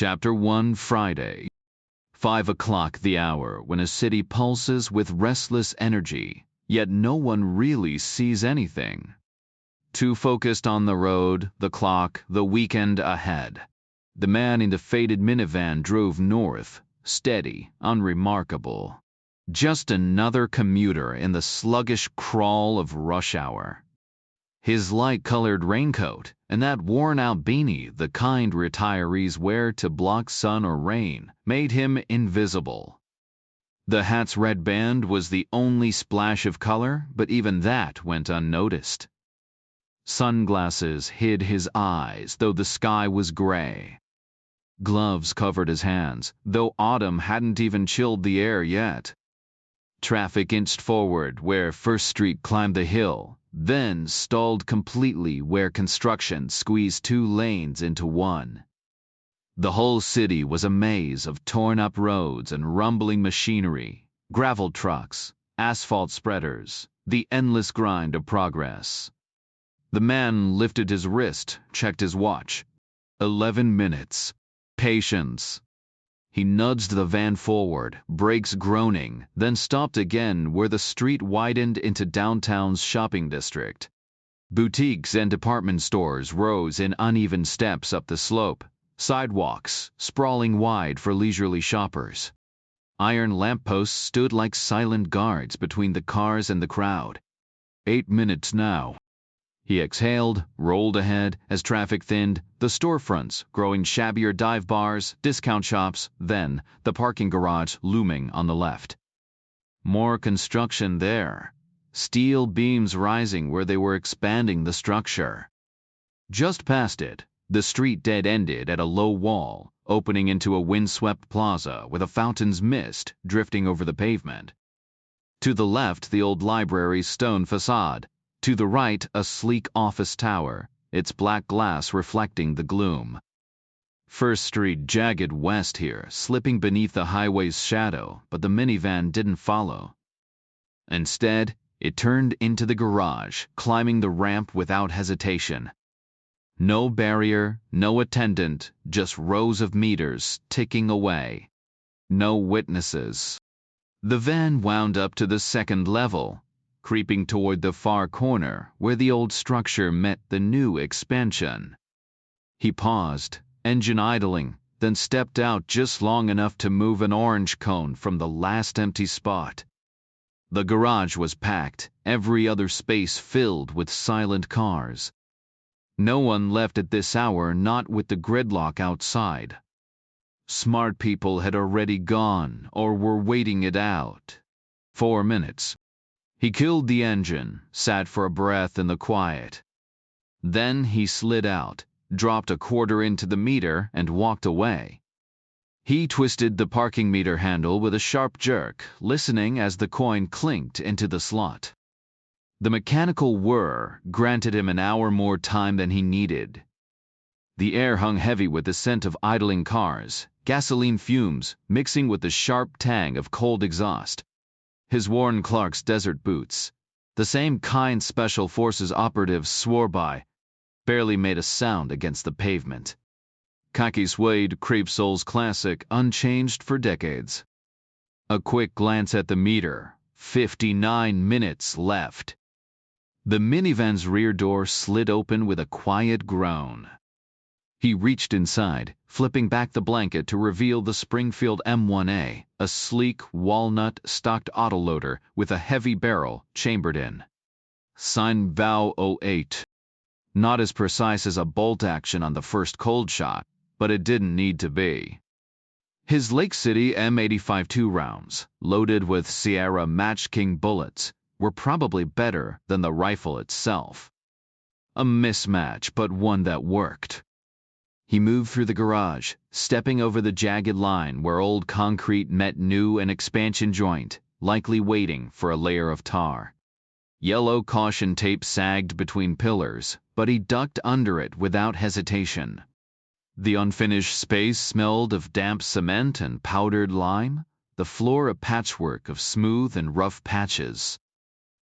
Chapter 1 Friday. 5 o'clock the hour when a city pulses with restless energy, yet no one really sees anything. Too focused on the road, the clock, the weekend ahead. The man in the faded minivan drove north, steady, unremarkable. Just another commuter in the sluggish crawl of rush hour. His light-colored raincoat and that worn-out beanie, the kind retirees wear to block sun or rain, made him invisible. The hat's red band was the only splash of color, but even that went unnoticed. Sunglasses hid his eyes, though the sky was gray. Gloves covered his hands, though autumn hadn't even chilled the air yet. Traffic inched forward where First Street climbed the hill, then stalled completely where construction squeezed two lanes into one. The whole city was a maze of torn-up roads and rumbling machinery, gravel trucks, asphalt spreaders, the endless grind of progress. The man lifted his wrist, checked his watch. 11 minutes. Patience. He nudged the van forward, brakes groaning, then stopped again where the street widened into downtown's shopping district. Boutiques and department stores rose in uneven steps up the slope, sidewalks sprawling wide for leisurely shoppers. Iron lampposts stood like silent guards between the cars and the crowd. 8 minutes now. He exhaled, rolled ahead as traffic thinned, the storefronts growing shabbier dive bars, discount shops, then the parking garage looming on the left. More construction there. Steel beams rising where they were expanding the structure. Just past it, the street dead-ended at a low wall, opening into a windswept plaza with a fountain's mist drifting over the pavement. To the left, the old library's stone facade. To the right, a sleek office tower, its black glass reflecting the gloom. First Street jagged west here, slipping beneath the highway's shadow, but the minivan didn't follow. Instead, it turned into the garage, climbing the ramp without hesitation. No barrier, no attendant, just rows of meters ticking away. No witnesses. The van wound up to the second level, creeping toward the far corner where the old structure met the new expansion. He paused, engine idling, then stepped out just long enough to move an orange cone from the last empty spot. The garage was packed, every other space filled with silent cars. No one left at this hour, not with the gridlock outside. Smart people had already gone or were waiting it out. 4 minutes. He killed the engine, sat for a breath in the quiet. Then he slid out, dropped a quarter into the meter, and walked away. He twisted the parking meter handle with a sharp jerk, listening as the coin clinked into the slot. The mechanical whir granted him an hour more time than he needed. The air hung heavy with the scent of idling cars, gasoline fumes mixing with the sharp tang of cold exhaust. His worn Clark's desert boots, the same kind Special Forces operatives swore by, barely made a sound against the pavement. Khaki suede crepe soles classic, unchanged for decades. A quick glance at the meter. 59 minutes left. The minivan's rear door slid open with a quiet groan. He reached inside, flipping back the blanket to reveal the Springfield M1A, a sleek, walnut-stocked autoloader with a heavy barrel chambered in. Signed Vow 08. Not as precise as a bolt action on the first cold shot, but it didn't need to be. His Lake City M85 2 rounds, loaded with Sierra Match King bullets, were probably better than the rifle itself. A mismatch, but one that worked. He moved through the garage, stepping over the jagged line where old concrete met new and expansion joint, likely waiting for a layer of tar. Yellow caution tape sagged between pillars, but he ducked under it without hesitation. The unfinished space smelled of damp cement and powdered lime, the floor a patchwork of smooth and rough patches.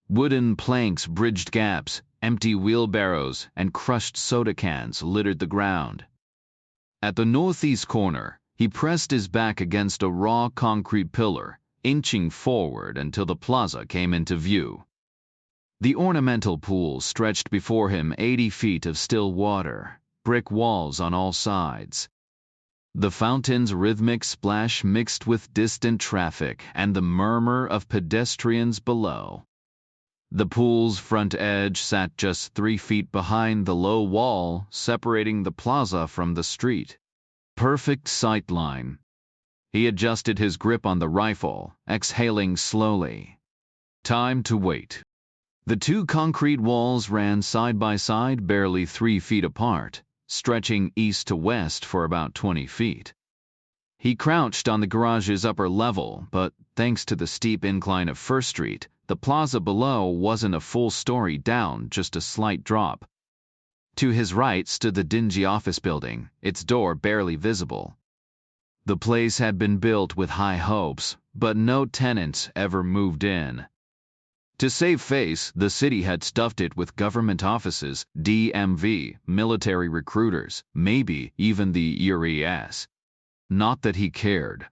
Wooden planks bridged gaps, empty wheelbarrows and crushed soda cans littered the ground. At the northeast corner, he pressed his back against a raw concrete pillar, inching forward until the plaza came into view. The ornamental pool stretched before him 80 feet of still water, brick walls on all sides. The fountain's rhythmic splash mixed with distant traffic and the murmur of pedestrians below. The pool's front edge sat just 3 feet behind the low wall separating the plaza from the street. Perfect sightline. He adjusted his grip on the rifle, exhaling slowly. Time to wait. The two concrete walls ran side by side, barely 3 feet apart, stretching east to west for about 20 feet. He crouched on the garage's upper level, but thanks to the steep incline of First Street, the plaza below wasn't a full story down, just a slight drop. To his right stood the dingy office building, its door barely visible. The place had been built with high hopes, but no tenants ever moved in. To save face, the city had stuffed it with government offices, DMV, military recruiters, maybe even the ERS. Not that he cared.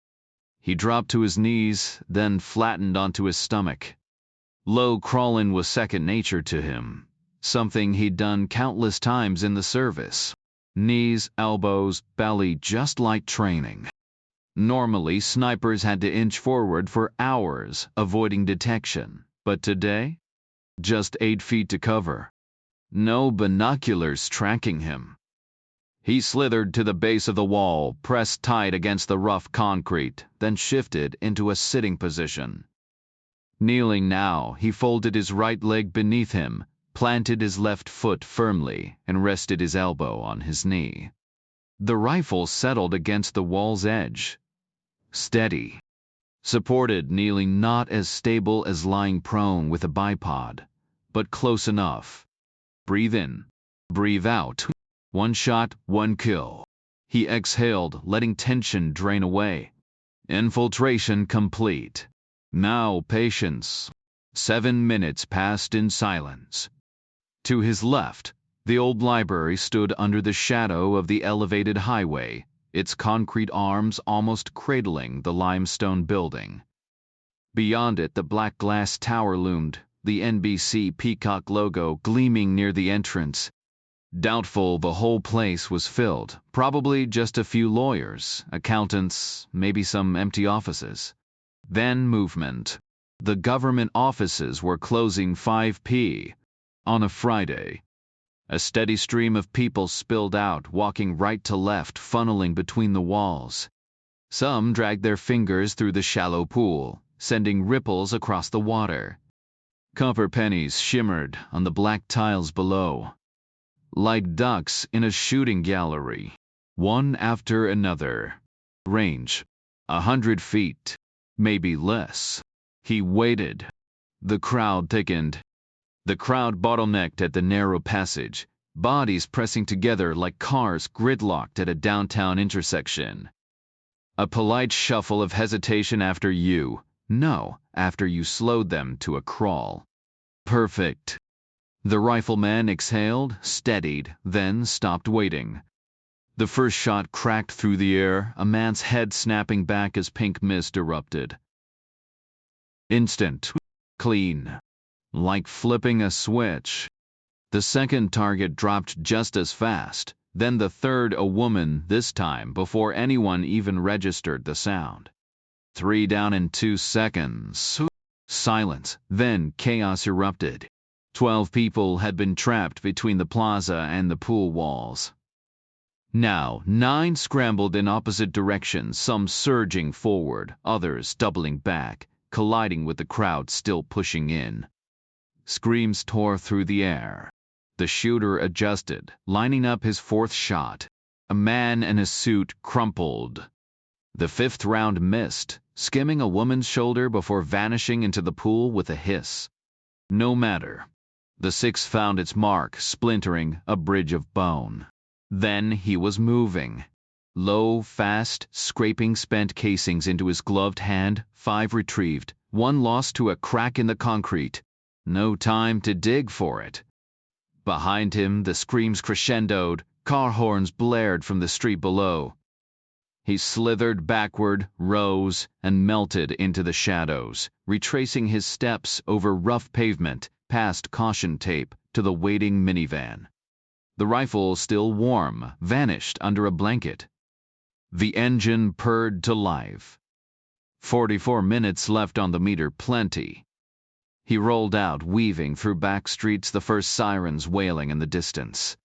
He dropped to his knees, then flattened onto his stomach. Low crawling was second nature to him, something he'd done countless times in the service. Knees, elbows, belly, just like training. Normally, snipers had to inch forward for hours, avoiding detection. But today? Just 8 feet to cover. No binoculars tracking him. He slithered to the base of the wall, pressed tight against the rough concrete, then shifted into a sitting position. Kneeling now, he folded his right leg beneath him, planted his left foot firmly, and rested his elbow on his knee. The rifle settled against the wall's edge. Steady. Supported, kneeling, not as stable as lying prone with a bipod, but close enough. Breathe in. Breathe out. One shot, one kill. He exhaled, letting tension drain away. Infiltration complete. Now patience. 7 minutes passed in silence. To his left, the old library stood under the shadow of the elevated highway, its concrete arms almost cradling the limestone building. Beyond it, the black glass tower loomed, the NBC peacock logo gleaming near the entrance. Doubtful the whole place was filled, probably just a few lawyers, accountants, maybe some empty offices. Then movement. The government offices were closing 5 p. on a Friday. A steady stream of people spilled out, walking right to left, funneling between the walls. Some dragged their fingers through the shallow pool, sending ripples across the water. Copper pennies shimmered on the black tiles below. Like ducks in a shooting gallery, one after another. Range, 100 feet, maybe less. He waited. The crowd thickened. The crowd bottlenecked at the narrow passage, bodies pressing together like cars gridlocked at a downtown intersection. A polite shuffle of hesitation after after you slowed them to a crawl. Perfect. The rifleman exhaled, steadied, then stopped waiting. The first shot cracked through the air, a man's head snapping back as pink mist erupted. Instant. Clean. Like flipping a switch. The second target dropped just as fast, then the third, a woman, this time before anyone even registered the sound. 3 down in 2 seconds. Silence, then chaos erupted. 12 people had been trapped between the plaza and the pool walls. Now, 9 scrambled in opposite directions, some surging forward, others doubling back, colliding with the crowd still pushing in. Screams tore through the air. The shooter adjusted, lining up his 4th shot. A man in a suit crumpled. The 5th round missed, skimming a woman's shoulder before vanishing into the pool with a hiss. No matter. The 6th found its mark, splintering, a bridge of bone. Then he was moving. Low, fast, scraping spent casings into his gloved hand, 5 retrieved, 1 lost to a crack in the concrete. No time to dig for it. Behind him, the screams crescendoed, Car horns blared from the street below. He slithered backward, rose, and melted into the shadows, retracing his steps over rough pavement, past caution tape, to the waiting minivan. The rifle, still warm, vanished under a blanket. The engine purred to life. 44 minutes left on the meter, plenty. He rolled out, weaving through back streets, the first sirens wailing in the distance.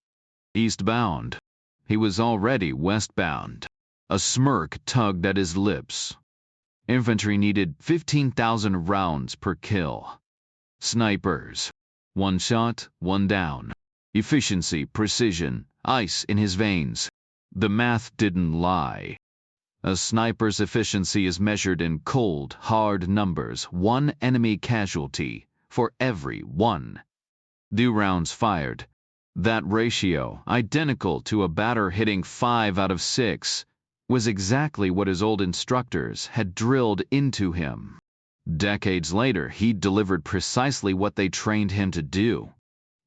Eastbound. He was already westbound. A smirk tugged at his lips. Infantry needed 15,000 rounds per kill. Snipers. One shot, one down. Efficiency, precision, ice in his veins. The math didn't lie. A sniper's efficiency is measured in cold, hard numbers, one enemy casualty for every one. 2 rounds fired. That ratio, identical to a batter hitting 5 out of 6, was exactly what his old instructors had drilled into him. Decades later, he delivered precisely what they trained him to do.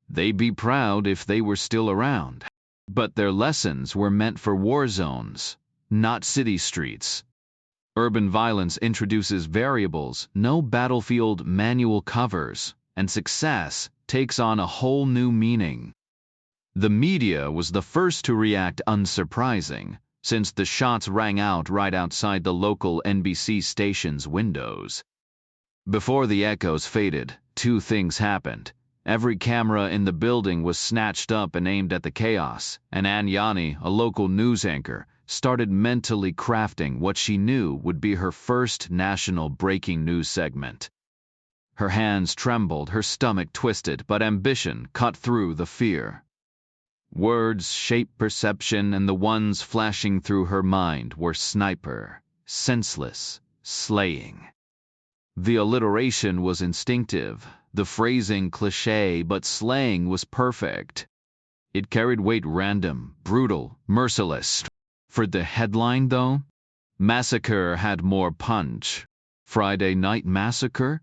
They'd be proud if they were still around. But their lessons were meant for war zones, not city streets. Urban violence introduces variables no battlefield manual covers, and success takes on a whole new meaning. The media was the first to react, unsurprising, since the shots rang out right outside the local NBC station's windows. Before the echoes faded, 2 things happened. Every camera in the building was snatched up and aimed at the chaos, and Anyani, a local news anchor, started mentally crafting what she knew would be her first national breaking news segment. Her hands trembled, her stomach twisted, but ambition cut through the fear. Words shaped perception, and the ones flashing through her mind were sniper, senseless, slaying. The alliteration was instinctive, the phrasing cliché, but slaying was perfect. It carried weight, random, brutal, merciless. For the headline, though, massacre had more punch. Friday Night Massacre?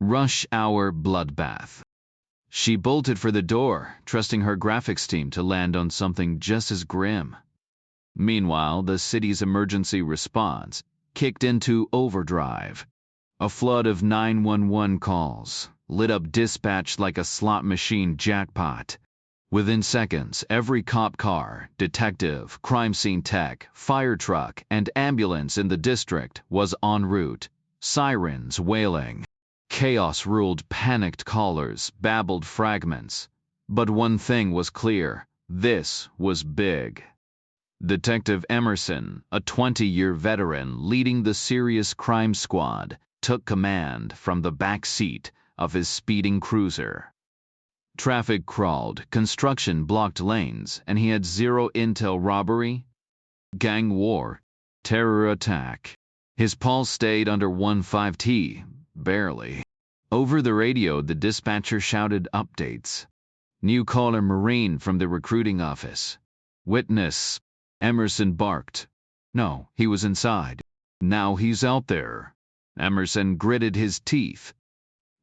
Rush hour bloodbath. She bolted for the door, trusting her graphics team to land on something just as grim. Meanwhile, the city's emergency response kicked into overdrive. A flood of 911 calls lit up dispatch like a slot machine jackpot. Within seconds, every cop car, detective, crime scene tech, fire truck, and ambulance in the district was en route, sirens wailing. Chaos ruled, panicked callers babbled fragments. But one thing was clear: this was big. Detective Emerson, a 20-year veteran leading the serious crime squad, took command from the back seat of his speeding cruiser. Traffic crawled, construction blocked lanes, and he had zero intel: robbery, gang war, terror attack. His pulse stayed under 1.5T, barely. Over the radio, the dispatcher shouted updates. New caller: Marine from the recruiting office. Witness. Emerson barked. No, he was inside. Now he's out there. Emerson gritted his teeth.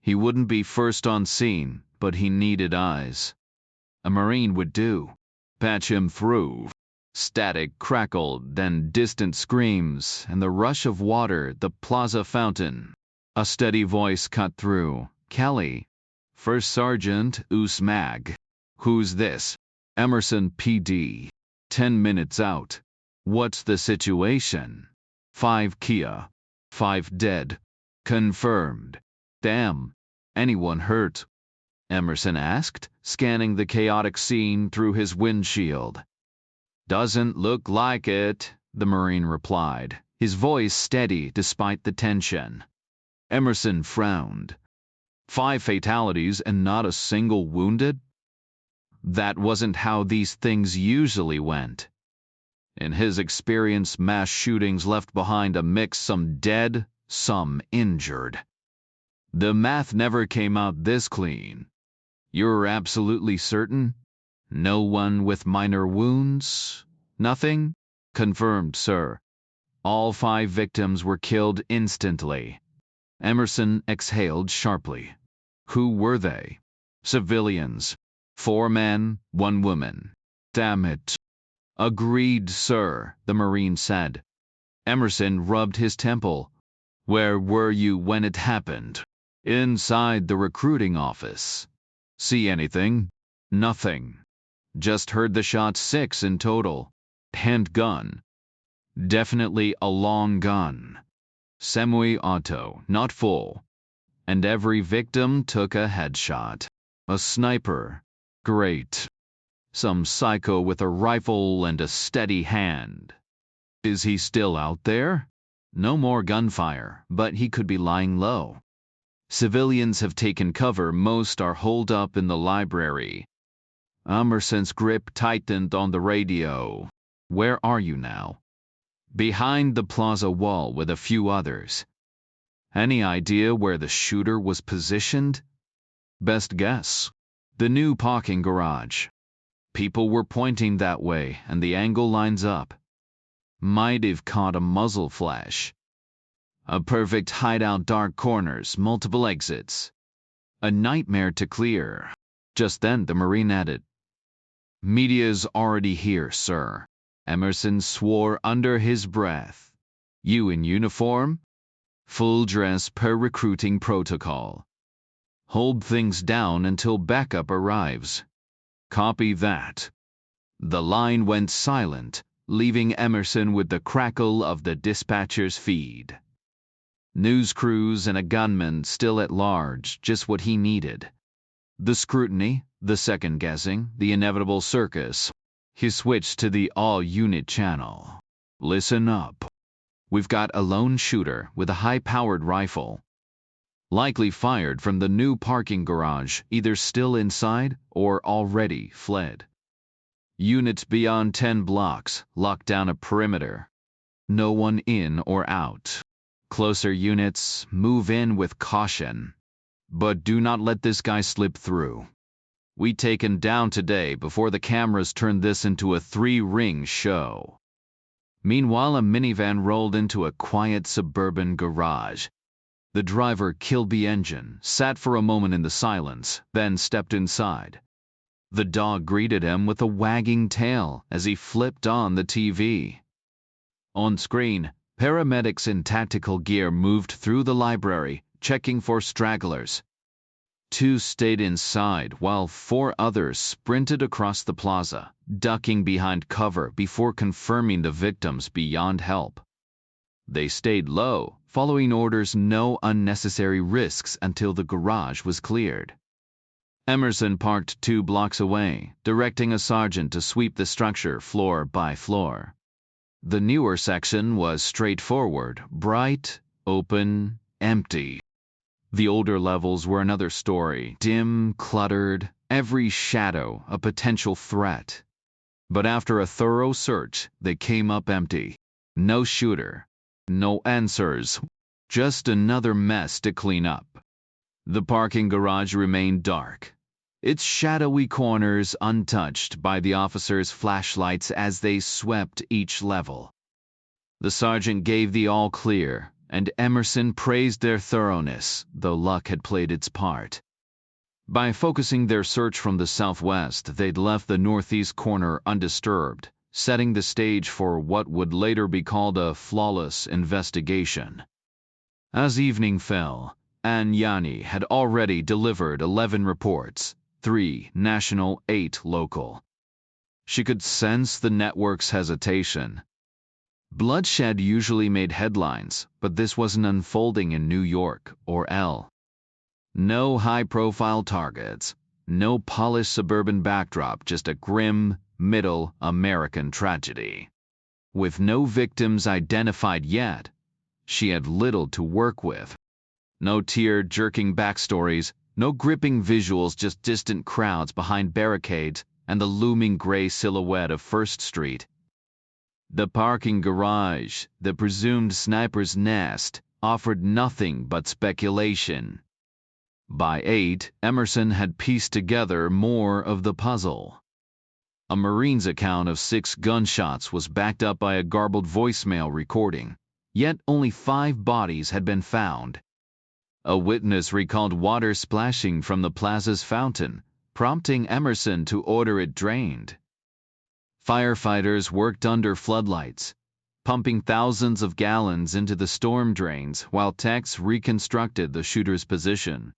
He wouldn't be first on scene, but he needed eyes. A Marine would do. Patch him through. Static crackled, then distant screams, and the rush of water, the plaza fountain. A steady voice cut through. Kelly. First Sergeant Usmag. Who's this? Emerson PD. 10 minutes out. What's the situation? 5 Kia. 5 dead. Confirmed. Damn. Anyone hurt? Emerson asked, scanning the chaotic scene through his windshield. Doesn't look like it, the Marine replied, his voice steady despite the tension. Emerson frowned. 5 fatalities and not a single wounded? That wasn't how these things usually went. In his experience, mass shootings left behind a mix: some dead, some injured. The math never came out this clean. You're absolutely certain? No one with minor wounds? Nothing? Confirmed, sir. All 5 victims were killed instantly. Emerson exhaled sharply. Who were they? Civilians. 4 men, 1 woman. Damn it. Agreed, sir, the Marine said. Emerson rubbed his temple. Where were you when it happened? Inside the recruiting office. See anything? Nothing. Just heard the shots, 6 in total. Handgun. Definitely a long gun. Semi-auto, not full. And every victim took a headshot. A sniper. Great. Some psycho with a rifle and a steady hand. Is he still out there? No more gunfire, but he could be lying low. Civilians have taken cover, most are holed up in the library. Emerson's grip tightened on the radio. Where are you now? Behind the plaza wall with a few others. Any idea where the shooter was positioned? Best guess. The new parking garage. People were pointing that way, and the angle lines up. Might have caught a muzzle flash. A perfect hideout, dark corners, multiple exits. A nightmare to clear. Just then the Marine added, Media's already here, sir. Emerson swore under his breath. You in uniform? Full dress per recruiting protocol. Hold things down until backup arrives. Copy that. The line went silent, leaving Emerson with the crackle of the dispatcher's feed. News crews and a gunman still at large, just what he needed. The scrutiny, the second-guessing, the inevitable circus. He switched to the all-unit channel. Listen up. We've got a lone shooter with a high-powered rifle. Likely fired from the new parking garage, either still inside or already fled. Units beyond 10 blocks, lock down a perimeter. No one in or out. Closer units, move in with caution. But do not let this guy slip through. We take him down today before the cameras turn this into a 3-ring show. Meanwhile, a minivan rolled into a quiet suburban garage. The driver killed the engine, sat for a moment in the silence, then stepped inside. The dog greeted him with a wagging tail as he flipped on the TV. On screen, paramedics in tactical gear moved through the library, checking for stragglers. 2 stayed inside while 4 others sprinted across the plaza, ducking behind cover before confirming the victims beyond help. They stayed low, following orders, no unnecessary risks until the garage was cleared. Emerson parked 2 blocks away, directing a sergeant to sweep the structure floor by floor. The newer section was straightforward, bright, open, empty. The older levels were another story, dim, cluttered, every shadow a potential threat. But after a thorough search, they came up empty. No shooter. No answers. Just another mess to clean up. The parking garage remained dark, its shadowy corners untouched by the officers' flashlights as they swept each level. The sergeant gave the all clear, and Emerson praised their thoroughness, though luck had played its part. By focusing their search from the southwest, they'd left the northeast corner undisturbed, setting the stage for what would later be called a flawless investigation. As evening fell, Ann Yanni had already delivered 11 reports, 3 national, 8 local. She could sense the network's hesitation. Bloodshed usually made headlines, but this wasn't unfolding in New York or L. No high-profile targets, no polished suburban backdrop, just a grim, middle American tragedy. With no victims identified yet, she had little to work with. No tear-jerking backstories, no gripping visuals, just distant crowds behind barricades and the looming gray silhouette of First Street. The parking garage, the presumed sniper's nest, offered nothing but speculation. By 8, Emerson had pieced together more of the puzzle. A Marine's account of 6 gunshots was backed up by a garbled voicemail recording, yet only 5 bodies had been found. A witness recalled water splashing from the plaza's fountain, prompting Emerson to order it drained. Firefighters worked under floodlights, pumping thousands of gallons into the storm drains while techs reconstructed the shooter's position.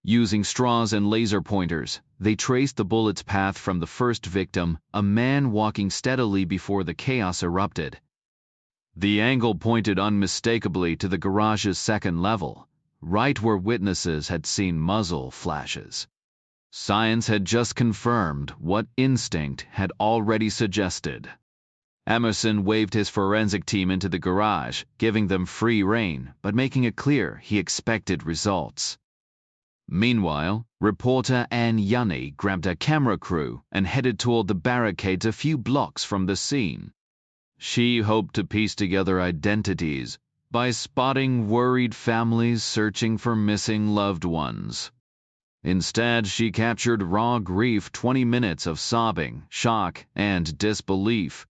Using straws and laser pointers, they traced the bullet's path from the first victim, a man walking steadily before the chaos erupted. The angle pointed unmistakably to the garage's second level, right where witnesses had seen muzzle flashes. Science had just confirmed what instinct had already suggested. Emerson waved his forensic team into the garage, giving them free rein, but making it clear he expected results. Meanwhile, reporter Ann Yanni grabbed a camera crew and headed toward the barricades a few blocks from the scene. She hoped to piece together identities by spotting worried families searching for missing loved ones. Instead, she captured raw grief, 20 minutes of sobbing, shock, and disbelief.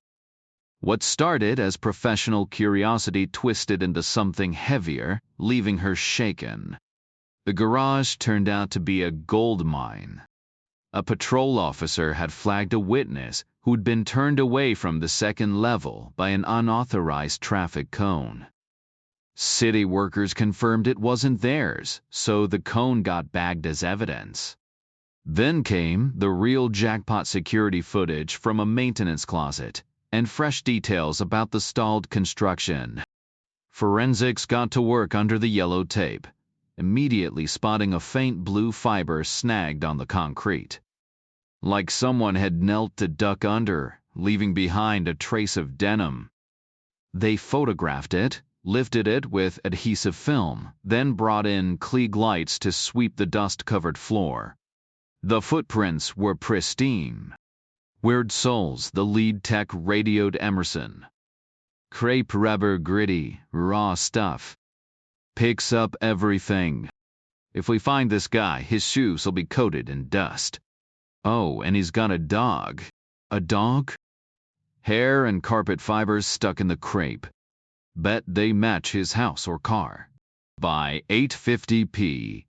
What started as professional curiosity twisted into something heavier, leaving her shaken. The garage turned out to be a gold mine. A patrol officer had flagged a witness who'd been turned away from the second level by an unauthorized traffic cone. City workers confirmed it wasn't theirs, so the cone got bagged as evidence. Then came the real jackpot security footage from a maintenance closet and fresh details about the stalled construction. Forensics got to work under the yellow tape, immediately spotting a faint blue fiber snagged on the concrete. Like someone had knelt to duck under, leaving behind a trace of denim. They photographed it, lifted it with adhesive film, then brought in Klieg lights to sweep the dust-covered floor. The footprints were pristine. Weird Souls, the lead tech, radioed Emerson. Crepe rubber gritty, raw stuff. Picks up everything. If we find this guy, his shoes will be coated in dust. Oh, and he's got a dog. A dog? Hair and carpet fibers stuck in the crepe. Bet they match his house or car. By 8:50 p.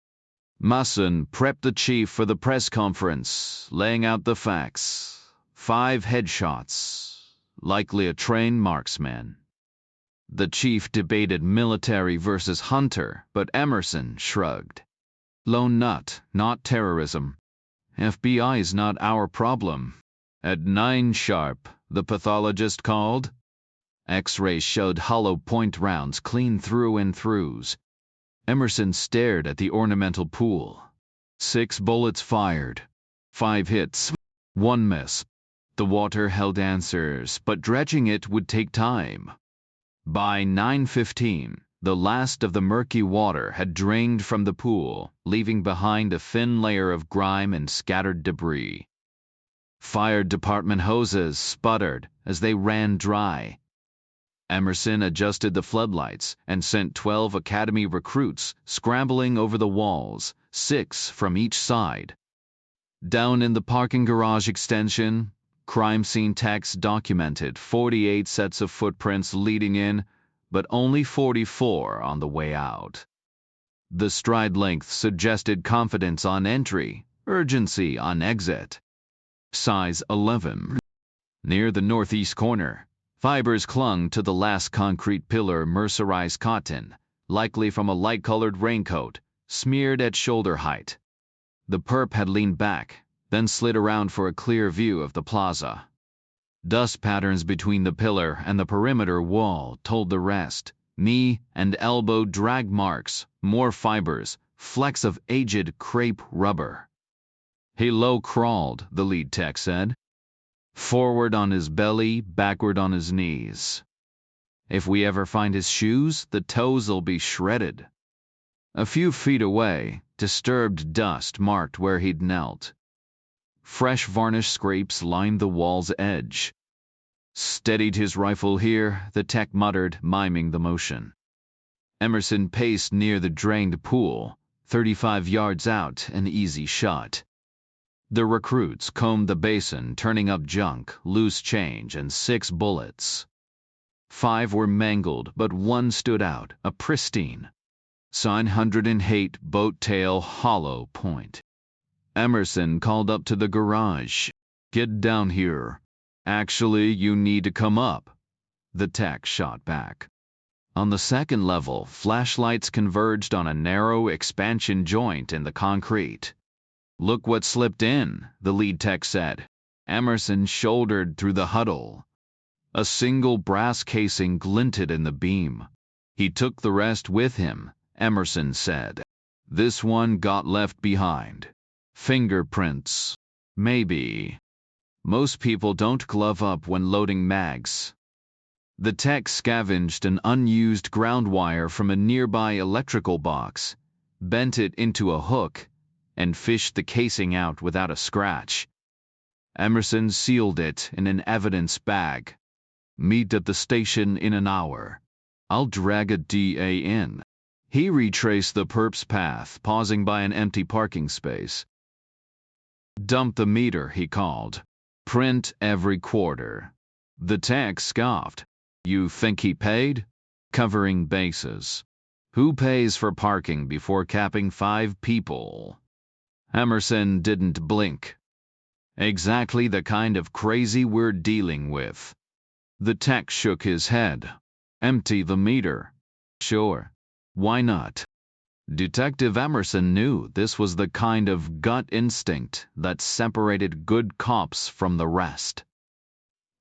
Musson prepped the chief for the press conference, laying out the facts. 5 headshots. Likely a trained marksman. The chief debated military versus hunter, but Emerson shrugged. Lone nut, not terrorism. FBI is not our problem. At 9 sharp, the pathologist called. X-rays showed hollow point rounds clean through and throughs. Emerson stared at the ornamental pool. 6 bullets fired. 5 hits. 1 miss. The water held answers, but dredging it would take time. By 9:15, the last of the murky water had drained from the pool, leaving behind a thin layer of grime and scattered debris. Fire department hoses sputtered as they ran dry. Emerson adjusted the floodlights and sent 12 academy recruits scrambling over the walls, 6 from each side. Down in the parking garage extension, crime scene techs documented 48 sets of footprints leading in, but only 44 on the way out. The stride length suggested confidence on entry, urgency on exit. Size 11. Near the northeast corner, fibers clung to the last concrete pillar, mercerized cotton, likely from a light-colored raincoat, smeared at shoulder height. The perp had leaned back, then slid around for a clear view of the plaza. Dust patterns between the pillar and the perimeter wall told the rest. Knee and elbow drag marks, more fibers, flecks of aged crepe rubber. He low-crawled, the lead tech said. Forward on his belly, backward on his knees. If we ever find his shoes, the toes'll be shredded. A few feet away, disturbed dust marked where he'd knelt. Fresh varnish scrapes lined the wall's edge. Steadied his rifle here, the tech muttered, miming the motion. Emerson paced near the drained pool, 35 yards out, an easy shot. The recruits combed the basin, turning up junk, loose change, and 6 bullets. 5 were mangled, but 1 stood out, a pristine. Sign 108 boat tail hollow point. Emerson called up to the garage. Get down here. Actually, you need to come up, the tech shot back. On the second level, flashlights converged on a narrow expansion joint in the concrete. Look what slipped in, the lead tech said. Emerson shouldered through the huddle. A single brass casing glinted in the beam. He took the rest with him, Emerson said. This one got left behind. Fingerprints. Maybe. Most people don't glove up when loading mags. The tech scavenged an unused ground wire from a nearby electrical box, bent it into a hook, and fished the casing out without a scratch. Emerson sealed it in an evidence bag. Meet at the station in an hour. I'll drag a DA in. He retraced the perp's path, pausing by an empty parking space. Dump the meter, he called. Print every quarter. The tech scoffed. You think he paid? Covering bases. Who pays for parking before capping 5 people? Emerson didn't blink. Exactly the kind of crazy we're dealing with. The tech shook his head. Empty the meter. Sure. Why not? Detective Emerson knew this was the kind of gut instinct that separated good cops from the rest.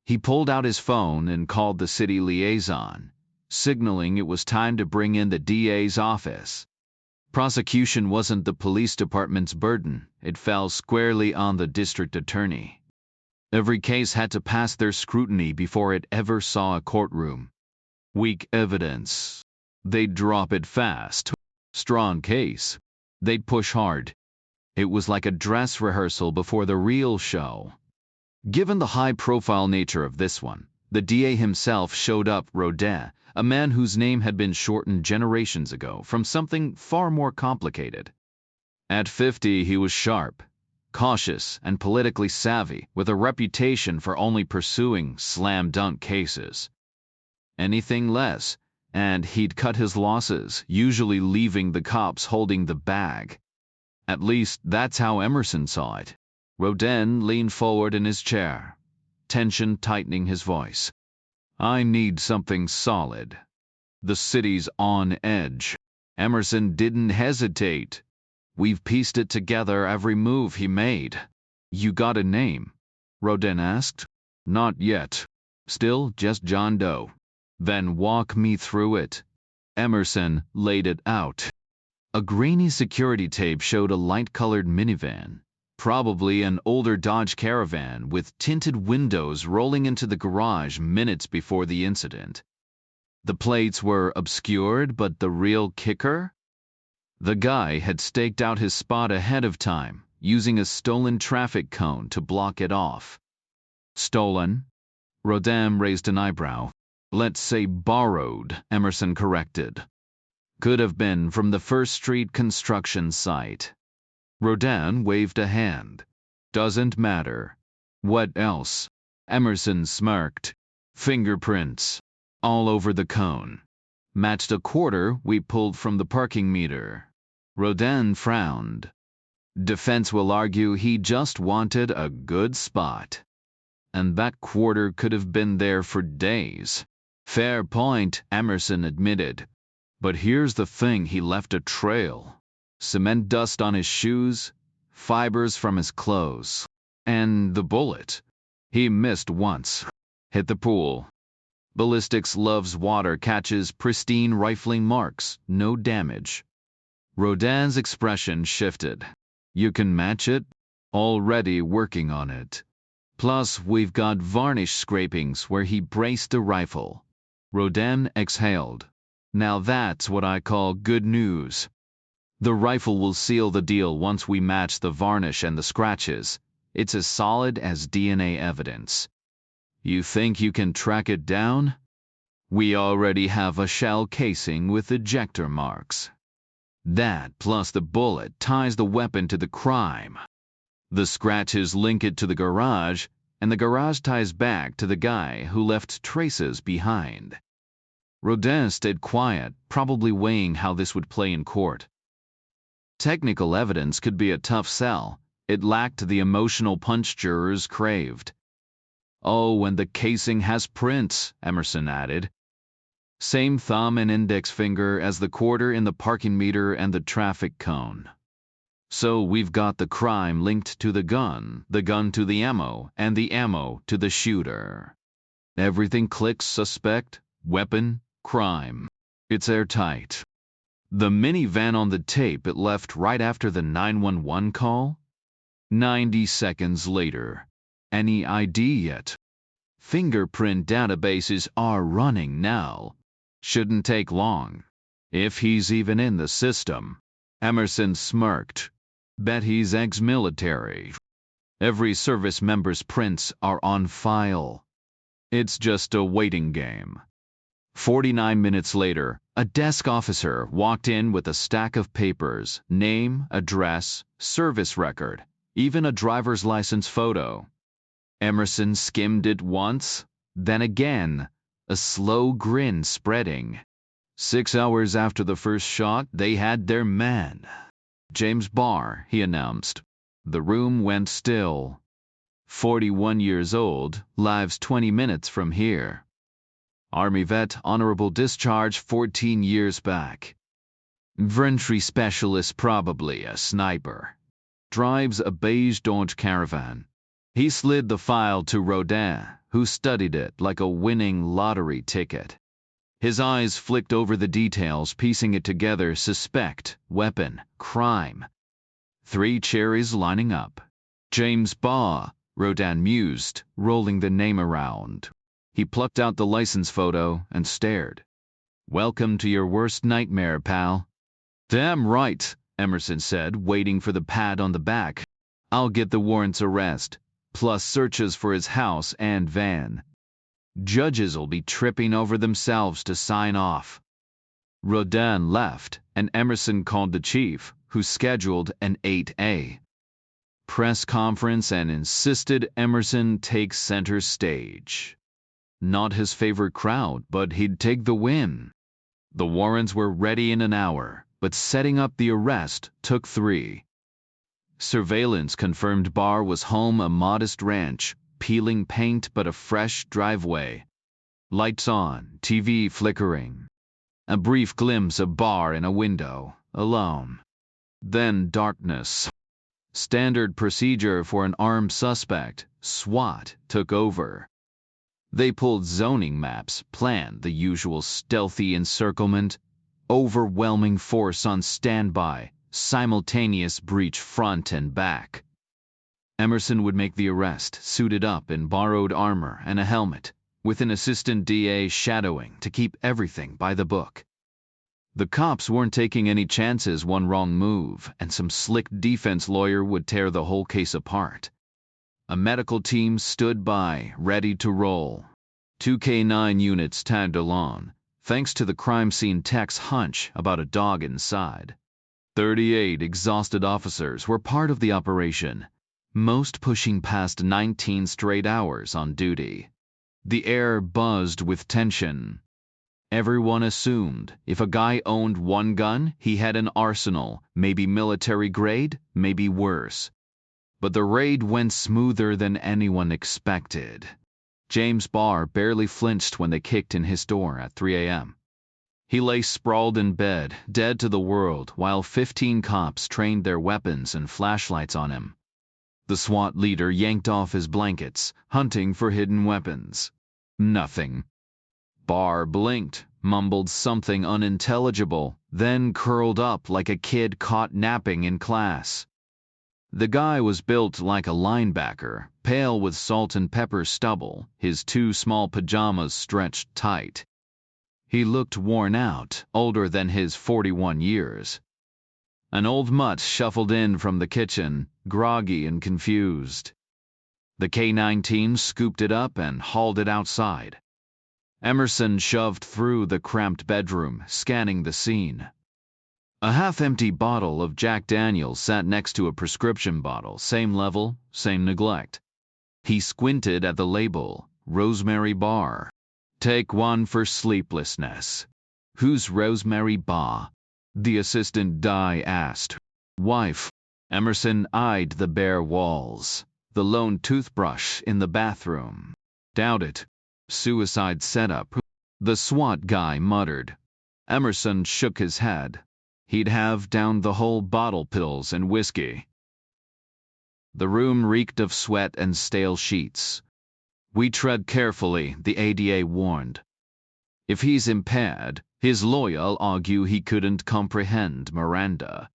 He pulled out his phone and called the city liaison, signaling it was time to bring in the DA's office. Prosecution wasn't the police department's burden, it fell squarely on the district attorney. Every case had to pass their scrutiny before it ever saw a courtroom. Weak evidence. They'd drop it fast. Strong case. They'd push hard. It was like a dress rehearsal before the real show. Given the high-profile nature of this one, the DA himself showed up Rodin, a man whose name had been shortened generations ago from something far more complicated. At 50, he was sharp, cautious, and politically savvy, with a reputation for only pursuing slam-dunk cases. Anything less, and he'd cut his losses, usually leaving the cops holding the bag. At least, that's how Emerson saw it. Rodin leaned forward in his chair, tension tightening his voice. I need something solid. The city's on edge. Emerson didn't hesitate. We've pieced it together every move he made. You got a name? Rodin asked. Not yet. Still just John Doe. Then walk me through it. Emerson laid it out. A grainy security tape showed a light-colored minivan, probably an older Dodge Caravan with tinted windows rolling into the garage minutes before the incident. The plates were obscured, but the real kicker? The guy had staked out his spot ahead of time, using a stolen traffic cone to block it off. Stolen? Rodin raised an eyebrow. Let's say borrowed, Emerson corrected. Could have been from the First Street construction site. Rodin waved a hand. Doesn't matter. What else? Emerson smirked. Fingerprints. All over the cone. Matched a quarter we pulled from the parking meter. Rodin frowned. Defense will argue he just wanted a good spot. And that quarter could have been there for days. Fair point, Emerson admitted. But here's the thing, he left a trail. Cement dust on his shoes, fibers from his clothes. And the bullet. He missed once. Hit the pool. Ballistics loves water, catches pristine rifling marks, no damage. Rodin's expression shifted. You can match it? Already working on it. Plus, we've got varnish scrapings where he braced the rifle. Rodin exhaled. Now that's what I call good news. The rifle will seal the deal once we match the varnish and the scratches. It's as solid as DNA evidence. You think you can track it down? We already have a shell casing with ejector marks. That plus the bullet ties the weapon to the crime. The scratches link it to the garage, and the garage ties back to the guy who left traces behind. Rodin stayed quiet, probably weighing how this would play in court. Technical evidence could be a tough sell. It lacked the emotional punch jurors craved. Oh, and the casing has prints, Emerson added. Same thumb and index finger as the quarter in the parking meter and the traffic cone. So we've got the crime linked to the gun to the ammo, and the ammo to the shooter. Everything clicks: suspect, weapon, crime. It's airtight. The minivan on the tape it left right after the 911 call? 90 seconds later. Any ID yet? Fingerprint databases are running now. Shouldn't take long. If he's even in the system. Emerson smirked. Bet he's ex-military. Every service member's prints are on file. It's just a waiting game. 49 minutes later, a desk officer walked in with a stack of papers: name, address, service record, even a driver's license photo. Emerson skimmed it once, then again, a slow grin spreading. 6 hours after the first shot, they had their man. James Barr, he announced. The room went still. 41 years old, lives 20 minutes from here. Army vet, honorable discharge 14 years back. Infantry specialist, probably a sniper. Drives a beige Dodge Caravan. He slid the file to Rodin, who studied it like a winning lottery ticket. His eyes flicked over the details, piecing it together: suspect, weapon, crime. 3 cherries lining up. James Barr, Rodin mused, rolling the name around. He plucked out the license photo and stared. Welcome to your worst nightmare, pal. Damn right, Emerson said, waiting for the pad on the back. I'll get the warrant's arrest, plus searches for his house and van. Judges'll be tripping over themselves to sign off. Rodin left, and Emerson called the chief, who scheduled an 8A press conference and insisted Emerson take center stage. Not his favorite crowd, but he'd take the win. The warrants were ready in an hour, but setting up the arrest took 3. Surveillance confirmed Barr was home, a modest ranch, peeling paint but a fresh driveway. Lights on, TV flickering. A brief glimpse of Barr in a window, alone. Then darkness. Standard procedure for an armed suspect, SWAT, took over. They pulled zoning maps, planned the usual stealthy encirclement, overwhelming force on standby, simultaneous breach front and back. Emerson would make the arrest, suited up in borrowed armor and a helmet, with an assistant DA shadowing to keep everything by the book. The cops weren't taking any chances. One wrong move, and some slick defense lawyer would tear the whole case apart. A medical team stood by, ready to roll. 2 K9 units tagged along, thanks to the crime scene tech's hunch about a dog inside. 38 exhausted officers were part of the operation, most pushing past 19 straight hours on duty. The air buzzed with tension. Everyone assumed if a guy owned one gun, he had an arsenal, maybe military grade, maybe worse. But the raid went smoother than anyone expected. James Barr barely flinched when they kicked in his door at 3 a.m. He lay sprawled in bed, dead to the world, while 15 cops trained their weapons and flashlights on him. The SWAT leader yanked off his blankets, hunting for hidden weapons. Nothing. Barr blinked, mumbled something unintelligible, then curled up like a kid caught napping in class. The guy was built like a linebacker, pale with salt and pepper stubble, his 2 small pajamas stretched tight. He looked worn out, older than his 41 years. An old mutt shuffled in from the kitchen, groggy and confused. The K9 team scooped it up and hauled it outside. Emerson shoved through the cramped bedroom, scanning the scene. A half-empty bottle of Jack Daniels sat next to a prescription bottle, same level, same neglect. He squinted at the label, Rosemary Barr. Take 1 for sleeplessness. Who's Rosemary Barr? The assistant Di asked. Wife. Emerson eyed the bare walls, the lone toothbrush in the bathroom. Doubt it. Suicide setup. The SWAT guy muttered. Emerson shook his head. He'd have downed the whole bottle pills and whiskey. The room reeked of sweat and stale sheets. We tread carefully, the ADA warned. If he's impaired, his lawyer'll argue he couldn't comprehend Miranda.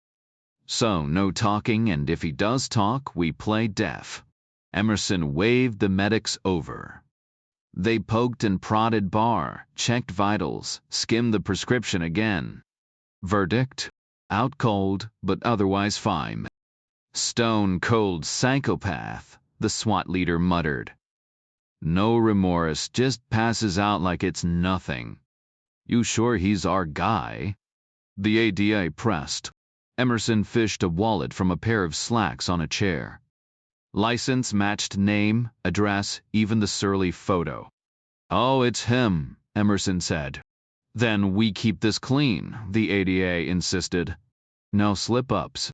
So no talking, and if he does talk, we play deaf. Emerson waved the medics over. They poked and prodded Barr, checked vitals, skimmed the prescription again. Verdict? Out cold, but otherwise fine. Stone cold psychopath, the SWAT leader muttered. No remorse, just passes out like it's nothing. You sure he's our guy? The ADA pressed. Emerson fished a wallet from a pair of slacks on a chair. License matched name, address, even the surly photo. Oh, it's him, Emerson said. Then we keep this clean, the ADA insisted. No slip-ups.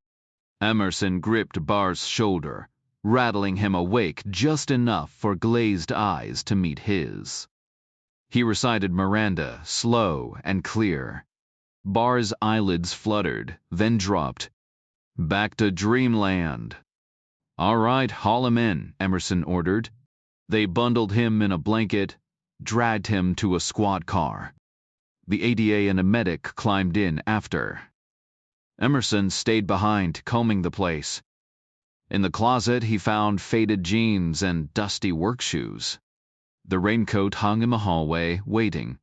Emerson gripped Barr's shoulder, rattling him awake just enough for glazed eyes to meet his. He recited Miranda, slow and clear. Barr's eyelids fluttered, then dropped. Back to dreamland. All right, haul him in, Emerson ordered. They bundled him in a blanket, dragged him to a squad car. The ADA and a medic climbed in after. Emerson stayed behind, combing the place. In the closet, he found faded jeans and dusty work shoes. The raincoat hung in the hallway, waiting.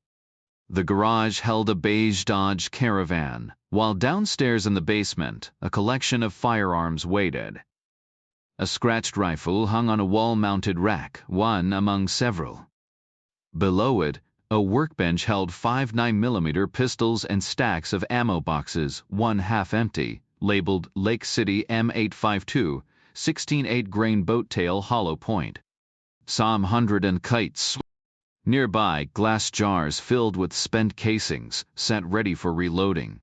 The garage held a beige Dodge Caravan, while downstairs in the basement, a collection of firearms waited. A scratched rifle hung on a wall-mounted rack, one among several. Below it, a workbench held 5 9mm pistols and stacks of ammo boxes, one half empty, labeled Lake City M852, 16-8 grain boat tail hollow point. Psalm 100 and kites. Nearby, glass jars filled with spent casings, set ready for reloading.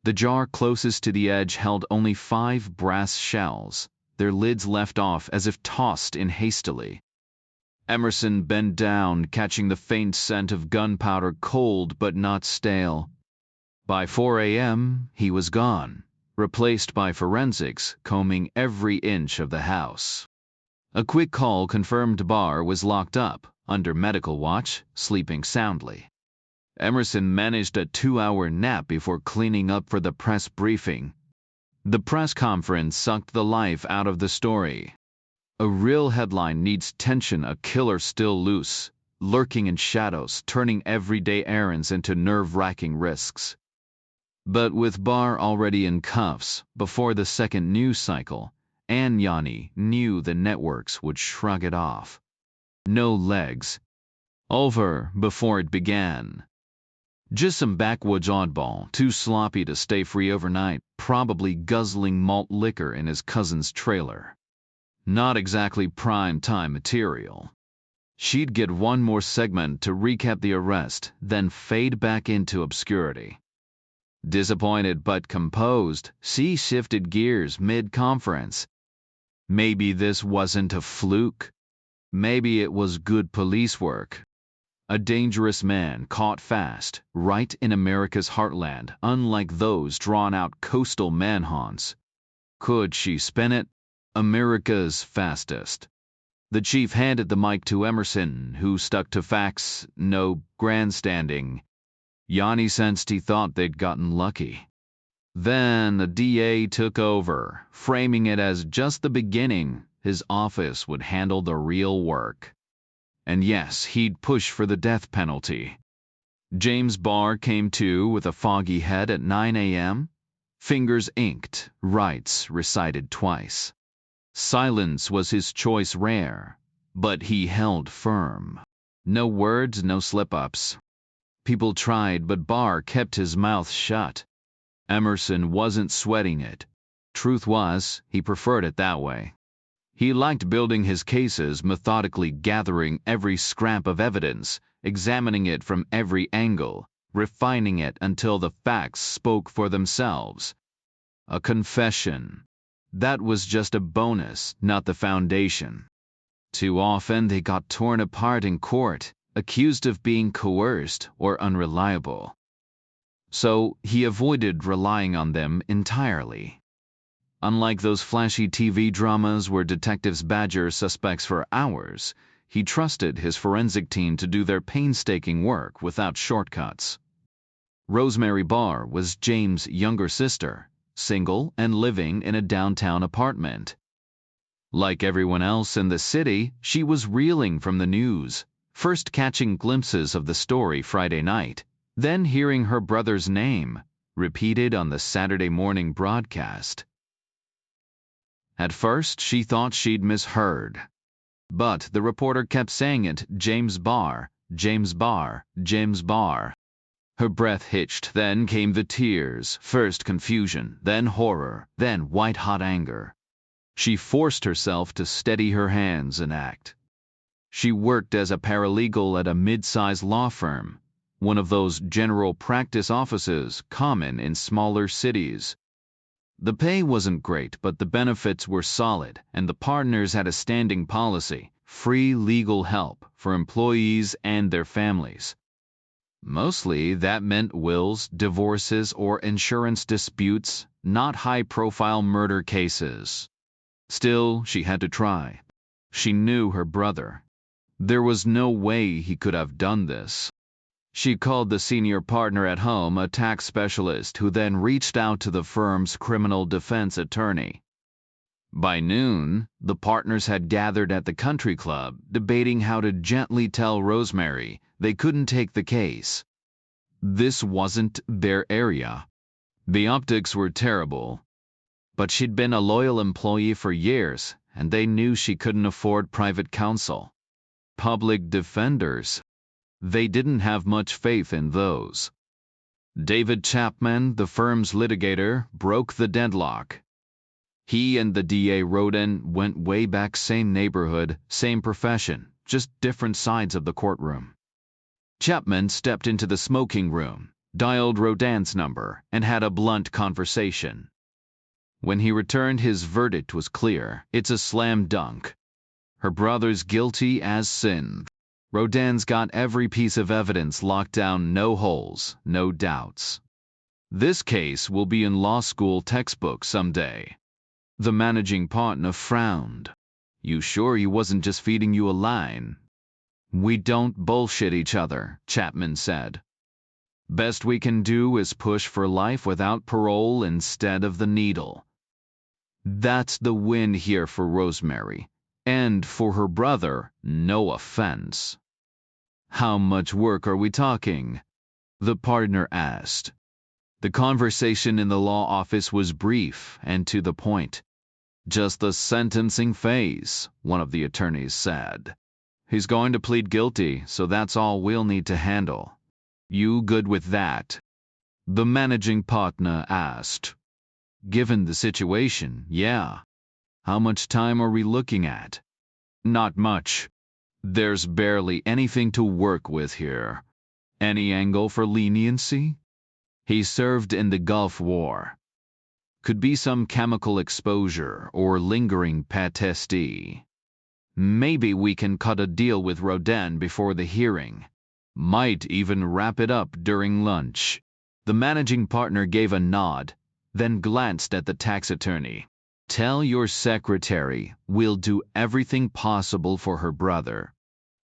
The jar closest to the edge held only 5 brass shells, their lids left off as if tossed in hastily. Emerson bent down, catching the faint scent of gunpowder, cold but not stale. By 4 a.m., he was gone, replaced by forensics combing every inch of the house. A quick call confirmed Barr was locked up, under medical watch, sleeping soundly. Emerson managed a 2-hour nap before cleaning up for the press briefing. The press conference sucked the life out of the story. A real headline needs tension, a killer still loose, lurking in shadows, turning everyday errands into nerve-wracking risks. But with Barr already in cuffs, before the second news cycle, Ann Yanni knew the networks would shrug it off. No legs. Over before it began. Just some backwoods oddball, too sloppy to stay free overnight, probably guzzling malt liquor in his cousin's trailer. Not exactly prime-time material. She'd get one more segment to recap the arrest, then fade back into obscurity. Disappointed but composed, she shifted gears mid-conference. Maybe this wasn't a fluke. Maybe it was good police work. A dangerous man caught fast, right in America's heartland, unlike those drawn-out coastal manhunts. Could she spin it? America's fastest. The chief handed the mic to Emerson, who stuck to facts, no grandstanding. Yanni sensed he thought they'd gotten lucky. Then the DA took over, framing it as just the beginning. His office would handle the real work. And yes, he'd push for the death penalty. James Barr came to with a foggy head at 9 a.m. Fingers inked, rights recited twice. Silence was his choice rare, but he held firm. No words, no slip-ups. People tried, but Barr kept his mouth shut. Emerson wasn't sweating it. Truth was, he preferred it that way. He liked building his cases, methodically gathering every scrap of evidence, examining it from every angle, refining it until the facts spoke for themselves. A confession. That was just a bonus, not the foundation. Too often they got torn apart in court, accused of being coerced or unreliable. So he avoided relying on them entirely. Unlike those flashy TV dramas where detectives badger suspects for hours, he trusted his forensic team to do their painstaking work without shortcuts. Rosemary Barr was James' younger sister, single and living in a downtown apartment. Like everyone else in the city, she was reeling from the news, first catching glimpses of the story Friday night, then hearing her brother's name repeated on the Saturday morning broadcast. At first, she thought she'd misheard. But the reporter kept saying it, James Barr, James Barr, James Barr. Her breath hitched, then came the tears, first confusion, then horror, then white-hot anger. She forced herself to steady her hands and act. She worked as a paralegal at a mid-sized law firm, one of those general practice offices common in smaller cities. The pay wasn't great, but the benefits were solid, and the partners had a standing policy, free legal help for employees and their families. Mostly that meant wills, divorces, or insurance disputes, not high-profile murder cases. Still, she had to try. She knew her brother. There was no way he could have done this. She called the senior partner at home, a tax specialist, who then reached out to the firm's criminal defense attorney. By noon, the partners had gathered at the country club, debating how to gently tell Rosemary they couldn't take the case. This wasn't their area. The optics were terrible. But she'd been a loyal employee for years, and they knew she couldn't afford private counsel. Public defenders. They didn't have much faith in those. David Chapman, the firm's litigator, broke the deadlock. He and the DA Roden went way back, same neighborhood, same profession, just different sides of the courtroom. Chapman stepped into the smoking room, dialed Roden's number, and had a blunt conversation. When he returned, his verdict was clear. It's a slam dunk. Her brother's guilty as sin. Roden's got every piece of evidence locked down, no holes, no doubts. This case will be in law school textbooks someday. The managing partner frowned. You sure he wasn't just feeding you a line? We don't bullshit each other, Chapman said. Best we can do is push for life without parole instead of the needle. That's the win here for Rosemary. And for her brother, no offense. How much work are we talking? The partner asked. The conversation in the law office was brief and to the point. Just the sentencing phase, one of the attorneys said. He's going to plead guilty, so that's all we'll need to handle. You good with that? The managing partner asked. Given the situation, yeah. How much time are we looking at? Not much. There's barely anything to work with here. Any angle for leniency? He served in the Gulf War. Could be some chemical exposure or lingering PTSD. Maybe we can cut a deal with Roden before the hearing. Might even wrap it up during lunch. The managing partner gave a nod, then glanced at the tax attorney. Tell your secretary we'll do everything possible for her brother.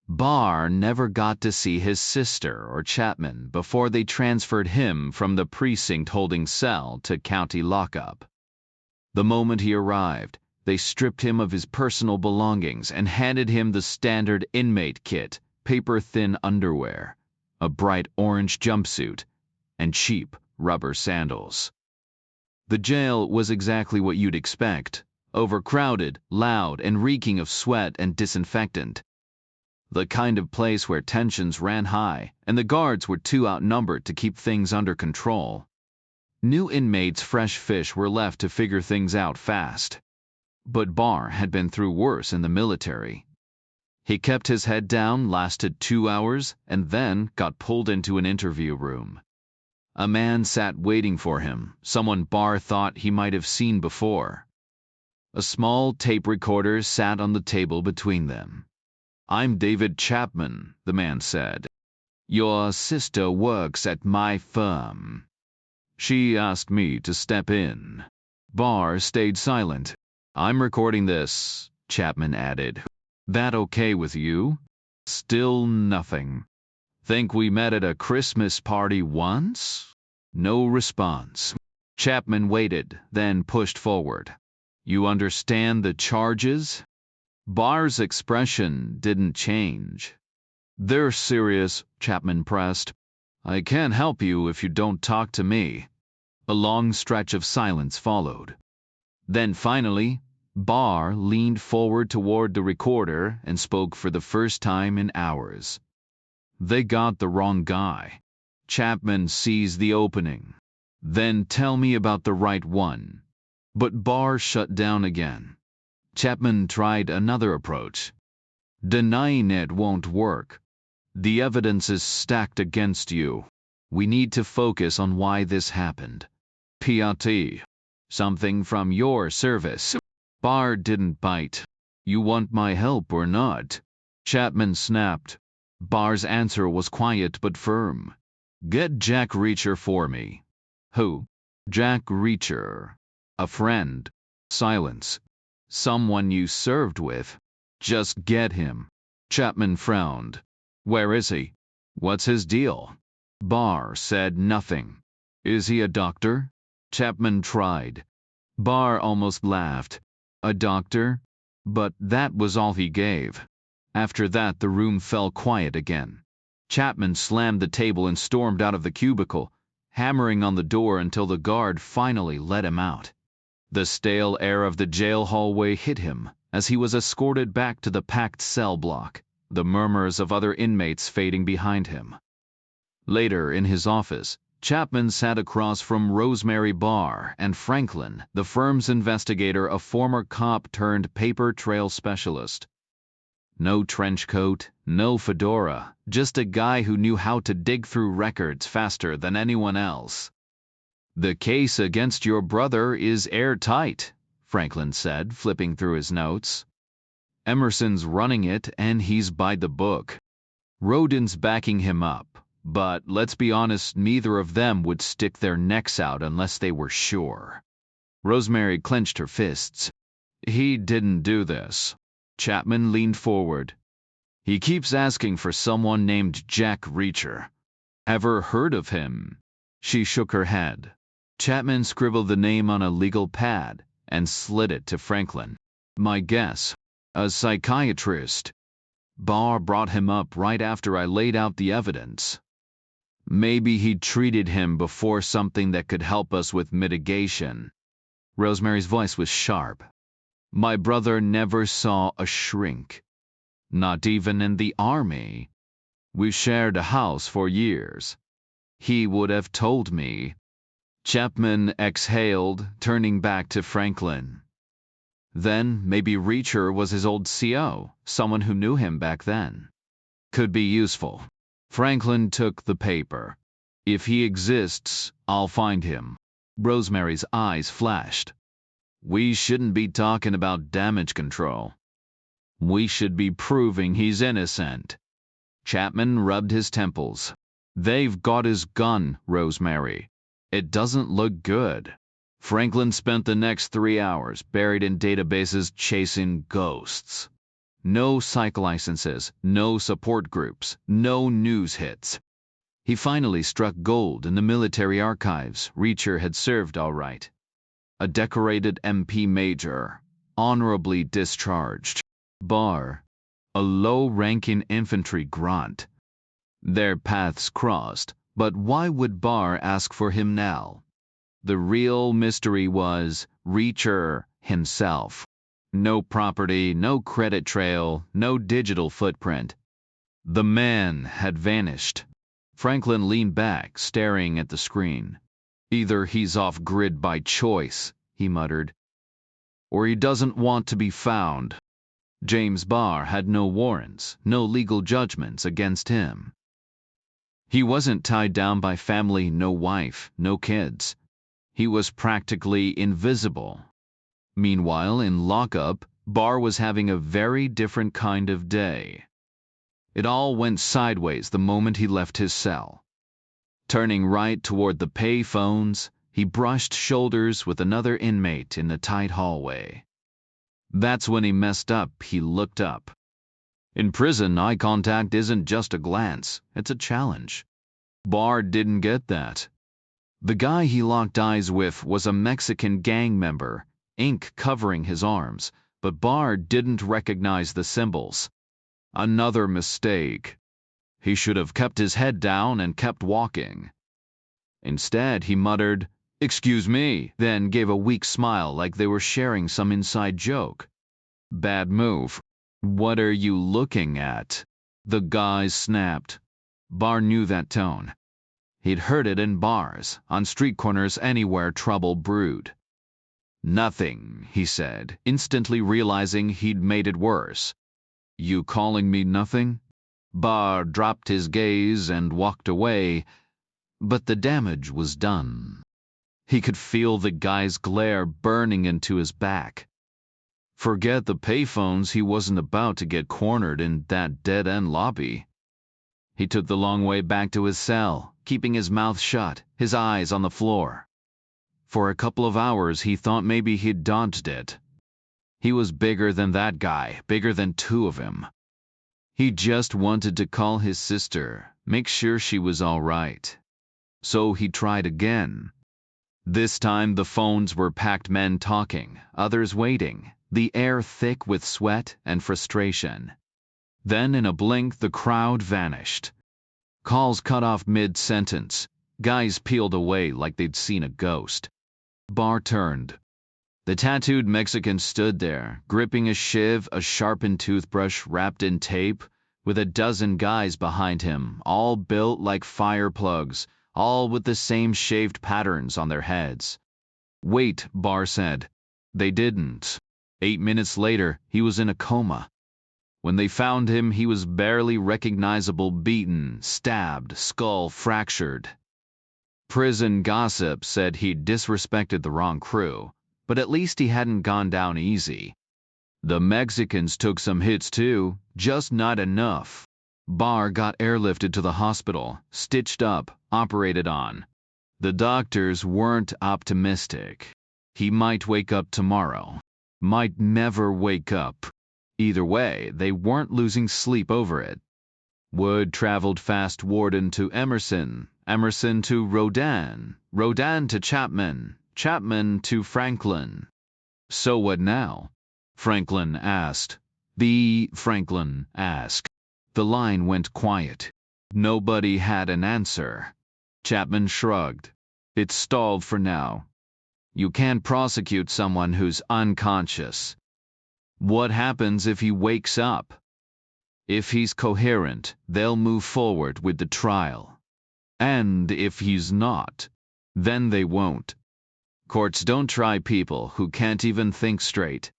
Barr never got to see his sister or Chapman before they transferred him from the precinct holding cell to county lockup. The moment he arrived, they stripped him of his personal belongings and handed him the standard inmate kit, paper-thin underwear, a bright orange jumpsuit, and cheap rubber sandals. The jail was exactly what you'd expect, overcrowded, loud, and reeking of sweat and disinfectant. The kind of place where tensions ran high, and the guards were too outnumbered to keep things under control. New inmates, fresh fish, were left to figure things out fast. But Barr had been through worse in the military. He kept his head down, lasted 2 hours, and then got pulled into an interview room. A man sat waiting for him, someone Barr thought he might have seen before. A small tape recorder sat on the table between them. "I'm David Chapman," the man said. "Your sister works at my firm. She asked me to step in." Barr stayed silent. "I'm recording this," Chapman added. "That okay with you?" Still nothing. "Think we met at a Christmas party once?" No response. Chapman waited, then pushed forward. "You understand the charges?" Barr's expression didn't change. "They're serious," Chapman pressed. "I can't help you if you don't talk to me." A long stretch of silence followed. Then finally, Barr leaned forward toward the recorder and spoke for the first time in hours. "They got the wrong guy." Chapman seized the opening. "Then tell me about the right one." But Barr shut down again. Chapman tried another approach. "Denying it won't work. The evidence is stacked against you. We need to focus on why this happened. PRT. Something from your service." Barr didn't bite. "You want my help or not?" Chapman snapped. Barr's answer was quiet but firm. "Get Jack Reacher for me." "Who?" "Jack Reacher. A friend." Silence. "Someone you served with." "Just get him." Chapman frowned. "Where is he? What's his deal?" Barr said nothing. "Is he a doctor?" Chapman tried. Barr almost laughed. "A doctor?" But that was all he gave. After that, the room fell quiet again. Chapman slammed the table and stormed out of the cubicle, hammering on the door until the guard finally let him out. The stale air of the jail hallway hit him as he was escorted back to the packed cell block, the murmurs of other inmates fading behind him. Later, in his office, Chapman sat across from Rosemary Barr and Franklin, the firm's investigator, a former cop turned paper trail specialist. No trench coat, no fedora, just a guy who knew how to dig through records faster than anyone else. "The case against your brother is airtight," Franklin said, flipping through his notes. "Emerson's running it, and he's by the book. Rodin's backing him up, but let's be honest, neither of them would stick their necks out unless they were sure." Rosemary clenched her fists. "He didn't do this." Chapman leaned forward. "He keeps asking for someone named Jack Reacher. Ever heard of him?" She shook her head. Chapman scribbled the name on a legal pad and slid it to Franklin. "My guess. A psychiatrist. Barr brought him up right after I laid out the evidence. Maybe he treated him before something that could help us with mitigation." Rosemary's voice was sharp. "My brother never saw a shrink. Not even in the army. We shared a house for years. He would have told me." Chapman exhaled, turning back to Franklin. "Then maybe Reacher was his old CO, someone who knew him back then. Could be useful." Franklin took the paper. "If he exists, I'll find him." Rosemary's eyes flashed. "We shouldn't be talking about damage control. We should be proving he's innocent." Chapman rubbed his temples. "They've got his gun, Rosemary. It doesn't look good." Franklin spent the next 3 hours buried in databases chasing ghosts. No psych licenses, no support groups, no news hits. He finally struck gold in the military archives. Reacher had served all right. A decorated MP major, honorably discharged. Barr, a low-ranking infantry grunt. Their paths crossed, but why would Barr ask for him now? The real mystery was Reacher himself. No property, no credit trail, no digital footprint. The man had vanished. Franklin leaned back, staring at the screen. "Either he's off grid by choice," he muttered, "or he doesn't want to be found." James Barr had no warrants, no legal judgments against him. He wasn't tied down by family, no wife, no kids. He was practically invisible. Meanwhile, in lockup, Barr was having a very different kind of day. It all went sideways the moment he left his cell. Turning right toward the pay phones, he brushed shoulders with another inmate in the tight hallway. That's when he messed up. He looked up. In prison, eye contact isn't just a glance, it's a challenge. Barr didn't get that. The guy he locked eyes with was a Mexican gang member, ink covering his arms, but Barr didn't recognize the symbols. Another mistake. He should have kept his head down and kept walking. Instead, he muttered, "Excuse me," then gave a weak smile like they were sharing some inside joke. Bad move. "What are you looking at?" the guy snapped. Barr knew that tone. He'd heard it in bars, on street corners anywhere trouble brewed. "Nothing," he said, instantly realizing he'd made it worse. "You calling me nothing?" Barr dropped his gaze and walked away, but the damage was done. He could feel the guy's glare burning into his back. Forget the payphones, he wasn't about to get cornered in that dead-end lobby. He took the long way back to his cell, keeping his mouth shut, his eyes on the floor. For a couple of hours he thought maybe he'd dodged it. He was bigger than that guy, bigger than two of him. He just wanted to call his sister, make sure she was all right. So he tried again. This time the phones were packed, men talking, others waiting, the air thick with sweat and frustration. Then in a blink the crowd vanished. Calls cut off mid-sentence. Guys peeled away like they'd seen a ghost. Barr turned. The tattooed Mexican stood there, gripping a shiv, a sharpened toothbrush wrapped in tape, with a dozen guys behind him, all built like fire plugs, all with the same shaved patterns on their heads. "Wait," Barr said. They didn't. 8 minutes later, he was in a coma. When they found him, he was barely recognizable, beaten, stabbed, skull fractured. Prison gossip said he'd disrespected the wrong crew, but at least he hadn't gone down easy. The Mexicans took some hits too, just not enough. Barr got airlifted to the hospital, stitched up, operated on. The doctors weren't optimistic. He might wake up tomorrow. Might never wake up. Either way, they weren't losing sleep over it. Word traveled fast. Warden to Emerson, Emerson to Rodin, Rodin to Chapman, Chapman to Franklin. "So what now?" Franklin asked. Franklin asked. The line went quiet. Nobody had an answer. Chapman shrugged. "It's stalled for now. You can't prosecute someone who's unconscious." "What happens if he wakes up?" "If he's coherent, they'll move forward with the trial. And if he's not, then they won't. Courts don't try people who can't even think straight."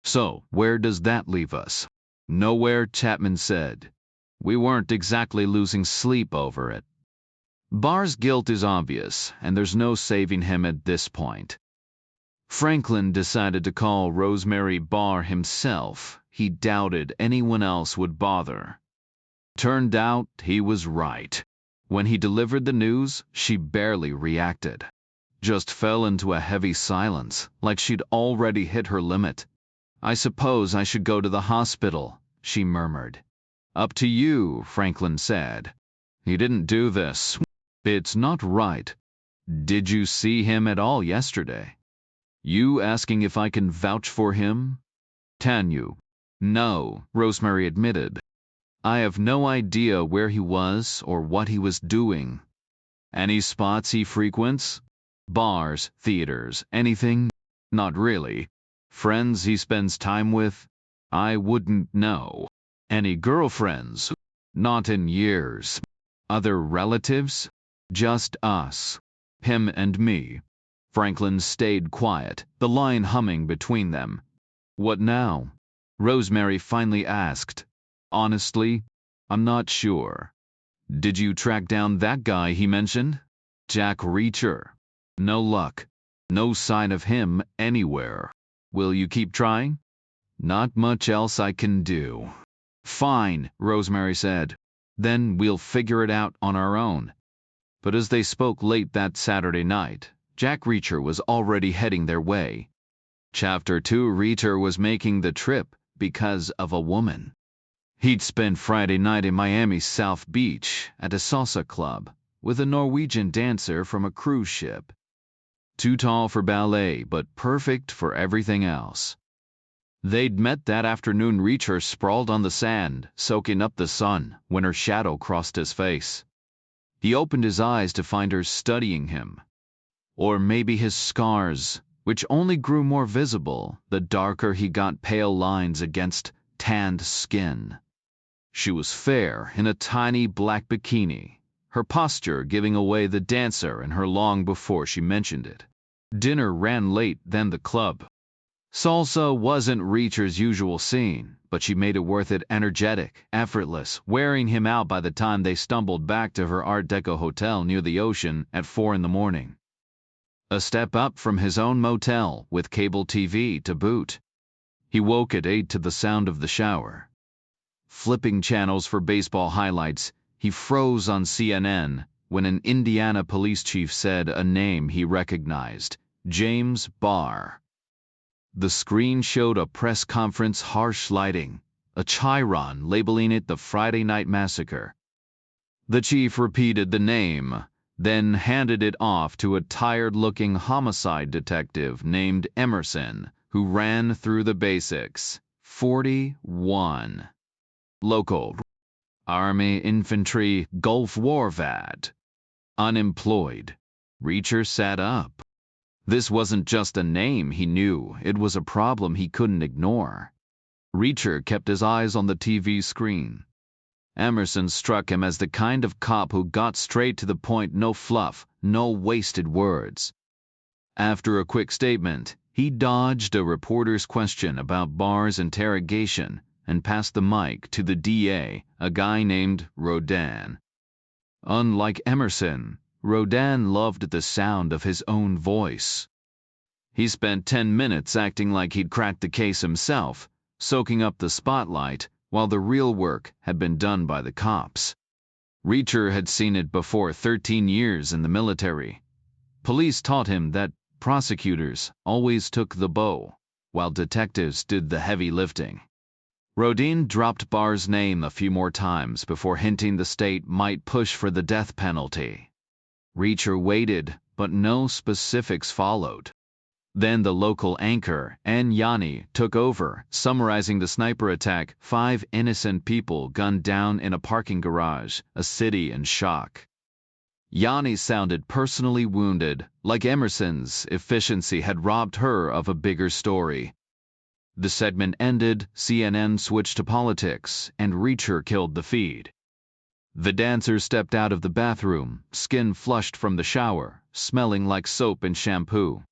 "So, where does that leave us?" "Nowhere," Chapman said. "We weren't exactly losing sleep over it." Barr's guilt is obvious, and there's no saving him at this point. Franklin decided to call Rosemary Barr himself. He doubted anyone else would bother. Turned out he was right. When he delivered the news, she barely reacted. Just fell into a heavy silence, like she'd already hit her limit. "I suppose I should go to the hospital," she murmured. "Up to you," Franklin said. "He didn't do this. It's not right. Did you see him at all yesterday?" "You asking if I can vouch for him?" "Can you?" "No," Rosemary admitted. "I have no idea where he was or what he was doing." "Any spots he frequents? Bars, theaters, anything?" "Not really." "Friends he spends time with?" "I wouldn't know." "Any girlfriends?" "Not in years." "Other relatives?" "Just us. Him and me." Franklin stayed quiet, the line humming between them. "What now?" Rosemary finally asked. "Honestly, I'm not sure." "Did you track down that guy he mentioned? Jack Reacher?" "No luck. No sign of him anywhere." Will you keep trying? Not much else I can do. Fine, Rosemary said. Then we'll figure it out on our own. But as they spoke late that Saturday night, Jack Reacher was already heading their way. Chapter 2. Reacher was making the trip because of a woman. He'd spent Friday night in Miami's South Beach at a salsa club with a Norwegian dancer from a cruise ship. Too tall for ballet, but perfect for everything else. They'd met that afternoon. Reacher sprawled on the sand, soaking up the sun, when her shadow crossed his face. He opened his eyes to find her studying him. Or maybe his scars, which only grew more visible the darker he got pale lines against tanned skin. She was fair in a tiny black bikini, her posture giving away the dancer in her long before she mentioned it. Dinner ran late, then the club. Salsa wasn't Reacher's usual scene, but she made it worth it. Energetic, effortless, wearing him out by the time they stumbled back to her Art Deco hotel near the ocean at 4 a.m. A step up from his own motel, with cable TV to boot. He woke at 8 to the sound of the shower. Flipping channels for baseball highlights, he froze on CNN when an Indiana police chief said a name he recognized: James Barr. The screen showed a press conference, harsh lighting, a chyron labeling it the Friday Night Massacre. The chief repeated the name, then handed it off to a tired-looking homicide detective named Emerson, who ran through the basics. 41. Local. Army, infantry, Gulf War vet. Unemployed. Reacher sat up. This wasn't just a name he knew, it was a problem he couldn't ignore. Reacher kept his eyes on the TV screen. Emerson struck him as the kind of cop who got straight to the point, no fluff, no wasted words. After a quick statement, he dodged a reporter's question about Barr's interrogation and passed the mic to the DA, a guy named Rodin. Unlike Emerson, Rodin loved the sound of his own voice. He spent 10 minutes acting like he'd cracked the case himself, soaking up the spotlight, while the real work had been done by the cops. Reacher had seen it before. 13 years in the military. Police taught him that prosecutors always took the bow, while detectives did the heavy lifting. Rodin dropped Barr's name a few more times before hinting the state might push for the death penalty. Reacher waited, but no specifics followed. Then the local anchor, Ann Yanni, took over, summarizing the sniper attack: 5 innocent people gunned down in a parking garage, a city in shock. Yanni sounded personally wounded, like Emerson's efficiency had robbed her of a bigger story. The segment ended, CNN switched to politics, and Reacher killed the feed. The dancer stepped out of the bathroom, skin flushed from the shower, smelling like soap and shampoo.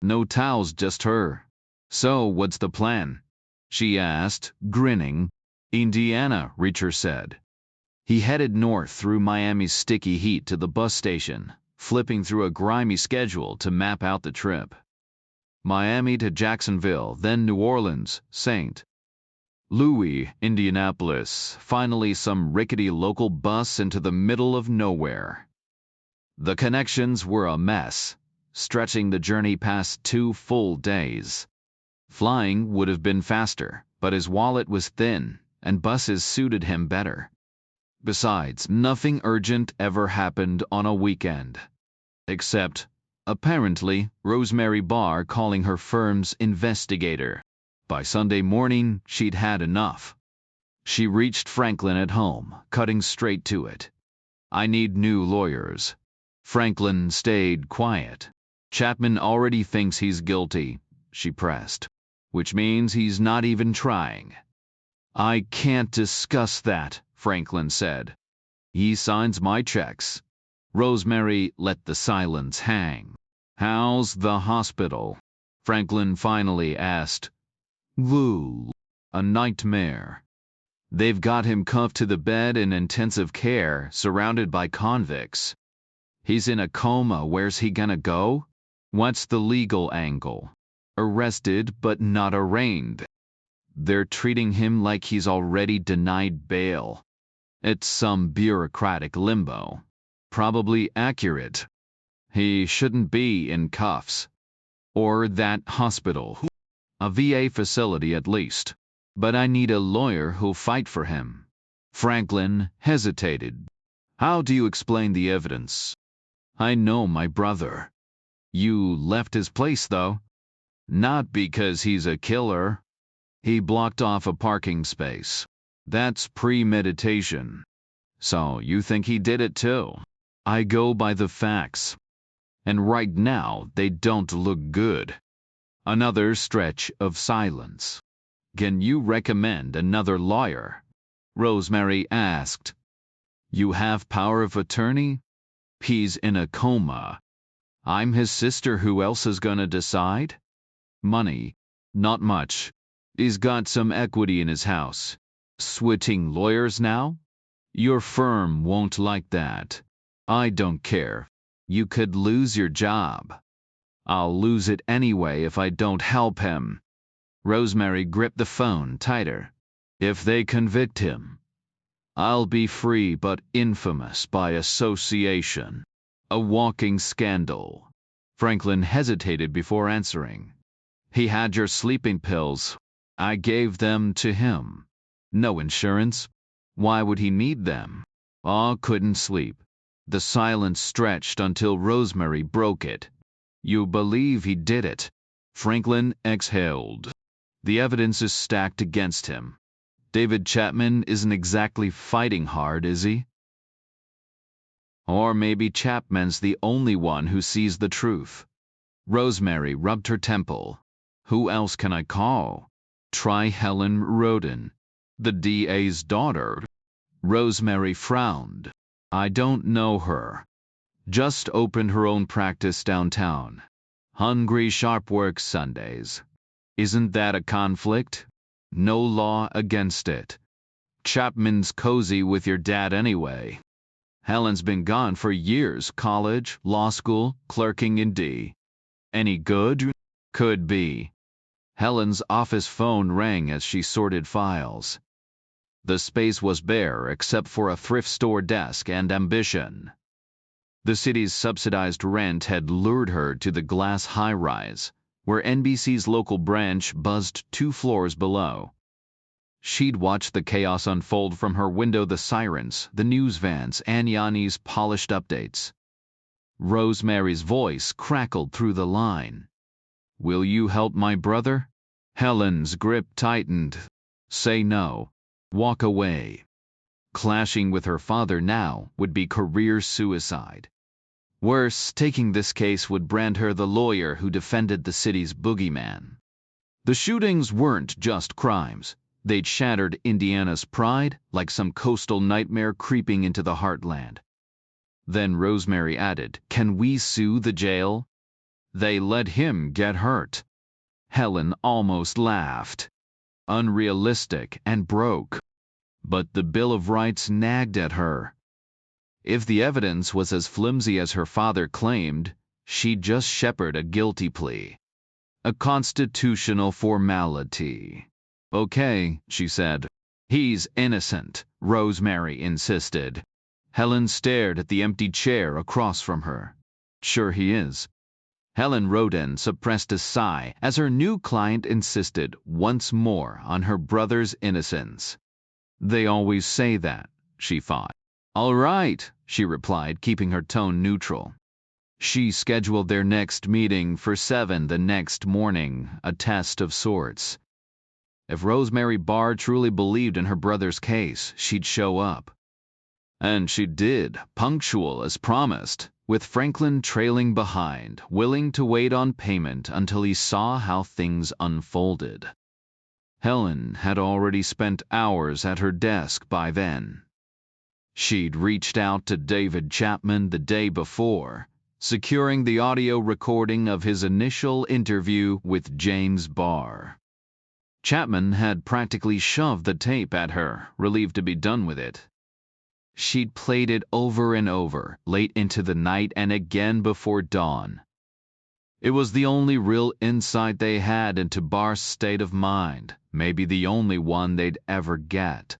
No towels, just her. So what's the plan? She asked, grinning. Indiana, Reacher said. He headed north through Miami's sticky heat to the bus station, flipping through a grimy schedule to map out the trip. Miami to Jacksonville, then New Orleans, St. Louis, Indianapolis, finally some rickety local bus into the middle of nowhere. The connections were a mess, stretching the journey past 2 full days. Flying would have been faster, but his wallet was thin, and buses suited him better. Besides, nothing urgent ever happened on a weekend. Except, apparently, Rosemary Barr calling her firm's investigator. By Sunday morning, she'd had enough. She reached Franklin at home, cutting straight to it. I need new lawyers. Franklin stayed quiet. Chapman already thinks he's guilty, she pressed. Which means he's not even trying. I can't discuss that, Franklin said. He signs my checks. Rosemary let the silence hang. How's the hospital? Franklin finally asked. Woo. A nightmare. They've got him cuffed to the bed in intensive care, surrounded by convicts. He's in a coma. Where's he gonna go? What's the legal angle? arrested but not arraigned. They're treating him like he's already denied bail. It's some bureaucratic limbo. Probably accurate. He shouldn't be in cuffs. Or that hospital. A VA facility at least. But I need a lawyer who'll fight for him. Franklin hesitated. How do you explain the evidence? I know my brother. You left his place, though. Not because he's a killer. He blocked off a parking space. That's premeditation. So you think he did it too? I go by the facts. And right now, they don't look good. Another stretch of silence. Can you recommend another lawyer? Rosemary asked. You have power of attorney? He's in a coma. I'm his sister. Who else is gonna decide? Money. Not much. He's got some equity in his house. Switching lawyers now? Your firm won't like that. I don't care. You could lose your job. I'll lose it anyway if I don't help him. Rosemary gripped the phone tighter. If they convict him, I'll be free but infamous by association. A walking scandal. Franklin hesitated before answering. He had your sleeping pills. I gave them to him. No insurance. Why would he need them? Ah, couldn't sleep. The silence stretched until Rosemary broke it. You believe he did it? Franklin exhaled. The evidence is stacked against him. David Chapman isn't exactly fighting hard, is he? Or maybe Chapman's the only one who sees the truth. Rosemary rubbed her temple. Who else can I call? Try Helen Roden, the DA's daughter. Rosemary frowned. I don't know her. Just opened her own practice downtown. Hungry sharp works Sundays. Isn't that a conflict? No law against it. Chapman's cozy with your dad anyway. Helen's been gone for years. College, law school, clerking in D. Any good? Could be. Helen's office phone rang as she sorted files. The space was bare except for a thrift store desk and ambition. The city's subsidized rent had lured her to the glass high-rise, where NBC's local branch buzzed 2 floors below. She'd watched the chaos unfold from her window, the sirens, the news vans, and Yanni's polished updates. Rosemary's voice crackled through the line. Will you help my brother? Helen's grip tightened. Say no. Walk away. Clashing with her father now would be career suicide. Worse, taking this case would brand her the lawyer who defended the city's boogeyman. The shootings weren't just crimes. They'd shattered Indiana's pride like some coastal nightmare creeping into the heartland. Then Rosemary added, Can we sue the jail? They let him get hurt. Helen almost laughed. Unrealistic and broke. But the Bill of Rights nagged at her. If the evidence was as flimsy as her father claimed, she'd just shepherd a guilty plea. A constitutional formality. Okay, she said. He's innocent, Rosemary insisted. Helen stared at the empty chair across from her. Sure he is. Helen Roden suppressed a sigh as her new client insisted once more on her brother's innocence. They always say that, she thought. All right, she replied, keeping her tone neutral. She scheduled their next meeting for 7 the next morning, a test of sorts. If Rosemary Barr truly believed in her brother's case, she'd show up. And she did, punctual as promised, with Franklin trailing behind, willing to wait on payment until he saw how things unfolded. Helen had already spent hours at her desk by then. She'd reached out to David Chapman the day before, securing the audio recording of his initial interview with James Barr. Chapman had practically shoved the tape at her, relieved to be done with it. She'd played it over and over, late into the night and again before dawn. It was the only real insight they had into Bar's state of mind, maybe the only one they'd ever get.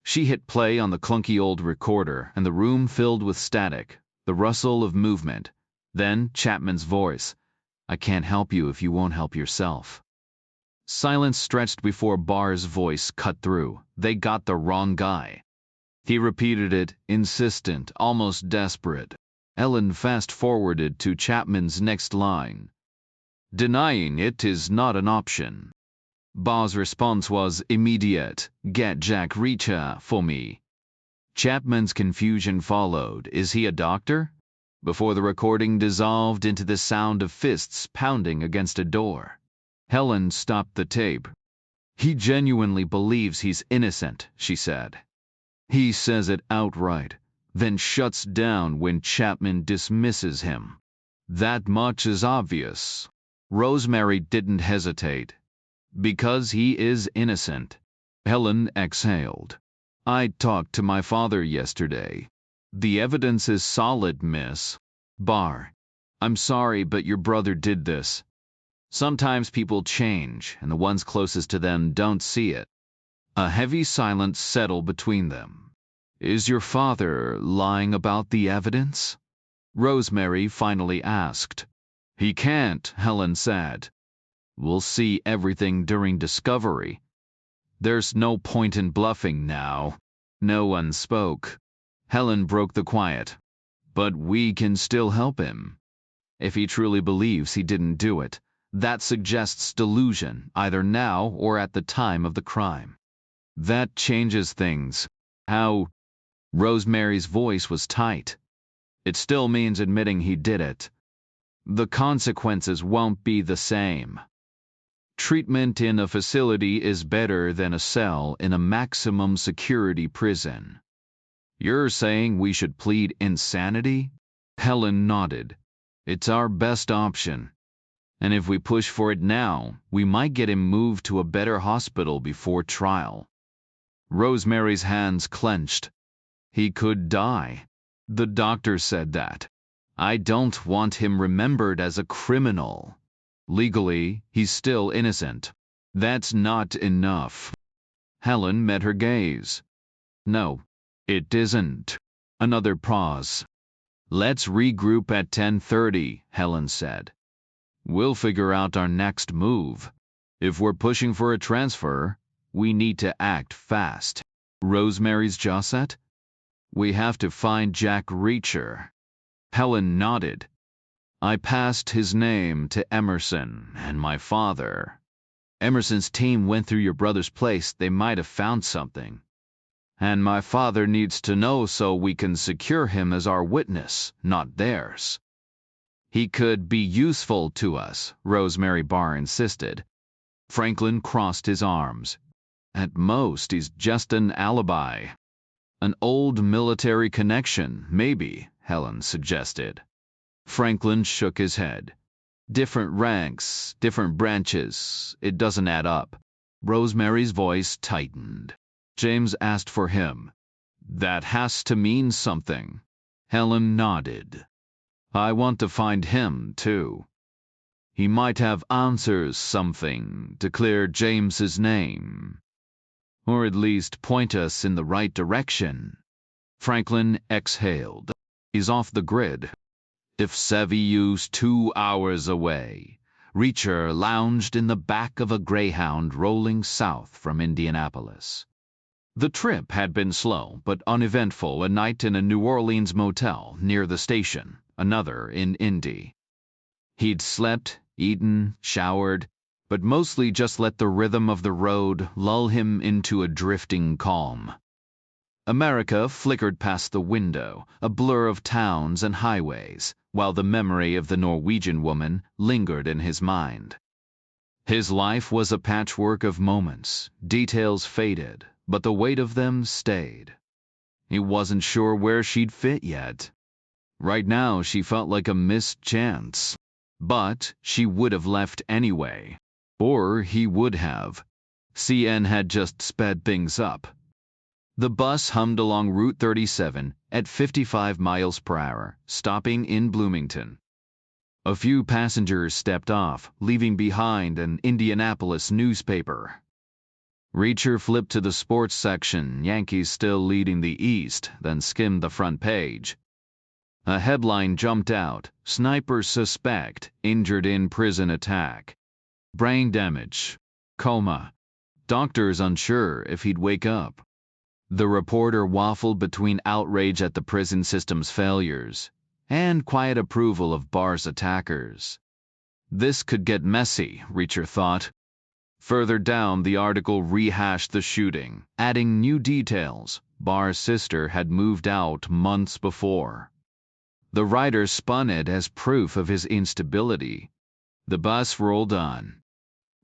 She hit play on the clunky old recorder, and the room filled with static, the rustle of movement. Then Chapman's voice. "I can't help you if you won't help yourself." Silence stretched before Bar's voice cut through. They got the wrong guy. He repeated it, insistent, almost desperate. Ellen fast-forwarded to Chapman's next line. "Denying it is not an option." Bar's response was immediate. "Get Jack Reacher for me." Chapman's confusion followed. Is he a doctor? Before the recording dissolved into the sound of fists pounding against a door. Helen stopped the tape. "He genuinely believes he's innocent," she said. "He says it outright, then shuts down when Chapman dismisses him. That much is obvious." Rosemary didn't hesitate. "Because he is innocent." Helen exhaled. "I talked to my father yesterday. The evidence is solid, miss." Bar. "I'm sorry, but your brother did this. Sometimes people change, and the ones closest to them don't see it." A heavy silence settled between them. "Is your father lying about the evidence?" Rosemary finally asked. "He can't," Helen said. "We'll see everything during discovery. There's no point in bluffing now." No one spoke. Helen broke the quiet. "But we can still help him. If he truly believes he didn't do it, that suggests delusion, either now or at the time of the crime. That changes things." "How?" Rosemary's voice was tight. "It still means admitting he did it. The consequences won't be the same. Treatment in a facility is better than a cell in a maximum security prison." "You're saying we should plead insanity?" Helen nodded. "It's our best option. And if we push for it now, we might get him moved to a better hospital before trial." Rosemary's hands clenched. "He could die. The doctor said that. I don't want him remembered as a criminal. Legally, he's still innocent. That's not enough." Helen met her gaze. "No, it isn't." Another pause. "Let's regroup at 10:30, Helen said. "We'll figure out our next move. If we're pushing for a transfer, we need to act fast." Rosemary's jaw set. "We have to find Jack Reacher." Helen nodded. "I passed his name to Emerson and my father. Emerson's team went through your brother's place. They might have found something. And my father needs to know so we can secure him as our witness, not theirs." "He could be useful to us," Rosemary Barr insisted. Franklin crossed his arms. "At most, he's just an alibi." "An old military connection, maybe," Helen suggested. Franklin shook his head. "Different ranks, different branches. It doesn't add up." Rosemary's voice tightened. "James asked for him. That has to mean something." Helen nodded. "I want to find him, too. He might have answers something to clear James's name. Or at least point us in the right direction." Franklin exhaled. "He's off the grid. If Seview's 2 hours away." Reacher lounged in the back of a Greyhound rolling south from Indianapolis. The trip had been slow but uneventful, a night in a New Orleans motel near the station, another in Indy. He'd slept, eaten, showered, but mostly just let the rhythm of the road lull him into a drifting calm. America flickered past the window, a blur of towns and highways, while the memory of the Norwegian woman lingered in his mind. His life was a patchwork of moments, details faded, but the weight of them stayed. He wasn't sure where she'd fit yet. Right now she felt like a missed chance. But she would have left anyway. Or he would have. CN had just sped things up. The bus hummed along Route 37 at 55 miles per hour, stopping in Bloomington. A few passengers stepped off, leaving behind an Indianapolis newspaper. Reacher flipped to the sports section, Yankees still leading the East, then skimmed the front page. A headline jumped out, "Snipers suspect, injured in prison attack. Brain damage. Coma. Doctors unsure if he'd wake up." The reporter waffled between outrage at the prison system's failures and quiet approval of Barr's attackers. This could get messy, Reacher thought. Further down, the article rehashed the shooting, adding new details. Barr's sister had moved out months before. The writer spun it as proof of his instability. The bus rolled on.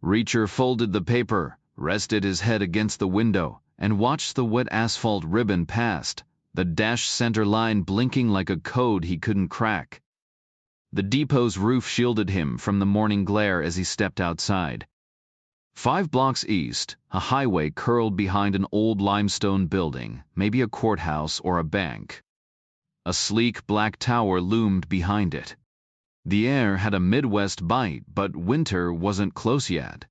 Reacher folded the paper, rested his head against the window, and watched the wet asphalt ribbon past, the dash center line blinking like a code he couldn't crack. The depot's roof shielded him from the morning glare as he stepped outside. 5 blocks east, a highway curled behind an old limestone building, maybe a courthouse or a bank. A sleek black tower loomed behind it. The air had a Midwest bite, but winter wasn't close yet.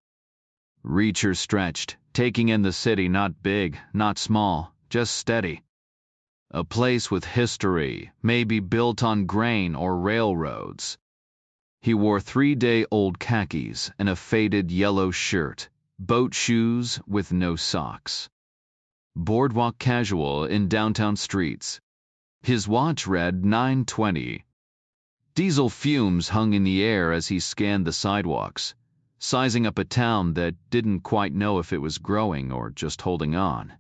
Reacher stretched, taking in the city, not big, not small, just steady. A place with history, maybe built on grain or railroads. He wore 3-day-old khakis and a faded yellow shirt, boat shoes with no socks. Boardwalk casual in downtown streets. His watch read 9:20. Diesel fumes hung in the air as he scanned the sidewalks, sizing up a town that didn't quite know if it was growing or just holding on.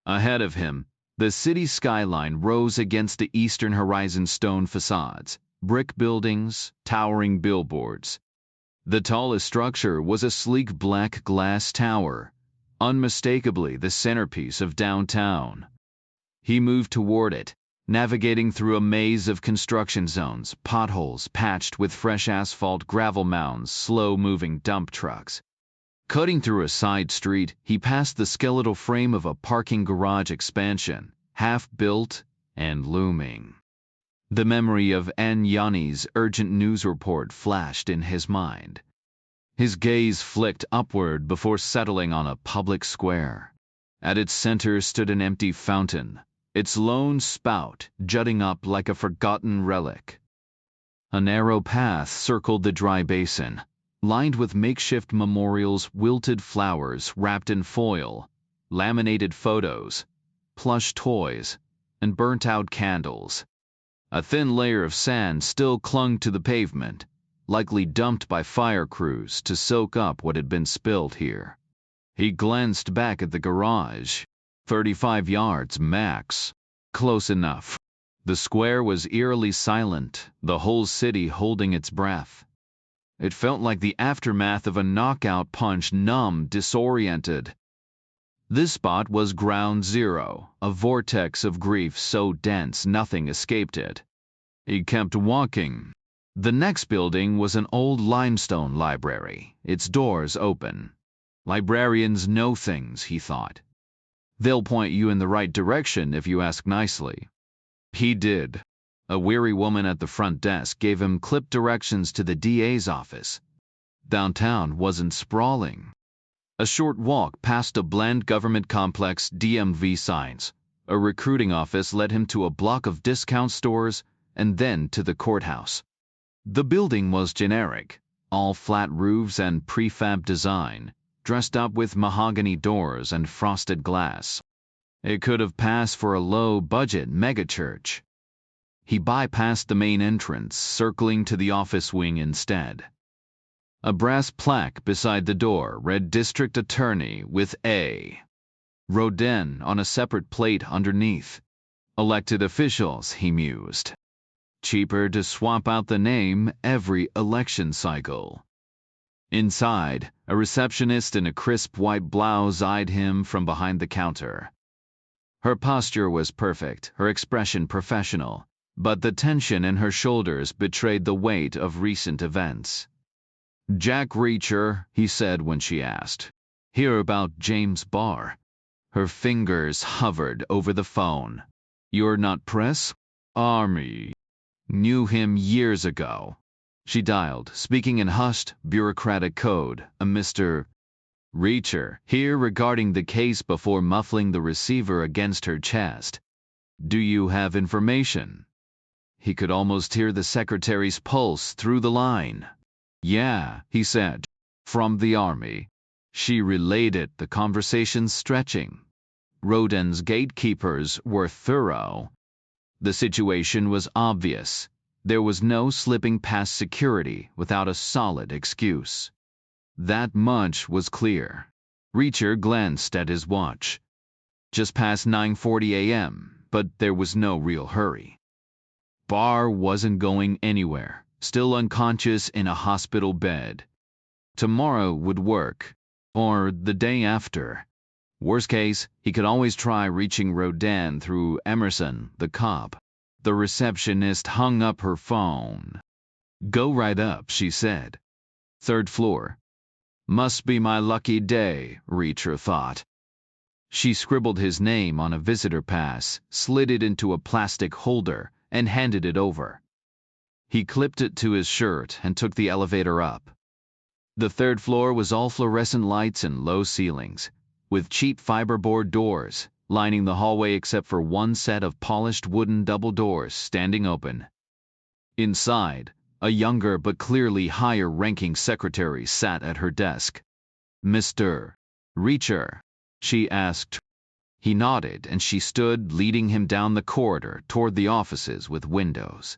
Ahead of him, the city skyline rose against the eastern horizon, stone facades, brick buildings, towering billboards. The tallest structure was a sleek black glass tower, unmistakably the centerpiece of downtown. He moved toward it, navigating through a maze of construction zones, potholes patched with fresh asphalt, gravel mounds, slow-moving dump trucks. Cutting through a side street, he passed the skeletal frame of a parking garage expansion, half-built and looming. The memory of Ann Yanni's urgent news report flashed in his mind. His gaze flicked upward before settling on a public square. At its center stood an empty fountain, its lone spout jutting up like a forgotten relic. A narrow path circled the dry basin, lined with makeshift memorials, wilted flowers wrapped in foil, laminated photos, plush toys, and burnt-out candles. A thin layer of sand still clung to the pavement, likely dumped by fire crews to soak up what had been spilled here. He glanced back at the garage. 35 yards max. Close enough. The square was eerily silent, the whole city holding its breath. It felt like the aftermath of a knockout punch, numb, disoriented. This spot was ground zero, a vortex of grief so dense nothing escaped it. He kept walking. The next building was an old limestone library, its doors open. Librarians know things, he thought. They'll point you in the right direction if you ask nicely. He did. A weary woman at the front desk gave him clipped directions to the DA's office. Downtown wasn't sprawling. A short walk past a bland government complex, DMV signs. A recruiting office led him to a block of discount stores and then to the courthouse. The building was generic, all flat roofs and prefab design, dressed up with mahogany doors and frosted glass. It could have passed for a low-budget megachurch. He bypassed the main entrance, circling to the office wing instead. A brass plaque beside the door read District Attorney with A. Rodin on a separate plate underneath. Elected officials, he mused. Cheaper to swap out the name every election cycle. Inside, a receptionist in a crisp white blouse eyed him from behind the counter. Her posture was perfect, her expression professional, but the tension in her shoulders betrayed the weight of recent events. "Jack Reacher," he said when she asked. "Hear about James Barr." Her fingers hovered over the phone. "You're not press? Army. Knew him years ago. She dialed, speaking in hushed, bureaucratic code, a Mr. Reacher here regarding the case before muffling the receiver against her chest. Do you have information? He could almost hear the secretary's pulse through the line. Yeah, he said. From the army. She relayed it, the conversation stretching. Roden's gatekeepers were thorough. The situation was obvious. There was no slipping past security without a solid excuse. That much was clear. Reacher glanced at his watch. Just past 9:40 a.m., but there was no real hurry. Barr wasn't going anywhere, still unconscious in a hospital bed. Tomorrow would work, or the day after. Worst case, he could always try reaching Rodan through Emerson, the cop. The receptionist hung up her phone. Go right up, she said. Third floor. Must be my lucky day, Reacher thought. She scribbled his name on a visitor pass, slid it into a plastic holder, and handed it over. He clipped it to his shirt and took the elevator up. The third floor was all fluorescent lights and low ceilings, with cheap fiberboard doors lining the hallway except for one set of polished wooden double doors standing open. Inside, a younger but clearly higher-ranking secretary sat at her desk. Mr. Reacher, she asked. He nodded, and she stood, leading him down the corridor toward the offices with windows.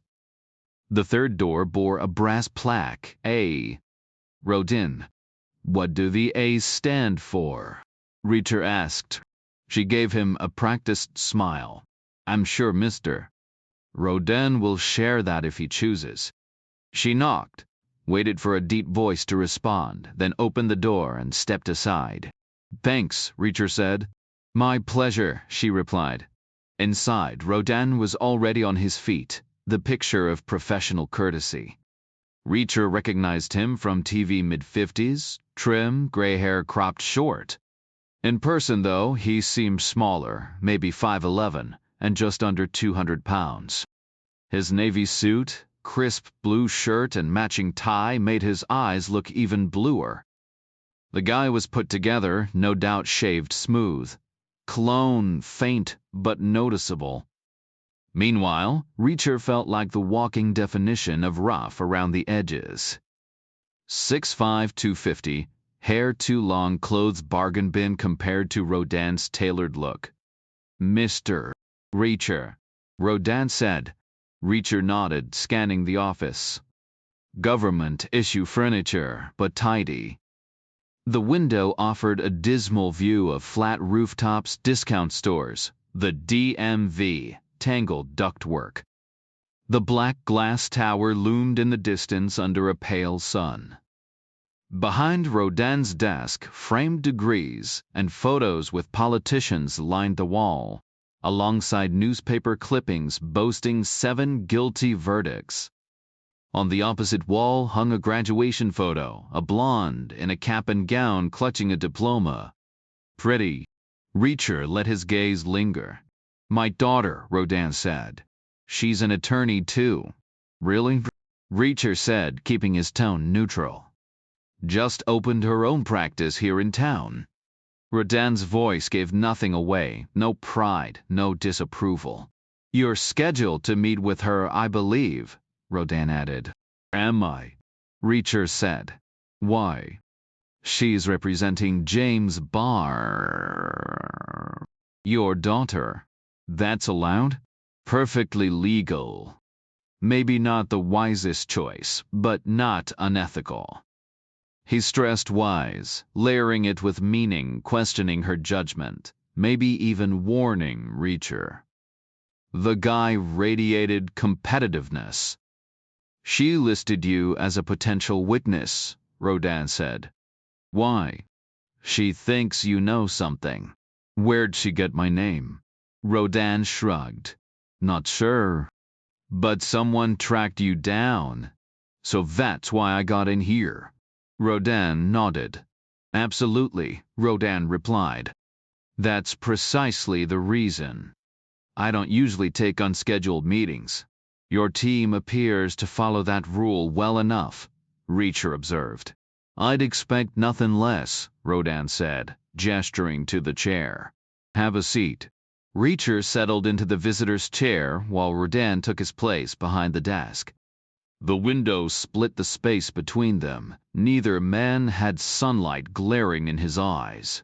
The third door bore a brass plaque, A. Rodin. What do the A's stand for? Reacher asked. She gave him a practiced smile. I'm sure Mr. Rodin will share that if he chooses. She knocked, waited for a deep voice to respond, then opened the door and stepped aside. Thanks, Reacher said. My pleasure, she replied. Inside, Rodin was already on his feet, the picture of professional courtesy. Reacher recognized him from TV mid-50s, trim, gray hair cropped short. In person, though, he seemed smaller, maybe 5'11", and just under 200 pounds. His navy suit, crisp blue shirt, and matching tie made his eyes look even bluer. The guy was put together, no doubt shaved smooth. Cologne, faint but noticeable. Meanwhile, Reacher felt like the walking definition of rough around the edges. 6'5", 250, hair too long, clothes bargain bin compared to Rodin's tailored look. Mr. Reacher, Rodin said. Reacher nodded, scanning the office. Government issue furniture, but tidy. The window offered a dismal view of flat rooftops, discount stores, the DMV, tangled ductwork. The black glass tower loomed in the distance under a pale sun. Behind Rodin's desk, framed degrees and photos with politicians lined the wall, alongside newspaper clippings boasting 7 guilty verdicts. On the opposite wall hung a graduation photo, a blonde in a cap and gown clutching a diploma. Pretty. Reacher let his gaze linger. My daughter, Rodin said. She's an attorney too. Really? Reacher said, keeping his tone neutral. Just opened her own practice here in town. Rodin's voice gave nothing away, no pride, no disapproval. You're scheduled to meet with her, I believe, Rodin added. Am I? Reacher said. Why? She's representing James Barr. Your daughter. That's allowed? Perfectly legal. Maybe not the wisest choice, but not unethical. He stressed wise, layering it with meaning, questioning her judgment, maybe even warning Reacher. The guy radiated competitiveness. She listed you as a potential witness, Rodin said. Why? She thinks you know something. Where'd she get my name? Rodin shrugged. Not sure. But someone tracked you down. So that's why I got in here. Rodin nodded. Absolutely, Rodin replied. That's precisely the reason. I don't usually take unscheduled meetings. Your team appears to follow that rule well enough, Reacher observed. I'd expect nothing less, Rodan said, gesturing to the chair. Have a seat. Reacher settled into the visitor's chair while Rodan took his place behind the desk. The window split the space between them. Neither man had sunlight glaring in his eyes.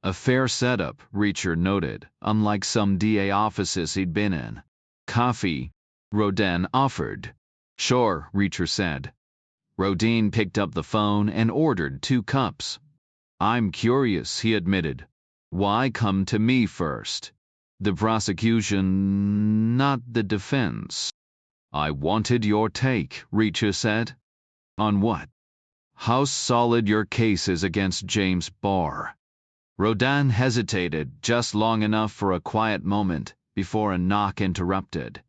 A fair setup, Reacher noted, unlike some DA offices he'd been in. Coffee, Rodan offered. Sure, Reacher said. Rodin picked up the phone and ordered 2 cups. I'm curious, he admitted. Why come to me first? The prosecution, not the defense. I wanted your take, Reacher said. On what? How solid your case is against James Barr. Rodan hesitated just long enough for a quiet moment before a knock interrupted.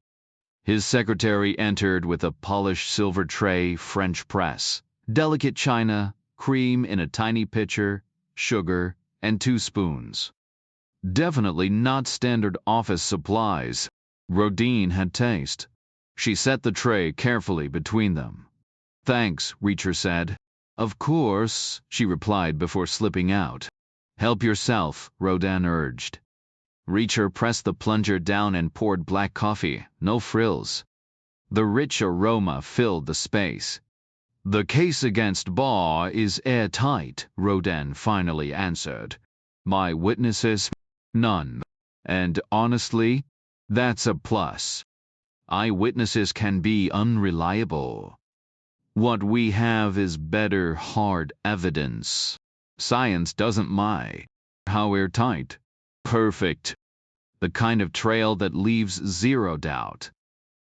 His secretary entered with a polished silver tray French press, delicate china, cream in a tiny pitcher, sugar, and 2 spoons. Definitely not standard office supplies. Rodin had taste. She set the tray carefully between them. Thanks, Reacher said. Of course, she replied before slipping out. Help yourself, Rodan urged. Reacher pressed the plunger down and poured black coffee, no frills. The rich aroma filled the space. The case against Barr is airtight, Rodan finally answered. My witnesses? None. And honestly, that's a plus. Eyewitnesses can be unreliable. What we have is better hard evidence. Science doesn't lie. How airtight? Perfect. The kind of trail that leaves 0 doubt.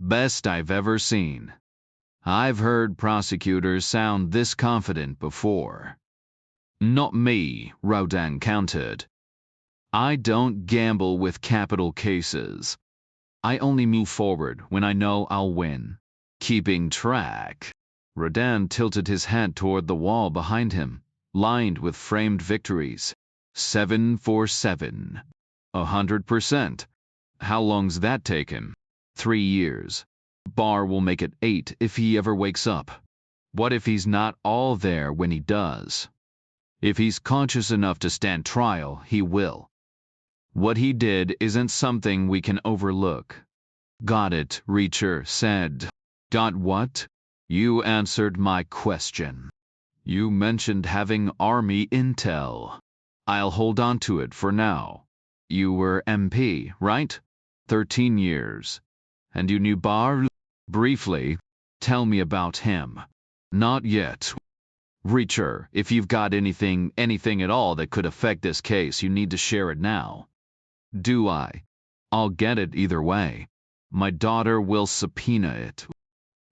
Best I've ever seen. I've heard prosecutors sound this confident before. Not me, Rodan countered. I don't gamble with capital cases. I only move forward when I know I'll win. Keeping track. Rodan tilted his head toward the wall behind him, lined with framed victories. 7 for 7. 100%. How long's that taken? 3 years. Barr will make it 8 if he ever wakes up. What if he's not all there when he does? If he's conscious enough to stand trial, he will. What he did isn't something we can overlook. Got it, Reacher said. Got what? You answered my question. You mentioned having army intel. I'll hold on to it for now. You were MP, right? 13 years. And you knew Barr? Briefly. Tell me about him. Not yet. Reacher, if you've got anything at all that could affect this case, you need to share it now. Do I? I'll get it either way. My daughter will subpoena it.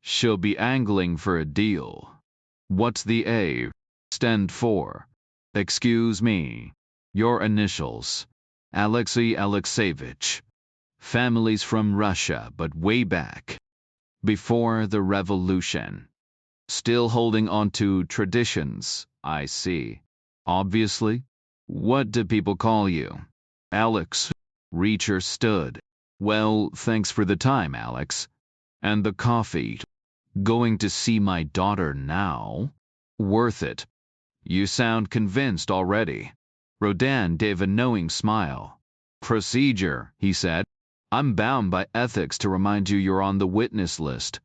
She'll be angling for a deal. What's the A stand for? Excuse me. Your initials. Alexei Alexeyevich. Families from Russia, but way back. Before the revolution. Still holding on to traditions, I see. Obviously. What do people call you? Alex. Reacher stood. Well, thanks for the time, Alex. And the coffee. Going to see my daughter now? Worth it. You sound convinced already. Rodan gave a knowing smile. Procedure, he said. I'm bound by ethics to remind you you're on the witness list.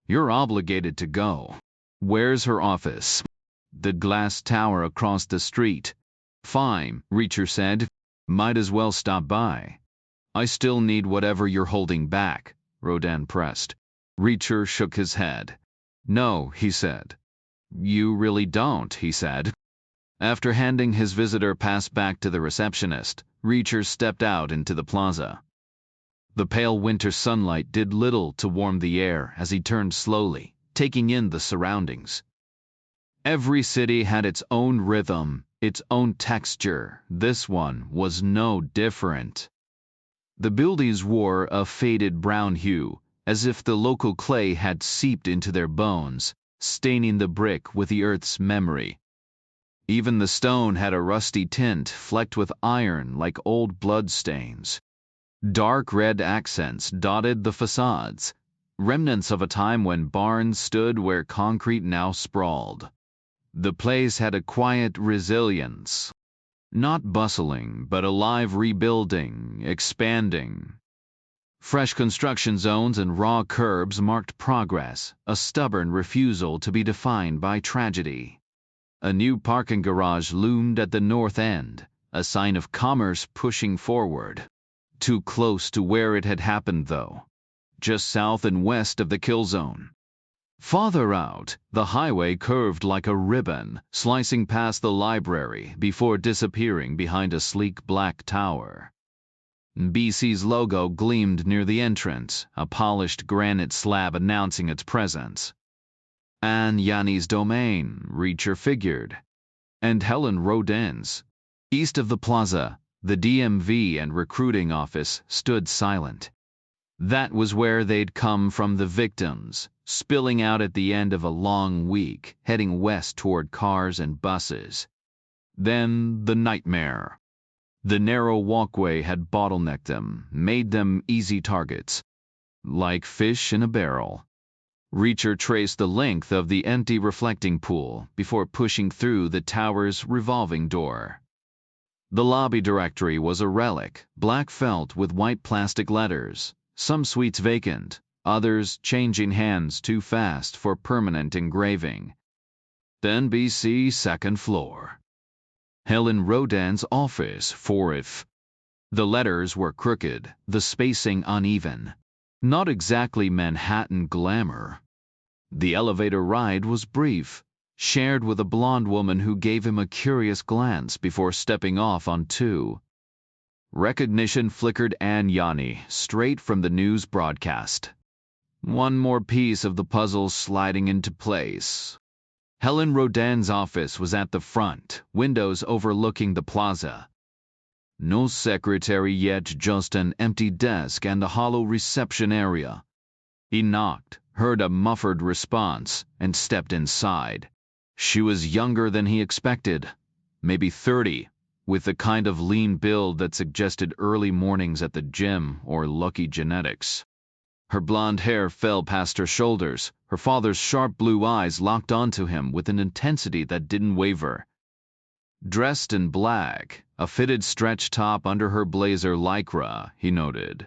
You're obligated to go. Where's her office? The glass tower across the street. Fine, Reacher said. Might as well stop by. I still need whatever you're holding back, Rodan pressed. Reacher shook his head. No, he said. You really don't, he said. After handing his visitor pass back to the receptionist, Reacher stepped out into the plaza. The pale winter sunlight did little to warm the air as he turned slowly, taking in the surroundings. Every city had its own rhythm, its own texture. This one was no different. The buildings wore a faded brown hue, as if the local clay had seeped into their bones, staining the brick with the earth's memory. Even the stone had a rusty tint flecked with iron like old blood stains. Dark red accents dotted the facades. remnants of a time when barns stood where concrete now sprawled. The place had a quiet resilience. Not bustling, but alive, rebuilding, expanding. Fresh construction zones and raw curbs marked progress, a stubborn refusal to be defined by tragedy. A new parking garage loomed at the north end, a sign of commerce pushing forward. Too close to where it had happened, though. Just south and west of the kill zone. Farther out, the highway curved like a ribbon, slicing past the library before disappearing behind a sleek black tower. BC's logo gleamed near the entrance, a polished granite slab announcing its presence. Anne Yanni's domain, Reacher figured. And Helen Rodin's. East of the plaza, the DMV and recruiting office stood silent. That was where they'd come from, the victims, spilling out at the end of a long week, heading west toward cars and buses. Then the nightmare. The narrow walkway had bottlenecked them, made them easy targets. Like fish in a barrel. Reacher traced the length of the empty reflecting pool before pushing through the tower's revolving door. The lobby directory was a relic, black felt with white plastic letters. Some suites vacant, others changing hands too fast for permanent engraving. Then BC second floor. Helen Rodin's office, 4F. The letters were crooked, the spacing uneven. Not exactly Manhattan glamour. The elevator ride was brief, shared with a blonde woman who gave him a curious glance before stepping off on 2. Recognition flickered Anne Yanni, straight from the news broadcast. One more piece of the puzzle sliding into place. Helen Rodin's office was at the front, windows overlooking the plaza. No secretary yet, just an empty desk and a hollow reception area. He knocked, heard a muffled response, and stepped inside. She was younger than he expected, maybe 30. With the kind of lean build that suggested early mornings at the gym or lucky genetics. Her blonde hair fell past her shoulders, her father's sharp blue eyes locked onto him with an intensity that didn't waver. Dressed in black, a fitted stretch top under her blazer lycra, he noted.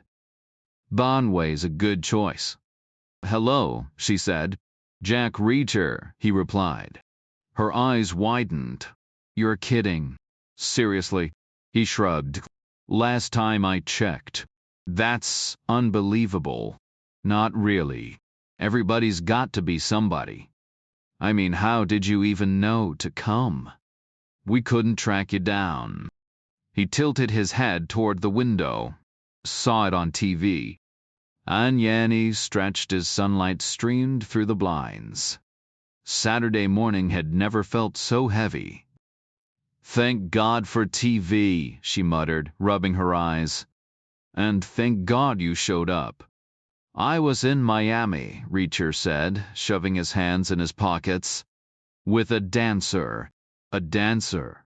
Bonway's a good choice. Hello, she said. Jack Reacher, he replied. Her eyes widened. You're kidding. Seriously, he shrugged. Last time I checked. That's unbelievable. Not really. Everybody's got to be somebody. I mean, how did you even know to come? We couldn't track you down. He tilted his head toward the window. Saw it on TV. Anne Yanni stretched as sunlight streamed through the blinds. Saturday morning had never felt so heavy. Thank God for TV, she muttered, rubbing her eyes. And thank God you showed up. I was in Miami, Reacher said, shoving his hands in his pockets. With a dancer. A dancer.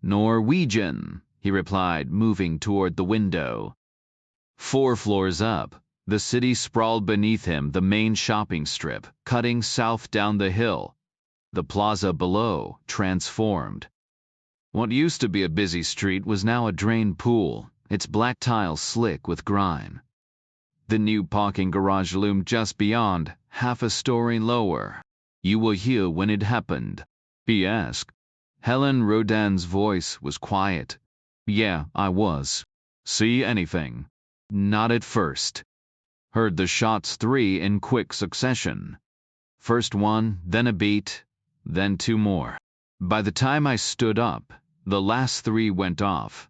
Norwegian, he replied, moving toward the window. 4 floors up, the city sprawled beneath him, the main shopping strip, cutting south down the hill. The plaza below, transformed. What used to be a busy street was now a drained pool, its black tiles slick with grime. The new parking garage loomed just beyond, half a story lower. You were here when it happened? He asked. Helen Rodin's voice was quiet. Yeah, I was. See anything? Not at first. Heard the shots 3 in quick succession. First one, then a beat, then 2 more. By the time I stood up, the last 3 went off.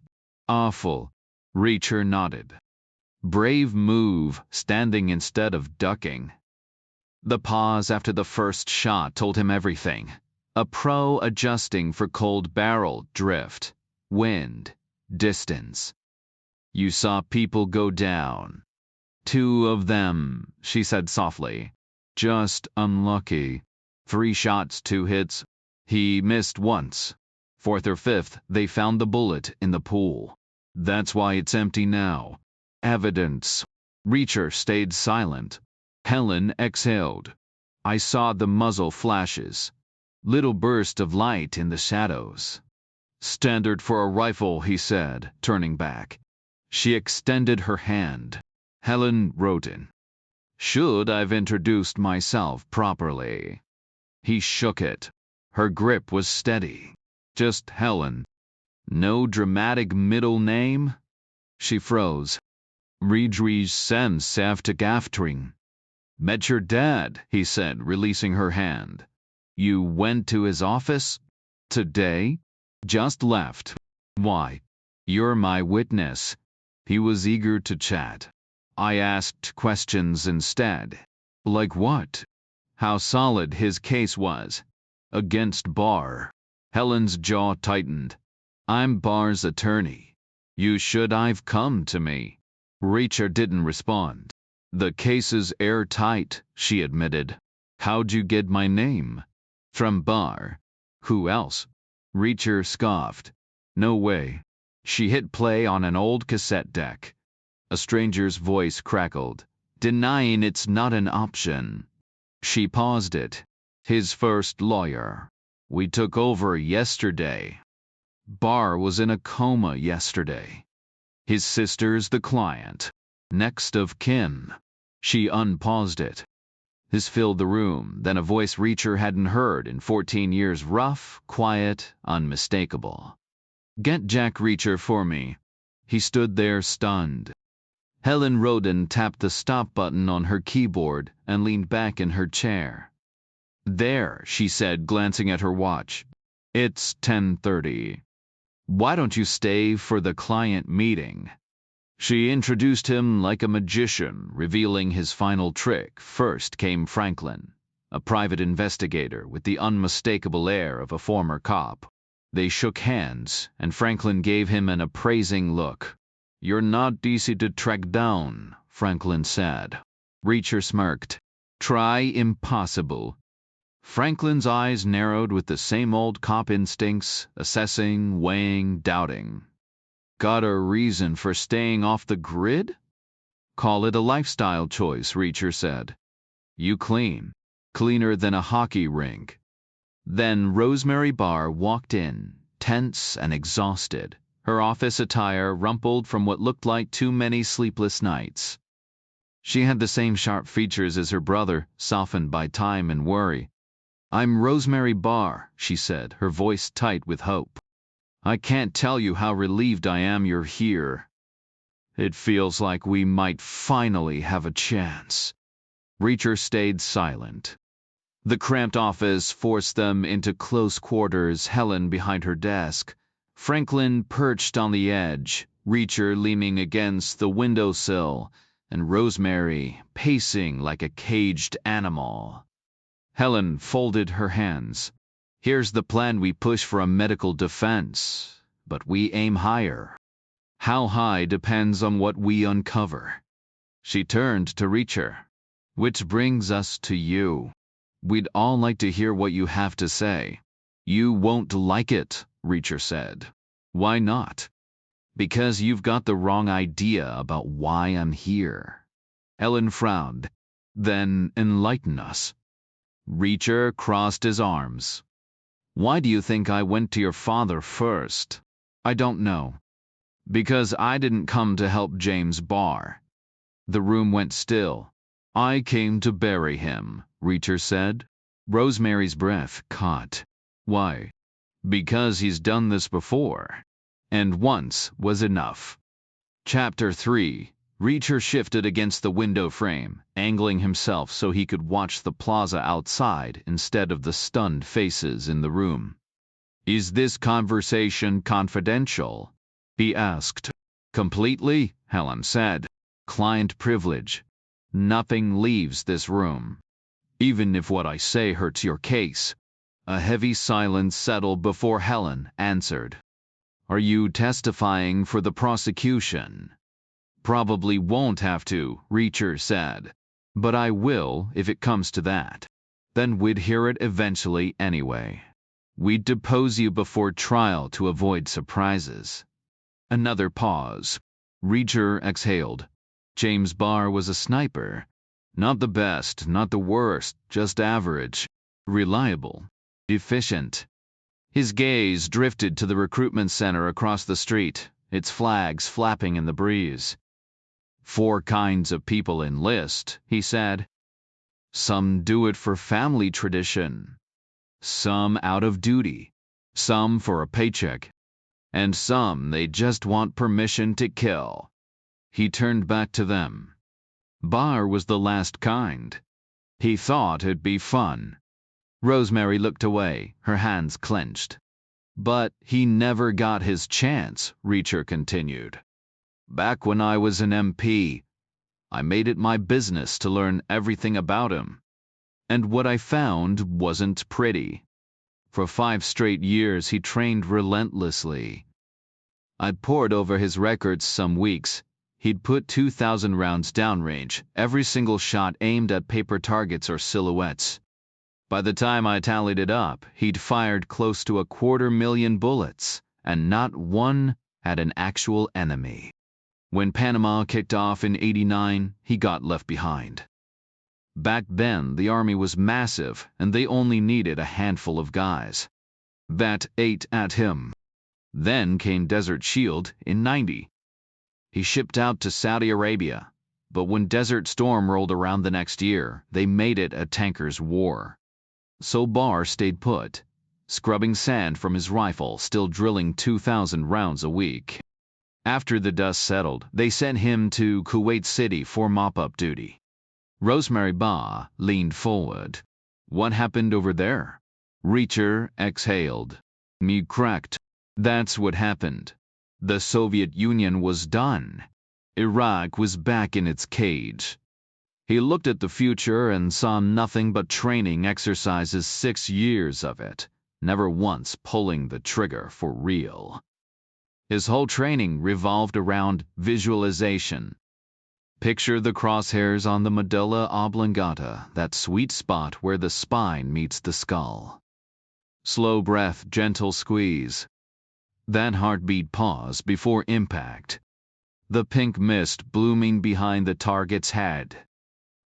Awful. Reacher nodded. Brave move, standing instead of ducking. The pause after the first shot told him everything. A pro adjusting for cold barrel, drift, wind, distance. You saw people go down. 2 of them, she said softly. Just unlucky. 3 shots, 2 hits. He missed once. 4th or 5th, they found the bullet in the pool. That's why it's empty now. Evidence. Reacher stayed silent. Helen exhaled. I saw the muzzle flashes. Little burst of light in the shadows. Standard for a rifle, he said, turning back. She extended her hand. Helen Roden. Should I've introduced myself properly? He shook it. Her grip was steady. Just Helen. No dramatic middle name? She froze. Riedrich sem Savtagaftring. Met your dad, he said, releasing her hand. You went to his office? Today? Just left. Why? You're my witness. He was eager to chat. I asked questions instead. Like what? How solid his case was. Against Barr. Helen's jaw tightened. I'm Barr's attorney. You should have come to me. Reacher didn't respond. The case is airtight, she admitted. How'd you get my name? From Barr. Who else? Reacher scoffed. No way. She hit play on an old cassette deck. A stranger's voice crackled, denying it's not an option. She paused it. His first lawyer. We took over yesterday. Barr was in a coma yesterday. His sister's the client. Next of kin. She unpaused it. This filled the room, then a voice Reacher hadn't heard in 14 years, rough, quiet, unmistakable. Get Jack Reacher for me. He stood there stunned. Helen Roden tapped the stop button on her keyboard and leaned back in her chair. There, she said, glancing at her watch. It's 10:30. Why don't you stay for the client meeting? She introduced him like a magician, revealing his final trick. First came Franklin, a private investigator with the unmistakable air of a former cop. They shook hands, and Franklin gave him an appraising look. You're not easy to track down, Franklin said. Reacher smirked. Try impossible. Franklin's eyes narrowed with the same old cop instincts, assessing, weighing, doubting. Got a reason for staying off the grid? Call it a lifestyle choice, Reacher said. You clean. Cleaner than a hockey rink. Then Rosemary Barr walked in, tense and exhausted, her office attire rumpled from what looked like too many sleepless nights. She had the same sharp features as her brother, softened by time and worry. I'm Rosemary Barr, she said, her voice tight with hope. I can't tell you how relieved I am you're here. It feels like we might finally have a chance. Reacher stayed silent. The cramped office forced them into close quarters, Helen behind her desk, Franklin perched on the edge, Reacher leaning against the windowsill, and Rosemary pacing like a caged animal. Helen folded her hands. Here's the plan. We push for a medical defense, but we aim higher. How high depends on what we uncover. She turned to Reacher. Which brings us to you. We'd all like to hear what you have to say. You won't like it, Reacher said. Why not? Because you've got the wrong idea about why I'm here. Helen frowned. Then enlighten us. Reacher crossed his arms. Why do you think I went to your father first? I don't know. Because I didn't come to help James Barr. The room went still. I came to bury him, Reacher said. Rosemary's breath caught. Why? Because he's done this before. And once was enough. Chapter 3. Reacher shifted against the window frame, angling himself so he could watch the plaza outside instead of the stunned faces in the room. Is this conversation confidential? He asked. Completely, Helen said. Client privilege. Nothing leaves this room. Even if what I say hurts your case. A heavy silence settled before Helen answered. Are you testifying for the prosecution? Probably won't have to, Reacher said. But I will if it comes to that. Then we'd hear it eventually anyway. We'd depose you before trial to avoid surprises. Another pause. Reacher exhaled. James Barr was a sniper. Not the best, not the worst, just average. Reliable. Efficient. His gaze drifted to the recruitment center across the street, its flags flapping in the breeze. 4 kinds of people enlist, he said. Some do it for family tradition. Some out of duty. Some for a paycheck. And some they just want permission to kill. He turned back to them. Bar was the last kind. He thought it'd be fun. Rosemary looked away, her hands clenched. But he never got his chance, Reacher continued. Back when I was an MP, I made it my business to learn everything about him. And what I found wasn't pretty. For 5 straight years he trained relentlessly. I'd pored over his records some weeks. He'd put 2,000 rounds downrange, every single shot aimed at paper targets or silhouettes. By the time I tallied it up, he'd fired close to 250,000 bullets, and not one had an actual enemy. When Panama kicked off in '89, he got left behind. Back then, the army was massive, and they only needed a handful of guys. That ate at him. Then came Desert Shield in '90. He shipped out to Saudi Arabia, but when Desert Storm rolled around the next year, they made it a tanker's war. So Barr stayed put, scrubbing sand from his rifle, still drilling 2,000 rounds a week. After the dust settled, they sent him to Kuwait City for mop-up duty. Rosemary Ba leaned forward. What happened over there? Reacher exhaled. Me cracked. That's what happened. The Soviet Union was done. Iraq was back in its cage. He looked at the future and saw nothing but training exercises, 6 years of it, never once pulling the trigger for real. His whole training revolved around visualization. Picture the crosshairs on the medulla oblongata, that sweet spot where the spine meets the skull. Slow breath, gentle squeeze. That heartbeat pause before impact. The pink mist blooming behind the target's head.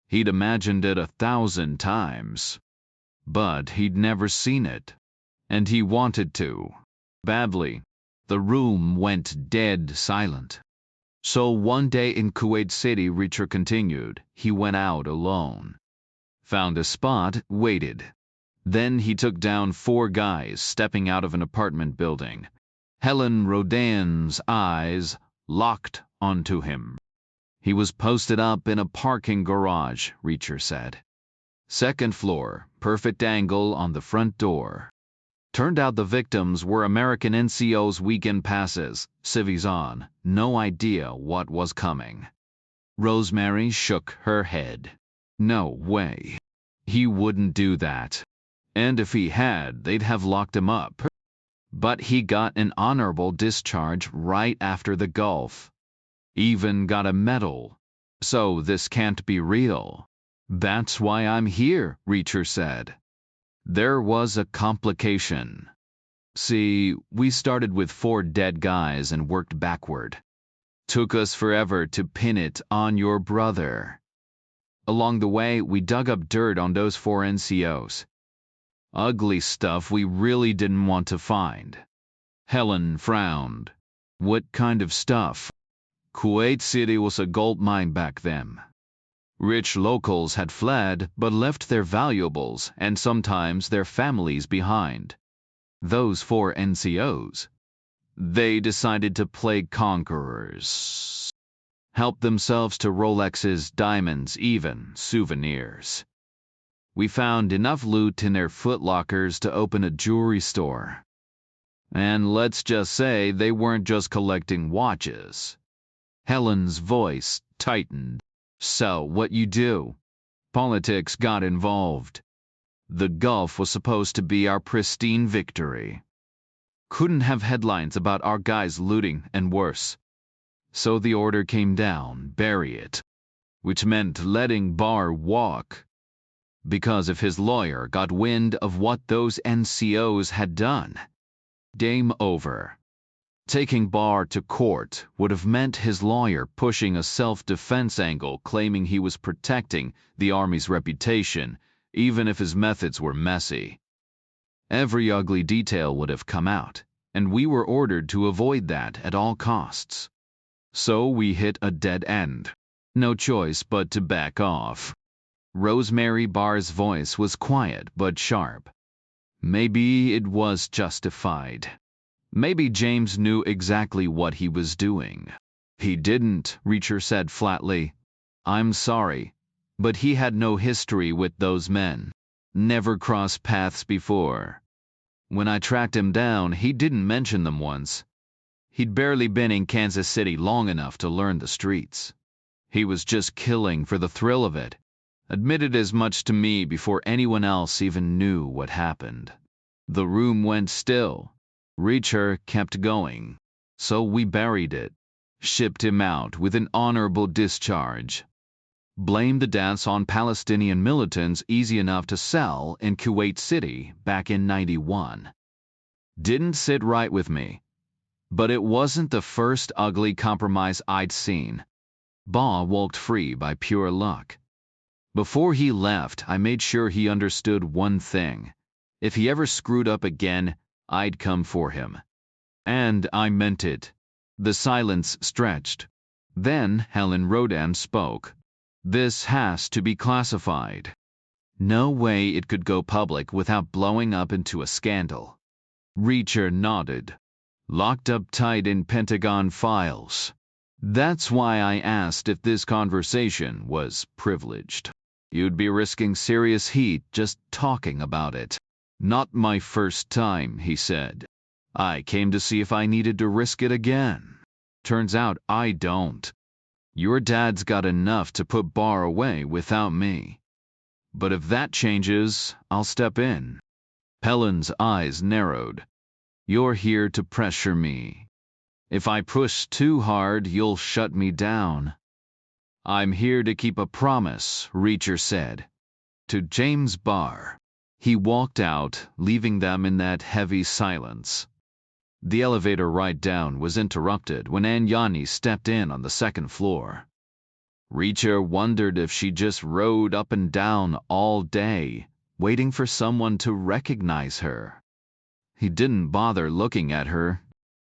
He'd imagined it 1,000 times. But he'd never seen it. And he wanted to. Badly. The room went dead silent. So one day in Kuwait City, Reacher continued, he went out alone. Found a spot, waited. Then he took down 4 guys stepping out of an apartment building. Helen Rodin's eyes locked onto him. He was posted up in a parking garage, Reacher said. 2nd floor, perfect angle on the front door. Turned out the victims were American NCO's weekend passes, civvies on, no idea what was coming. Rosemary shook her head. No way. He wouldn't do that. And if he had, they'd have locked him up. But he got an honorable discharge right after the Gulf. Even got a medal. So this can't be real. That's why I'm here, Reacher said. There was a complication. See, we started with 4 dead guys and worked backward. Took us forever to pin it on your brother. Along the way, we dug up dirt on those 4 NCOs. Ugly stuff we really didn't want to find. Helen frowned. What kind of stuff? Kuwait City was a gold mine back then. Rich locals had fled but left their valuables and sometimes their families behind. Those 4 NCOs. They decided to play conquerors. Help themselves to Rolexes, diamonds, even souvenirs. We found enough loot in their footlockers to open a jewelry store. And let's just say they weren't just collecting watches. Helen's voice tightened. So what you do? Politics got involved. The Gulf was supposed to be our pristine victory. Couldn't have headlines about our guys looting and worse. So the order came down, bury it. Which meant letting Barr walk. Because if his lawyer got wind of what those NCOs had done, game over. Taking Barr to court would have meant his lawyer pushing a self-defense angle claiming he was protecting the Army's reputation, even if his methods were messy. Every ugly detail would have come out, and we were ordered to avoid that at all costs. So we hit a dead end. No choice but to back off. Rosemary Barr's voice was quiet but sharp. Maybe it was justified. Maybe James knew exactly what he was doing. He didn't, Reacher said flatly. I'm sorry, but he had no history with those men. Never crossed paths before. When I tracked him down, he didn't mention them once. He'd barely been in Kansas City long enough to learn the streets. He was just killing for the thrill of it. Admitted as much to me before anyone else even knew what happened. The room went still. Reacher kept going. So we buried it. Shipped him out with an honorable discharge. Blamed the deaths on Palestinian militants easy enough to sell in Kuwait City back in '91. Didn't sit right with me. But it wasn't the first ugly compromise I'd seen. Barr walked free by pure luck. Before he left, I made sure he understood one thing. If he ever screwed up again, I'd come for him. And I meant it. The silence stretched. Then Helen Rodan spoke. This has to be classified. No way it could go public without blowing up into a scandal. Reacher nodded. Locked up tight in Pentagon files. That's why I asked if this conversation was privileged. You'd be risking serious heat just talking about it. Not my first time, he said. I came to see if I needed to risk it again. Turns out I don't. Your dad's got enough to put Barr away without me. But if that changes, I'll step in. Helen's eyes narrowed. You're here to pressure me. If I push too hard, you'll shut me down. I'm here to keep a promise, Reacher said. To James Barr. He walked out, leaving them in that heavy silence. The elevator ride down was interrupted when Yanni stepped in on the second floor. Reacher wondered if she just rode up and down all day, waiting for someone to recognize her. He didn't bother looking at her.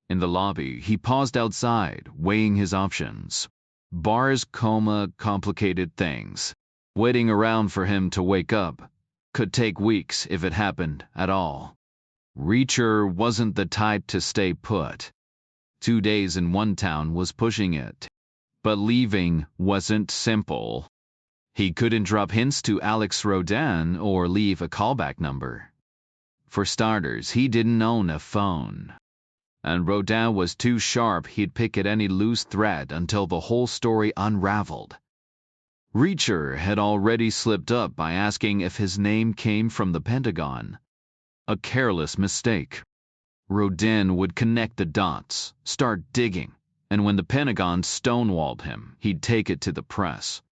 In the lobby, he paused outside, weighing his options. Barr's coma complicated things. Waiting around for him to wake up could take weeks if it happened at all. Reacher wasn't the type to stay put. 2 days in one town was pushing it. But leaving wasn't simple. He couldn't drop hints to Alex Rodan or leave a callback number. For starters, he didn't own a phone. And Rodan was too sharp he'd pick at any loose thread until the whole story unraveled. Reacher had already slipped up by asking if his name came from the Pentagon. A careless mistake. Rodan would connect the dots, start digging, and when the Pentagon stonewalled him, he'd take it to the press.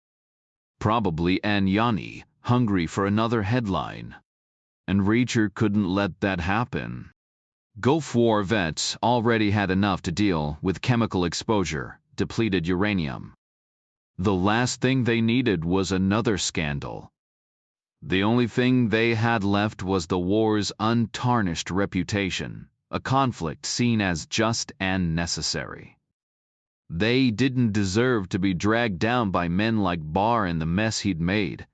Probably Yanni, hungry for another headline. And Reacher couldn't let that happen. Gulf War vets already had enough to deal with chemical exposure, depleted uranium. The last thing they needed was another scandal. The only thing they had left was the war's untarnished reputation, a conflict seen as just and necessary. They didn't deserve to be dragged down by men like Barr and the mess he'd made.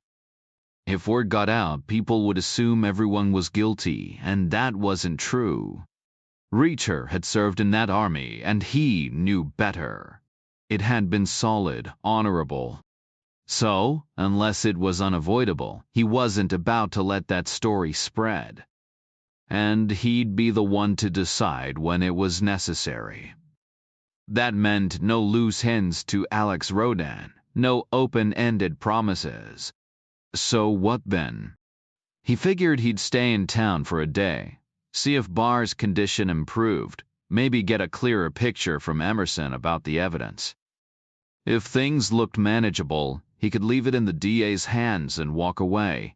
If word got out, people would assume everyone was guilty, and that wasn't true. Reacher had served in that army, and he knew better. It had been solid, honorable. So, unless it was unavoidable, he wasn't about to let that story spread. And he'd be the one to decide when it was necessary. That meant no loose ends to Alex Rodan, no open-ended promises. So what then? He figured he'd stay in town for a day, see if Barr's condition improved, maybe get a clearer picture from Emerson about the evidence. If things looked manageable, he could leave it in the DA's hands and walk away.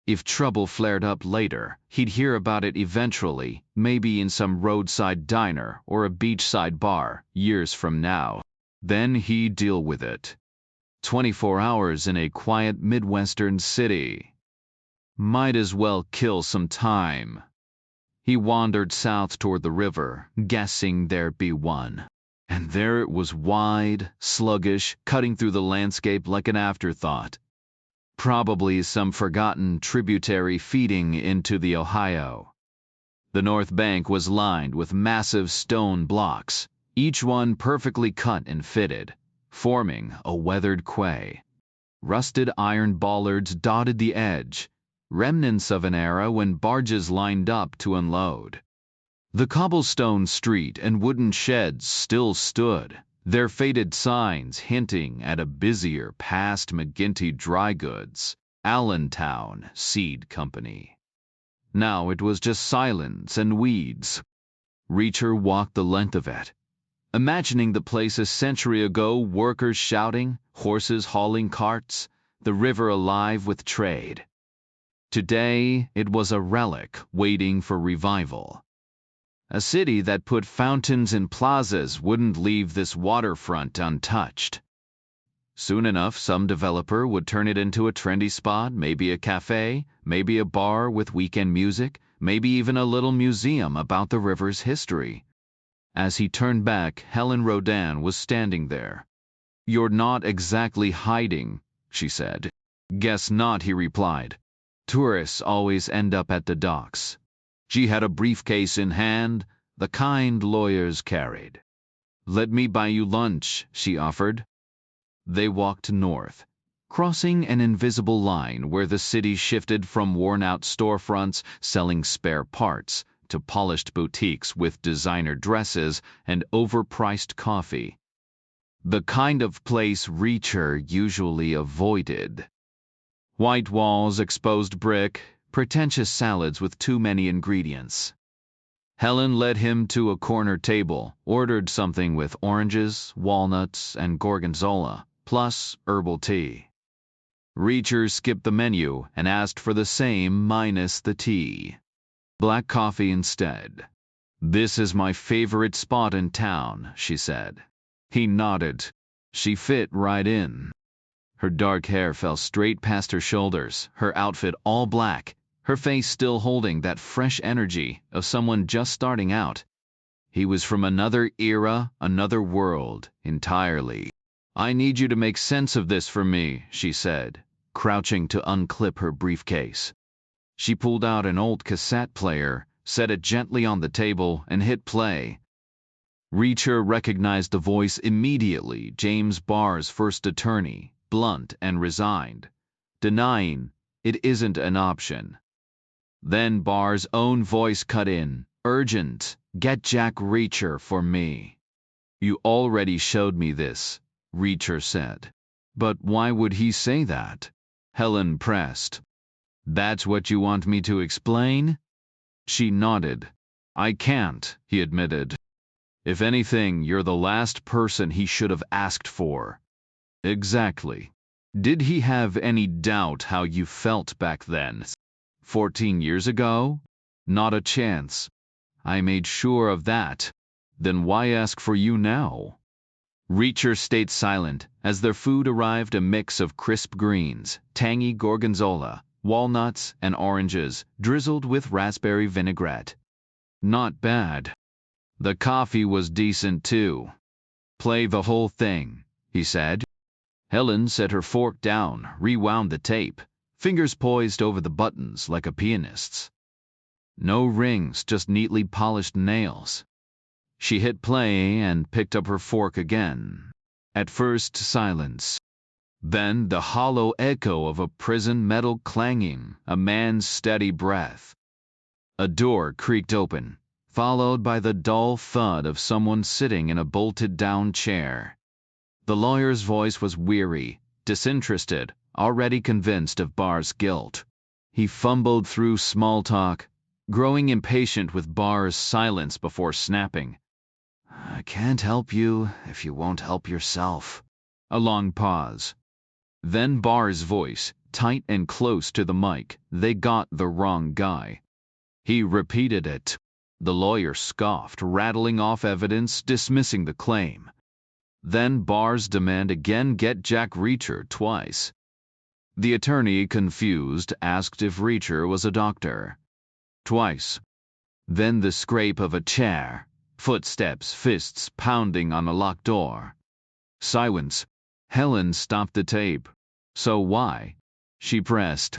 If trouble flared up later, he'd hear about it eventually, maybe in some roadside diner or a beachside bar, years from now. Then he'd deal with it. 24 hours in a quiet Midwestern city. Might as well kill some time. He wandered south toward the river, guessing there'd be one. And there it was, wide, sluggish, cutting through the landscape like an afterthought. Probably some forgotten tributary feeding into the Ohio. The north bank was lined with massive stone blocks, each one perfectly cut and fitted, forming a weathered quay. Rusted iron bollards dotted the edge, remnants of an era when barges lined up to unload. The cobblestone street and wooden sheds still stood, their faded signs hinting at a busier past McGinty Dry Goods, Allentown Seed Company. Now it was just silence and weeds. Reacher walked the length of it, imagining the place a century ago, workers shouting, horses hauling carts, the river alive with trade. Today it was a relic waiting for revival. A city that put fountains in plazas wouldn't leave this waterfront untouched. Soon enough, some developer would turn it into a trendy spot, maybe a cafe, maybe a bar with weekend music, maybe even a little museum about the river's history. As he turned back, Helen Rodin was standing there. "You're not exactly hiding," she said. "Guess not," he replied. "Tourists always end up at the docks." She had a briefcase in hand, the kind lawyers carried. "Let me buy you lunch," she offered. They walked north, crossing an invisible line where the city shifted from worn-out storefronts selling spare parts to polished boutiques with designer dresses and overpriced coffee. The kind of place Reacher usually avoided. White walls, exposed brick, pretentious salads with too many ingredients. Helen led him to a corner table, ordered something with oranges, walnuts, and gorgonzola, plus herbal tea. Reacher skipped the menu and asked for the same minus the tea. Black coffee instead. "This is my favorite spot in town," she said. He nodded. She fit right in. Her dark hair fell straight past her shoulders, her outfit all black, her face still holding that fresh energy of someone just starting out. He was from another era, another world, entirely. "I need you to make sense of this for me," she said, crouching to unclip her briefcase. She pulled out an old cassette player, set it gently on the table, and hit play. Reacher recognized the voice immediately, James Barr's first attorney, blunt and resigned, denying it isn't an option. Then Barr's own voice cut in, urgent, "Get Jack Reacher for me." "You already showed me this," Reacher said. "But why would he say that?" Helen pressed. "That's what you want me to explain?" She nodded. "I can't," he admitted. "If anything, you're the last person he should have asked for." "Exactly. Did he have any doubt how you felt back then? 14 years ago? Not a chance. I made sure of that. Then why ask for you now?" Reacher stayed silent as their food arrived, a mix of crisp greens, tangy gorgonzola, walnuts, and oranges drizzled with raspberry vinaigrette. Not bad. The coffee was decent too. "Play the whole thing," he said. Helen set her fork down, rewound the tape, fingers poised over the buttons like a pianist's. No rings, just neatly polished nails. She hit play and picked up her fork again. At first, silence. Then the hollow echo of a prison metal clanging, a man's steady breath. A door creaked open, followed by the dull thud of someone sitting in a bolted-down chair. The lawyer's voice was weary, disinterested, already convinced of Barr's guilt. He fumbled through small talk, growing impatient with Barr's silence before snapping. "I can't help you if you won't help yourself." A long pause. Then Barr's voice, tight and close to the mic, they got the wrong guy. He repeated it. The lawyer scoffed, rattling off evidence, dismissing the claim. Then Barr's demand again get Jack Reacher twice. The attorney, confused, asked if Reacher was a doctor. Twice. Then the scrape of a chair, footsteps, fists pounding on a locked door. Silence. Helen stopped the tape. So why? She pressed.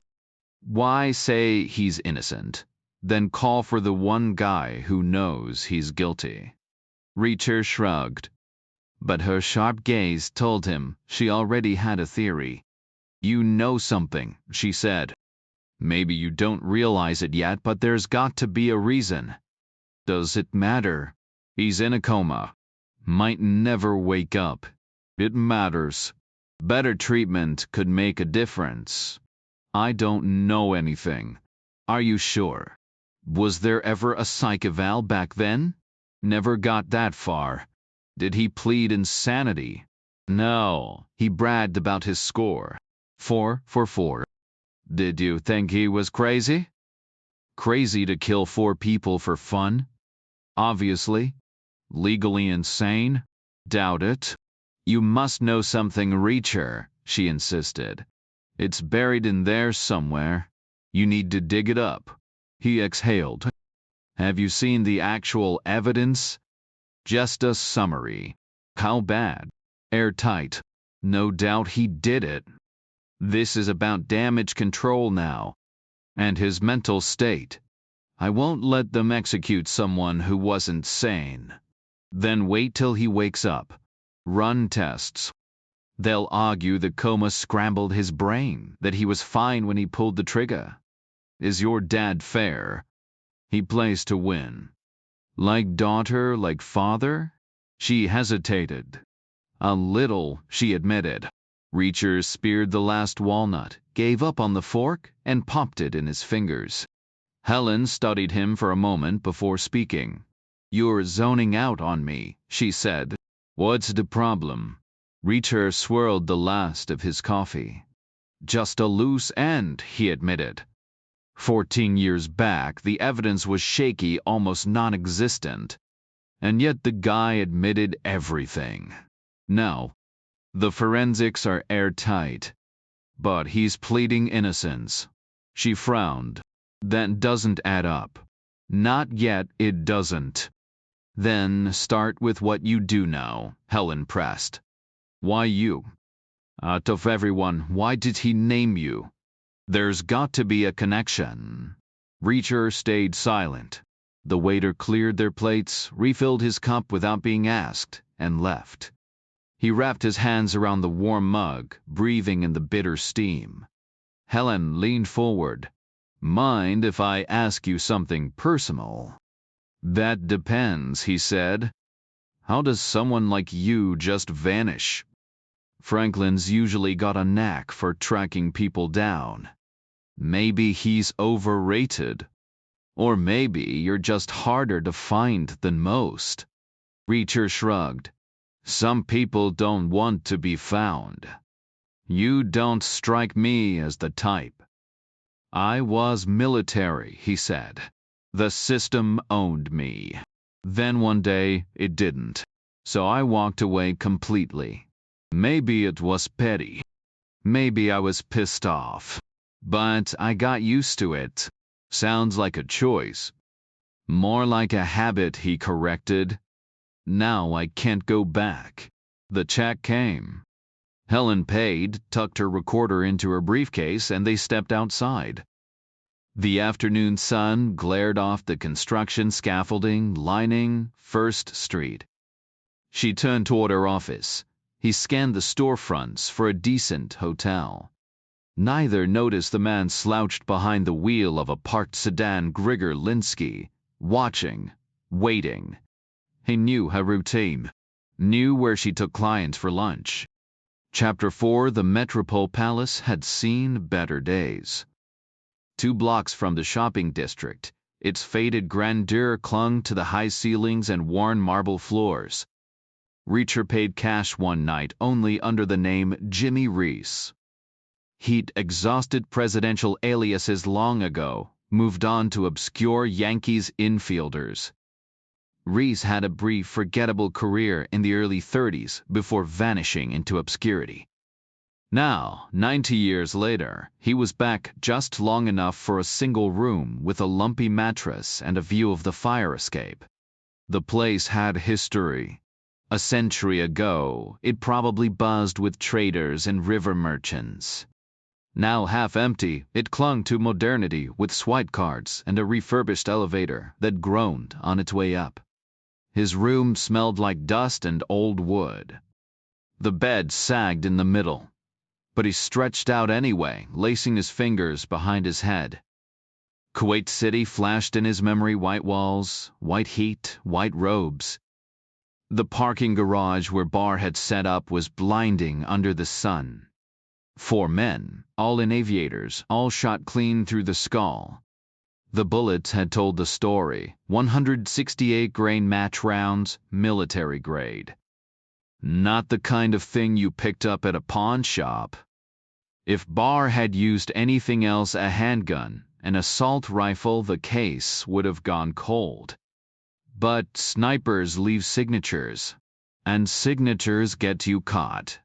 Why say he's innocent, then call for the one guy who knows he's guilty? Reacher shrugged. But her sharp gaze told him she already had a theory. You know something, she said. Maybe you don't realize it yet, but there's got to be a reason. Does it matter? He's in a coma. Might never wake up. It matters. Better treatment could make a difference. I don't know anything. Are you sure? Was there ever a psych eval back then? Never got that far. Did he plead insanity? No, he bragged about his score. 4 for 4. Did you think he was crazy? Crazy to kill 4 people for fun? Obviously. Legally insane? Doubt it. You must know something, Reacher, she insisted. It's buried in there somewhere. You need to dig it up. He exhaled. Have you seen the actual evidence? Just a summary. How bad? Airtight. No doubt he did it. This is about damage control now. And his mental state. I won't let them execute someone who wasn't sane. Then wait till he wakes up. Run tests. They'll argue the coma scrambled his brain, that he was fine when he pulled the trigger. Is your dad fair? He plays to win. Like daughter, like father? She hesitated. A little, she admitted. Reacher speared the last walnut, gave up on the fork, and popped it in his fingers. Helen studied him for a moment before speaking. You're zoning out on me, she said. What's the problem? Reacher swirled the last of his coffee. Just a loose end, he admitted. 14 years back, the evidence was shaky, almost non-existent. And yet the guy admitted everything. Now, the forensics are airtight. But he's pleading innocence. She frowned. That doesn't add up. Not yet, it doesn't. Then start with what you do know, Helen pressed. Why you? Out of everyone, why did he name you? There's got to be a connection. Reacher stayed silent. The waiter cleared their plates, refilled his cup without being asked, and left. He wrapped his hands around the warm mug, breathing in the bitter steam. Helen leaned forward. Mind if I ask you something personal? That depends, he said. How does someone like you just vanish? Franklin's usually got a knack for tracking people down. Maybe he's overrated. Or maybe you're just harder to find than most. Reacher shrugged. Some people don't want to be found. You don't strike me as the type. I was military, he said. The system owned me. Then one day, it didn't. So I walked away completely. Maybe it was petty. Maybe I was pissed off. But I got used to it. Sounds like a choice. More like a habit, he corrected. Now I can't go back. The check came. Helen paid, tucked her recorder into her briefcase, and they stepped outside. The afternoon sun glared off the construction scaffolding lining First Street. She turned toward her office. He scanned the storefronts for a decent hotel. Neither noticed the man slouched behind the wheel of a parked sedan Grigor Linsky, watching, waiting. He knew her routine, knew where she took clients for lunch. Chapter 4: The Metropole Palace had seen better days. 2 blocks from the shopping district, its faded grandeur clung to the high ceilings and worn marble floors. Reacher paid cash one night only under the name Jimmy Reese. He'd exhausted presidential aliases long ago, moved on to obscure Yankees infielders. Reese had a brief, forgettable career in the early 30s before vanishing into obscurity. Now, 90 years later, he was back just long enough for a single room with a lumpy mattress and a view of the fire escape. The place had history. A century ago, it probably buzzed with traders and river merchants. Now half empty, it clung to modernity with swipe cards and a refurbished elevator that groaned on its way up. His room smelled like dust and old wood. The bed sagged in the middle, but he stretched out anyway, lacing his fingers behind his head. Kuwait City flashed in his memory: white walls, white heat, white robes. The parking garage where Barr had set up was blinding under the sun. 4 men, all in aviators, all shot clean through the skull. The bullets had told the story: 168-grain match rounds, military grade. Not the kind of thing you picked up at a pawn shop. If Barr had used anything else, a handgun, an assault rifle, the case would have gone cold. But snipers leave signatures, and signatures get you caught.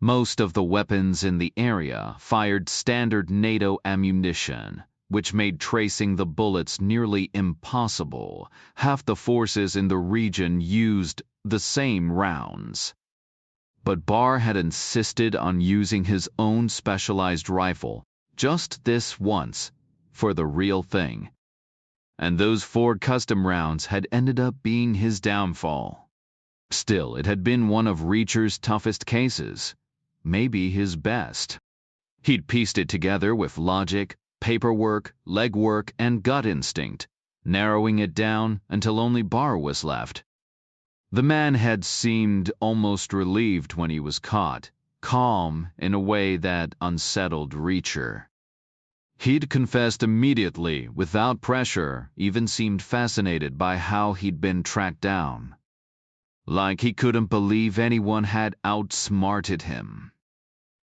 Most of the weapons in the area fired standard NATO ammunition, which made tracing the bullets nearly impossible. Half the forces in the region used the same rounds. But Barr had insisted on using his own specialized rifle, just this once, for the real thing. And those 4 custom rounds had ended up being his downfall. Still, it had been one of Reacher's toughest cases, maybe his best. He'd pieced it together with logic, paperwork, legwork, and gut instinct, narrowing it down until only Barr was left. The man had seemed almost relieved when he was caught, calm in a way that unsettled Reacher. He'd confessed immediately, without pressure, even seemed fascinated by how he'd been tracked down. Like he couldn't believe anyone had outsmarted him.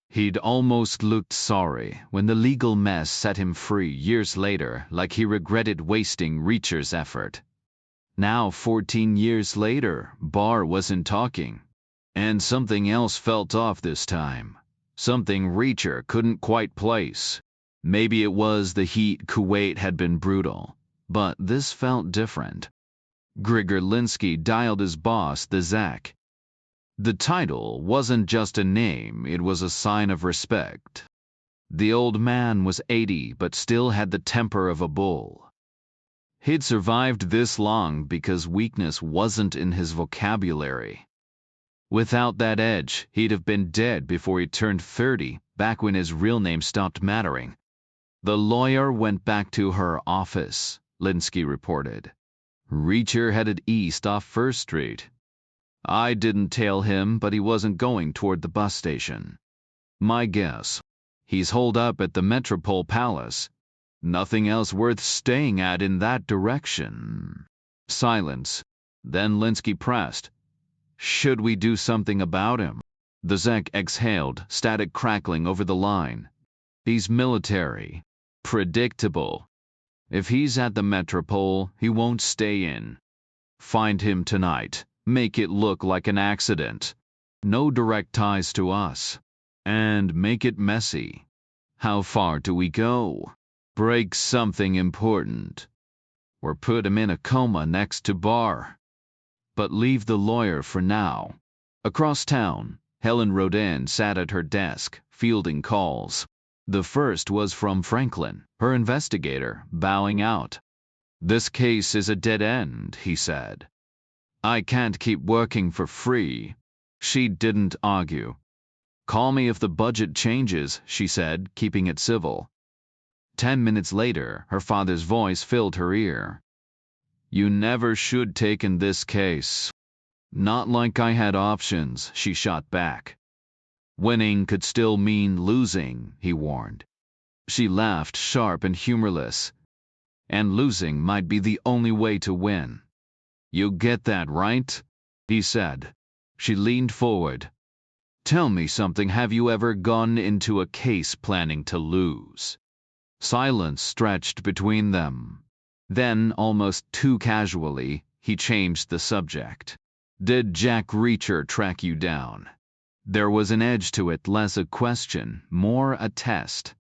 He'd almost looked sorry when the legal mess set him free years later, like he regretted wasting Reacher's effort. Now, 14 years later, Barr wasn't talking. And something else felt off this time. Something Reacher couldn't quite place. Maybe it was the heat. Kuwait had been brutal, but this felt different. Grigor Linsky dialed his boss, the Zak. The title wasn't just a name, it was a sign of respect. The old man was 80, but still had the temper of a bull. He'd survived this long because weakness wasn't in his vocabulary. Without that edge, he'd have been dead before he turned 30, back when his real name stopped mattering. The lawyer went back to her office, Linsky reported. Reacher headed east off First Street. I didn't tail him, but he wasn't going toward the bus station. My guess: he's holed up at the Metropole Palace. Nothing else worth staying at in that direction. Silence. Then Linsky pressed. Should we do something about him? The Zek exhaled, static crackling over the line. He's military. Predictable. If he's at the Metropole, he won't stay in. Find him tonight. Make it look like an accident. No direct ties to us. And make it messy. How far do we go? Break something important. Or put him in a coma next to Barr. But leave the lawyer for now. Across town, Helen Rodin sat at her desk, fielding calls. The first was from Franklin, her investigator, bowing out. This case is a dead end, he said. I can't keep working for free. She didn't argue. Call me if the budget changes, she said, keeping it civil. 10 minutes later, her father's voice filled her ear. You never should take in this case. Not like I had options, she shot back. Winning could still mean losing, he warned. She laughed, sharp and humorless. And losing might be the only way to win. You get that, right? He said. She leaned forward. Tell me something. Have you ever gone into a case planning to lose? Silence stretched between them. Then, almost too casually, he changed the subject. Did Jack Reacher track you down? There was an edge to it, less a question, more a test.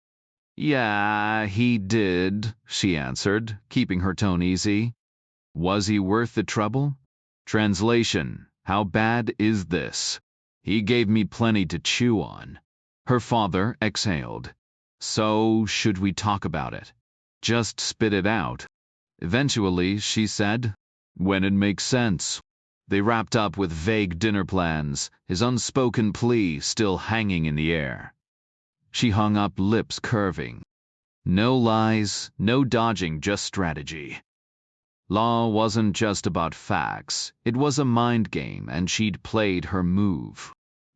Yeah, he did, she answered, keeping her tone easy. Was he worth the trouble? Translation: how bad is this? He gave me plenty to chew on. Her father exhaled. So, should we talk about it? Just spit it out. Eventually, she said, when it makes sense. They wrapped up with vague dinner plans, his unspoken plea still hanging in the air. She hung up, lips curving. No lies, no dodging, just strategy. Law wasn't just about facts, it was a mind game, and she'd played her move.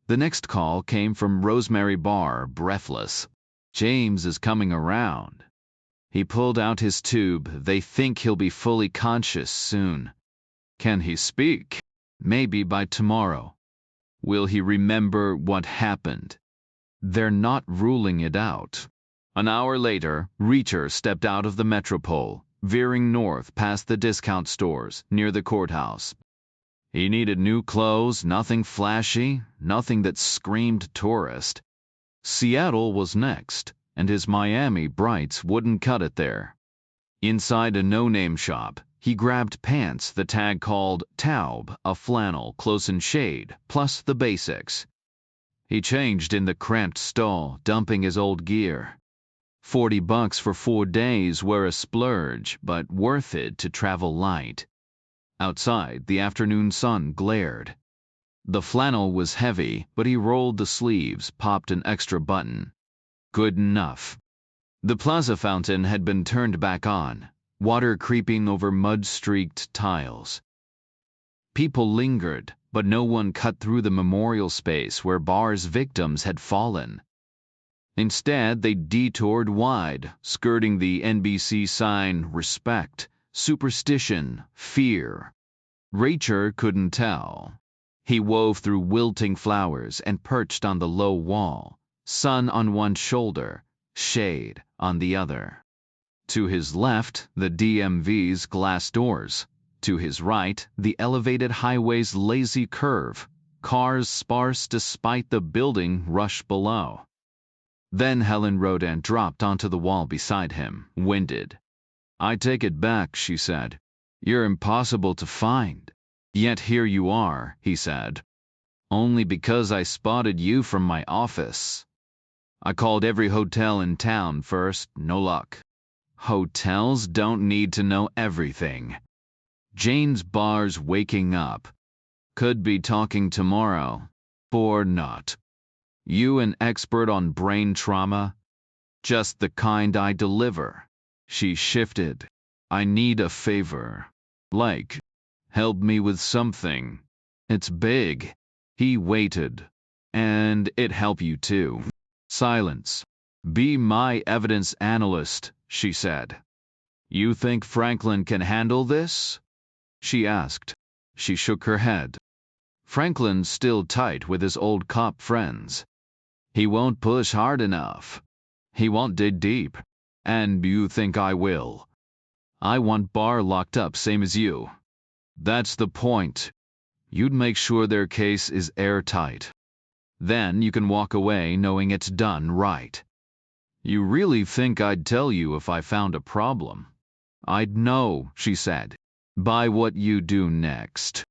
The next call came from Rosemary Barr, breathless. James is coming around. He pulled out his tube. They think he'll be fully conscious soon. Can he speak? Maybe by tomorrow. Will he remember what happened? They're not ruling it out. An hour later, Reacher stepped out of the Metropole, veering north past the discount stores near the courthouse. He needed new clothes, nothing flashy, nothing that screamed tourist. Seattle was next, and his Miami brights wouldn't cut it there. Inside a no-name shop, he grabbed pants the tag called Taub, a flannel, close in shade, plus the basics. He changed in the cramped stall, dumping his old gear. $40 for 4 days were a splurge, but worth it to travel light. Outside, the afternoon sun glared. The flannel was heavy, but he rolled the sleeves, popped an extra button. Good enough. The plaza fountain had been turned back on, water creeping over mud-streaked tiles. People lingered, but no one cut through the memorial space where Barr's victims had fallen. Instead, they detoured wide, skirting the NBC sign Respect, Superstition, Fear. Reacher couldn't tell. He wove through wilting flowers and perched on the low wall, sun on one shoulder, shade on the other. To his left, the DMV's glass doors. To his right, the elevated highway's lazy curve, cars sparse despite the building rush below. Then Helen Rodin dropped onto the wall beside him, winded. I take it back, she said. You're impossible to find. Yet here you are, he said. Only because I spotted you from my office. I called every hotel in town first, no luck. Hotels don't need to know everything. Jane's Barr's waking up. Could be talking tomorrow. Or not. You an expert on brain trauma? Just the kind I deliver. She shifted. I need a favor. Like, help me with something. It's big. He waited. And it help you too. Silence. Be my evidence analyst, she said. You think Franklin can handle this? She asked. She shook her head. Franklin's still tight with his old cop friends. He won't push hard enough. He won't dig deep. And you think I will? I want Barr locked up same as you. That's the point. You'd make sure their case is airtight. Then you can walk away knowing it's done right. You really think I'd tell you if I found a problem? I'd know, she said, by what you do next.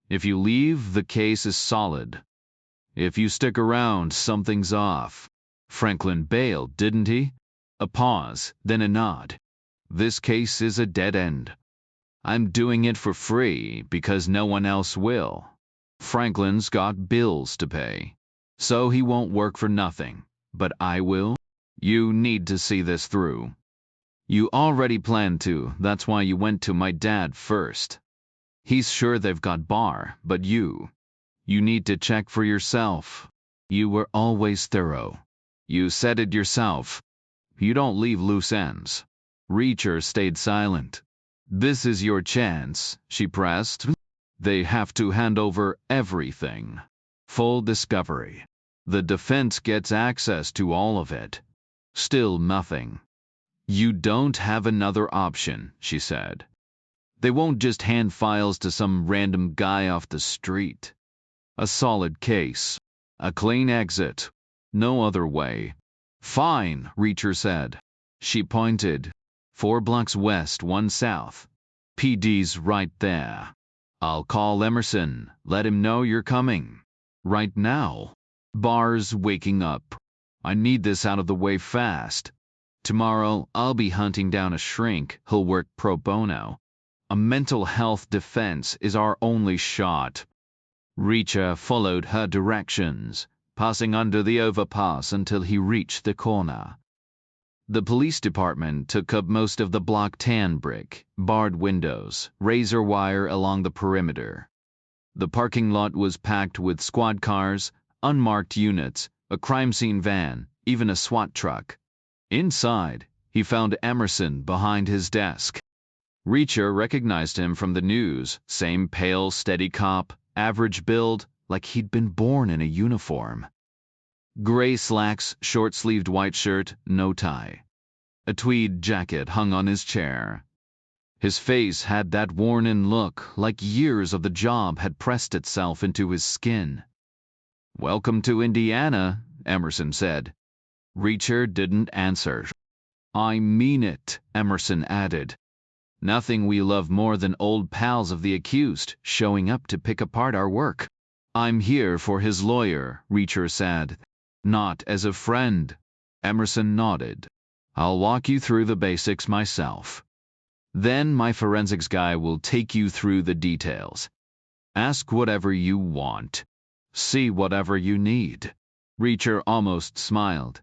If you leave, the case is solid. If you stick around, something's off. Franklin bailed, didn't he? A pause, then a nod. This case is a dead end. I'm doing it for free because no one else will. Franklin's got bills to pay. So he won't work for nothing. But I will. You need to see this through. You already planned to, that's why you went to my dad first. He's sure they've got Barr, but you need to check for yourself. You were always thorough. You said it yourself. You don't leave loose ends. Reacher stayed silent. This is your chance, she pressed. They have to hand over everything. Full discovery. The defense gets access to all of it. Still nothing. You don't have another option, she said. They won't just hand files to some random guy off the street. A solid case. A clean exit. No other way. Fine, Reacher said. She pointed. 4 blocks west, 1 south. PD's right there. I'll call Emerson. Let him know you're coming. Right now. Barr's waking up. I need this out of the way fast. Tomorrow, I'll be hunting down a shrink who'll work pro bono. A mental health defense is our only shot. Reacher followed her directions, passing under the overpass until he reached the corner. The police department took up most of the block tan brick, barred windows, razor wire along the perimeter. The parking lot was packed with squad cars, unmarked units, a crime scene van, even a SWAT truck. Inside, he found Emerson behind his desk. Reacher recognized him from the news, same pale, steady cop, average build, like he'd been born in a uniform. Gray slacks, short-sleeved white shirt, no tie. A tweed jacket hung on his chair. His face had that worn-in look, like years of the job had pressed itself into his skin. "Welcome to Indiana," Emerson said. Reacher didn't answer. "I mean it," Emerson added. "Nothing we love more than old pals of the accused showing up to pick apart our work." "I'm here for his lawyer," Reacher said. "Not as a friend." Emerson nodded. "I'll walk you through the basics myself. Then my forensics guy will take you through the details. Ask whatever you want. See whatever you need." Reacher almost smiled.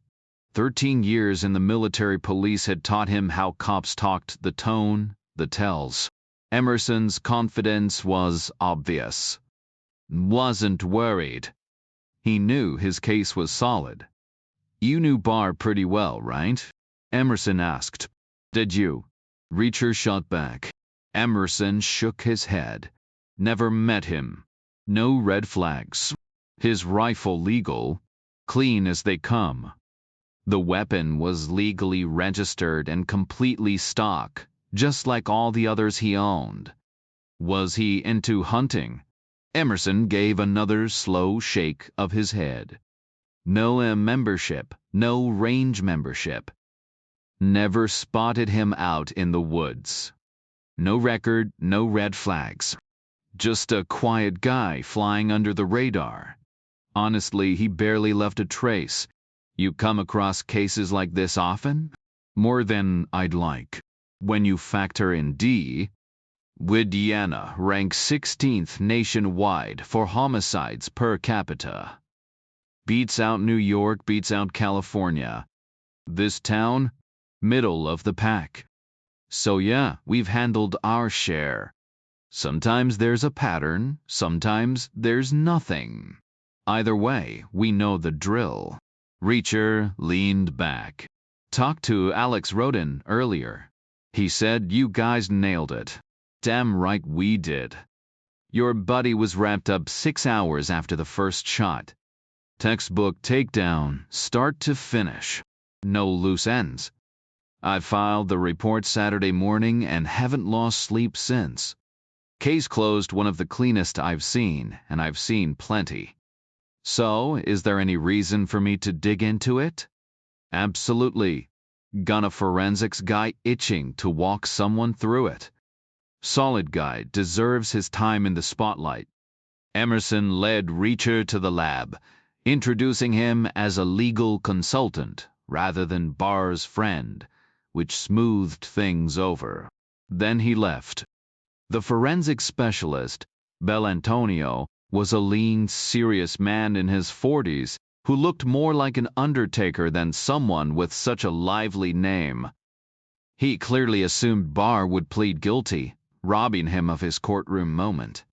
13 years in the military police had taught him how cops talked, the tone, the tells. Emerson's confidence was obvious. Wasn't worried. He knew his case was solid. "You knew Barr pretty well, right?" Emerson asked. "Did you?" Reacher shot back. Emerson shook his head. "Never met him. No red flags. His rifle legal. Clean as they come. The weapon was legally registered and completely stock, just like all the others he owned. Was he into hunting?" Emerson gave another slow shake of his head. "No membership, no range membership. Never spotted him out in the woods. No record, no red flags. Just a quiet guy flying under the radar. Honestly, he barely left a trace. You come across cases like this often? More than I'd like. When you factor in Indiana ranks 16th nationwide for homicides per capita. Beats out New York, beats out California. This town, middle of the pack. So yeah, we've handled our share. Sometimes there's a pattern, sometimes there's nothing. Either way, we know the drill." Reacher leaned back. "Talked to Alex Rodin earlier. He said you guys nailed it." "Damn right we did. Your buddy was wrapped up 6 hours after the first shot. Textbook takedown, start to finish. No loose ends. I filed the report Saturday morning and haven't lost sleep since. Case closed, one of the cleanest I've seen, and I've seen plenty. So, is there any reason for me to dig into it?" "Absolutely. Got a forensics guy itching to walk someone through it. Solid guy, deserves his time in the spotlight." Emerson led Reacher to the lab, introducing him as a legal consultant rather than Barr's friend, which smoothed things over. Then he left. The forensic specialist, Belantonio, was a lean, serious man in his 40s who looked more like an undertaker than someone with such a lively name. He clearly assumed Barr would plead guilty, robbing him of his courtroom moment.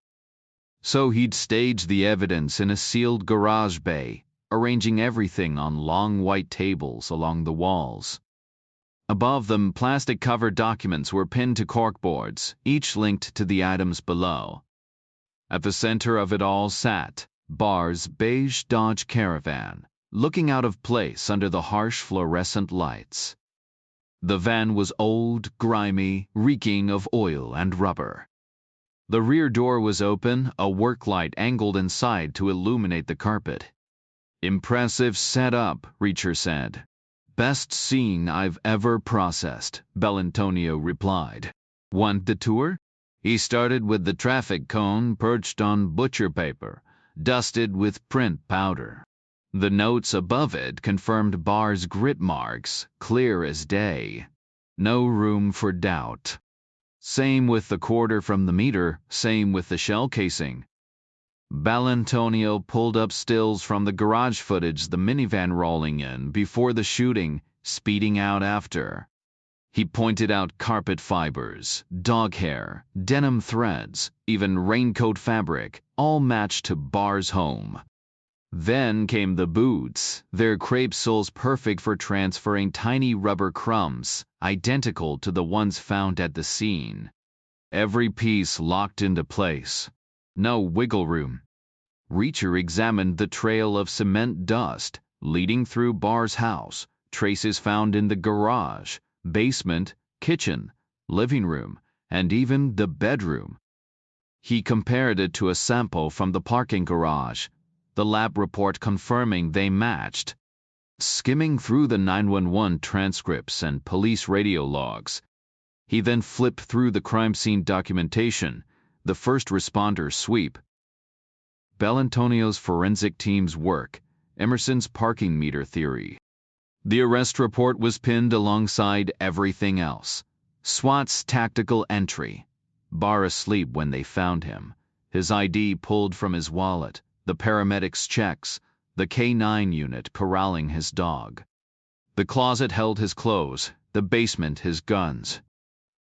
So he'd staged the evidence in a sealed garage bay, arranging everything on long white tables along the walls. Above them, plastic-covered documents were pinned to corkboards, each linked to the items below. At the center of it all sat, Bar's beige Dodge Caravan, looking out of place under the harsh fluorescent lights. The van was old, grimy, reeking of oil and rubber. The rear door was open, a work light angled inside to illuminate the carpet. "Impressive setup," Reacher said. "Best scene I've ever processed," Belantonio replied. "Want the tour?" He started with the traffic cone perched on butcher paper, dusted with print powder. The notes above it confirmed Bar's grit marks, clear as day. No room for doubt. Same with the quarter from the meter, same with the shell casing. Belantonio pulled up stills from the garage footage, the minivan rolling in before the shooting, speeding out after. He pointed out carpet fibers, dog hair, denim threads, even raincoat fabric, all matched to Bar's home. Then came the boots, their crepe soles perfect for transferring tiny rubber crumbs, identical to the ones found at the scene. Every piece locked into place. No wiggle room. Reacher examined the trail of cement dust leading through Bar's house, traces found in the garage, basement, kitchen, living room, and even the bedroom. He compared it to a sample from the parking garage, the lab report confirming they matched. Skimming through the 911 transcripts and police radio logs, he then flipped through the crime scene documentation, the first responder sweep. Belantonio's forensic team's work, Emerson's parking meter theory. The arrest report was pinned alongside everything else. SWAT's tactical entry. Bar asleep when they found him. His ID pulled from his wallet. The paramedics' checks. The K9 unit corralling his dog. The closet held his clothes. The basement his guns.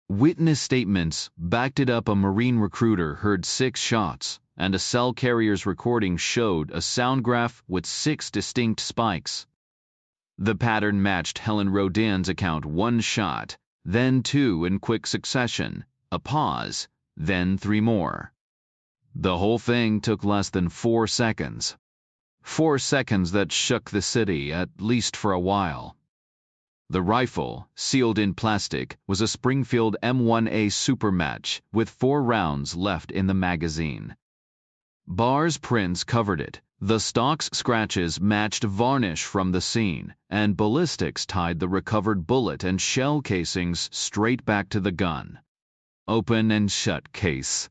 Witness statements backed it up. A Marine recruiter heard 6 shots, and a cell carrier's recording showed a sound graph with 6 distinct spikes. The pattern matched Helen Rodin's account: 1 shot, then 2 in quick succession, a pause, then 3 more. The whole thing took less than 4 seconds. 4 seconds that shook the city, at least for a while. The rifle, sealed in plastic, was a Springfield M1A Supermatch with 4 rounds left in the magazine. Bar's prints covered it. The stock's scratches matched varnish from the scene, and ballistics tied the recovered bullet and shell casings straight back to the gun. Open and shut case.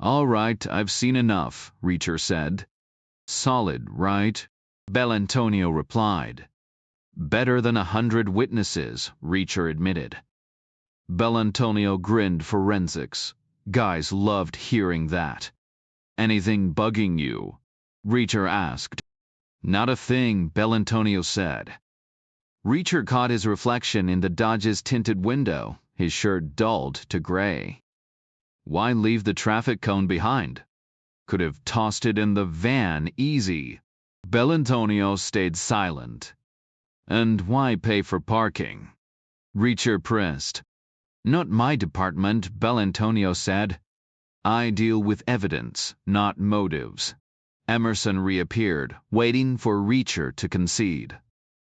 "All right, I've seen enough," Reacher said. "Solid, right?" Belantonio replied. "Better than 100 witnesses," Reacher admitted. Belantonio grinned. Forensics. Guys loved hearing that. "Anything bugging you?" Reacher asked. "Not a thing," Belantonio said. Reacher caught his reflection in the Dodge's tinted window, his shirt dulled to gray. Why leave the traffic cone behind? Could have tossed it in the van easy. Belantonio stayed silent. "And why pay for parking?" Reacher pressed. "Not my department," Belantonio said. "I deal with evidence, not motives." Emerson reappeared, waiting for Reacher to concede.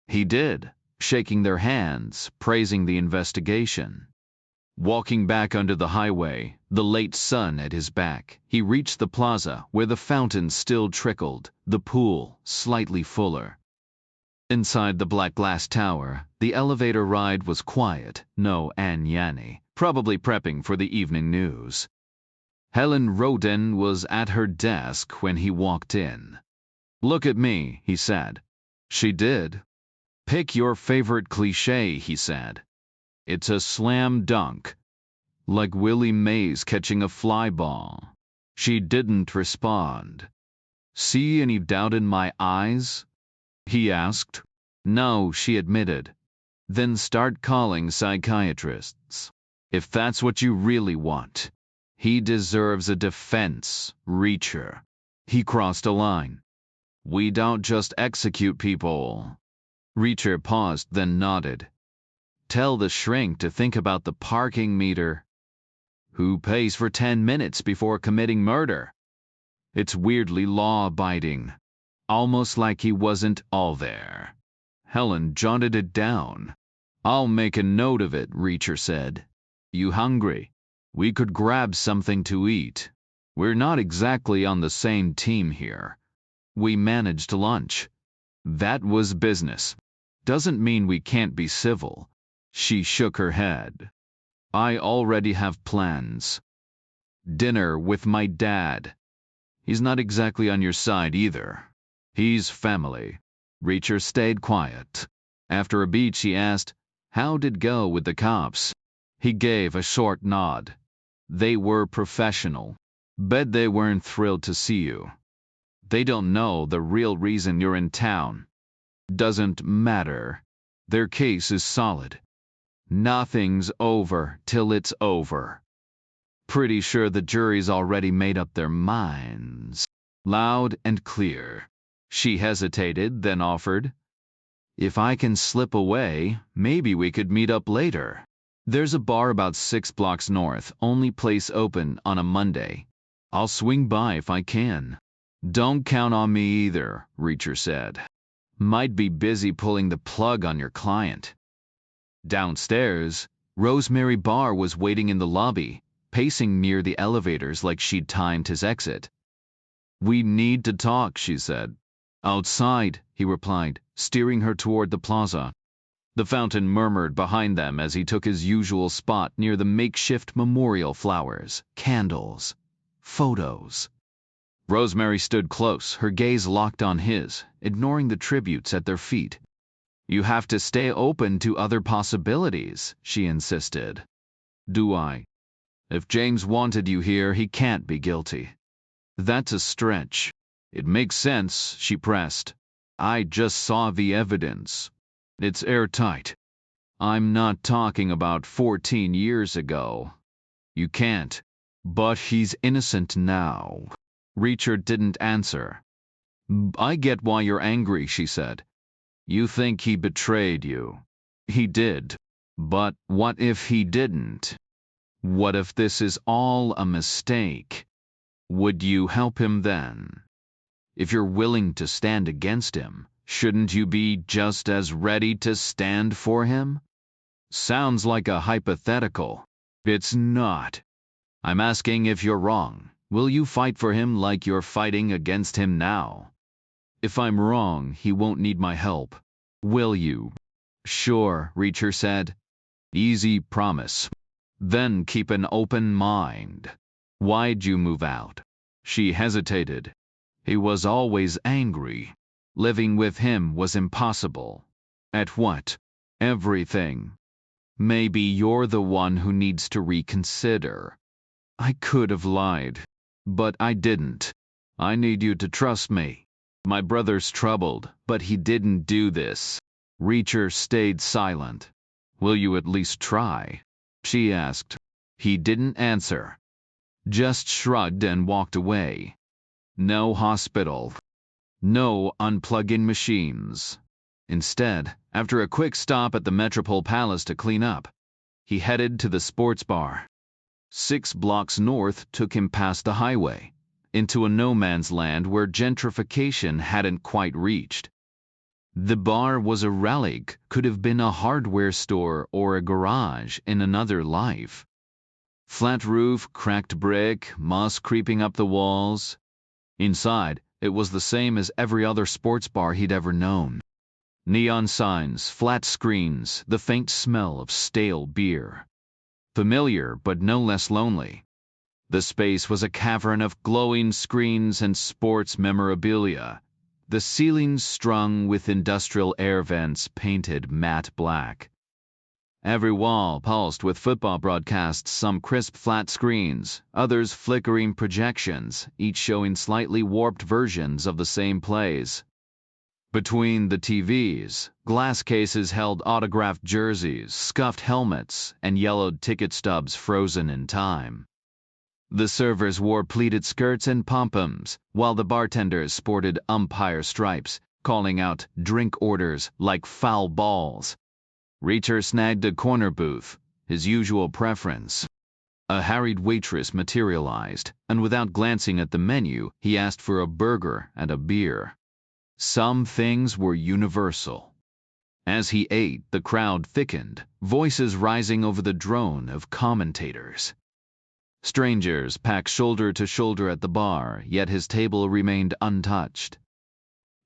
He did, shaking their hands, praising the investigation. Walking back under the highway, the late sun at his back, he reached the plaza where the fountain still trickled, the pool slightly fuller. Inside the black glass tower, the elevator ride was quiet, no Anne Yanni, probably prepping for the evening news. Helen Rodin was at her desk when he walked in. "Look at me," he said. She did. "Pick your favorite cliché," he said. "It's a slam dunk. Like Willie Mays catching a fly ball." She didn't respond. "See any doubt in my eyes?" he asked. "No," she admitted. "Then start calling psychiatrists. If that's what you really want. He deserves a defense, Reacher." He crossed a line. "We don't just execute people." Reacher paused, then nodded. "Tell the shrink to think about the parking meter." "Who pays for 10 minutes before committing murder?" It's weirdly law-abiding, almost like he wasn't all there. Helen jotted it down. I'll make a note of it, Reacher said. You hungry? We could grab something to eat. We're not exactly on the same team here. We managed lunch. That was business. Doesn't mean we can't be civil. She shook her head. I already have plans. Dinner with my dad. He's not exactly on your side either. He's family. Reacher stayed quiet. After a beat, she asked, How'd it go with the cops? He gave a short nod. They were professional. Bet they weren't thrilled to see you. They don't know the real reason you're in town. Doesn't matter. Their case is solid. Nothing's over till it's over. Pretty sure the jury's already made up their minds. Loud and clear. She hesitated, then offered, If I can slip away, maybe we could meet up later. There's a bar about 6 blocks north, only place open on a Monday. I'll swing by if I can. Don't count on me either, Reacher said. Might be busy pulling the plug on your client. Downstairs, Rosemary Barr was waiting in the lobby, pacing near the elevators like she'd timed his exit. We need to talk, she said. Outside, he replied, steering her toward the plaza. The fountain murmured behind them as he took his usual spot near the makeshift memorial flowers, candles, photos. Rosemary stood close, her gaze locked on his, ignoring the tributes at their feet. You have to stay open to other possibilities, she insisted. Do I? If James wanted you here, he can't be guilty. That's a stretch. It makes sense, she pressed. I just saw the evidence. It's airtight. I'm not talking about 14 years ago. You can't. But he's innocent now. Reacher didn't answer. I get why you're angry, she said. You think he betrayed you. He did. But what if he didn't? What if this is all a mistake? Would you help him then? If you're willing to stand against him, shouldn't you be just as ready to stand for him? Sounds like a hypothetical. It's not. I'm asking if you're wrong. Will you fight for him like you're fighting against him now? If I'm wrong, he won't need my help. Will you? Sure, Reacher said. Easy promise. Then keep an open mind. Why'd you move out? She hesitated. He was always angry. Living with him was impossible. At what? Everything. Maybe you're the one who needs to reconsider. I could have lied. But I didn't. I need you to trust me. My brother's troubled, but he didn't do this. Reacher stayed silent. Will you at least try? She asked. He didn't answer. Just shrugged and walked away. No hospital. No unplugging machines. Instead, after a quick stop at the Metropole Palace to clean up, he headed to the sports bar. 6 blocks north took him past the highway, into a no-man's land where gentrification hadn't quite reached. The bar was a relic, could have been a hardware store or a garage in another life. Flat roof, cracked brick, moss creeping up the walls. Inside, it was the same as every other sports bar he'd ever known. Neon signs, flat screens, the faint smell of stale beer. Familiar, but no less lonely. The space was a cavern of glowing screens and sports memorabilia, the ceilings strung with industrial air vents painted matte black. Every wall pulsed with football broadcasts, some crisp flat screens, others flickering projections, each showing slightly warped versions of the same plays. Between the TVs, glass cases held autographed jerseys, scuffed helmets, and yellowed ticket stubs frozen in time. The servers wore pleated skirts and pom-poms, while the bartenders sported umpire stripes, calling out drink orders like foul balls. Reacher snagged a corner booth, his usual preference. A harried waitress materialized, and without glancing at the menu, he asked for a burger and a beer. Some things were universal. As he ate, the crowd thickened, voices rising over the drone of commentators. Strangers packed shoulder to shoulder at the bar, yet his table remained untouched.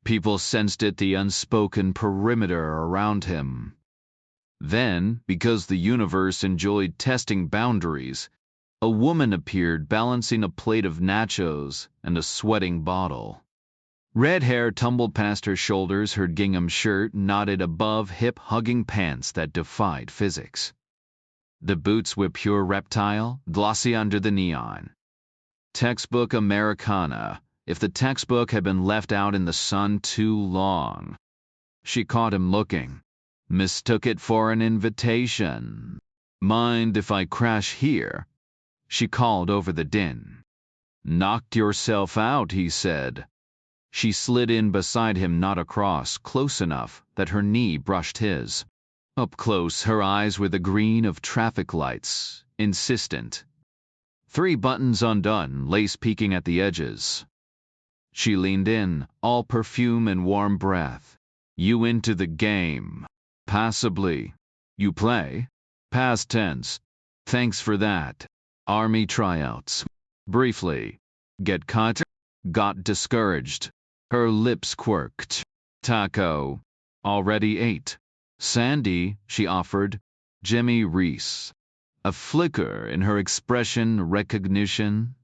People sensed it, the unspoken perimeter around him. Then, because the universe enjoyed testing boundaries, a woman appeared balancing a plate of nachos and a sweating bottle. Red hair tumbled past her shoulders, her gingham shirt knotted above hip-hugging pants that defied physics. The boots were pure reptile, glossy under the neon. Textbook Americana, if the textbook had been left out in the sun too long. She caught him looking, mistook it for an invitation. Mind if I crash here? She called over the din. Knocked yourself out, he said. She slid in beside him, not across, close enough that her knee brushed his. Up close, her eyes were the green of traffic lights, insistent. 3 buttons undone, lace peeking at the edges. She leaned in, all perfume and warm breath. You into the game. Passably. You play? Past tense. Thanks for that. Army tryouts. Briefly. Get cut? Got discouraged. Her lips quirked. Taco. Already ate. Sandy, she offered. Jimmy Reese. A flicker in her expression, recognition.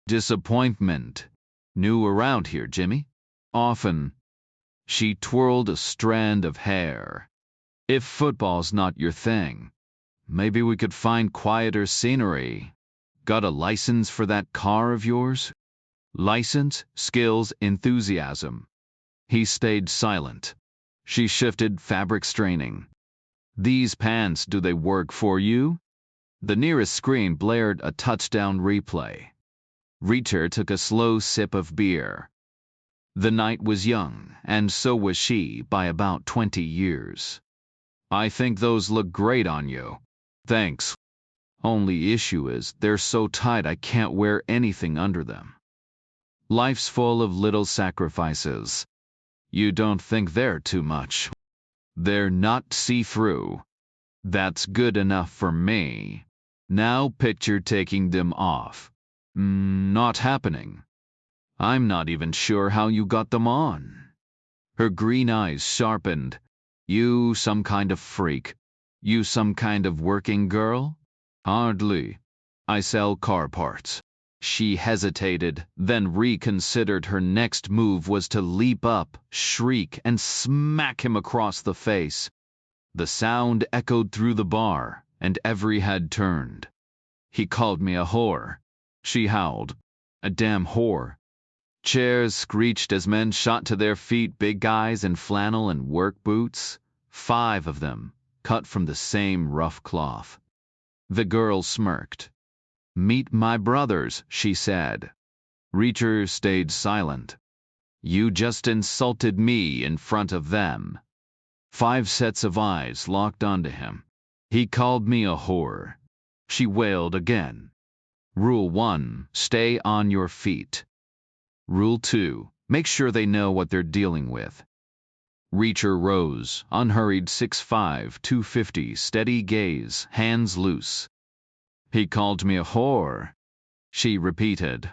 Disappointment. New around here, Jimmy? Often. She twirled a strand of hair. If football's not your thing, maybe we could find quieter scenery. Got a license for that car of yours? License, skills, enthusiasm. He stayed silent. She shifted, fabric straining. These pants, do they work for you? The nearest screen blared a touchdown replay. Reacher took a slow sip of beer. The night was young, and so was she by about 20 years. I think those look great on you. Thanks. Only issue is, they're so tight I can't wear anything under them. Life's full of little sacrifices. You don't think they're too much. They're not see-through. That's good enough for me. Now picture taking them off. Not happening. I'm not even sure how you got them on. Her green eyes sharpened. You some kind of freak? You some kind of working girl? Hardly. I sell car parts. She hesitated, then reconsidered. Her next move was to leap up, shriek, and smack him across the face. The sound echoed through the bar, and every head turned. He called me a whore. She howled. A damn whore. Chairs screeched as men shot to their feet, big guys in flannel and work boots. 5 of them, cut from the same rough cloth. The girl smirked. Meet my brothers, she said. Reacher stayed silent. You just insulted me in front of them. 5 sets of eyes locked onto him. He called me a whore. She wailed again. Rule 1, stay on your feet. Rule 2, make sure they know what they're dealing with. Reacher rose, unhurried, 6'5", 250, steady gaze, hands loose. He called me a whore, she repeated.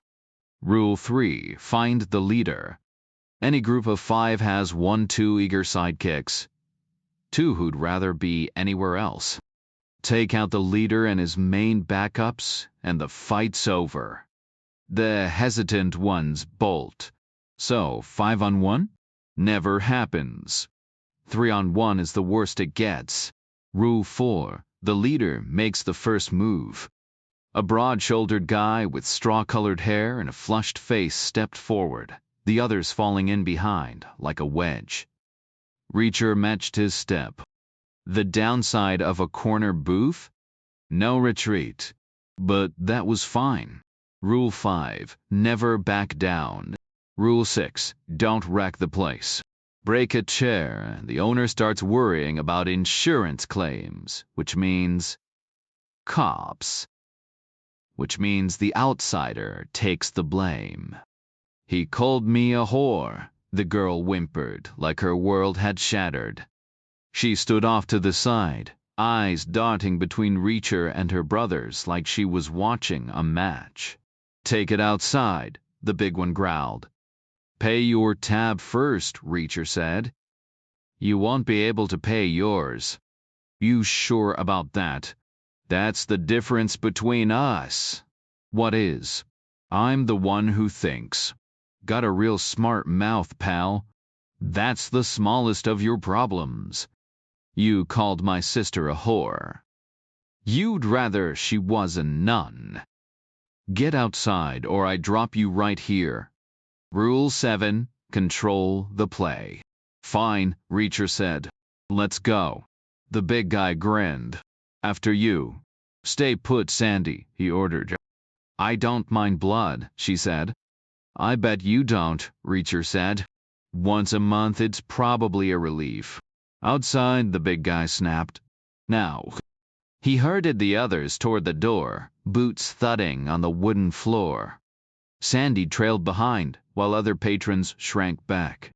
Rule 3, find the leader. Any group of 5 has 1-2 eager sidekicks. 2 who'd rather be anywhere else. Take out the leader and his main backups, and the fight's over. The hesitant ones bolt. So, 5-on-1? Never happens. 3-on-1 is the worst it gets. Rule 4, the leader makes the first move. A broad-shouldered guy with straw-colored hair and a flushed face stepped forward, the others falling in behind, like a wedge. Reacher matched his step. The downside of a corner booth? No retreat. But that was fine. Rule 5, never back down. Rule 6, don't wreck the place. Break a chair, and the owner starts worrying about insurance claims, which means cops. which means the outsider takes the blame. He called me a whore, the girl whimpered, like her world had shattered. She stood off to the side, eyes darting between Reacher and her brothers like she was watching a match. Take it outside, the big one growled. Pay your tab first, Reacher said. You won't be able to pay yours. You sure about that? That's the difference between us. What is? I'm the one who thinks. Got a real smart mouth, pal. That's the smallest of your problems. You called my sister a whore. You'd rather she was a nun. Get outside or I drop you right here. Rule 7, control the play. Fine, Reacher said. Let's go. The big guy grinned. After you. Stay put, Sandy, he ordered. I don't mind blood, she said. I bet you don't, Reacher said. Once a month it's probably a relief. Outside, the big guy snapped. Now. He herded the others toward the door, boots thudding on the wooden floor. Sandy trailed behind, while other patrons shrank back.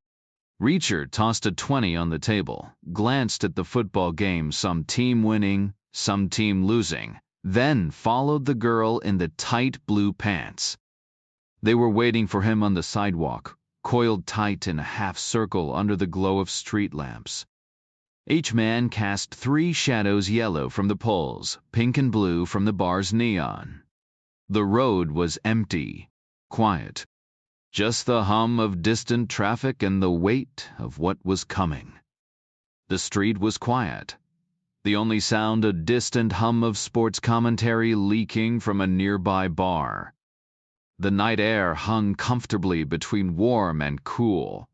Reacher tossed a 20 on the table, glanced at the football game, some team winning, some team losing, then followed the girl in the tight blue pants. They were waiting for him on the sidewalk, coiled tight in a half circle under the glow of street lamps. Each man cast 3 shadows, yellow from the poles, pink and blue from the bar's neon. The road was empty, quiet. Just the hum of distant traffic and the weight of what was coming. The street was quiet. The only sound a distant hum of sports commentary leaking from a nearby bar. The night air hung comfortably between warm and cool.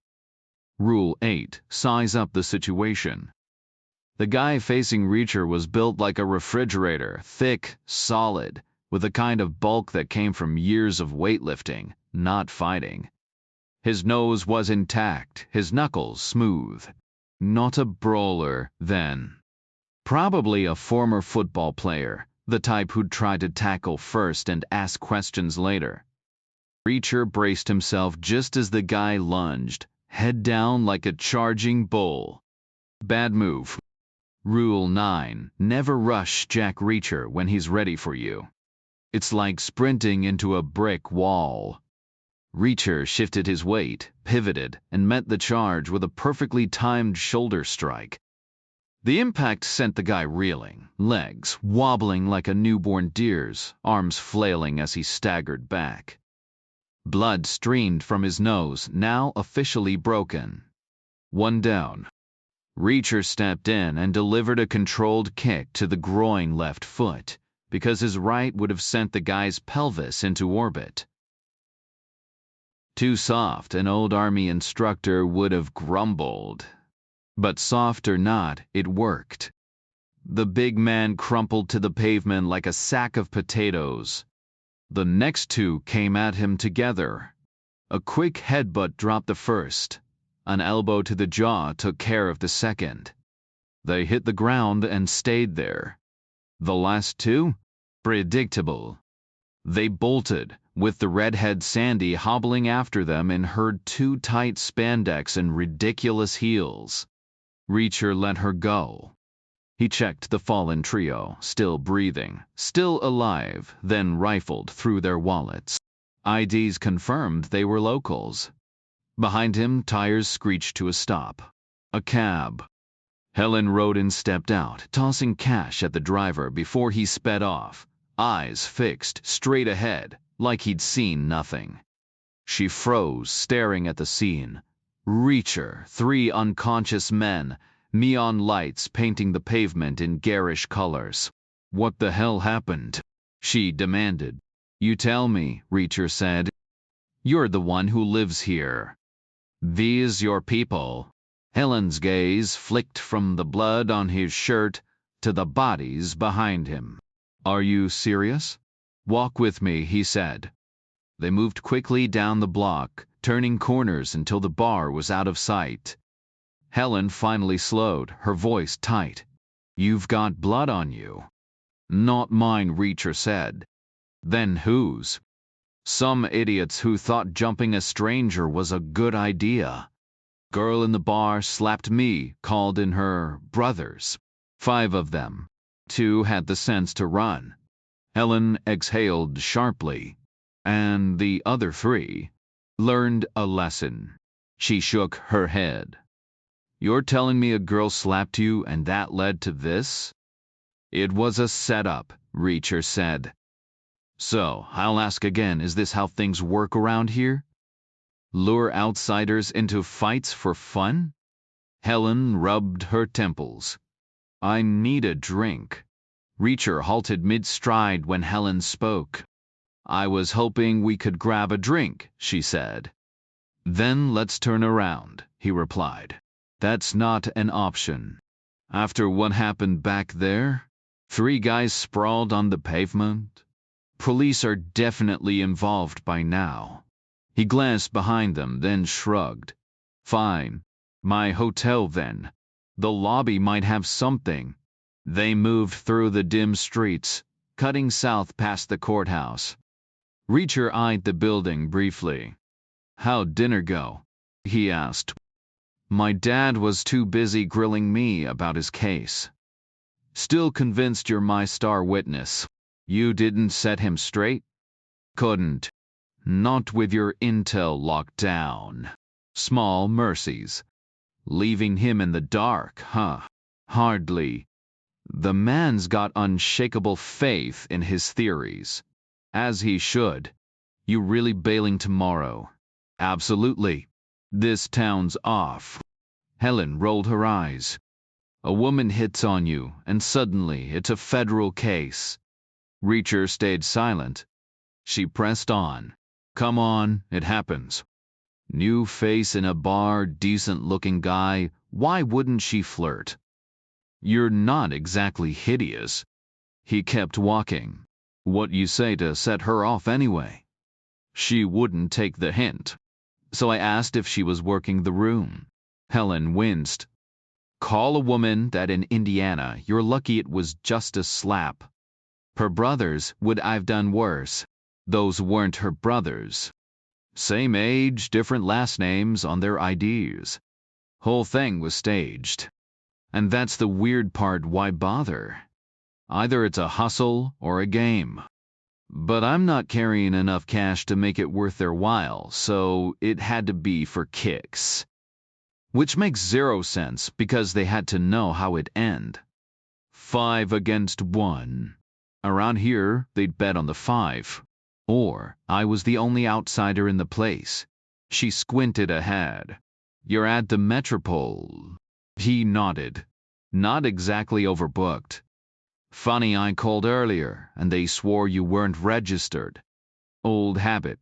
Rule 8, size up the situation. The guy facing Reacher was built like a refrigerator, thick, solid, with a kind of bulk that came from years of weightlifting, not fighting. His nose was intact, his knuckles smooth. Not a brawler, then. Probably a former football player, the type who'd try to tackle first and ask questions later. Reacher braced himself just as the guy lunged, head down like a charging bull. Bad move. Rule 9, never rush Jack Reacher when he's ready for you. It's like sprinting into a brick wall. Reacher shifted his weight, pivoted, and met the charge with a perfectly timed shoulder strike. The impact sent the guy reeling, legs wobbling like a newborn deer's, arms flailing as he staggered back. Blood streamed from his nose, now officially broken. 1 down. Reacher stepped in and delivered a controlled kick to the groin left foot, because his right would have sent the guy's pelvis into orbit. Too soft, an old army instructor would have grumbled. But soft or not, it worked. The big man crumpled to the pavement like a sack of potatoes. The next 2 came at him together. A quick headbutt dropped the first. An elbow to the jaw took care of the second. They hit the ground and stayed there. The last 2? Predictable. They bolted, with the redhead Sandy hobbling after them in her too tight spandex and ridiculous heels. Reacher let her go. He checked the fallen trio, still breathing, still alive, then rifled through their wallets. IDs confirmed they were locals. Behind him, tires screeched to a stop. A cab. Helen Roden stepped out, tossing cash at the driver before he sped off, eyes fixed straight ahead, like he'd seen nothing. She froze, staring at the scene. Reacher, 3 unconscious men, neon lights painting the pavement in garish colors. What the hell happened? She demanded. You tell me, Reacher said. You're the one who lives here. These your people. Helen's gaze flicked from the blood on his shirt to the bodies behind him. Are you serious? Walk with me, he said. They moved quickly down the block, turning corners until the bar was out of sight. Helen finally slowed, her voice tight. You've got blood on you. Not mine, Reacher said. Then whose? Some idiots who thought jumping a stranger was a good idea. Girl in the bar slapped me, called in her brothers. 5 of them. 2 had the sense to run. Helen exhaled sharply. And the other 3 learned a lesson. She shook her head. You're telling me a girl slapped you and that led to this? It was a setup, Reacher said. So, I'll ask again, is this how things work around here? Lure outsiders into fights for fun? Helen rubbed her temples. I need a drink. Reacher halted mid-stride when Helen spoke. I was hoping we could grab a drink, she said. Then let's turn around, he replied. That's not an option. After what happened back there, 3 guys sprawled on the pavement. Police are definitely involved by now. He glanced behind them, then shrugged. Fine. My hotel, then. The lobby might have something. They moved through the dim streets, cutting south past the courthouse. Reacher eyed the building briefly. How'd dinner go? He asked. My dad was too busy grilling me about his case. Still convinced you're my star witness. You didn't set him straight? Couldn't. Not with your intel locked down. Small mercies. Leaving him in the dark, huh? Hardly. The man's got unshakable faith in his theories. As he should. You really bailing tomorrow? Absolutely. This town's off. Helen rolled her eyes. A woman hits on you, and suddenly it's a federal case. Reacher stayed silent. She pressed on. Come on, it happens. New face in a bar, decent-looking guy, why wouldn't she flirt? You're not exactly hideous. He kept walking. What you say to set her off anyway? She wouldn't take the hint. So I asked if she was working the room. Helen winced. Call a woman that in Indiana, you're lucky it was just a slap. Her brothers would I've done worse. Those weren't her brothers. Same age, different last names on their IDs. Whole thing was staged. And that's the weird part, why bother? Either it's a hustle or a game. But I'm not carrying enough cash to make it worth their while, so it had to be for kicks. Which makes 0 sense because they had to know how it'd end. 5 against 1. Around here, they'd bet on the 5. Or I was the only outsider in the place. She squinted ahead. You're at the Metropole. He nodded. Not exactly overbooked. Funny, I called earlier, and they swore you weren't registered. Old habit.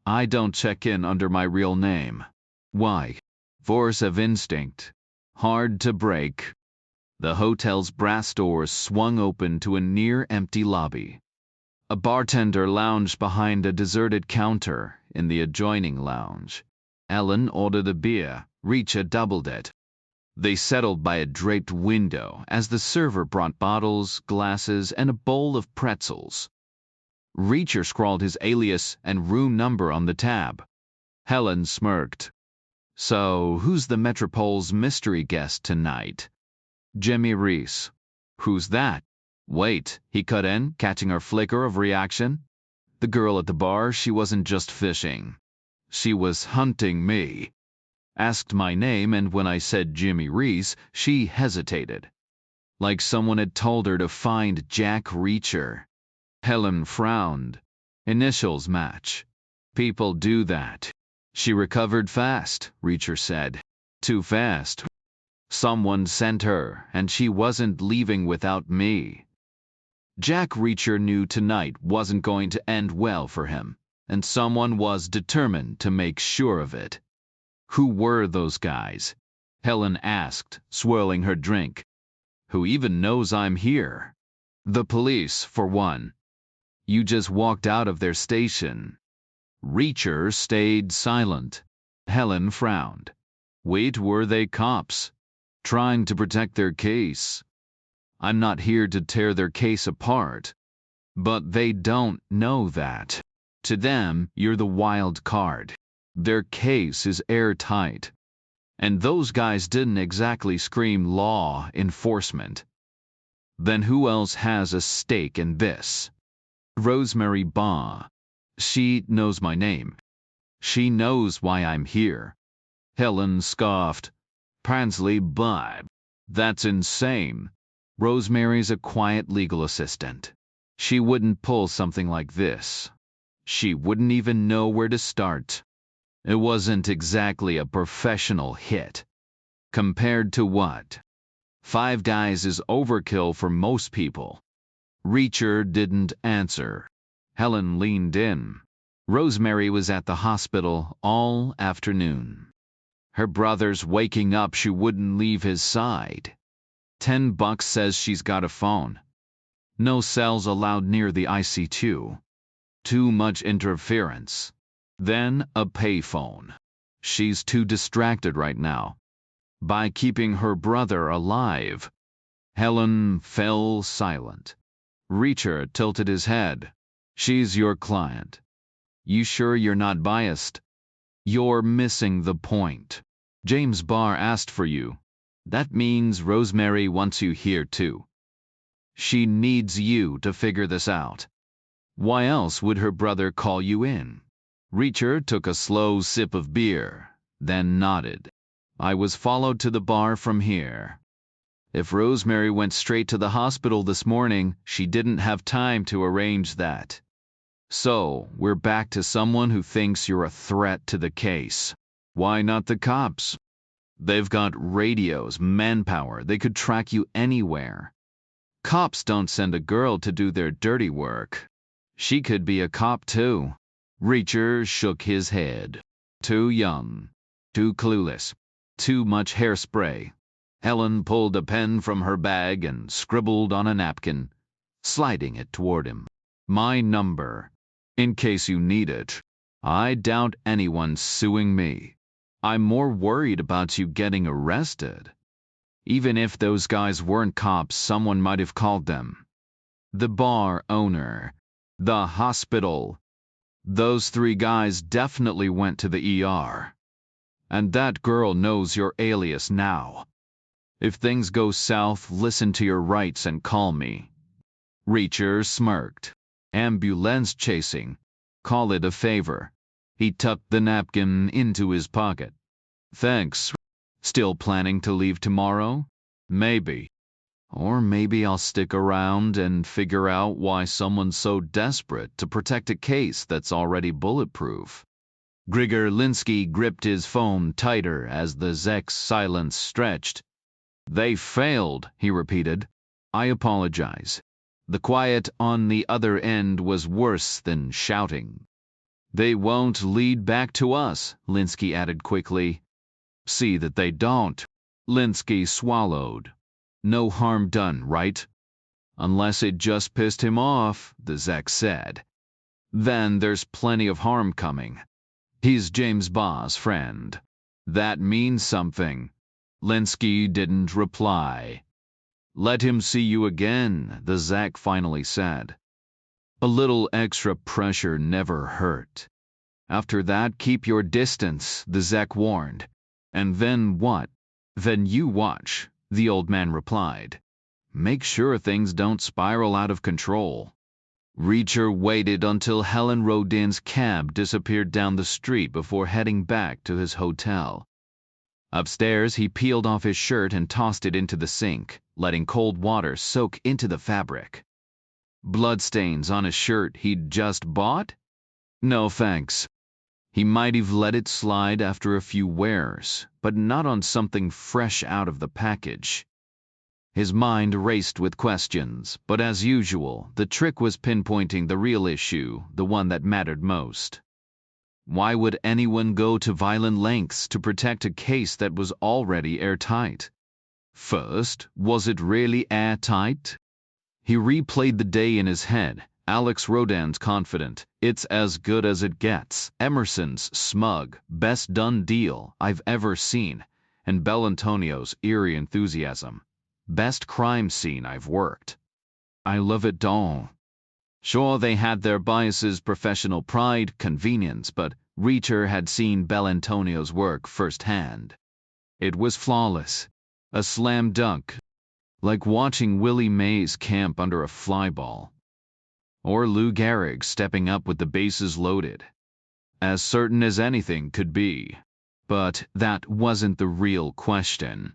I don't check in under my real name. Why? Force of instinct. Hard to break. The hotel's brass doors swung open to a near-empty lobby. A bartender lounged behind a deserted counter in the adjoining lounge. Ellen ordered a beer. Reacher doubled it. They settled by a draped window as the server brought bottles, glasses, and a bowl of pretzels. Reacher scrawled his alias and room number on the tab. Helen smirked. So, who's the Metropole's mystery guest tonight? Jimmy Reese. Who's that? Wait, he cut in, catching her flicker of reaction. The girl at the bar, she wasn't just fishing. She was hunting me. Asked my name, and when I said Jimmy Reese, she hesitated. Like someone had told her to find Jack Reacher. Helen frowned. Initials match. People do that. She recovered fast, Reacher said. Too fast. Someone sent her, and she wasn't leaving without me. Jack Reacher knew tonight wasn't going to end well for him, and someone was determined to make sure of it. Who were those guys? Helen asked, swirling her drink. Who even knows I'm here? The police, for one. You just walked out of their station. Reacher stayed silent. Helen frowned. Wait, were they cops? Trying to protect their case? I'm not here to tear their case apart. But they don't know that. To them, you're the wild card. Their case is airtight. And those guys didn't exactly scream law enforcement. Then who else has a stake in this? Rosemary Baugh. She knows my name. She knows why I'm here. Helen scoffed. Pransley Bubb. That's insane. Rosemary's a quiet legal assistant. She wouldn't pull something like this. She wouldn't even know where to start. It wasn't exactly a professional hit. Compared to what? 5 guys is overkill for most people. Reacher didn't answer. Helen leaned in. Rosemary was at the hospital all afternoon. Her brother's waking up, she wouldn't leave his side. $10 says she's got a phone. No cells allowed near the IC2. Too much interference. Then a payphone. She's too distracted right now. By keeping her brother alive. Helen fell silent. Reacher tilted his head. She's your client. You sure you're not biased? You're missing the point. James Barr asked for you. That means Rosemary wants you here too. She needs you to figure this out. Why else would her brother call you in? Reacher took a slow sip of beer, then nodded. I was followed to the bar from here. If Rosemary went straight to the hospital this morning, she didn't have time to arrange that. So, we're back to someone who thinks you're a threat to the case. Why not the cops? They've got radios, manpower, they could track you anywhere. Cops don't send a girl to do their dirty work. She could be a cop too. Reacher shook his head. Too young. Too clueless. Too much hairspray. Helen pulled a pen from her bag and scribbled on a napkin, sliding it toward him. My number. In case you need it. I doubt anyone's suing me. I'm more worried about you getting arrested. Even if those guys weren't cops, someone might have called them. The bar owner. The hospital. Those 3 guys definitely went to the ER. And that girl knows your alias now. If things go south, listen to your rights and call me. Reacher smirked. Ambulance chasing. Call it a favor. He tucked the napkin into his pocket. Thanks. Still planning to leave tomorrow? Maybe. Or maybe I'll stick around and figure out why someone's so desperate to protect a case that's already bulletproof. Grigor Linsky gripped his phone tighter as the Zek's silence stretched. They failed, he repeated. I apologize. The quiet on the other end was worse than shouting. They won't lead back to us, Linsky added quickly. See that they don't. Linsky swallowed. No harm done, right? Unless it just pissed him off, the Zek said. Then there's plenty of harm coming. He's James Baugh's friend. That means something. Linsky didn't reply. Let him see you again, the Zek finally said. A little extra pressure never hurt. After that, keep your distance, the Zek warned. And then what? Then you watch, the old man replied. Make sure things don't spiral out of control. Reacher waited until Helen Rodin's cab disappeared down the street before heading back to his hotel. Upstairs, he peeled off his shirt and tossed it into the sink, letting cold water soak into the fabric. Bloodstains on a shirt he'd just bought? No thanks. He might have let it slide after a few wears, but not on something fresh out of the package. His mind raced with questions, but as usual, the trick was pinpointing the real issue, the one that mattered most. Why would anyone go to violent lengths to protect a case that was already airtight? First, was it really airtight? He replayed the day in his head. Alex Rodin's confident, it's as good as it gets. Emerson's smug, best done deal I've ever seen. And Bellantonio's eerie enthusiasm. Best crime scene I've worked. I love it all. Sure, they had their biases, professional pride, convenience, but Reacher had seen Belantonio's work firsthand. It was flawless, a slam dunk, like watching Willie Mays camp under a fly ball. Or Lou Gehrig stepping up with the bases loaded. As certain as anything could be. But that wasn't the real question.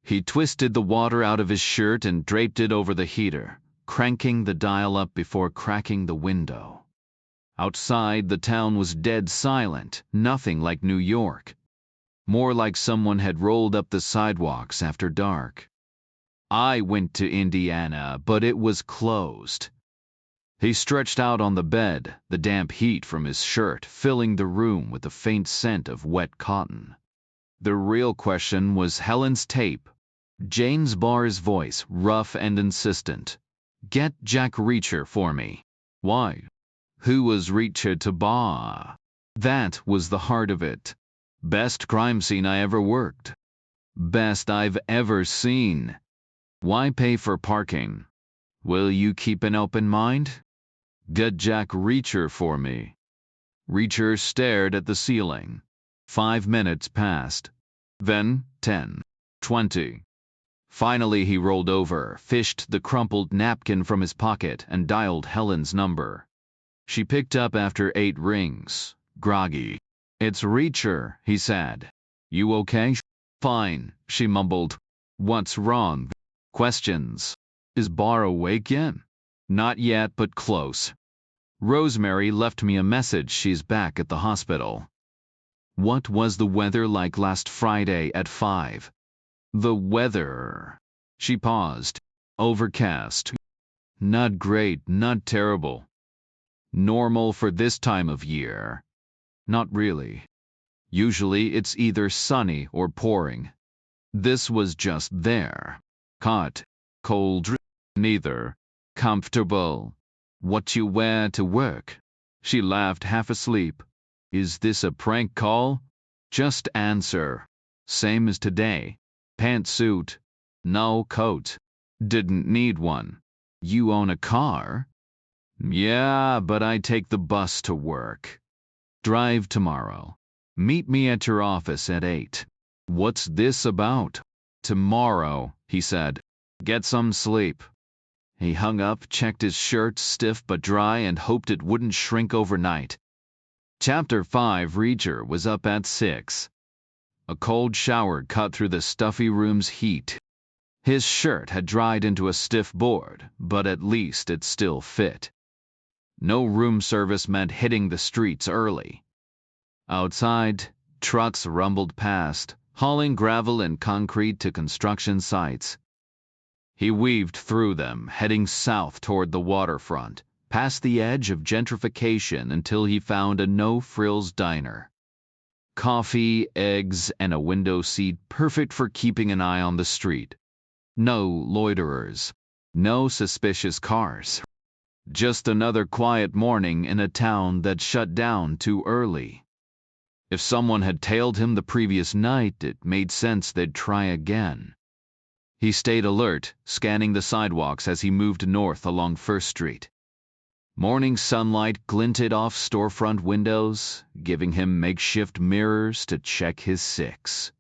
He twisted the water out of his shirt and draped it over the heater, cranking the dial up before cracking the window. Outside, the town was dead silent, nothing like New York. More like someone had rolled up the sidewalks after dark. I went to Indiana, but it was closed. He stretched out on the bed, the damp heat from his shirt filling the room with a faint scent of wet cotton. The real question was Helen's tape. Jane's Barr's voice, rough and insistent. Get Jack Reacher for me. Why? Who was Reacher to Barr? That was the heart of it. Best crime scene I ever worked. Best I've ever seen. Why pay for parking? Will you keep an open mind? Get Jack Reacher for me. Reacher stared at the ceiling. 5 minutes passed. Then 10, 20. Finally he rolled over, fished the crumpled napkin from his pocket, and dialed Helen's number. She picked up after 8 rings, groggy. It's Reacher, he said. You okay? Fine, she mumbled. What's wrong? Questions. Is Barr awake yet? Not yet, but close. Rosemary left me a message she's back at the hospital. What was the weather like last Friday at 5? The weather. She paused. Overcast. Not great, not terrible. Normal for this time of year. Not really. Usually it's either sunny or pouring. This was just there. Hot, cold, neither. Comfortable. What you wear to work? She laughed, half asleep. Is this a prank call? Just answer. Same as today. Pantsuit. No coat. Didn't need one. You own a car? Yeah, but I take the bus to work. Drive tomorrow. Meet me at your office at 8. What's this about? Tomorrow, he said. Get some sleep. He hung up, checked his shirt, stiff but dry, and hoped it wouldn't shrink overnight. Chapter 5. Reacher was up at 6. A cold shower cut through the stuffy room's heat. His shirt had dried into a stiff board, but at least it still fit. No room service meant hitting the streets early. Outside, trucks rumbled past, hauling gravel and concrete to construction sites. He weaved through them, heading south toward the waterfront, past the edge of gentrification until he found a no-frills diner. Coffee, eggs, and a window seat perfect for keeping an eye on the street. No loiterers. No suspicious cars. Just another quiet morning in a town that shut down too early. If someone had tailed him the previous night, it made sense they'd try again. He stayed alert, scanning the sidewalks as he moved north along First Street. Morning sunlight glinted off storefront windows, giving him makeshift mirrors to check his 6.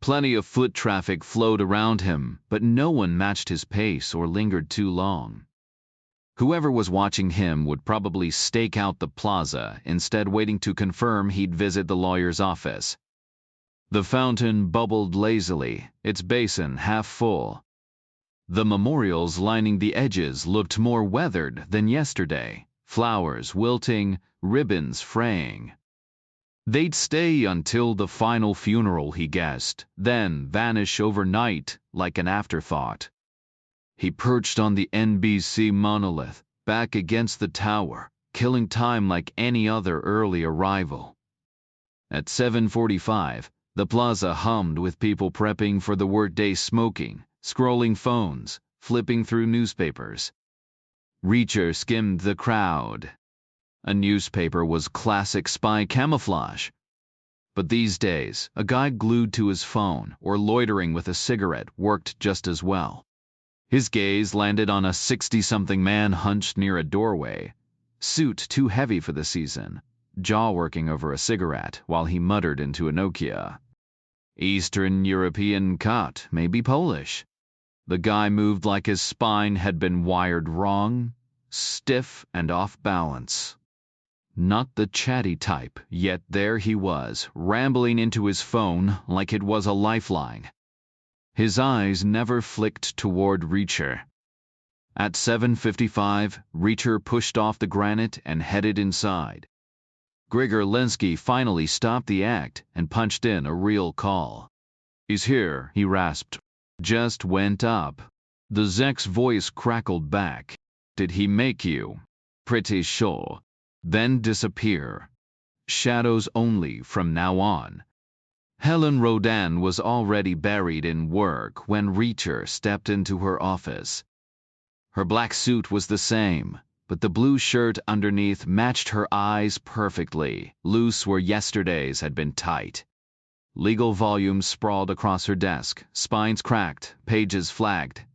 Plenty of foot traffic flowed around him, but no one matched his pace or lingered too long. Whoever was watching him would probably stake out the plaza, instead waiting to confirm he'd visit the lawyer's office. The fountain bubbled lazily, its basin half full. The memorials lining the edges looked more weathered than yesterday, flowers wilting, ribbons fraying. They'd stay until the final funeral, he guessed, then vanish overnight like an afterthought. He perched on the NBC monolith, back against the tower, killing time like any other early arrival. At 7:45, the plaza hummed with people prepping for the workday, smoking, scrolling phones, flipping through newspapers. Reacher skimmed the crowd. A newspaper was classic spy camouflage. But these days, a guy glued to his phone or loitering with a cigarette worked just as well. His gaze landed on a 60-something man hunched near a doorway, suit too heavy for the season, jaw working over a cigarette while he muttered into a Nokia. Eastern European cut, maybe Polish. The guy moved like his spine had been wired wrong, stiff and off balance. Not the chatty type, yet there he was, rambling into his phone like it was a lifeline. His eyes never flicked toward Reacher. At 7:55, Reacher pushed off the granite and headed inside. Grigor Linsky finally stopped the act and punched in a real call. "He's here," he rasped. "Just went up." The Zek's voice crackled back. "Did he make you?" "Pretty sure." "Then disappear. Shadows only from now on." Helen Rodan was already buried in work when Reacher stepped into her office. Her black suit was the same, but the blue shirt underneath matched her eyes perfectly, loose where yesterday's had been tight. Legal volumes sprawled across her desk, spines cracked, pages flagged.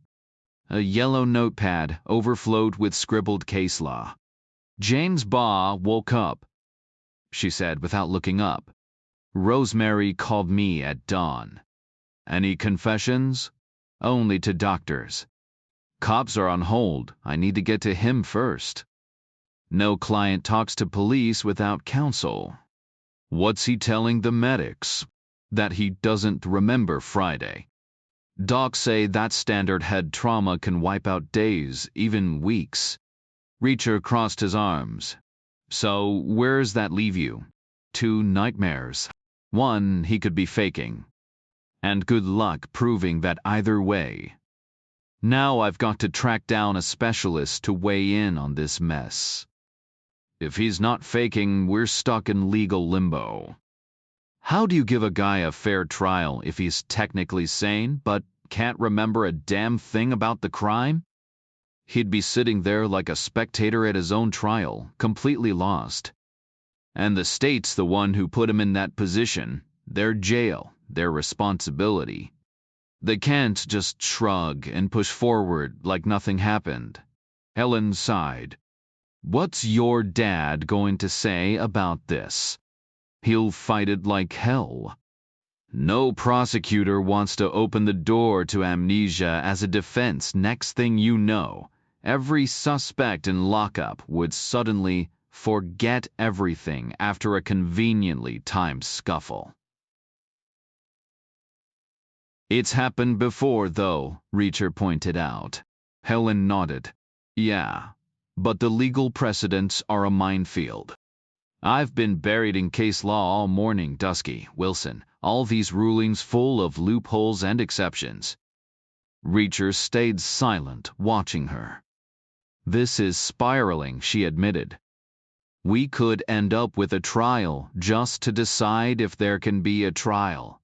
A yellow notepad overflowed with scribbled case law. "James Baugh woke up," she said without looking up. "Rosemary called me at dawn." "Any confessions?" "Only to doctors." "Cops are on hold. I need to get to him first." "No client talks to police without counsel." "What's he telling the medics?" "That he doesn't remember Friday. Docs say that standard head trauma can wipe out days, even weeks." Reacher crossed his arms. "So where's that leave you?" "Two nightmares. One he could be faking. And good luck proving that either way. Now I've got to track down a specialist to weigh in on this mess. If he's not faking, we're stuck in legal limbo. How do you give a guy a fair trial if he's technically sane but can't remember a damn thing about the crime?" He'd be sitting there like a spectator at his own trial, completely lost. And the state's the one who put him in that position, their jail, their responsibility. They can't just shrug and push forward like nothing happened. Helen sighed. "What's your dad going to say about this?" "He'll fight it like hell." No prosecutor wants to open the door to amnesia as a defense. Next thing you know, every suspect in lockup would suddenly forget everything after a conveniently timed scuffle. "It's happened before, though," Reacher pointed out. Helen nodded. "Yeah, but the legal precedents are a minefield. I've been buried in case law all morning, Dusky, Wilson, all these rulings full of loopholes and exceptions." Reacher stayed silent, watching her. "This is spiraling," she admitted. "We could end up with a trial just to decide if there can be a trial.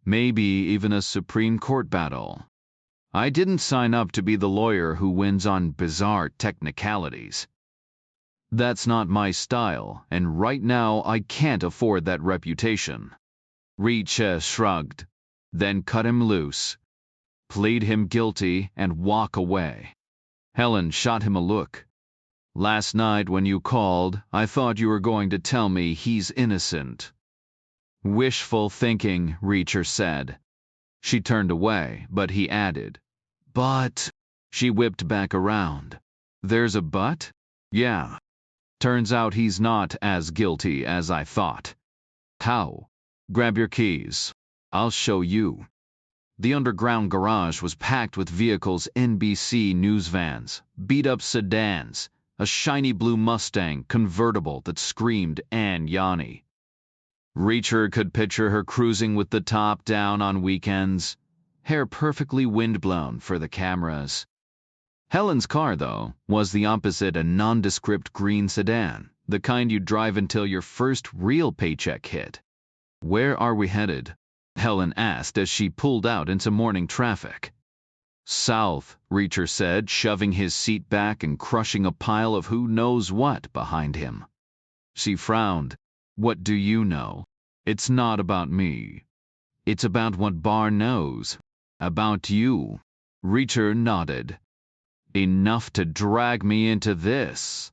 Maybe even a Supreme Court battle. I didn't sign up to be the lawyer who wins on bizarre technicalities. That's not my style, and right now I can't afford that reputation." Reacher shrugged. "Then cut him loose. Plead him guilty and walk away." Helen shot him a look. "Last night when you called, I thought you were going to tell me he's innocent." "Wishful thinking," Reacher said. She turned away, but he added, "But..." She whipped back around. "There's a but?" "Yeah. Turns out he's not as guilty as I thought." "How?" "Grab your keys. I'll show you." The underground garage was packed with vehicles, NBC news vans, beat-up sedans, a shiny blue Mustang convertible that screamed Ann Yanni. Reacher could picture her cruising with the top down on weekends, hair perfectly windblown for the cameras. Helen's car, though, was the opposite, a nondescript green sedan, the kind you drive until your first real paycheck hit. "Where are we headed?" Helen asked as she pulled out into morning traffic. "South," Reacher said, shoving his seat back and crushing a pile of who knows what behind him. She frowned. "What do you know?" "It's not about me. It's about what Barr knows. About you." Reacher nodded. Enough to drag me into this.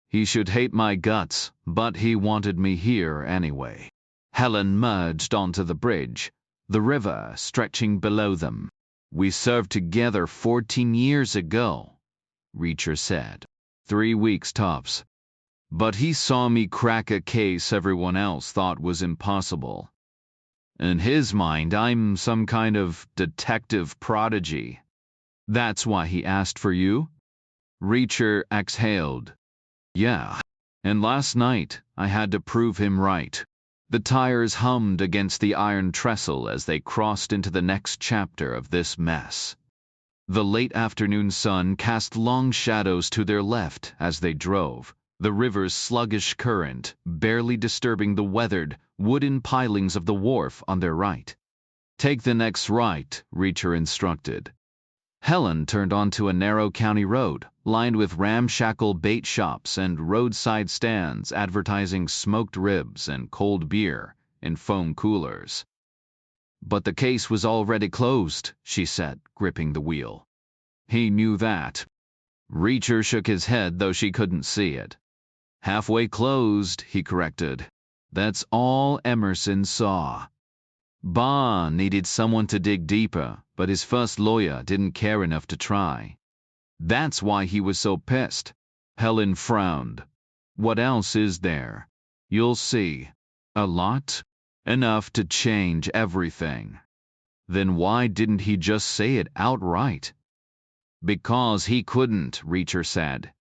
He should hate my guts, but he wanted me here anyway. Helen merged onto the bridge, the river stretching below them. We served together 14 years ago, Reacher said. 3 weeks tops. But he saw me crack a case everyone else thought was impossible. In his mind, I'm some kind of detective prodigy. That's why he asked for you? Reacher exhaled. Yeah. And last night, I had to prove him right. The tires hummed against the iron trestle as they crossed into the next chapter of this mess. The late afternoon sun cast long shadows to their left as they drove, the river's sluggish current barely disturbing the weathered, wooden pilings of the wharf on their right. Take the next right, Reacher instructed. Helen turned onto a narrow county road, lined with ramshackle bait shops and roadside stands advertising smoked ribs and cold beer in foam coolers. But the case was already closed, she said, gripping the wheel. He knew that. Reacher shook his head, though she couldn't see it. Halfway closed, he corrected. That's all Emerson saw. Barr needed someone to dig deeper, but his first lawyer didn't care enough to try. That's why he was so pissed. Helen frowned. What else is there? You'll see. A lot? Enough to change everything. Then why didn't he just say it outright? Because he couldn't, Reacher said.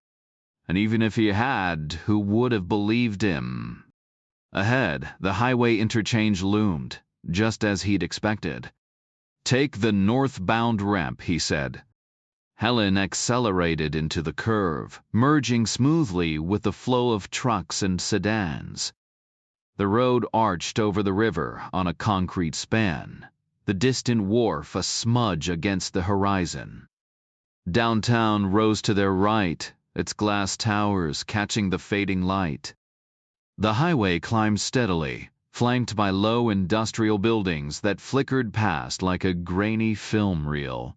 And even if he had, who would have believed him? Ahead, the highway interchange loomed, just as he'd expected. Take the northbound ramp, he said. Helen accelerated into the curve, merging smoothly with the flow of trucks and sedans. The road arched over the river on a concrete span, the distant wharf a smudge against the horizon. Downtown rose to their right, its glass towers catching the fading light. The highway climbed steadily, flanked by low industrial buildings that flickered past like a grainy film reel.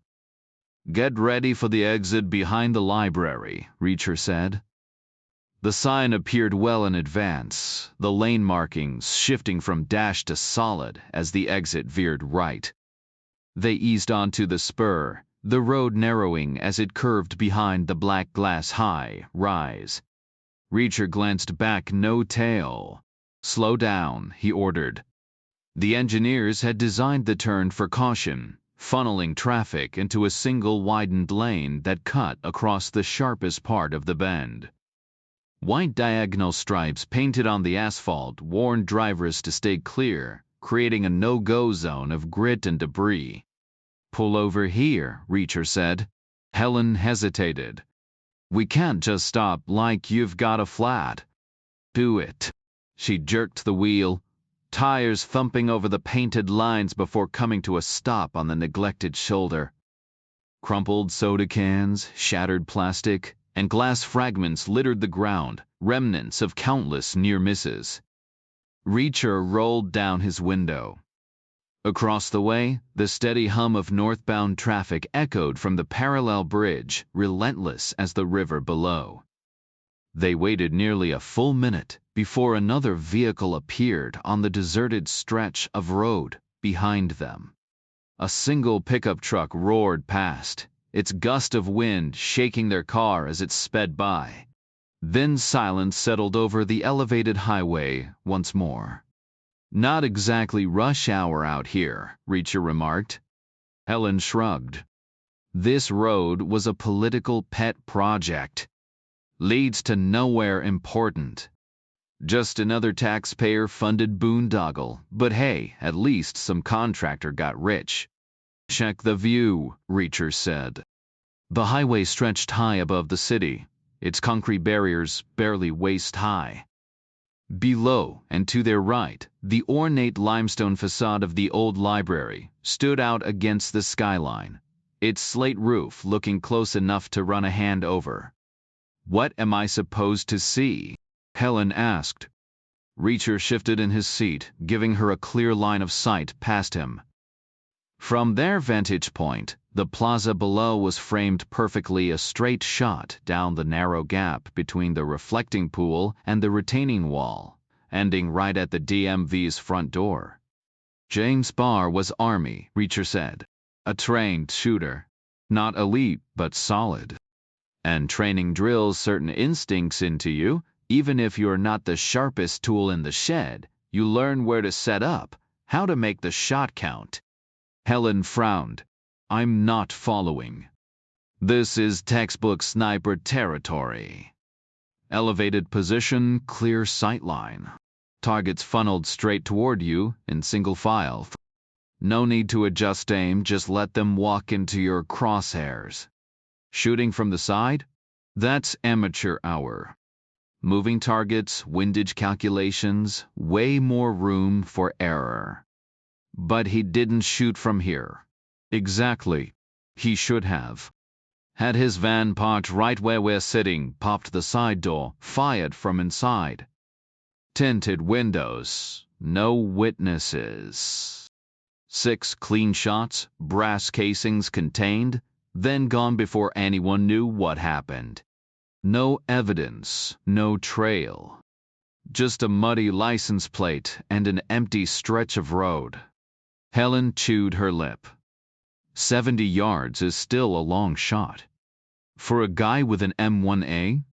Get ready for the exit behind the library, Reacher said. The sign appeared well in advance, the lane markings shifting from dash to solid as the exit veered right. They eased onto the spur, the road narrowing as it curved behind the black glass high-rise. Reacher glanced back, no tail. Slow down, he ordered. The engineers had designed the turn for caution, funneling traffic into a single widened lane that cut across the sharpest part of the bend. White diagonal stripes painted on the asphalt warned drivers to stay clear, creating a no-go zone of grit and debris. Pull over here, Reacher said. Helen hesitated. We can't just stop like you've got a flat. Do it. She jerked the wheel, tires thumping over the painted lines before coming to a stop on the neglected shoulder. Crumpled soda cans, shattered plastic, and glass fragments littered the ground, remnants of countless near misses. Reacher rolled down his window. Across the way, the steady hum of northbound traffic echoed from the parallel bridge, relentless as the river below. They waited nearly a full minute before another vehicle appeared on the deserted stretch of road behind them. A single pickup truck roared past, its gust of wind shaking their car as it sped by. Then silence settled over the elevated highway once more. Not exactly rush hour out here, Reacher remarked. Helen shrugged. This road was a political pet project. Leads to nowhere important. Just another taxpayer-funded boondoggle, but hey, at least some contractor got rich. Check the view, Reacher said. The highway stretched high above the city, its concrete barriers barely waist-high. Below and to their right, the ornate limestone facade of the old library stood out against the skyline, its slate roof looking close enough to run a hand over. What am I supposed to see? Helen asked. Reacher shifted in his seat, giving her a clear line of sight past him. From their vantage point, The plaza below was framed perfectly, a straight shot down the narrow gap between the reflecting pool and the retaining wall, ending right at the DMV's front door. James Barr was Army, Reacher said. A trained shooter. Not elite, but solid. And training drills certain instincts into you. Even if you're not the sharpest tool in the shed, you learn where to set up, how to make the shot count. Helen frowned. I'm not following. This is textbook sniper territory. Elevated position, clear sightline. Targets funneled straight toward you in single file. No need to adjust aim, just let them walk into your crosshairs. Shooting from the side? That's amateur hour. Moving targets, windage calculations, way more room for error. But he didn't shoot from here. Exactly. He should have. Had his van parked right where we're sitting, popped the side door, fired from inside. Tinted windows, no witnesses. 6 clean shots, brass casings contained, then gone before anyone knew what happened. No evidence, no trail. Just a muddy license plate and an empty stretch of road. Helen chewed her lip. 70 yards is still a long shot. For a guy with an M1A,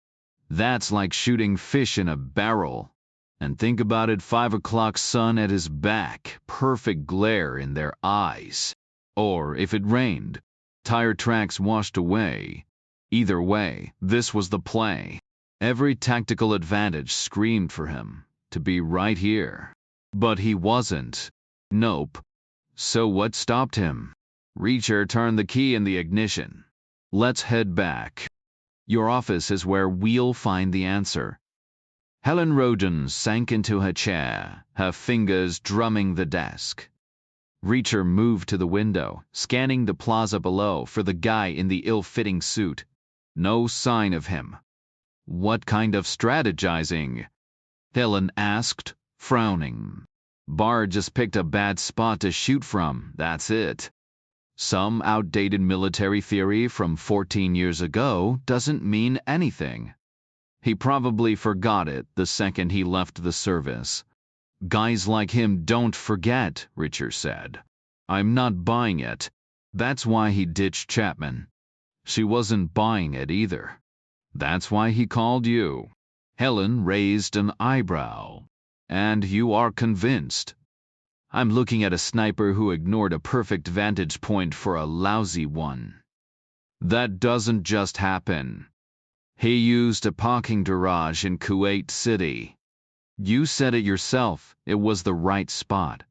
that's like shooting fish in a barrel. And think about it, 5 o'clock sun at his back, perfect glare in their eyes. Or if it rained, tire tracks washed away. Either way, this was the play. Every tactical advantage screamed for him to be right here. But he wasn't. Nope. So what stopped him? Reacher turned the key in the ignition. Let's head back. Your office is where we'll find the answer. Helen Roden sank into her chair, her fingers drumming the desk. Reacher moved to the window, scanning the plaza below for the guy in the ill-fitting suit. No sign of him. What kind of strategizing? Helen asked, frowning. Barr just picked a bad spot to shoot from, that's it. Some outdated military theory from 14 years ago doesn't mean anything. He probably forgot it the second he left the service. Guys like him don't forget, Reacher said. I'm not buying it. That's why he ditched Chapman. She wasn't buying it either. That's why he called you. Helen raised an eyebrow. And you are convinced? I'm looking at a sniper who ignored a perfect vantage point for a lousy one. That doesn't just happen. He used a parking garage in Kuwait City. You said it yourself, it was the right spot.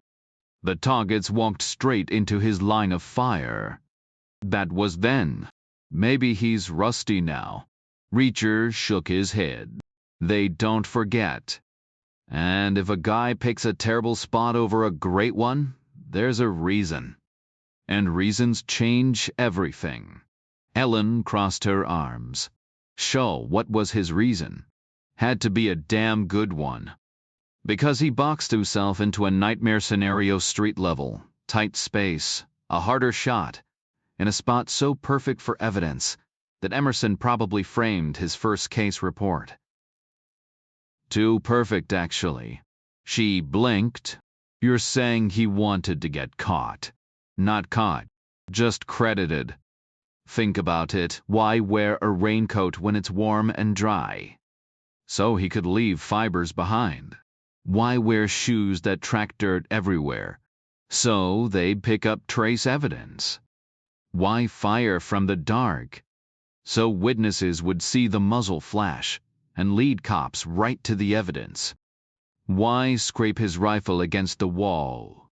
The targets walked straight into his line of fire. That was then. Maybe he's rusty now. Reacher shook his head. They don't forget. And if a guy picks a terrible spot over a great one, there's a reason. And reasons change everything. Helen crossed her arms. Sure, what was his reason? Had to be a damn good one. Because he boxed himself into a nightmare scenario, street level, tight space, a harder shot, in a spot so perfect for evidence that Emerson probably framed his first case report. Too perfect, actually. She blinked. You're saying he wanted to get caught. Not caught, just credited. Think about it. Why wear a raincoat when it's warm and dry? So he could leave fibers behind. Why wear shoes that track dirt everywhere? So they'd pick up trace evidence. Why fire from the dark? So witnesses would see the muzzle flash and lead cops right to the evidence. Why scrape his rifle against the wall?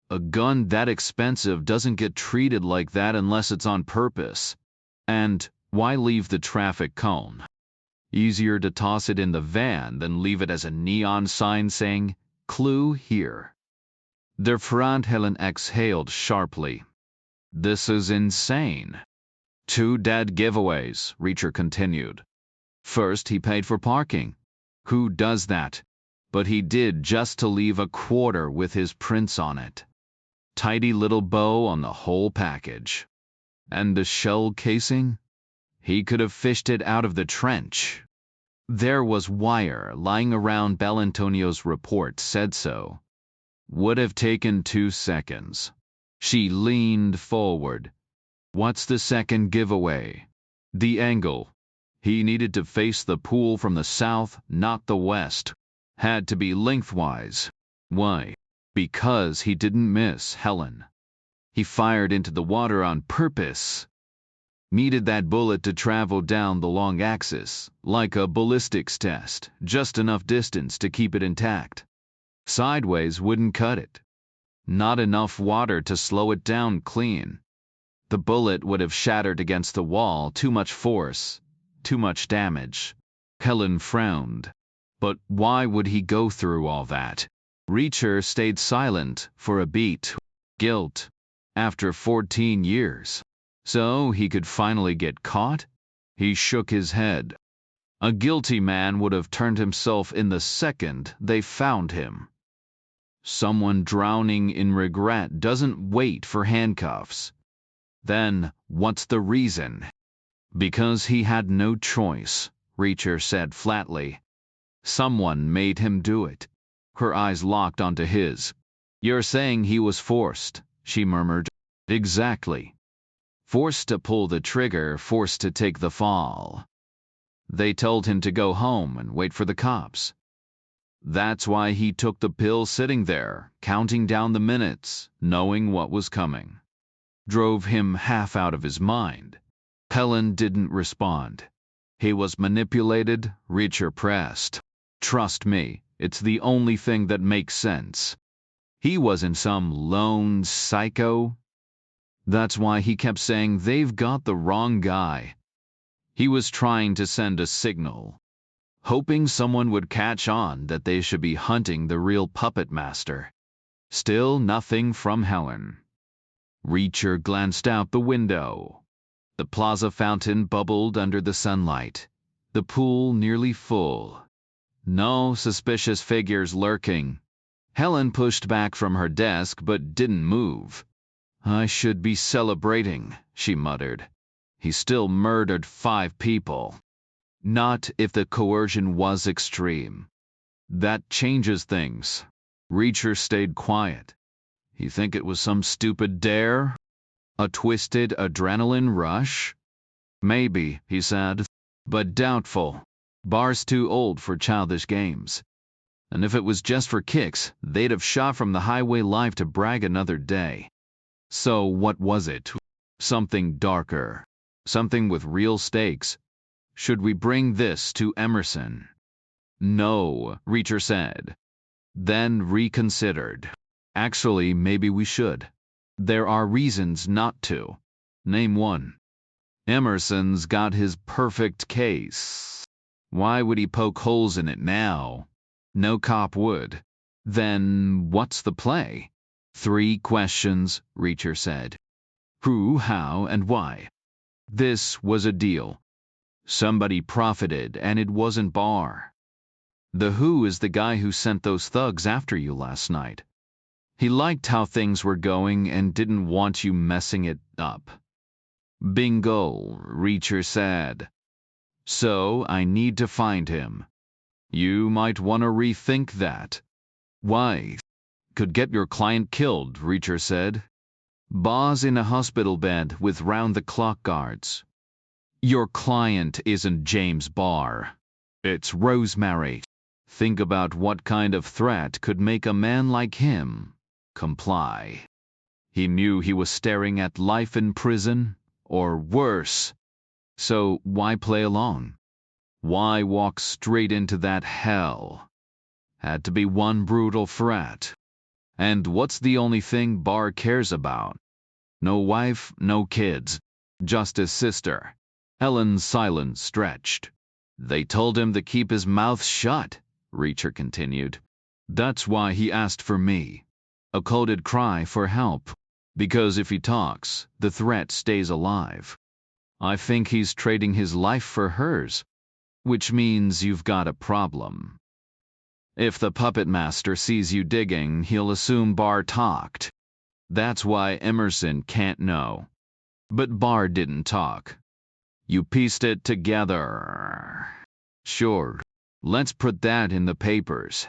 A gun that expensive doesn't get treated like that unless it's on purpose. And why leave the traffic cone? Easier to toss it in the van than leave it as a neon sign saying, "Clue here." Der Front Helen exhaled sharply. This is insane. 2 dead giveaways, Reacher continued. First, he paid for parking. Who does that? But he did just to leave a quarter with his prints on it. Tidy little bow on the whole package. And the shell casing? He could have fished it out of the trench. There was wire lying around. Belantonio's report said so. Would have taken 2 seconds. She leaned forward. What's the second giveaway? The angle. He needed to face the pool from the south, not the west. Had to be lengthwise. Why? Because he didn't miss Helen. He fired into the water on purpose. Needed that bullet to travel down the long axis, like a ballistics test, just enough distance to keep it intact. Sideways wouldn't cut it. Not enough water to slow it down clean. The bullet would have shattered against the wall. Too much force, too much damage. Helen frowned. But why would he go through all that? Reacher stayed silent for a beat. Guilt. After 14 years. So he could finally get caught? He shook his head. A guilty man would have turned himself in the second they found him. Someone drowning in regret doesn't wait for handcuffs. Then, what's the reason? Because he had no choice, Reacher said flatly. Someone made him do it. Her eyes locked onto his. You're saying he was forced, she murmured. Exactly. Forced to pull the trigger, forced to take the fall. They told him to go home and wait for the cops. That's why he took the pill sitting there, counting down the minutes, knowing what was coming. Drove him half out of his mind. Helen didn't respond. He was manipulated, Reacher pressed. Trust me, it's the only thing that makes sense. He wasn't some lone psycho. That's why he kept saying they've got the wrong guy. He was trying to send a signal, hoping someone would catch on that they should be hunting the real puppet master. Still nothing from Helen. Reacher glanced out the window. The plaza fountain bubbled under the sunlight, the pool nearly full. No suspicious figures lurking. Helen pushed back from her desk but didn't move. I should be celebrating, she muttered. He still murdered 5 people. Not if the coercion was extreme. That changes things. Reacher stayed quiet. You think it was some stupid dare? A twisted adrenaline rush? Maybe, he said, but doubtful. Bar's too old for childish games. And if it was just for kicks, they'd have shot from the highway live to brag another day. So what was it? Something darker. Something with real stakes. Should we bring this to Emerson? No, Reacher said. Then reconsidered. Actually, maybe we should. There are reasons not to. Name one. Emerson's got his perfect case. Why would he poke holes in it now? No cop would. Then what's the play? 3 questions, Reacher said. Who, how, and why. This was a deal. Somebody profited, and it wasn't Bar. The who is the guy who sent those thugs after you last night. He liked how things were going and didn't want you messing it up. Bingo, Reacher said. So I need to find him. You might want to rethink that. Why? Could get your client killed, Reacher said. Bar's in a hospital bed with round-the-clock guards. Your client isn't James Barr. It's Rosemary. Think about what kind of threat could make a man like him comply. He knew he was staring at life in prison, or worse. So why play along? Why walk straight into that hell? Had to be one brutal threat. And what's the only thing Barr cares about? No wife, no kids. Just his sister. Helen's silence stretched. They told him to keep his mouth shut, Reacher continued. That's why he asked for me. A coded cry for help. Because if he talks, the threat stays alive. I think he's trading his life for hers. Which means you've got a problem. If the puppet master sees you digging, he'll assume Barr talked. That's why Emerson can't know. But Barr didn't talk. You pieced it together. Sure, let's put that in the papers.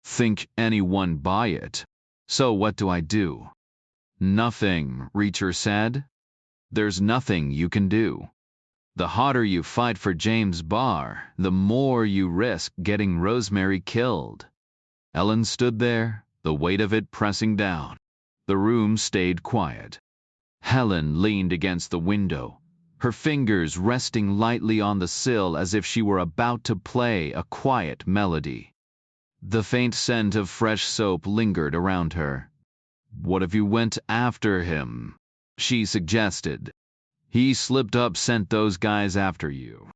Think anyone buy it? So what do I do? Nothing, Reacher said. There's nothing you can do. The harder you fight for James Barr, the more you risk getting Rosemary killed. Ellen stood there, the weight of it pressing down. The room stayed quiet. Helen leaned against the window, her fingers resting lightly on the sill as if she were about to play a quiet melody. The faint scent of fresh soap lingered around her. What if you went after him? She suggested. He slipped up, sent those guys after you.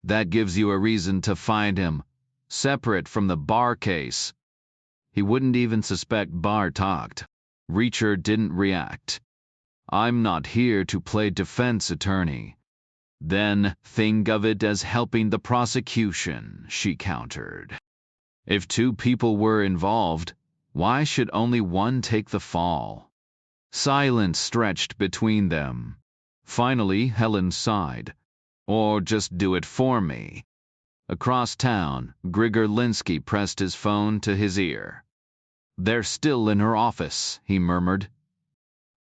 That gives you a reason to find him, separate from the Barr case. He wouldn't even suspect Barr talked. Reacher didn't react. I'm not here to play defense attorney. Then think of it as helping the prosecution, she countered. If two people were involved, why should only one take the fall? Silence stretched between them. Finally, Helen sighed. Or just do it for me. Across town, Grigor Linsky pressed his phone to his ear. They're still in her office, he murmured.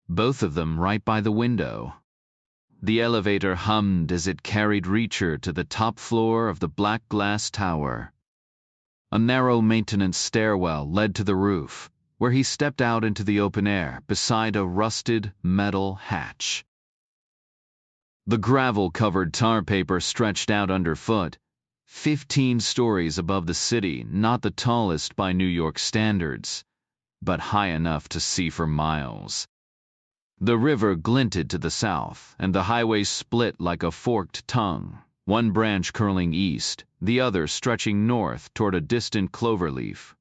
Both of them right by the window. The elevator hummed as it carried Reacher to the top floor of the black glass tower. A narrow maintenance stairwell led to the roof, where he stepped out into the open air beside a rusted metal hatch. The gravel-covered tar paper stretched out underfoot, 15 stories above the city, not the tallest by New York standards, but high enough to see for miles. The river glinted to the south, and the highway split like a forked tongue, one branch curling east, the other stretching north toward a distant cloverleaf.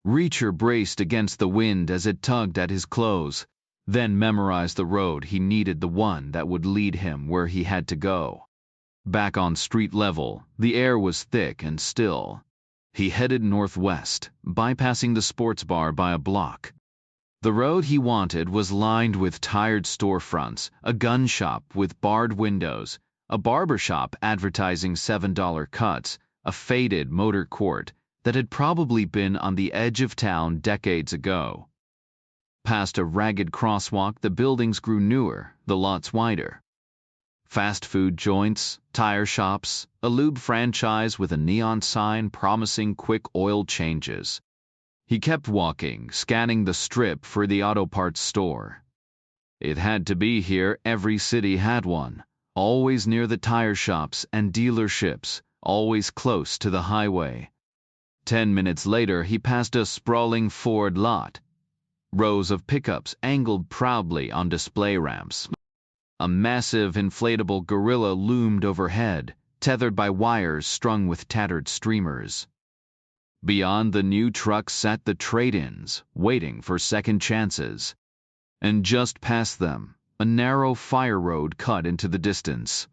Reacher braced against the wind as it tugged at his clothes, then memorized the road he needed, the one that would lead him where he had to go. Back on street level, the air was thick and still. He headed northwest, bypassing the sports bar by a block. The road he wanted was lined with tired storefronts, a gun shop with barred windows, a barber shop advertising $7 cuts, a faded motor court that had probably been on the edge of town decades ago. Past a ragged crosswalk, the buildings grew newer, the lots wider. Fast food joints, tire shops, a lube franchise with a neon sign promising quick oil changes. He kept walking, scanning the strip for the auto parts store. It had to be here, every city had one, always near the tire shops and dealerships, always close to the highway. 10 minutes later, he passed a sprawling Ford lot. Rows of pickups angled proudly on display ramps. A massive inflatable gorilla loomed overhead, tethered by wires strung with tattered streamers. Beyond the new trucks sat the trade-ins, waiting for second chances. And just past them, a narrow fire road cut into the distance.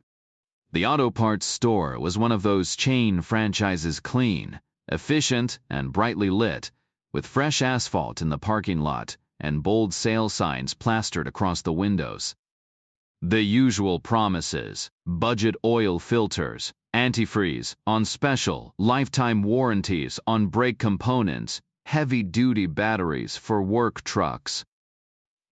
The auto parts store was one of those chain franchises, clean, efficient, and brightly lit, with fresh asphalt in the parking lot and bold sale signs plastered across the windows. The usual promises: budget oil filters, antifreeze, on special, lifetime warranties on brake components, heavy-duty batteries for work trucks.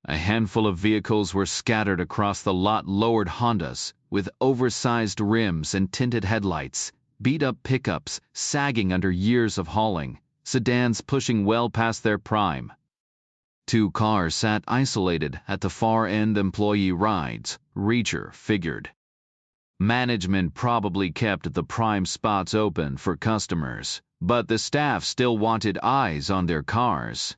A handful of vehicles were scattered across the lot: lowered Hondas with oversized rims and tinted headlights, beat-up pickups sagging under years of hauling, sedans pushing well past their prime. 2 cars sat isolated at the far end. Employee rides, Reacher figured. Management probably kept the prime spots open for customers, but the staff still wanted eyes on their cars.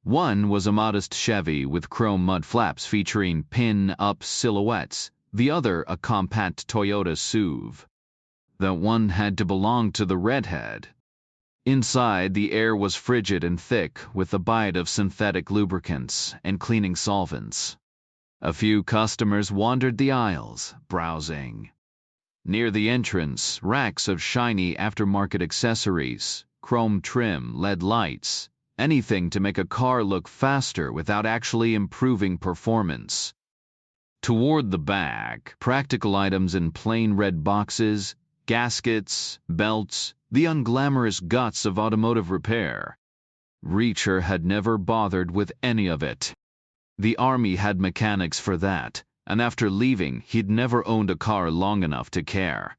One was a modest Chevy with chrome mud flaps featuring pin-up silhouettes, the other a compact Toyota SUV. That one had to belong to the redhead. Inside, the air was frigid and thick with the bite of synthetic lubricants and cleaning solvents. A few customers wandered the aisles, browsing. Near the entrance, racks of shiny aftermarket accessories, chrome trim, LED lights, anything to make a car look faster without actually improving performance. Toward the back, practical items in plain red boxes, gaskets, belts, the unglamorous guts of automotive repair. Reacher had never bothered with any of it. The army had mechanics for that, and after leaving, he'd never owned a car long enough to care.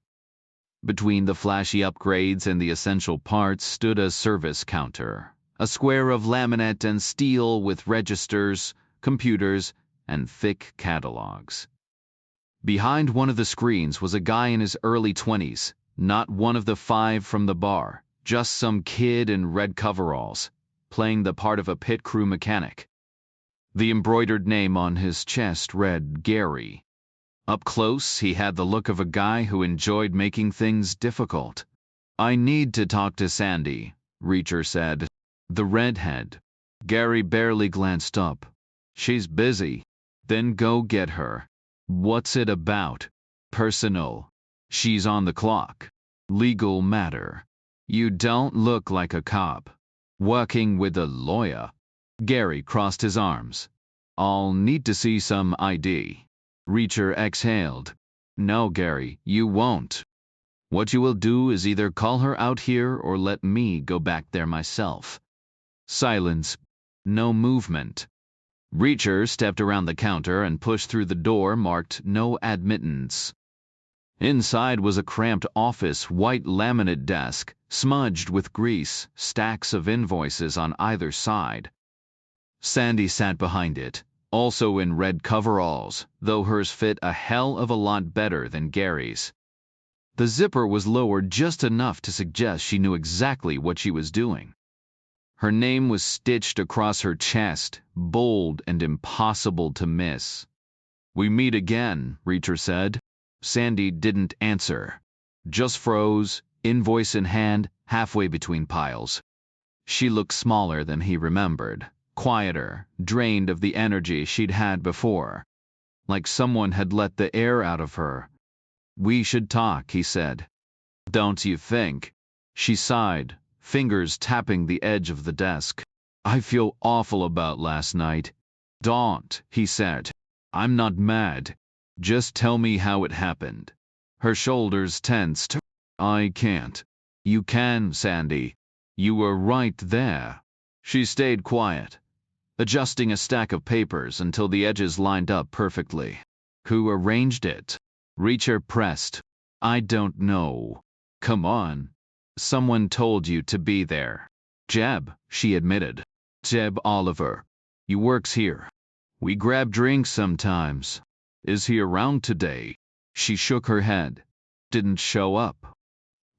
Between the flashy upgrades and the essential parts stood a service counter, a square of laminate and steel with registers, computers, and thick catalogs. Behind one of the screens was a guy in his early 20s, not one of the 5 from the bar, just some kid in red coveralls, playing the part of a pit crew mechanic. The embroidered name on his chest read Gary. Up close, he had the look of a guy who enjoyed making things difficult. "I need to talk to Sandy," Reacher said. "The redhead." Gary barely glanced up. "She's busy." "Then go get her." "What's it about?" "Personal." "She's on the clock." "Legal matter." "You don't look like a cop." "Working with a lawyer." Gary crossed his arms. "I'll need to see some ID." Reacher exhaled. "No, Gary, you won't. What you will do is either call her out here or let me go back there myself." Silence. No movement. Reacher stepped around the counter and pushed through the door marked "No Admittance." Inside was a cramped office, white laminate desk, smudged with grease, stacks of invoices on either side. Sandy sat behind it, also in red coveralls, though hers fit a hell of a lot better than Gary's. The zipper was lowered just enough to suggest she knew exactly what she was doing. Her name was stitched across her chest, bold and impossible to miss. "We meet again," Reacher said. Sandy didn't answer. Just froze, invoice in hand, halfway between piles. She looked smaller than he remembered. Quieter, drained of the energy she'd had before. Like someone had let the air out of her. "We should talk," he said. "Don't you think?" She sighed, fingers tapping the edge of the desk. "I feel awful about last night." "Don't," he said. "I'm not mad. Just tell me how it happened." Her shoulders tensed. "I can't." "You can, Sandy. You were right there." She stayed quiet, adjusting a stack of papers until the edges lined up perfectly. "Who arranged it?" Reacher pressed. "I don't know." "Come on." "Someone told you to be there." "Jeb," she admitted. "Jeb Oliver. He works here. We grab drinks sometimes." "Is he around today?" She shook her head. "Didn't show up."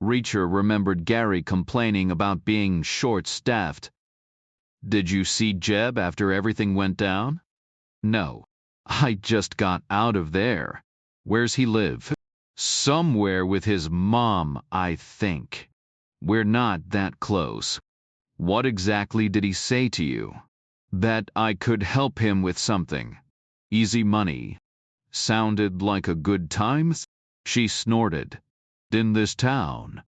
Reacher remembered Gary complaining about being short-staffed. "Did you see Jeb after everything went down?" "No. I just got out of there." "Where's he live?" "Somewhere with his mom, I think. We're not that close." "What exactly did he say to you?" "That I could help him with something. Easy money." "Sounded like a good time?" She snorted. "In this town?"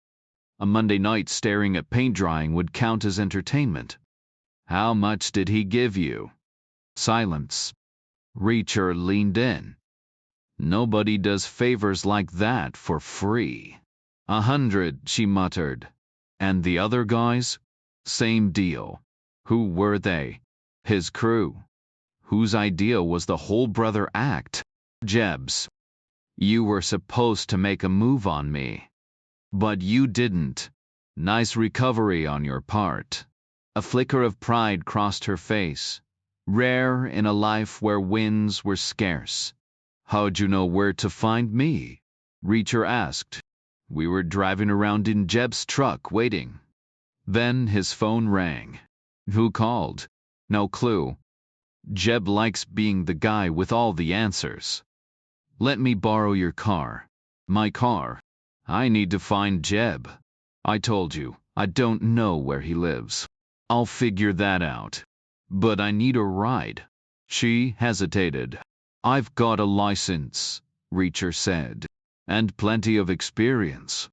A Monday night staring at paint drying would count as entertainment. "How much did he give you?" Silence. Reacher leaned in. "Nobody does favors like that for free." "100, she muttered. "And the other guys?" "Same deal." "Who were they?" "His crew." "Whose idea was the whole brother act?" "Jeb's." "You were supposed to make a move on me." "But you didn't." "Nice recovery on your part." A flicker of pride crossed her face, rare in a life where wins were scarce. "How'd you know where to find me?" Reacher asked. "We were driving around in Jeb's truck waiting." Then his phone rang. "Who called?" "No clue." "Jeb likes being the guy with all the answers." "Let me borrow your car." "My car?" "I need to find Jeb." "I told you, I don't know where he lives." "I'll figure that out." "But I need a ride." She hesitated. "I've got a license," Reacher said, "and plenty of experience."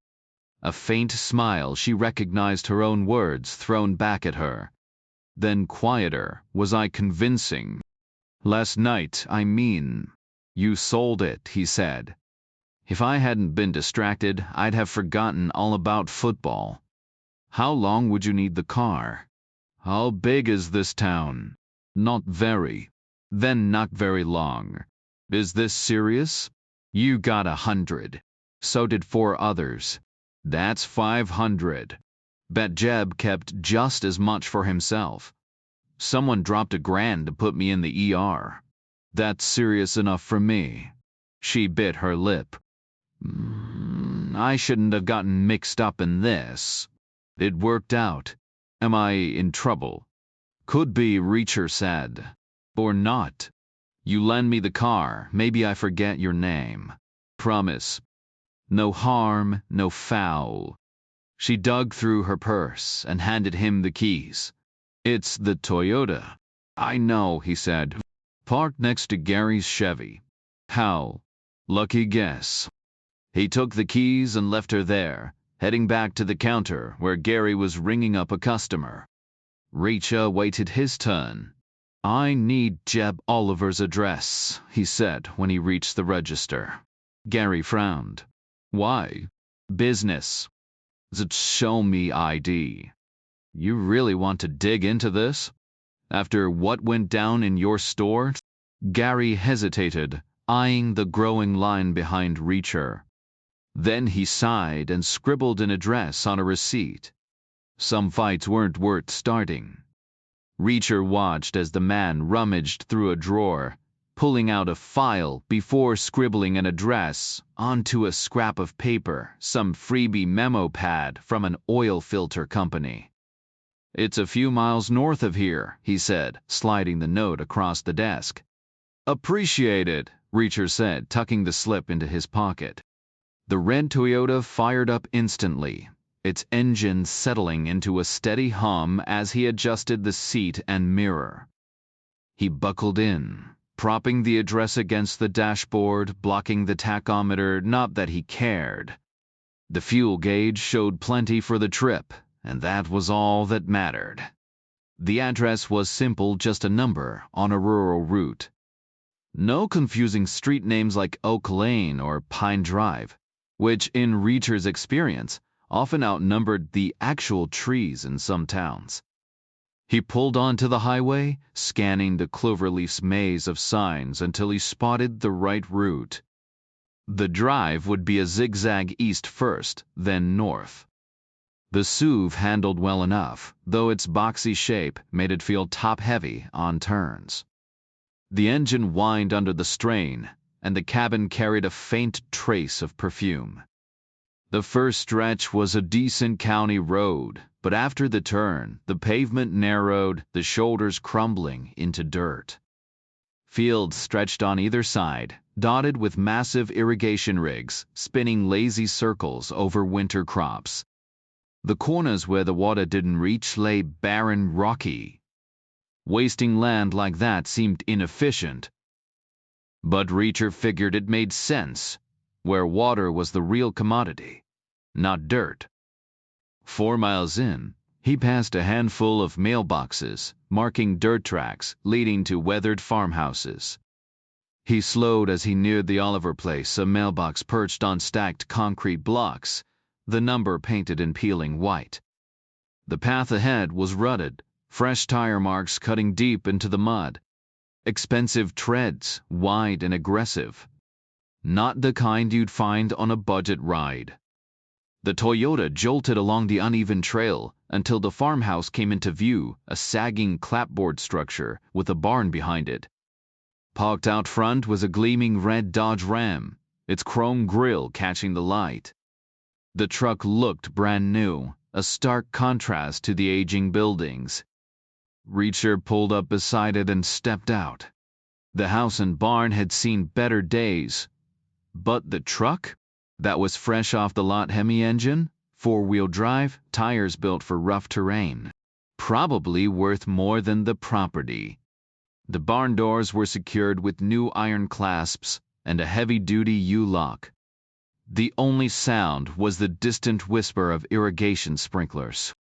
A faint smile, she recognized her own words thrown back at her. Then quieter, "Was I convincing?" "Last night, I mean." You sold it, he said. If I hadn't been distracted, I'd have forgotten all about football. How long would you need the car? How big is this town? Not very. Then not very long. Is this serious? You got 100. So did 4 others. That's 500. Bet Jeb kept just as much for himself. Someone dropped $1,000 to put me in the ER. That's serious enough for me. She bit her lip. I shouldn't have gotten mixed up in this. It worked out. Am I in trouble? Could be, Reacher said. Or not. You lend me the car, maybe I forget your name. Promise. No harm, no foul. She dug through her purse and handed him the keys. It's the Toyota. I know, he said. Parked next to Gary's Chevy. How? Lucky guess. He took the keys and left her there, heading back to the counter where Gary was ringing up a customer. Reacher waited his turn. I need Jeb Oliver's address, he said when he reached the register. Gary frowned. Why? Business. Show me ID. You really want to dig into this? After what went down in your store? Gary hesitated, eyeing the growing line behind Reacher. Then he sighed and scribbled an address on a receipt. Some fights weren't worth starting. Reacher watched as the man rummaged through a drawer, pulling out a file before scribbling an address onto a scrap of paper, some freebie memo pad from an oil filter company. It's a few miles north of here, he said, sliding the note across the desk. Appreciate it, Reacher said, tucking the slip into his pocket. The red Toyota fired up instantly, its engine settling into a steady hum as he adjusted the seat and mirror. He buckled in, propping the address against the dashboard, blocking the tachometer, not that he cared. The fuel gauge showed plenty for the trip, and that was all that mattered. The address was simple, just a number on a rural route. No confusing street names like Oak Lane or Pine Drive, which in Reacher's experience often outnumbered the actual trees in some towns. He pulled onto the highway, scanning the cloverleaf's maze of signs until he spotted the right route. The drive would be a zigzag east first, then north. The SUV handled well enough, though its boxy shape made it feel top-heavy on turns. The engine whined under the strain, and the cabin carried a faint trace of perfume. The first stretch was a decent county road, but after the turn, the pavement narrowed, the shoulders crumbling into dirt. Fields stretched on either side, dotted with massive irrigation rigs, spinning lazy circles over winter crops. The corners where the water didn't reach lay barren, rocky. Wasting land like that seemed inefficient. But Reacher figured it made sense, where water was the real commodity, not dirt. 4 miles in, he passed a handful of mailboxes, marking dirt tracks leading to weathered farmhouses. He slowed as he neared the Oliver place, a mailbox perched on stacked concrete blocks, the number painted in peeling white. The path ahead was rutted, fresh tire marks cutting deep into the mud. Expensive treads, wide and aggressive. Not the kind you'd find on a budget ride. The Toyota jolted along the uneven trail until the farmhouse came into view, a sagging clapboard structure with a barn behind it. Parked out front was a gleaming red Dodge Ram, its chrome grille catching the light. The truck looked brand new, a stark contrast to the aging buildings. Reacher pulled up beside it and stepped out. The house and barn had seen better days. But the truck? That was fresh off the lot Hemi engine, 4-wheel drive, tires built for rough terrain. Probably worth more than the property. The barn doors were secured with new iron clasps and a heavy-duty U-lock. The only sound was the distant whisper of irrigation sprinklers.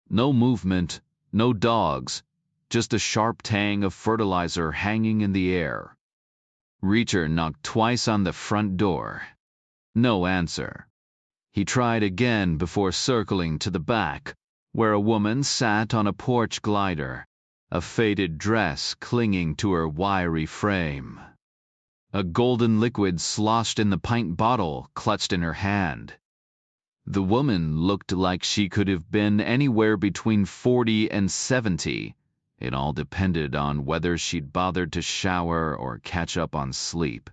No movement, no dogs, just a sharp tang of fertilizer hanging in the air. Reacher knocked twice on the front door. No answer. He tried again before circling to the back, where a woman sat on a porch glider, a faded dress clinging to her wiry frame. A golden liquid sloshed in the pint bottle clutched in her hand. The woman looked like she could have been anywhere between 40 and 70. It all depended on whether she'd bothered to shower or catch up on sleep.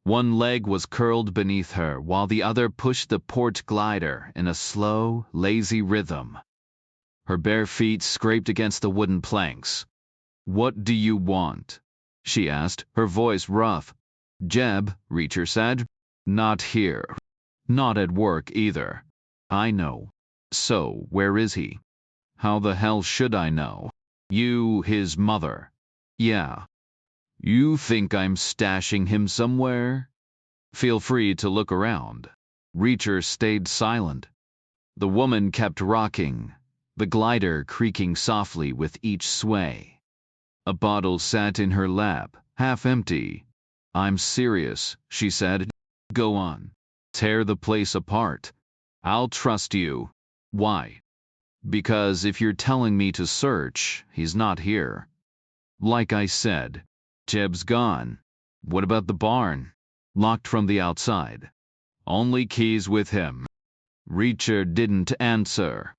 One leg was curled beneath her while the other pushed the porch glider in a slow, lazy rhythm. Her bare feet scraped against the wooden planks. "What do you want?" she asked, her voice rough. "Jeb," Reacher said. "Not here. Not at work either." "I know. So, where is he?" "How the hell should I know? You his mother." "Yeah." "You think I'm stashing him somewhere?" "Feel free to look around." Reacher stayed silent. The woman kept rocking, the glider creaking softly with each sway. A bottle sat in her lap, half empty. "I'm serious," she said. "Go on. Tear the place apart. I'll trust you." "Why?" "Because if you're telling me to search, he's not here. Like I said, Jeb's gone." "What about the barn?" "Locked from the outside. Only keys with him." Reacher didn't answer.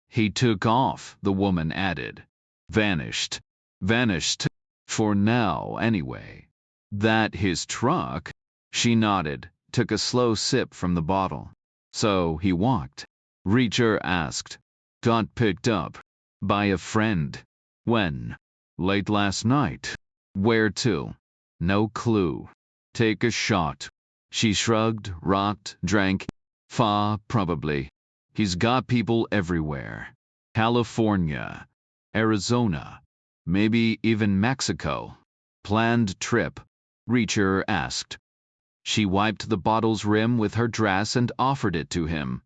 "He took off," the woman added. "Vanished. Vanished. For now, anyway." "That his truck?" She nodded, took a slow sip from the bottle. "So he walked?" Reacher asked. "Got picked up. By a friend." "When?" "Late last night." "Where to?" "No clue." "Take a shot." She shrugged, rocked, drank. Probably. He's got people everywhere. California, Arizona, maybe even Mexico. Planned trip?" Reacher asked. She wiped the bottle's rim with her dress and offered it to him.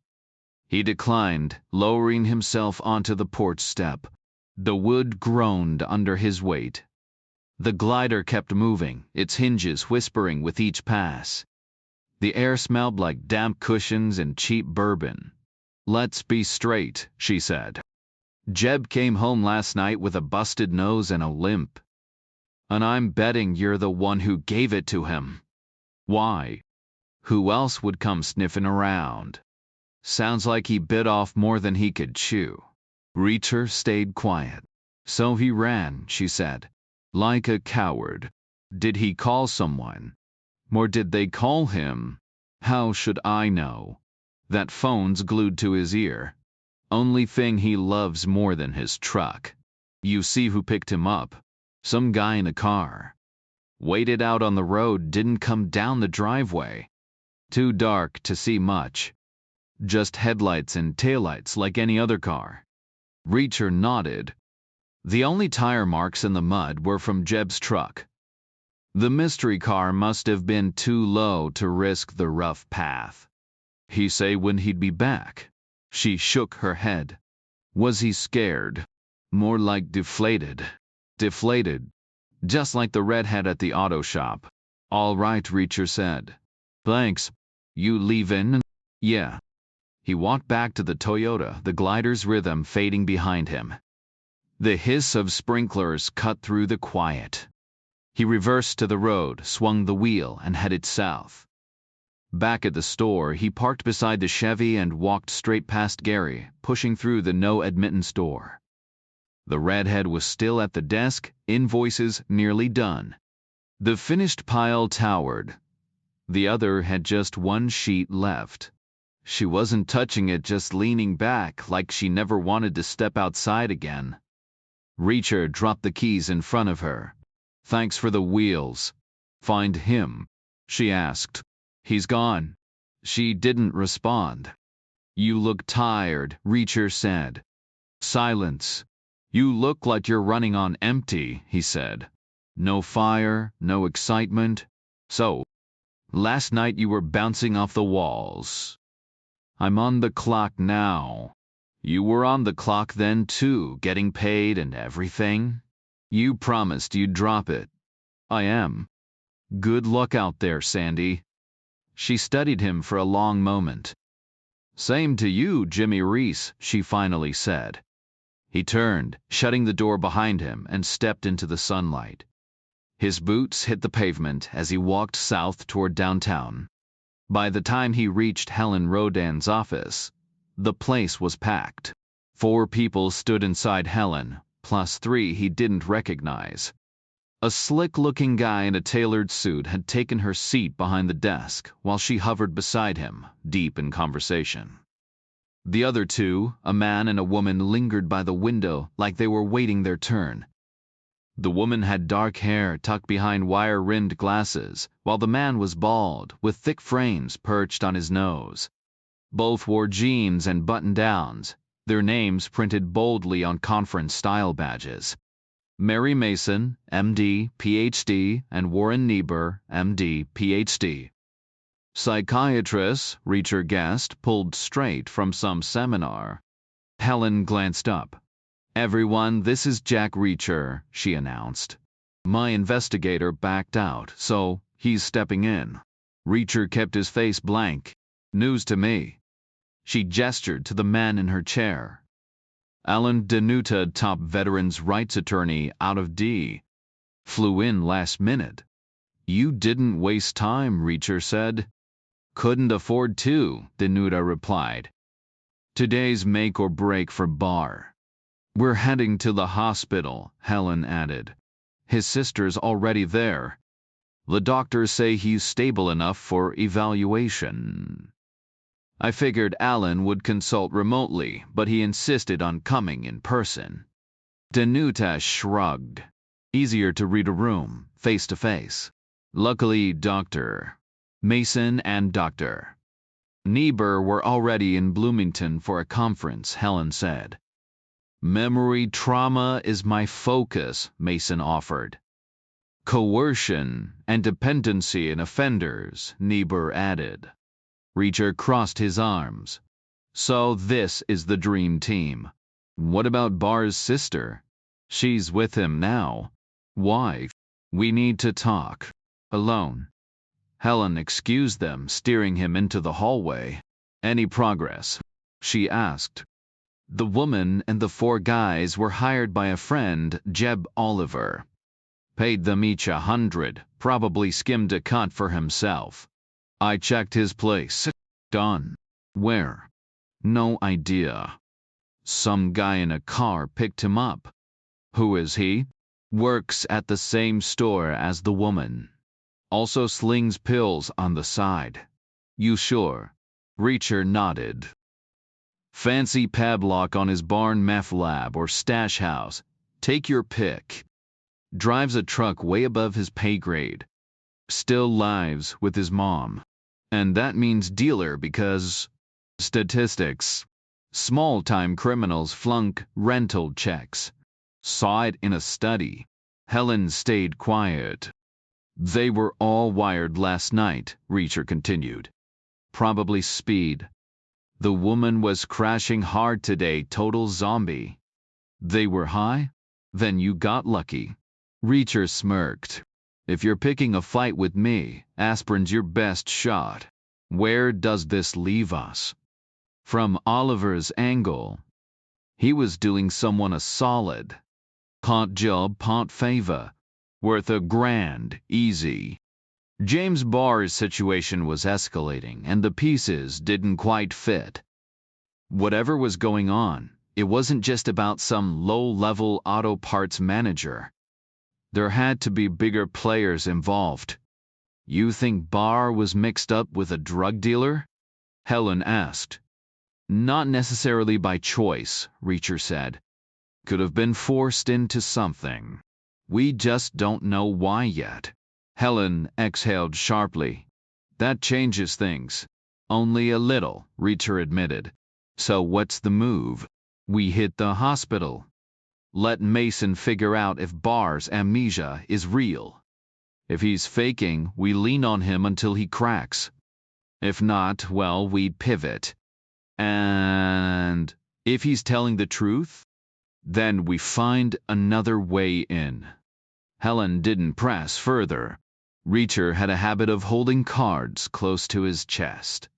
He declined, lowering himself onto the porch step. The wood groaned under his weight. The glider kept moving, its hinges whispering with each pass. The air smelled like damp cushions and cheap bourbon. "Let's be straight," she said. "Jeb came home last night with a busted nose and a limp. And I'm betting you're the one who gave it to him." "Why?" "Who else would come sniffing around?" "Sounds like he bit off more than he could chew." Reacher stayed quiet. "So he ran," she said. "Like a coward." "Did he call someone? Or did they call him?" "How should I know? That phone's glued to his ear. Only thing he loves more than his truck. You see who picked him up? Some guy in a car. Waited out on the road, didn't come down the driveway. Too dark to see much. Just headlights and taillights like any other car." Reacher nodded. "The only tire marks in the mud were from Jeb's truck. The mystery car must have been too low to risk the rough path." "He say when he'd be back?" She shook her head. "Was he scared?" "More like deflated." "Deflated?" "Just like the redhead at the auto shop." "All right," Reacher said. "Thanks. You leavin'?" "Yeah." He walked back to the Toyota, the glider's rhythm fading behind him. The hiss of sprinklers cut through the quiet. He reversed to the road, swung the wheel, and headed south. Back at the store, he parked beside the Chevy and walked straight past Gary, pushing through the no admittance door. The redhead was still at the desk, invoices nearly done. The finished pile towered. The other had just one sheet left. She wasn't touching it, just leaning back like she never wanted to step outside again. Reacher dropped the keys in front of her. "Thanks for the wheels." "Find him?" she asked. "He's gone." She didn't respond. "You look tired," Reacher said. Silence. "You look like you're running on empty," he said. "No fire, no excitement. So, last night you were bouncing off the walls." "I'm on the clock now." "You were on the clock then too, getting paid and everything?" "You promised you'd drop it." "I am." Good luck out there, Sandy. She studied him for a long moment. Same to you, Jimmy Reese, she finally said. He turned, shutting the door behind him, and stepped into the sunlight. His boots hit the pavement as he walked south toward downtown. By the time he reached Helen Rodin's office, the place was packed. 4 people stood inside Helen, plus 3 he didn't recognize. A slick-looking guy in a tailored suit had taken her seat behind the desk while she hovered beside him, deep in conversation. The other 2, a man and a woman, lingered by the window like they were waiting their turn. The woman had dark hair tucked behind wire-rimmed glasses, while the man was bald, with thick frames perched on his nose. Both wore jeans and button-downs, their names printed boldly on conference-style badges. Mary Mason, M.D., Ph.D., and Warren Niebuhr, M.D., Ph.D. Psychiatrist, Reacher guessed, pulled straight from some seminar. Helen glanced up. "Everyone, this is Jack Reacher," she announced. "My investigator backed out, so he's stepping in." Reacher kept his face blank. "News to me." She gestured to the man in her chair. "Alan Danuta, top veterans rights attorney out of D. Flew in last minute." "You didn't waste time," Reacher said. "Couldn't afford to," Danuta replied. "Today's make or break for Barr." "We're heading to the hospital," Helen added. "His sister's already there. The doctors say he's stable enough for evaluation." "I figured Alan would consult remotely, but he insisted on coming in person." Danuta shrugged. "Easier to read a room, face to face. Luckily, Dr. Mason and Dr. Niebuhr were already in Bloomington for a conference," Helen said. "Memory trauma is my focus," Mason offered. "Coercion and dependency in offenders," Niebuhr added. Reacher crossed his arms. "So this is the dream team. What about Barr's sister?" "She's with him now." "Why?" "We need to talk. Alone." Helen excused them, steering him into the hallway. "Any progress?" she asked. The woman and the 4 guys were hired by a friend, Jeb Oliver. Paid them each $100, probably skimmed a cut for himself. "I checked his place." "Done." "Where?" "No idea. Some guy in a car picked him up." "Who is he?" "Works at the same store as the woman. Also slings pills on the side." "You sure?" Reacher nodded. "Fancy padlock on his barn meth lab or stash house. Take your pick. Drives a truck way above his pay grade. Still lives with his mom. And that means dealer because statistics. Small-time criminals flunk rental checks. Saw it in a study." Helen stayed quiet. "They were all wired last night," Reacher continued. "Probably speed. The woman was crashing hard today, total zombie." "They were high? Then you got lucky." Reacher smirked. "If you're picking a fight with me, aspirin's your best shot." "Where does this leave us?" From Oliver's angle, he was doing someone a solid. Pot job, pot favor. Worth $1,000, easy. James Barr's situation was escalating, and the pieces didn't quite fit. Whatever was going on, it wasn't just about some low-level auto parts manager. There had to be bigger players involved. "You think Barr was mixed up with a drug dealer?" Helen asked. "Not necessarily by choice," Reacher said. "Could have been forced into something. We just don't know why yet." Helen exhaled sharply. "That changes things." "Only a little," Reacher admitted. "So what's the move?" "We hit the hospital. Let Mason figure out if Barr's amnesia is real. If he's faking, we lean on him until he cracks. If not, well, we pivot. And if he's telling the truth, then we find another way in." Helen didn't press further. Reacher had a habit of holding cards close to his chest.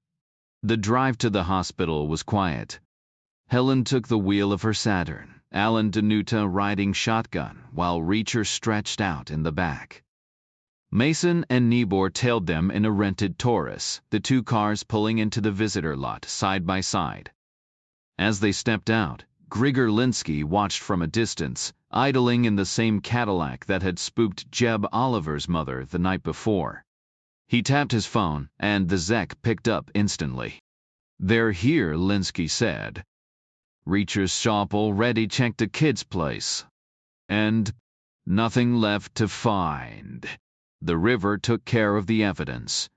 The drive to the hospital was quiet. Helen took the wheel of her Saturn, Alan Danuta riding shotgun, while Reacher stretched out in the back. Mason and Niebuhr tailed them in a rented Taurus, the two cars pulling into the visitor lot side by side. As they stepped out, Grigor Linsky watched from a distance, idling in the same Cadillac that had spooked Jeb Oliver's mother the night before. He tapped his phone, and the Zek picked up instantly. "They're here," Linsky said. Reacher's shop already checked the kid's place. And nothing left to find. The river took care of the evidence.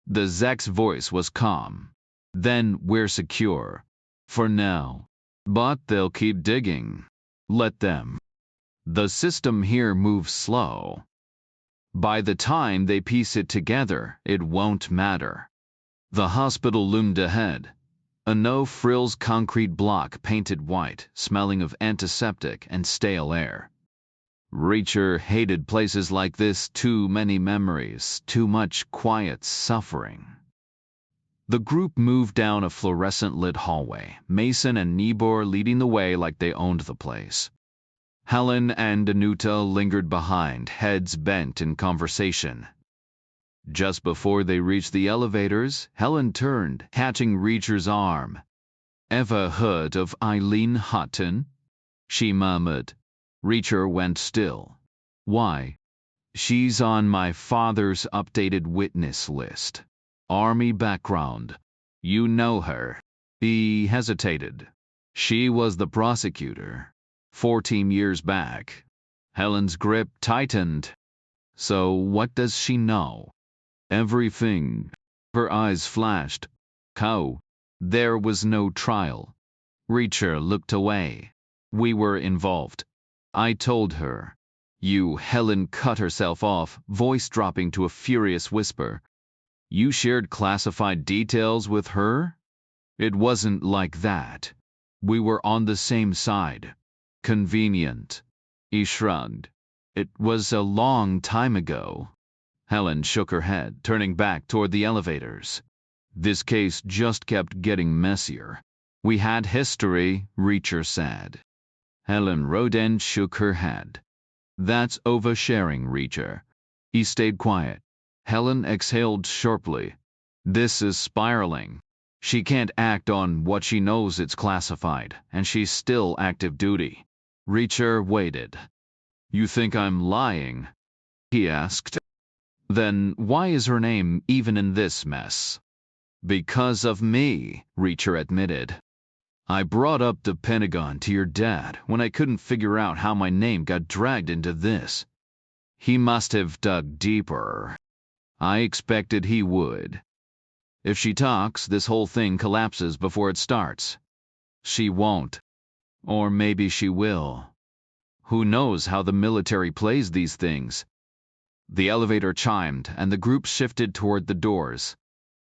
The Zek's voice was calm. "Then we're secure. For now. But they'll keep digging. Let them. The system here moves slow. By the time they piece it together, it won't matter." The hospital loomed ahead. A no-frills concrete block painted white, smelling of antiseptic and stale air. Reacher hated places like this. Too many memories, too much quiet suffering. The group moved down a fluorescent-lit hallway, Mason and Niebuhr leading the way like they owned the place. Helen and Danuta lingered behind, heads bent in conversation. Just before they reached the elevators, Helen turned, catching Reacher's arm. "Ever heard of Eileen Hutton?" she murmured. Reacher went still. "Why?" "She's on my father's updated witness list. Army background. You know her." He hesitated. "She was the prosecutor 14 years back." Helen's grip tightened. "So what does she know?" "Everything." Her eyes flashed. "How?" "There was no trial." Reacher looked away. "We were involved. I told her." "You..." Helen cut herself off, voice dropping to a furious whisper. "You shared classified details with her?" "It wasn't like that. We were on the same side." "Convenient." He shrugged. "It was a long time ago." Helen shook her head, turning back toward the elevators. "This case just kept getting messier." "We had history," Reacher said. Helen Roden shook her head. "That's oversharing, Reacher." He stayed quiet. Helen exhaled sharply. "This is spiraling. She can't act on what she knows it's classified, and she's still active duty." Reacher waited. "You think I'm lying?" he asked. "Then why is her name even in this mess?" "Because of me," Reacher admitted. "I brought up the Pentagon to your dad when I couldn't figure out how my name got dragged into this. He must have dug deeper. I expected he would. If she talks, this whole thing collapses before it starts." "She won't. Or maybe she will. Who knows how the military plays these things?" The elevator chimed, and the group shifted toward the doors.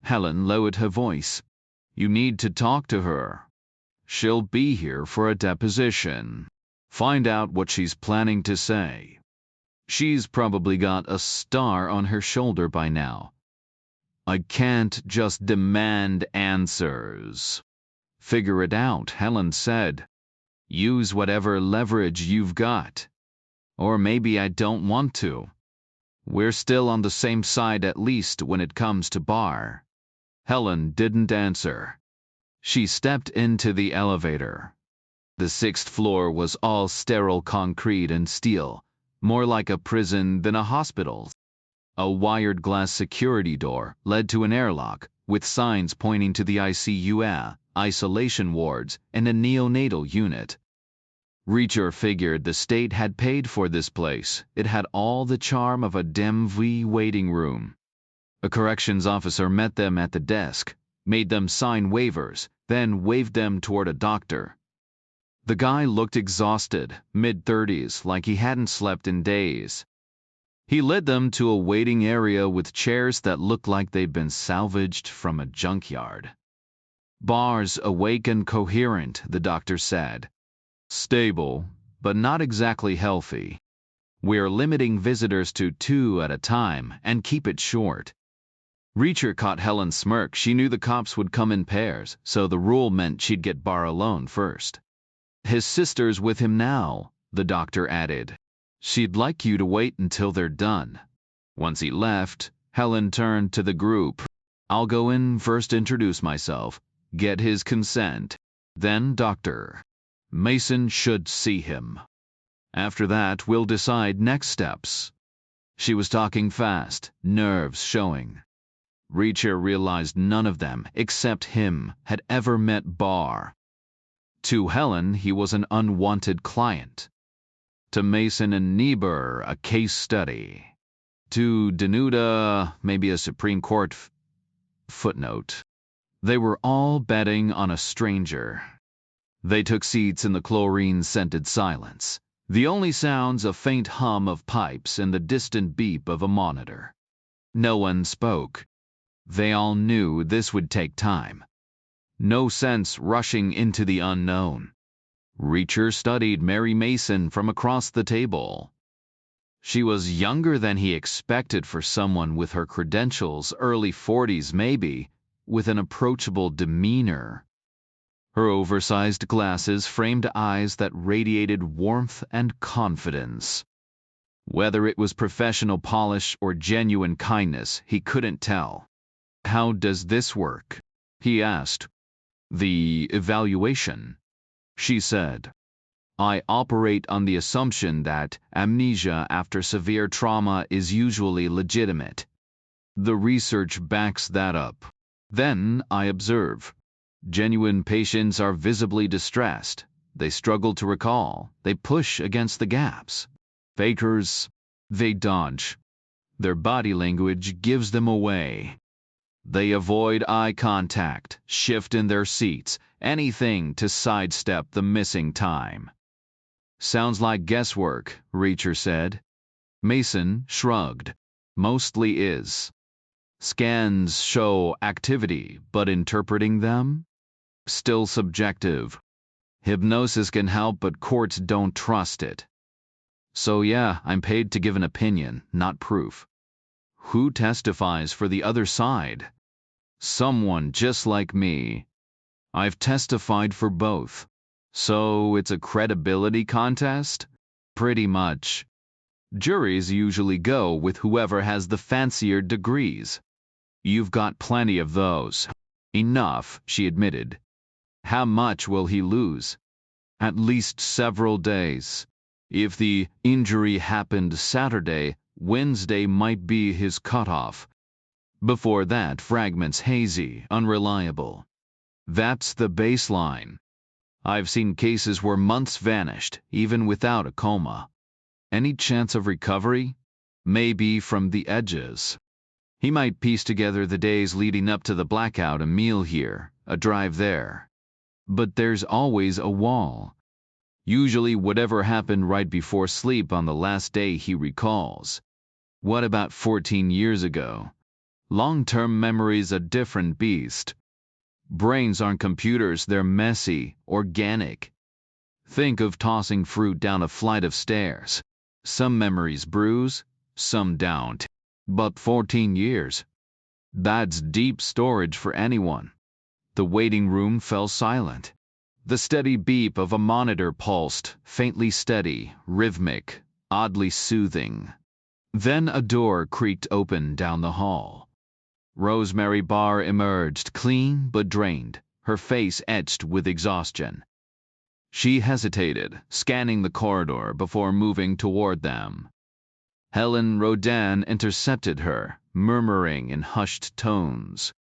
Helen lowered her voice. "You need to talk to her. She'll be here for a deposition. Find out what she's planning to say. She's probably got a star on her shoulder by now." "I can't just demand answers." "Figure it out," Helen said. "Use whatever leverage you've got. Or maybe I don't want to. We're still on the same side, at least when it comes to bar." Helen didn't answer. She stepped into the elevator. The 6th floor was all sterile concrete and steel, more like a prison than a hospital. A wired glass security door led to an airlock, with signs pointing to the ICU, isolation wards, and a neonatal unit. Reacher figured the state had paid for this place. It had all the charm of a DMV waiting room. A corrections officer met them at the desk, made them sign waivers, then waved them toward a doctor. The guy looked exhausted, mid-30s, like he hadn't slept in days. He led them to a waiting area with chairs that looked like they'd been salvaged from a junkyard. "Bar's awake and coherent," the doctor said. "Stable, but not exactly healthy." We're limiting visitors to 2 at a time and keep it short. Reacher caught Helen's smirk. She knew the cops would come in pairs, so the rule meant she'd get Bar alone first. His sister's with him now, the doctor added. She'd like you to wait until they're done. Once he left, Helen turned to the group. I'll go in first, introduce myself, get his consent. Then Dr. Mason should see him. After that, we'll decide next steps. She was talking fast, nerves showing. Reacher realized none of them, except him, had ever met Barr. To Helen, he was an unwanted client. To Mason and Niebuhr, a case study. To Danuta, maybe a Supreme Court footnote. They were all betting on a stranger. They took seats in the chlorine-scented silence. The only sounds a faint hum of pipes and the distant beep of a monitor. No one spoke. They all knew this would take time. No sense rushing into the unknown. Reacher studied Mary Mason from across the table. She was younger than he expected for someone with her credentials, early 40s maybe, with an approachable demeanor. Her oversized glasses framed eyes that radiated warmth and confidence. Whether it was professional polish or genuine kindness, he couldn't tell. How does this work? He asked. The evaluation, she said. I operate on the assumption that amnesia after severe trauma is usually legitimate. The research backs that up. Then I observe. Genuine patients are visibly distressed. They struggle to recall. They push against the gaps. Fakers, they dodge. Their body language gives them away. They avoid eye contact, shift in their seats, anything to sidestep the missing time. Sounds like guesswork, Reacher said. Mason shrugged. Mostly is. Scans show activity, but interpreting them? Still subjective. Hypnosis can help, but courts don't trust it. So yeah, I'm paid to give an opinion, not proof. Who testifies for the other side? Someone just like me. I've testified for both. So it's a credibility contest? Pretty much. Juries usually go with whoever has the fancier degrees. You've got plenty of those. Enough, she admitted. How much will he lose? At least several days. If the injury happened Saturday, Wednesday might be his cutoff. Before that, fragments hazy, unreliable. That's the baseline. I've seen cases where months vanished, even without a coma. Any chance of recovery? Maybe from the edges. He might piece together the days leading up to the blackout, a meal here, a drive there. But there's always a wall. Usually whatever happened right before sleep on the last day he recalls. What about 14 years ago? Long-term memory's a different beast. Brains aren't computers, they're messy, organic. Think of tossing fruit down a flight of stairs. Some memories bruise, some don't. But 14 years. That's deep storage for anyone. The waiting room fell silent. The steady beep of a monitor pulsed, faintly steady, rhythmic, oddly soothing. Then a door creaked open down the hall. Rosemary Barr emerged, clean but drained, her face etched with exhaustion. She hesitated, scanning the corridor before moving toward them. Helen Rodin intercepted her, murmuring in hushed tones.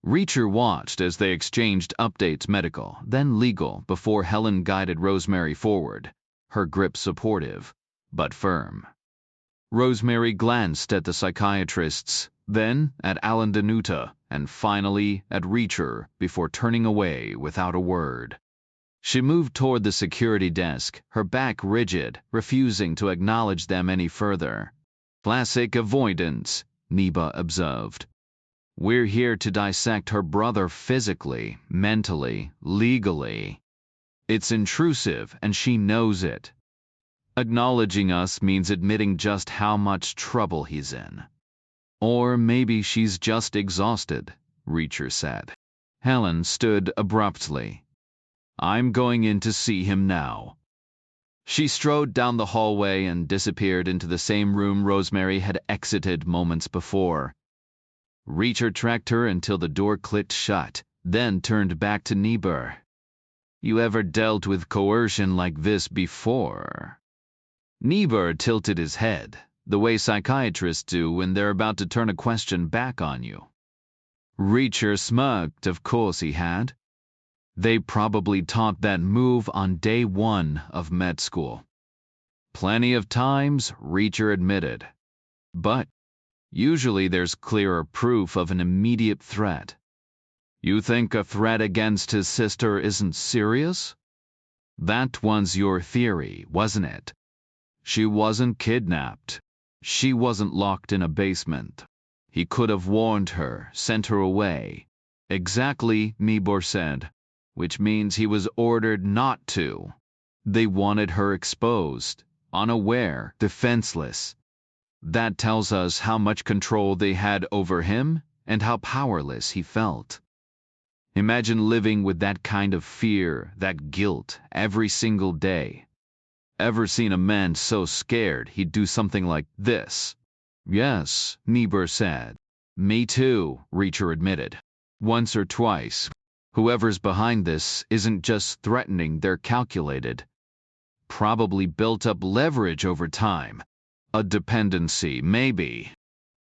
Reacher watched as they exchanged updates, medical, then legal, before Helen guided Rosemary forward, her grip supportive, but firm. Rosemary glanced at the psychiatrists, then at Alan Danuta, and finally at Reacher before turning away without a word. She moved toward the security desk, her back rigid, refusing to acknowledge them any further. Classic avoidance, Neba observed. We're here to dissect her brother physically, mentally, legally. It's intrusive, and she knows it. Acknowledging us means admitting just how much trouble he's in. Or maybe she's just exhausted, Reacher said. Helen stood abruptly. I'm going in to see him now. She strode down the hallway and disappeared into the same room Rosemary had exited moments before. Reacher tracked her until the door clicked shut, then turned back to Niebuhr. You ever dealt with coercion like this before? Niebuhr tilted his head, the way psychiatrists do when they're about to turn a question back on you. Reacher smirked. Of course he had. They probably taught that move on day 1 of med school. Plenty of times, Reacher admitted. But usually there's clearer proof of an immediate threat. You think a threat against his sister isn't serious? That was your theory, wasn't it? She wasn't kidnapped. She wasn't locked in a basement. He could have warned her, sent her away. Exactly, Niebuhr said. Which means he was ordered not to. They wanted her exposed, unaware, defenseless. That tells us how much control they had over him and how powerless he felt. Imagine living with that kind of fear, that guilt, every single day. Ever seen a man so scared he'd do something like this? Yes, Niebuhr said. Me too, Reacher admitted. Once or twice. Whoever's behind this isn't just threatening, they're calculated. Probably built up leverage over time. A dependency, maybe.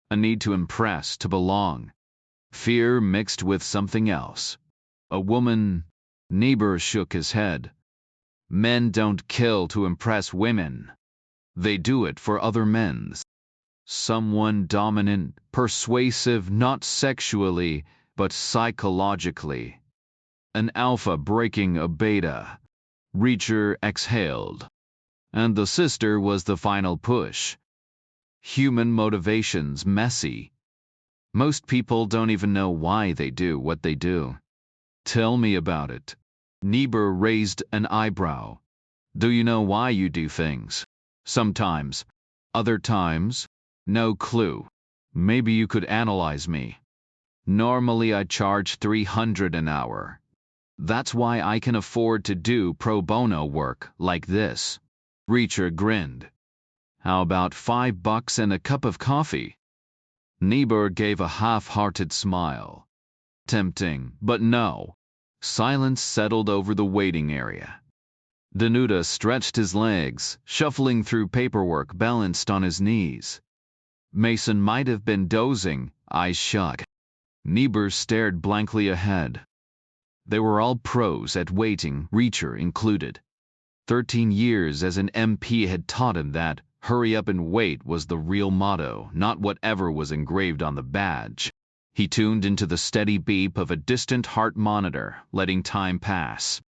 A need to impress, to belong. Fear mixed with something else. A woman. Niebuhr shook his head. Men don't kill to impress women. They do it for other men. Someone dominant, persuasive, not sexually, but psychologically. An alpha breaking a beta. Reacher exhaled. And the sister was the final push. Human motivations messy. Most people don't even know why they do what they do. Tell me about it. Niebuhr raised an eyebrow. Do you know why you do things? Sometimes. Other times? No clue. Maybe you could analyze me. Normally I charge $300 an hour. That's why I can afford to do pro bono work like this. Reacher grinned. How about $5 and a cup of coffee? Niebuhr gave a half-hearted smile. Tempting, but no. Silence settled over the waiting area. Danuta stretched his legs, shuffling through paperwork balanced on his knees. Mason might have been dozing, eyes shut. Niebuhr stared blankly ahead. They were all pros at waiting, Reacher included. 13 years as an MP had taught him that hurry up and wait was the real motto, not whatever was engraved on the badge. He tuned into the steady beep of a distant heart monitor, letting time pass.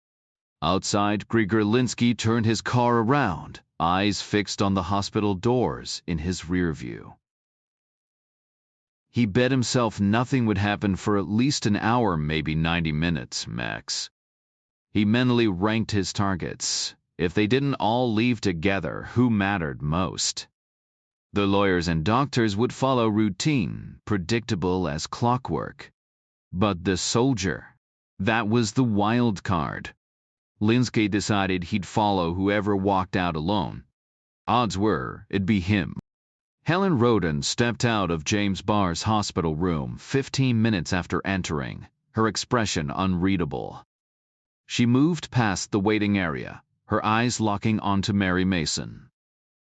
Outside, Grigor Linsky turned his car around, eyes fixed on the hospital doors in his rear view. He bet himself nothing would happen for at least an hour, maybe 90 minutes, max. He mentally ranked his targets. If they didn't all leave together, who mattered most? The lawyers and doctors would follow routine, predictable as clockwork. But the soldier, that was the wild card. Linsky decided he'd follow whoever walked out alone. Odds were, it'd be him. Helen Roden stepped out of James Barr's hospital room 15 minutes after entering, her expression unreadable. She moved past the waiting area, her eyes locking onto Mary Mason.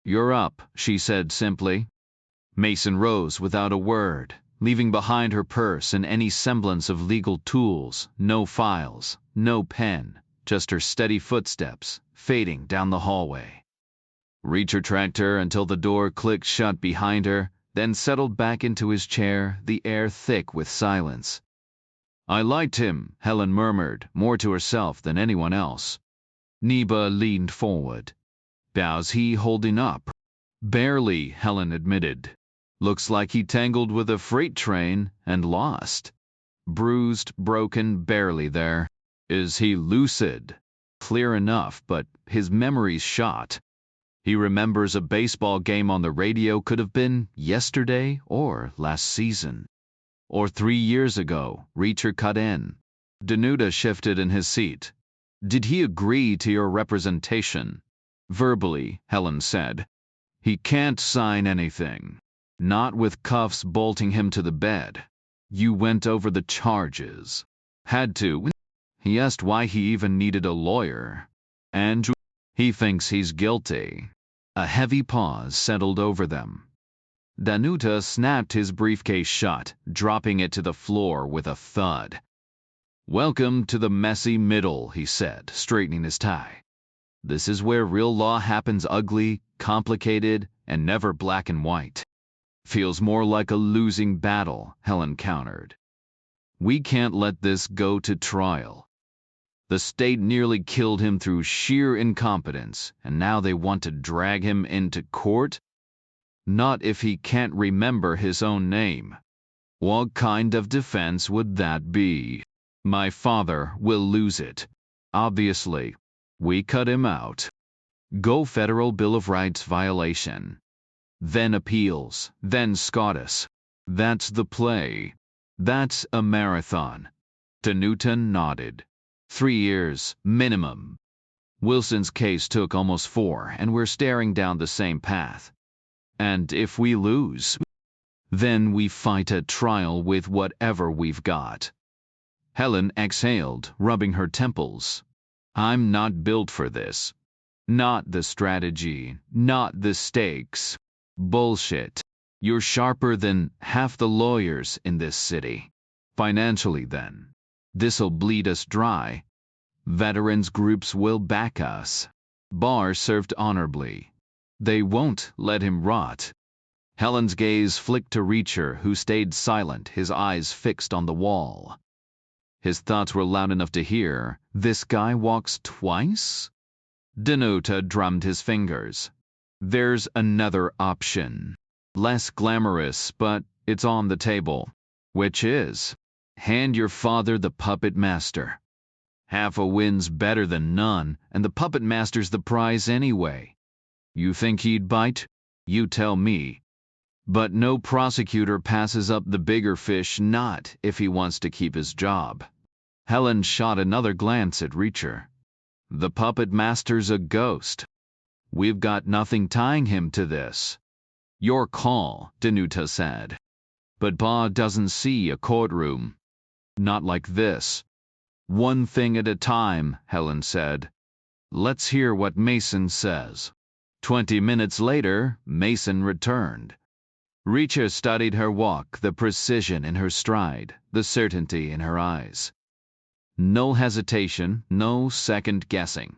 "You're up," she said simply. Mason rose without a word, leaving behind her purse and any semblance of legal tools, no files, no pen, just her steady footsteps, fading down the hallway. Reacher tracked her until the door clicked shut behind her, then settled back into his chair, the air thick with silence. "I liked him," Helen murmured, more to herself than anyone else. Niebuhr leaned forward. "How's he holding up?" "Barely," Helen admitted. "Looks like he tangled with a freight train and lost. Bruised, broken, barely there. Is he lucid?" "Clear enough, but his memory's shot." He remembers a baseball game on the radio could have been yesterday or last season. Or 3 years ago, Reacher cut in. Danuta shifted in his seat. Did he agree to your representation? Verbally, Helen said. He can't sign anything. Not with cuffs bolting him to the bed. You went over the charges. Had to. He asked why he even needed a lawyer. Andrew, he thinks he's guilty. A heavy pause settled over them. Danuta snapped his briefcase shut, dropping it to the floor with a thud. Welcome to the messy middle, he said, straightening his tie. This is where real law happens ugly, complicated, and never black and white. Feels more like a losing battle, Helen countered. We can't let this go to trial. The state nearly killed him through sheer incompetence, and now they want to drag him into court? Not if he can't remember his own name. What kind of defense would that be? My father will lose it. Obviously. We cut him out. Go Federal Bill of Rights violation. Then appeals, then SCOTUS. That's the play. That's a marathon. Danuta nodded. 3 years, minimum. Wilson's case took almost 4, and we're staring down the same path. And if we lose, then we fight a trial with whatever we've got. Helen exhaled, rubbing her temples. I'm not built for this. Not the strategy, not the stakes. Bullshit. You're sharper than half the lawyers in this city. Financially, then. This'll bleed us dry. Veterans groups will back us. Barr served honorably. They won't let him rot. Helen's gaze flicked to Reacher, who stayed silent, his eyes fixed on the wall. His thoughts were loud enough to hear. This guy walks twice? Danuta drummed his fingers. There's another option. Less glamorous, but it's on the table. Which is, hand your father the puppet master. Half a win's better than none, and the puppet master's the prize anyway. You think he'd bite? You tell me. But no prosecutor passes up the bigger fish, not if he wants to keep his job. Helen shot another glance at Reacher. The puppet master's a ghost. We've got nothing tying him to this. Your call, Danuta said. But Pa doesn't see a courtroom. Not like this. One thing at a time, Helen said. Let's hear what Mason says. 20 minutes later, Mason returned. Reacher studied her walk, the precision in her stride, the certainty in her eyes. No hesitation, no second guessing.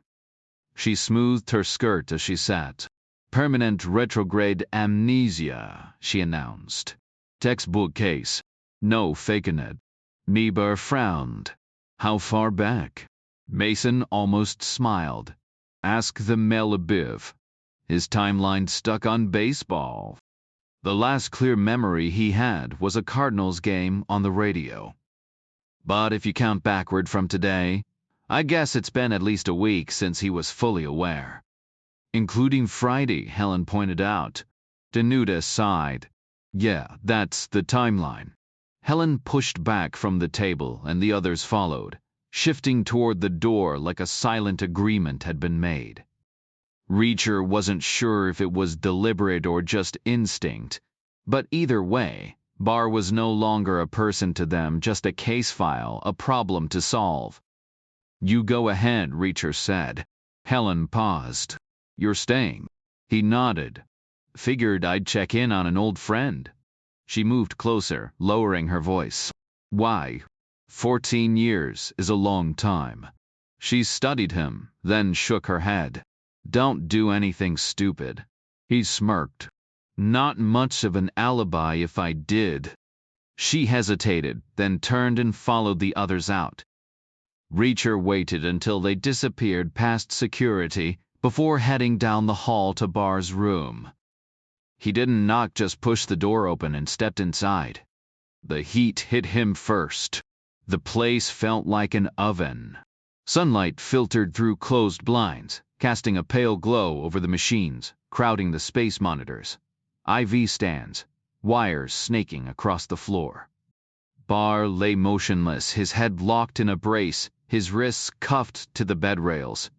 She smoothed her skirt as she sat. Permanent retrograde amnesia, she announced. Textbook case. No faking it. Niebuhr frowned. How far back? Mason almost smiled. Ask the Melibiv. His timeline stuck on baseball. The last clear memory he had was a Cardinals game on the radio. But if you count backward from today, I guess it's been at least a week since he was fully aware. Including Friday, Helen pointed out. Danuta sighed. Yeah, that's the timeline. Helen pushed back from the table and the others followed, shifting toward the door like a silent agreement had been made. Reacher wasn't sure if it was deliberate or just instinct, but either way, Barr was no longer a person to them, just a case file, a problem to solve. You go ahead, Reacher said. Helen paused. You're staying? He nodded. Figured I'd check in on an old friend. She moved closer, lowering her voice. Why? 14 years is a long time. She studied him, then shook her head. Don't do anything stupid. He smirked. Not much of an alibi if I did. She hesitated, then turned and followed the others out. Reacher waited until they disappeared past security before heading down the hall to Barr's room. He didn't knock, just pushed the door open and stepped inside. The heat hit him first. The place felt like an oven. Sunlight filtered through closed blinds, casting a pale glow over the machines, crowding the space monitors, IV stands, wires snaking across the floor. Barr lay motionless, his head locked in a brace, his wrists cuffed to the bed rails.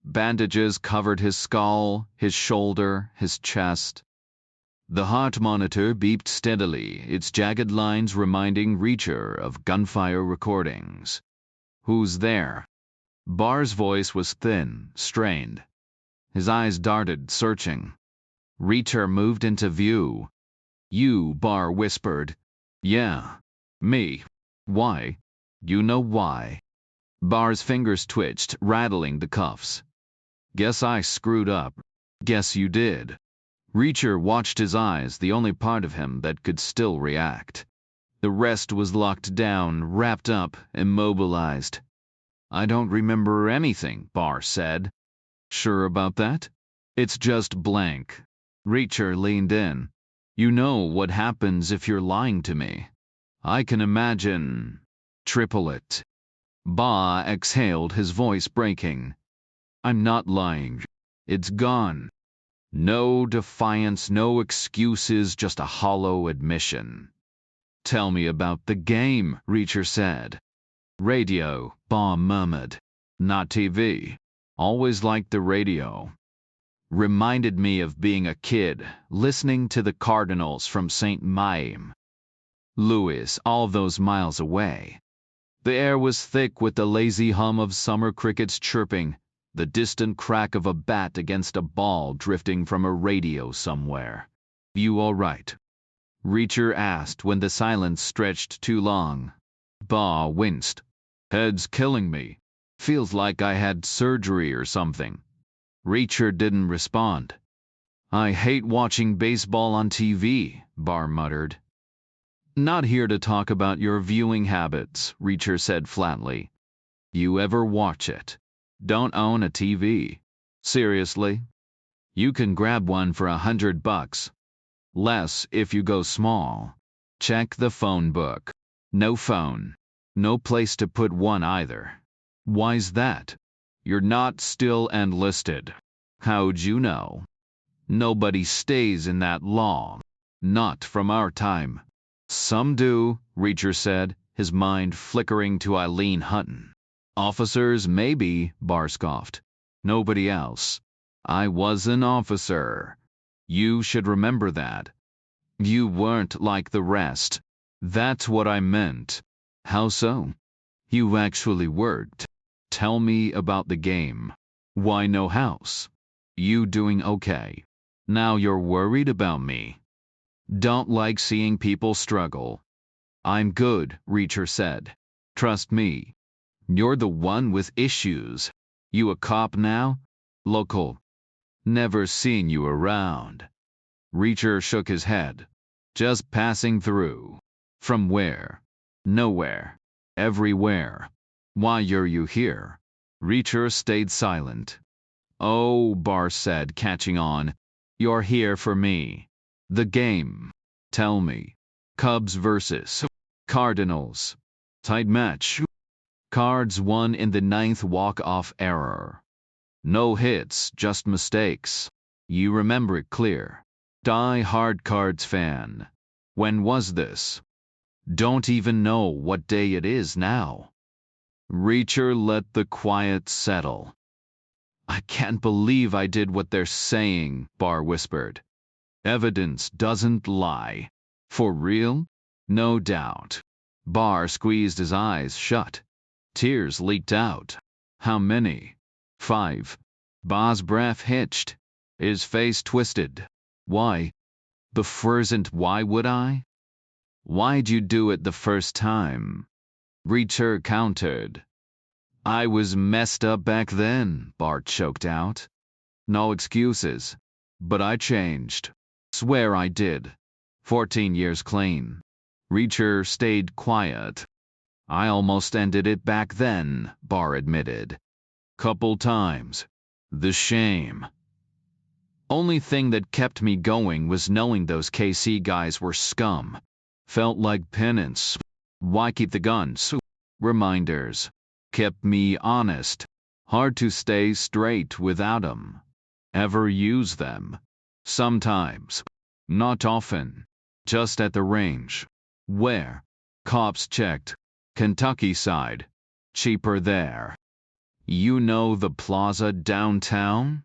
Bandages covered his skull, his shoulder, his chest. The heart monitor beeped steadily, its jagged lines reminding Reacher of gunfire recordings. "Who's there?" Barr's voice was thin, strained. His eyes darted, searching. Reacher moved into view. "You," Barr whispered. "Yeah. Me. Why?" "You know why." Barr's fingers twitched, rattling the cuffs. "Guess I screwed up." "Guess you did." Reacher watched his eyes, the only part of him that could still react. The rest was locked down, wrapped up, immobilized. "I don't remember anything," Barr said. "Sure about that?" "It's just blank." Reacher leaned in. "You know what happens if you're lying to me." "I can imagine." "Triple it." Barr exhaled, his voice breaking. "I'm not lying. It's gone." No defiance, no excuses, just a hollow admission. "Tell me about the game," Reacher said. "Radio," Barr murmured. "Not TV. Always liked the radio. Reminded me of being a kid, listening to the Cardinals from St. Maim. Louis, all those miles away. The air was thick with the lazy hum of summer crickets chirping, the distant crack of a bat against a ball drifting from a radio somewhere. You all right?" Reacher asked when the silence stretched too long. Barr winced. "Head's killing me. Feels like I had surgery or something." Reacher didn't respond. "I hate watching baseball on TV," Barr muttered. "Not here to talk about your viewing habits," Reacher said flatly. "You ever watch it? Don't own a TV. Seriously? You can grab one for $100. Less if you go small. Check the phone book. No phone. No place to put one either." "Why's that?" "You're not still enlisted." "How'd you know?" "Nobody stays in that long. Not from our time." "Some do," Reacher said, his mind flickering to Eileen Hutton. "Officers, maybe," Barr scoffed. "Nobody else. I was an officer. You should remember that. You weren't like the rest." "That's what I meant." "How so?" "You actually worked. Tell me about the game." "Why no house?" "You doing okay?" "Now you're worried about me." "Don't like seeing people struggle." "I'm good," Reacher said. "Trust me." "You're the one with issues. You a cop now?" "Local." "Never seen you around." Reacher shook his head. "Just passing through." "From where?" "Nowhere." "Everywhere." "Why are you here?" Reacher stayed silent. "Oh," Barr said, catching on. "You're here for me." "The game." "Tell me." "Cubs versus Cardinals. Tight match. Cards won in the 9th walk-off error. No hits, just mistakes. You remember it clear. Die-hard Cards fan." "When was this?" "Don't even know what day it is now." Reacher let the quiet settle. "I can't believe I did what they're saying," Barr whispered. "Evidence doesn't lie." "For real?" "No doubt." Barr squeezed his eyes shut. Tears leaked out. "How many?" "5." Barr's breath hitched. His face twisted. "Why?" "Befriesent, why would I?" "Why'd you do it the first time?" Reacher countered. "I was messed up back then," Barr choked out. "No excuses. But I changed. Swear I did. 14 years clean." Reacher stayed quiet. "I almost ended it back then," Barr admitted. "Couple times. The shame." "Only thing that kept me going was knowing those KC guys were scum. Felt like penance. Why keep the guns?" "Reminders. Kept me honest." Hard to stay straight without 'em. Ever use them? Sometimes. Not often. Just at the range. Where? Cops checked. Kentucky side. Cheaper there. You know the plaza downtown?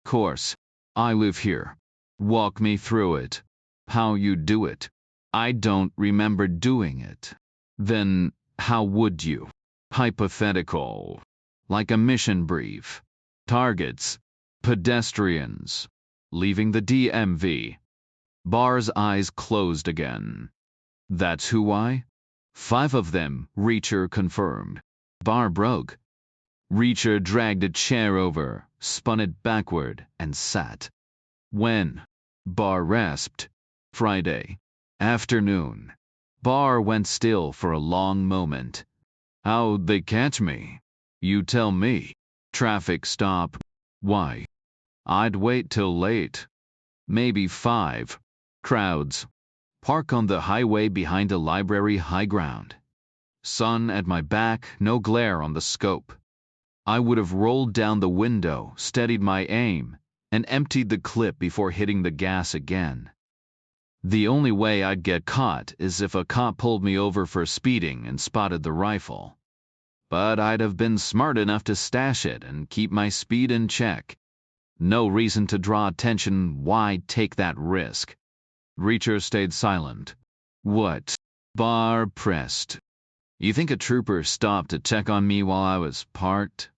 Course. I live here. Walk me through it. How you do it? I don't remember doing it. Then, how would you? Hypothetical. Like a mission brief. Targets. Pedestrians. Leaving the DMV. Barr's eyes closed again. That's who I? 5 of them, Reacher confirmed. Barr broke. Reacher dragged a chair over, spun it backward, and sat. When? Barr rasped. Friday. Afternoon. Barr went still for a long moment. How'd they catch me? You tell me. Traffic stop. Why? I'd wait till late. Maybe 5. Crowds. Park on the highway behind a library high ground. Sun at my back, no glare on the scope. I would have rolled down the window, steadied my aim, and emptied the clip before hitting the gas again. The only way I'd get caught is if a cop pulled me over for speeding and spotted the rifle. But I'd have been smart enough to stash it and keep my speed in check. No reason to draw attention. Why take that risk? Reacher stayed silent. What? Barr pressed. You think a trooper stopped to check on me while I was parked?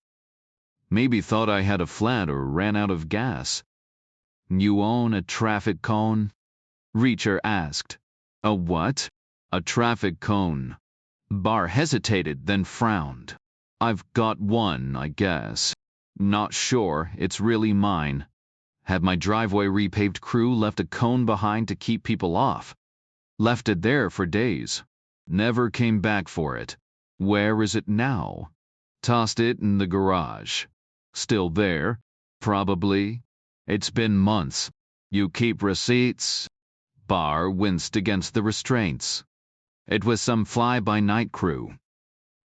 Maybe thought I had a flat or ran out of gas. You own a traffic cone? Reacher asked. A what? A traffic cone. Barr hesitated, then frowned. I've got one, I guess. Not sure it's really mine. Had my driveway repaved crew left a cone behind to keep people off. Left it there for days. Never came back for it. Where is it now? Tossed it in the garage. Still there? Probably. It's been months. You keep receipts? Barr winced against the restraints. It was some fly-by-night crew.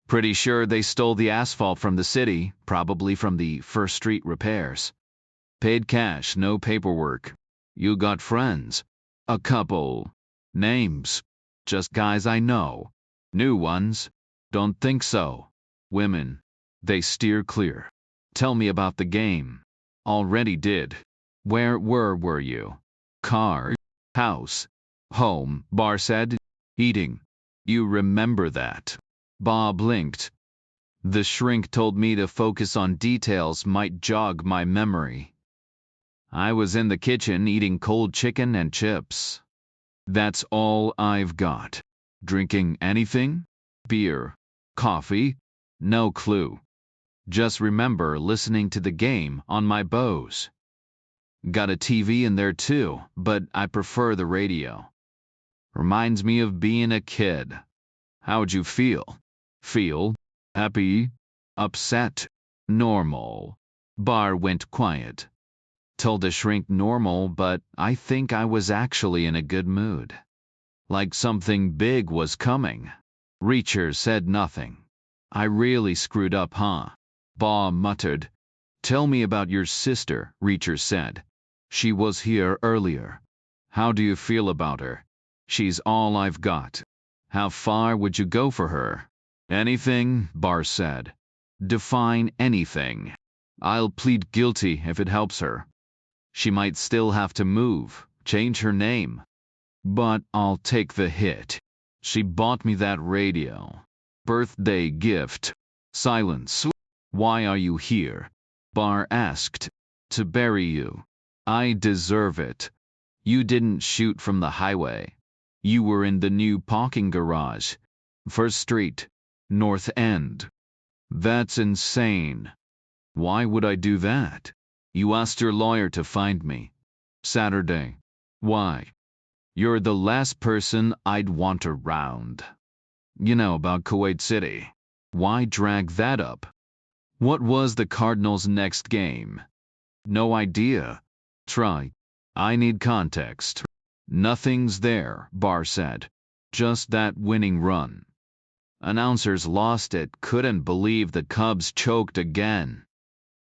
Pretty sure they stole the asphalt from the city, probably from the First Street repairs. Paid cash, no paperwork. You got friends? A couple. Names? Just guys I know. New ones? Don't think so. Women. They steer clear. Tell me about the game. Already did. Where were you? Car? House? Home, Barr said. Eating. You remember that. Bob blinked. The shrink told me to focus on details might jog my memory. I was in the kitchen eating cold chicken and chips. That's all I've got. Drinking anything? Beer? Coffee? No clue. Just remember listening to the game on my Bose. Got a TV in there too, but I prefer the radio. Reminds me of being a kid. How'd you feel? Feel? Happy? Upset? Normal. Barr went quiet. Told the shrink normal, but I think I was actually in a good mood. Like something big was coming. Reacher said nothing. I really screwed up, huh? Barr muttered. Tell me about your sister, Reacher said. She was here earlier. How do you feel about her? She's all I've got. How far would you go for her? Anything, Barr said. Define anything. I'll plead guilty if it helps her. She might still have to move, change her name. But I'll take the hit. She bought me that radio. Birthday gift. Silence. Why are you here? Barr asked. To bury you. I deserve it. You didn't shoot from the highway. You were in the new parking garage. First Street. North End. That's insane. Why would I do that? You asked your lawyer to find me. Saturday. Why? You're the last person I'd want around. You know about Kuwait City. Why drag that up? What was the Cardinals' next game? No idea. Try. I need context. Nothing's there, Barr said. Just that winning run. Announcers lost it, couldn't believe the Cubs choked again.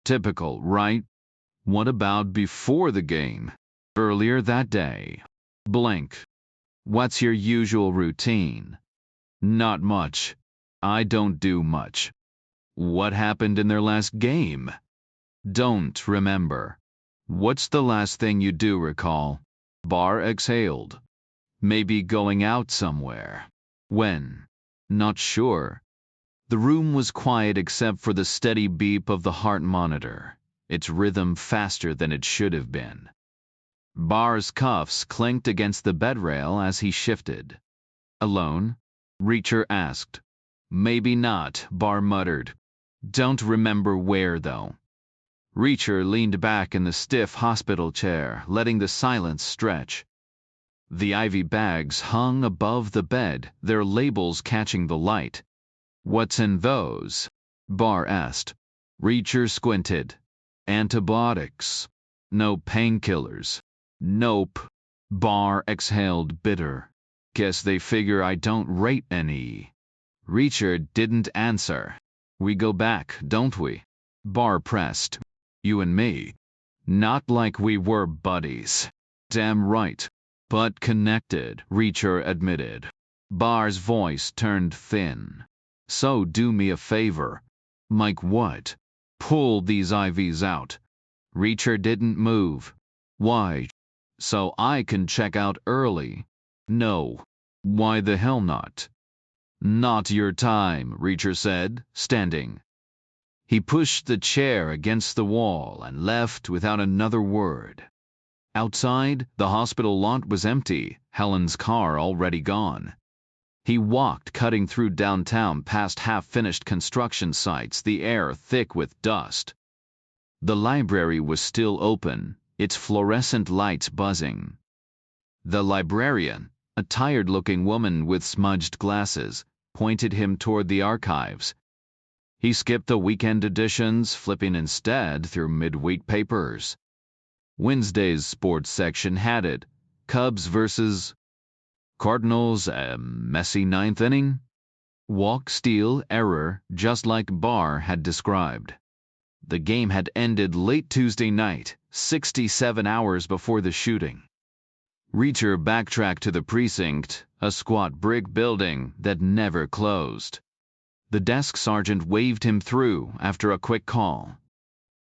Typical, right? What about before the game? Earlier that day. Blank. What's your usual routine? Not much. I don't do much. What happened in their last game? Don't remember. What's the last thing you do recall? Barr exhaled. Maybe going out somewhere. When? Not sure. The room was quiet except for the steady beep of the heart monitor, its rhythm faster than it should have been. Barr's cuffs clinked against the bedrail as he shifted. Alone? Reacher asked. Maybe not, Barr muttered. Don't remember where, though. Reacher leaned back in the stiff hospital chair, letting the silence stretch. The IV bags hung above the bed, their labels catching the light. What's in those? Barr asked. Reacher squinted. Antibiotics. No painkillers. Nope. Barr exhaled bitter. Guess they figure I don't rate any. Reacher didn't answer. We go back, don't we? Barr pressed. You and me. Not like we were buddies. Damn right. But connected, Reacher admitted. Barr's voice turned thin. So do me a favor. Mike what? Pull these IVs out. Reacher didn't move. Why? So I can check out early. No. Why the hell not? Not your time, Reacher said, standing. He pushed the chair against the wall and left without another word. Outside, the hospital lot was empty, Helen's car already gone. He walked, cutting through downtown past half-finished construction sites, the air thick with dust. The library was still open, its fluorescent lights buzzing. The librarian, a tired-looking woman with smudged glasses, pointed him toward the archives. He skipped the weekend editions, flipping instead through midweek papers. Wednesday's sports section had it. Cubs versus Cardinals, a messy ninth inning? Walk, steal, error, just like Barr had described. The game had ended late Tuesday night, 67 hours before the shooting. Reacher backtracked to the precinct, a squat brick building that never closed. The desk sergeant waved him through after a quick call.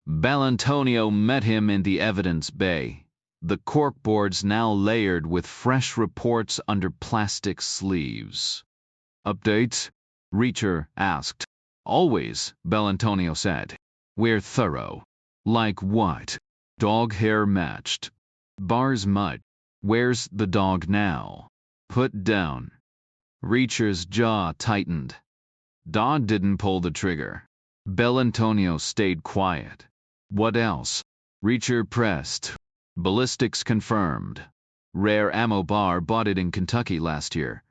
Bellantonio met him in the evidence bay, the corkboards now layered with fresh reports under plastic sleeves. Updates? Reacher asked. Always, Bellantonio said. We're thorough. Like what? Dog hair matched. Bar's mud. Where's the dog now? Put down. Reacher's jaw tightened. Dodd didn't pull the trigger. Bellantonio stayed quiet. What else? Reacher pressed. Ballistics confirmed. Rare ammo. Barr bought it in Kentucky last year.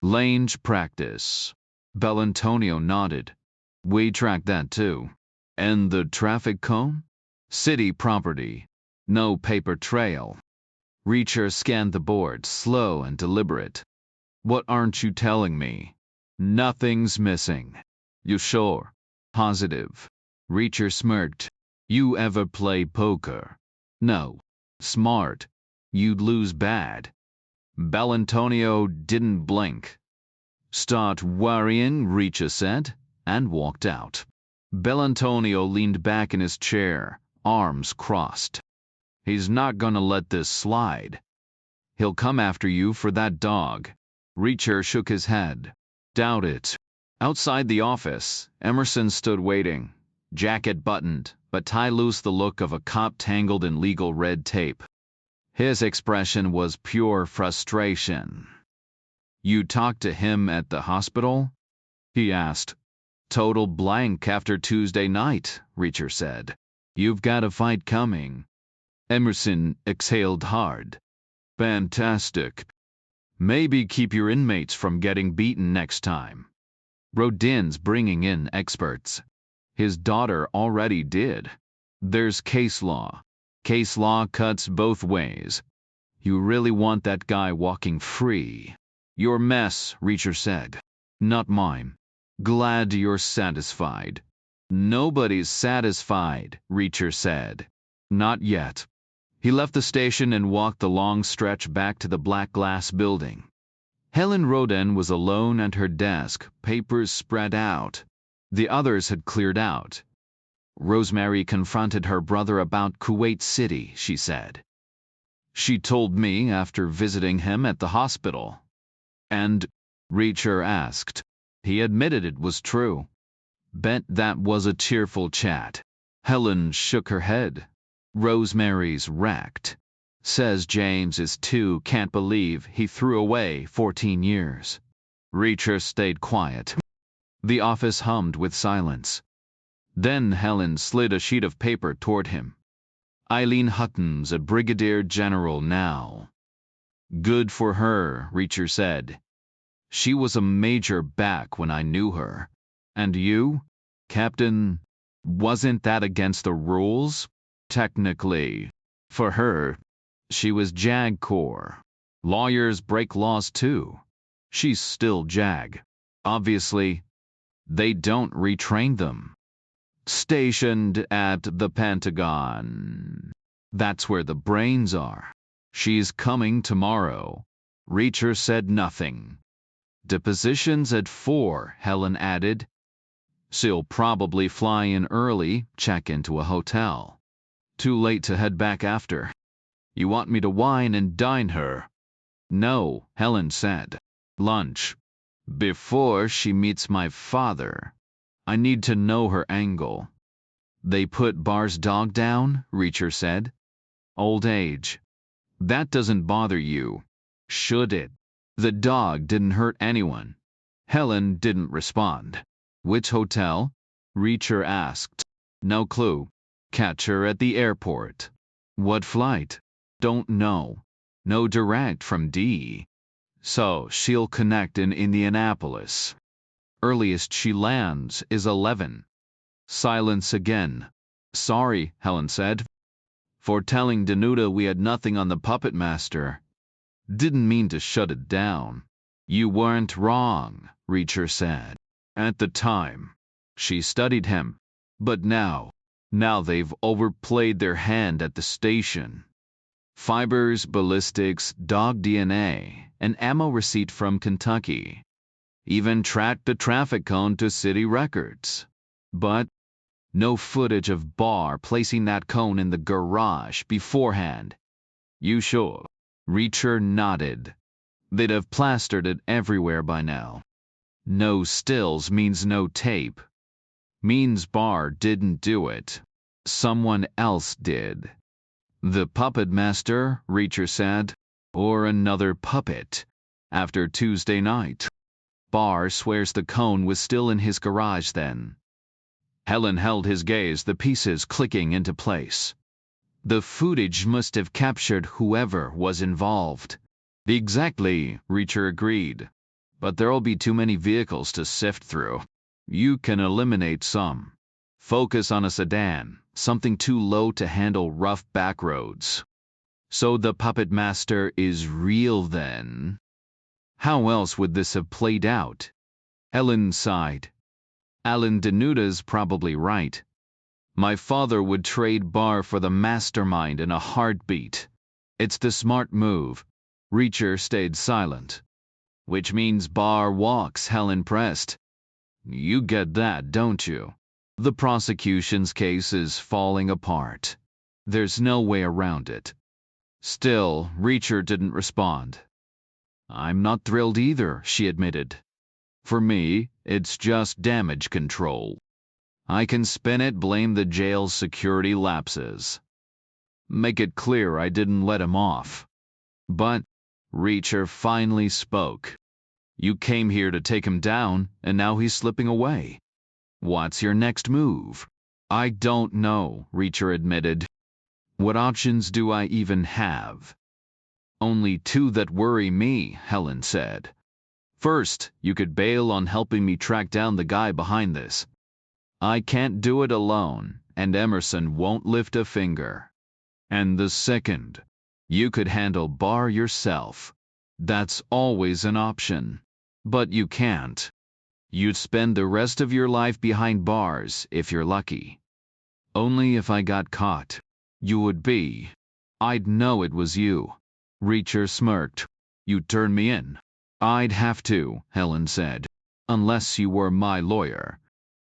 Lange practice. Bellantonio nodded. We tracked that too. And the traffic cone? City property. No paper trail. Reacher scanned the board, slow and deliberate. What aren't you telling me? Nothing's missing. You sure? Positive. Reacher smirked. You ever play poker? No. Smart. You'd lose bad. Bellantonio didn't blink. Start worrying, Reacher said, and walked out. Bellantonio leaned back in his chair, arms crossed. He's not gonna let this slide. He'll come after you for that dog. Reacher shook his head. Doubt it. Outside the office, Emerson stood waiting, jacket buttoned, but tie loose, the look of a cop tangled in legal red tape. His expression was pure frustration. You talked to him at the hospital? He asked. Total blank after Tuesday night, Reacher said. You've got a fight coming. Emerson exhaled hard. Fantastic. Maybe keep your inmates from getting beaten next time. Rodin's bringing in experts. His daughter already did. There's case law. Case law cuts both ways. You really want that guy walking free. Your mess, Reacher said. Not mine. Glad you're satisfied. Nobody's satisfied, Reacher said. Not yet. He left the station and walked the long stretch back to the black glass building. Helen Roden was alone at her desk, papers spread out. The others had cleared out. Rosemary confronted her brother about Kuwait City, she said. She told me after visiting him at the hospital. And? Reacher asked. He admitted it was true. Bet that was a tearful chat. Helen shook her head. Rosemary's wrecked. Says James is too, can't believe he threw away 14 years. Reacher stayed quiet. The office hummed with silence. Then Helen slid a sheet of paper toward him. Eileen Hutton's a brigadier general now. Good for her, Reacher said. She was a major back when I knew her. And you, Captain, wasn't that against the rules? Technically. For her, she was JAG Corps. Lawyers break laws too. She's still JAG. Obviously, they don't retrain them. Stationed at the Pentagon. That's where the brains are. She's coming tomorrow. Reacher said nothing. Depositions at 4, Helen added. She'll probably fly in early, check into a hotel. Too late to head back after. You want me to wine and dine her? No, Helen said. Lunch. Before she meets my father. I need to know her angle. They put Bar's dog down, Reacher said. Old age. That doesn't bother you. Should it? The dog didn't hurt anyone. Helen didn't respond. Which hotel? Reacher asked. No clue. Catch her at the airport. What flight? Don't know. No direct from D. So she'll connect in Indianapolis. Earliest she lands is 11. Silence again. Sorry, Helen said. For telling Danuta we had nothing on the puppet master. Didn't mean to shut it down. You weren't wrong, Reacher said. At the time. She studied him. But now they've overplayed their hand at the station. Fibers, ballistics, dog DNA, an ammo receipt from Kentucky. Even tracked the traffic cone to city records. But no footage of Barr placing that cone in the garage beforehand. You sure? Reacher nodded. They'd have plastered it everywhere by now. No stills means no tape. Means Barr didn't do it. Someone else did. The puppet master, Reacher said. Or another puppet. After Tuesday night. Barr swears the cone was still in his garage then. Helen held his gaze, the pieces clicking into place. The footage must have captured whoever was involved. Exactly, Reacher agreed. But there'll be too many vehicles to sift through. You can eliminate some. Focus on a sedan, something too low to handle rough back roads. So the puppet master is real then? How else would this have played out? Helen sighed. Alan Danuta's probably right. My father would trade Barr for the mastermind in a heartbeat. It's the smart move. Reacher stayed silent. Which means Barr walks, Helen pressed. You get that, don't you? The prosecution's case is falling apart. There's no way around it. Still, Reacher didn't respond. I'm not thrilled either, she admitted. For me, it's just damage control. I can spin it, blame the jail's security lapses. Make it clear I didn't let him off. But Reacher finally spoke. You came here to take him down, and now he's slipping away. What's your next move? I don't know, Reacher admitted. What options do I even have? Only 2 that worry me, Helen said. First, you could bail on helping me track down the guy behind this. I can't do it alone, and Emerson won't lift a finger. And the second, you could handle Barr yourself. That's always an option. But you can't. You'd spend the rest of your life behind bars if you're lucky. Only if I got caught. You would be. I'd know it was you. Reacher smirked. You'd turn me in. I'd have to, Helen said. Unless you were my lawyer.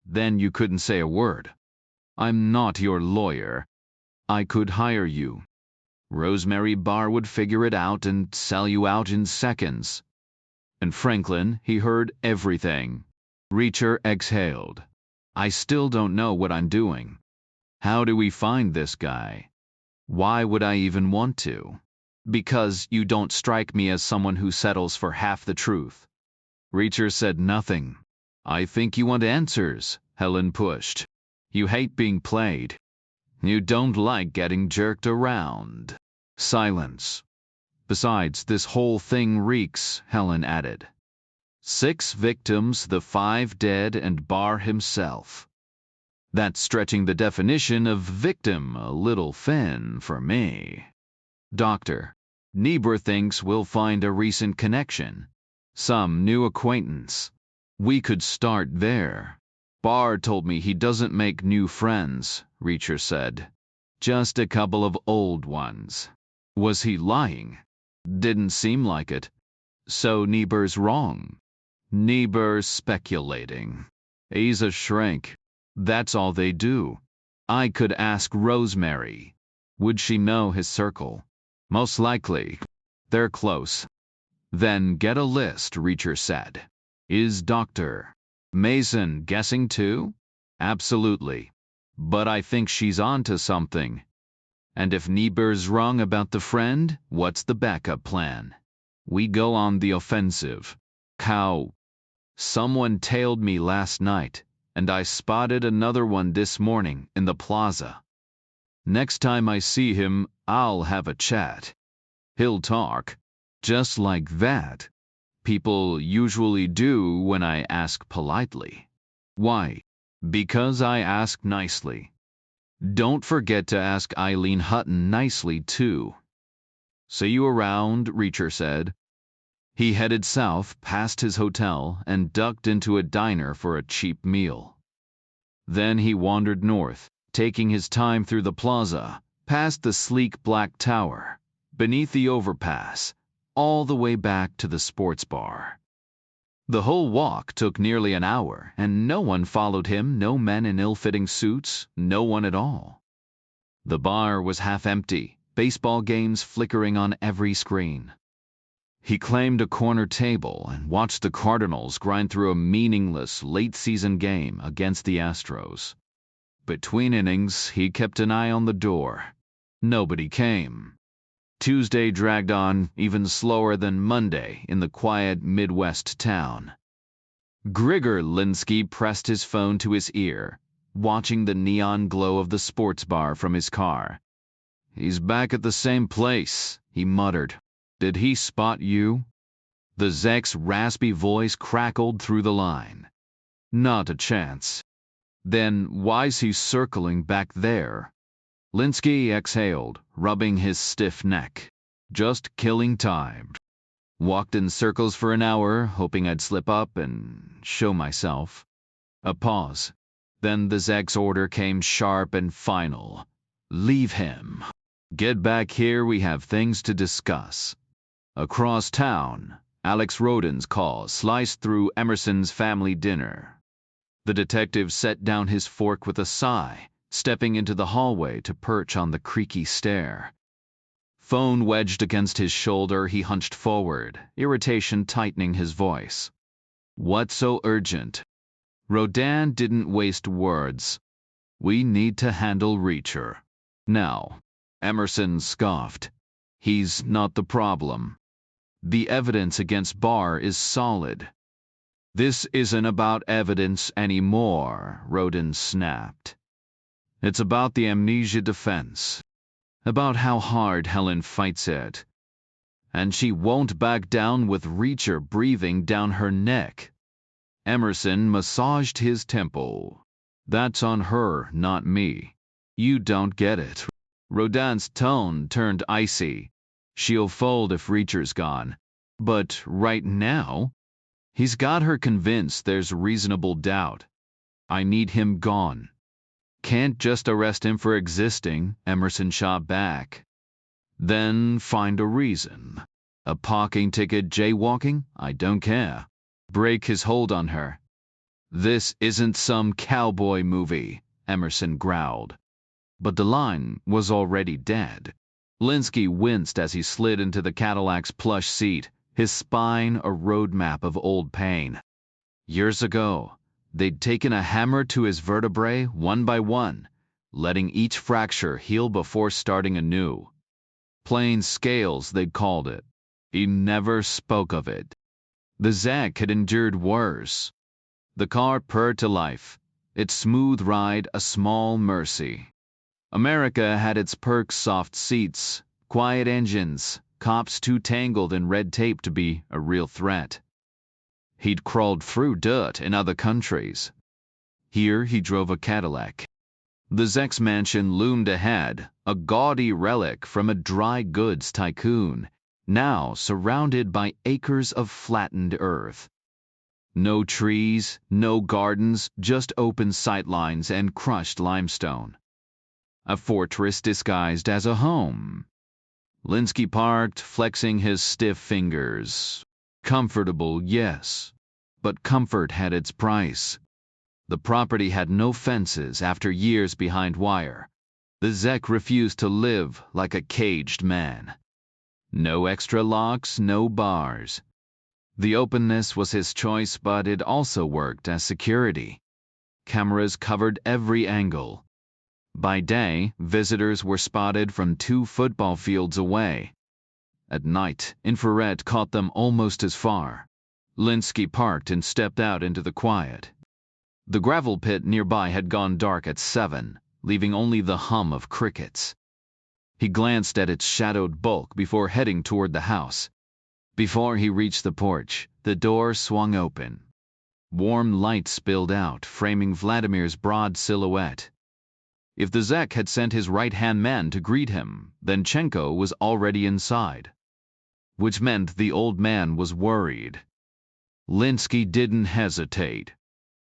Then you couldn't say a word. I'm not your lawyer. I could hire you. Rosemary Barr would figure it out and sell you out in seconds. And Franklin, he heard everything. Reacher exhaled. I still don't know what I'm doing. How do we find this guy? Why would I even want to? Because you don't strike me as someone who settles for half the truth. Reacher said nothing. I think you want answers, Helen pushed. You hate being played. You don't like getting jerked around. Silence. Besides, this whole thing reeks, Helen added. 6 victims, the 5 dead, and Barr himself. That's stretching the definition of victim a little thin for me. Doctor, Niebuhr thinks we'll find a recent connection. Some new acquaintance. We could start there. Barr told me he doesn't make new friends, Reacher said. Just a couple of old ones. Was he lying? Didn't seem like it. So Niebuhr's wrong. Niebuhr's speculating. He's a shrink. That's all they do. I could ask Rosemary. Would she know his circle? Most likely. They're close. Then get a list, Reacher said. Is Dr. Mason guessing too? Absolutely. But I think she's onto something. And if Niebuhr's wrong about the friend, what's the backup plan? We go on the offensive. How? Someone tailed me last night, and I spotted another one this morning in the plaza. Next time I see him, I'll have a chat. He'll talk. Just like that. People usually do when I ask politely. Why? Because I ask nicely. Don't forget to ask Eileen Hutton nicely, too. See you around, Reacher said. He headed south past his hotel and ducked into a diner for a cheap meal. Then he wandered north, taking his time through the plaza, past the sleek black tower, beneath the overpass, all the way back to the sports bar. The whole walk took nearly an hour, and no one followed him, no men in ill-fitting suits, no one at all. The bar was half empty, baseball games flickering on every screen. He claimed a corner table and watched the Cardinals grind through a meaningless late-season game against the Astros. Between innings, he kept an eye on the door. Nobody came. Tuesday dragged on even slower than Monday in the quiet Midwest town. Grigor Linsky pressed his phone to his ear, watching the neon glow of the sports bar from his car. He's back at the same place, he muttered. Did he spot you? The Zek's raspy voice crackled through the line. Not a chance. Then why's he circling back there? Linsky exhaled, rubbing his stiff neck. Just killing time. Walked in circles for an hour, hoping I'd slip up and show myself. A pause. Then the Zek's order came sharp and final. Leave him. Get back here, we have things to discuss. Across town, Alex Roden's call sliced through Emerson's family dinner. The detective set down his fork with a sigh, stepping into the hallway to perch on the creaky stair. Phone wedged against his shoulder, he hunched forward, irritation tightening his voice. What's so urgent? Rodan didn't waste words. We need to handle Reacher. Now. Emerson scoffed. He's not the problem. The evidence against Barr is solid. This isn't about evidence anymore, Roden snapped. It's about the amnesia defense. About how hard Helen fights it. And she won't back down with Reacher breathing down her neck. Emerson massaged his temple. That's on her, not me. You don't get it. Rodan's tone turned icy. She'll fold if Reacher's gone. But right now? He's got her convinced there's reasonable doubt. I need him gone. Can't just arrest him for existing, Emerson shot back. Then find a reason. A parking ticket, jaywalking? I don't care. Break his hold on her. This isn't some cowboy movie, Emerson growled. But the line was already dead. Linsky winced as he slid into the Cadillac's plush seat, his spine a roadmap of old pain. Years ago, they'd taken a hammer to his vertebrae one by one, letting each fracture heal before starting anew. Plain scales, they'd called it. He never spoke of it. The Zek had endured worse. The car purred to life, its smooth ride a small mercy. America had its perks: soft seats, quiet engines, cops too tangled in red tape to be a real threat. He'd crawled through dirt in other countries. Here he drove a Cadillac. The Zek's mansion loomed ahead, a gaudy relic from a dry goods tycoon, now surrounded by acres of flattened earth. No trees, no gardens, just open sightlines and crushed limestone. A fortress disguised as a home. Linsky parked, flexing his stiff fingers. Comfortable, yes, but comfort had its price. The property had no fences after years behind wire. The Zek refused to live like a caged man. No extra locks, no bars. The openness was his choice, but it also worked as security. Cameras covered every angle. By day, visitors were spotted from 2 football fields away. At night, infrared caught them almost as far. Linsky parked and stepped out into the quiet. The gravel pit nearby had gone dark at 7, leaving only the hum of crickets. He glanced at its shadowed bulk before heading toward the house. Before he reached the porch, the door swung open. Warm light spilled out, framing Vladimir's broad silhouette. If the Zek had sent his right-hand man to greet him, then Chenko was already inside. Which meant the old man was worried. Linsky didn't hesitate.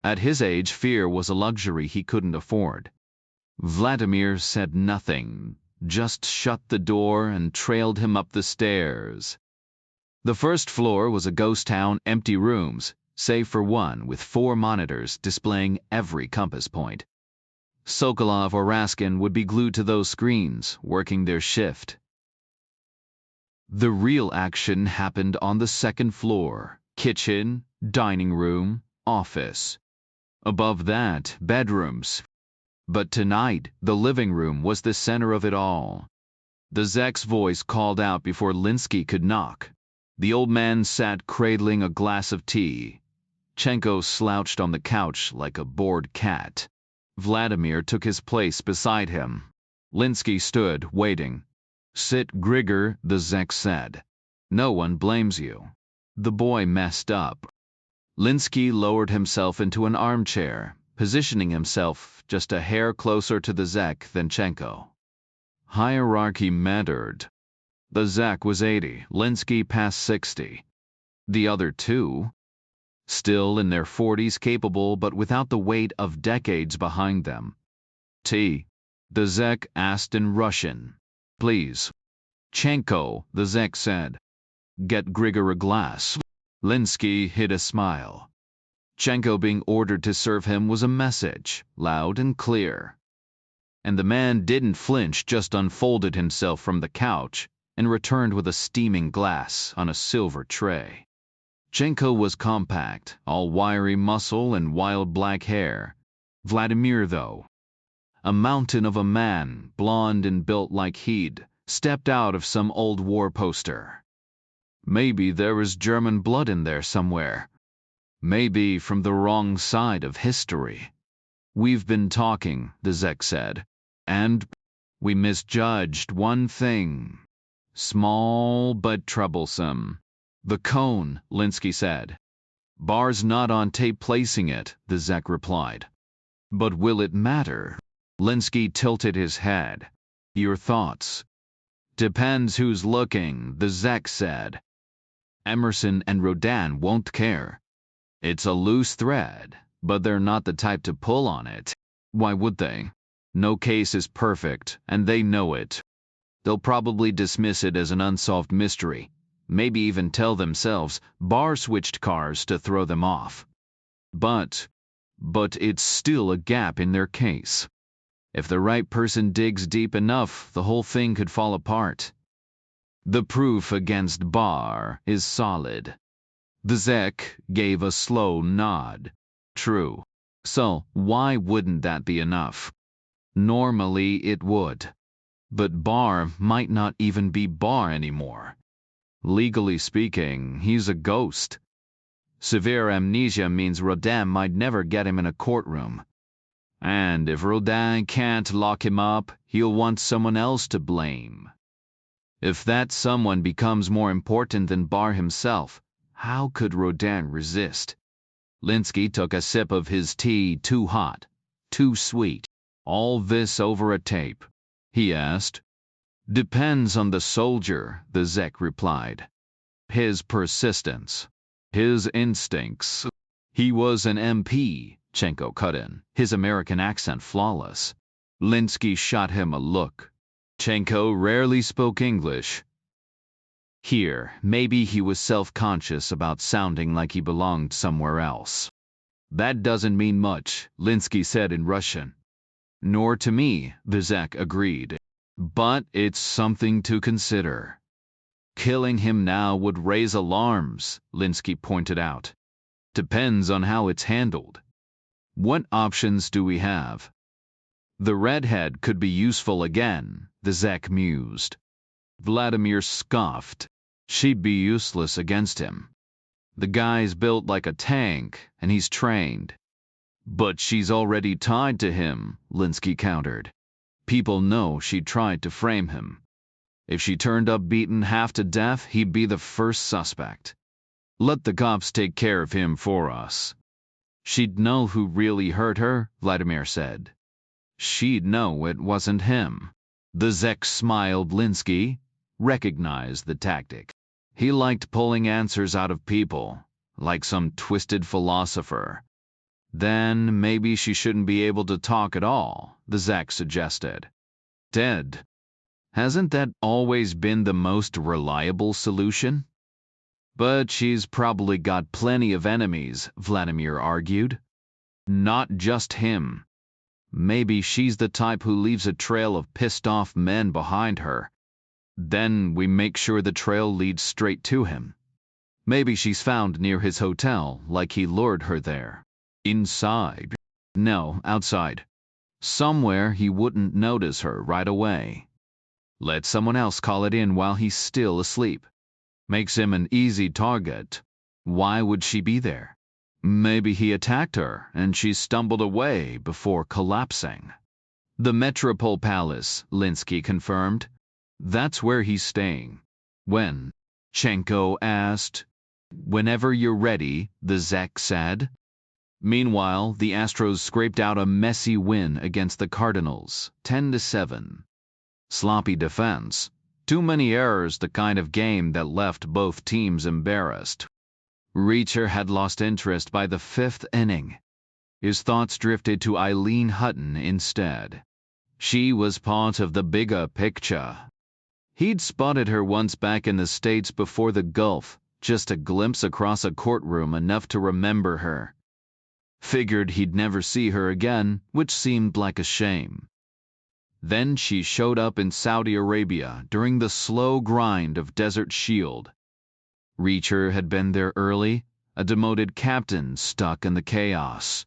At his age, fear was a luxury he couldn't afford. Vladimir said nothing, just shut the door and trailed him up the stairs. The first floor was a ghost town, empty rooms, save for one with 4 monitors displaying every compass point. Sokolov or Raskin would be glued to those screens, working their shift. The real action happened on the 2nd floor: kitchen, dining room, office. Above that, bedrooms. But tonight, the living room was the center of it all. The Zek's voice called out before Linsky could knock. The old man sat cradling a glass of tea. Chenko slouched on the couch like a bored cat. Vladimir took his place beside him. Linsky stood, waiting. "Sit, Grigor," the Zek said. "No one blames you. The boy messed up." Linsky lowered himself into an armchair, positioning himself just a hair closer to the Zek than Chenko. Hierarchy mattered. The Zek was 80, Linsky past 60. The other 2, still in their 40s, capable but without the weight of decades behind them. "Tea?" the Zek asked in Russian. "Please." "Chenko," the Zek said. "Get Grigor a glass." Linsky hid a smile. Chenko being ordered to serve him was a message, loud and clear. And the man didn't flinch, just unfolded himself from the couch and returned with a steaming glass on a silver tray. Chenko was compact, all wiry muscle and wild black hair. Vladimir, though, a mountain of a man, blond and built like he'd stepped out of some old war poster. Maybe there was German blood in there somewhere. Maybe from the wrong side of history. "We've been talking," the Zek said, "and we misjudged one thing. Small but troublesome." "The cone," Linsky said. "Bar's not on tape placing it," the Zek replied. "But will it matter?" Linsky tilted his head. "Your thoughts?" "Depends who's looking," the Zek said. "Emerson and Rodan won't care. It's a loose thread, but they're not the type to pull on it. Why would they? No case is perfect, and they know it. They'll probably dismiss it as an unsolved mystery, maybe even tell themselves Barr switched cars to throw them off. But it's still a gap in their case. If the right person digs deep enough, the whole thing could fall apart. The proof against Barr is solid. The Zek gave a slow nod. True. So, why wouldn't that be enough? Normally it would. But Barr might not even be Barr anymore. Legally speaking, he's a ghost. Severe amnesia means Rodin might never get him in a courtroom. And if Rodin can't lock him up, he'll want someone else to blame. If that someone becomes more important than Barr himself, how could Rodin resist? Linsky took a sip of his tea, too hot, too sweet. All this over a tape? He asked. Depends on the soldier, the Zek replied. His persistence. His instincts. He was an MP, Chenko cut in, his American accent flawless. Linsky shot him a look. Chenko rarely spoke English. Here, maybe he was self-conscious about sounding like he belonged somewhere else. That doesn't mean much, Linsky said in Russian. Nor to me, the Zek agreed. But it's something to consider. Killing him now would raise alarms, Linsky pointed out. Depends on how it's handled. What options do we have? The redhead could be useful again, the Zek mused. Vladimir scoffed. She'd be useless against him. The guy's built like a tank, and he's trained. But she's already tied to him, Linsky countered. People know she tried to frame him. If she turned up beaten half to death, he'd be the first suspect. Let the cops take care of him for us. She'd know who really hurt her, Vladimir said. She'd know it wasn't him. The Zek smiled. Linsky recognized the tactic. He liked pulling answers out of people, like some twisted philosopher. Then maybe she shouldn't be able to talk at all, the Zek suggested. Dead. Hasn't that always been the most reliable solution? But she's probably got plenty of enemies, Vladimir argued. Not just him. Maybe she's the type who leaves a trail of pissed-off men behind her. Then we make sure the trail leads straight to him. Maybe she's found near his hotel, like he lured her there. Inside? No, outside. Somewhere he wouldn't notice her right away. Let someone else call it in while he's still asleep. Makes him an easy target. Why would she be there? Maybe he attacked her and she stumbled away before collapsing. The Metropole Palace, Linsky confirmed. That's where he's staying. When? Chenko asked. Whenever you're ready, the Zek said. Meanwhile, the Astros scraped out a messy win against the Cardinals, 10-7. Sloppy defense. Too many errors, the kind of game that left both teams embarrassed. Reacher had lost interest by the 5th inning. His thoughts drifted to Eileen Hutton instead. She was part of the bigger picture. He'd spotted her once back in the States before the Gulf, just a glimpse across a courtroom enough to remember her. Figured he'd never see her again, which seemed like a shame. Then she showed up in Saudi Arabia during the slow grind of Desert Shield. Reacher had been there early, a demoted captain stuck in the chaos.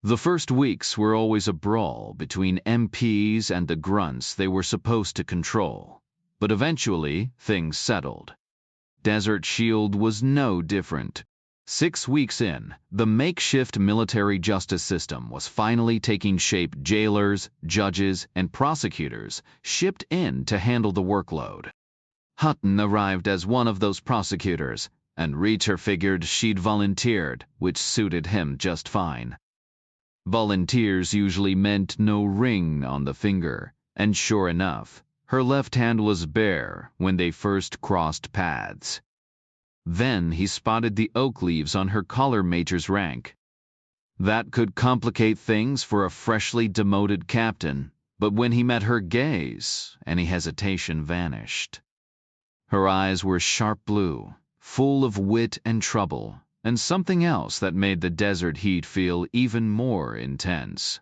The first weeks were always a brawl between MPs and the grunts they were supposed to control, but eventually things settled. Desert Shield was no different. 6 weeks in, the makeshift military justice system was finally taking shape. Jailers, judges, and prosecutors shipped in to handle the workload. Hutton arrived as one of those prosecutors, and Reacher figured she'd volunteered, which suited him just fine. Volunteers usually meant no ring on the finger, and sure enough, her left hand was bare when they first crossed paths. Then he spotted the oak leaves on her collar major's rank. That could complicate things for a freshly demoted captain, but when he met her gaze, any hesitation vanished. Her eyes were sharp blue, full of wit and trouble, and something else that made the desert heat feel even more intense.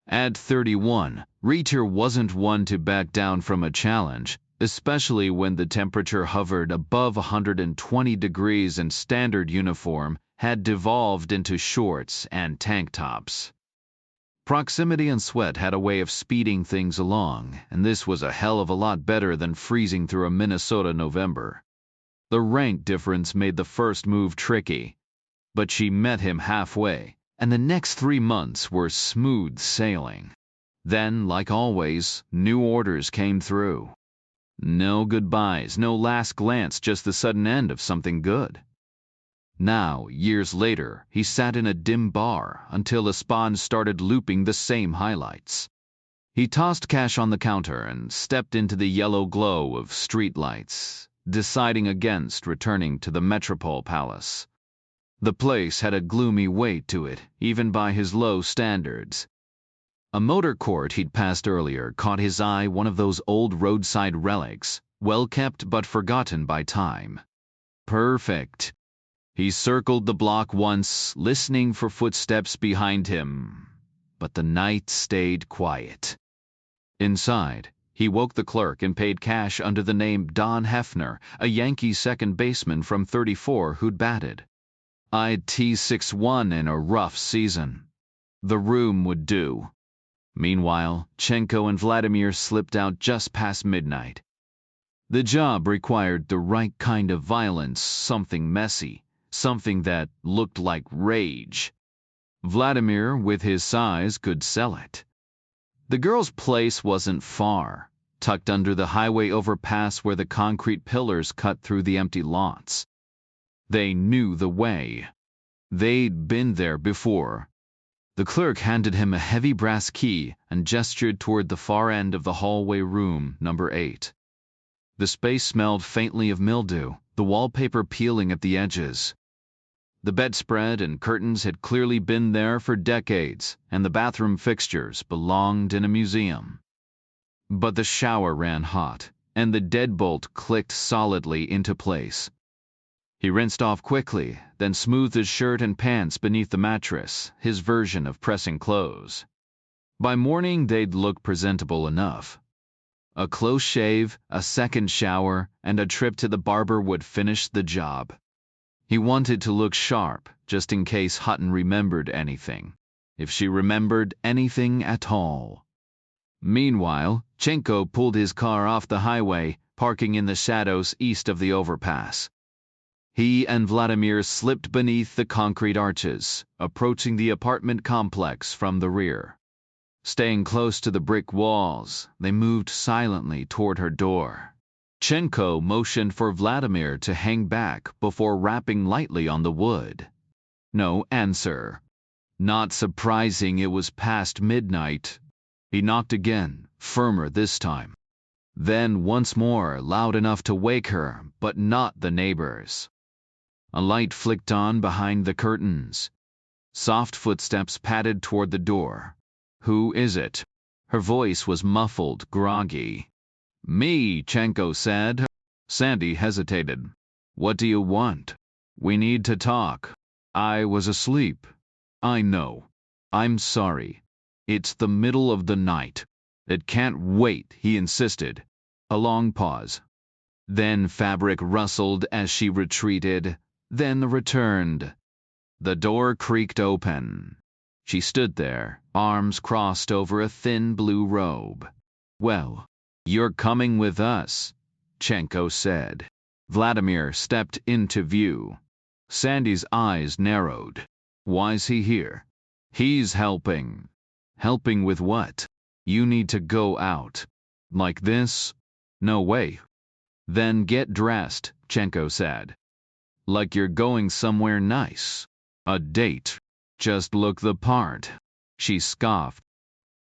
At 31, Reacher wasn't one to back down from a challenge, especially when the temperature hovered above 120 degrees and standard uniform had devolved into shorts and tank tops. Proximity and sweat had a way of speeding things along, and this was a hell of a lot better than freezing through a Minnesota November. The rank difference made the first move tricky, but she met him halfway, and the next 3 months were smooth sailing. Then, like always, new orders came through. No goodbyes, no last glance, just the sudden end of something good. Now, years later, he sat in a dim bar until a spawn started looping the same highlights. He tossed cash on the counter and stepped into the yellow glow of streetlights, deciding against returning to the Metropole Palace. The place had a gloomy weight to it, even by his low standards. A motor court he'd passed earlier caught his eye, one of those old roadside relics, well kept but forgotten by time. Perfect. He circled the block once, listening for footsteps behind him, but the night stayed quiet. Inside, he woke the clerk and paid cash under the name Don Hefner, a Yankee second baseman from 34 who'd batted. I'd T6-1 in a rough season. The room would do. Meanwhile, Chenko and Vladimir slipped out just past midnight. The job required the right kind of violence, something messy, something that looked like rage. Vladimir, with his size, could sell it. The girl's place wasn't far, tucked under the highway overpass where the concrete pillars cut through the empty lots. They knew the way. They'd been there before. The clerk handed him a heavy brass key and gestured toward the far end of the hallway room, number 8. The space smelled faintly of mildew, the wallpaper peeling at the edges. The bedspread and curtains had clearly been there for decades, and the bathroom fixtures belonged in a museum. But the shower ran hot, and the deadbolt clicked solidly into place. He rinsed off quickly, then smoothed his shirt and pants beneath the mattress, his version of pressing clothes. By morning, they'd look presentable enough. A close shave, a second shower, and a trip to the barber would finish the job. He wanted to look sharp, just in case Hutton remembered anything, if she remembered anything at all. Meanwhile, Chenko pulled his car off the highway, parking in the shadows east of the overpass. He and Vladimir slipped beneath the concrete arches, approaching the apartment complex from the rear. Staying close to the brick walls, they moved silently toward her door. Chenko motioned for Vladimir to hang back before rapping lightly on the wood. No answer. Not surprising, it was past midnight. He knocked again, firmer this time. Then once more, loud enough to wake her, but not the neighbors. A light flicked on behind the curtains. Soft footsteps padded toward the door. "Who is it?" Her voice was muffled, groggy. "Me," Chenko said. Sandy hesitated. "What do you want?" "We need to talk." "I was asleep." "I know. I'm sorry. It's the middle of the night." "It can't wait," he insisted. A long pause. Then fabric rustled as she retreated, then returned. The door creaked open. She stood there, arms crossed over a thin blue robe. "Well, you're coming with us," Chenko said. Vladimir stepped into view. Sandy's eyes narrowed. "Why's he here?" "He's helping." "Helping with what?" "You need to go out." "Like this?" "No way." "Then get dressed," Chenko said. "Like you're going somewhere nice. A date. Just look the part." She scoffed.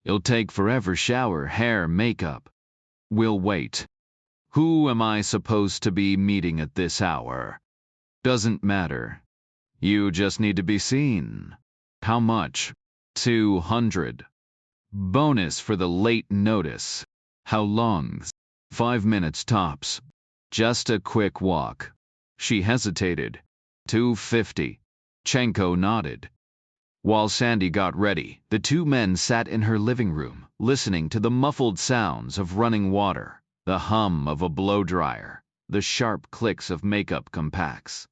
"It'll take forever, shower, hair, makeup." "We'll wait." "Who am I supposed to be meeting at this hour?" Doesn't matter. You just need to be seen. How much? 200. Bonus for the late notice. How long? 5 minutes tops. Just a quick walk. She hesitated. 250. Chenko nodded. While Sandy got ready, the two men sat in her living room, listening to the muffled sounds of running water, the hum of a blow-dryer, the sharp clicks of makeup compacts.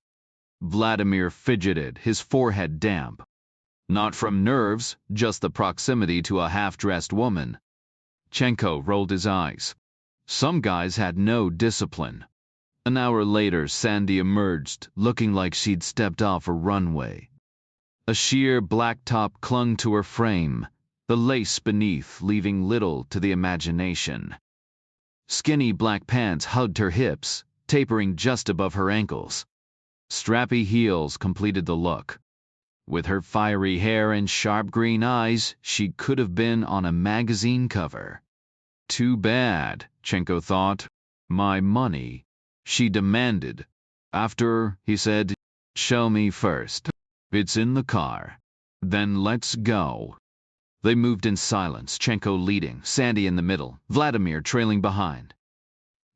Vladimir fidgeted, his forehead damp. Not from nerves, just the proximity to a half-dressed woman. Chenko rolled his eyes. Some guys had no discipline. An hour later, Sandy emerged, looking like she'd stepped off a runway. A sheer black top clung to her frame, the lace beneath leaving little to the imagination. Skinny black pants hugged her hips, tapering just above her ankles. Strappy heels completed the look. With her fiery hair and sharp green eyes, she could have been on a magazine cover. Too bad, Chenko thought. My money, she demanded. After, he said, show me first. It's in the car. Then let's go. They moved in silence, Chenko leading, Sandy in the middle, Vladimir trailing behind.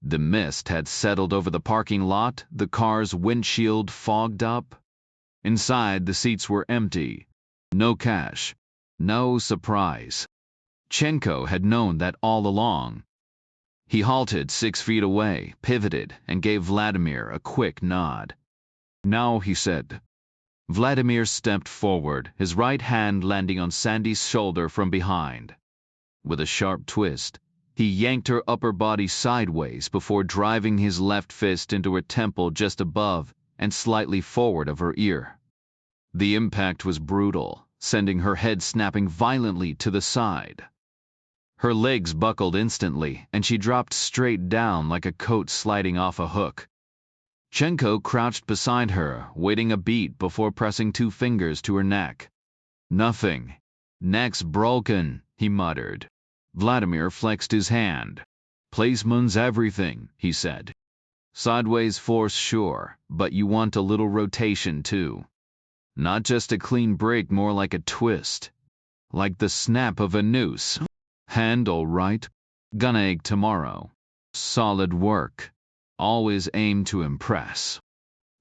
The mist had settled over the parking lot, the car's windshield fogged up. Inside, the seats were empty. No cash. No surprise. Chenko had known that all along. He halted 6 feet away, pivoted, and gave Vladimir a quick nod. Now, he said. Vladimir stepped forward, his right hand landing on Sandy's shoulder from behind. With a sharp twist, he yanked her upper body sideways before driving his left fist into her temple just above and slightly forward of her ear. The impact was brutal, sending her head snapping violently to the side. Her legs buckled instantly, and she dropped straight down like a coat sliding off a hook. Chenko crouched beside her, waiting a beat before pressing 2 fingers to her neck. Nothing. Neck's broken, he muttered. Vladimir flexed his hand. Placement's everything, he said. Sideways force, sure, but you want a little rotation too. Not just a clean break, more like a twist. Like the snap of a noose. Hand all right? Gonna ache tomorrow. Solid work. Always aim to impress.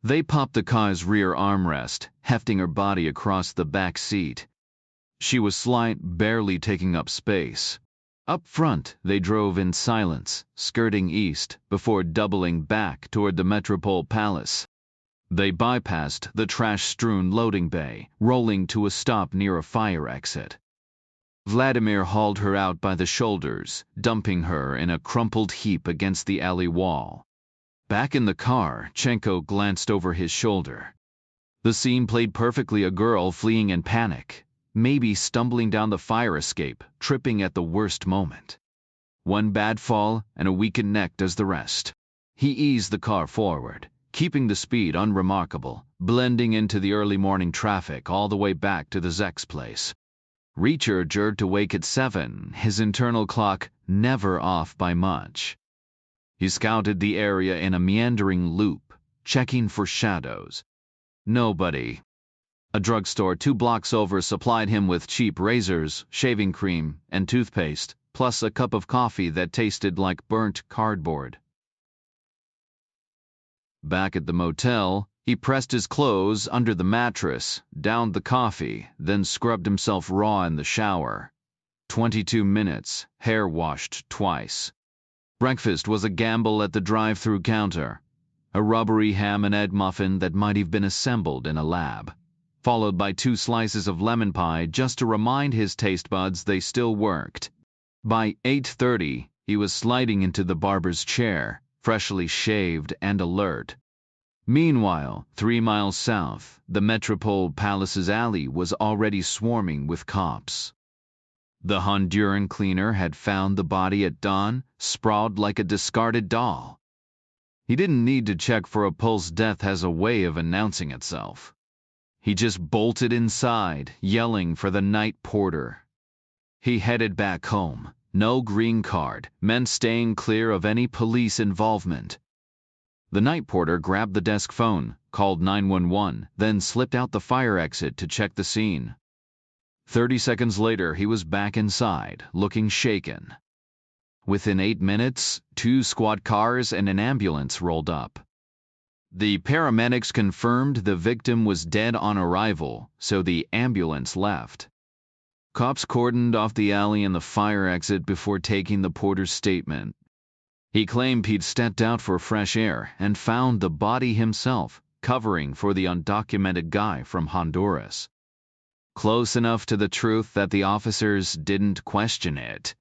They popped the car's rear armrest, hefting her body across the back seat. She was slight, barely taking up space. Up front, they drove in silence, skirting east, before doubling back toward the Metropole Palace. They bypassed the trash-strewn loading bay, rolling to a stop near a fire exit. Vladimir hauled her out by the shoulders, dumping her in a crumpled heap against the alley wall. Back in the car, Chenko glanced over his shoulder. The scene played perfectly a girl fleeing in panic, maybe stumbling down the fire escape, tripping at the worst moment. One bad fall, and a weakened neck does the rest. He eased the car forward, keeping the speed unremarkable, blending into the early morning traffic all the way back to the Zek's place. Reacher jerked awake at 7, his internal clock never off by much. He scouted the area in a meandering loop, checking for shadows. Nobody. A drugstore 2 blocks over supplied him with cheap razors, shaving cream, and toothpaste, plus a cup of coffee that tasted like burnt cardboard. Back at the motel, he pressed his clothes under the mattress, downed the coffee, then scrubbed himself raw in the shower. 22 minutes, hair washed twice. Breakfast was a gamble at the drive-through counter. A rubbery ham and egg muffin that might have been assembled in a lab, followed by 2 slices of lemon pie just to remind his taste buds they still worked. By 8:30, he was sliding into the barber's chair, freshly shaved and alert. Meanwhile, 3 miles south, the Metropole Palace's alley was already swarming with cops. The Honduran cleaner had found the body at dawn, sprawled like a discarded doll. He didn't need to check for a pulse. Death has a way of announcing itself. He just bolted inside, yelling for the night porter. He headed back home. No green card meant staying clear of any police involvement. The night porter grabbed the desk phone, called 911, then slipped out the fire exit to check the scene. 30 seconds later, he was back inside, looking shaken. Within 8 minutes, 2 squad cars and an ambulance rolled up. The paramedics confirmed the victim was dead on arrival, so the ambulance left. Cops cordoned off the alley and the fire exit before taking the porter's statement. He claimed he'd stepped out for fresh air and found the body himself, covering for the undocumented guy from Honduras. Close enough to the truth that the officers didn't question it.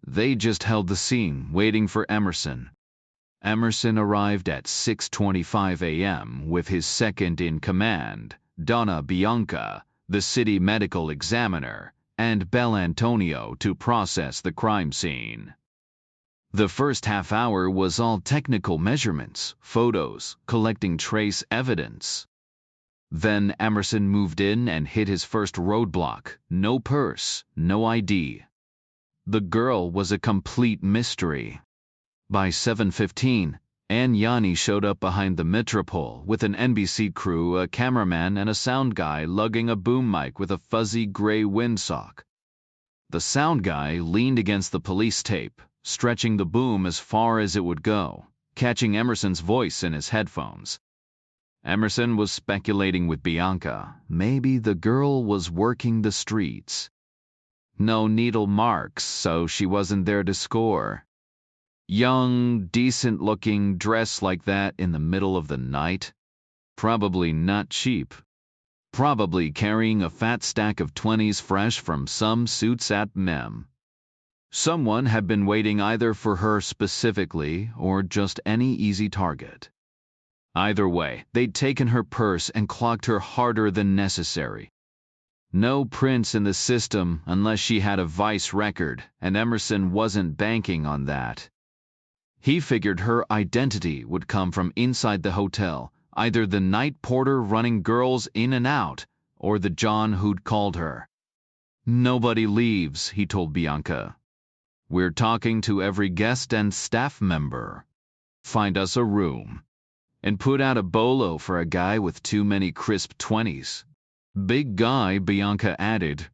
They just held the scene, waiting for Emerson. Emerson arrived at 6:25 a.m. with his second-in-command, Donna Bianca, the city medical examiner, and Bel Antonio to process the crime scene. The first half hour was all technical measurements, photos, collecting trace evidence. Then Emerson moved in and hit his first roadblock: no purse, no ID. The girl was a complete mystery. By 7:15, Ann Yanni showed up behind the Metropole with an NBC crew, a cameraman, and a sound guy lugging a boom mic with a fuzzy gray windsock. The sound guy leaned against the police tape, stretching the boom as far as it would go, catching Emerson's voice in his headphones. Emerson was speculating with Bianca. Maybe the girl was working the streets. No needle marks, so she wasn't there to score. Young, decent-looking, dressed like that in the middle of the night? Probably not cheap. Probably carrying a fat stack of 20s fresh from some suits at Mem. Someone had been waiting either for her specifically or just any easy target. Either way, they'd taken her purse and clocked her harder than necessary. No prints in the system unless she had a vice record, and Emerson wasn't banking on that. He figured her identity would come from inside the hotel, either the night porter running girls in and out, or the John who'd called her. Nobody leaves, he told Bianca. We're talking to every guest and staff member. Find us a room. And put out a bolo for a guy with too many crisp 20s. Big guy, Bianca added.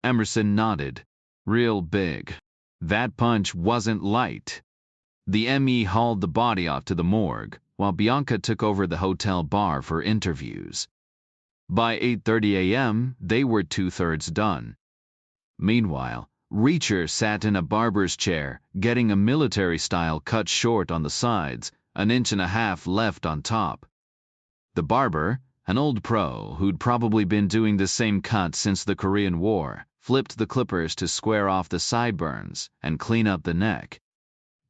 Emerson nodded. Real big. That punch wasn't light. The ME hauled the body off to the morgue, while Bianca took over the hotel bar for interviews. By 8:30 a.m., they were 2/3 done. Meanwhile, Reacher sat in a barber's chair, getting a military-style cut short on the sides, an inch and a half left on top. The barber, an old pro who'd probably been doing the same cut since the Korean War, flipped the clippers to square off the sideburns and clean up the neck.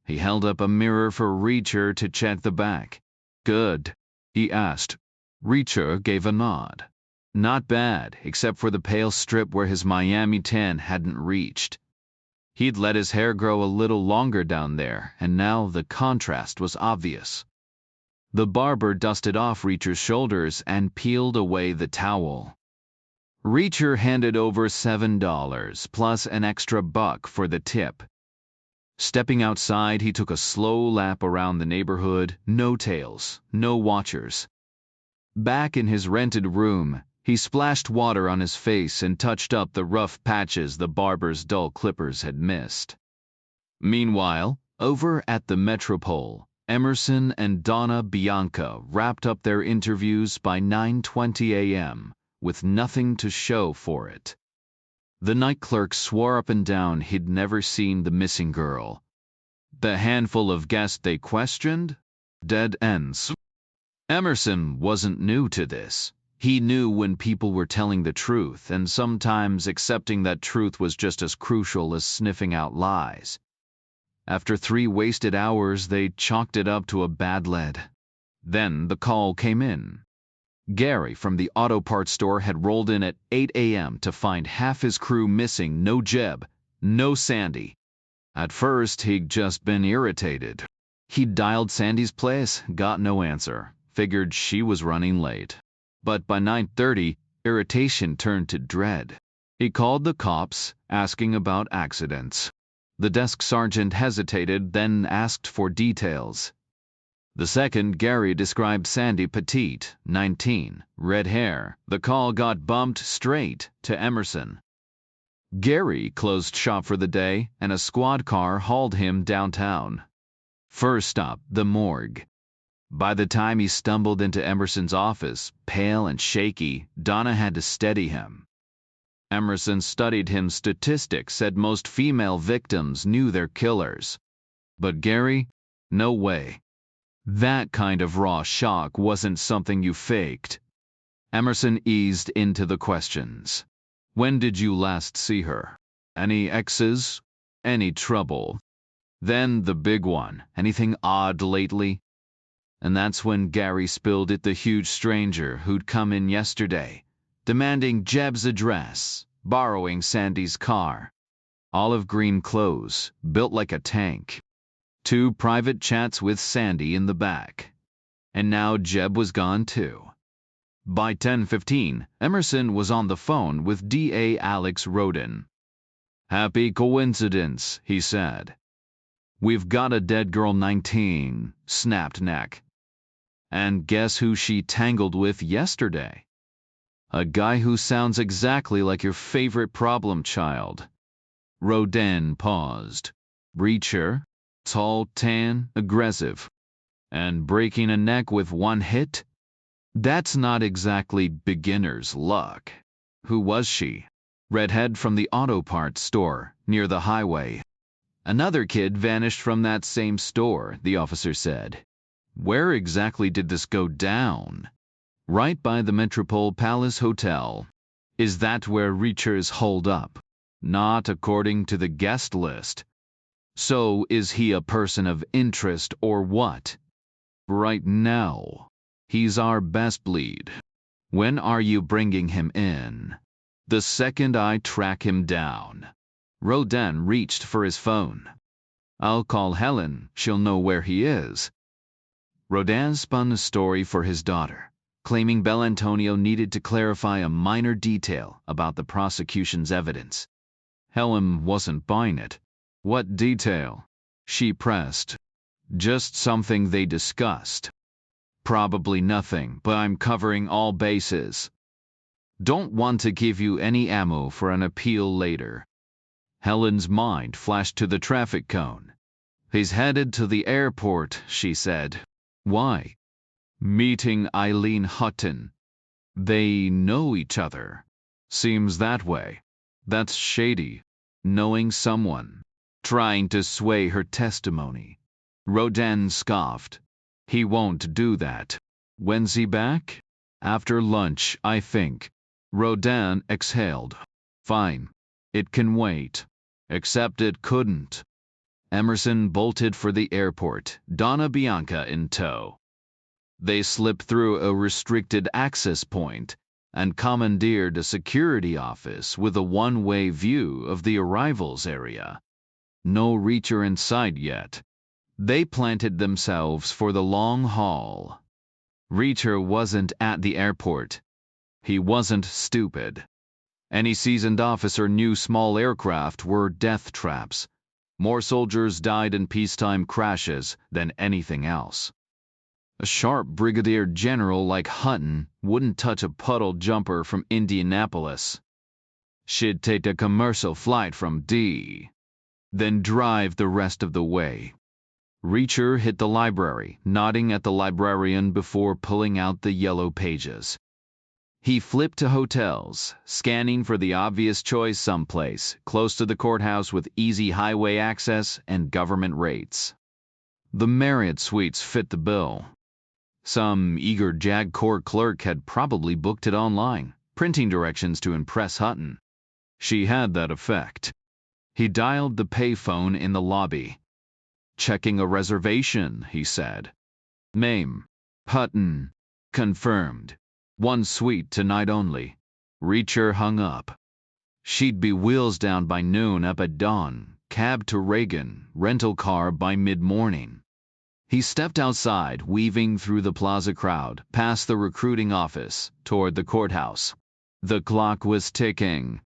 He held up a mirror for Reacher to check the back. Good, he asked. Reacher gave a nod. Not bad, except for the pale strip where his Miami tan hadn't reached. He'd let his hair grow a little longer down there, and now the contrast was obvious. The barber dusted off Reacher's shoulders and peeled away the towel. Reacher handed over $7 plus an extra $1 for the tip. Stepping outside, he took a slow lap around the neighborhood, no tails, no watchers. Back in his rented room, he splashed water on his face and touched up the rough patches the barber's dull clippers had missed. Meanwhile, over at the Metropole, Emerson and Donna Bianca wrapped up their interviews by 9:20 a.m., with nothing to show for it. The night clerk swore up and down he'd never seen the missing girl. The handful of guests they questioned? Dead ends. Emerson wasn't new to this. He knew when people were telling the truth, and sometimes accepting that truth was just as crucial as sniffing out lies. After 3 wasted hours, they chalked it up to a bad lead. Then the call came in. Gary from the auto parts store had rolled in at 8 a.m. to find half his crew missing. No Jeb, no Sandy. At first, he'd just been irritated. He'd dialed Sandy's place, got no answer, figured she was running late. But by 9:30, irritation turned to dread. He called the cops, asking about accidents. The desk sergeant hesitated, then asked for details. The second, Gary, described Sandy Petite, 19, red hair. The call got bumped straight to Emerson. Gary closed shop for the day, and a squad car hauled him downtown. First stop, the morgue. By the time he stumbled into Emerson's office, pale and shaky, Donna had to steady him. Emerson studied his statistics, said most female victims knew their killers. But Gary? No way. That kind of raw shock wasn't something you faked. Emerson eased into the questions. When did you last see her? Any exes? Any trouble? Then the big one. Anything odd lately? And that's when Gary spilled it, the huge stranger who'd come in yesterday, demanding Jeb's address, borrowing Sandy's car. Olive green clothes, built like a tank. 2 private chats with Sandy in the back. And now Jeb was gone too. By 10:15, Emerson was on the phone with DA Alex Rodin. Happy coincidence, he said. We've got a dead girl 19, snapped Neck. And guess who she tangled with yesterday? A guy who sounds exactly like your favorite problem child. Rodin paused. Breacher? Tall, tan, aggressive. And breaking a neck with one hit? That's not exactly beginner's luck. Who was she? Redhead from the auto parts store, near the highway. Another kid vanished from that same store, the officer said. Where exactly did this go down? Right by the Metropole Palace Hotel. Is that where Reacher's holed up? Not according to the guest list. So is he a person of interest or what? Right now, he's our best bleed. When are you bringing him in? The second I track him down. Rodin reached for his phone. I'll call Helen, she'll know where he is. Rodin spun a story for his daughter, claiming Belantonio needed to clarify a minor detail about the prosecution's evidence. Helen wasn't buying it. What detail? She pressed. Just something they discussed. Probably nothing, but I'm covering all bases. Don't want to give you any ammo for an appeal later. Helen's mind flashed to the traffic cone. He's headed to the airport, she said. Why? Meeting Eileen Hutton. They know each other. Seems that way. That's shady. Knowing someone. Trying to sway her testimony. Rodin scoffed. He won't do that. When's he back? After lunch, I think. Rodin exhaled. Fine. It can wait. Except it couldn't. Emerson bolted for the airport, Donna Bianca in tow. They slipped through a restricted access point and commandeered a security office with a one-way view of the arrivals area. No Reacher in sight yet. They planted themselves for the long haul. Reacher wasn't at the airport. He wasn't stupid. Any seasoned officer knew small aircraft were death traps. More soldiers died in peacetime crashes than anything else. A sharp brigadier general like Hutton wouldn't touch a puddle jumper from Indianapolis. She'd take a commercial flight from D. Then drive the rest of the way. Reacher hit the library, nodding at the librarian before pulling out the yellow pages. He flipped to hotels, scanning for the obvious choice someplace, close to the courthouse with easy highway access and government rates. The Marriott suites fit the bill. Some eager JAG Corps clerk had probably booked it online, printing directions to impress Hutton. She had that effect. He dialed the payphone in the lobby. Checking a reservation, he said. Name. Hutton. Confirmed. 1 suite tonight only. Reacher hung up. She'd be wheels down by noon, up at dawn, cab to Reagan, rental car by mid-morning. He stepped outside, weaving through the plaza crowd, past the recruiting office, toward the courthouse. The clock was ticking.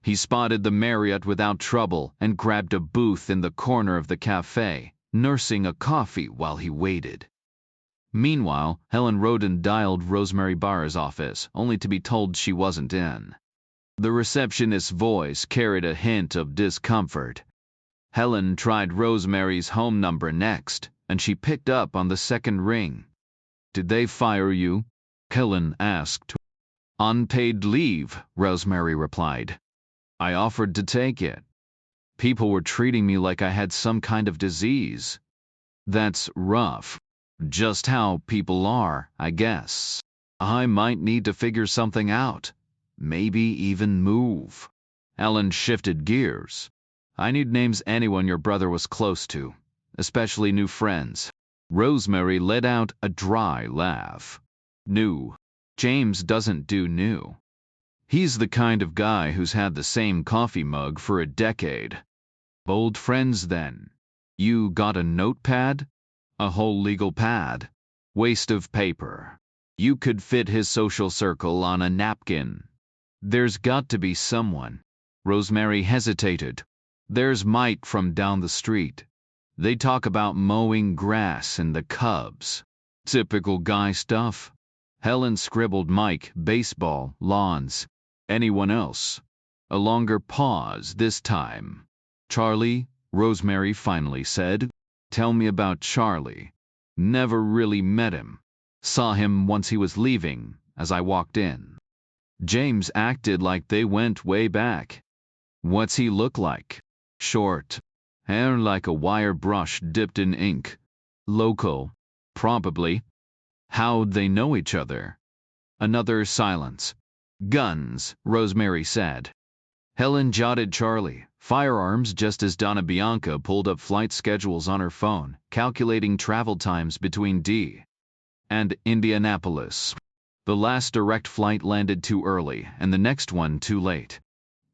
He spotted the Marriott without trouble and grabbed a booth in the corner of the cafe, nursing a coffee while he waited. Meanwhile, Helen Roden dialed Rosemary Barr's office, only to be told she wasn't in. The receptionist's voice carried a hint of discomfort. Helen tried Rosemary's home number next, and she picked up on the second ring. "Did they fire you?" Helen asked. "Unpaid leave," Rosemary replied. "I offered to take it. People were treating me like I had some kind of disease." "That's rough. Just how people are, I guess. I might need to figure something out. Maybe even move." Helen shifted gears. "I need names anyone your brother was close to, especially new friends." Rosemary let out a dry laugh. "New. James doesn't do new. He's the kind of guy who's had the same coffee mug for a decade." "Old friends, then. You got a notepad?" "A whole legal pad. Waste of paper. You could fit his social circle on a napkin." "There's got to be someone." Rosemary hesitated. "There's Mike from down the street. They talk about mowing grass and the Cubs. Typical guy stuff." Helen scribbled Mike, baseball, lawns. "Anyone else?" A longer pause this time. "Charlie," Rosemary finally said. "Tell me about Charlie. Never really met him. Saw him once he was leaving, as I walked in." James acted like they went way back. "What's he look like?" "Short. Hair like a wire brush dipped in ink. Local. Probably." "How'd they know each other?" Another silence. "Guns," Rosemary said. Helen jotted Charlie. Firearms, just as Donna Bianca pulled up flight schedules on her phone, calculating travel times between D and Indianapolis. The last direct flight landed too early, and the next one too late.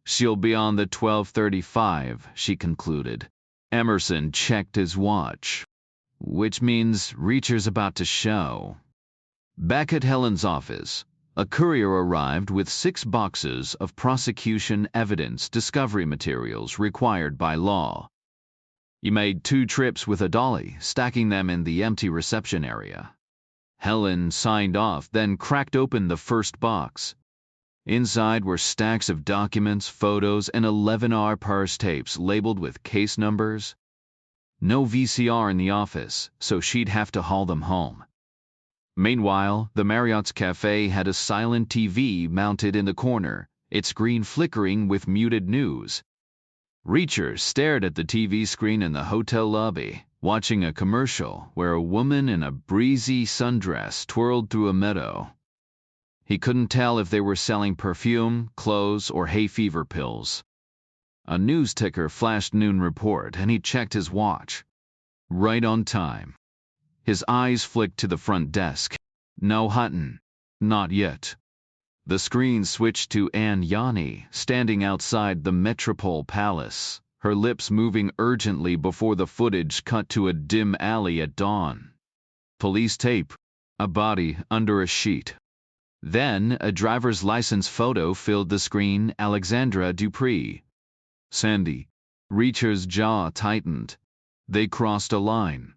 "She'll be on the 12:35, she concluded. Emerson checked his watch. "Which means Reacher's about to show." Back at Helen's office, a courier arrived with 6 boxes of prosecution evidence discovery materials required by law. He made 2 trips with a dolly, stacking them in the empty reception area. Helen signed off, then cracked open the first box. Inside were stacks of documents, photos, and 11 parse tapes labeled with case numbers. No VCR in the office, so she'd have to haul them home. Meanwhile, the Marriott's cafe had a silent TV mounted in the corner, its screen flickering with muted news. Reacher stared at the TV screen in the hotel lobby, watching a commercial where a woman in a breezy sundress twirled through a meadow. He couldn't tell if they were selling perfume, clothes, or hay fever pills. A news ticker flashed noon report, and he checked his watch. Right on time. His eyes flicked to the front desk. "No Hutton." "Not yet." The screen switched to Anne Yanni, standing outside the Metropole Palace, her lips moving urgently before the footage cut to a dim alley at dawn. Police tape. A body under a sheet. Then, a driver's license photo filled the screen. Alexandra Dupree. Sandy. Reacher's jaw tightened. They crossed a line.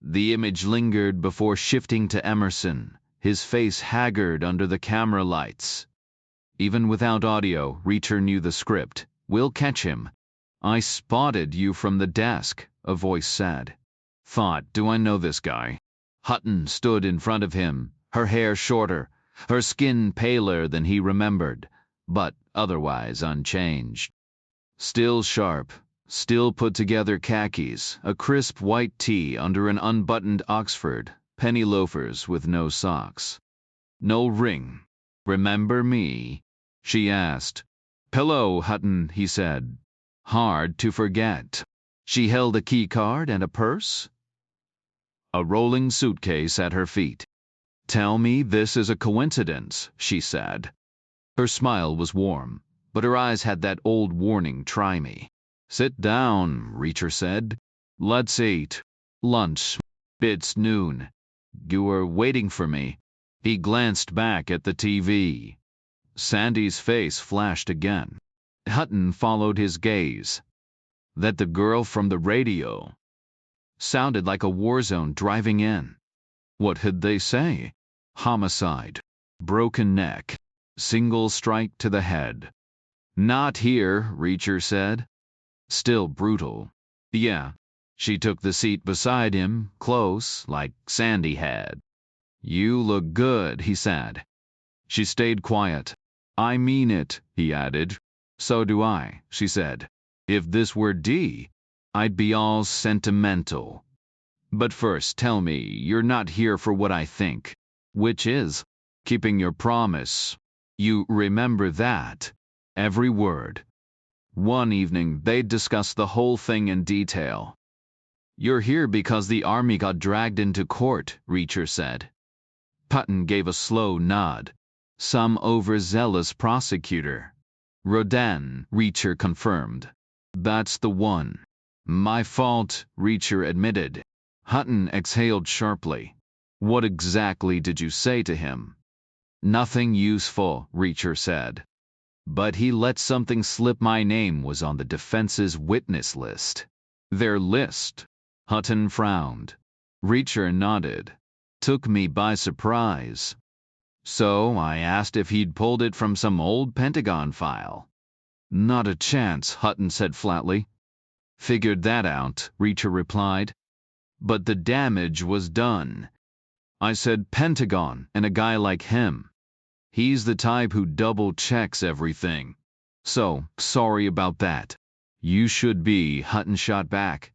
The image lingered before shifting to Emerson, his face haggard under the camera lights. Even without audio, Reacher knew the script. "We'll catch him." "I spotted you from the desk," a voice said. Thought, "Do I know this guy?" Hutton stood in front of him, her hair shorter, her skin paler than he remembered, but otherwise unchanged. Still sharp, still put together khakis, a crisp white tee under an unbuttoned Oxford, penny loafers with no socks. "No ring. Remember me?" she asked. "Hello, Hutton," he said. "Hard to forget." She held a key card and a purse. A rolling suitcase at her feet. "Tell me this is a coincidence," she said. Her smile was warm, but her eyes had that old warning, "Try me." "Sit down," Reacher said. "Let's eat. Lunch. It's noon. You were waiting for me." He glanced back at the TV. Sandy's face flashed again. Hutton followed his gaze. "That the girl from the radio?" Sounded like a war zone driving in. What had they say? Homicide. Broken neck. Single strike to the head. Not here, Reacher said. Still brutal. Yeah. She took the seat beside him, close, like Sandy had. You look good, he said. She stayed quiet. I mean it, he added. So do I, she said. If this were D, I'd be all sentimental. But first, tell me, you're not here for what I think. Which is, keeping your promise. You remember that. Every word. One evening, they'd discuss the whole thing in detail. You're here because the army got dragged into court, Reacher said. Putton gave a slow nod. Some overzealous prosecutor. Rodin, Reacher confirmed. That's the one. My fault, Reacher admitted. Hutton exhaled sharply. What exactly did you say to him? Nothing useful, Reacher said. But he let something slip. My name was on the defense's witness list. Their list? Hutton frowned. Reacher nodded. Took me by surprise. So I asked if he'd pulled it from some old Pentagon file. Not a chance, Hutton said flatly. Figured that out, Reacher replied. But the damage was done. I said Pentagon and a guy like him. He's the type who double-checks everything. So, sorry about that. You should be, Hutton shot back.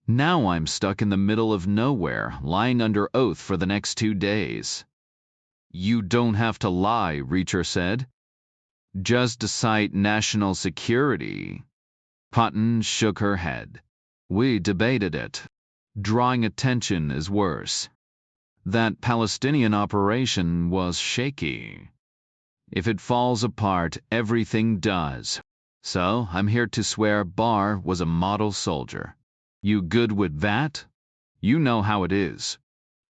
Now I'm stuck in the middle of nowhere, lying under oath for the next 2 days. You don't have to lie, Reacher said. Just to cite national security. Hutton shook her head. We debated it. Drawing attention is worse. That Palestinian operation was shaky. If it falls apart, everything does. So I'm here to swear Barr was a model soldier. You good with that? You know how it is.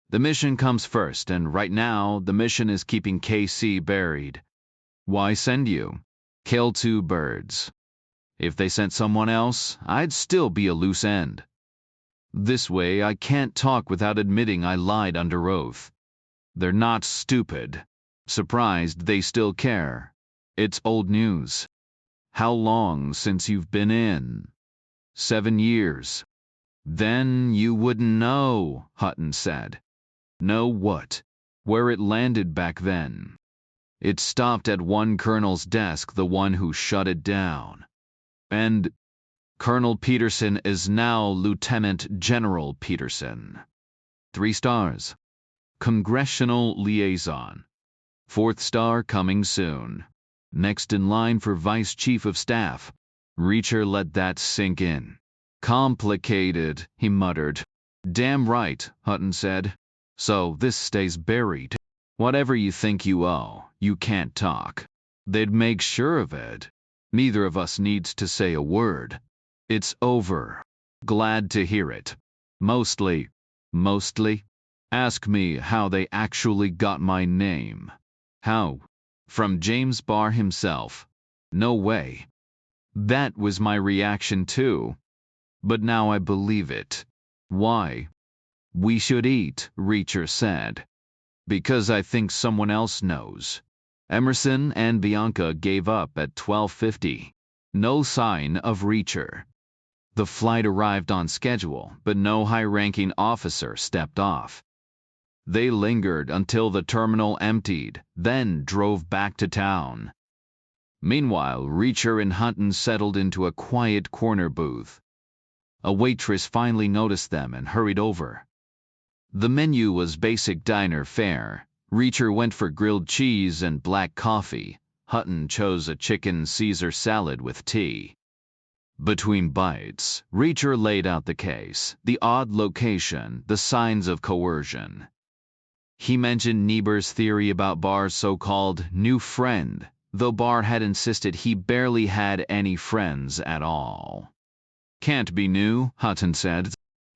The mission comes first, and right now the mission is keeping KC buried. Why send you? Kill 2 birds. If they sent someone else, I'd still be a loose end. This way, I can't talk without admitting I lied under oath. They're not stupid. Surprised they still care. It's old news. How long since you've been in? 7 years. Then you wouldn't know, Hutton said. Know what? Where it landed back then. It stopped at one colonel's desk, the one who shut it down. And Colonel Peterson is now Lieutenant General Peterson. 3 stars. Congressional Liaison. 4th star coming soon. Next in line for Vice Chief of Staff. Reacher let that sink in. Complicated, he muttered. Damn right, Hutton said. So this stays buried. Whatever you think you owe, you can't talk. They'd make sure of it. Neither of us needs to say a word. It's over. Glad to hear it. Mostly. Ask me how they actually got my name. How? From James Barr himself. No way. That was my reaction too. But now I believe it. Why? We should eat, Reacher said. Because I think someone else knows. Emerson and Bianca gave up at 12:50. No sign of Reacher. The flight arrived on schedule, but no high-ranking officer stepped off. They lingered until the terminal emptied, then drove back to town. Meanwhile, Reacher and Hutton settled into a quiet corner booth. A waitress finally noticed them and hurried over. The menu was basic diner fare. Reacher went for grilled cheese and black coffee. Hutton chose a chicken Caesar salad with tea. Between bites, Reacher laid out the case, the odd location, the signs of coercion. He mentioned Niebuhr's theory about Barr's so-called new friend, though Barr had insisted he barely had any friends at all. Can't be new, Hutton said.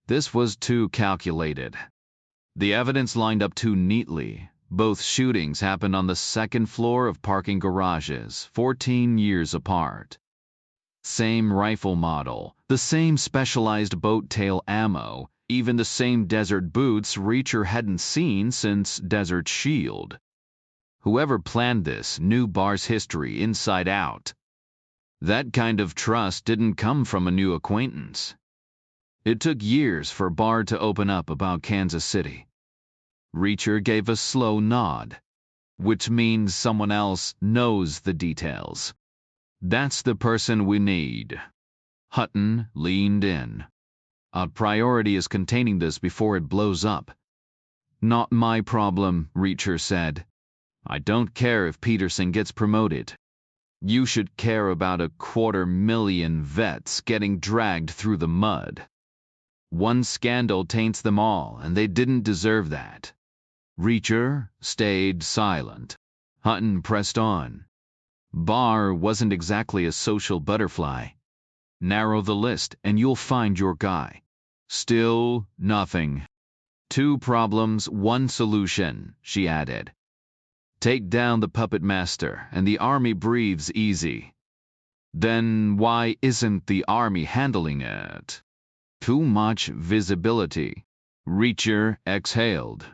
This was too calculated. The evidence lined up too neatly. Both shootings happened on the second floor of parking garages, 14 years apart. Same rifle model, the same specialized boat tail ammo, even the same desert boots Reacher hadn't seen since Desert Shield. Whoever planned this knew Barr's history inside out. That kind of trust didn't come from a new acquaintance. It took years for Barr to open up about Kansas City. Reacher gave a slow nod, which means someone else knows the details. That's the person we need. Hutton leaned in. Our priority is containing this before it blows up. Not my problem, Reacher said. I don't care if Peterson gets promoted. You should care about 250,000 vets getting dragged through the mud. One scandal taints them all, and they didn't deserve that. Reacher stayed silent. Hutton pressed on. Barr wasn't exactly a social butterfly. Narrow the list, and you'll find your guy. Still nothing. 2 problems, 1 solution, she added. Take down the puppet master, and the army breathes easy. Then why isn't the army handling it? Too much visibility. Reacher exhaled.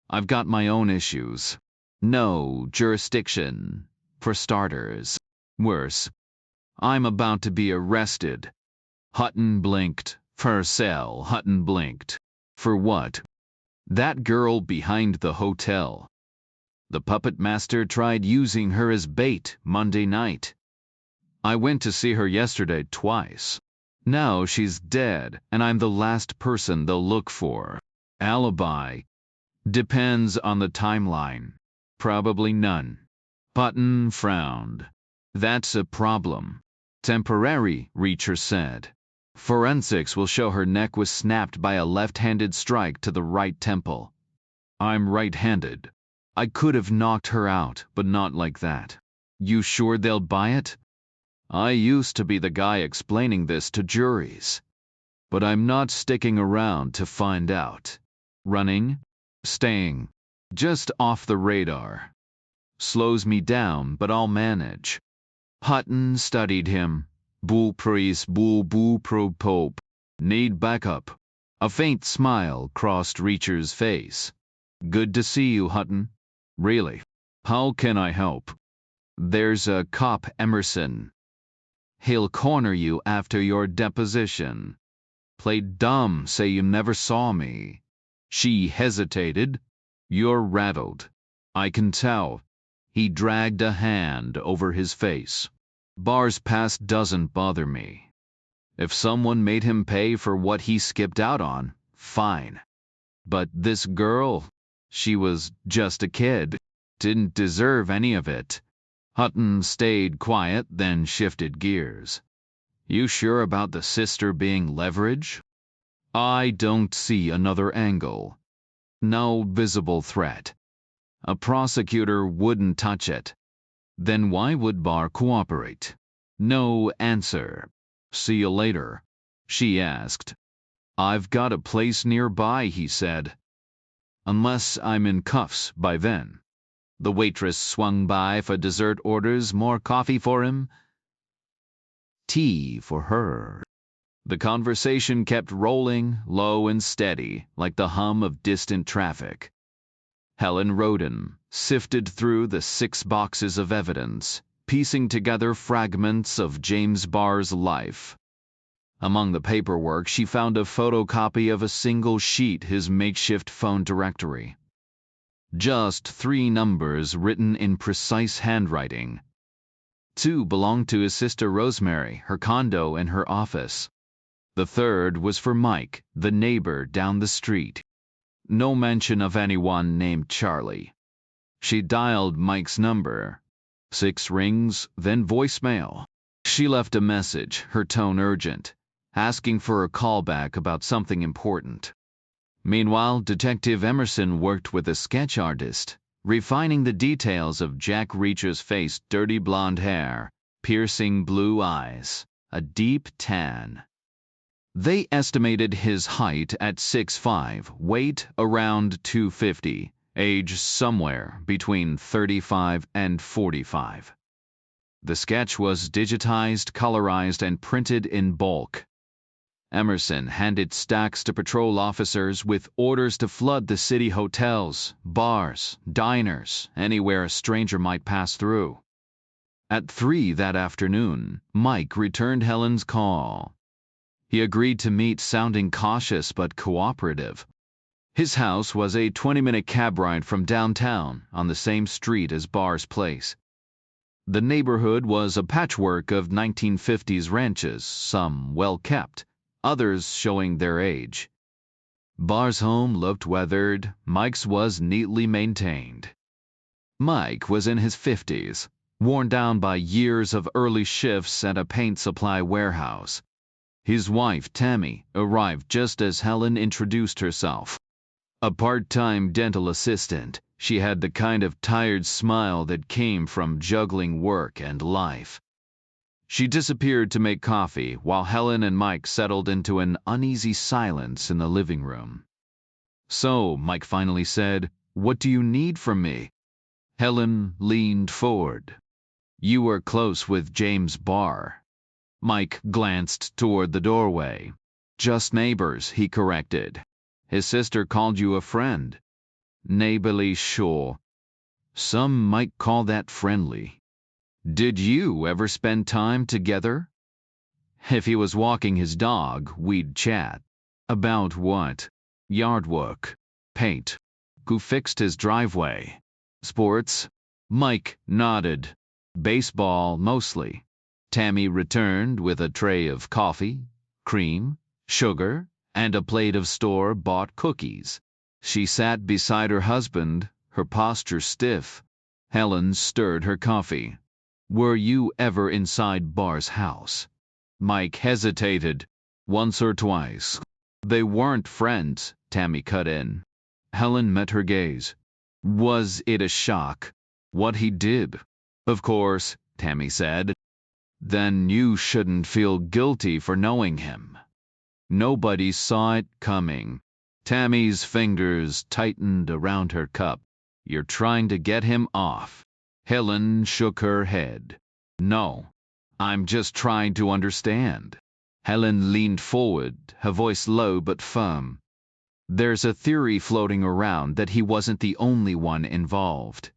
I've got my own issues. No jurisdiction, for starters. Worse, I'm about to be arrested. Hutton blinked. For sale, Hutton blinked. For what? That girl behind the hotel. The puppet master tried using her as bait Monday night. I went to see her yesterday twice. Now she's dead, and I'm the last person they'll look for. Alibi. Depends on the timeline. Probably none. Hutton frowned. That's a problem. Temporary, Reacher said. Forensics will show her neck was snapped by a left-handed strike to the right temple. I'm right-handed. I could have knocked her out, but not like that. You sure they'll buy it? I used to be the guy explaining this to juries. But I'm not sticking around to find out. Running? Staying. Just off the radar. Slows me down, but I'll manage. Hutton studied him. Bull priest, bull pro pope. Need backup. A faint smile crossed Reacher's face. Good to see you, Hutton. Really? How can I help? There's a cop, Emerson. He'll corner you after your deposition. Play dumb, say you never saw me. She hesitated. You're rattled. I can tell. He dragged a hand over his face. Barr's past doesn't bother me. If someone made him pay for what he skipped out on, fine. But this girl, she was just a kid, didn't deserve any of it. Hutton stayed quiet, then shifted gears. You sure about the sister being leverage? I don't see another angle. No visible threat. A prosecutor wouldn't touch it. Then why would Barr cooperate? No answer. See you later, she asked. I've got a place nearby, he said. Unless I'm in cuffs by then. The waitress swung by for dessert orders. More coffee for him? Tea for her. The conversation kept rolling, low and steady, like the hum of distant traffic. Helen Roden sifted through the 6 boxes of evidence, piecing together fragments of James Barr's life. Among the paperwork, she found a photocopy of a single sheet, his makeshift phone directory. Just 3 numbers written in precise handwriting. 2 belonged to his sister Rosemary, her condo and her office. The 3rd was for Mike, the neighbor down the street. No mention of anyone named Charlie. She dialed Mike's number. 6 rings, then voicemail. She left a message, her tone urgent, asking for a callback about something important. Meanwhile, Detective Emerson worked with a sketch artist, refining the details of Jack Reacher's face, dirty blonde hair, piercing blue eyes, a deep tan. They estimated his height at 6'5", weight around 250, age somewhere between 35 and 45. The sketch was digitized, colorized, and printed in bulk. Emerson handed stacks to patrol officers with orders to flood the city hotels, bars, diners, anywhere a stranger might pass through. At 3 that afternoon, Mike returned Helen's call. He agreed to meet, sounding cautious but cooperative. His house was a 20-minute cab ride from downtown, on the same street as Barr's place. The neighborhood was a patchwork of 1950s ranches, some well-kept, others showing their age. Barr's home looked weathered, Mike's was neatly maintained. Mike was in his 50s, worn down by years of early shifts at a paint supply warehouse. His wife, Tammy, arrived just as Helen introduced herself. A part-time dental assistant, she had the kind of tired smile that came from juggling work and life. She disappeared to make coffee while Helen and Mike settled into an uneasy silence in the living room. "So," Mike finally said, "what do you need from me?" Helen leaned forward. "You were close with James Barr." Mike glanced toward the doorway. "Just neighbors," he corrected. "His sister called you a friend." "Neighborly, sure. Some might call that friendly. Did you ever spend time together?" "If he was walking his dog, we'd chat." "About what?" "Yard work. Paint. Who fixed his driveway?" "Sports." Mike nodded. "Baseball, mostly." Tammy returned with a tray of coffee, cream, sugar, and a plate of store-bought cookies. She sat beside her husband, her posture stiff. Helen stirred her coffee. "Were you ever inside Barr's house?" Mike hesitated. "Once or twice." "They weren't friends," Tammy cut in. Helen met her gaze. "Was it a shock what he did?" "Of course," Tammy said. "Then you shouldn't feel guilty for knowing him." "Nobody saw it coming." Tammy's fingers tightened around her cup. "You're trying to get him off." Helen shook her head. "No. I'm just trying to understand." Helen leaned forward, her voice low but firm. "There's a theory floating around that he wasn't the only one involved.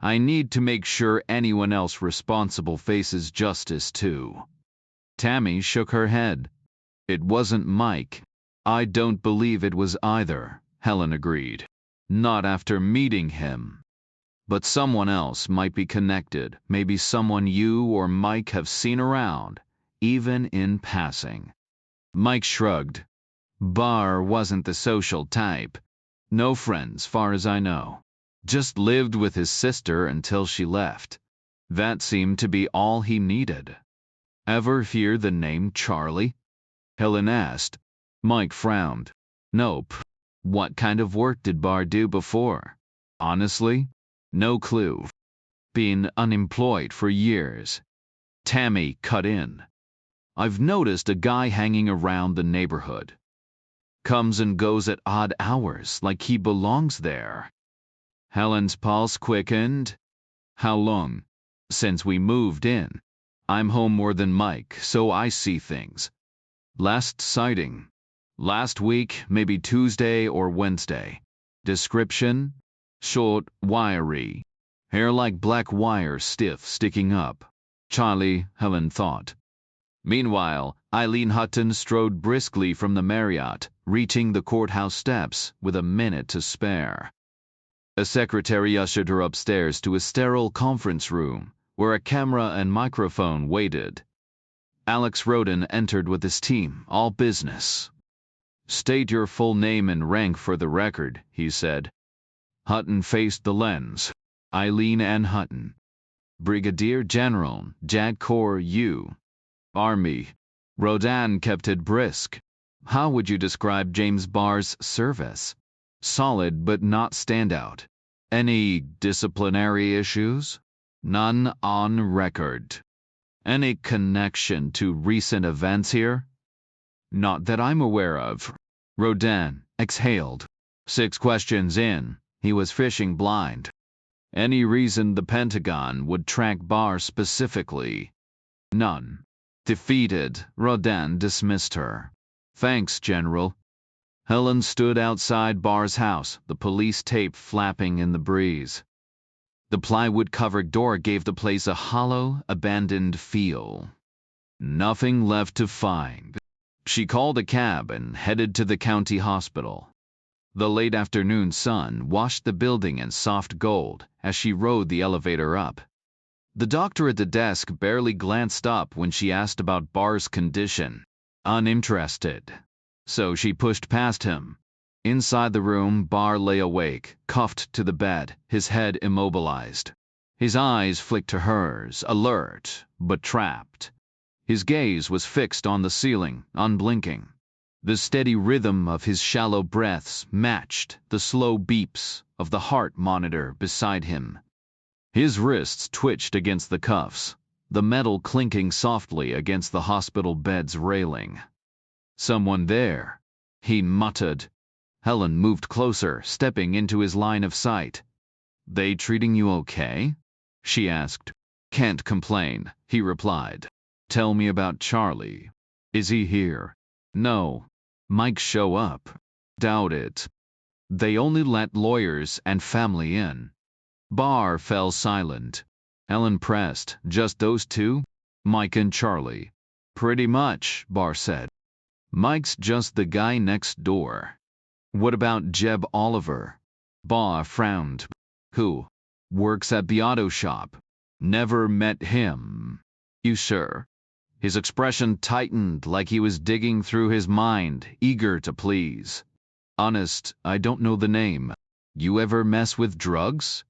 I need to make sure anyone else responsible faces justice too." Tammy shook her head. "It wasn't Mike." "I don't believe it was either," Helen agreed. "Not after meeting him. But someone else might be connected, maybe someone you or Mike have seen around, even in passing." Mike shrugged. "Barr wasn't the social type. No friends, far as I know. Just lived with his sister until she left. That seemed to be all he needed." "Ever hear the name Charlie?" Helen asked. Mike frowned. "Nope. What kind of work did Barr do before?" "Honestly, no clue. Been unemployed for years." Tammy cut in. "I've noticed a guy hanging around the neighborhood. Comes and goes at odd hours, like he belongs there." Helen's pulse quickened. "How long?" "Since we moved in. I'm home more than Mike, so I see things." "Last sighting?" "Last week, maybe Tuesday or Wednesday." "Description?" "Short, wiry. Hair like black wire, stiff, sticking up." "Charlie," Helen thought. Meanwhile, Eileen Hutton strode briskly from the Marriott, reaching the courthouse steps with a minute to spare. A secretary ushered her upstairs to a sterile conference room, where a camera and microphone waited. Alex Roden entered with his team, all business. "State your full name and rank for the record," he said. Hutton faced the lens. "Eileen N. Hutton. Brigadier General, JAG Corps U. Army." Rodan kept it brisk. "How would you describe James Barr's service?" "Solid but not standout." "Any disciplinary issues?" "None on record." "Any connection to recent events here?" "Not that I'm aware of." Rodan exhaled. 6 questions in, he was fishing blind. "Any reason the Pentagon would track Barr specifically?" "None." Defeated, Rodan dismissed her. Thanks, General. Helen stood outside Barr's house, the police tape flapping in the breeze. The plywood-covered door gave the place a hollow, abandoned feel. Nothing left to find. She called a cab and headed to the county hospital. The late afternoon sun washed the building in soft gold as she rode the elevator up. The doctor at the desk barely glanced up when she asked about Barr's condition. Uninterested. So she pushed past him. Inside the room, Barr lay awake, cuffed to the bed, his head immobilized. His eyes flicked to hers, alert, but trapped. His gaze was fixed on the ceiling, unblinking. The steady rhythm of his shallow breaths matched the slow beeps of the heart monitor beside him. His wrists twitched against the cuffs, the metal clinking softly against the hospital bed's railing. Someone there, he muttered. Helen moved closer, stepping into his line of sight. They treating you okay? She asked. Can't complain, he replied. Tell me about Charlie. Is he here? No. Mike show up? Doubt it. They only let lawyers and family in. Barr fell silent. Helen pressed. Just those two? Mike and Charlie. Pretty much, Barr said. Mike's just the guy next door. What about Jeb Oliver? Barr frowned. Who? Works at the auto shop. Never met him. You sure? His expression tightened like he was digging through his mind, eager to please. Honest, I don't know the name. You ever mess with drugs?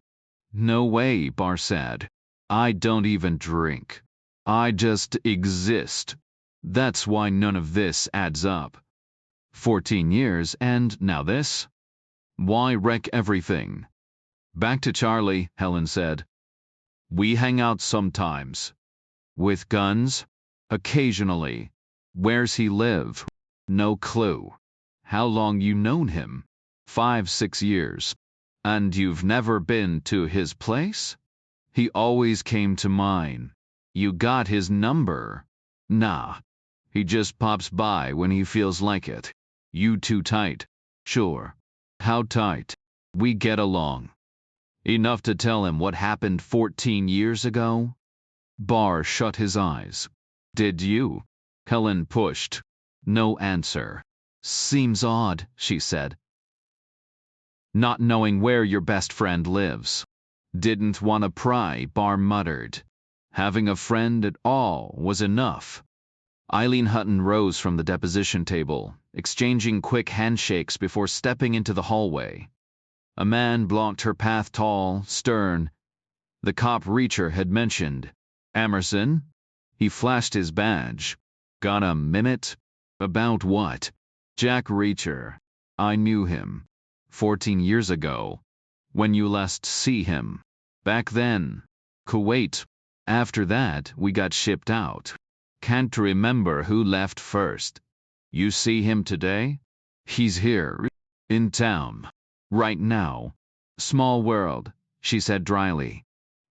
No way, Barr said. I don't even drink. I just exist. That's why none of this adds up. 14 years and now this? Why wreck everything? Back to Charlie, Helen said. We hang out sometimes. With guns? Occasionally. Where's he live? No clue. How long you known him? 5-6 years. And you've never been to his place? He always came to mine. You got his number? Nah. He just pops by when he feels like it. You too tight? Sure. How tight? We get along. Enough to tell him what happened 14 years ago? Barr shut his eyes. Did you? Helen pushed. No answer. Seems odd, she said. Not knowing where your best friend lives. Didn't want to pry, Barr muttered. Having a friend at all was enough. Eileen Hutton rose from the deposition table, exchanging quick handshakes before stepping into the hallway. A man blocked her path, tall, stern. The cop Reacher had mentioned. Emerson? He flashed his badge. Got a minute? About what? Jack Reacher. I knew him. 14 years ago. When you last see him. Back then. Kuwait. After that, we got shipped out. Can't remember who left first. You see him today? He's here. In town. Right now. Small world, she said dryly.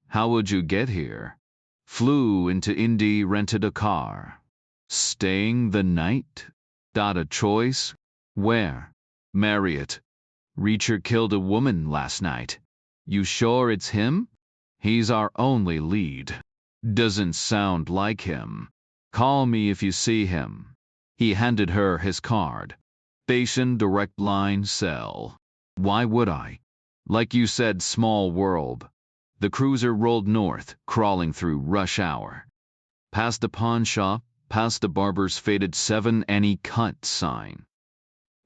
How would you get here? Flew into Indy, rented a car. Staying the night? Got a choice? Where? Marriott. Reacher killed a woman last night. You sure it's him? He's our only lead. Doesn't sound like him. Call me if you see him. He handed her his card. Station direct line cell. Why would I? Like you said, small world. The cruiser rolled north, crawling through rush hour. Past the pawn shop, past the barber's faded 7 any cut sign.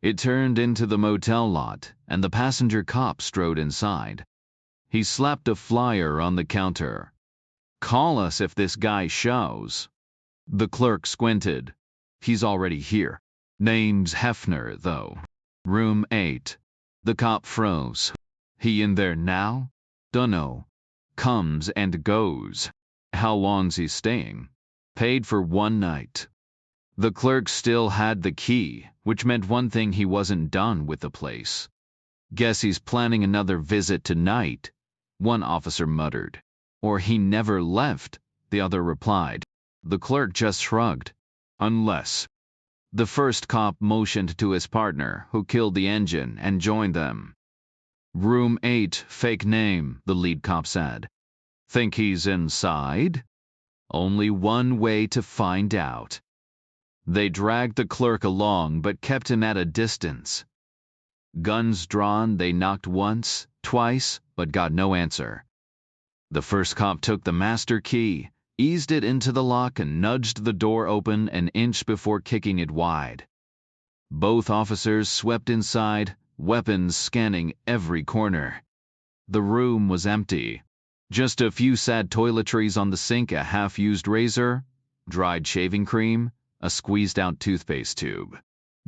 It turned into the motel lot, and the passenger cop strode inside. He slapped a flyer on the counter. Call us if this guy shows. The clerk squinted. He's already here. Name's Hefner, though. Room 8. The cop froze. He in there now? Dunno. Comes and goes. How long's he staying? Paid for 1 night. The clerk still had the key, which meant one thing: he wasn't done with the place. Guess he's planning another visit tonight, one officer muttered. Or he never left, the other replied. The clerk just shrugged. Unless. The first cop motioned to his partner, who killed the engine, and joined them. Room 8, fake name, the lead cop said. Think he's inside? Only one way to find out. They dragged the clerk along but kept him at a distance. Guns drawn, they knocked once, twice, but got no answer. The first cop took the master key, eased it into the lock, and nudged the door open an inch before kicking it wide. Both officers swept inside, weapons scanning every corner. The room was empty. Just a few sad toiletries on the sink, a half-used razor, dried shaving cream, a squeezed-out toothpaste tube.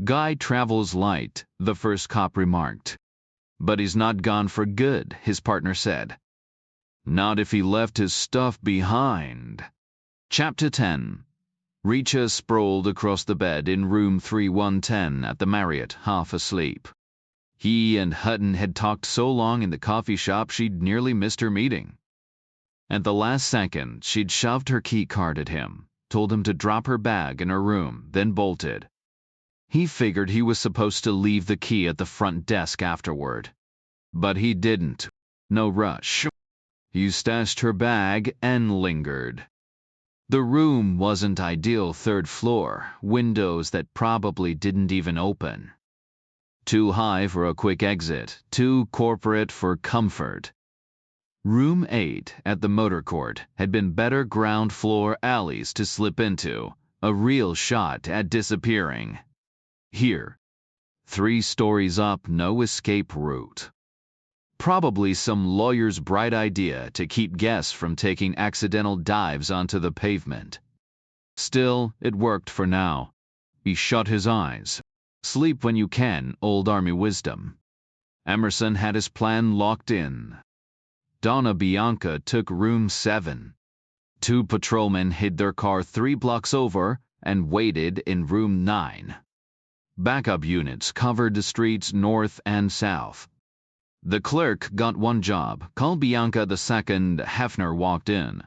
Guy travels light, the first cop remarked. But he's not gone for good, his partner said. Not if he left his stuff behind. Chapter 10. Richa sprawled across the bed in room 3110 at the Marriott, half asleep. He and Hutton had talked so long in the coffee shop she'd nearly missed her meeting. At the last second, she'd shoved her key card at him, told him to drop her bag in her room, then bolted. He figured he was supposed to leave the key at the front desk afterward. But he didn't. No rush. He stashed her bag and lingered. The room wasn't ideal, third floor, windows that probably didn't even open. Too high for a quick exit, too corporate for comfort. Room 8 at the motor court had been better ground floor alleys to slip into, a real shot at disappearing. Here, 3 stories up, no escape route. Probably some lawyer's bright idea to keep guests from taking accidental dives onto the pavement. Still, it worked for now. He shut his eyes. Sleep when you can, old army wisdom. Emerson had his plan locked in. Donna Bianca took room 7. 2 patrolmen hid their car 3 blocks over and waited in room 9. Backup units covered the streets north and south. The clerk got one job. Call Bianca the second Hefner walked in.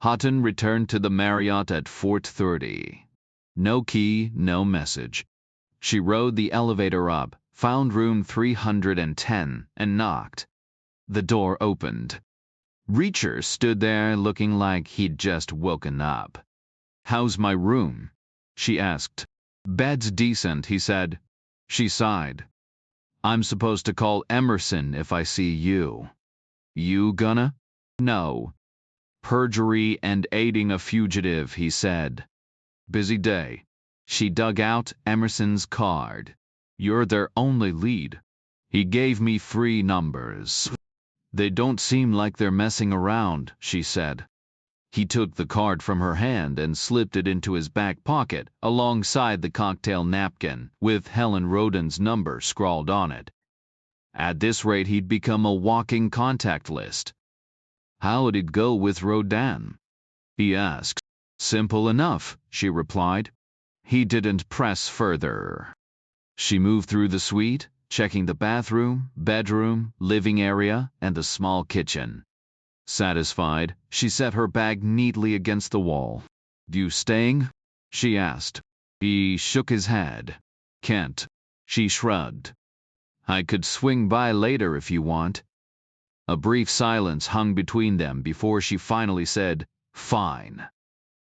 Hutton returned to the Marriott at 4:30. No key, no message. She rode the elevator up, found room 310, and knocked. The door opened. Reacher stood there looking like he'd just woken up. How's my room? She asked. Bed's decent, he said. She sighed. I'm supposed to call Emerson if I see you. You gonna? No. Perjury and aiding a fugitive, he said. Busy day. She dug out Emerson's card. You're their only lead. He gave me 3 numbers. They don't seem like they're messing around, she said. He took the card from her hand and slipped it into his back pocket alongside the cocktail napkin with Helen Rodin's number scrawled on it. At this rate, he'd become a walking contact list. How'd it go with Rodin? He asked. Simple enough, she replied. He didn't press further. She moved through the suite, checking the bathroom, bedroom, living area, and the small kitchen. Satisfied, she set her bag neatly against the wall. You staying? She asked. He shook his head. Can't. She shrugged. I could swing by later if you want. A brief silence hung between them before she finally said, Fine.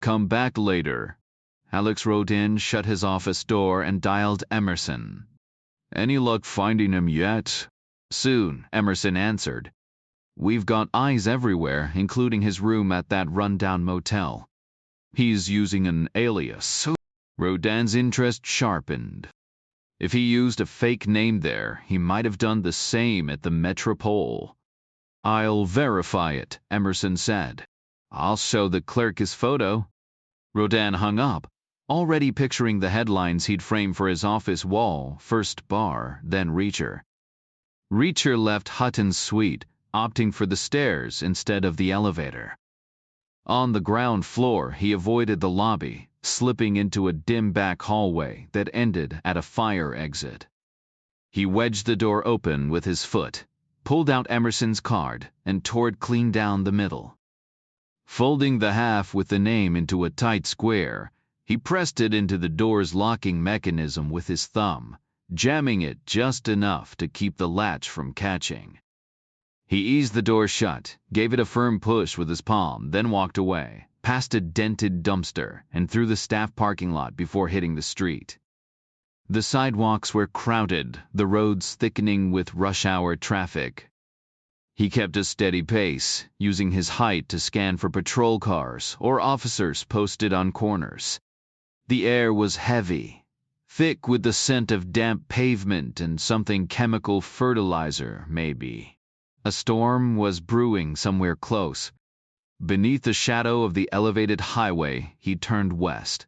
Come back later. Alex Rodin shut his office door and dialed Emerson. Any luck finding him yet? Soon, Emerson answered. We've got eyes everywhere, including his room at that rundown motel. He's using an alias. Rodin's interest sharpened. If he used a fake name there, he might have done the same at the Metropole. I'll verify it, Emerson said. I'll show the clerk his photo. Rodin hung up, already picturing the headlines he'd frame for his office wall, first bar, then Reacher. Reacher left Hutton's suite, opting for the stairs instead of the elevator. On the ground floor, he avoided the lobby, slipping into a dim back hallway that ended at a fire exit. He wedged the door open with his foot, pulled out Emerson's card, and tore it clean down the middle. Folding the half with the name into a tight square, He pressed it into the door's locking mechanism with his thumb, jamming it just enough to keep the latch from catching. He eased the door shut, gave it a firm push with his palm, then walked away, past a dented dumpster, and through the staff parking lot before hitting the street. The sidewalks were crowded, the roads thickening with rush-hour traffic. He kept a steady pace, using his height to scan for patrol cars or officers posted on corners. The air was heavy, thick with the scent of damp pavement and something chemical fertilizer, maybe. A storm was brewing somewhere close. Beneath the shadow of the elevated highway, he turned west.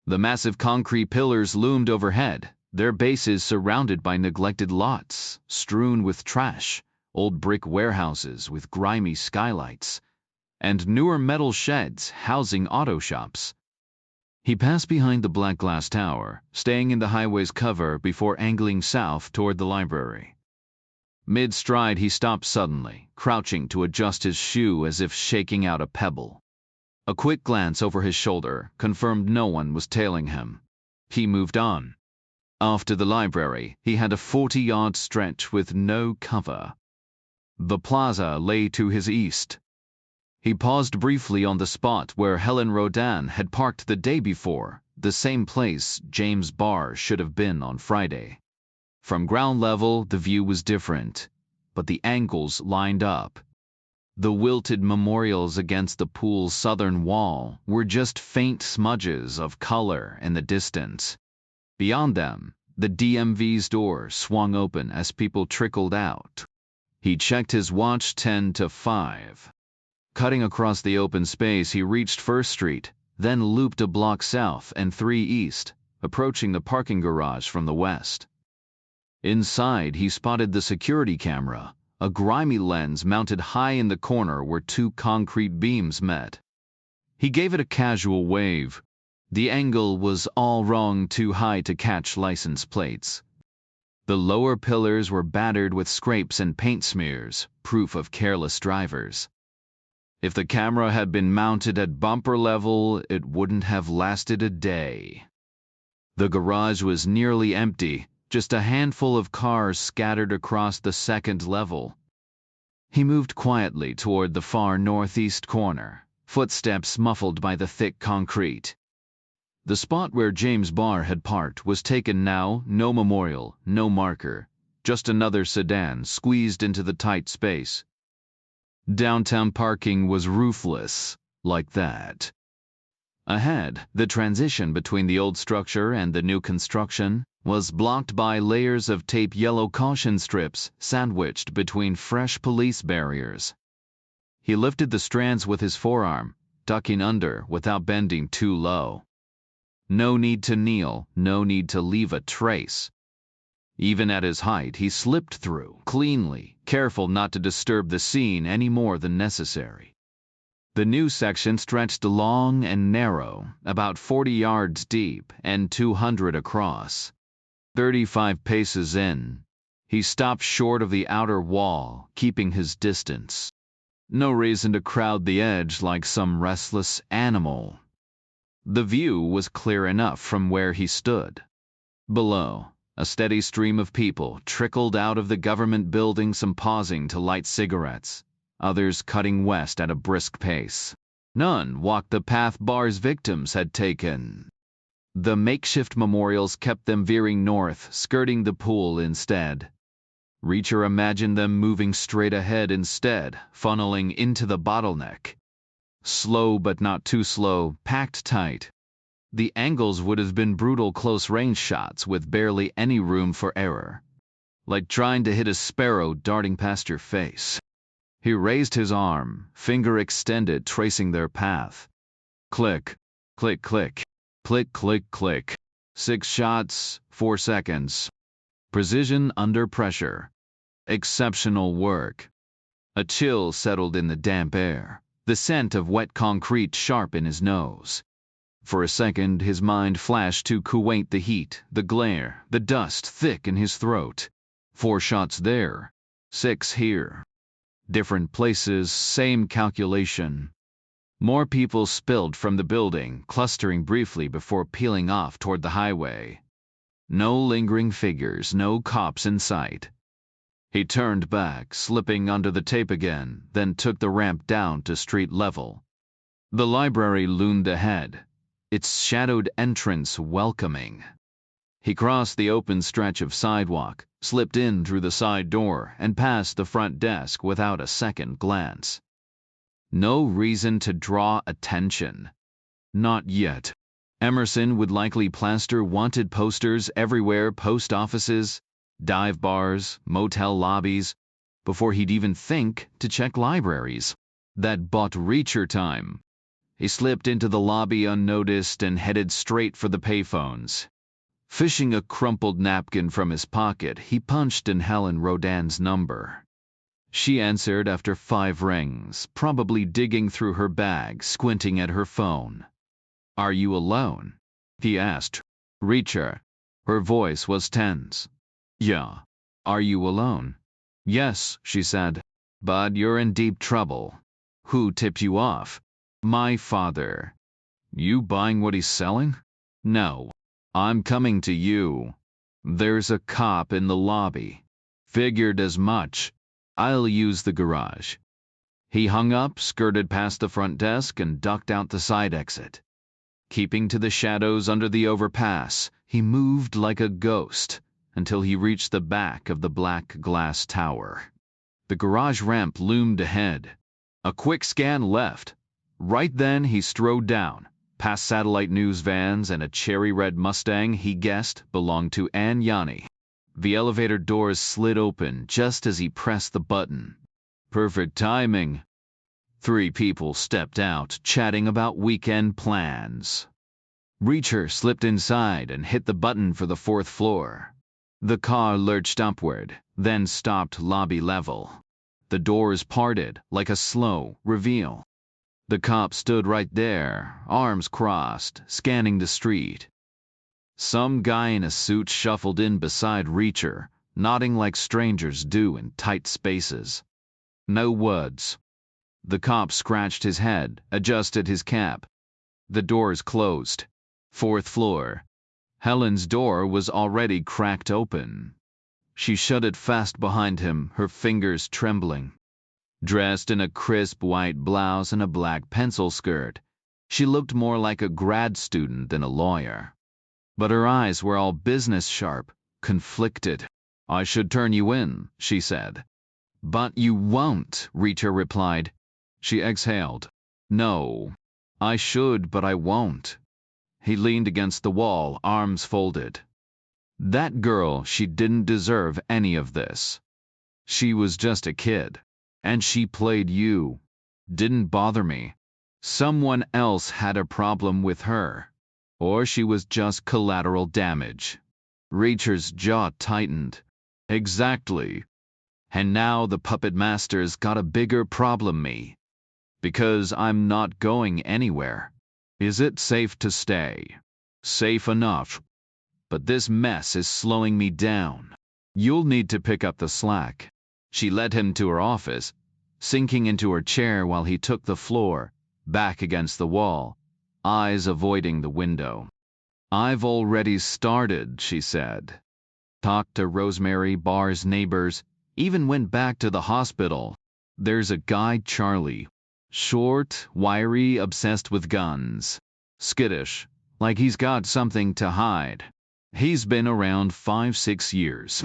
The massive concrete pillars loomed overhead, their bases surrounded by neglected lots, strewn with trash, old brick warehouses with grimy skylights, and newer metal sheds housing auto shops. He passed behind the black glass tower, staying in the highway's cover before angling south toward the library. Mid-stride, he stopped suddenly, crouching to adjust his shoe as if shaking out a pebble. A quick glance over his shoulder confirmed no one was tailing him. He moved on. Off to the library, he had a 40-yard stretch with no cover. The plaza lay to his east. He paused briefly on the spot where Helen Rodin had parked the day before, the same place James Barr should have been on Friday. From ground level, the view was different, but the angles lined up. The wilted memorials against the pool's southern wall were just faint smudges of color in the distance. Beyond them, the DMV's door swung open as people trickled out. He checked his watch 10 to 5. Cutting across the open space, he reached First Street, then looped a block south and 3 east, approaching the parking garage from the west. Inside, he spotted the security camera, a grimy lens mounted high in the corner where 2 concrete beams met. He gave it a casual wave. The angle was all wrong, too high to catch license plates. The lower pillars were battered with scrapes and paint smears, proof of careless drivers. If the camera had been mounted at bumper level, it wouldn't have lasted a day. The garage was nearly empty, just a handful of cars scattered across the second level. He moved quietly toward the far northeast corner, footsteps muffled by the thick concrete. The spot where James Barr had parked was taken now, no memorial, no marker, just another sedan squeezed into the tight space. Downtown parking was ruthless, like that. Ahead, the transition between the old structure and the new construction was blocked by layers of tape yellow caution strips sandwiched between fresh police barriers. He lifted the strands with his forearm, ducking under without bending too low. No need to kneel, no need to leave a trace. Even at his height, he slipped through, cleanly, careful not to disturb the scene any more than necessary. The new section stretched long and narrow, about 40 yards deep and 200 across. 35 paces in, he stopped short of the outer wall, keeping his distance. No reason to crowd the edge like some restless animal. The view was clear enough from where he stood. Below, a steady stream of people trickled out of the government building, some pausing to light cigarettes, others cutting west at a brisk pace. None walked the path Barr's victims had taken. The makeshift memorials kept them veering north, skirting the pool instead. Reacher imagined them moving straight ahead instead, funneling into the bottleneck. Slow but not too slow, packed tight. The angles would have been brutal close-range shots with barely any room for error. Like trying to hit a sparrow darting past your face. He raised his arm, finger extended, tracing their path. Click, click, click. Click, click, click. 6 shots, 4 seconds. Precision under pressure. Exceptional work. A chill settled in the damp air, the scent of wet concrete sharp in his nose. For a second, his mind flashed to Kuwait, the heat, the glare, the dust thick in his throat. 4 shots there, 6 here. Different places, same calculation. More people spilled from the building, clustering briefly before peeling off toward the highway. No lingering figures, no cops in sight. He turned back, slipping under the tape again, then took the ramp down to street level. The library loomed ahead, its shadowed entrance welcoming. He crossed the open stretch of sidewalk, slipped in through the side door, and passed the front desk without a second glance. No reason to draw attention. Not yet. Emerson would likely plaster wanted posters everywhere, post offices, dive bars, motel lobbies, before he'd even think to check libraries. That bought Reacher time. He slipped into the lobby unnoticed and headed straight for the payphones. Fishing a crumpled napkin from his pocket, he punched in Helen Rodin's number. She answered after 5 rings, probably digging through her bag, squinting at her phone. "Are you alone?" he asked. "Reacher." Her voice was tense. "Yeah. Are you alone?" "Yes," she said. "But you're in deep trouble." "Who tipped you off?" "My father." "You buying what he's selling?" "No. I'm coming to you. There's a cop in the lobby." "Figured as much. I'll use the garage." He hung up, skirted past the front desk, and ducked out the side exit. Keeping to the shadows under the overpass, he moved like a ghost until he reached the back of the black glass tower. The garage ramp loomed ahead. A quick scan left. Right then he strode down, past satellite news vans and a cherry-red Mustang he guessed belonged to Ann Yanni. The elevator doors slid open just as he pressed the button. Perfect timing. 3 people stepped out, chatting about weekend plans. Reacher slipped inside and hit the button for the 4th floor. The car lurched upward, then stopped lobby level. The doors parted like a slow reveal. The cop stood right there, arms crossed, scanning the street. Some guy in a suit shuffled in beside Reacher, nodding like strangers do in tight spaces. No words. The cop scratched his head, adjusted his cap. The doors closed. 4th floor. Helen's door was already cracked open. She shut it fast behind him, her fingers trembling. Dressed in a crisp white blouse and a black pencil skirt, she looked more like a grad student than a lawyer. But her eyes were all business sharp, conflicted. "I should turn you in," she said. "But you won't," Reacher replied. She exhaled. "No. I should, but I won't." He leaned against the wall, arms folded. That girl, she didn't deserve any of this. She was just a kid. And she played you. Didn't bother me. Someone else had a problem with her. Or she was just collateral damage. Reacher's jaw tightened. Exactly. And now the puppet master's got a bigger problem me. Because I'm not going anywhere. Is it safe to stay? Safe enough. But this mess is slowing me down. You'll need to pick up the slack. She led him to her office, sinking into her chair while he took the floor, back against the wall, eyes avoiding the window. "I've already started," she said. "Talked to Rosemary, Barr's neighbors, even went back to the hospital. There's a guy, Charlie. Short, wiry, obsessed with guns. Skittish, like he's got something to hide. He's been around 5-6 years.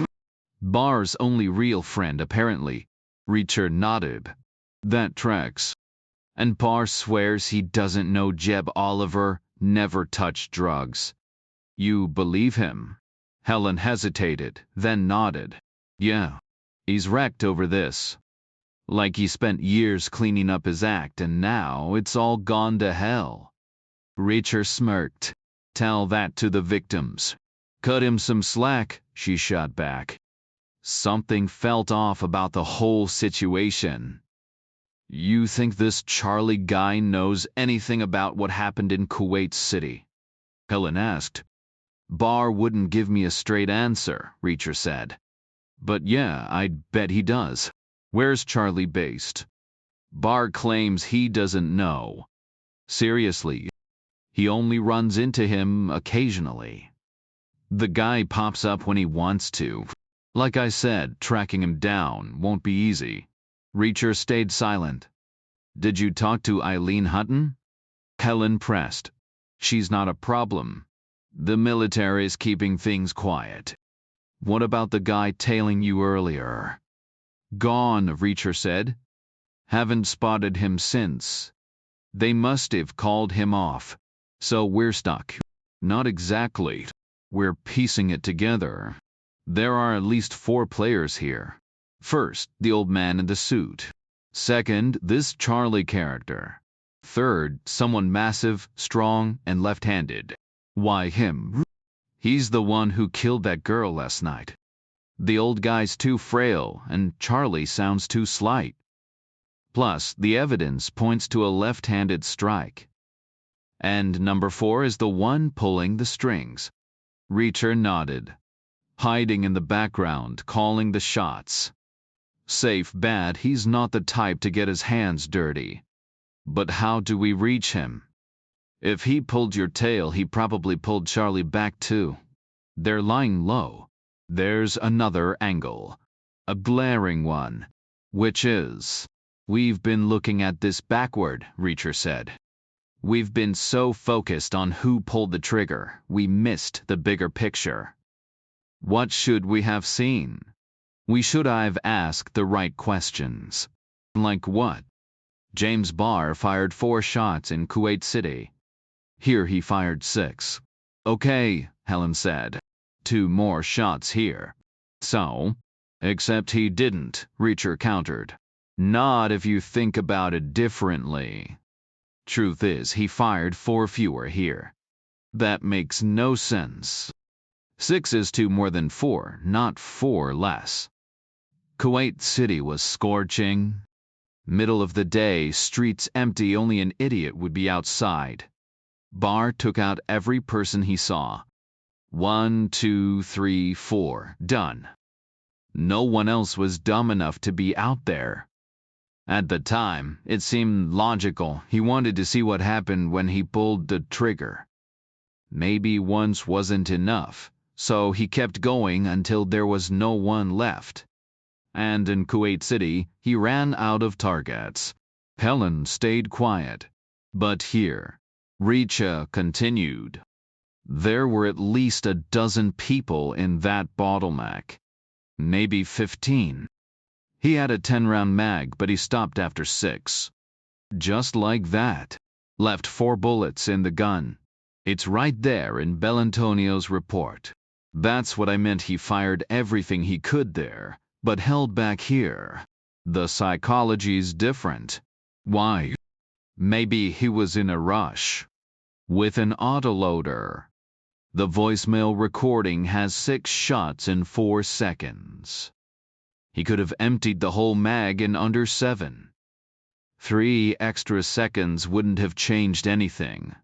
Barr's only real friend, apparently." Reacher nodded. "That tracks. And Barr swears he doesn't know Jeb Oliver, never touched drugs." "You believe him?" Helen hesitated, then nodded. "Yeah. He's wrecked over this. Like he spent years cleaning up his act and now it's all gone to hell." Reacher smirked. "Tell that to the victims." "Cut him some slack," she shot back. Something felt off about the whole situation. "You think this Charlie guy knows anything about what happened in Kuwait City?" Helen asked. "Barr wouldn't give me a straight answer," Reacher said. "But yeah, I'd bet he does. Where's Charlie based?" "Barr claims he doesn't know. Seriously, he only runs into him occasionally. The guy pops up when he wants to. Like I said, tracking him down won't be easy. Reacher stayed silent. Did you talk to Eileen Hutton? Helen pressed. She's not a problem. The military is keeping things quiet. What about the guy tailing you earlier? Gone, Reacher said. Haven't spotted him since. They must have called him off. So we're stuck. Not exactly. We're piecing it together. There are at least 4 players here. First, the old man in the suit. Second, this Charlie character. Third, someone massive, strong, and left-handed. Why him? He's the one who killed that girl last night. The old guy's too frail, and Charlie sounds too slight. Plus, the evidence points to a left-handed strike. And number 4 is the one pulling the strings. Reacher nodded. Hiding in the background, calling the shots. Safe bet he's not the type to get his hands dirty. But how do we reach him? If he pulled your tail, he probably pulled Charlie back too. They're lying low. There's another angle. A glaring one. Which is... We've been looking at this backward, Reacher said. We've been so focused on who pulled the trigger, we missed the bigger picture. What should we have seen? We should have asked the right questions. Like what? James Barr fired 4 shots in Kuwait City. Here he fired 6. Okay, Helen said. 2 more shots here. So? Except he didn't, Reacher countered. Not if you think about it differently. Truth is, he fired 4 fewer here. That makes no sense. 6 is 2 more than 4, not 4 less. Kuwait City was scorching. Middle of the day, streets empty, only an idiot would be outside. Barr took out every person he saw. 1, 2, 3, 4, done. No one else was dumb enough to be out there. At the time, it seemed logical. He wanted to see what happened when he pulled the trigger. Maybe once wasn't enough, so he kept going until there was no one left. And in Kuwait City, he ran out of targets. Helen stayed quiet. But here, Reacher continued. There were at least a dozen people in that bottleneck. Maybe 15. He had a 10-round mag, but he stopped after 6. Just like that. Left 4 bullets in the gun. It's right there in Bellantonio's report. That's what I meant. He fired everything he could there, but held back here. The psychology's different. Why? Maybe he was in a rush. With an autoloader. The voicemail recording has 6 shots in 4 seconds. He could have emptied the whole mag in under 7. 3 extra seconds wouldn't have changed anything.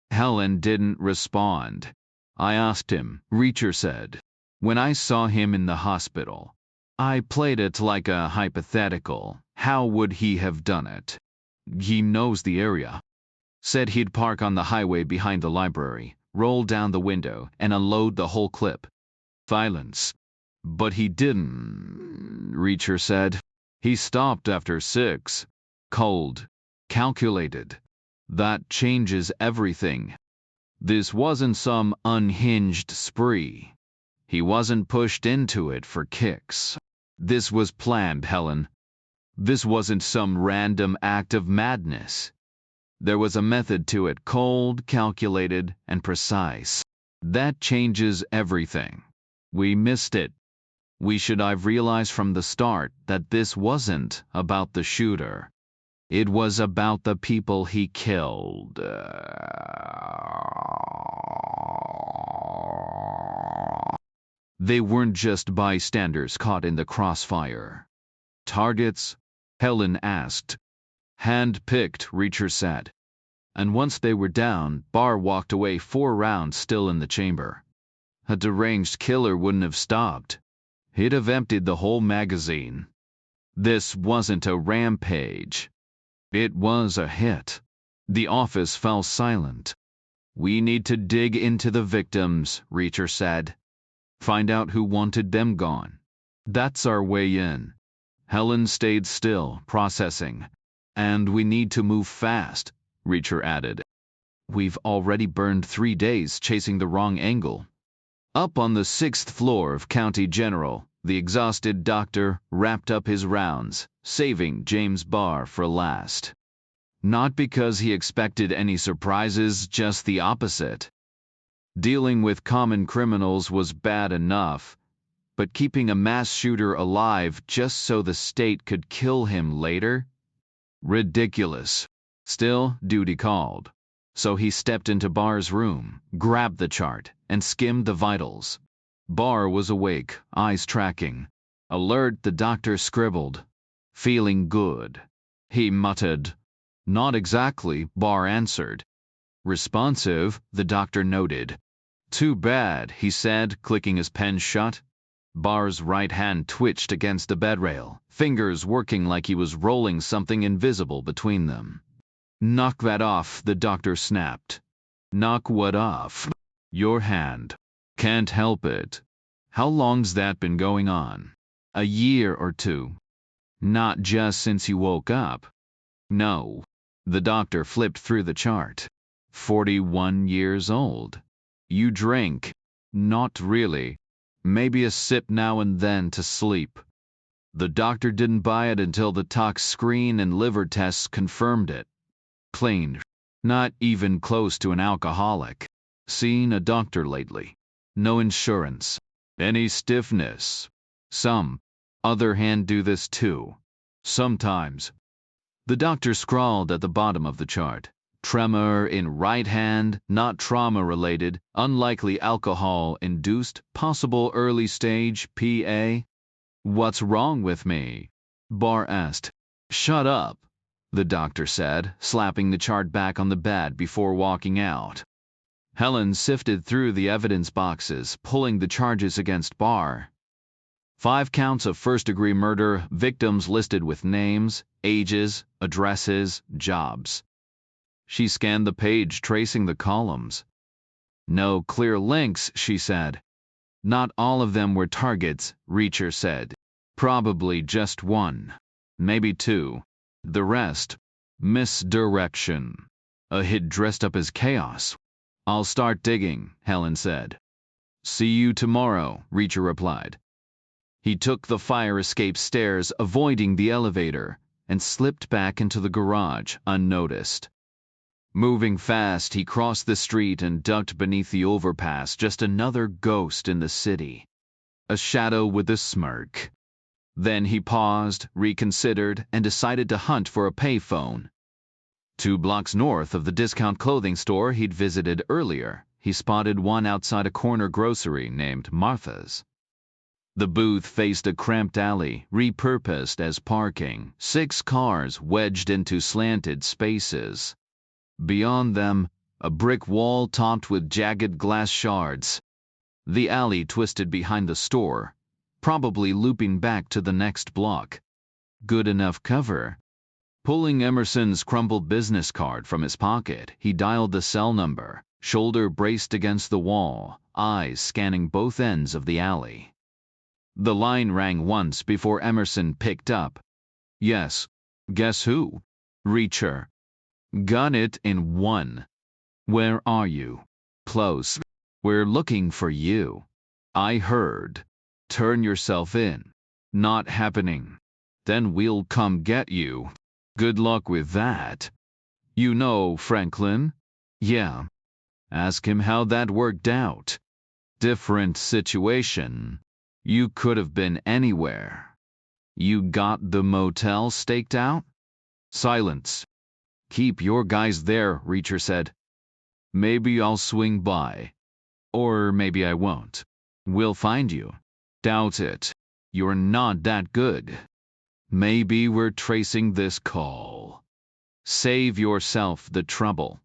Helen didn't respond. I asked him, Reacher said. When I saw him in the hospital, I played it like a hypothetical. How would he have done it? He knows the area. Said he'd park on the highway behind the library, roll down the window, and unload the whole clip. Violence. But he didn't, Reacher said. He stopped after 6. Cold. Calculated. That changes everything. This wasn't some unhinged spree. He wasn't pushed into it for kicks. This was planned, Helen. This wasn't some random act of madness. There was a method to it, cold, calculated, and precise. That changes everything. We missed it. We should have realized from the start that this wasn't about the shooter. It was about the people he killed. They weren't just bystanders caught in the crossfire. Targets? Helen asked. Hand-picked, Reacher said. And once they were down, Barr walked away, 4 rounds still in the chamber. A deranged killer wouldn't have stopped. He'd have emptied the whole magazine. This wasn't a rampage. It was a hit. The office fell silent. "We need to dig into the victims," Reacher said. "Find out who wanted them gone. That's our way in." Helen stayed still, processing. "And we need to move fast," Reacher added. "We've already burned 3 days chasing the wrong angle." Up on the 6th floor of County General, the exhausted doctor wrapped up his rounds, saving James Barr for last. Not because he expected any surprises, just the opposite. Dealing with common criminals was bad enough, but keeping a mass shooter alive just so the state could kill him later? Ridiculous. Still, duty called. So he stepped into Barr's room, grabbed the chart, and skimmed the vitals. Barr was awake, eyes tracking. "Alert," the doctor scribbled. "Feeling good," he muttered. "Not exactly," Barr answered. "Responsive," the doctor noted. "Too bad," he said, clicking his pen shut. Barr's right hand twitched against the bedrail, fingers working like he was rolling something invisible between them. "Knock that off," the doctor snapped. "Knock what off?" "Your hand." "Can't help it." "How long's that been going on?" "A year or two." "Not just since you woke up?" "No." The doctor flipped through the chart. 41 years old. "You drink?" "Not really. Maybe a sip now and then to sleep." The doctor didn't buy it until the tox screen and liver tests confirmed it. Clean. Not even close to an alcoholic. "Seen a doctor lately?" "No insurance." "Any stiffness?" "Some. Other hand do this too." "Sometimes." The doctor scrawled at the bottom of the chart. "Tremor in right hand, not trauma-related, unlikely alcohol-induced, possible early stage PA." "What's wrong with me?" Barr asked. "Shut up," the doctor said, slapping the chart back on the bed before walking out. Helen sifted through the evidence boxes, pulling the charges against Barr. 5 counts of first-degree murder, victims listed with names, ages, addresses, jobs. She scanned the page, tracing the columns. "No clear links," she said. "Not all of them were targets," Reacher said. "Probably just one. Maybe 2. The rest, misdirection. A hit dressed up as chaos." "I'll start digging," Helen said. "See you tomorrow," Reacher replied. He took the fire escape stairs, avoiding the elevator, and slipped back into the garage, unnoticed. Moving fast, he crossed the street and ducked beneath the overpass, just another ghost in the city. A shadow with a smirk. Then he paused, reconsidered, and decided to hunt for a payphone. 2 blocks north of the discount clothing store he'd visited earlier, he spotted one outside a corner grocery named Martha's. The booth faced a cramped alley, repurposed as parking, 6 cars wedged into slanted spaces. Beyond them, a brick wall topped with jagged glass shards. The alley twisted behind the store, probably looping back to the next block. Good enough cover. Pulling Emerson's crumpled business card from his pocket, he dialed the cell number, shoulder braced against the wall, eyes scanning both ends of the alley. The line rang once before Emerson picked up. "Yes. Guess who?" "Reacher." "Got it in 1. Where are you?" "Close. We're looking for you." "I heard." "Turn yourself in." "Not happening." "Then we'll come get you." "Good luck with that." "You know Franklin?" "Yeah." "Ask him how that worked out." "Different situation. You could have been anywhere." "You got the motel staked out?" Silence. "Keep your guys there," Reacher said. "Maybe I'll swing by. Or maybe I won't. We'll find you." "Doubt it. You're not that good." "Maybe we're tracing this call." "Save yourself the trouble.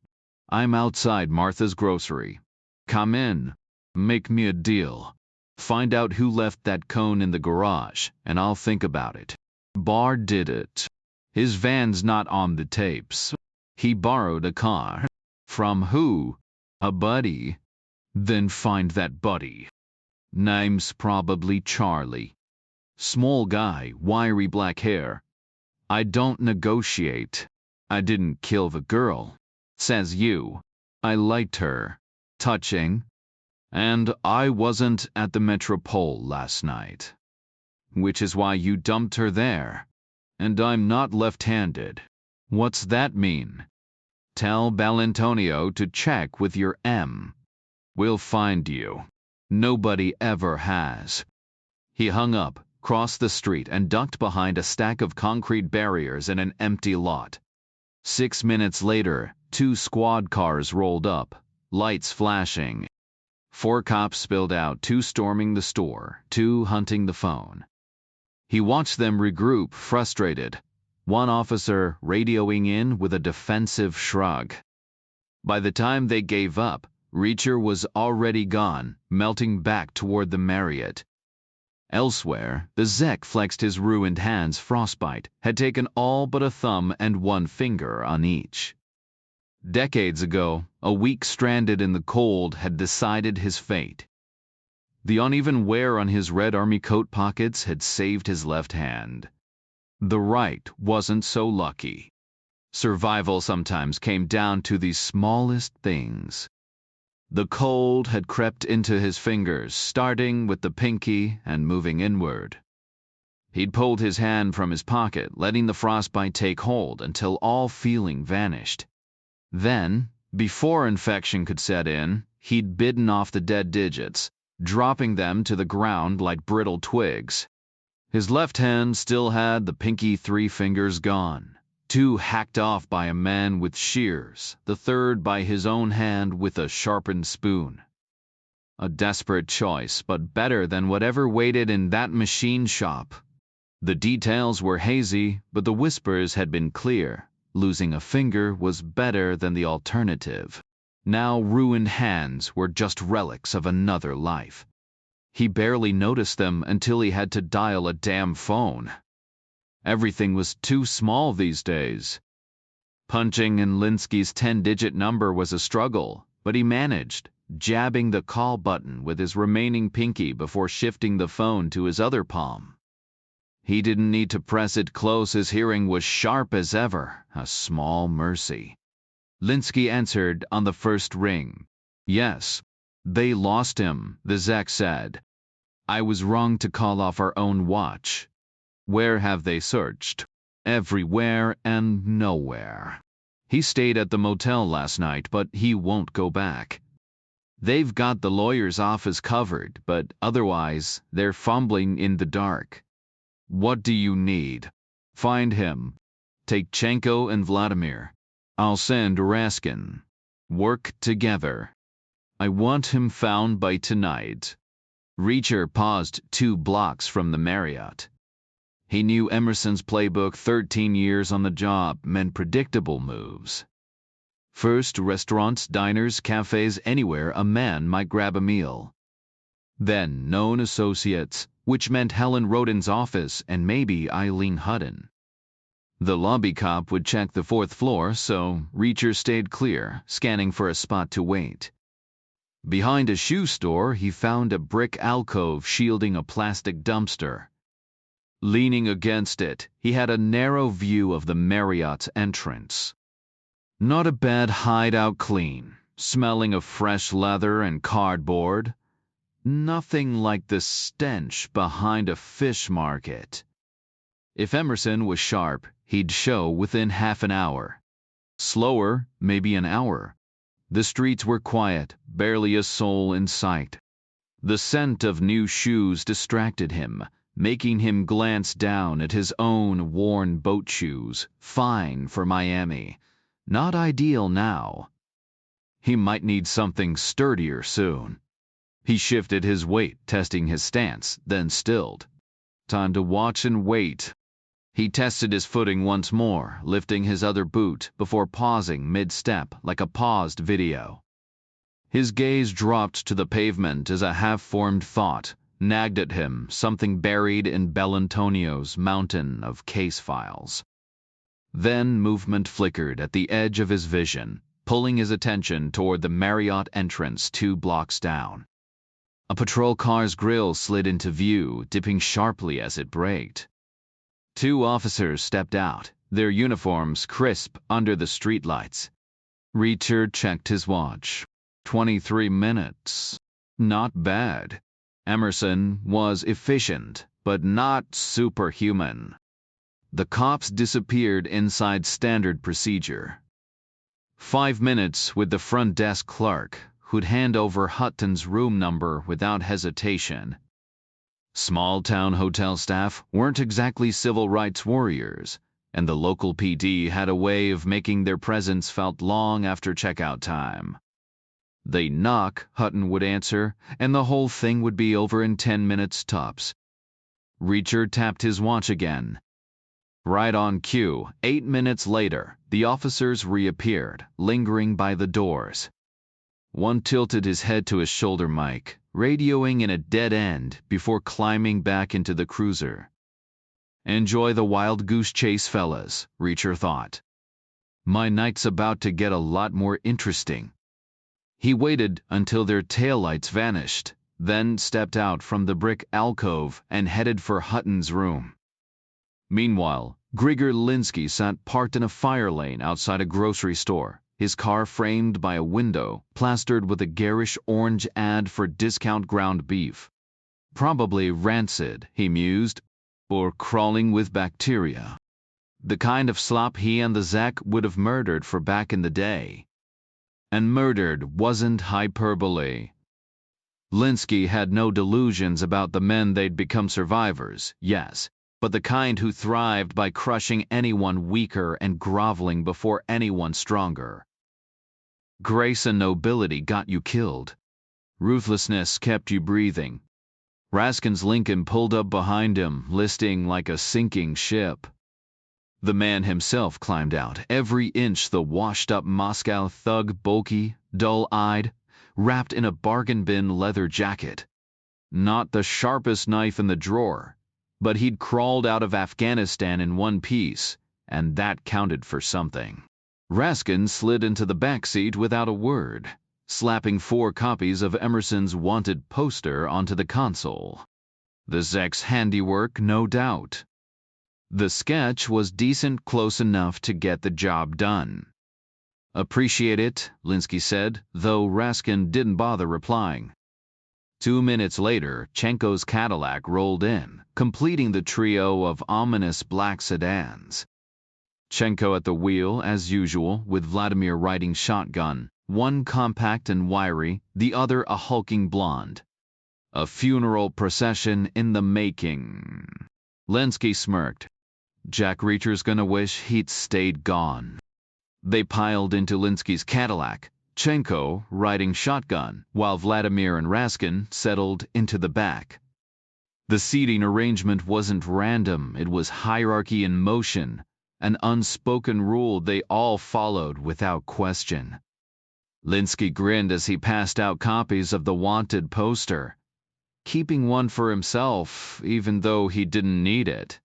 I'm outside Martha's grocery. Come in. Make me a deal. Find out who left that cone in the garage, and I'll think about it." Barr did it. "His van's not on the tapes." He borrowed a car. From who? A buddy. Then find that buddy. Name's probably Charlie. Small guy, wiry black hair. I don't negotiate. I didn't kill the girl. Says you. I liked her. Touching. And I wasn't at the Metropole last night. Which is why you dumped her there. And I'm not left-handed. What's that mean? Tell Balantonio to check with your M. We'll find you. Nobody ever has. He hung up, crossed the street, and ducked behind a stack of concrete barriers in an empty lot. 6 minutes later, 2 squad cars rolled up, lights flashing. 4 cops spilled out, 2 storming the store, 2 hunting the phone. He watched them regroup, frustrated. One officer radioing in with a defensive shrug. By the time they gave up, Reacher was already gone, melting back toward the Marriott. Elsewhere, the Zek flexed his ruined hands. Frostbite had taken all but a thumb and 1 finger on each. Decades ago, a week stranded in the cold had decided his fate. The uneven wear on his red army coat pockets had saved his left hand. The right wasn't so lucky. Survival sometimes came down to the smallest things. The cold had crept into his fingers, starting with the pinky and moving inward. He'd pulled his hand from his pocket, letting the frostbite take hold until all feeling vanished. Then, before infection could set in, he'd bitten off the dead digits, dropping them to the ground like brittle twigs. His left hand still had the pinky 3 fingers gone. 2 hacked off by a man with shears, the third by his own hand with a sharpened spoon. A desperate choice, but better than whatever waited in that machine shop. The details were hazy, but the whispers had been clear. Losing a finger was better than the alternative. Now ruined hands were just relics of another life. He barely noticed them until he had to dial a damn phone. Everything was too small these days. Punching in Linsky's 10-digit number was a struggle, but he managed, jabbing the call button with his remaining pinky before shifting the phone to his other palm. He didn't need to press it close. His hearing was sharp as ever, a small mercy. Linsky answered on the first ring. Yes, they lost him, the Zek said. I was wrong to call off our own watch. Where have they searched? Everywhere and nowhere. He stayed at the motel last night, but he won't go back. They've got the lawyer's office covered, but otherwise they're fumbling in the dark. What do you need? Find him. Take Chenko and Vladimir. I'll send Raskin. Work together. I want him found by tonight. Reacher paused 2 blocks from the Marriott. He knew Emerson's playbook. 13 years on the job meant predictable moves. First, restaurants, diners, cafes, anywhere a man might grab a meal. Then, known associates, which meant Helen Rodin's office and maybe Eileen Hutton. The lobby cop would check the 4th floor, so Reacher stayed clear, scanning for a spot to wait. Behind a shoe store, he found a brick alcove shielding a plastic dumpster. Leaning against it, he had a narrow view of the Marriott's entrance. Not a bad hideout, clean, smelling of fresh leather and cardboard. Nothing like the stench behind a fish market. If Emerson was sharp, he'd show within half an hour. Slower, maybe an hour. The streets were quiet, barely a soul in sight. The scent of new shoes distracted him, making him glance down at his own worn boat shoes, fine for Miami. Not ideal now. He might need something sturdier soon. He shifted his weight, testing his stance, then stilled. Time to watch and wait. He tested his footing once more, lifting his other boot before pausing mid-step like a paused video. His gaze dropped to the pavement as a half-formed thought nagged at him, something buried in Bellantonio's mountain of case files. Then movement flickered at the edge of his vision, pulling his attention toward the Marriott entrance 2 blocks down. A patrol car's grille slid into view, dipping sharply as it braked. 2 officers stepped out, their uniforms crisp under the streetlights. Reacher checked his watch. 23 minutes. Not bad. Emerson was efficient, but not superhuman. The cops disappeared inside standard procedure. 5 minutes with the front desk clerk, who'd hand over Hutton's room number without hesitation. Small-town hotel staff weren't exactly civil rights warriors, and the local PD had a way of making their presence felt long after checkout time. They'd knock, Hutton would answer, and the whole thing would be over in 10 minutes tops. Reacher tapped his watch again. Right on cue, 8 minutes later, the officers reappeared, lingering by the doors. One tilted his head to his shoulder mic, radioing in a dead end before climbing back into the cruiser. Enjoy the wild goose chase, fellas, Reacher thought. My night's about to get a lot more interesting. He waited until their taillights vanished, then stepped out from the brick alcove and headed for Hutton's room. Meanwhile, Grigor Linsky sat parked in a fire lane outside a grocery store, his car framed by a window plastered with a garish orange ad for discount ground beef. Probably rancid, he mused, or crawling with bacteria. The kind of slop he and the Zek would have murdered for back in the day. And murdered wasn't hyperbole. Linsky had no delusions about the men they'd become survivors, yes, but the kind who thrived by crushing anyone weaker and groveling before anyone stronger. Grace and nobility got you killed. Ruthlessness kept you breathing. Raskin's Lincoln pulled up behind him, listing like a sinking ship. The man himself climbed out, every inch the washed-up Moscow thug, bulky, dull-eyed, wrapped in a bargain bin leather jacket. Not the sharpest knife in the drawer, but he'd crawled out of Afghanistan in one piece, and that counted for something. Raskin slid into the back seat without a word, slapping 4 copies of Emerson's wanted poster onto the console. The Zek's handiwork, no doubt. The sketch was decent, close enough to get the job done. Appreciate it, Linsky said, though Raskin didn't bother replying. 2 minutes later, Chenko's Cadillac rolled in, completing the trio of ominous black sedans. Chenko at the wheel, as usual, with Vladimir riding shotgun, one compact and wiry, the other a hulking blonde. A funeral procession in the making. Linsky smirked. Jack Reacher's gonna wish he'd stayed gone. They piled into Linsky's Cadillac, Chenko riding shotgun, while Vladimir and Raskin settled into the back. The seating arrangement wasn't random, it was hierarchy in motion, an unspoken rule they all followed without question. Linsky grinned as he passed out copies of the wanted poster, keeping one for himself even though he didn't need it.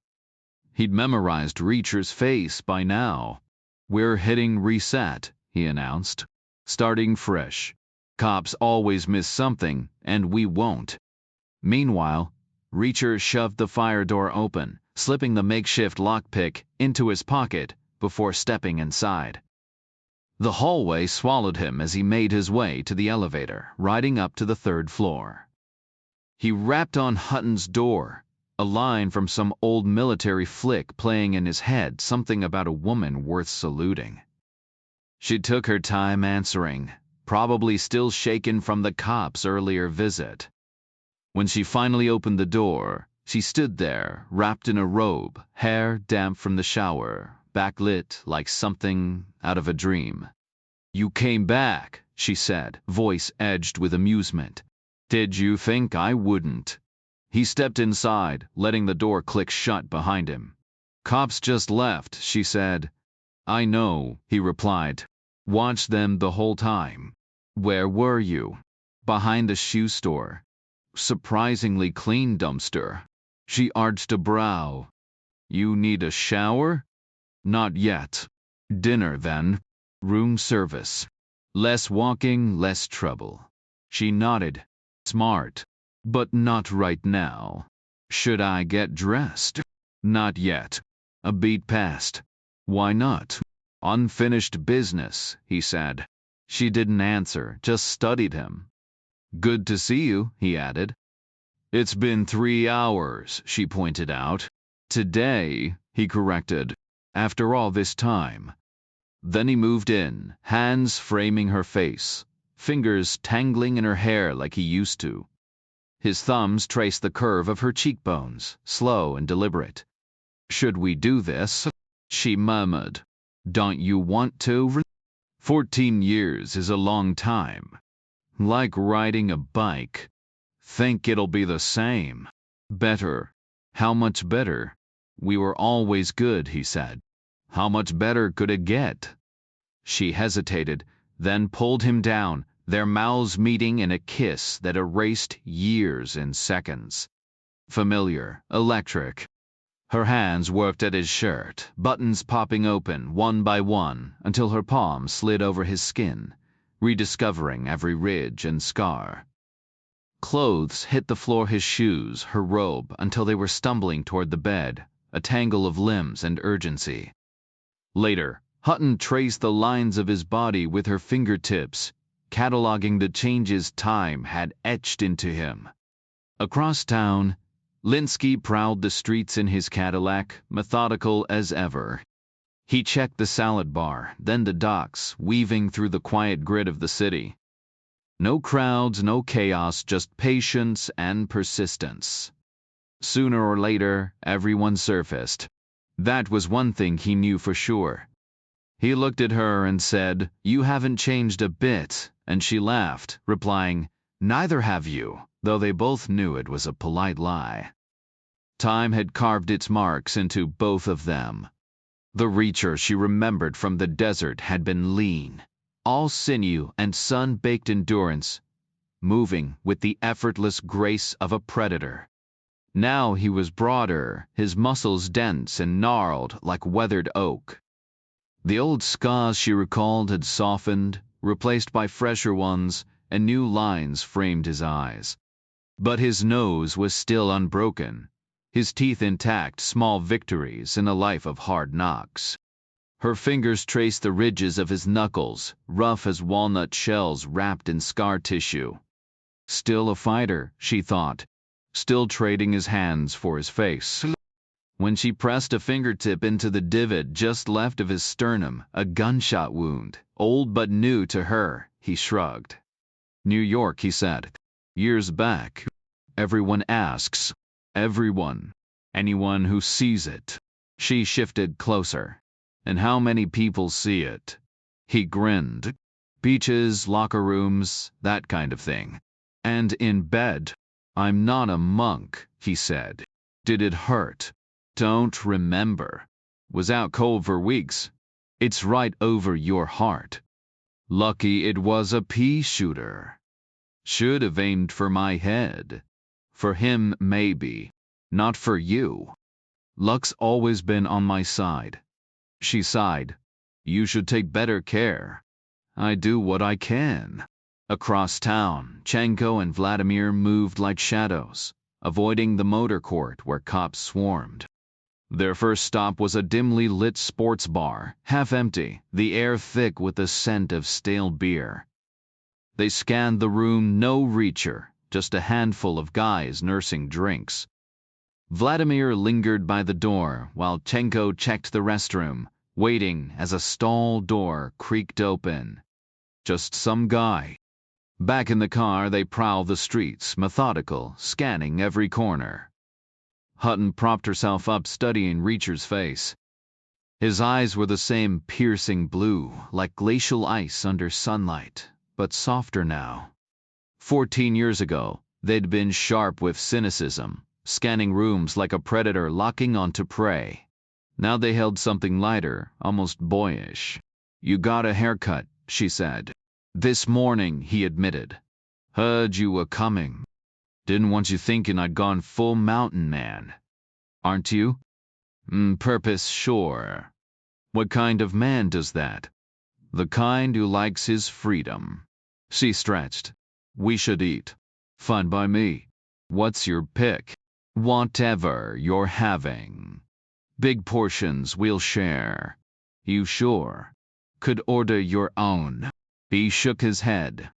He'd memorized Reacher's face by now. We're hitting reset, he announced. Starting fresh. Cops always miss something, and we won't. Meanwhile, Reacher shoved the fire door open, slipping the makeshift lockpick into his pocket before stepping inside. The hallway swallowed him as he made his way to the elevator, riding up to the 3rd floor. He rapped on Hutton's door, a line from some old military flick playing in his head, something about a woman worth saluting. She took her time answering, probably still shaken from the cops' earlier visit. When she finally opened the door, she stood there, wrapped in a robe, hair damp from the shower, backlit like something out of a dream. "You came back," she said, voice edged with amusement. "Did you think I wouldn't?" He stepped inside, letting the door click shut behind him. "Cops just left," she said. "I know," he replied. "Watched them the whole time." "Where were you?" "Behind the shoe store." "Surprisingly clean dumpster." She arched a brow. "You need a shower?" Not yet. Dinner, then. Room service. Less walking, less trouble. She nodded. Smart. But not right now. Should I get dressed? Not yet. A beat past. Why not? Unfinished business, he said. She didn't answer, just studied him. Good to see you, he added. It's been 3 hours, she pointed out. Today, he corrected. After all this time. Then he moved in, hands framing her face, fingers tangling in her hair like he used to. His thumbs traced the curve of her cheekbones, slow and deliberate. Should we do this? She murmured. Don't you want to? 14 years is a long time. Like riding a bike. Think it'll be the same. Better. How much better? We were always good, he said. How much better could it get? She hesitated, then pulled him down, their mouths meeting in a kiss that erased years in seconds. Familiar, electric. Her hands worked at his shirt, buttons popping open one by one until her palm slid over his skin, rediscovering every ridge and scar. Clothes hit the floor, his shoes, her robe, until they were stumbling toward the bed, a tangle of limbs and urgency. Later, Hutton traced the lines of his body with her fingertips, cataloging the changes time had etched into him. Across town, Linsky prowled the streets in his Cadillac, methodical as ever. He checked the salad bar, then the docks, weaving through the quiet grid of the city. No crowds, no chaos, just patience and persistence. Sooner or later, everyone surfaced. That was one thing he knew for sure. He looked at her and said, "You haven't changed a bit," and she laughed, replying, "Neither have you," though they both knew it was a polite lie. Time had carved its marks into both of them. The Reacher she remembered from the desert had been lean, all sinew and sun-baked endurance, moving with the effortless grace of a predator. Now he was broader, his muscles dense and gnarled like weathered oak. The old scars she recalled had softened, replaced by fresher ones, and new lines framed his eyes. But his nose was still unbroken, his teeth intact, small victories in a life of hard knocks. Her fingers traced the ridges of his knuckles, rough as walnut shells wrapped in scar tissue. Still a fighter, she thought, still trading his hands for his face. When she pressed a fingertip into the divot just left of his sternum, a gunshot wound, old but new to her, he shrugged. New York, he said. Years back. Everyone asks. Everyone. Anyone who sees it. She shifted closer. And how many people see it? He grinned. Beaches, locker rooms, that kind of thing. And in bed. I'm not a monk, he said. Did it hurt? Don't remember. Was out cold for weeks. It's right over your heart. Lucky it was a pea shooter. Should have aimed for my head. For him, maybe. Not for you. Luck's always been on my side. She sighed. You should take better care. I do what I can. Across town, Chenko and Vladimir moved like shadows, avoiding the motor court where cops swarmed. Their first stop was a dimly lit sports bar, half empty, the air thick with the scent of stale beer. They scanned the room, no Reacher, just a handful of guys nursing drinks. Vladimir lingered by the door while Chenko checked the restroom, waiting as a stall door creaked open. Just some guy. Back in the car, they prowled the streets, methodical, scanning every corner. Hutton propped herself up, studying Reacher's face. His eyes were the same piercing blue, like glacial ice under sunlight, but softer now. 14 years ago, they'd been sharp with cynicism, scanning rooms like a predator locking onto prey. Now they held something lighter, almost boyish. You got a haircut, she said. This morning, he admitted. Heard you were coming. Didn't want you thinking I'd gone full mountain man. Aren't you? Purpose, sure. What kind of man does that? The kind who likes his freedom. She stretched. We should eat. Fine by me. What's your pick? Whatever you're having. Big portions we'll share. You sure? Could order your own. He shook his head.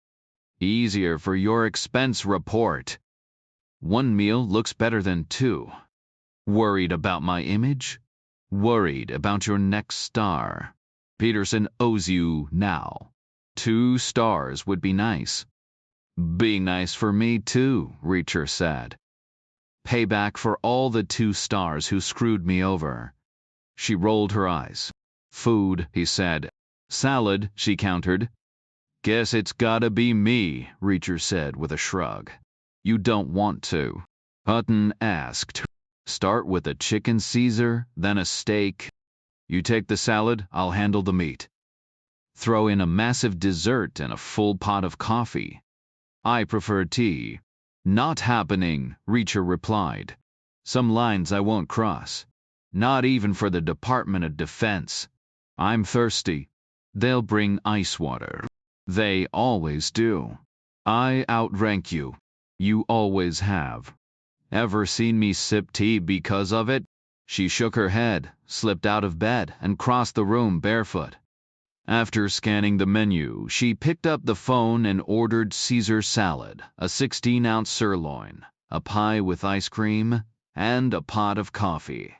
Easier for your expense report. One meal looks better than two. Worried about my image? Worried about your next star. Peterson owes you now. 2 stars would be nice. Being nice for me too, Reacher said. Payback for all the 2 stars who screwed me over. She rolled her eyes. Food, he said. Salad, she countered. Guess it's gotta be me, Reacher said with a shrug. You don't want to. Hutton asked. Start with a chicken Caesar, then a steak. You take the salad, I'll handle the meat. Throw in a massive dessert and a full pot of coffee. I prefer tea. Not happening, Reacher replied. Some lines I won't cross. Not even for the Department of Defense. I'm thirsty. They'll bring ice water. They always do. I outrank you. You always have. Ever seen me sip tea because of it? She shook her head, slipped out of bed, and crossed the room barefoot. After scanning the menu, she picked up the phone and ordered Caesar salad, a 16-ounce sirloin, a pie with ice cream, and a pot of coffee.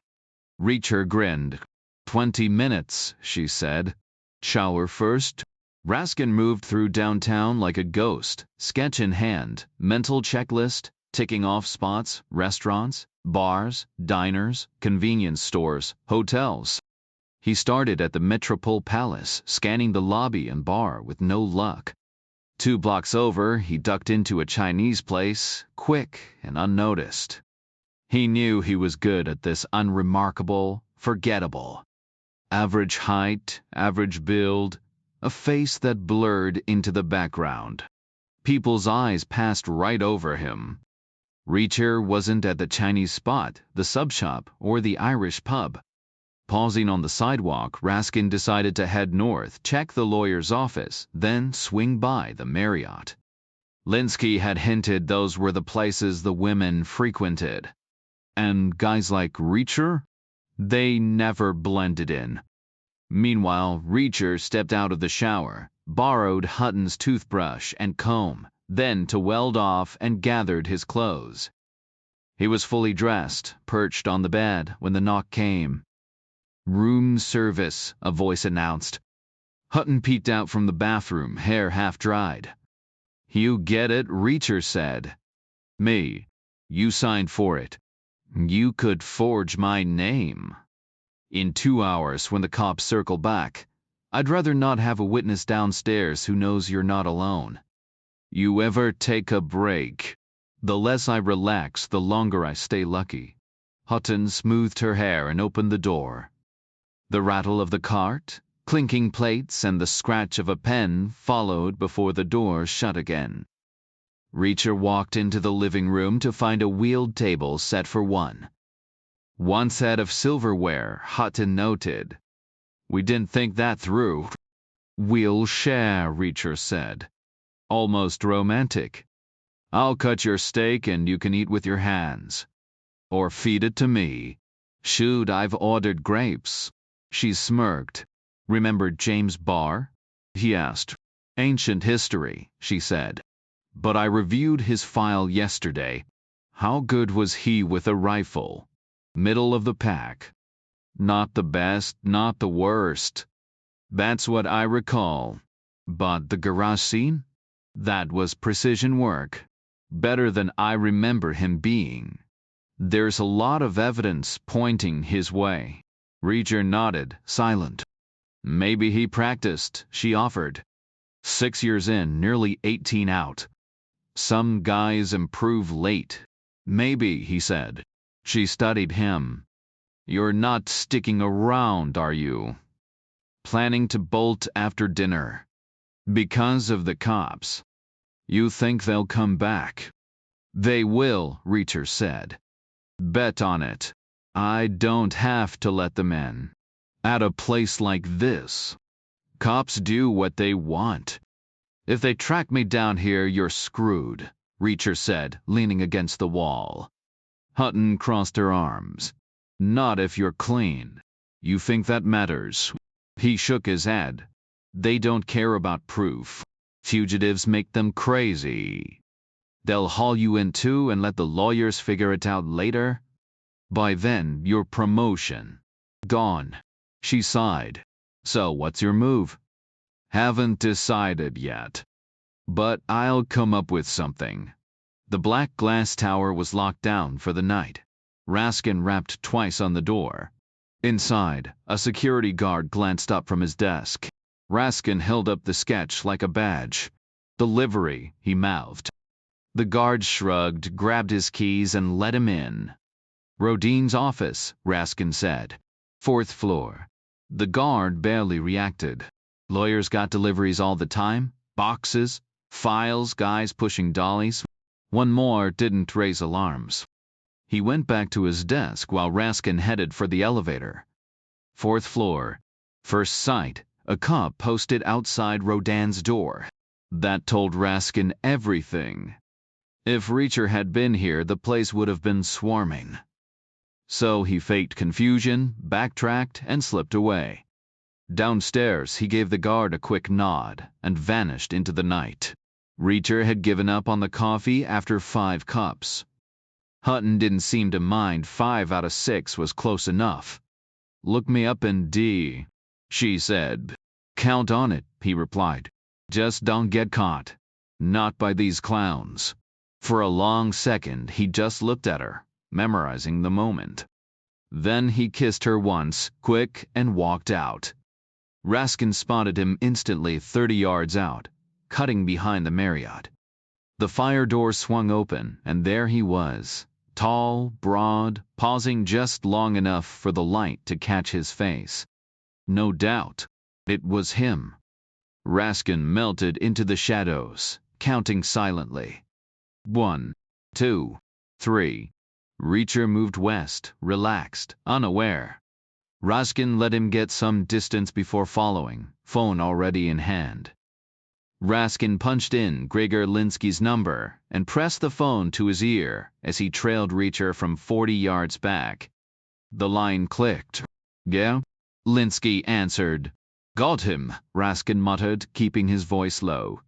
Reacher grinned. 20 minutes, she said. Shower first? Raskin moved through downtown like a ghost, sketch in hand, mental checklist, ticking off spots, restaurants, bars, diners, convenience stores, hotels. He started at the Metropole Palace, scanning the lobby and bar with no luck. 2 blocks over, he ducked into a Chinese place, quick and unnoticed. He knew he was good at this unremarkable, forgettable. Average height, average build, a face that blurred into the background. People's eyes passed right over him. Reacher wasn't at the Chinese spot, the sub shop, or the Irish pub. Pausing on the sidewalk, Raskin decided to head north, check the lawyer's office, then swing by the Marriott. Linsky had hinted those were the places the women frequented. And guys like Reacher? They never blended in. Meanwhile, Reacher stepped out of the shower, borrowed Hutton's toothbrush and comb, then towelled off and gathered his clothes. He was fully dressed, perched on the bed, when the knock came. Room service, a voice announced. Hutton peeked out from the bathroom, hair half-dried. You get it, Reacher said. Me. You signed for it. You could forge my name. In 2 hours, when the cops circle back, I'd rather not have a witness downstairs who knows you're not alone. You ever take a break? The less I relax, the longer I stay lucky. Hutton smoothed her hair and opened the door. The rattle of the cart, clinking plates, and the scratch of a pen followed before the door shut again. Reacher walked into the living room to find a wheeled table set for one. One set of silverware, Hutton noted. We didn't think that through. We'll share, Reacher said. Almost romantic. I'll cut your steak and you can eat with your hands. Or feed it to me. Shoot, I've ordered grapes. She smirked. Remember James Barr? He asked. Ancient history, she said. But I reviewed his file yesterday. How good was he with a rifle? Middle of the pack. Not the best, not the worst. That's what I recall. But the garage scene? That was precision work. Better than I remember him being. There's a lot of evidence pointing his way. Reacher nodded, silent. Maybe he practiced, she offered. 6 years in, nearly 18 out. Some guys improve late. Maybe, he said. She studied him. You're not sticking around, are you? Planning to bolt after dinner. Because of the cops. You think they'll come back? They will, Reacher said. Bet on it. I don't have to let them in. At a place like this, cops do what they want. If they track me down here, you're screwed, Reacher said, leaning against the wall. Hutton crossed her arms. Not if you're clean. You think that matters? He shook his head. They don't care about proof. Fugitives make them crazy. They'll haul you in too and let the lawyers figure it out later. By then, your promotion. Gone. She sighed. So what's your move? Haven't decided yet. But I'll come up with something. The black glass tower was locked down for the night. Raskin rapped twice on the door. Inside, a security guard glanced up from his desk. Raskin held up the sketch like a badge. Delivery, he mouthed. The guard shrugged, grabbed his keys, and let him in. Rodine's office, Raskin said. 4th floor. The guard barely reacted. Lawyers got deliveries all the time. Boxes, files, guys pushing dollies. One more didn't raise alarms. He went back to his desk while Raskin headed for the elevator. 4th floor. First sight, a cop posted outside Rodin's door. That told Raskin everything. If Reacher had been here, the place would have been swarming. So he faked confusion, backtracked, and slipped away. Downstairs, he gave the guard a quick nod and vanished into the night. Reacher had given up on the coffee after 5 cups. Hutton didn't seem to mind. 5 out of 6 was close enough. Look me up in D, she said. Count on it, he replied. Just don't get caught. Not by these clowns. For a long second, he just looked at her, memorizing the moment. Then he kissed her once, quick, and walked out. Raskin spotted him instantly 30 yards out, cutting behind the Marriott. The fire door swung open, and there he was, tall, broad, pausing just long enough for the light to catch his face. No doubt, it was him. Raskin melted into the shadows, counting silently. 1, 2, 3. Reacher moved west, relaxed, unaware. Raskin let him get some distance before following, phone already in hand. Raskin punched in Gregor Linsky's number and pressed the phone to his ear as he trailed Reacher from 40 yards back. The line clicked. Yeah? Linsky answered. Got him, Raskin muttered, keeping his voice low.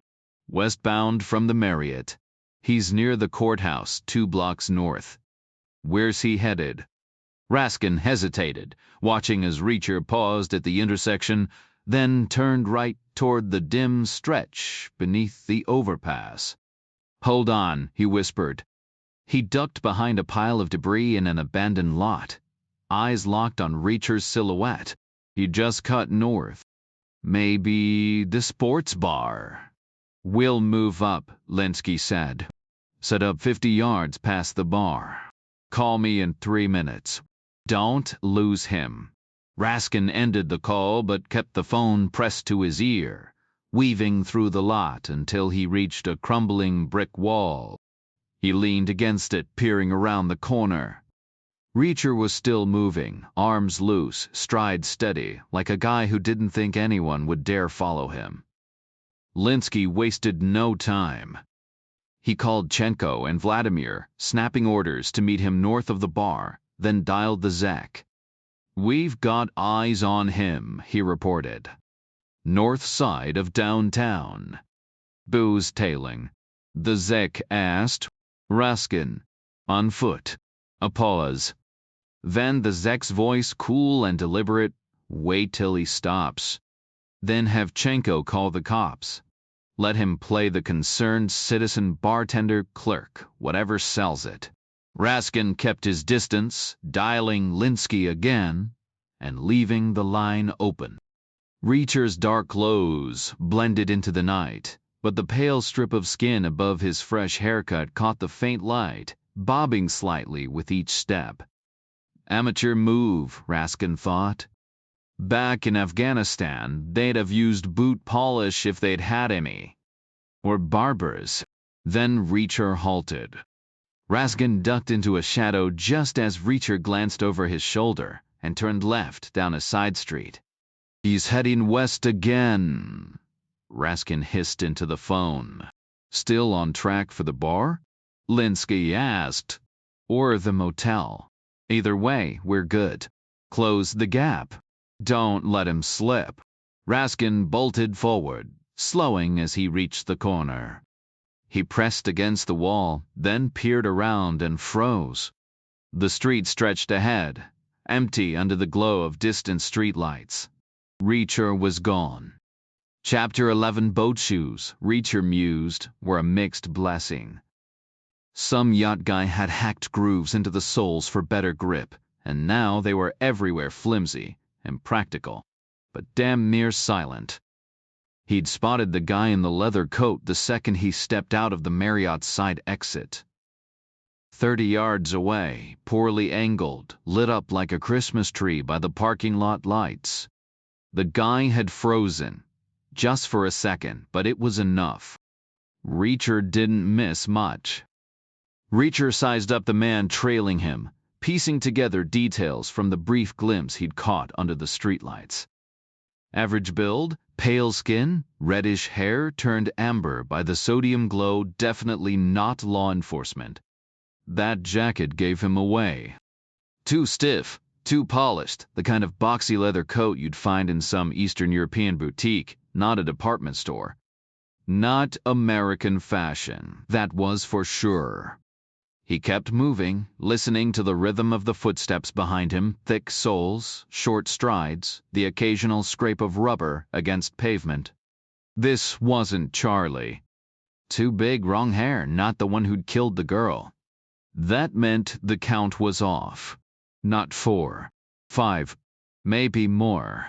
Westbound from the Marriott. He's near the courthouse, 2 blocks north. Where's he headed? Raskin hesitated, watching as Reacher paused at the intersection, then turned right toward the dim stretch beneath the overpass. Hold on, he whispered. He ducked behind a pile of debris in an abandoned lot, eyes locked on Reacher's silhouette. He just cut north. Maybe the sports bar. We'll move up, Linsky said. Set up 50 yards past the bar. Call me in 3 minutes. Don't lose him. Raskin ended the call but kept the phone pressed to his ear, weaving through the lot until he reached a crumbling brick wall. He leaned against it, peering around the corner. Reacher was still moving, arms loose, stride steady, like a guy who didn't think anyone would dare follow him. Linsky wasted no time. He called Chenko and Vladimir, snapping orders to meet him north of the bar, then dialed the Zec. We've got eyes on him, he reported. North side of downtown. Booze tailing. The Zec asked. Raskin. On foot. A pause. Then the Zec's voice, cool and deliberate. Wait till he stops. Then have Chenko call the cops. Let him play the concerned citizen bartender clerk, whatever sells it. Raskin kept his distance, dialing Linsky again, and leaving the line open. Reacher's dark clothes blended into the night, but the pale strip of skin above his fresh haircut caught the faint light, bobbing slightly with each step. Amateur move, Raskin thought. Back in Afghanistan, they'd have used boot polish if they'd had any. Or barbers. Then Reacher halted. Raskin ducked into a shadow just as Reacher glanced over his shoulder, and turned left down a side street. "He's heading west again," Raskin hissed into the phone. "Still on track for the bar?" Linsky asked. "Or the motel. Either way, we're good. Close the gap. Don't let him slip." Raskin bolted forward, slowing as he reached the corner. He pressed against the wall, then peered around and froze. The street stretched ahead, empty under the glow of distant streetlights. Reacher was gone. Chapter 11 boat shoes, Reacher mused, were a mixed blessing. Some yacht guy had hacked grooves into the soles for better grip, and now they were everywhere flimsy, impractical, but damn near silent. He'd spotted the guy in the leather coat the second he stepped out of the Marriott's side exit. 30 yards away, poorly angled, lit up like a Christmas tree by the parking lot lights. The guy had frozen, just for a second, but it was enough. Reacher didn't miss much. Reacher sized up the man trailing him, piecing together details from the brief glimpse he'd caught under the streetlights. Average build, pale skin, reddish hair turned amber by the sodium glow, definitely not law enforcement. That jacket gave him away. Too stiff, too polished, the kind of boxy leather coat you'd find in some Eastern European boutique, not a department store. Not American fashion, that was for sure. He kept moving, listening to the rhythm of the footsteps behind him, thick soles, short strides, the occasional scrape of rubber against pavement. This wasn't Charlie. Too big, wrong hair, not the one who'd killed the girl. That meant the count was off. Not 4, 5, maybe more.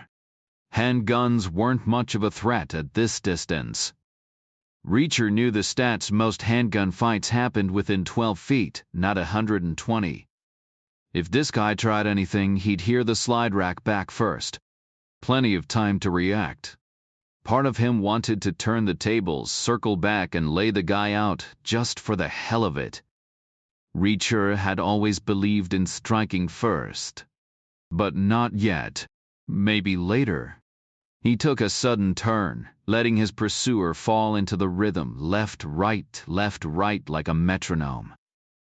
Handguns weren't much of a threat at this distance. Reacher knew the stats: most handgun fights happened within 12 feet, not 120. If this guy tried anything, he'd hear the slide rack back first. Plenty of time to react. Part of him wanted to turn the tables, circle back, and lay the guy out, just for the hell of it. Reacher had always believed in striking first. But not yet. Maybe later. He took a sudden turn, letting his pursuer fall into the rhythm, left, right, like a metronome.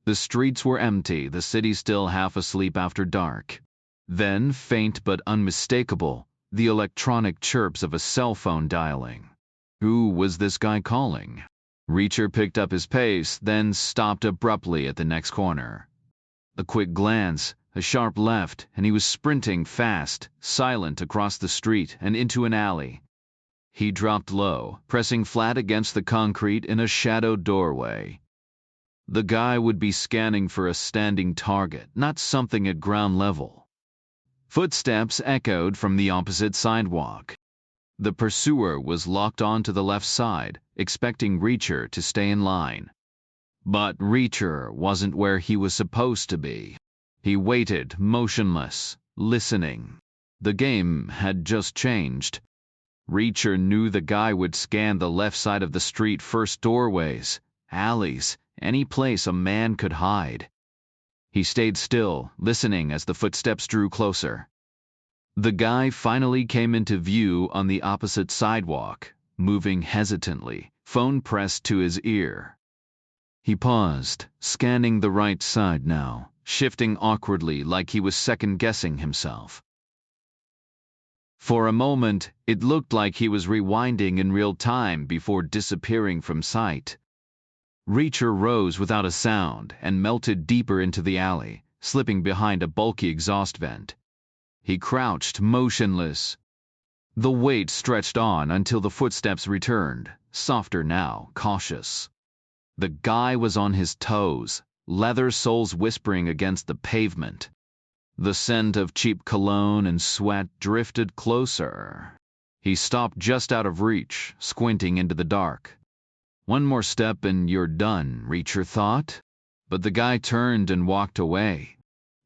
The streets were empty, the city still half asleep after dark. Then, faint but unmistakable, the electronic chirps of a cell phone dialing. Who was this guy calling? Reacher picked up his pace, then stopped abruptly at the next corner. A quick glance, a sharp left, and he was sprinting fast, silent across the street and into an alley. He dropped low, pressing flat against the concrete in a shadowed doorway. The guy would be scanning for a standing target, not something at ground level. Footsteps echoed from the opposite sidewalk. The pursuer was locked on to the left side, expecting Reacher to stay in line. But Reacher wasn't where he was supposed to be. He waited, motionless, listening. The game had just changed. Reacher knew the guy would scan the left side of the street first: doorways, alleys, any place a man could hide. He stayed still, listening as the footsteps drew closer. The guy finally came into view on the opposite sidewalk, moving hesitantly, phone pressed to his ear. He paused, scanning the right side now, shifting awkwardly like he was second-guessing himself. For a moment, it looked like he was rewinding in real time before disappearing from sight. Reacher rose without a sound and melted deeper into the alley, slipping behind a bulky exhaust vent. He crouched, motionless. The wait stretched on until the footsteps returned, softer now, cautious. The guy was on his toes, leather soles whispering against the pavement. The scent of cheap cologne and sweat drifted closer. He stopped just out of reach, squinting into the dark. One more step and you're done, Reacher thought. But the guy turned and walked away.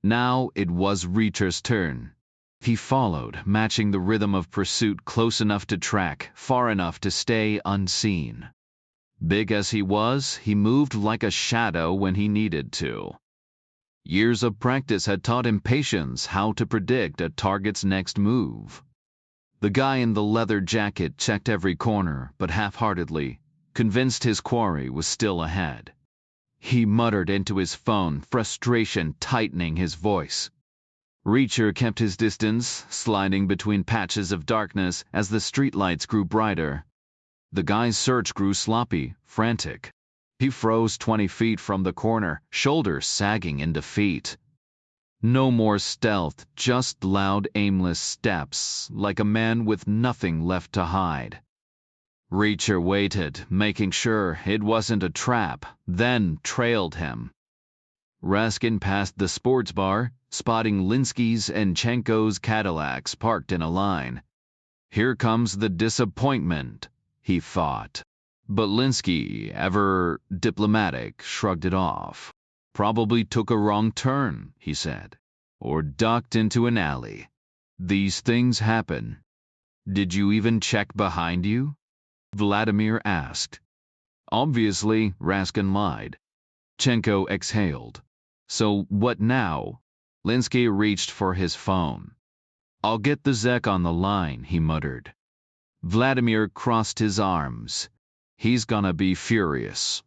Now it was Reacher's turn. He followed, matching the rhythm of pursuit, close enough to track, far enough to stay unseen. Big as he was, he moved like a shadow when he needed to. Years of practice had taught him patience, how to predict a target's next move. The guy in the leather jacket checked every corner, but half-heartedly, convinced his quarry was still ahead. He muttered into his phone, frustration tightening his voice. Reacher kept his distance, sliding between patches of darkness as the streetlights grew brighter. The guy's search grew sloppy, frantic. He froze 20 feet from the corner, shoulders sagging in defeat. No more stealth, just loud, aimless steps, like a man with nothing left to hide. Reacher waited, making sure it wasn't a trap, then trailed him. Raskin passed the sports bar, spotting Linsky's and Chenko's Cadillacs parked in a line. Here comes the disappointment, he thought. But Linsky, ever diplomatic, shrugged it off. Probably took a wrong turn, he said, or ducked into an alley. These things happen. Did you even check behind you? Vladimir asked. Obviously, Raskin lied. Chenko exhaled. So what now? Linsky reached for his phone. I'll get the Zek on the line, he muttered. Vladimir crossed his arms. He's gonna be furious.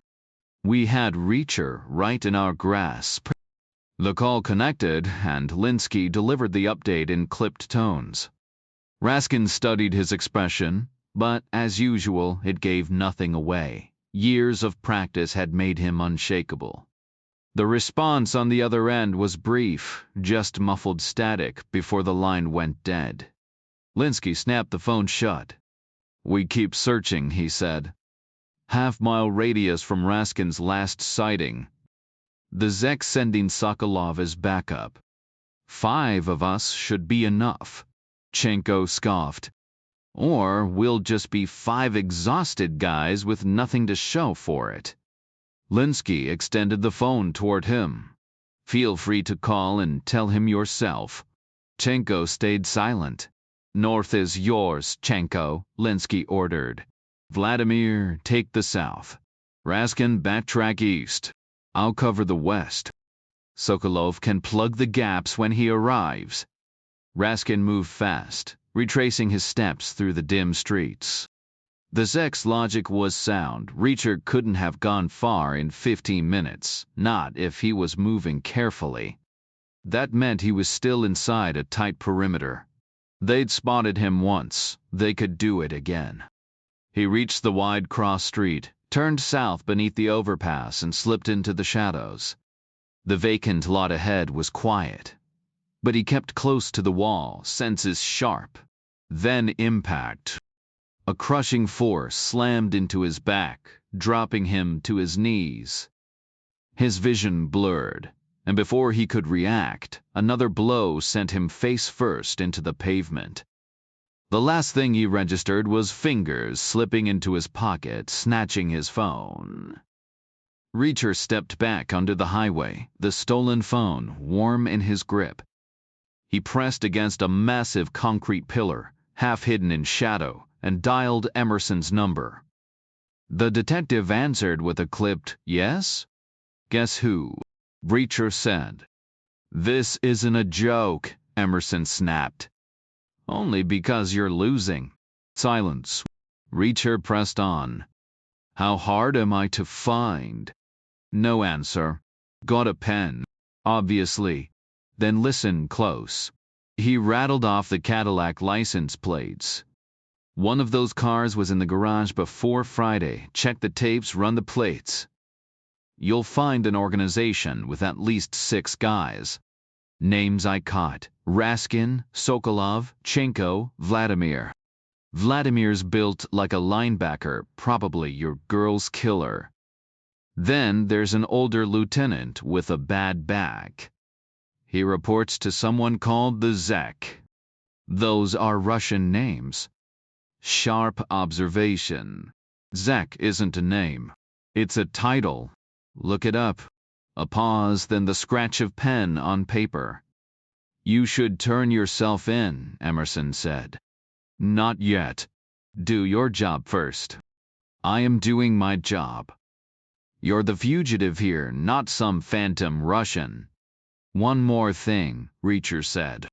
We had Reacher right in our grasp. The call connected, and Linsky delivered the update in clipped tones. Raskin studied his expression, but as usual, it gave nothing away. Years of practice had made him unshakable. The response on the other end was brief, just muffled static before the line went dead. Linsky snapped the phone shut. We keep searching, he said. Half-mile radius from Raskin's last sighting. The Zek sending Sokolov as backup. 5 of us should be enough, Chenko scoffed. Or we'll just be 5 exhausted guys with nothing to show for it. Linsky extended the phone toward him. Feel free to call and tell him yourself. Chenko stayed silent. North is yours, Chenko, Linsky ordered. Vladimir, take the south. Raskin, backtrack east. I'll cover the west. Sokolov can plug the gaps when he arrives. Raskin moved fast, retracing his steps through the dim streets. The Zek's logic was sound. Reacher couldn't have gone far in 15 minutes, not if he was moving carefully. That meant he was still inside a tight perimeter. They'd spotted him once. They could do it again. He reached the wide cross street, turned south beneath the overpass, and slipped into the shadows. The vacant lot ahead was quiet, but he kept close to the wall, senses sharp. Then impact. A crushing force slammed into his back, dropping him to his knees. His vision blurred, and before he could react, another blow sent him face first into the pavement. The last thing he registered was fingers slipping into his pocket, snatching his phone. Reacher stepped back onto the highway, the stolen phone warm in his grip. He pressed against a massive concrete pillar, half hidden in shadow, and dialed Emerson's number. The detective answered with a clipped, "Yes?" "Guess who?" Reacher said. "This isn't a joke," Emerson snapped. "Only because you're losing." Silence. Reacher pressed on. "How hard am I to find?" No answer. "Got a pen?" "Obviously." "Then listen close." He rattled off the Cadillac license plates. "One of those cars was in the garage before Friday. Check the tapes, run the plates. You'll find an organization with at least 6 guys. Names I caught: Raskin, Sokolov, Chenko, Vladimir. Vladimir's built like a linebacker, probably your girl's killer. Then there's an older lieutenant with a bad back. He reports to someone called the Zek. Those are Russian names." Sharp observation. Zek isn't a name. It's a title. Look it up. A pause, then the scratch of pen on paper. "You should turn yourself in," Emerson said. "Not yet. Do your job first." "I am doing my job." "You're the fugitive here, not some phantom Russian." One more thing, Reacher said.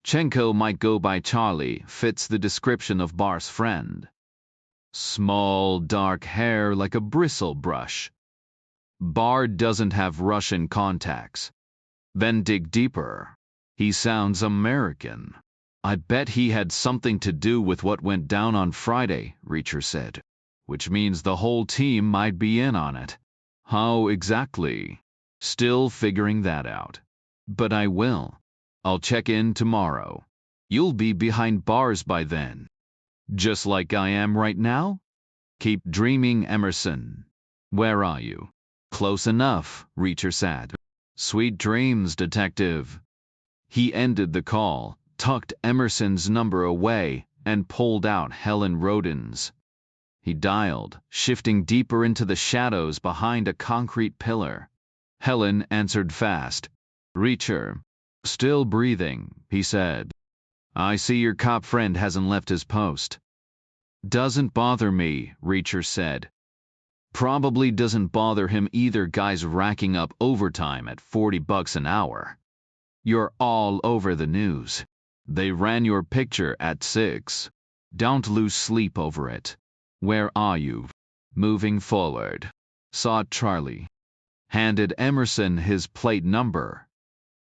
Chenko might go by Charlie, fits the description of Bar's friend. Small, dark hair like a bristle brush. Bar doesn't have Russian contacts. Then dig deeper. He sounds American. I bet he had something to do with what went down on Friday, Reacher said. Which means the whole team might be in on it. How exactly? Still figuring that out. But I will. I'll check in tomorrow. You'll be behind bars by then. Just like I am right now? Keep dreaming, Emerson. Where are you? Close enough, Reacher said. Sweet dreams, detective. He ended the call, tucked Emerson's number away, and pulled out Helen Rodin's. He dialed, shifting deeper into the shadows behind a concrete pillar. Helen answered fast. Reacher. Still breathing, he said. I see your cop friend hasn't left his post. Doesn't bother me, Reacher said. Probably doesn't bother him either. Guys racking up overtime at $40 an hour. You're all over the news. They ran your picture at 6. Don't lose sleep over it. Where are you? Moving forward. Saw Charlie. Handed Emerson his plate number.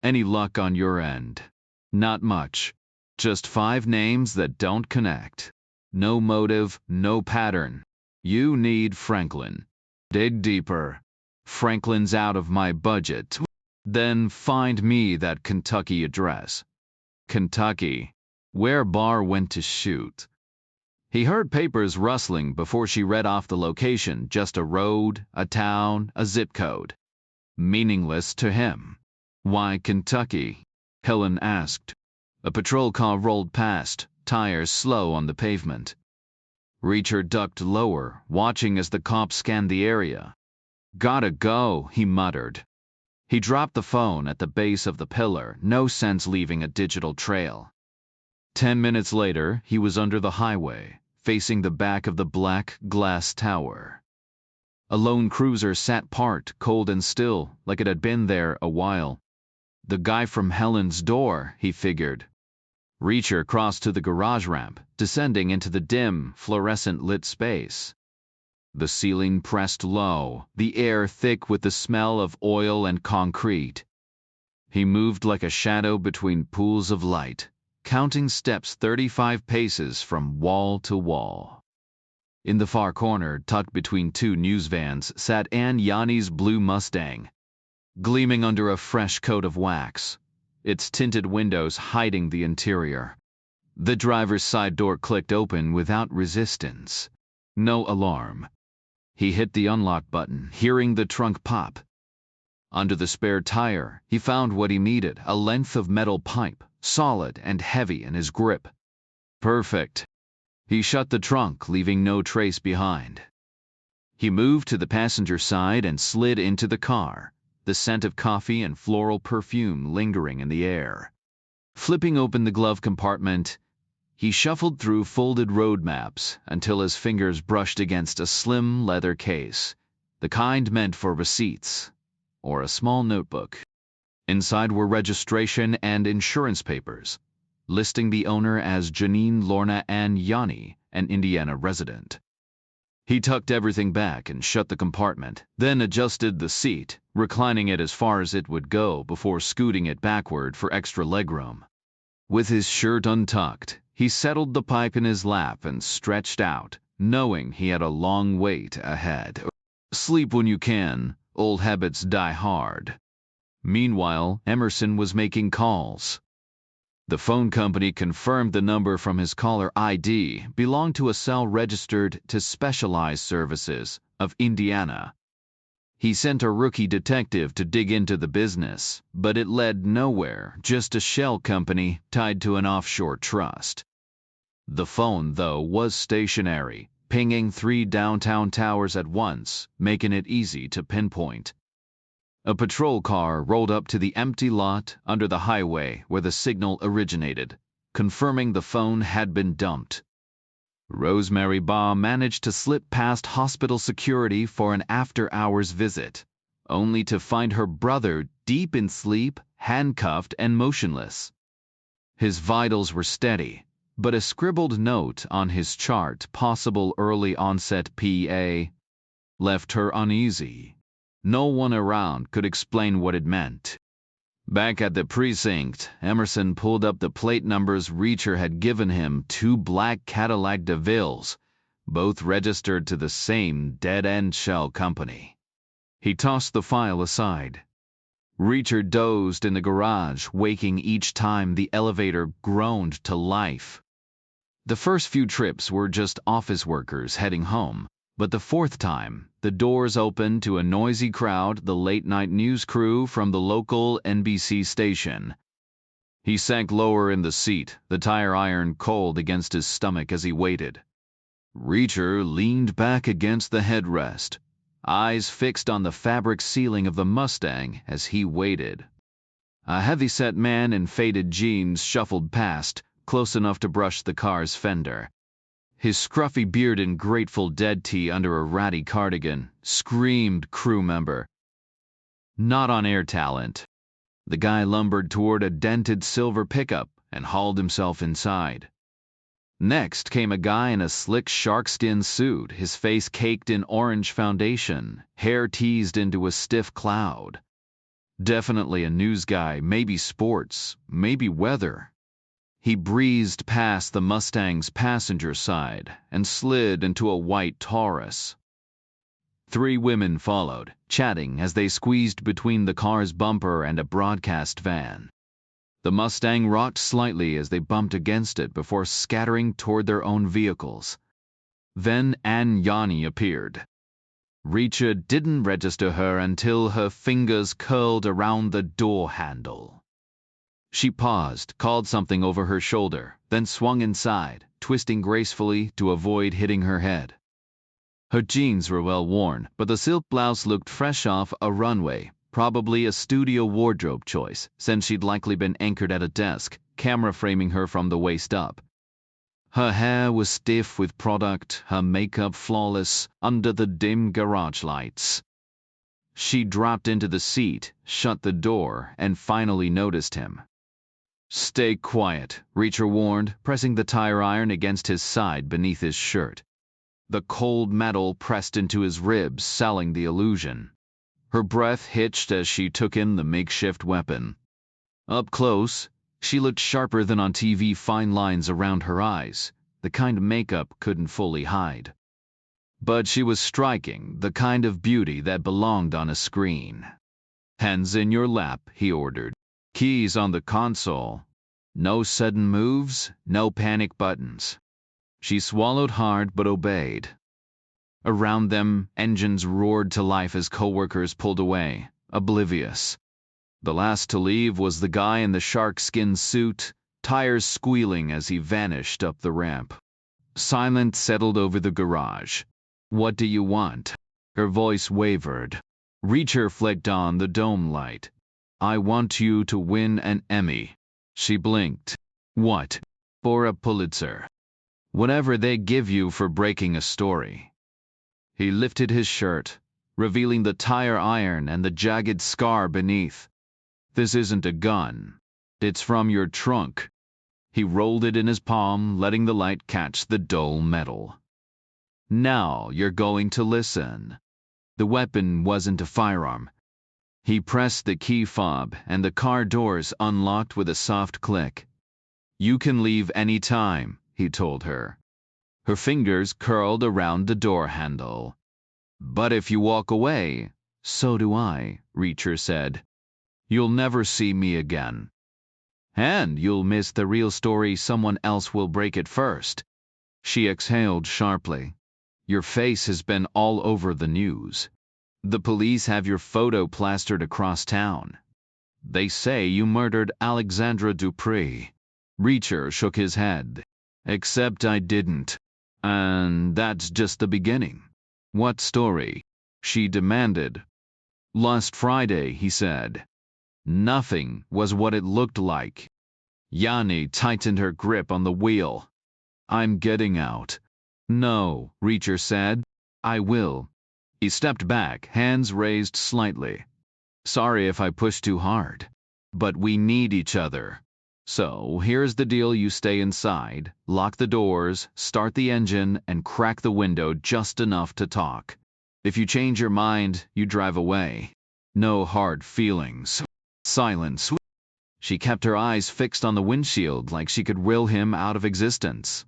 Any luck on your end? Not much. Just 5 names that don't connect. No motive, no pattern. You need Franklin. Dig deeper. Franklin's out of my budget. Then find me that Kentucky address. Kentucky. Where Bar went to shoot. He heard papers rustling before she read off the location, just a road, a town, a zip code. Meaningless to him. Why Kentucky? Helen asked. A patrol car rolled past, tires slow on the pavement. Reacher ducked lower, watching as the cop scanned the area. Gotta go, he muttered. He dropped the phone at the base of the pillar, no sense leaving a digital trail. 10 minutes later, he was under the highway, facing the back of the black glass tower. A lone cruiser sat parked, cold and still, like it had been there a while. The guy from Helen's door, he figured. Reacher crossed to the garage ramp, descending into the dim, fluorescent-lit space. The ceiling pressed low, the air thick with the smell of oil and concrete. He moved like a shadow between pools of light, counting steps 35 paces from wall to wall. In the far corner, tucked between 2 news vans, sat Ann Yanni's blue Mustang, gleaming under a fresh coat of wax, its tinted windows hiding the interior. The driver's side door clicked open without resistance. No alarm. He hit the unlock button, hearing the trunk pop. Under the spare tire, he found what he needed, a length of metal pipe, solid and heavy in his grip. Perfect. He shut the trunk, leaving no trace behind. He moved to the passenger side and slid into the car, the scent of coffee and floral perfume lingering in the air. Flipping open the glove compartment, he shuffled through folded road maps until his fingers brushed against a slim leather case, the kind meant for receipts, or a small notebook. Inside were registration and insurance papers, listing the owner as Janine Lorna Ann Yanni, an Indiana resident. He tucked everything back and shut the compartment, then adjusted the seat, reclining it as far as it would go before scooting it backward for extra legroom. With his shirt untucked, he settled the pipe in his lap and stretched out, knowing he had a long wait ahead. Sleep when you can, old habits die hard. Meanwhile, Emerson was making calls. The phone company confirmed the number from his caller ID belonged to a cell registered to Specialized Services of Indiana. He sent a rookie detective to dig into the business, but it led nowhere, just a shell company tied to an offshore trust. The phone, though, was stationary, pinging 3 downtown towers at once, making it easy to pinpoint. A patrol car rolled up to the empty lot under the highway where the signal originated, confirming the phone had been dumped. Rosemary Baugh managed to slip past hospital security for an after-hours visit, only to find her brother deep in sleep, handcuffed and motionless. His vitals were steady, but a scribbled note on his chart, possible early onset PA, left her uneasy. No one around could explain what it meant. Back at the precinct, Emerson pulled up the plate numbers Reacher had given him, 2 black Cadillac DeVilles, both registered to the same dead-end shell company. He tossed the file aside. Reacher dozed in the garage, waking each time the elevator groaned to life. The first few trips were just office workers heading home, but the fourth time, the doors opened to a noisy crowd, the late-night news crew from the local NBC station. He sank lower in the seat, the tire iron cold against his stomach as he waited. Reacher leaned back against the headrest, eyes fixed on the fabric ceiling of the Mustang as he waited. A heavy-set man in faded jeans shuffled past, close enough to brush the car's fender. His scruffy beard and Grateful Dead tee under a ratty cardigan screamed crew member. Not on air talent. The guy lumbered toward a dented silver pickup and hauled himself inside. Next came a guy in a slick sharkskin suit, his face caked in orange foundation, hair teased into a stiff cloud. Definitely a news guy, maybe sports, maybe weather. He breezed past the Mustang's passenger side and slid into a white Taurus. 3 women followed, chatting as they squeezed between the car's bumper and a broadcast van. The Mustang rocked slightly as they bumped against it before scattering toward their own vehicles. Then Ann Yanni appeared. Reacher didn't register her until her fingers curled around the door handle. She paused, called something over her shoulder, then swung inside, twisting gracefully to avoid hitting her head. Her jeans were well worn, but the silk blouse looked fresh off a runway, probably a studio wardrobe choice, since she'd likely been anchored at a desk, camera framing her from the waist up. Her hair was stiff with product, her makeup flawless, under the dim garage lights. She dropped into the seat, shut the door, and finally noticed him. "Stay quiet," Reacher warned, pressing the tire iron against his side beneath his shirt. The cold metal pressed into his ribs, selling the illusion. Her breath hitched as she took in the makeshift weapon. Up close, she looked sharper than on TV, fine lines around her eyes, the kind makeup couldn't fully hide. But she was striking, the kind of beauty that belonged on a screen. "Hands in your lap," he ordered. "Keys on the console. No sudden moves, no panic buttons." She swallowed hard but obeyed. Around them, engines roared to life as coworkers pulled away, oblivious. The last to leave was the guy in the sharkskin suit, tires squealing as he vanished up the ramp. Silence settled over the garage. "What do you want?" Her voice wavered. Reacher flicked on the dome light. "I want you to win an Emmy." She blinked. "What?" "For a Pulitzer. Whatever they give you for breaking a story." He lifted his shirt, revealing the tire iron and the jagged scar beneath. "This isn't a gun. It's from your trunk." He rolled it in his palm, letting the light catch the dull metal. "Now you're going to listen." The weapon wasn't a firearm. He pressed the key fob, and the car doors unlocked with a soft click. "You can leave any time," he told her. Her fingers curled around the door handle. "But if you walk away..." "So do I," Reacher said. "You'll never see me again. And you'll miss the real story. Someone else will break it first." She exhaled sharply. "Your face has been all over the news. The police have your photo plastered across town. They say you murdered Alexandra Dupree." Reacher shook his head. "Except I didn't. And that's just the beginning." "What story?" she demanded. "Last Friday," he said. "Nothing was what it looked like." Yanni tightened her grip on the wheel. "I'm getting out." "No," Reacher said. "I will." He stepped back, hands raised slightly. "Sorry if I pushed too hard." But we need each other. So here's the deal: you stay inside, lock the doors, start the engine, and crack the window just enough to talk. If you change your mind, you drive away. No hard feelings. Silence. She kept her eyes fixed on the windshield like she could will him out of existence.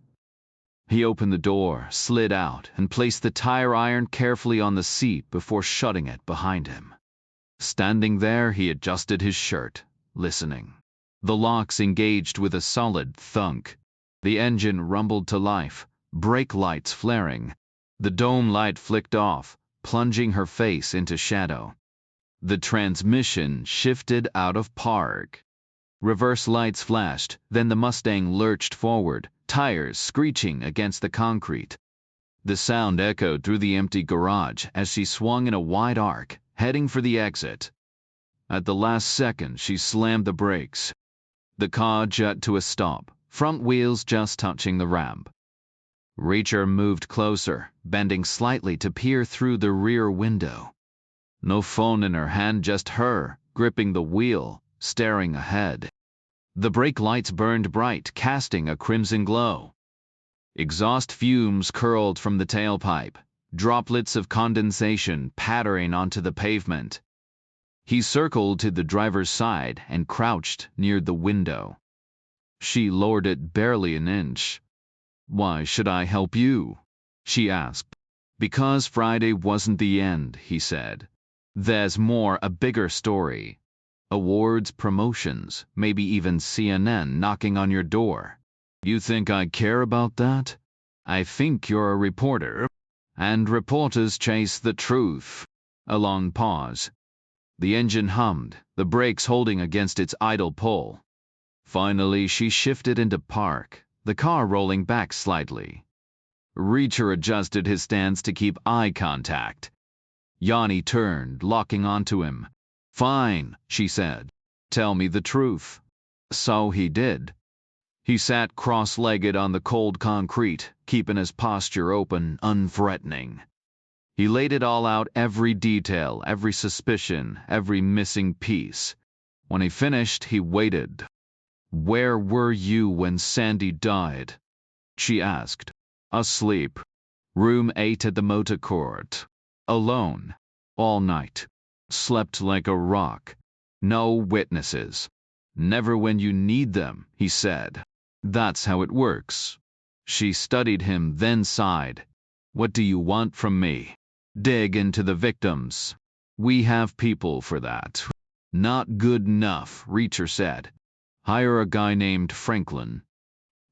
He opened the door, slid out, and placed the tire iron carefully on the seat before shutting it behind him. Standing there, he adjusted his shirt, listening. The locks engaged with a solid thunk. The engine rumbled to life, brake lights flaring. The dome light flicked off, plunging her face into shadow. The transmission shifted out of park. Reverse lights flashed, then the Mustang lurched forward, tires screeching against the concrete. The sound echoed through the empty garage as she swung in a wide arc, heading for the exit. At the last second, she slammed the brakes. The car jerked to a stop, front wheels just touching the ramp. Reacher moved closer, bending slightly to peer through the rear window. No phone in her hand, just her, gripping the wheel, staring ahead. The brake lights burned bright, casting a crimson glow. Exhaust fumes curled from the tailpipe, droplets of condensation pattering onto the pavement. He circled to the driver's side and crouched near the window. She lowered it barely an inch. "Why should I help you?" she asked. "Because Friday wasn't the end," he said. "There's more, a bigger story. Awards, promotions, maybe even CNN knocking on your door. You think I care about that? I think you're a reporter, and reporters chase the truth." A long pause. The engine hummed, the brakes holding against its idle pull. Finally, she shifted into park, the car rolling back slightly. Reacher adjusted his stance to keep eye contact. Yanni turned, locking onto him. "Fine," she said. "Tell me the truth." So he did. He sat cross-legged on the cold concrete, keeping his posture open, unthreatening. He laid it all out, every detail, every suspicion, every missing piece. When he finished, he waited. "Where were you when Sandy died?" she asked. "Asleep. Room 8 at the motor court. Alone. All night. Slept like a rock. No witnesses. Never when you need them," he said. "That's how it works." She studied him, then sighed. "What do you want from me? Dig into the victims. We have people for that." "Not good enough," Reacher said. "Hire a guy named Franklin.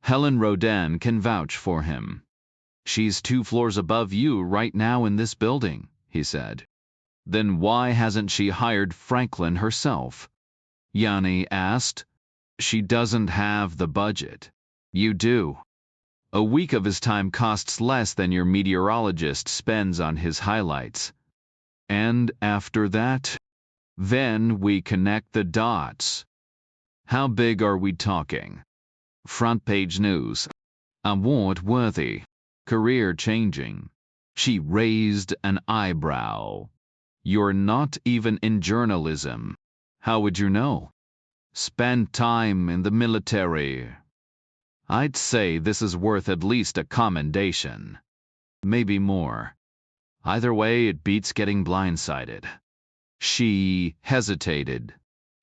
Helen Rodan can vouch for him." "She's 2 floors above you right now in this building," he said. "Then why hasn't she hired Franklin herself?" Yanni asked. "She doesn't have the budget. You do. A week of his time costs less than your meteorologist spends on his highlights. And after that? Then we connect the dots." "How big are we talking?" "Front page news. Award-worthy. Career-changing." She raised an eyebrow. "You're not even in journalism." "How would you know?" "Spent time in the military." "I'd say this is worth at least a commendation. Maybe more. Either way, it beats getting blindsided." She hesitated.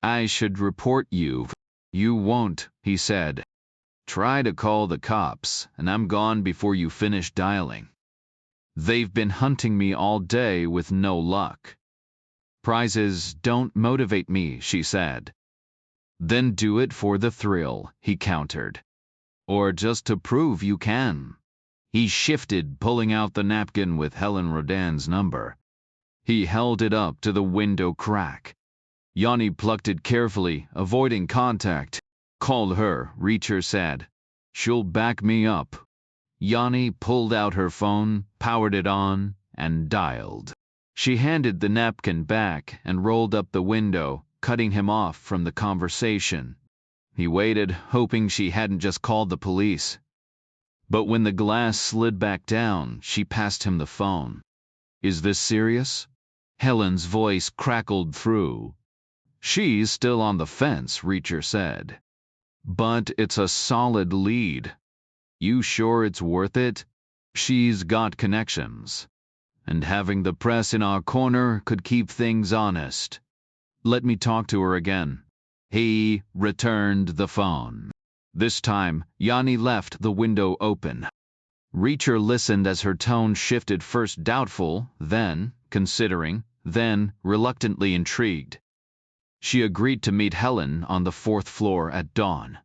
"I should report you." "You won't," he said. "Try to call the cops, and I'm gone before you finish dialing. They've been hunting me all day with no luck." "Prizes don't motivate me," she said. "Then do it for the thrill," he countered. "Or just to prove you can." He shifted, pulling out the napkin with Helen Rodan's number. He held it up to the window crack. Yanni plucked it carefully, avoiding contact. "Call her," Reacher said. "She'll back me up." Yanni pulled out her phone, powered it on, and dialed. She handed the napkin back and rolled up the window, cutting him off from the conversation. He waited, hoping she hadn't just called the police. But when the glass slid back down, she passed him the phone. "Is this serious?" Helen's voice crackled through. She's still on the fence, Reacher said. But it's a solid lead. You sure it's worth it? She's got connections. And having the press in our corner could keep things honest. Let me talk to her again. He returned the phone. This time, Yanni left the window open. Reacher listened as her tone shifted, first doubtful, then considering, then reluctantly intrigued. She agreed to meet Helen on the 4th floor at dawn.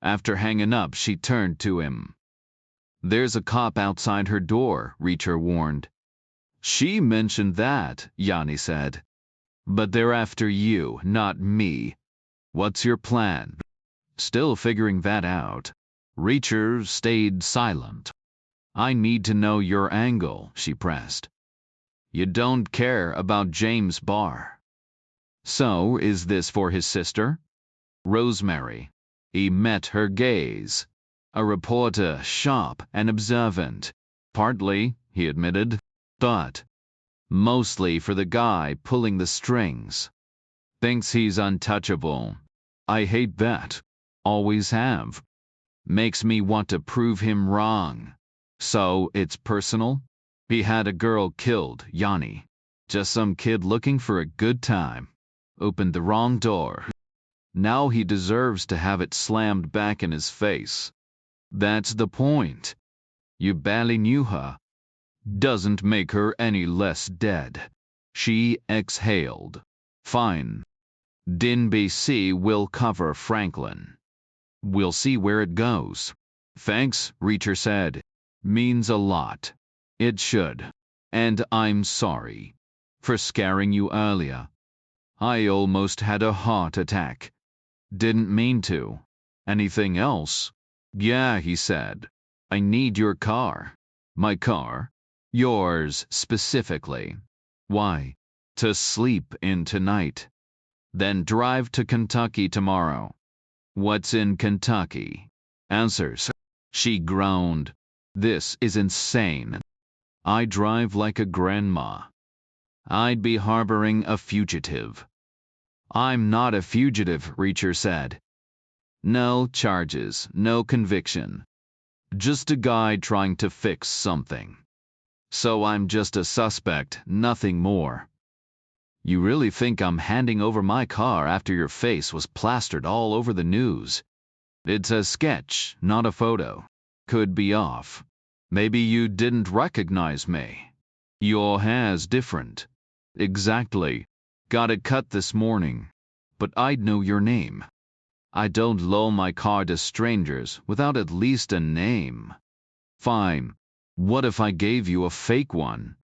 After hanging up, she turned to him. There's a cop outside her door, Reacher warned. She mentioned that, Yanni said. But they're after you, not me. What's your plan? Still figuring that out. Reacher stayed silent. I need to know your angle, she pressed. You don't care about James Barr. So, is this for his sister? Rosemary. He met her gaze. A reporter, sharp and observant. Partly, he admitted, but mostly for the guy pulling the strings. Thinks he's untouchable. I hate that. Always have. Makes me want to prove him wrong. So, it's personal? He had a girl killed, Yanni. Just some kid looking for a good time. Opened the wrong door. Now he deserves to have it slammed back in his face. That's the point. You barely knew her. Doesn't make her any less dead. She exhaled. Fine. DNBC will cover Franklin. We'll see where it goes. Thanks, Reacher said. Means a lot. It should. And I'm sorry for scaring you earlier. I almost had a heart attack. Didn't mean to. Anything else? Yeah, he said. I need your car. My car? Yours specifically. Why? To sleep in tonight. Then drive to Kentucky tomorrow. What's in Kentucky? Answers. She groaned. This is insane. I drive like a grandma. I'd be harboring a fugitive. I'm not a fugitive, Reacher said. No charges, no conviction. Just a guy trying to fix something. So I'm just a suspect, nothing more. You really think I'm handing over my car after your face was plastered all over the news? It's a sketch, not a photo. Could be off. Maybe you didn't recognize me. Your hair's different. Exactly. Got it cut this morning. But I'd know your name. I don't loan my car to strangers without at least a name. Fine. What if I gave you a fake one?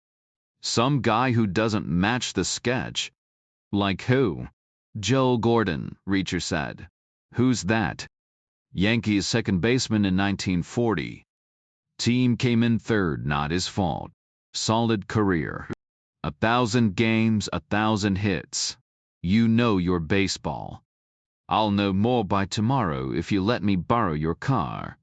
Some guy who doesn't match the sketch. Like who? Joe Gordon, Reacher said. Who's that? Yankees second baseman in 1940. Team came in third, not his fault. Solid career. 1,000 games, 1,000 hits. You know your baseball. I'll know more by tomorrow if you let me borrow your car.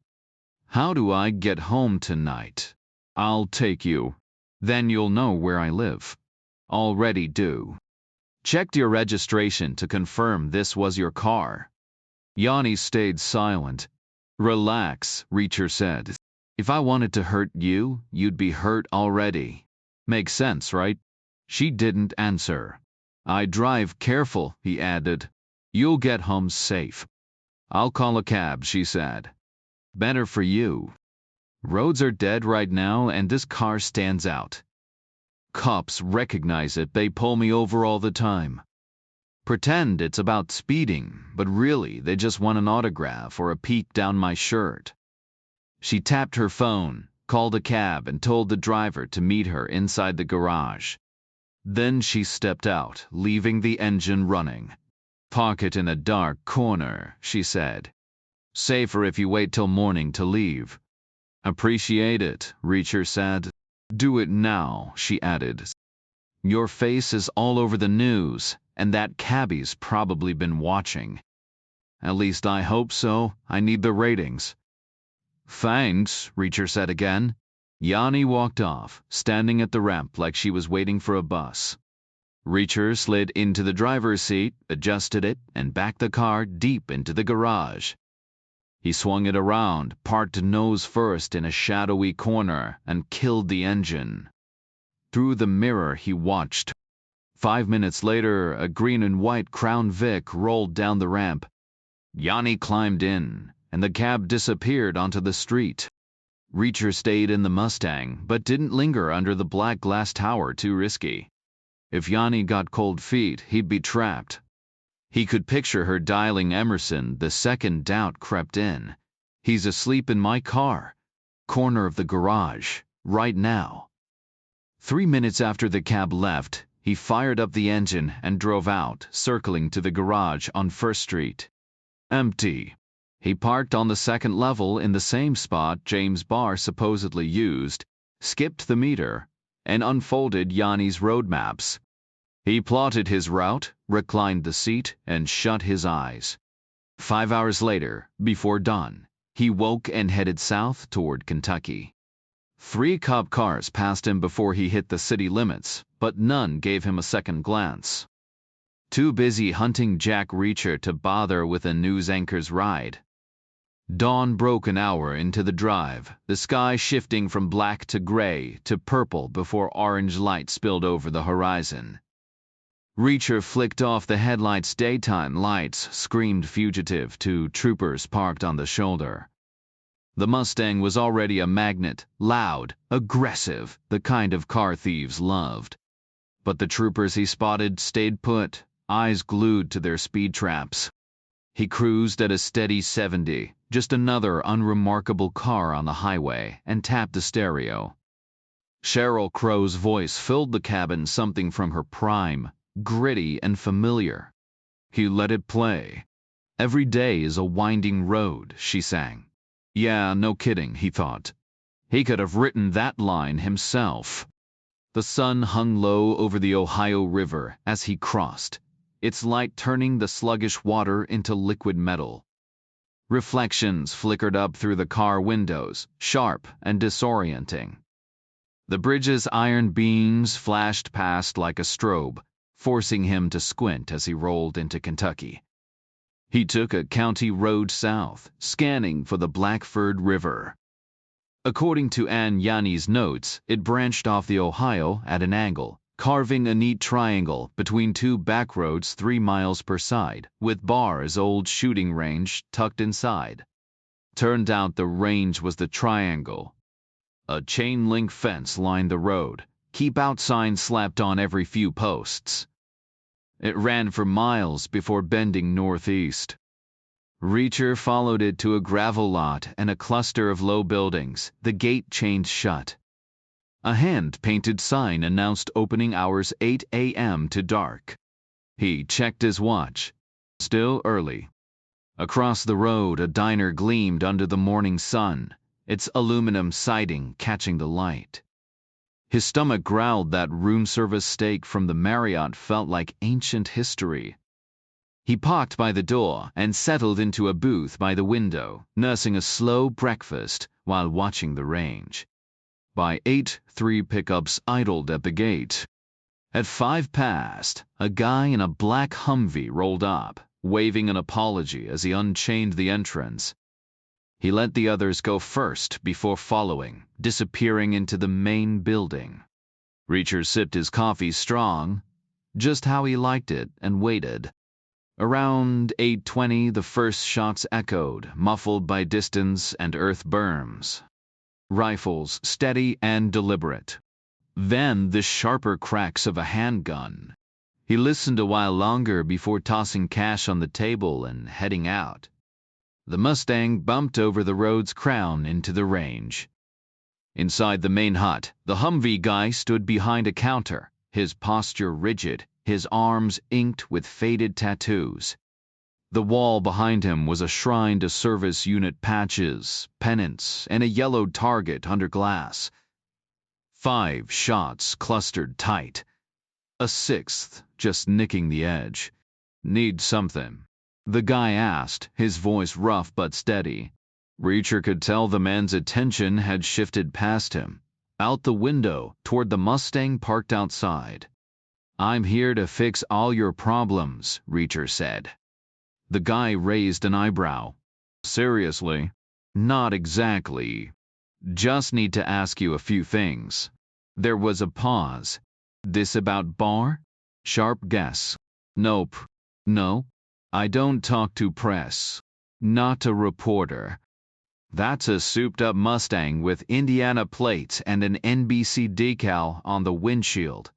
How do I get home tonight? I'll take you. Then you'll know where I live. Already do. Checked your registration to confirm this was your car. Yanni stayed silent. Relax, Reacher said. If I wanted to hurt you, you'd be hurt already. Makes sense, right? She didn't answer. I drive careful, he added. You'll get home safe. I'll call a cab, she said. Better for you. Roads are dead right now and this car stands out. Cops recognize it, they pull me over all the time. Pretend it's about speeding, but really they just want an autograph or a peek down my shirt. She tapped her phone, called a cab and told the driver to meet her inside the garage. Then she stepped out, leaving the engine running. Park it in a dark corner, she said. Safer if you wait till morning to leave. Appreciate it, Reacher said. Do it now, she added. Your face is all over the news, and that cabbie's probably been watching. At least I hope so. I need the ratings. Thanks, Reacher said again. Yanni walked off, standing at the ramp like she was waiting for a bus. Reacher slid into the driver's seat, adjusted it, and backed the car deep into the garage. He swung it around, parked nose first in a shadowy corner, and killed the engine. Through the mirror he watched. 5 minutes later, a green and white Crown Vic rolled down the ramp. Yanni climbed in, and the cab disappeared onto the street. Reacher stayed in the Mustang, but didn't linger under the black glass tower, too risky. If Yanni got cold feet, he'd be trapped. He could picture her dialing Emerson the second doubt crept in. He's asleep in my car. Corner of the garage. Right now. 3 minutes after the cab left, he fired up the engine and drove out, circling to the garage on First Street. Empty. He parked on the second level in the same spot James Barr supposedly used, skipped the meter, and unfolded Yanni's road maps. He plotted his route, reclined the seat, and shut his eyes. 5 hours later, before dawn, he woke and headed south toward Kentucky. 3 cop cars passed him before he hit the city limits, but none gave him a second glance. Too busy hunting Jack Reacher to bother with a news anchor's ride. Dawn broke an hour into the drive, the sky shifting from black to gray to purple before orange light spilled over the horizon. Reacher flicked off the headlights' daytime lights, screamed fugitive to troopers parked on the shoulder. The Mustang was already a magnet, loud, aggressive, the kind of car thieves loved. But the troopers he spotted stayed put, eyes glued to their speed traps. He cruised at a steady 70, just another unremarkable car on the highway, and tapped the stereo. Sheryl Crow's voice filled the cabin, something from her prime, gritty and familiar. He let it play. Every day is a winding road, she sang. Yeah, no kidding, he thought. He could have written that line himself. The sun hung low over the Ohio River as he crossed, its light turning the sluggish water into liquid metal. Reflections flickered up through the car windows, sharp and disorienting. The bridge's iron beams flashed past like a strobe, forcing him to squint as he rolled into Kentucky. He took a county road south, scanning for the Blackford River. According to Ann Yanni's notes, it branched off the Ohio at an angle, carving a neat triangle between 2 back roads 3 miles per side, with Barr's old shooting range tucked inside. Turned out the range was the triangle. A chain-link fence lined the road, keep out signs slapped on every few posts. It ran for miles before bending northeast. Reacher followed it to a gravel lot and a cluster of low buildings, the gate chained shut. A hand-painted sign announced opening hours 8 a.m. to dark. He checked his watch. Still early. Across the road, a diner gleamed under the morning sun, its aluminum siding catching the light. His stomach growled that room service steak from the Marriott felt like ancient history. He parked by the door and settled into a booth by the window, nursing a slow breakfast while watching the range. By 8, 3 pickups idled at the gate. At 5 past, a guy in a black Humvee rolled up, waving an apology as he unchained the entrance. He let the others go first before following, disappearing into the main building. Reacher sipped his coffee strong, just how he liked it, and waited. Around 8:20, the first shots echoed, muffled by distance and earth berms. Rifles, steady and deliberate. Then the sharper cracks of a handgun. He listened a while longer before tossing cash on the table and heading out. The Mustang bumped over the road's crown into the range. Inside the main hut, the Humvee guy stood behind a counter, his posture rigid, his arms inked with faded tattoos. The wall behind him was a shrine to service unit patches, pennants, and a yellowed target under glass. 5 shots clustered tight. A 6th just nicking the edge. Need something? The guy asked, his voice rough but steady. Reacher could tell the man's attention had shifted past him, out the window toward the Mustang parked outside. I'm here to fix all your problems, Reacher said. The guy raised an eyebrow. Seriously? Not exactly. Just need to ask you a few things. There was a pause. This about bar? Sharp guess. Nope. No? I don't talk to press. Not a reporter. That's a souped-up Mustang with Indiana plates and an NBC decal on the windshield.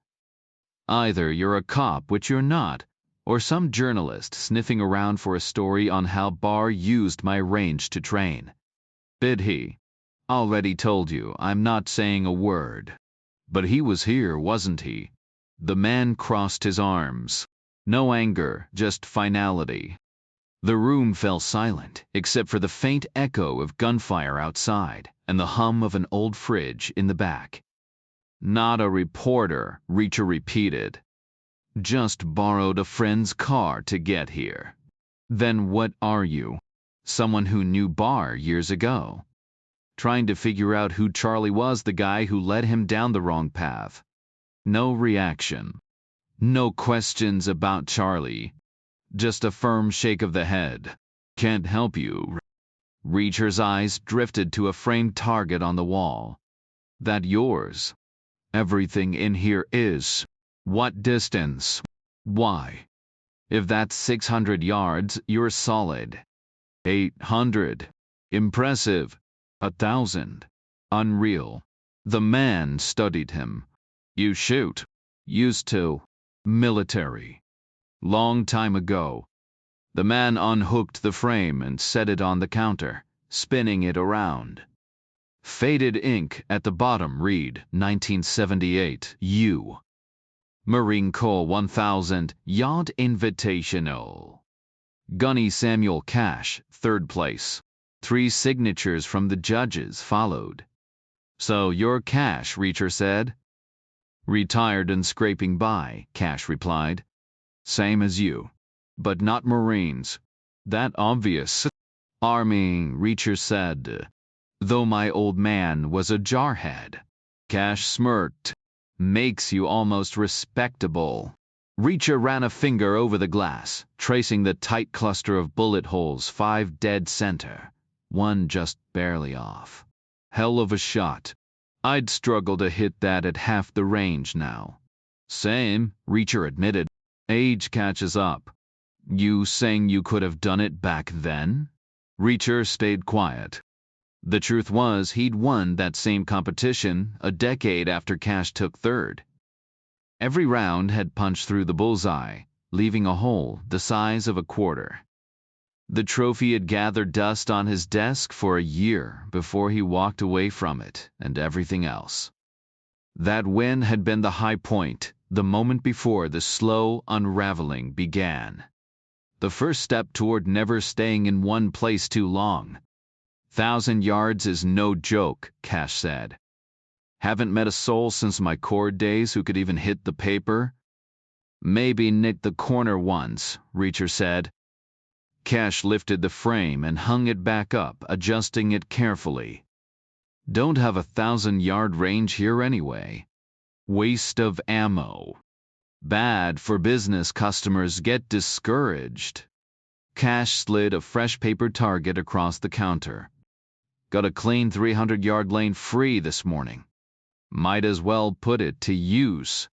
Either you're a cop, which you're not, or some journalist sniffing around for a story on how Barr used my range to train. Did he? Already told you, I'm not saying a word. But he was here, wasn't he? The man crossed his arms. No anger, just finality. The room fell silent, except for the faint echo of gunfire outside and the hum of an old fridge in the back. Not a reporter, Reacher repeated. Just borrowed a friend's car to get here. Then what are you? Someone who knew Barr years ago. Trying to figure out who Charlie was, the guy who led him down the wrong path. No reaction. No questions about Charlie. Just a firm shake of the head. Can't help you. Reacher's eyes drifted to a framed target on the wall. That yours? Everything in here is. What distance? Why? If that's 600 yards, you're solid. 800. Impressive. 1,000. Unreal. The man studied him. You shoot. Used to. Military. Long time ago. The man unhooked the frame and set it on the counter, spinning it around. Faded ink at the bottom read 1978 U. Marine Corps 1000 Yacht Invitational. Gunny Samuel Cash, 3rd place. 3 signatures from the judges followed. So you're Cash, Reacher said. Retired and scraping by, Cash replied. Same as you. But not Marines. That obvious. Army, Reacher said. Though my old man was a jarhead. Cash smirked. Makes you almost respectable. Reacher ran a finger over the glass, tracing the tight cluster of bullet holes, 5 dead center. 1 just barely off. Hell of a shot. I'd struggle to hit that at half the range now. Same, Reacher admitted. Age catches up. You saying you could have done it back then? Reacher stayed quiet. The truth was he'd won that same competition a decade after Cash took 3rd. Every round had punched through the bullseye, leaving a hole the size of a quarter. The trophy had gathered dust on his desk for a year before he walked away from it and everything else. That win had been the high point, the moment before the slow unraveling began. The first step toward never staying in one place too long. 1,000 yards is no joke, Cash said. Haven't met a soul since my Corps days who could even hit the paper. Maybe nick the corner once, Reacher said. Cash lifted the frame and hung it back up, adjusting it carefully. Don't have a 1,000-yard range here anyway. Waste of ammo. Bad for business, customers get discouraged. Cash slid a fresh paper target across the counter. Got a clean 300-yard lane free this morning. Might as well put it to use.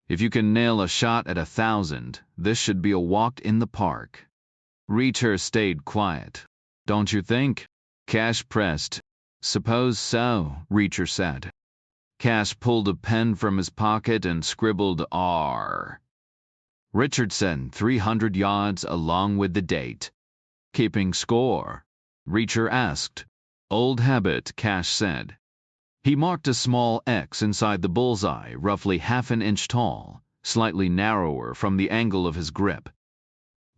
If you can nail a shot at 1,000, this should be a walk in the park. Reacher stayed quiet. Don't you think? Cash pressed. Suppose so, Reacher said. Cash pulled a pen from his pocket and scribbled R. Richardson, 300 yards along with the date. Keeping score? Reacher asked. Old habit, Cash said. He marked a small X inside the bullseye, roughly half an inch tall, slightly narrower from the angle of his grip.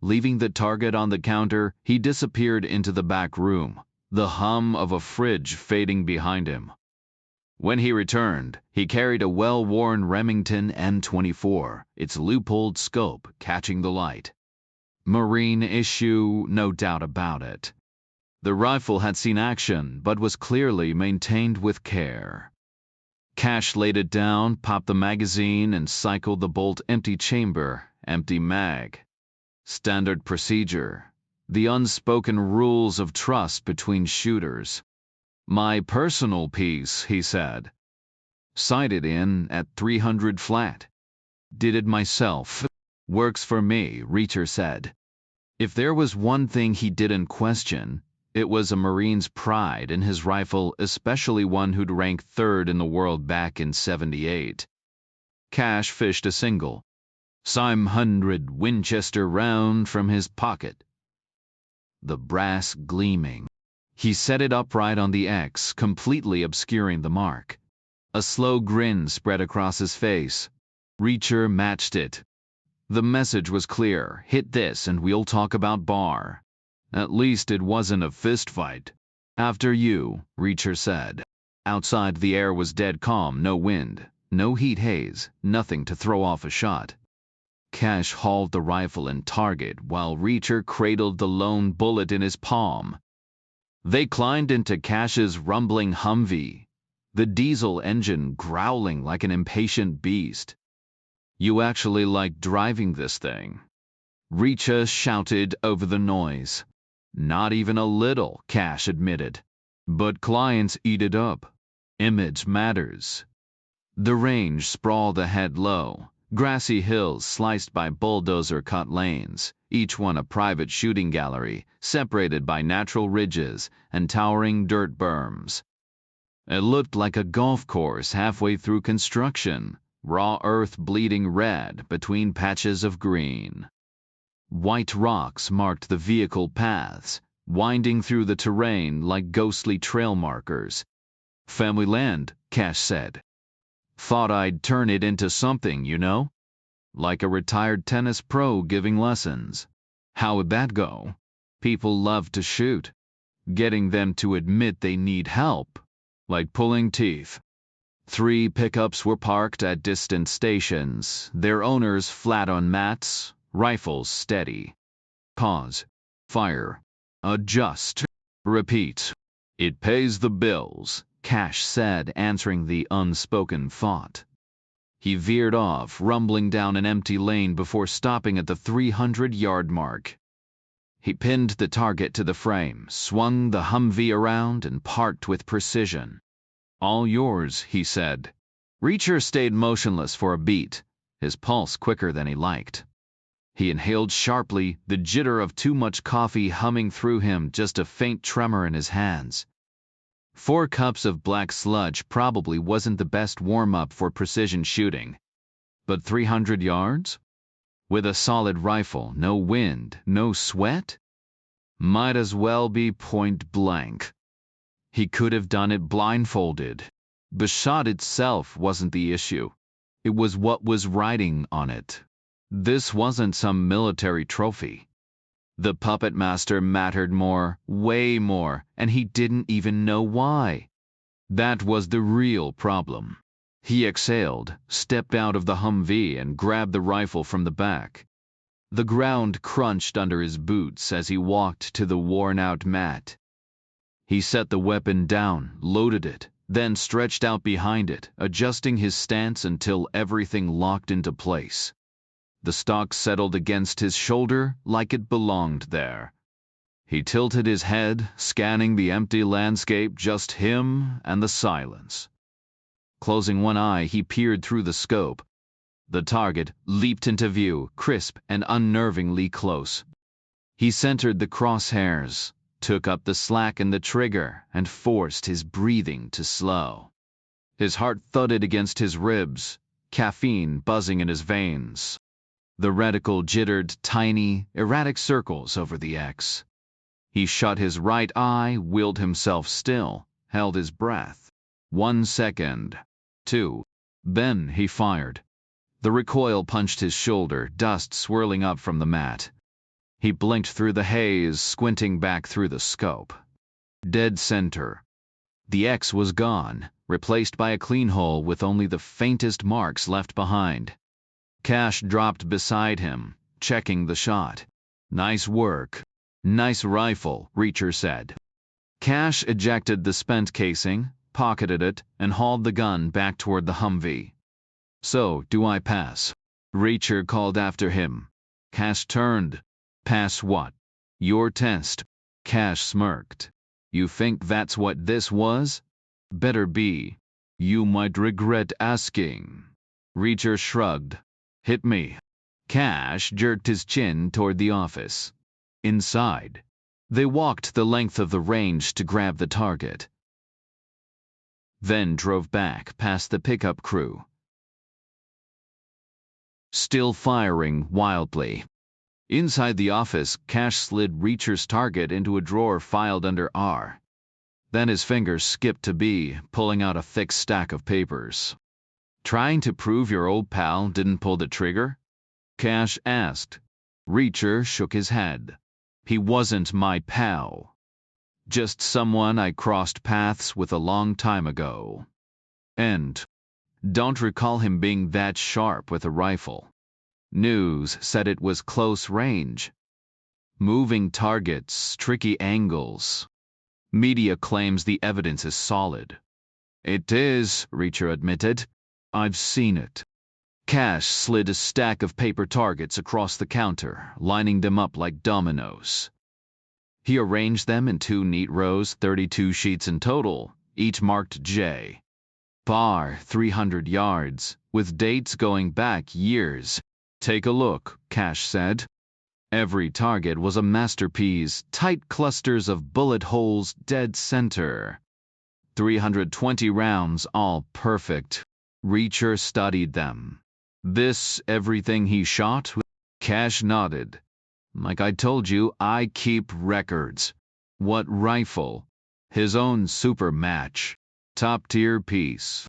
Leaving the target on the counter, he disappeared into the back room, the hum of a fridge fading behind him. When he returned, he carried a well-worn Remington M24, its loopholed scope catching the light. Marine issue, no doubt about it. The rifle had seen action, but was clearly maintained with care. Cash laid it down, popped the magazine, and cycled the bolt. Empty chamber, empty mag. Standard procedure. The unspoken rules of trust between shooters. My personal piece, he said. Sighted in at 300 flat. Did it myself. Works for me, Reacher said. If there was one thing he didn't question, it was a Marine's pride in his rifle, especially one who'd ranked third in the world back in '78. Cash fished a single. Sime 100 Winchester round from his pocket. The brass gleaming. He set it upright on the X, completely obscuring the mark. A slow grin spread across his face. Reacher matched it. The message was clear. Hit this and we'll talk about bar. At least it wasn't a fist fight. After you, Reacher said. Outside the air was dead calm, no wind, no heat haze, nothing to throw off a shot. Cash hauled the rifle in target while Reacher cradled the lone bullet in his palm. They climbed into Cash's rumbling Humvee, the diesel engine growling like an impatient beast. You actually like driving this thing? Reacher shouted over the noise. Not even a little, Cash admitted. But clients eat it up. Image matters. The range sprawled ahead low. Grassy hills sliced by bulldozer-cut lanes, each one a private shooting gallery, separated by natural ridges and towering dirt berms. It looked like a golf course halfway through construction, raw earth bleeding red between patches of green. White rocks marked the vehicle paths, winding through the terrain like ghostly trail markers. Family land, Cash said. Thought I'd turn it into something, you know? Like a retired tennis pro giving lessons. How would that go? People love to shoot. Getting them to admit they need help. Like pulling teeth. 3 pickups were parked at distant stations, their owners flat on mats, rifles steady. Pause. Fire. Adjust. Repeat. It pays the bills, Cash said, answering the unspoken thought. He veered off, rumbling down an empty lane before stopping at the 300-yard mark. He pinned the target to the frame, swung the Humvee around, and parked with precision. All yours, he said. Reacher stayed motionless for a beat, his pulse quicker than he liked. He inhaled sharply, the jitter of too much coffee humming through him, just a faint tremor in his hands. 4 cups of black sludge probably wasn't the best warm-up for precision shooting. But 300 yards? With a solid rifle, no wind, no sweat? Might as well be point blank. He could have done it blindfolded. The shot itself wasn't the issue. It was what was riding on it. This wasn't some military trophy. The puppet master mattered more, way more, and he didn't even know why. That was the real problem. He exhaled, stepped out of the Humvee, and grabbed the rifle from the back. The ground crunched under his boots as he walked to the worn-out mat. He set the weapon down, loaded it, then stretched out behind it, adjusting his stance until everything locked into place. The stock settled against his shoulder like it belonged there. He tilted his head, scanning the empty landscape, just him and the silence. Closing one eye, he peered through the scope. The target leaped into view, crisp and unnervingly close. He centered the crosshairs, took up the slack in the trigger, and forced his breathing to slow. His heart thudded against his ribs, caffeine buzzing in his veins. The reticle jittered tiny, erratic circles over the X. He shut his right eye, willed himself still, held his breath. 1 second. 2. Then he fired. The recoil punched his shoulder, dust swirling up from the mat. He blinked through the haze, squinting back through the scope. Dead center. The X was gone, replaced by a clean hole with only the faintest marks left behind. Cash dropped beside him, checking the shot. Nice work. Nice rifle, Reacher said. Cash ejected the spent casing, pocketed it, and hauled the gun back toward the Humvee. "So, do I pass?" Reacher called after him. Cash turned. "Pass what?" "Your test." Cash smirked. "You think that's what this was?" "Better be. You might regret asking." Reacher shrugged. "Hit me." Cash jerked his chin toward the office. Inside, they walked the length of the range to grab the target, then drove back past the pickup crew, still firing wildly. Inside the office, Cash slid Reacher's target into a drawer filed under R. Then his fingers skipped to B, pulling out a thick stack of papers. "Trying to prove your old pal didn't pull the trigger?" Cash asked. Reacher shook his head. "He wasn't my pal. Just someone I crossed paths with a long time ago. And don't recall him being that sharp with a rifle. News said it was close range. Moving targets, tricky angles. Media claims the evidence is solid." "It is," Reacher admitted. "I've seen it." Cash slid a stack of paper targets across the counter, lining them up like dominoes. He arranged them in 2 neat rows, 32 sheets in total, each marked J. Bar 300 yards, with dates going back years. "Take a look," Cash said. Every target was a masterpiece, tight clusters of bullet holes dead center. 320 rounds, all perfect. Reacher studied them. "This everything he shot?" Cash nodded. "Like I told you, I keep records." "What rifle?" "His own super match. Top tier piece."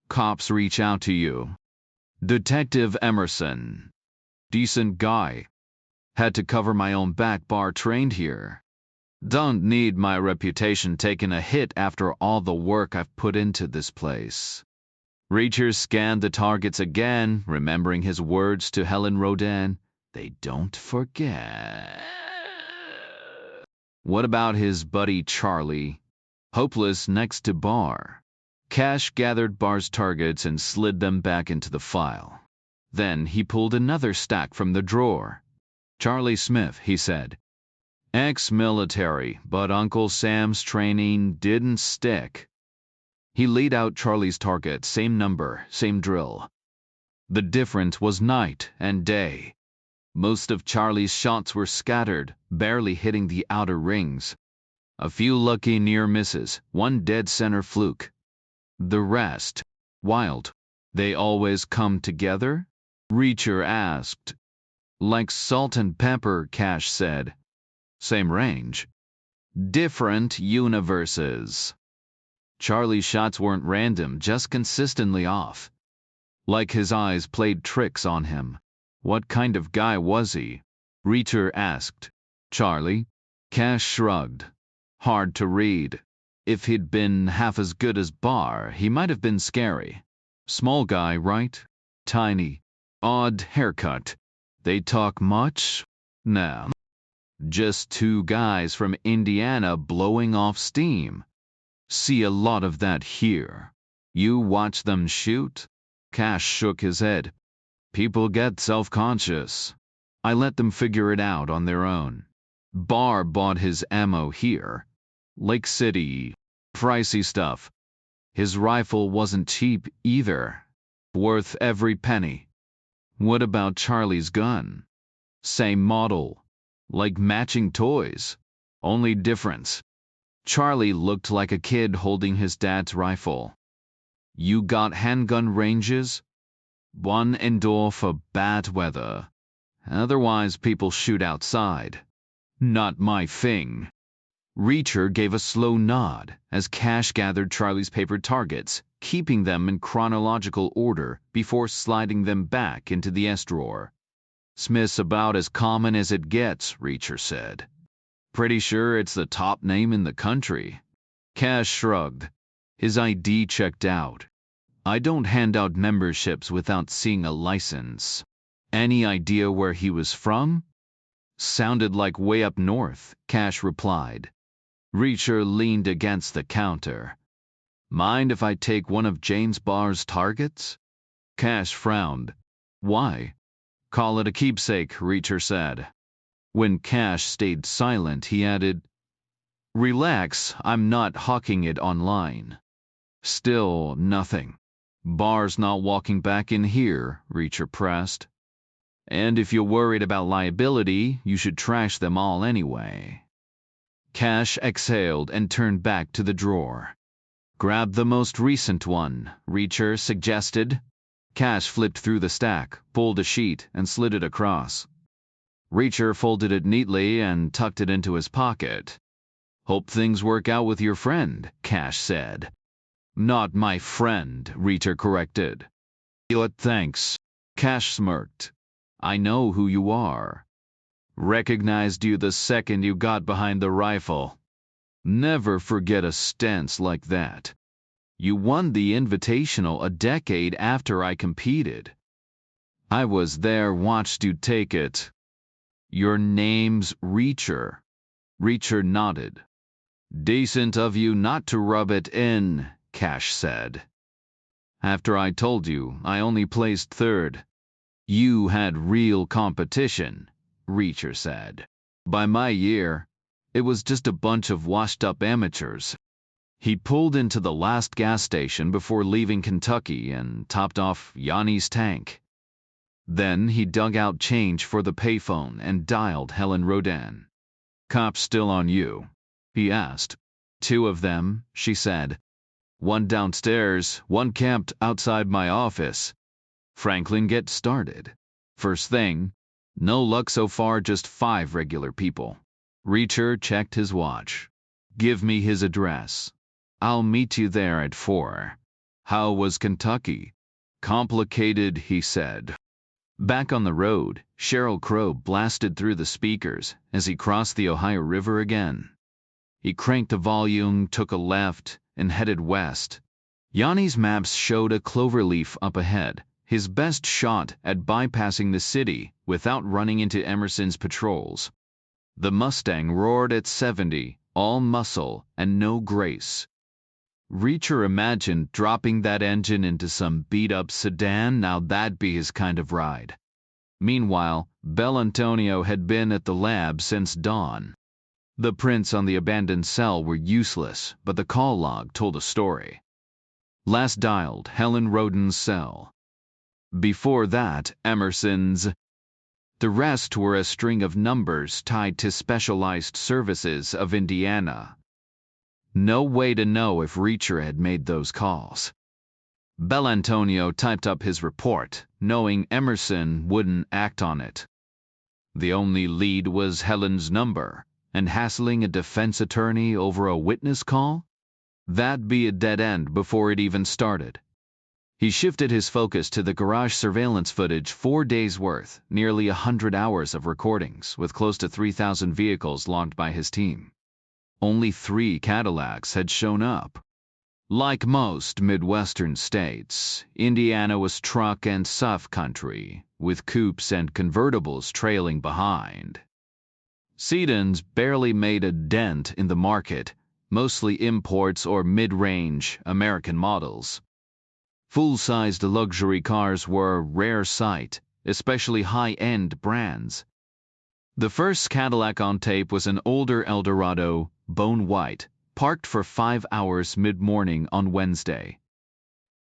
"Cops reach out to you?" "Detective Emerson. Decent guy. Had to cover my own back, bar trained here. Don't need my reputation taking a hit after all the work I've put into this place." Reacher scanned the targets again, remembering his words to Helen Rodin. They don't forget. What about his buddy Charlie? Hopeless next to Bar. Cash gathered Bar's targets and slid them back into the file. Then he pulled another stack from the drawer. "Charlie Smith," he said. "Ex-military, but Uncle Sam's training didn't stick." He laid out Charlie's target, same number, same drill. The difference was night and day. Most of Charlie's shots were scattered, barely hitting the outer rings. A few lucky near misses, one dead center fluke. The rest, wild. "They always come together?" Reacher asked. "Like salt and pepper," Cash said. "Same range." "Different universes." Charlie's shots weren't random, just consistently off. Like his eyes played tricks on him. "What kind of guy was he?" Reacher asked. "Charlie?" Cash shrugged. "Hard to read. If he'd been half as good as Barr, he might have been scary. Small guy, right? Tiny. Odd haircut. They talk much?" "Nah. Just 2 guys from Indiana blowing off steam. See a lot of that here." "You watch them shoot?" Cash shook his head. "People get self-conscious. I let them figure it out on their own. Barr bought his ammo here. Lake City. Pricey stuff. His rifle wasn't cheap either. Worth every penny." "What about Charlie's gun?" "Same model. Like matching toys. Only difference. Charlie looked like a kid holding his dad's rifle." "You got handgun ranges?" "One indoor for bad weather. Otherwise people shoot outside. Not my thing." Reacher gave a slow nod as Cash gathered Charlie's paper targets, keeping them in chronological order before sliding them back into the S drawer. "Smith's about as common as it gets," Reacher said. "Pretty sure it's the top name in the country." Cash shrugged. His ID checked out. "I don't hand out memberships without seeing a license." "Any idea where he was from?" "Sounded like way up north," Cash replied. Reacher leaned against the counter. Mind if I take one of James Barr's targets? Cash frowned. Why? Call it a keepsake, Reacher said. When Cash stayed silent, he added, Relax, I'm not hawking it online. Still nothing. Barr's not walking back in here, Reacher pressed. And if you're worried about liability, you should trash them all anyway. Cash exhaled and turned back to the drawer. Grab the most recent one, Reacher suggested. Cash flipped through the stack, pulled a sheet, and slid it across. Reacher folded it neatly and tucked it into his pocket. Hope things work out with your friend, Cash said. Not my friend, Reacher corrected. Thanks. Cash smirked. I know who you are. Recognized you the second you got behind the rifle. Never forget a stance like that. You won the Invitational a decade after I competed. I was there, watched you take it. Your name's Reacher. Reacher nodded. Decent of you not to rub it in, Cash said. After I told you, I only placed third. You had real competition, Reacher said. By my year, it was just a bunch of washed-up amateurs. He pulled into the last gas station before leaving Kentucky and topped off Yanni's tank. Then he dug out change for the payphone and dialed Helen Rodin. Cops still on you? He asked. 2 of them, she said. 1 downstairs, 1 camped outside my office. Franklin, get started. First thing, no luck so far, just 5 regular people. Reacher checked his watch. Give me his address. I'll meet you there at 4. How was Kentucky? Complicated, he said. Back on the road, Sheryl Crow blasted through the speakers as he crossed the Ohio River again. He cranked the volume, took a left, and headed west. Yanni's maps showed a cloverleaf up ahead, his best shot at bypassing the city without running into Emerson's patrols. The Mustang roared at 70, all muscle and no grace. Reacher imagined dropping that engine into some beat-up sedan. Now that'd be his kind of ride. Meanwhile, Bellantonio had been at the lab since dawn. The prints on the abandoned cell were useless, but the call log told a story. Last dialed, Helen Rodin's cell. Before that, Emerson's. The rest were a string of numbers tied to specialized services of Indiana. No way to know if Reacher had made those calls. Bellantonio typed up his report, knowing Emerson wouldn't act on it. The only lead was Helen's number, and hassling a defense attorney over a witness call? That'd be a dead end before it even started. He shifted his focus to the garage surveillance footage, 4 days' worth, nearly 100 hours of recordings, with close to 3,000 vehicles logged by his team. Only 3 Cadillacs had shown up. Like most Midwestern states, Indiana was truck and SUV country, with coupes and convertibles trailing behind. Sedans barely made a dent in the market, mostly imports or mid-range American models. Full-sized luxury cars were a rare sight, especially high-end brands. The first Cadillac on tape was an older Eldorado, bone white, parked for 5 hours mid-morning on Wednesday.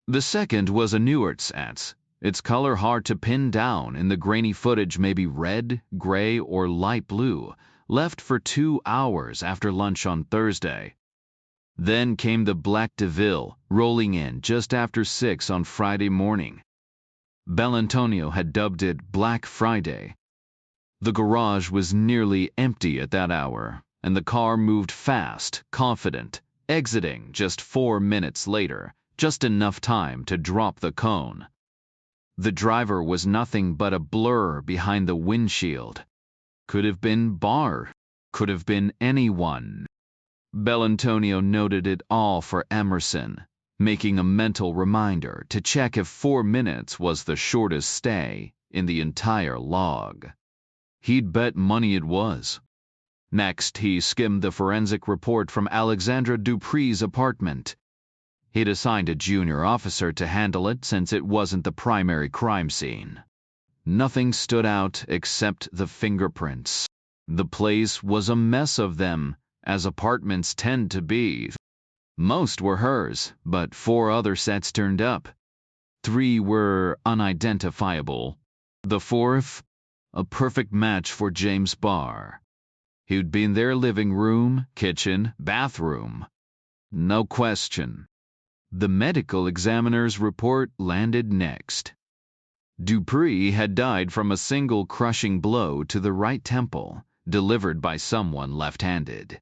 The second was a Newertz, its color hard to pin down. In the grainy footage, maybe red, gray, or light blue, left for 2 hours after lunch on Thursday. Then came the Black DeVille, rolling in just after 6 on Friday morning. Bellantonio had dubbed it Black Friday. The garage was nearly empty at that hour, and the car moved fast, confident, exiting just 4 minutes later, just enough time to drop the cone. The driver was nothing but a blur behind the windshield. Could have been Barr. Could have been anyone. Bellantonio noted it all for Emerson, making a mental reminder to check if 4 minutes was the shortest stay in the entire log. He'd bet money it was. Next, he skimmed the forensic report from Alexandra Dupree's apartment. He'd assigned a junior officer to handle it since it wasn't the primary crime scene. Nothing stood out except the fingerprints. The place was a mess of them, as apartments tend to be. Most were hers, but 4 other sets turned up. 3 were unidentifiable. The 4th, a perfect match for James Barr. He'd been their living room, kitchen, bathroom. No question. The medical examiner's report landed next. Dupree had died from a single crushing blow to the right temple, delivered by someone left-handed.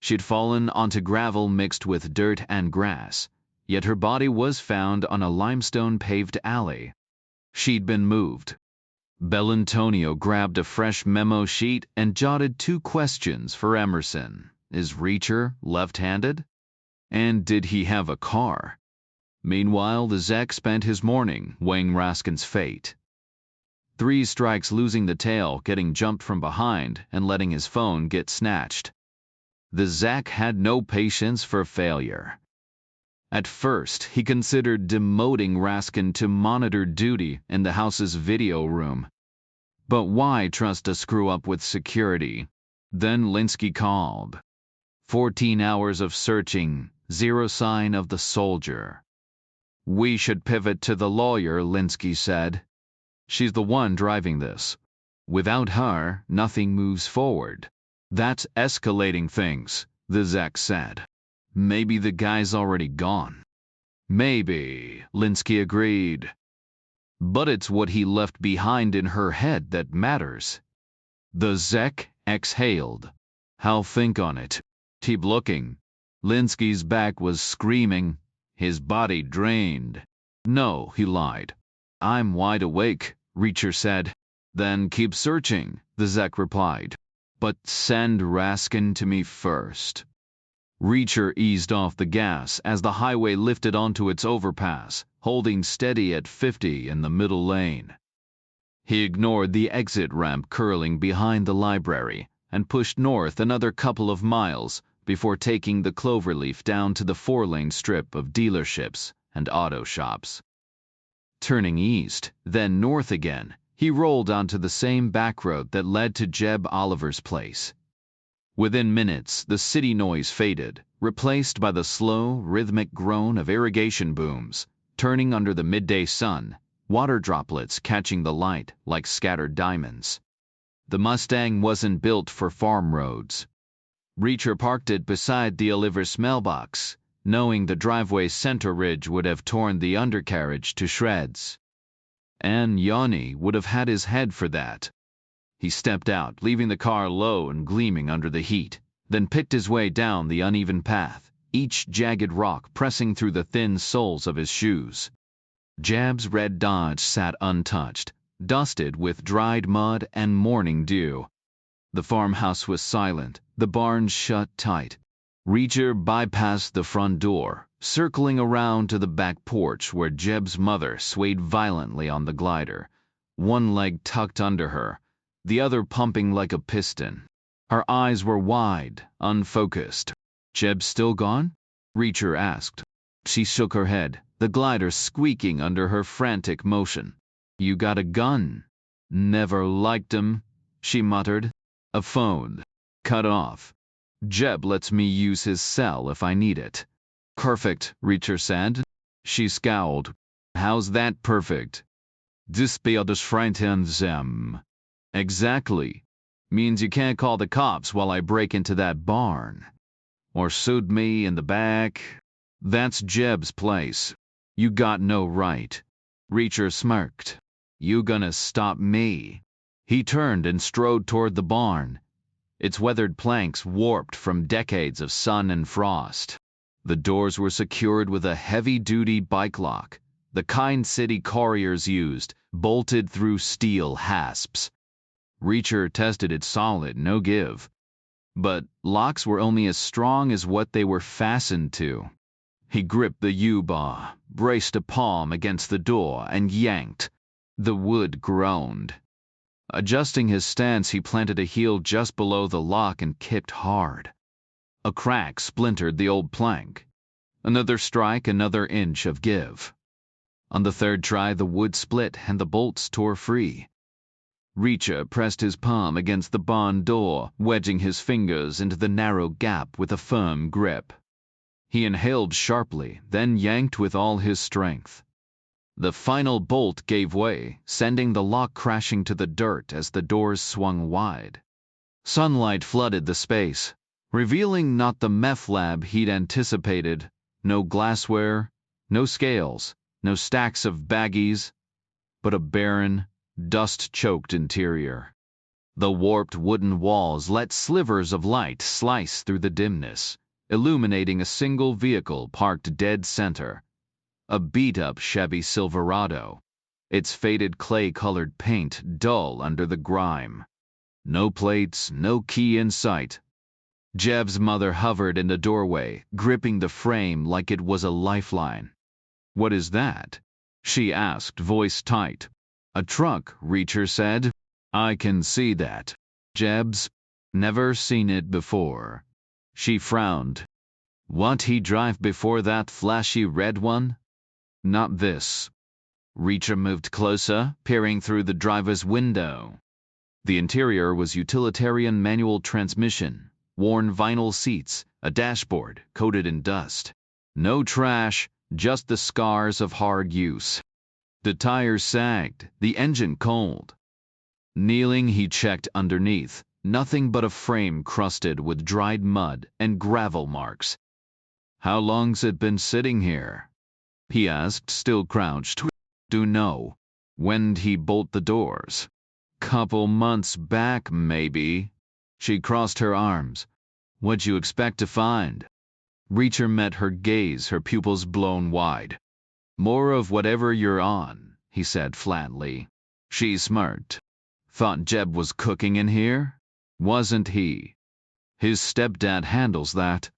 She'd fallen onto gravel mixed with dirt and grass, yet her body was found on a limestone-paved alley. She'd been moved. Bellantonio grabbed a fresh memo sheet and jotted 2 questions for Emerson. Is Reacher left-handed? And did he have a car? Meanwhile, the Zek spent his morning weighing Raskin's fate. 3 strikes losing the tail, getting jumped from behind, and letting his phone get snatched. The Zek had no patience for failure. At first, he considered demoting Raskin to monitor duty in the house's video room. But why trust a screw-up with security? Then Linsky called. 14 hours of searching, 0 sign of the soldier. We should pivot to the lawyer, Linsky said. She's the one driving this. Without her, nothing moves forward. That's escalating things, the Zek said. Maybe the guy's already gone. Maybe, Linsky agreed. But it's what he left behind in her head that matters. The Zek exhaled. I'll think on it. Keep looking. Linsky's back was screaming, his body drained. No, he lied. I'm wide awake, Reacher said. Then keep searching, the Zek replied. But send Raskin to me first. Reacher eased off the gas as the highway lifted onto its overpass, holding steady at 50 in the middle lane. He ignored the exit ramp curling behind the library and pushed north another couple of miles before taking the cloverleaf down to the 4-lane strip of dealerships and auto shops. Turning east, then north again, he rolled onto the same back road that led to Jeb Oliver's place. Within minutes, the city noise faded, replaced by the slow, rhythmic groan of irrigation booms, turning under the midday sun, water droplets catching the light like scattered diamonds. The Mustang wasn't built for farm roads. Reacher parked it beside the Oliver's mailbox, knowing the driveway's center ridge would have torn the undercarriage to shreds. And Yanni would have had his head for that. He stepped out, leaving the car low and gleaming under the heat, then picked his way down the uneven path, each jagged rock pressing through the thin soles of his shoes. Jeb's red Dodge sat untouched, dusted with dried mud and morning dew. The farmhouse was silent, the barns shut tight. Reacher bypassed the front door, circling around to the back porch where Jeb's mother swayed violently on the glider, one leg tucked under her, the other pumping like a piston. Her eyes were wide, unfocused. Jeb still gone? Reacher asked. She shook her head, the glider squeaking under her frantic motion. You got a gun? Never liked 'em, she muttered. A phone. Cut off. Jeb lets me use his cell if I need it. Perfect, Reacher said. She scowled. How's that perfect? Them. Exactly. Means you can't call the cops while I break into that barn. Or shoot me in the back. That's Jeb's place. You got no right. Reacher smirked. You gonna stop me? He turned and strode toward the barn, its weathered planks warped from decades of sun and frost. The doors were secured with a heavy-duty bike lock, the kind city couriers used, bolted through steel hasps. Reacher tested it solid, no give. But locks were only as strong as what they were fastened to. He gripped the U-bar, braced a palm against the door, and yanked. The wood groaned. Adjusting his stance, he planted a heel just below the lock and kicked hard. A crack splintered the old plank. Another strike, another inch of give. On the third try, the wood split and the bolts tore free. Reacher pressed his palm against the barn door, wedging his fingers into the narrow gap with a firm grip. He inhaled sharply, then yanked with all his strength. The final bolt gave way, sending the lock crashing to the dirt as the doors swung wide. Sunlight flooded the space, revealing not the meth lab he'd anticipated. No glassware, no scales, no stacks of baggies, but a barren, dust-choked interior. The warped wooden walls let slivers of light slice through the dimness, illuminating a single vehicle parked dead center. A beat-up Chevy Silverado, its faded clay-colored paint dull under the grime. No plates, no key in sight. Jeb's mother hovered in the doorway, gripping the frame like it was a lifeline. "What is that?" she asked, voice tight. "A truck," Reacher said. "I can see that." Jeb's never seen it before. She frowned. "What he drive before that flashy red one?" "Not this." Reacher moved closer, peering through the driver's window. The interior was utilitarian manual transmission, worn vinyl seats, a dashboard coated in dust. No trash, just the scars of hard use. The tires sagged, the engine cold. Kneeling, he checked underneath, nothing but a frame crusted with dried mud and gravel marks. "How long's it been sitting here?" he asked, still crouched. "Do know. When'd he bolt the doors?" "Couple months back, maybe." She crossed her arms. "What'd you expect to find?" Reacher met her gaze, her pupils blown wide. "More of whatever you're on," he said flatly. She smirked. "Thought Jeb was cooking in here?" "Wasn't he? His stepdad handles that."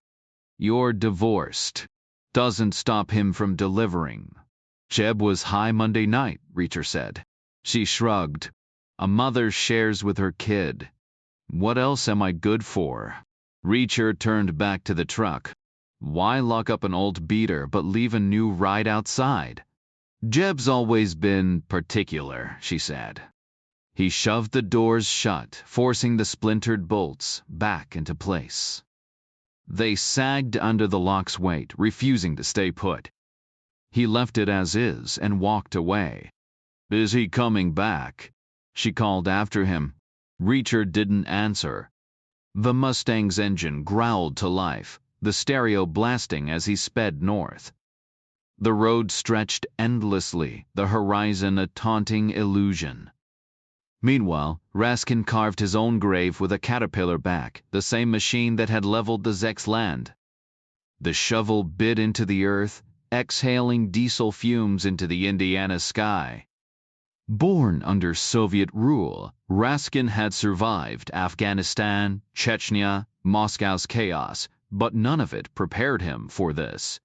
"You're divorced. Doesn't stop him from delivering." "Jeb was high Monday night," Reacher said. She shrugged. "A mother shares with her kid. What else am I good for?" Reacher turned back to the truck. "Why lock up an old beater but leave a new ride outside?" "Jeb's always been particular," she said. He shoved the doors shut, forcing the splintered bolts back into place. They sagged under the lock's weight, refusing to stay put. He left it as is and walked away. "Is he coming back?" she called after him. Reacher didn't answer. The Mustang's engine growled to life, the stereo blasting as he sped north. The road stretched endlessly, the horizon a taunting illusion. Meanwhile, Raskin carved his own grave with a Caterpillar back, the same machine that had leveled the Zek's land. The shovel bit into the earth, exhaling diesel fumes into the Indiana sky. Born under Soviet rule, Raskin had survived Afghanistan, Chechnya, Moscow's chaos, but none of it prepared him for this.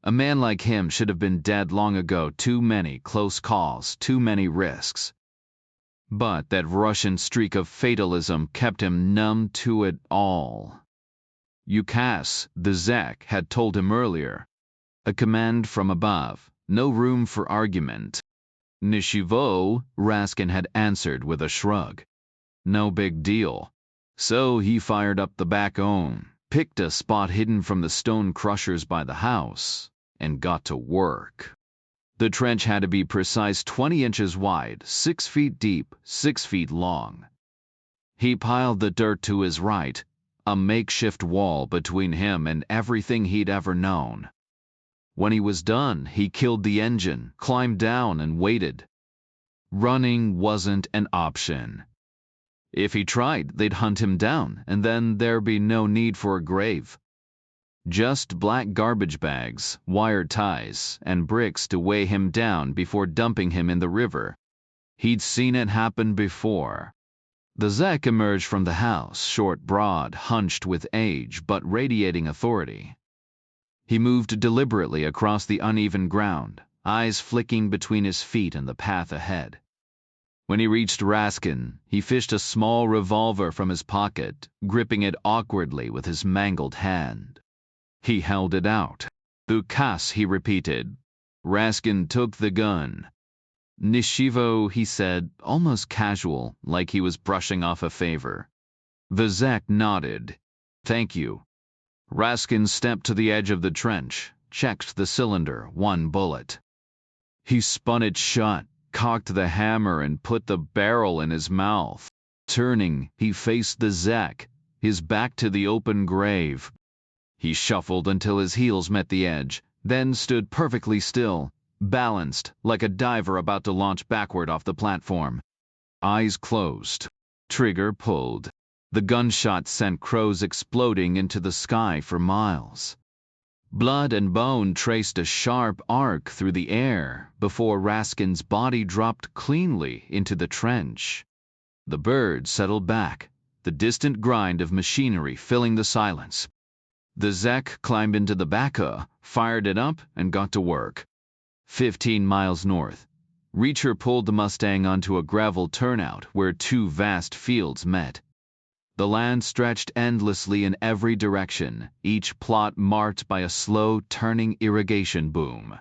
A man like him should have been dead long ago. Too many close calls, too many risks. But that Russian streak of fatalism kept him numb to it all. Ukaz, the Zek, had told him earlier. A command from above, no room for argument. "Nishivo," Raskin had answered with a shrug. No big deal. So he fired up the back own, picked a spot hidden from the stone crushers by the house, and got to work. The trench had to be precise 20 inches wide, 6 feet deep, 6 feet long. He piled the dirt to his right, a makeshift wall between him and everything he'd ever known. When he was done, he killed the engine, climbed down, and waited. Running wasn't an option. If he tried, they'd hunt him down, and then there'd be no need for a grave. Just black garbage bags, wire ties, and bricks to weigh him down before dumping him in the river. He'd seen it happen before. The Zek emerged from the house, short, broad, hunched with age, but radiating authority. He moved deliberately across the uneven ground, eyes flicking between his feet and the path ahead. When he reached Raskin, he fished a small revolver from his pocket, gripping it awkwardly with his mangled hand. He held it out. Bukas, he repeated. Raskin took the gun. Nishivo, he said, almost casual, like he was brushing off a favor. The Zek nodded. Thank you. Raskin stepped to the edge of the trench, checked the cylinder, 1 bullet. He spun it shut, cocked the hammer, and put the barrel in his mouth. Turning, he faced the Zek, his back to the open grave. He shuffled until his heels met the edge, then stood perfectly still, balanced like a diver about to launch backward off the platform. Eyes closed. Trigger pulled. The gunshot sent crows exploding into the sky for miles. Blood and bone traced a sharp arc through the air before Raskin's body dropped cleanly into the trench. The birds settled back, the distant grind of machinery filling the silence. The Zek climbed into the Baka, fired it up, and got to work. 15 miles north, Reacher pulled the Mustang onto a gravel turnout where 2 vast fields met. The land stretched endlessly in every direction, each plot marked by a slow, turning irrigation boom.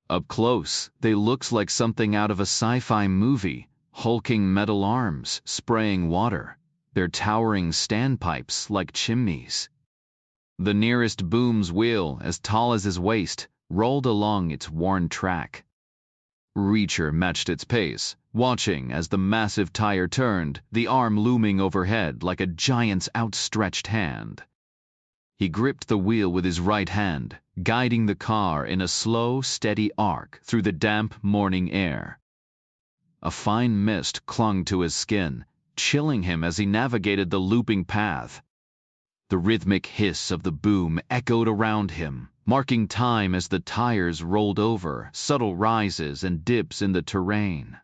Up close, they looked like something out of a sci-fi movie, hulking metal arms, spraying water, their towering standpipes like chimneys. The nearest boom's wheel, as tall as his waist, rolled along its worn track. Reacher matched its pace, watching as the massive tire turned, the arm looming overhead like a giant's outstretched hand. He gripped the wheel with his right hand, guiding the car in a slow, steady arc through the damp morning air. A fine mist clung to his skin, chilling him as he navigated the looping path. The rhythmic hiss of the boom echoed around him, marking time as the tires rolled over, subtle rises and dips in the terrain.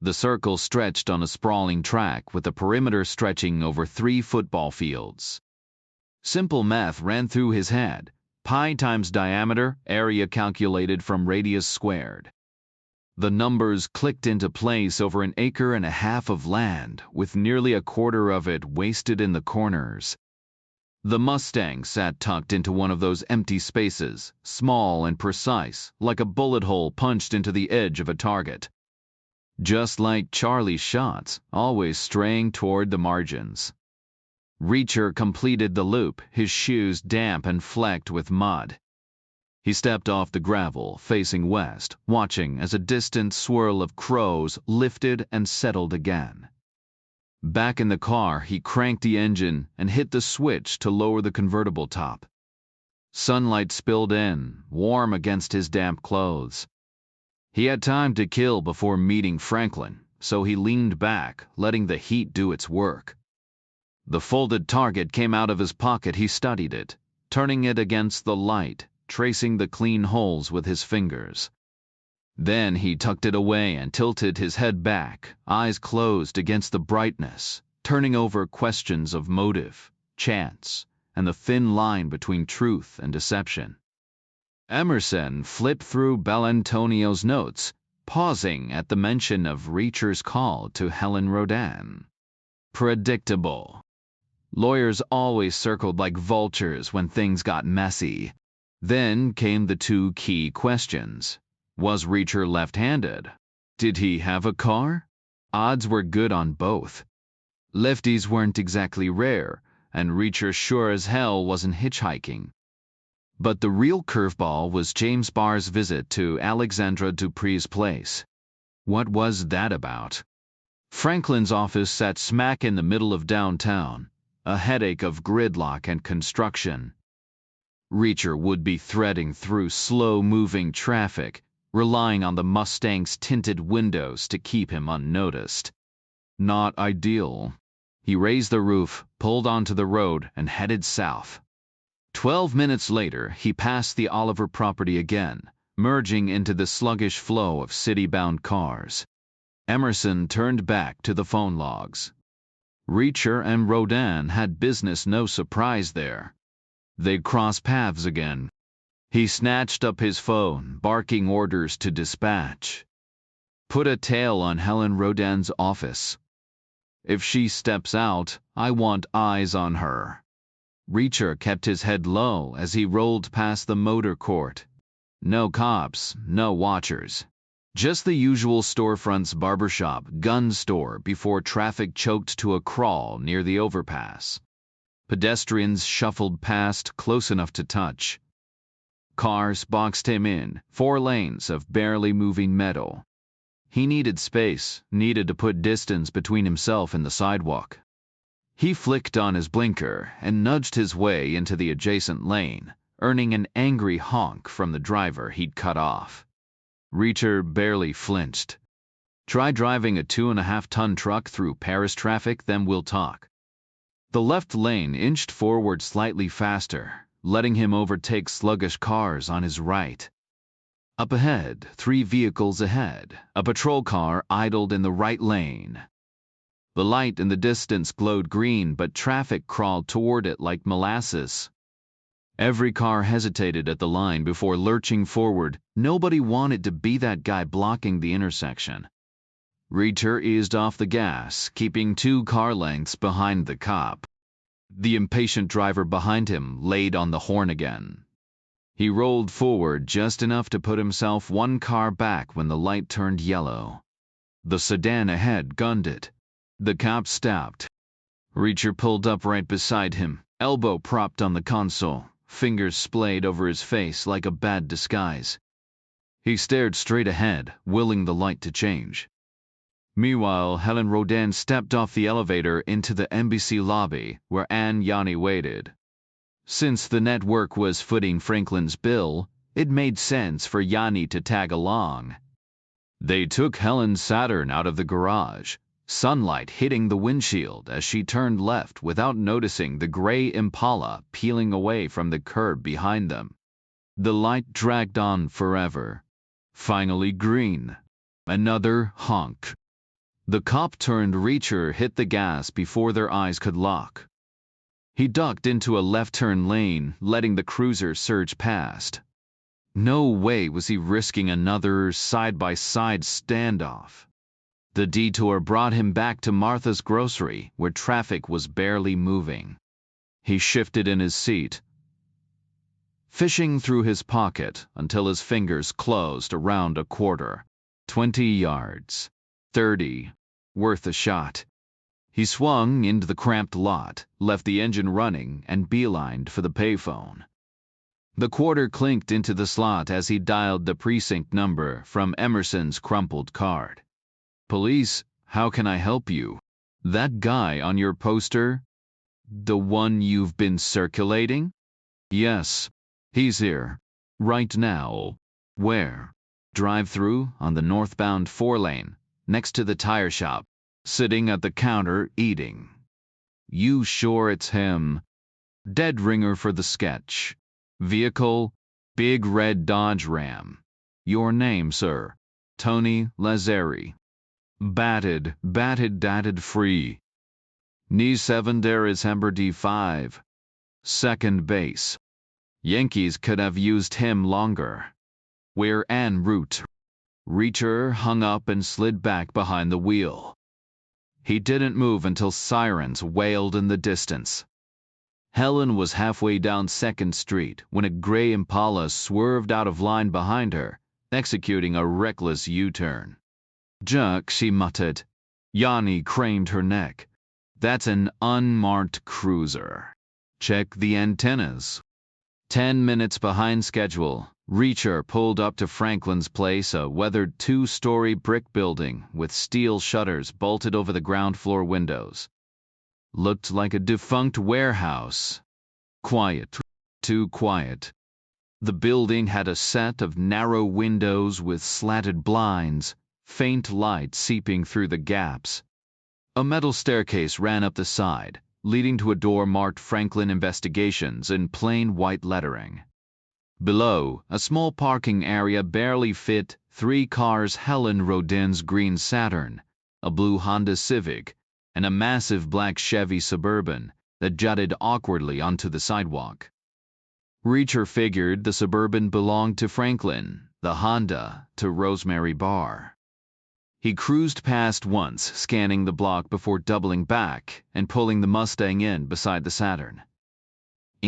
The circle stretched on a sprawling track with the perimeter stretching over 3 football fields. Simple math ran through his head. Pi times diameter, area calculated from radius squared. The numbers clicked into place over 1.5 acres of land, with nearly 1/4 of it wasted in the corners. The Mustang sat tucked into one of those empty spaces, small and precise, like a bullet hole punched into the edge of a target. Just like Charlie's shots, always straying toward the margins. Reacher completed the loop, his shoes damp and flecked with mud. He stepped off the gravel, facing west, watching as a distant swirl of crows lifted and settled again. Back in the car, he cranked the engine and hit the switch to lower the convertible top. Sunlight spilled in, warm against his damp clothes. He had time to kill before meeting Franklin, so he leaned back, letting the heat do its work. The folded target came out of his pocket. He studied it, turning it against the light, tracing the clean holes with his fingers. Then he tucked it away and tilted his head back, eyes closed against the brightness, turning over questions of motive, chance, and the thin line between truth and deception. Emerson flipped through Belantonio's notes, pausing at the mention of Reacher's call to Helen Rodan. Predictable. Lawyers always circled like vultures when things got messy. Then came the 2 key questions. Was Reacher left-handed? Did he have a car? Odds were good on both. Lefties weren't exactly rare, and Reacher sure as hell wasn't hitchhiking. But the real curveball was James Barr's visit to Alexandra Dupree's place. What was that about? Franklin's office sat smack in the middle of downtown, a headache of gridlock and construction. Reacher would be threading through slow-moving traffic, relying on the Mustang's tinted windows to keep him unnoticed. Not ideal. He raised the roof, pulled onto the road, and headed south. 12 minutes later, he passed the Oliver property again, merging into the sluggish flow of city-bound cars. Emerson turned back to the phone logs. Reacher and Rodan had business, no surprise there. They'd cross paths again. He snatched up his phone, barking orders to dispatch. Put a tail on Helen Rodan's office. If she steps out, I want eyes on her. Reacher kept his head low as he rolled past the motor court. No cops, no watchers. Just the usual storefronts, barbershop, gun store before traffic choked to a crawl near the overpass. Pedestrians shuffled past close enough to touch. Cars boxed him in, 4 lanes of barely moving metal. He needed space, needed to put distance between himself and the sidewalk. He flicked on his blinker and nudged his way into the adjacent lane, earning an angry honk from the driver he'd cut off. Reacher barely flinched. Try driving a 2.5-ton truck through Paris traffic, then we'll talk. The left lane inched forward slightly faster, letting him overtake sluggish cars on his right. Up ahead, 3 vehicles ahead, a patrol car idled in the right lane. The light in the distance glowed green, but traffic crawled toward it like molasses. Every car hesitated at the line before lurching forward. Nobody wanted to be that guy blocking the intersection. Reacher eased off the gas, keeping 2 car lengths behind the cop. The impatient driver behind him laid on the horn again. He rolled forward just enough to put himself 1 car back when the light turned yellow. The sedan ahead gunned it. The cop stopped. Reacher pulled up right beside him, elbow propped on the console, fingers splayed over his face like a bad disguise. He stared straight ahead, willing the light to change. Meanwhile, Helen Rodin stepped off the elevator into the embassy lobby, where Anne Yanni waited. Since the network was footing Franklin's bill, it made sense for Yanni to tag along. They took Helen's Saturn out of the garage, sunlight hitting the windshield as she turned left without noticing the gray Impala peeling away from the curb behind them. The light dragged on forever. Finally green. Another honk. The cop turned. Reacher hit the gas before their eyes could lock. He ducked into a left-turn lane, letting the cruiser surge past. No way was he risking another side-by-side standoff. The detour brought him back to Martha's grocery, where traffic was barely moving. He shifted in his seat, fishing through his pocket until his fingers closed around a quarter. 20 yards. 30. Worth a shot. He swung into the cramped lot, left the engine running, and beelined for the payphone. The quarter clinked into the slot as he dialed the precinct number from Emerson's crumpled card. Police, how can I help you? That guy on your poster? The one you've been circulating? Yes. He's here. Right now. Where? Drive-through on the northbound 4-lane, next to the tire shop. Sitting at the counter, eating. You sure it's him? Dead ringer for the sketch. Vehicle? Big red Dodge Ram. Your name, sir? Tony Lazzari. Batted, dated free. Ni 7 there is Hamber D5. Second base. Yankees could have used him longer. We're en route. Reacher hung up and slid back behind the wheel. He didn't move until sirens wailed in the distance. Helen was halfway down 2nd Street when a gray Impala swerved out of line behind her, executing a reckless U-turn. Jerk, she muttered. Yanni craned her neck. That's an unmarked cruiser. Check the antennas. 10 minutes behind schedule, Reacher pulled up to Franklin's place, a weathered 2-story brick building with steel shutters bolted over the ground floor windows. Looked like a defunct warehouse. Quiet. Too quiet. The building had a set of narrow windows with slatted blinds, faint light seeping through the gaps. A metal staircase ran up the side, leading to a door marked Franklin Investigations in plain white lettering. Below, a small parking area barely fit 3 cars: Helen Rodin's green Saturn, a blue Honda Civic, and a massive black Chevy Suburban that jutted awkwardly onto the sidewalk. Reacher figured the Suburban belonged to Franklin, the Honda to Rosemary Barr. He cruised past once, scanning the block before doubling back and pulling the Mustang in beside the Saturn.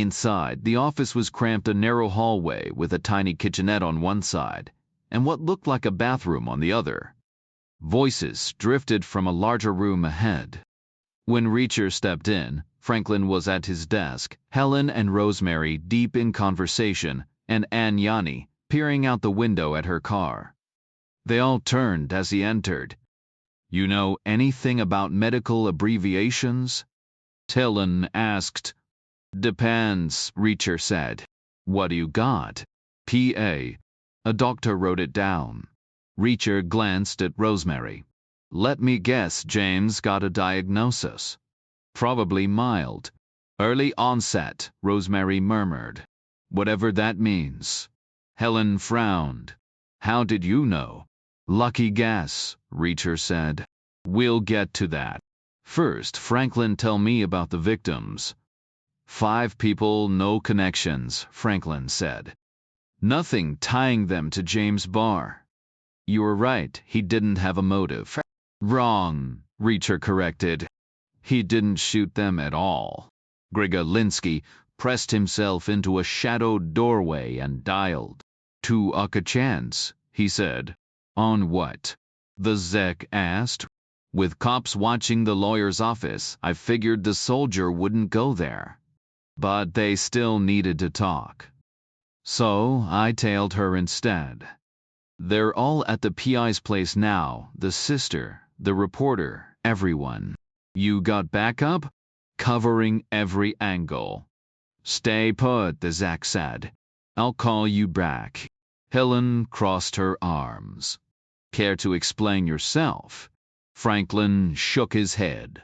Inside, the office was cramped, a narrow hallway with a tiny kitchenette on one side and what looked like a bathroom on the other. Voices drifted from a larger room ahead. When Reacher stepped in, Franklin was at his desk, Helen and Rosemary deep in conversation, and Ann Yanni peering out the window at her car. They all turned as he entered. "You know anything about medical abbreviations?" Helen asked. "Depends," Reacher said. "What do you got?" "PA." A doctor wrote it down. Reacher glanced at Rosemary. "Let me guess, James got a diagnosis." "Probably mild." "Early onset," Rosemary murmured. "Whatever that means." Helen frowned. "How did you know?" "Lucky guess," Reacher said. "We'll get to that. First, Franklin, tell me about the victims." 5 people, no connections, Franklin said. "Nothing tying them to James Barr." "You were right, he didn't have a motive." "Wrong," Reacher corrected. "He didn't shoot them at all." Grigalinsky pressed himself into a shadowed doorway and dialed. "To a chance," he said. "On what?" the Zek asked. "With cops watching the lawyer's office, I figured the soldier wouldn't go there. But they still needed to talk. So I tailed her instead. They're all at the PI's place now, the sister, the reporter, everyone." "You got backup?" "Covering every angle." "Stay put," the Zach said. "I'll call you back." Helen crossed her arms. "Care to explain yourself?" Franklin shook his head.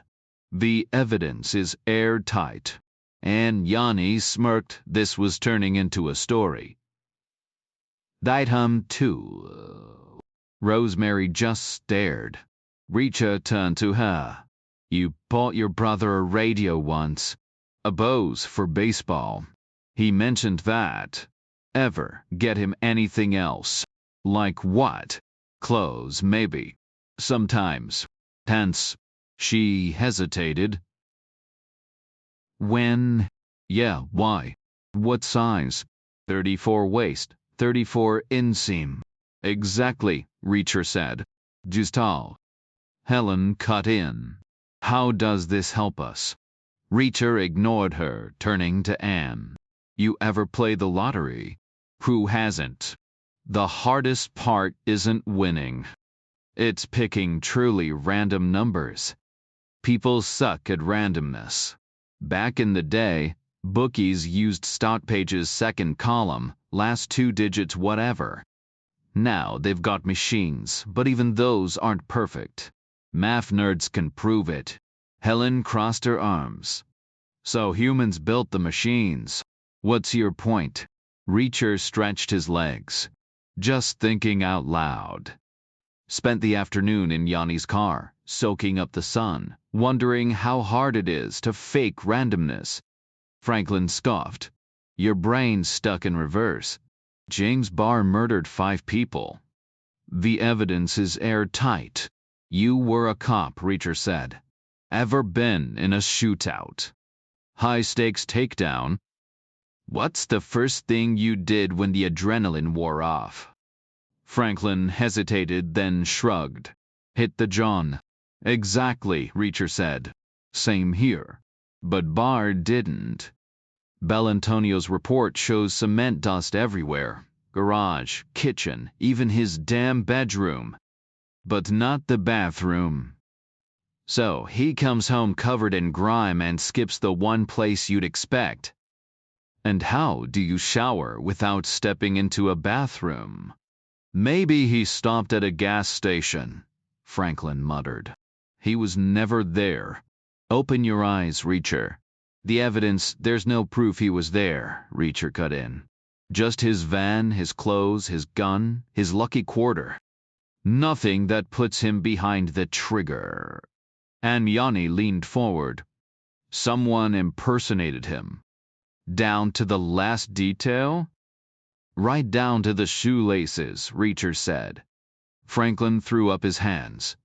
"The evidence is airtight." And Yanni smirked. This was turning into a story. "Digham too." Rosemary just stared. Reacher turned to her. "You bought your brother a radio once. A Bose for baseball. He mentioned that. Ever get him anything else?" "Like what?" "Clothes, maybe. Sometimes. Tense." She hesitated. "When?" "Yeah, why?" "What size?" 34 waist, 34 inseam." "Exactly," Reacher said. "Just all." Helen cut in. "How does this help us?" Reacher ignored her, turning to Anne. "You ever play the lottery?" "Who hasn't?" "The hardest part isn't winning. It's picking truly random numbers. People suck at randomness. Back in the day, bookies used stock page's second column, last 2 digits whatever. Now they've got machines, but even those aren't perfect. Math nerds can prove it." Helen crossed her arms. "So humans built the machines. What's your point?" Reacher stretched his legs. "Just thinking out loud." Spent the afternoon in Yanni's car, soaking up the sun, wondering how hard it is to fake randomness. Franklin scoffed. "Your brain's stuck in reverse. James Barr murdered 5 people. The evidence is airtight." "You were a cop," Reacher said. "Ever been in a shootout?" "High-stakes takedown." "What's the first thing you did when the adrenaline wore off?" Franklin hesitated, then shrugged. "Hit the John." "Exactly," Reacher said. "Same here. But Barr didn't." "Bellantonio's report shows cement dust everywhere. Garage, kitchen, even his damn bedroom. But not the bathroom. So he comes home covered in grime and skips the one place you'd expect. And how do you shower without stepping into a bathroom?" "Maybe he stopped at a gas station," Franklin muttered. "He was never there." "Open your eyes, Reacher." "The evidence, there's no proof he was there," Reacher cut in. "Just his van, his clothes, his gun, his lucky quarter. Nothing that puts him behind the trigger." And Yanni leaned forward. "Someone impersonated him." "Down to the last detail?" "Right down to the shoelaces," Reacher said. Franklin threw up his hands.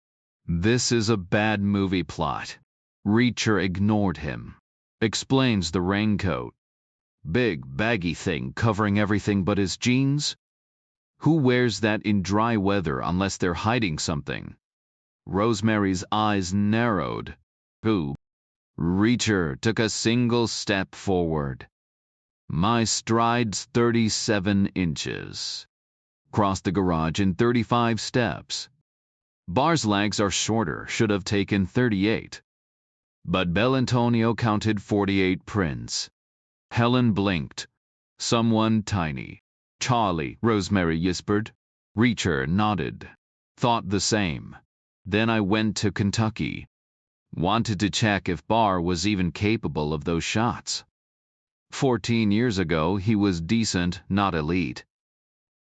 "This is a bad movie plot." Reacher ignored him. "Explains the raincoat." Big, baggy thing covering everything but his jeans? Who wears that in dry weather unless they're hiding something? Rosemary's eyes narrowed. Who? Reacher took a single step forward. My stride's 37 inches. Crossed the garage in 35 steps. Bar's legs are shorter, should have taken 38. But Belantonio counted 48 prints. Helen blinked. Someone tiny. Charlie, Rosemary whispered. Reacher nodded. Thought the same. Then I went to Kentucky. Wanted to check if Bar was even capable of those shots. 14 years ago, he was decent, not elite.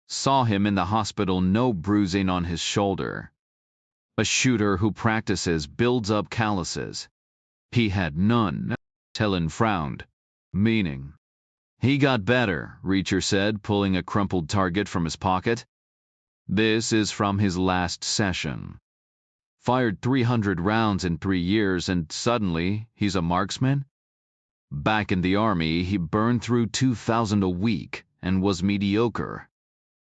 Saw him in the hospital, no bruising on his shoulder. A shooter who practices builds up calluses. He had none. Helen frowned. Meaning? He got better, Reacher said, pulling a crumpled target from his pocket. This is from his last session. Fired 300 rounds in 3 years and suddenly he's a marksman? Back in the army, he burned through 2,000 a week and was mediocre.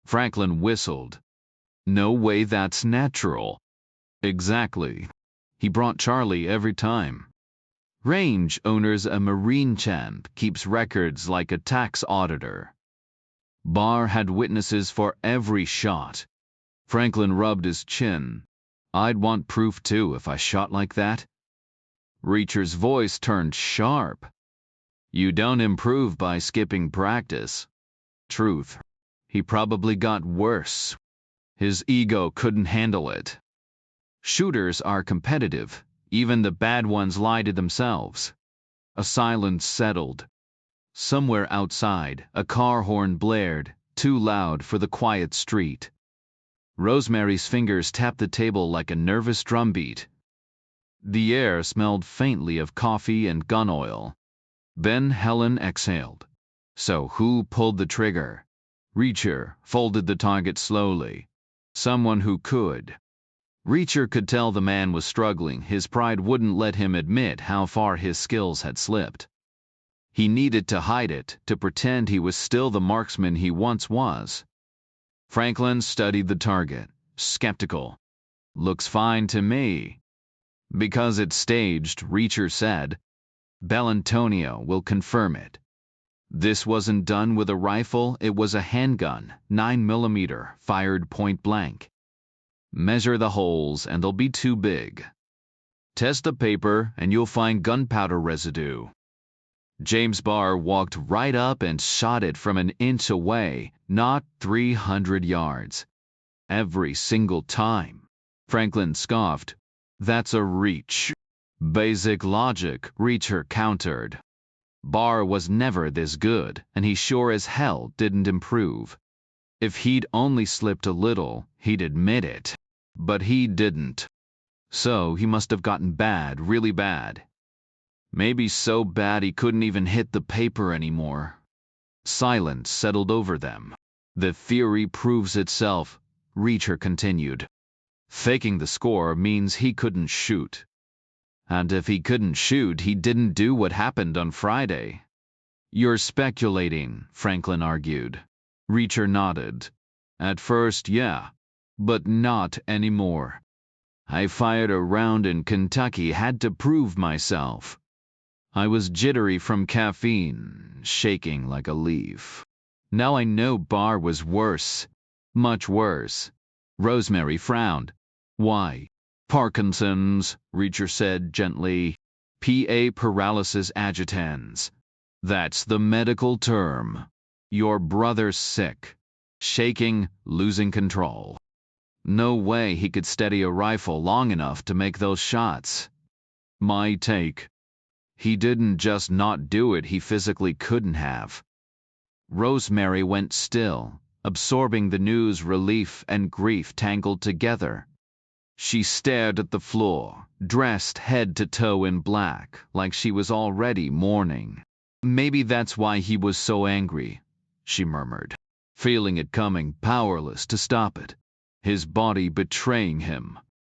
Franklin whistled. No way that's natural. Exactly. He brought Charlie every time. Range owner's a Marine champ, keeps records like a tax auditor. Bar had witnesses for every shot. Franklin rubbed his chin. I'd want proof too if I shot like that. Reacher's voice turned sharp. You don't improve by skipping practice. Truth. He probably got worse. His ego couldn't handle it. Shooters are competitive. Even the bad ones lie to themselves. A silence settled. Somewhere outside, a car horn blared, too loud for the quiet street. Rosemary's fingers tapped the table like a nervous drumbeat. The air smelled faintly of coffee and gun oil. Then Helen exhaled. So who pulled the trigger? Reacher folded the target slowly. Someone who could. Reacher could tell the man was struggling. His pride wouldn't let him admit how far his skills had slipped. He needed to hide it, to pretend he was still the marksman he once was. Franklin studied the target, skeptical. Looks fine to me. Because it's staged, Reacher said. Belantonio will confirm it. This wasn't done with a rifle, it was a handgun, 9mm, fired point blank. Measure the holes and they'll be too big. Test the paper and you'll find gunpowder residue. James Barr walked right up and shot it from an inch away, not 300 yards. Every single time. Franklin scoffed. That's a reach. Basic logic, Reacher countered. Barr was never this good, and he sure as hell didn't improve. If he'd only slipped a little, he'd admit it. But he didn't. So he must have gotten bad, really bad. Maybe so bad he couldn't even hit the paper anymore. Silence settled over them. The theory proves itself, Reacher continued. Faking the score means he couldn't shoot. And if he couldn't shoot, he didn't do what happened on Friday. You're speculating, Franklin argued. Reacher nodded. At first, yeah. But not anymore. I fired a round in Kentucky, had to prove myself. I was jittery from caffeine, shaking like a leaf. Now I know Barr was worse. Much worse. Rosemary frowned. Why? Parkinson's, Reacher said gently. PA paralysis agitans. That's the medical term. Your brother's sick. Shaking, losing control. No way he could steady a rifle long enough to make those shots. My take. He didn't just not do it, he physically couldn't have. Rosemary went still, absorbing the news. Relief and grief tangled together. She stared at the floor, dressed head to toe in black, like she was already mourning. Maybe that's why he was so angry, she murmured, feeling it coming, powerless to stop it. His body betraying him.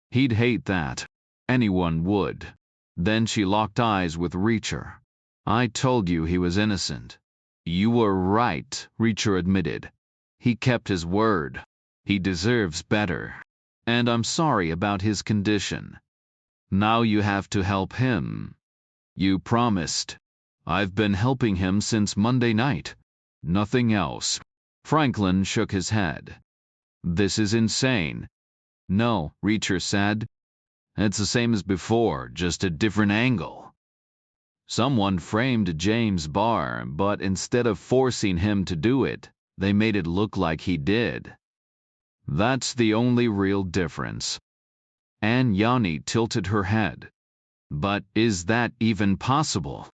He'd hate that. Anyone would. Then she locked eyes with Reacher. I told you he was innocent. You were right, Reacher admitted. He kept his word. He deserves better. And I'm sorry about his condition. Now you have to help him. You promised. I've been helping him since Monday night. Nothing else. Franklin shook his head. This is insane. No, Reacher said. It's the same as before, just a different angle. Someone framed James Barr, but instead of forcing him to do it, they made it look like he did. That's the only real difference. And Yanni tilted her head. But is that even possible?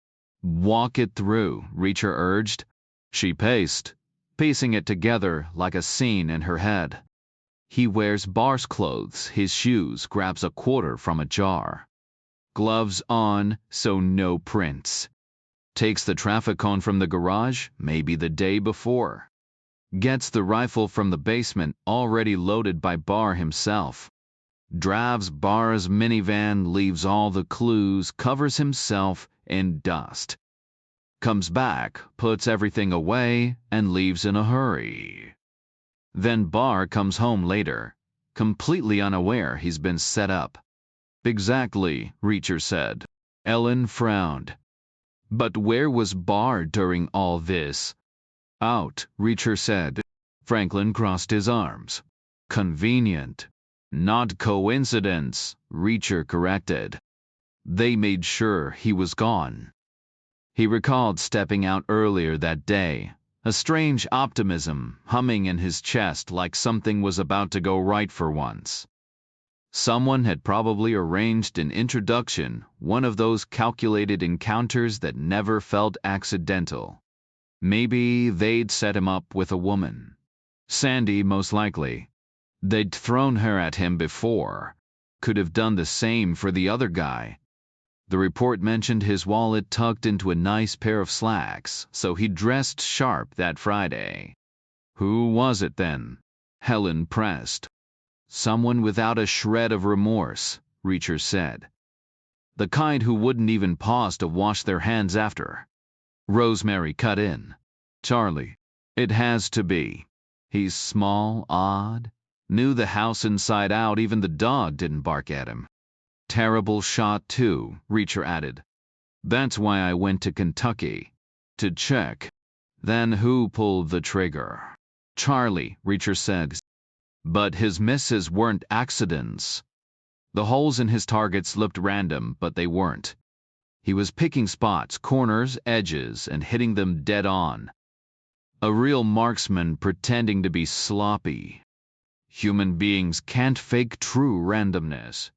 Walk it through, Reacher urged. She piecing it together like a scene in her head. He wears Bar's clothes, his shoes, grabs a quarter from a jar. Gloves on, so no prints. Takes the traffic cone from the garage, maybe the day before. Gets the rifle from the basement, already loaded by Barr himself. Drives Bar's minivan, leaves all the clues, covers himself in dust. Comes back, puts everything away, and leaves in a hurry. Then Barr comes home later, completely unaware he's been set up. Exactly, Reacher said. Ellen frowned. But where was Barr during all this? Out, Reacher said. Franklin crossed his arms. Convenient. Not coincidence, Reacher corrected. They made sure he was gone. He recalled stepping out earlier that day, a strange optimism humming in his chest like something was about to go right for once. Someone had probably arranged an introduction, one of those calculated encounters that never felt accidental. Maybe they'd set him up with a woman. Sandy, most likely. They'd thrown her at him before. Could have done the same for the other guy. The report mentioned his wallet tucked into a nice pair of slacks, so he dressed sharp that Friday. Who was it then? Helen pressed. Someone without a shred of remorse, Reacher said. The kind who wouldn't even pause to wash their hands after. Rosemary cut in. Charlie. It has to be. He's small, odd. Knew the house inside out, even the dog didn't bark at him. Terrible shot too, Reacher added. That's why I went to Kentucky. To check. Then who pulled the trigger? Charlie, Reacher said. But his misses weren't accidents. The holes in his targets looked random, but they weren't. He was picking spots, corners, edges, and hitting them dead on. A real marksman pretending to be sloppy. Human beings can't fake true randomness.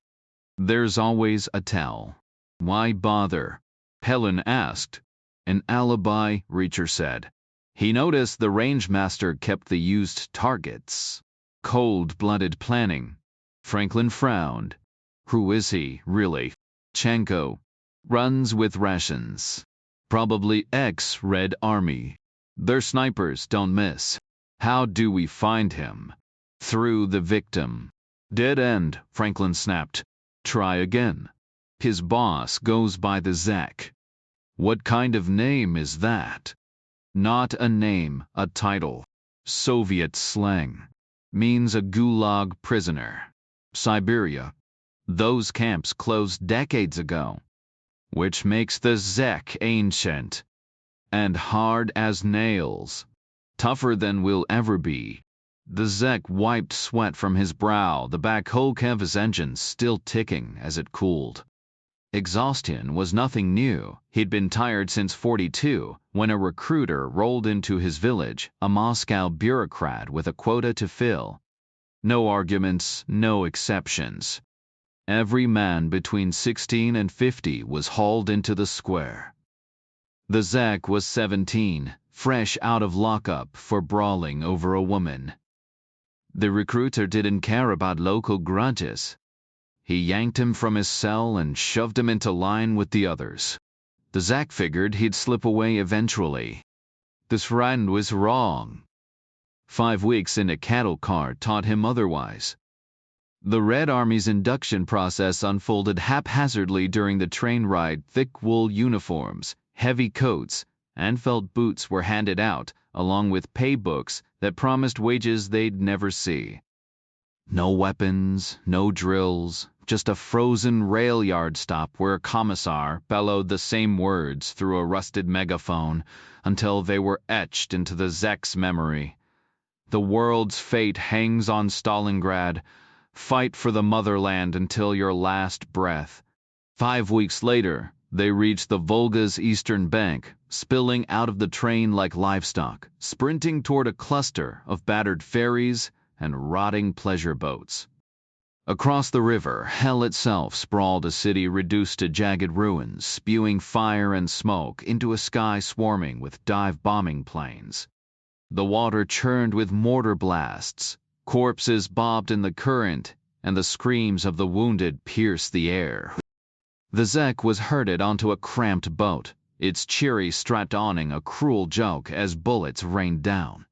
There's always a tell. Why bother? Helen asked. An alibi, Reacher said. He noticed the rangemaster kept the used targets. Cold-blooded planning. Franklin frowned. Who is he, really? Chenko. Runs with rations. Probably ex-Red Army. Their snipers don't miss. How do we find him? Through the victim. Dead end, Franklin snapped. Try again. His boss goes by the Zek. What kind of name is that? Not a name, a title. Soviet slang. Means a gulag prisoner. Siberia. Those camps closed decades ago. Which makes the Zek ancient. And hard as nails. Tougher than we'll ever be. The Zek wiped sweat from his brow, the back hulk of his engine still ticking as it cooled. Exhaustion was nothing new. He'd been tired since 42, when a recruiter rolled into his village, a Moscow bureaucrat with a quota to fill. No arguments, no exceptions. Every man between 16 and 50 was hauled into the square. The Zek was 17, fresh out of lockup for brawling over a woman. The recruiter didn't care about local grudges. He yanked him from his cell and shoved him into line with the others. The Zek figured he'd slip away eventually. This friend was wrong. 5 weeks in a cattle car taught him otherwise. The Red Army's induction process unfolded haphazardly during the train ride. Thick wool uniforms, heavy coats, and felt boots were handed out, along with pay books that promised wages they'd never see. No weapons, no drills, just a frozen rail yard stop where a commissar bellowed the same words through a rusted megaphone until they were etched into the Zek's memory. The world's fate hangs on Stalingrad. Fight for the motherland until your last breath. 5 weeks later, they reached the Volga's eastern bank, spilling out of the train like livestock, sprinting toward a cluster of battered ferries and rotting pleasure boats. Across the river, hell itself sprawled, a city reduced to jagged ruins, spewing fire and smoke into a sky swarming with dive-bombing planes. The water churned with mortar blasts, corpses bobbed in the current, and the screams of the wounded pierced the air. The Zek was herded onto a cramped boat, its cheery strut awning a cruel joke as bullets rained down.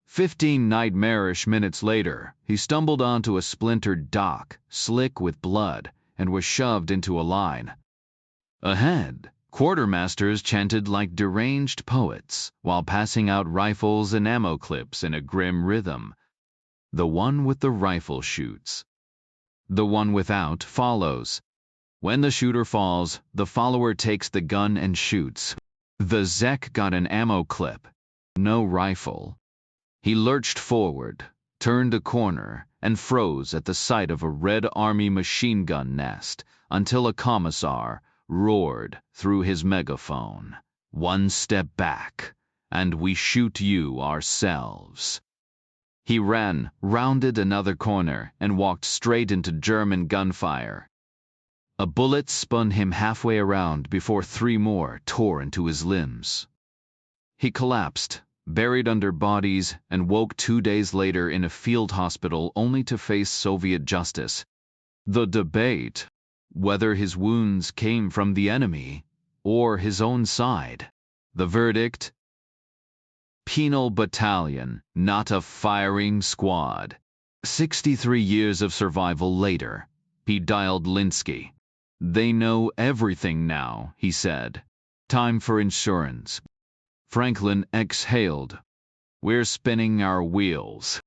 15 nightmarish minutes later, he stumbled onto a splintered dock, slick with blood, and was shoved into a line. Ahead, quartermasters chanted like deranged poets, while passing out rifles and ammo clips in a grim rhythm. The one with the rifle shoots. The one without follows. When the shooter falls, the follower takes the gun and shoots. The Zek got an ammo clip, no rifle. He lurched forward, turned a corner, and froze at the sight of a Red Army machine gun nest until a commissar roared through his megaphone, "One step back, and we shoot you ourselves." He ran, rounded another corner, and walked straight into German gunfire. A bullet spun him halfway around before 3 more tore into his limbs. He collapsed, buried under bodies, and woke 2 days later in a field hospital only to face Soviet justice. The debate, whether his wounds came from the enemy or his own side. The verdict? Penal battalion, not a firing squad. 63 years of survival later, he dialed Linsky. "They know everything now," he said. "Time for insurance." Franklin exhaled. "We're spinning our wheels.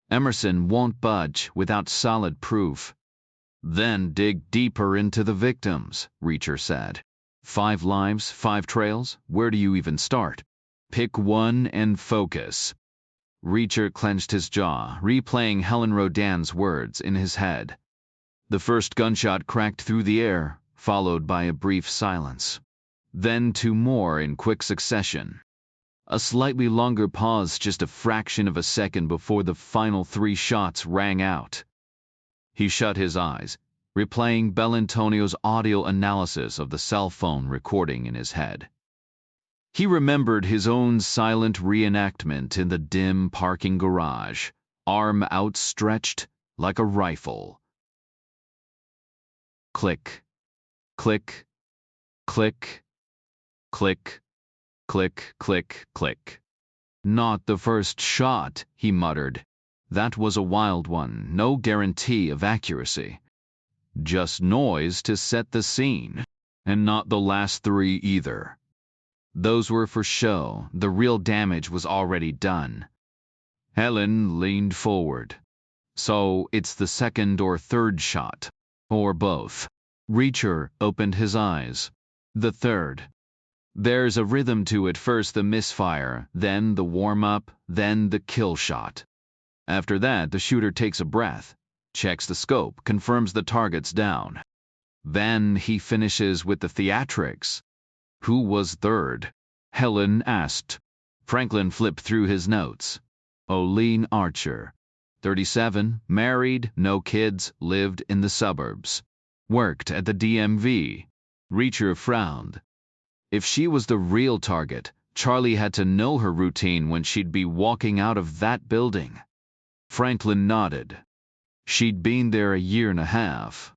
Emerson won't budge without solid proof." "Then dig deeper into the victims," Reacher said. 5 lives, 5 trails, where do you even start? Pick one and focus. Reacher clenched his jaw, replaying Helen Rodin's words in his head. The first gunshot cracked through the air, followed by a brief silence. Then 2 more in quick succession. A slightly longer pause, just a fraction of a second before the final 3 shots rang out. He shut his eyes, replaying Bellantonio's audio analysis of the cell phone recording in his head. He remembered his own silent reenactment in the dim parking garage, arm outstretched like a rifle. Click, click, click, click, click, click, click. "Not the first shot," he muttered. "That was a wild one, no guarantee of accuracy. Just noise to set the scene. And not the last 3 either. Those were for show, the real damage was already done." Helen leaned forward. "So it's the second or third shot? Or both?" Reacher opened his eyes. "The third. There's a rhythm to it, first the misfire, then the warm-up, then the kill shot. After that, the shooter takes a breath, checks the scope, confirms the target's down. Then he finishes with the theatrics." "Who was third?" Helen asked. Franklin flipped through his notes. "Olene Archer. 37, married, no kids, lived in the suburbs. Worked at the DMV." Reacher frowned. If she was the real target, Charlie had to know her routine when she'd be walking out of that building. Franklin nodded. She'd been there a year and a half.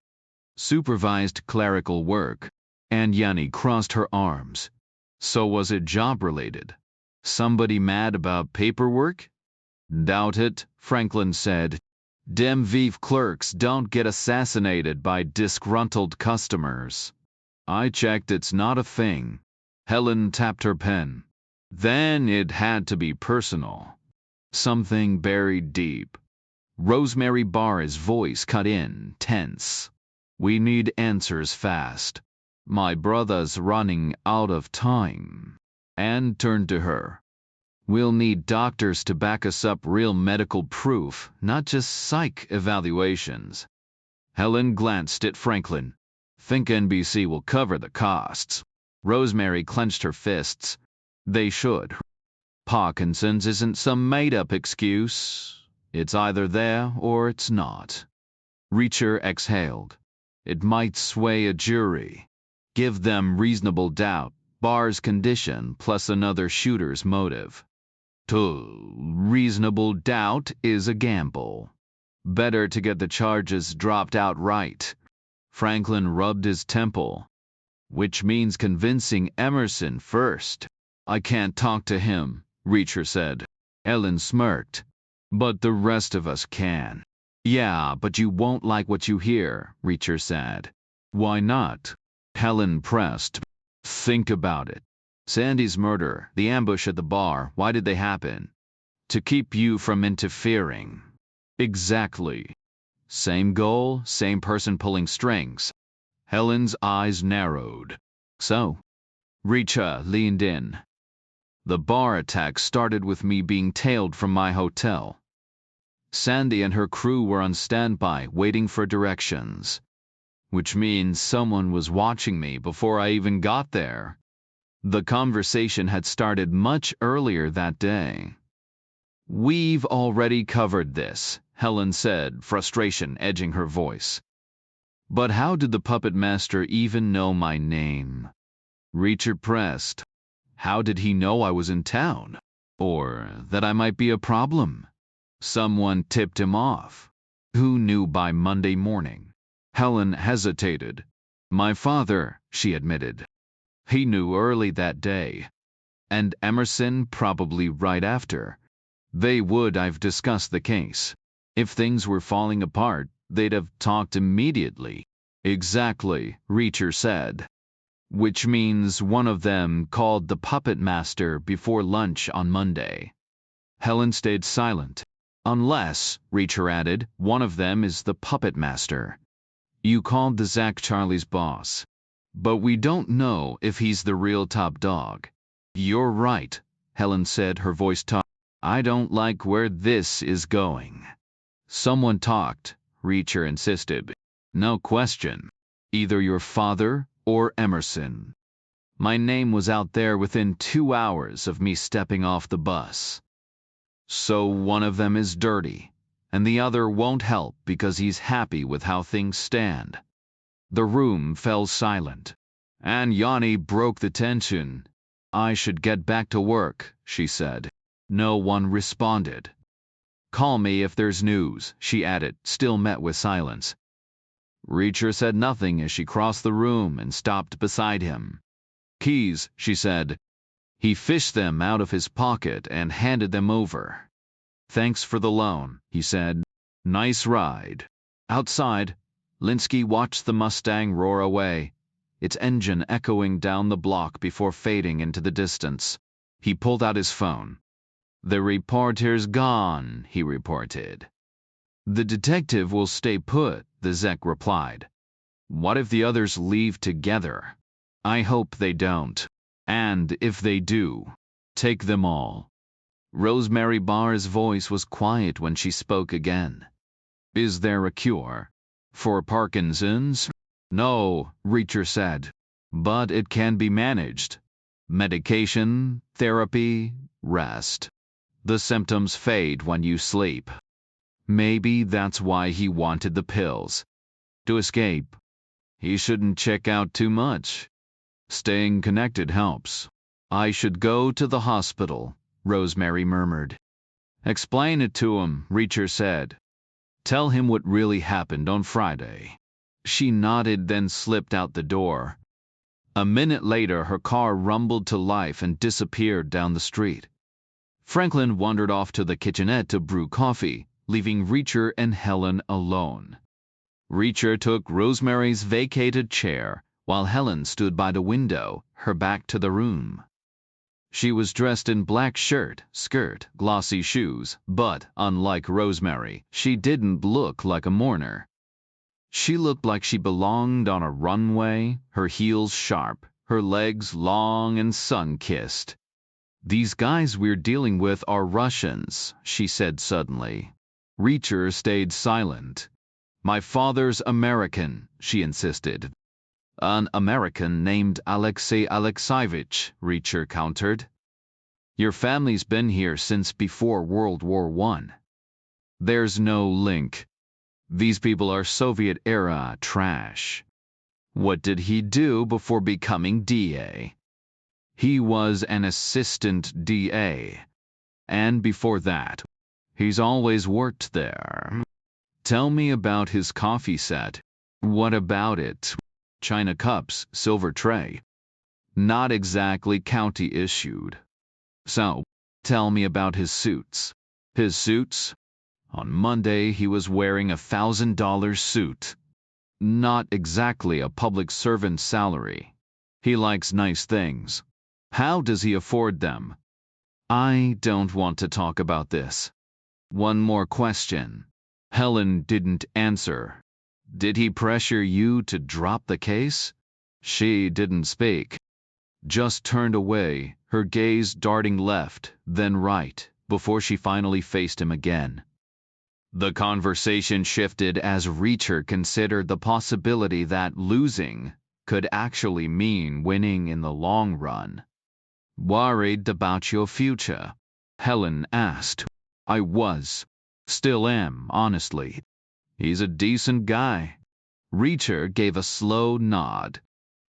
Supervised clerical work. And Yanni crossed her arms. "So was it job-related? Somebody mad about paperwork?" "Doubt it," Franklin said. "DMV clerks don't get assassinated by disgruntled customers. I checked, it's not a thing." Helen tapped her pen. Then it had to be personal. Something buried deep. Rosemary Barr's voice cut in, tense. We need answers fast. My brother's running out of time. Anne turned to her. We'll need doctors to back us up, real medical proof, not just psych evaluations. Helen glanced at Franklin. Think NBC will cover the costs. Rosemary clenched her fists. They should. Parkinson's isn't some made-up excuse. It's either there or it's not. Reacher exhaled. It might sway a jury. Give them reasonable doubt, Barr's condition plus another shooter's motive. Reasonable doubt is a gamble. Better to get the charges dropped outright. Franklin rubbed his temple. Which means convincing Emerson first. I can't talk to him, Reacher said. Ellen smirked. But the rest of us can. Yeah, but you won't like what you hear, Reacher said. Why not? Helen pressed. Think about it. Sandy's murder, the ambush at the bar, why did they happen? To keep you from interfering. Exactly. Same goal, same person pulling strings. Helen's eyes narrowed. So? Reacher leaned in. The bar attack started with me being tailed from my hotel. Sandy and her crew were on standby, waiting for directions. Which means someone was watching me before I even got there. The conversation had started much earlier that day. We've already covered this, Helen said, frustration edging her voice. But how did the puppet master even know my name? Reacher pressed. How did he know I was in town? Or that I might be a problem? Someone tipped him off. Who knew by Monday morning? Helen hesitated. My father, she admitted. He knew early that day. And Emerson probably right after. They would have discussed the case. If things were falling apart, they'd have talked immediately. Exactly, Reacher said. Which means one of them called the puppet master before lunch on Monday. Helen stayed silent. Unless, Reacher added, one of them is the puppet master. You called the Zach Charlie's boss. But we don't know if he's the real top dog. You're right, Helen said, her voice taut. I don't like where this is going. Someone talked, Reacher insisted. No question. Either your father or Emerson. My name was out there within 2 hours of me stepping off the bus. So one of them is dirty, and the other won't help because he's happy with how things stand. The room fell silent. And Yanni broke the tension. I should get back to work, she said. No one responded. Call me if there's news, she added, still met with silence. Reacher said nothing as she crossed the room and stopped beside him. Keys, she said. He fished them out of his pocket and handed them over. Thanks for the loan, he said. Nice ride. Outside, Linsky watched the Mustang roar away, its engine echoing down the block before fading into the distance. He pulled out his phone. The reporter's gone, he reported. The detective will stay put, the Zek replied. What if the others leave together? I hope they don't. And if they do, take them all. Rosemary Barr's voice was quiet when she spoke again. Is there a cure? For Parkinson's? No, Reacher said. But it can be managed. Medication, therapy, rest. The symptoms fade when you sleep. Maybe that's why he wanted the pills. To escape. He shouldn't check out too much. Staying connected helps. I should go to the hospital, Rosemary murmured. Explain it to him, Reacher said. Tell him what really happened on Friday. She nodded, then slipped out the door. A minute later, her car rumbled to life and disappeared down the street. Franklin wandered off to the kitchenette to brew coffee, leaving Reacher and Helen alone. Reacher took Rosemary's vacated chair, while Helen stood by the window, her back to the room. She was dressed in black shirt, skirt, glossy shoes, but, unlike Rosemary, she didn't look like a mourner. She looked like she belonged on a runway, her heels sharp, her legs long and sun-kissed. "These guys we're dealing with are Russians," she said suddenly. Reacher stayed silent. "My father's American," she insisted. "An American named Alexei Alexeyevich," Reacher countered. "Your family's been here since before World War I. There's no link. These people are Soviet-era trash." "What did he do before becoming DA?" "He was an assistant DA. And before that, he's always worked there." "Tell me about his coffee set." "What about it?" "China cups, silver tray." "Not exactly county issued." "So, tell me about his suits." "His suits?" "On Monday he was wearing a $1,000 suit." "Not exactly a public servant's salary." "He likes nice things." "How does he afford them?" "I don't want to talk about this." "One more question." Helen didn't answer. "Did he pressure you to drop the case?" She didn't speak. Just turned away, her gaze darting left, then right, before she finally faced him again. The conversation shifted as Reacher considered the possibility that losing could actually mean winning in the long run. "Worried about your future?" Helen asked. "I was. Still am, honestly." "He's a decent guy." Reacher gave a slow nod.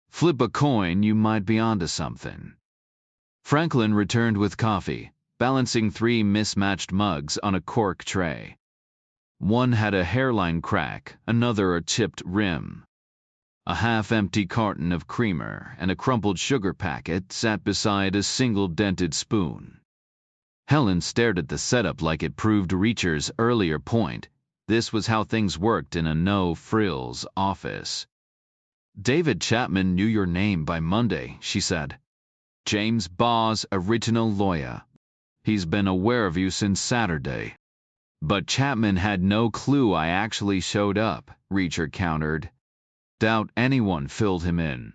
"Flip a coin, you might be onto something." Franklin returned with coffee, balancing 3 mismatched mugs on a cork tray. One had a hairline crack, another a chipped rim. A half-empty carton of creamer and a crumpled sugar packet sat beside a single dented spoon. Helen stared at the setup like it proved Reacher's earlier point. This was how things worked in a no-frills office. "David Chapman knew your name by Monday," she said. "James Baugh's original lawyer. He's been aware of you since Saturday." "But Chapman had no clue I actually showed up," Reacher countered. "Doubt anyone filled him in."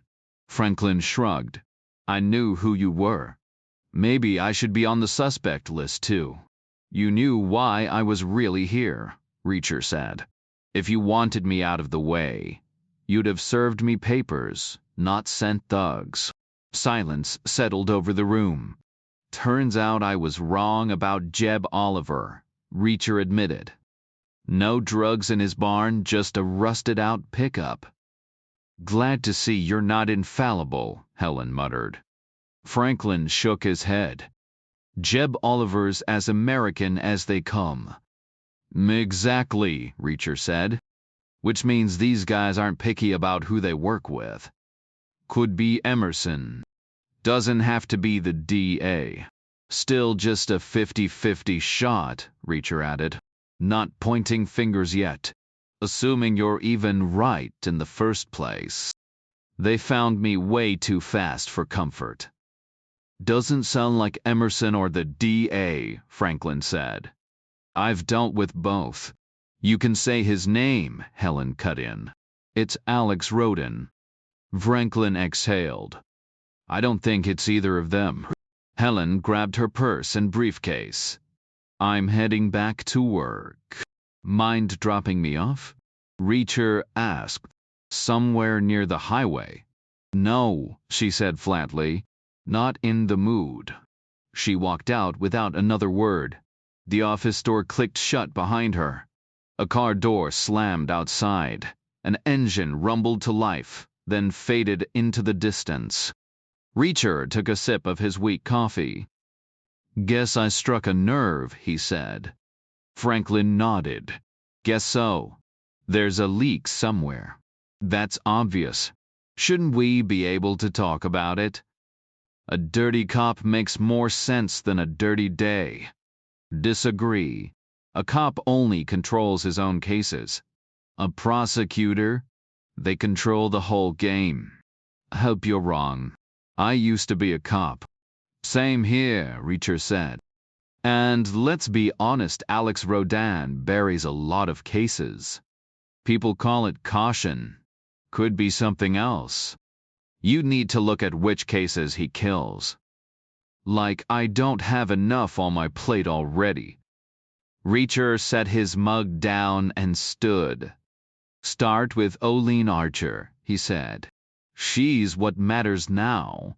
Franklin shrugged. "I knew who you were. Maybe I should be on the suspect list too." "You knew why I was really here," Reacher said. "If you wanted me out of the way, you'd have served me papers, not sent thugs." Silence settled over the room. "Turns out I was wrong about Jeb Oliver," Reacher admitted. "No drugs in his barn, just a rusted-out pickup." "Glad to see you're not infallible," Helen muttered. Franklin shook his head. "Jeb Oliver's as American as they come." "Exactly," Reacher said. "Which means these guys aren't picky about who they work with." "Could be Emerson. Doesn't have to be the DA. Still just a 50-50 shot," Reacher added. "Not pointing fingers yet. Assuming you're even right in the first place. They found me way too fast for comfort." "Doesn't sound like Emerson or the DA," Franklin said. "I've dealt with both." "You can say his name," Helen cut in. "It's Alex Roden." Franklin exhaled. "I don't think it's either of them." Helen grabbed her purse and briefcase. "I'm heading back to work. Mind dropping me off?" Reacher asked. "Somewhere near the highway?" "No," she said flatly. "Not in the mood." She walked out without another word. The office door clicked shut behind her. A car door slammed outside. An engine rumbled to life, then faded into the distance. Reacher took a sip of his weak coffee. "Guess I struck a nerve," he said. Franklin nodded. "Guess so. There's a leak somewhere." "That's obvious. Shouldn't we be able to talk about it?" "A dirty cop makes more sense than a dirty day." "Disagree. A cop only controls his own cases. A prosecutor, they control the whole game." Hope you're wrong. I used to be a cop. Same here, Reacher said. And let's be honest, Alex Rodin buries a lot of cases. People call it caution. Could be something else. You need to look at which cases he kills. Like, I don't have enough on my plate already. Reacher set his mug down and stood. Start with Olene Archer, he said. She's what matters now.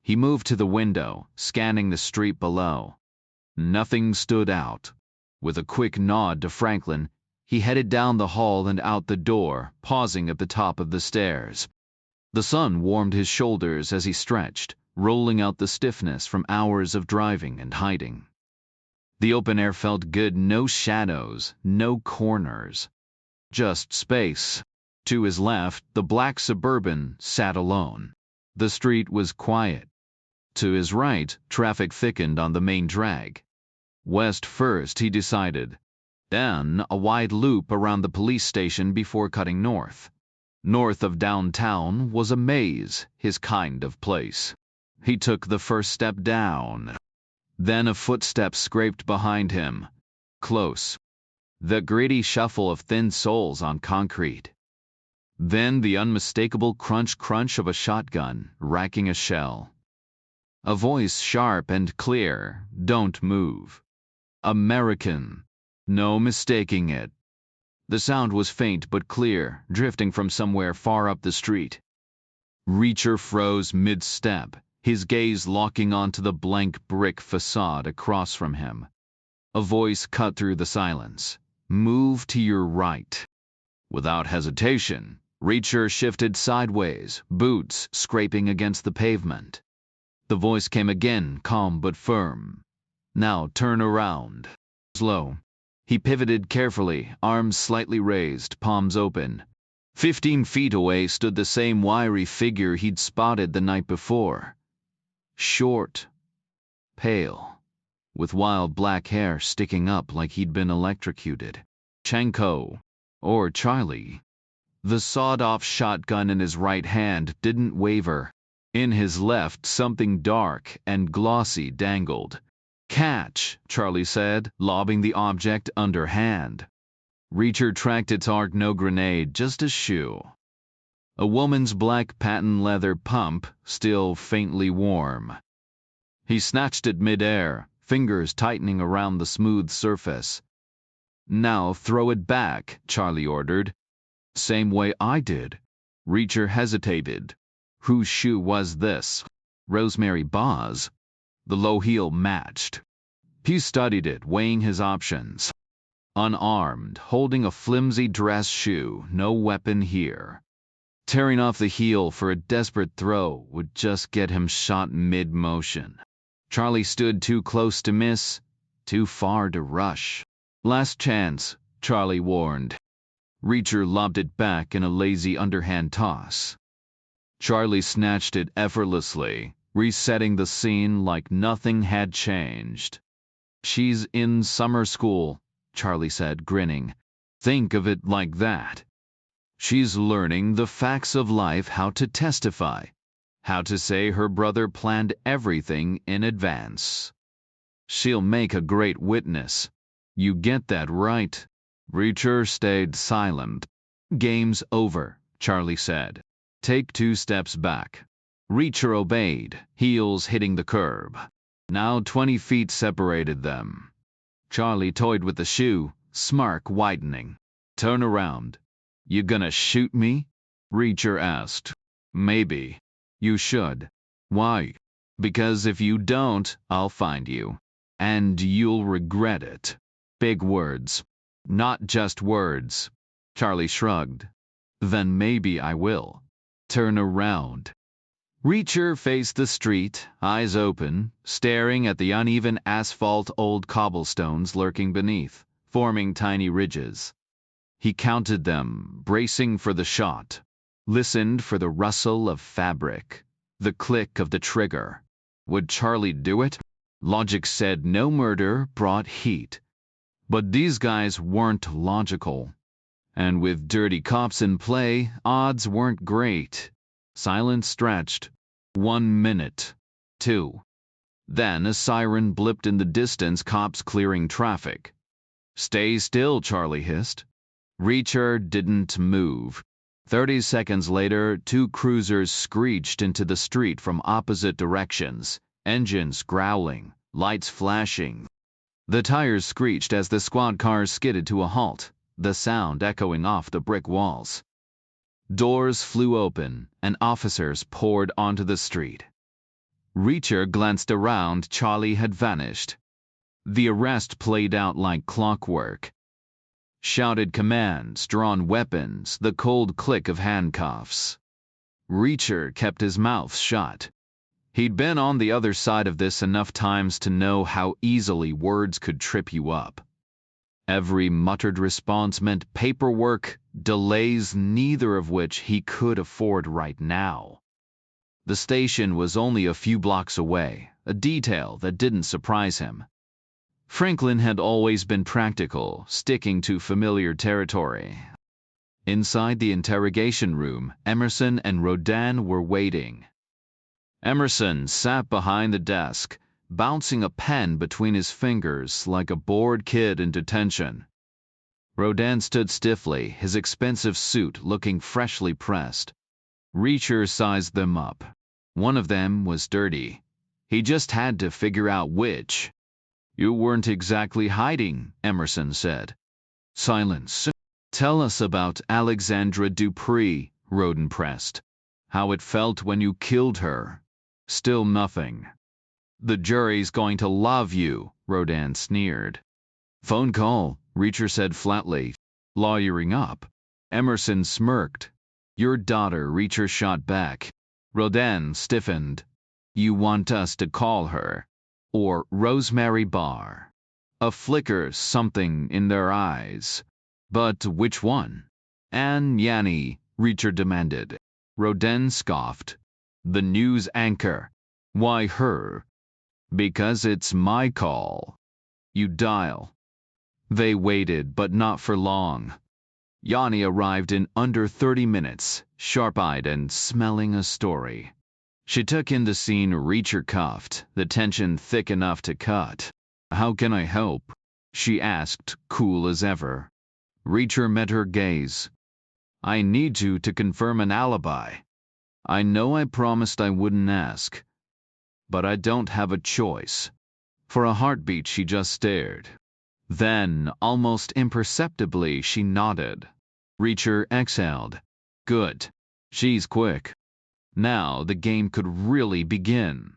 He moved to the window, scanning the street below. Nothing stood out. With a quick nod to Franklin, he headed down the hall and out the door, pausing at the top of the stairs. The sun warmed his shoulders as he stretched, rolling out the stiffness from hours of driving and hiding. The open air felt good, no shadows, no corners. Just space. To his left, the black Suburban sat alone. The street was quiet. To his right, traffic thickened on the main drag. West first, he decided. Then a wide loop around the police station before cutting north. North of downtown was a maze, his kind of place. He took the first step down. Then a footstep scraped behind him. Close. The gritty shuffle of thin soles on concrete. Then the unmistakable crunch-crunch of a shotgun racking a shell. A voice sharp and clear, "Don't move." American. No mistaking it. The sound was faint but clear, drifting from somewhere far up the street. Reacher froze mid-step, his gaze locking onto the blank brick facade across from him. A voice cut through the silence. "Move to your right." Without hesitation, Reacher shifted sideways, boots scraping against the pavement. The voice came again, calm but firm. "Now turn around." Slow. He pivoted carefully, arms slightly raised, palms open. 15 feet away stood the same wiry figure he'd spotted the night before. Short. Pale. With wild black hair sticking up like he'd been electrocuted. Chenko. Or Charlie. The sawed-off shotgun in his right hand didn't waver. In his left, something dark and glossy dangled. "Catch," Charlie said, lobbing the object underhand. Reacher tracked it toward no grenade, just a shoe. A woman's black patent leather pump, still faintly warm. He snatched it midair, fingers tightening around the smooth surface. "Now throw it back," Charlie ordered. "Same way I did." Reacher hesitated. Whose shoe was this? Rosemary Baugh's. The low heel matched. He studied it, weighing his options. Unarmed, holding a flimsy dress shoe, no weapon here. Tearing off the heel for a desperate throw would just get him shot mid-motion. Charlie stood too close to miss, too far to rush. "Last chance," Charlie warned. Reacher lobbed it back in a lazy underhand toss. Charlie snatched it effortlessly, resetting the scene like nothing had changed. "She's in summer school," Charlie said, grinning. "Think of it like that. She's learning the facts of life, how to testify, how to say her brother planned everything in advance. She'll make a great witness. You get that right?" Reacher stayed silent. "Game's over," Charlie said. "Take 2 steps back." Reacher obeyed, heels hitting the curb. Now 20 feet separated them. Charlie toyed with the shoe, smirk widening. "Turn around." "You gonna shoot me?" Reacher asked. "Maybe. You should." "Why?" "Because if you don't, I'll find you. And you'll regret it." Big words. "Not just words." Charlie shrugged. "Then maybe I will. Turn around." Reacher faced the street, eyes open, staring at the uneven asphalt, old cobblestones lurking beneath, forming tiny ridges. He counted them, bracing for the shot. Listened for the rustle of fabric, the click of the trigger. Would Charlie do it? Logic said no murder brought heat. But these guys weren't logical. And with dirty cops in play, odds weren't great. Silence stretched. 1 minute. 2. Then a siren blipped in the distance, cops clearing traffic. Stay still, Charlie hissed. Reacher didn't move. 30 seconds later, 2 cruisers screeched into the street from opposite directions, engines growling, lights flashing. The tires screeched as the squad cars skidded to a halt, the sound echoing off the brick walls. Doors flew open, and officers poured onto the street. Reacher glanced around. Charlie had vanished. The arrest played out like clockwork. Shouted commands, drawn weapons, the cold click of handcuffs. Reacher kept his mouth shut. He'd been on the other side of this enough times to know how easily words could trip you up. Every muttered response meant paperwork, delays, neither of which he could afford right now. The station was only a few blocks away, a detail that didn't surprise him. Franklin had always been practical, sticking to familiar territory. Inside the interrogation room, Emerson and Rodin were waiting. Emerson sat behind the desk, bouncing a pen between his fingers like a bored kid in detention. Rodin stood stiffly, his expensive suit looking freshly pressed. Reacher sized them up. One of them was dirty. He just had to figure out which. You weren't exactly hiding, Emerson said. Silence. Tell us about Alexandra Dupree, Rodin pressed. How it felt when you killed her. Still nothing. The jury's going to love you, Rodin sneered. Phone call, Reacher said flatly. Lawyering up. Emerson smirked. Your daughter, Reacher shot back. Rodin stiffened. You want us to call her? Or Rosemary Barr? A flicker, something in their eyes. But which one? Anne Yanni, Reacher demanded. Rodin scoffed. The news anchor. Why her? Because it's my call. You dial. They waited, but not for long. Yanni arrived in under 30 minutes, sharp-eyed and smelling a story. She took in the scene. Reacher cuffed, the tension thick enough to cut. How can I help? She asked, cool as ever. Reacher met her gaze. I need you to confirm an alibi. I know I promised I wouldn't ask. But I don't have a choice. For a heartbeat she just stared. Then, almost imperceptibly, she nodded. Reacher exhaled. Good. She's quick. Now the game could really begin.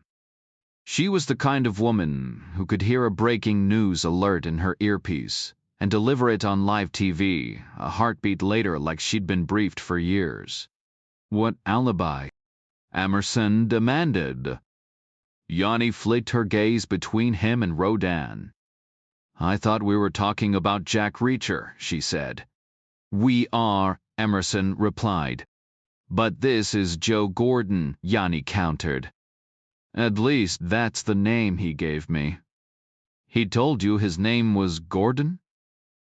She was the kind of woman who could hear a breaking news alert in her earpiece and deliver it on live TV, a heartbeat later, like she'd been briefed for years. What alibi? Emerson demanded. Yanni flicked her gaze between him and Rodin. I thought we were talking about Jack Reacher, she said. We are, Emerson replied. But this is Joe Gordon, Yanni countered. At least that's the name he gave me. He told you his name was Gordon?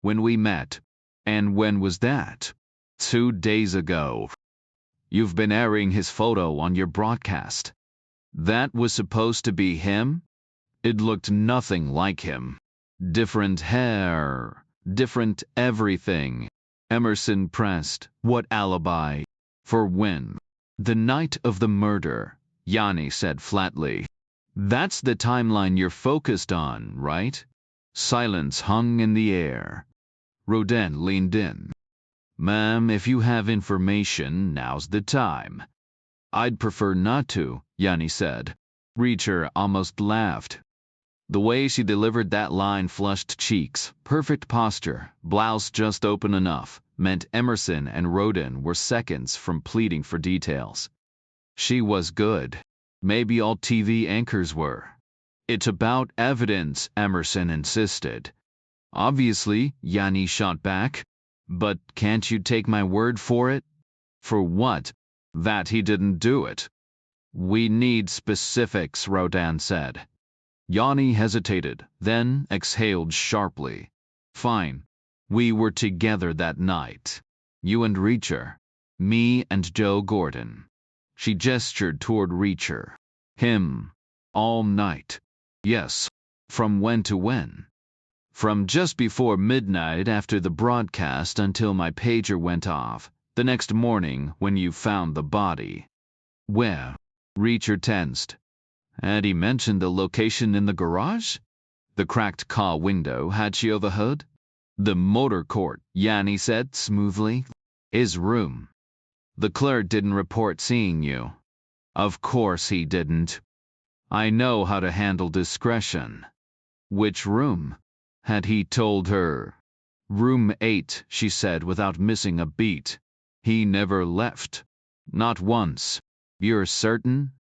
When we met. And when was that? 2 days ago. You've been airing his photo on your broadcast. That was supposed to be him? It looked nothing like him. Different hair, different everything. Emerson pressed. What alibi? For when? The night of the murder, Yanni said flatly. That's the timeline you're focused on, right? Silence hung in the air. Rodin leaned in. Ma'am, if you have information, now's the time. I'd prefer not to, Yanni said. Reacher almost laughed. The way she delivered that line, flushed cheeks, perfect posture, blouse just open enough, meant Emerson and Rodin were seconds from pleading for details. She was good. Maybe all TV anchors were. It's about evidence, Emerson insisted. Obviously, Yanni shot back. But can't you take my word for it? For what? That he didn't do it. We need specifics, Rodin said. Yanni hesitated, then exhaled sharply. Fine. We were together that night. You and Reacher. Me and Joe Gordon. She gestured toward Reacher. Him. All night. Yes. From when to when? From just before midnight after the broadcast until my pager went off, the next morning when you found the body. Where? Reacher tensed. Had he mentioned the location in the garage? The cracked car window, had she overheard? The motor court, Yanni said smoothly. His room. The clerk didn't report seeing you. Of course he didn't. I know how to handle discretion. Which room? Had he told her? Room 8, she said without missing a beat. He never left. Not once. You're certain?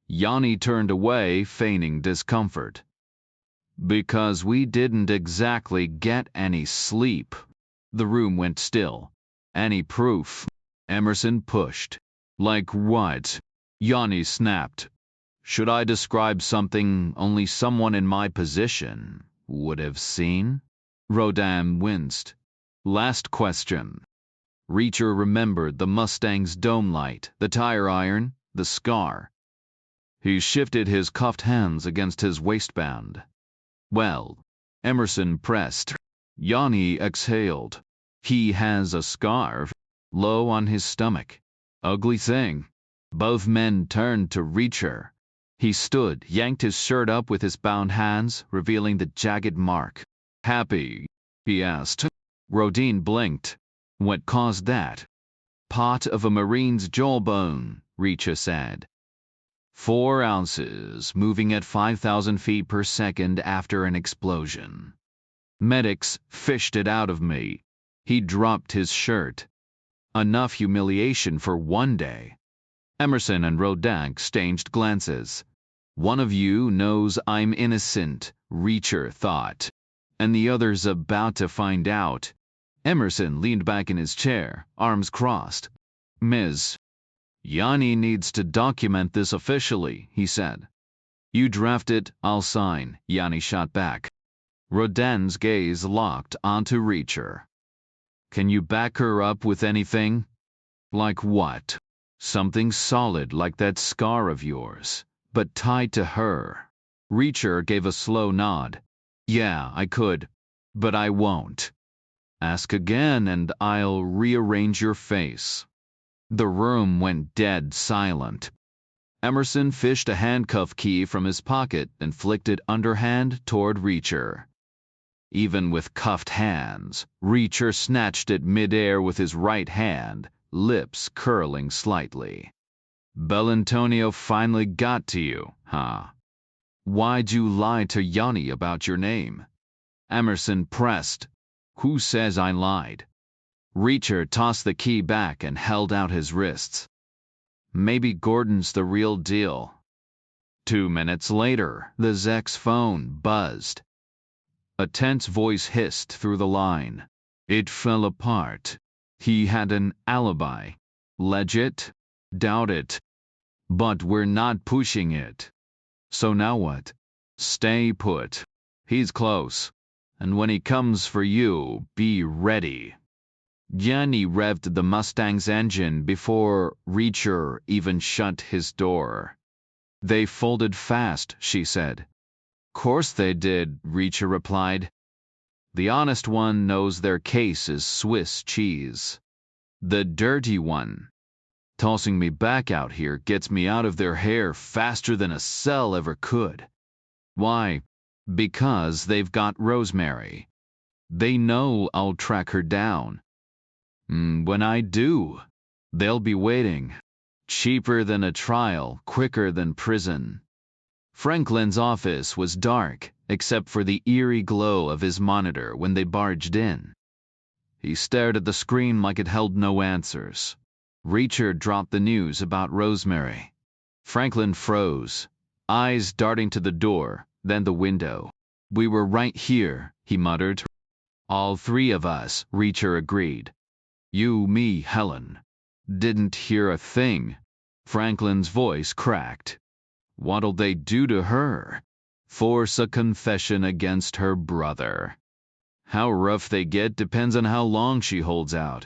Yanni turned away, feigning discomfort. Because we didn't exactly get any sleep. The room went still. Any proof? Emerson pushed. Like what? Yanni snapped. Should I describe something only someone in my position would have seen? Rodin winced. Last question. Reacher remembered the Mustang's dome light, the tire iron, the scar. He shifted his cuffed hands against his waistband. Well, Emerson pressed. Yanni exhaled. He has a scar, low on his stomach. Ugly thing. Both men turned to Reacher. He stood, yanked his shirt up with his bound hands, revealing the jagged mark. Happy? He asked. Rodin blinked. What caused that? Part of a Marine's jawbone, Reacher said. 4 ounces, moving at 5,000 feet per second after an explosion. Medics fished it out of me. He dropped his shirt. Enough humiliation for one day. Emerson and Rodin exchanged glances. One of you knows I'm innocent, Reacher thought. And the other's about to find out. Emerson leaned back in his chair, arms crossed. Ms. Yanni needs to document this officially, he said. You draft it, I'll sign, Yanni shot back. Rodin's gaze locked onto Reacher. Can you back her up with anything? Like what? Something solid like that scar of yours, but tied to her. Reacher gave a slow nod. Yeah, I could, but I won't. Ask again and I'll rearrange your face. The room went dead silent. Emerson fished a handcuff key from his pocket and flicked it underhand toward Reacher. Even with cuffed hands, Reacher snatched it midair with his right hand, lips curling slightly. Bellantonio finally got to you, huh? Why'd you lie to Yanni about your name? Emerson pressed. Who says I lied? Reacher tossed the key back and held out his wrists. Maybe Gordon's the real deal. 2 minutes later, the Zek's phone buzzed. A tense voice hissed through the line. It fell apart. He had an alibi. Legit? Doubt it. But we're not pushing it. So now what? Stay put. He's close. And when he comes for you, be ready. Yanni revved the Mustang's engine before Reacher even shut his door. They folded fast, she said. Course they did, Reacher replied. The honest one knows their case is Swiss cheese. The dirty one. Tossing me back out here gets me out of their hair faster than a cell ever could. Why? Because they've got Rosemary. They know I'll track her down. When I do, they'll be waiting. Cheaper than a trial, quicker than prison. Franklin's office was dark, except for the eerie glow of his monitor when they barged in. He stared at the screen like it held no answers. Reacher dropped the news about Rosemary. Franklin froze, eyes darting to the door, then the window. We were right here, he muttered. All 3 of us, Reacher agreed. You, me, Helen. Didn't hear a thing. Franklin's voice cracked. What'll they do to her? Force a confession against her brother. How rough they get depends on how long she holds out.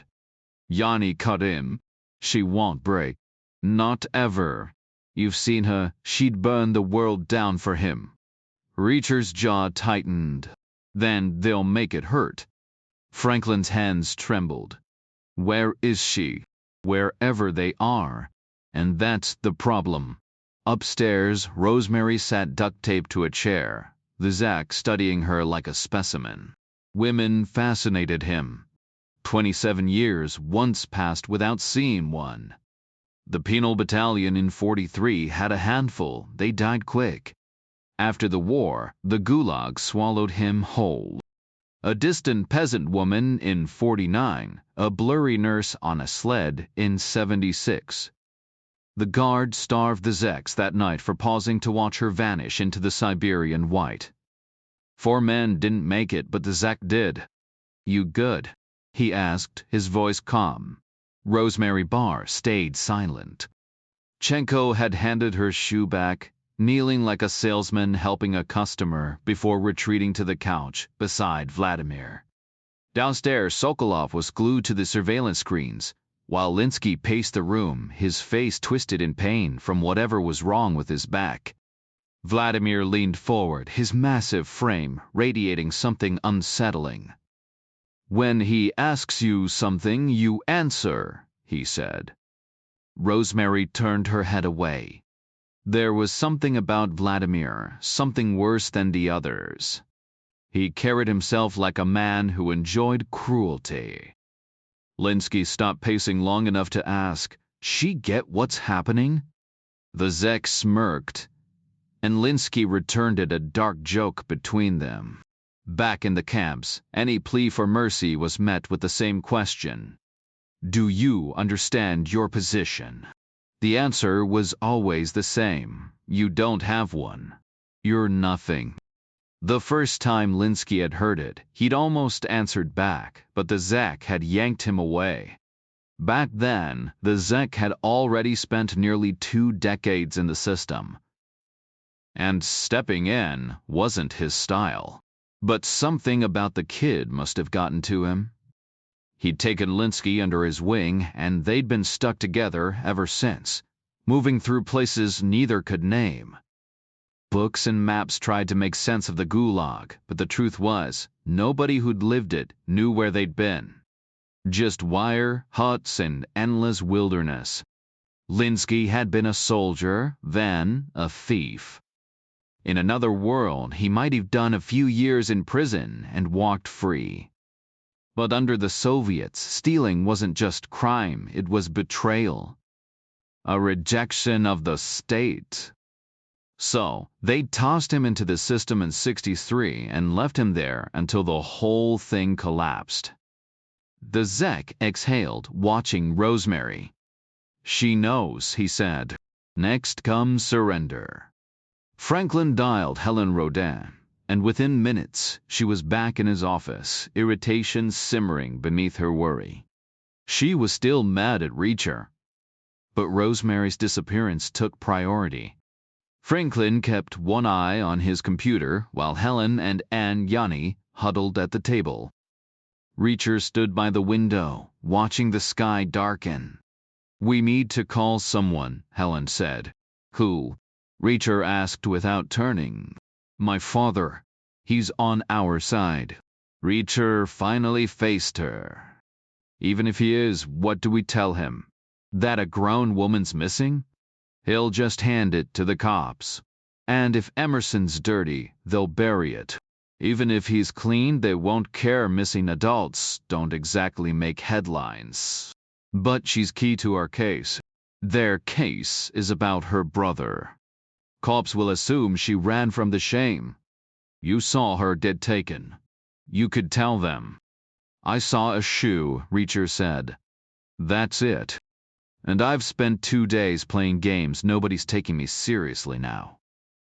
Yanni cut in. She won't break. Not ever. You've seen her, she'd burn the world down for him. Reacher's jaw tightened. Then they'll make it hurt. Franklin's hands trembled. Where is she? Wherever they are. And that's the problem. Upstairs, Rosemary sat duct-taped to a chair, the Zach studying her like a specimen. Women fascinated him. 27 years once passed without seeing one. The penal battalion in 43 had a handful, they died quick. After the war, the Gulag swallowed him whole. A distant peasant woman in 49, a blurry nurse on a sled in 76. The guard starved the Zeks that night for pausing to watch her vanish into the Siberian white. 4 men didn't make it, but the Zek did. You good? He asked, his voice calm. Rosemary Barr stayed silent. Chenko had handed her shoe back, kneeling like a salesman helping a customer before retreating to the couch beside Vladimir. Downstairs, Sokolov was glued to the surveillance screens, while Linsky paced the room, his face twisted in pain from whatever was wrong with his back. Vladimir leaned forward, his massive frame radiating something unsettling. When he asks you something, you answer, he said. Rosemary turned her head away. There was something about Vladimir, something worse than the others. He carried himself like a man who enjoyed cruelty. Linsky stopped pacing long enough to ask, "She get what's happening?" The Zek smirked, and Linsky returned it a dark joke between them. Back in the camps, any plea for mercy was met with the same question. Do you understand your position? The answer was always the same. You don't have one. You're nothing. The first time Linsky had heard it, he'd almost answered back, but the Zek had yanked him away. Back then, the Zek had already spent nearly 2 decades in the system. And stepping in wasn't his style. But something about the kid must have gotten to him. He'd taken Linsky under his wing, and they'd been stuck together ever since, moving through places neither could name. Books and maps tried to make sense of the Gulag, but the truth was, nobody who'd lived it knew where they'd been. Just wire, huts, and endless wilderness. Linsky had been a soldier, then a thief. In another world, he might have done a few years in prison and walked free. But under the Soviets, stealing wasn't just crime, it was betrayal. A rejection of the state. So, they tossed him into the system in 63 and left him there until the whole thing collapsed. The Zek exhaled, watching Rosemary. She knows, he said. Next comes surrender. Franklin dialed Helen Rodin, and within minutes, she was back in his office, irritation simmering beneath her worry. She was still mad at Reacher. But Rosemary's disappearance took priority. Franklin kept one eye on his computer, while Helen and Anne Yanni huddled at the table. Reacher stood by the window, watching the sky darken. We need to call someone, Helen said. Who? Reacher asked without turning. My father. He's on our side. Reacher finally faced her. Even if he is, what do we tell him? That a grown woman's missing? He'll just hand it to the cops. And if Emerson's dirty, they'll bury it. Even if he's clean, they won't care. Missing adults don't exactly make headlines. But she's key to our case. Their case is about her brother. Cops will assume she ran from the shame. You saw her dead taken. You could tell them. I saw a shoe, Reacher said. That's it. And I've spent 2 days playing games. Nobody's taking me seriously now.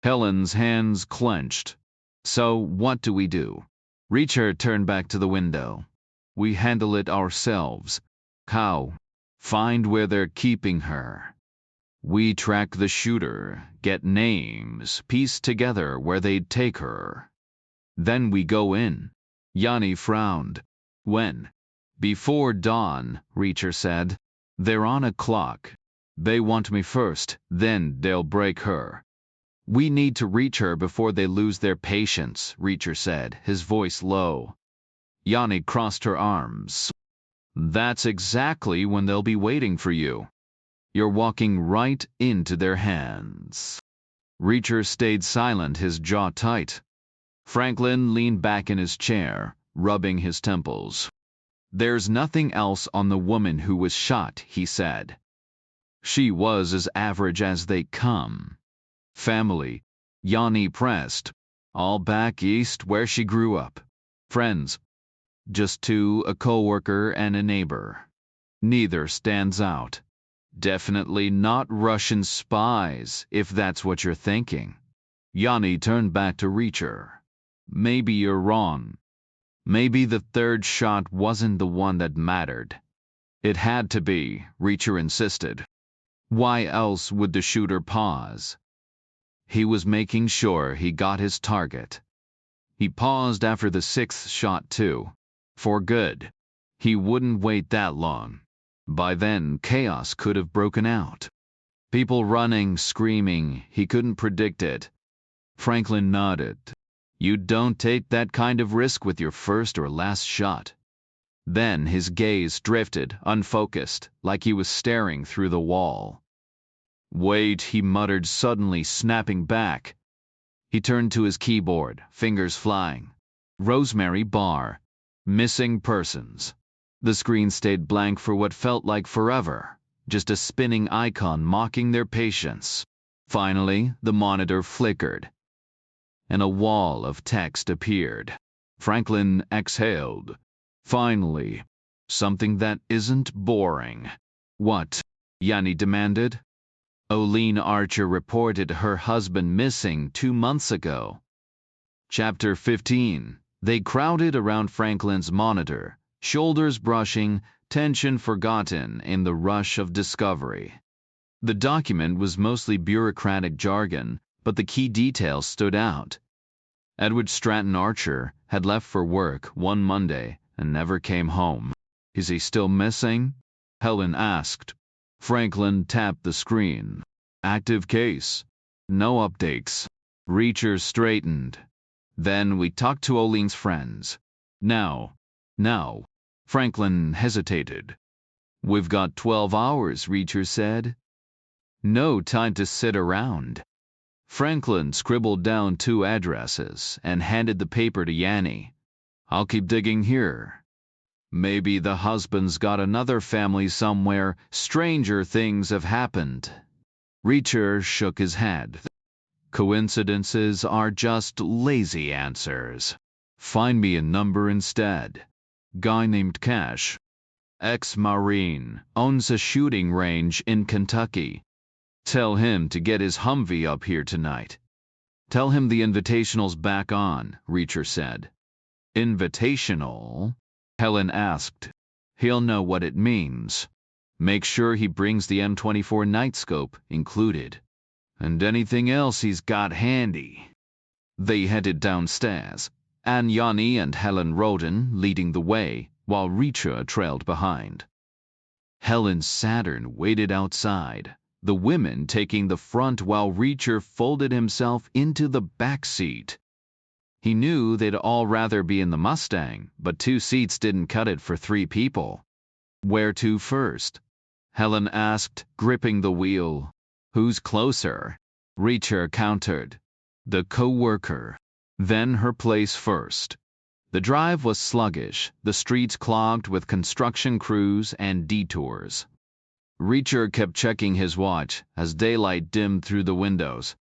Helen's hands clenched. So what do we do? Reacher turned back to the window. We handle it ourselves. How? Find where they're keeping her. We track the shooter, get names, piece together where they'd take her. Then we go in. Yanni frowned. When? Before dawn, Reacher said. They're on a clock. They want me first, then they'll break her. We need to reach her before they lose their patience, Reacher said, his voice low. Yanni crossed her arms. That's exactly when they'll be waiting for you. You're walking right into their hands. Reacher stayed silent, his jaw tight. Franklin leaned back in his chair, rubbing his temples. There's nothing else on the woman who was shot, he said. She was as average as they come. Family, Yanni pressed. All back east where she grew up. Friends. Just two, a co-worker and a neighbor. Neither stands out. Definitely not Russian spies, if that's what you're thinking. Yanni turned back to Reacher. Maybe you're wrong. Maybe the third shot wasn't the one that mattered. It had to be, Reacher insisted. Why else would the shooter pause? He was making sure he got his target. He paused after the sixth shot too. For good. He wouldn't wait that long. By then, chaos could have broken out. People running, screaming, he couldn't predict it. Franklin nodded. You don't take that kind of risk with your first or last shot. Then his gaze drifted, unfocused, like he was staring through the wall. Wait, he muttered, suddenly snapping back. He turned to his keyboard, fingers flying. Rosemary Barr. Missing persons. The screen stayed blank for what felt like forever, just a spinning icon mocking their patience. Finally, the monitor flickered, and a wall of text appeared. Franklin exhaled. Finally, something that isn't boring. What? Yanni demanded. Olene Archer reported her husband missing 2 months ago. Chapter 15. They crowded around Franklin's monitor, shoulders brushing, tension forgotten in the rush of discovery. The document was mostly bureaucratic jargon, but the key details stood out. Edward Stratton Archer had left for work one Monday and never came home. Is he still missing? Helen asked. Franklin tapped the screen. Active case. No updates. Reacher straightened. Then we talked to Olene's friends. Now. Franklin hesitated. We've got 12 hours, Reacher said. No time to sit around. Franklin scribbled down 2 addresses and handed the paper to Yanni. I'll keep digging here. Maybe the husband's got another family somewhere. Stranger things have happened. Reacher shook his head. Coincidences are just lazy answers. Find me a number instead. Guy named Cash. Ex-Marine. Owns a shooting range in Kentucky. Tell him to get his Humvee up here tonight. Tell him the Invitational's back on, Reacher said. Invitational? Helen asked. He'll know what it means. Make sure he brings the M24 nightscope included. And anything else he's got handy. They headed downstairs, and Yanni and Helen Roden leading the way, while Reacher trailed behind. Helen's Saturn waited outside, the women taking the front while Reacher folded himself into the back seat. He knew they'd all rather be in the Mustang, but 2 seats didn't cut it for 3 people. Where to first? Helen asked, gripping the wheel. Who's closer? Reacher countered. The co-worker. Then her place first. The drive was sluggish, the streets clogged with construction crews and detours. Reacher kept checking his watch as daylight dimmed through the windows.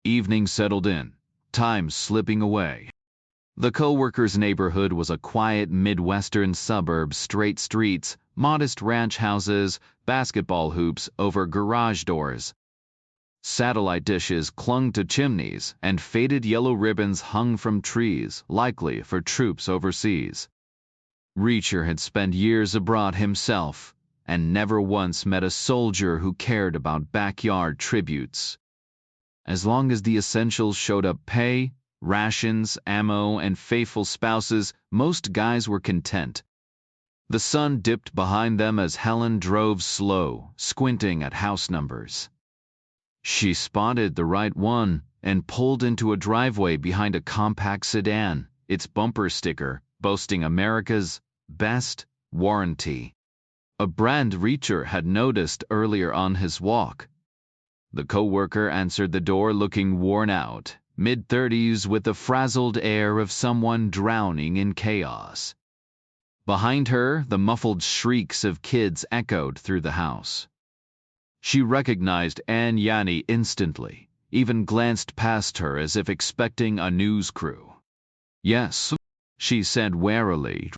Evening settled in, time slipping away. The co-worker's neighborhood was a quiet Midwestern suburb, straight streets, modest ranch houses, basketball hoops over garage doors. Satellite dishes clung to chimneys, and faded yellow ribbons hung from trees, likely for troops overseas. Reacher had spent years abroad himself, and never once met a soldier who cared about backyard tributes. As long as the essentials showed up: pay, rations, ammo, and faithful spouses, most guys were content. The sun dipped behind them as Helen drove slow, squinting at house numbers. She spotted the right one and pulled into a driveway behind a compact sedan, its bumper sticker boasting America's best warranty. A brand Reacher had noticed earlier on his walk. The co-worker answered the door looking worn out, mid-30s with the frazzled air of someone drowning in chaos. Behind her, the muffled shrieks of kids echoed through the house. She recognized Anne Yanni instantly, even glanced past her as if expecting a news crew. "Yes," she said warily.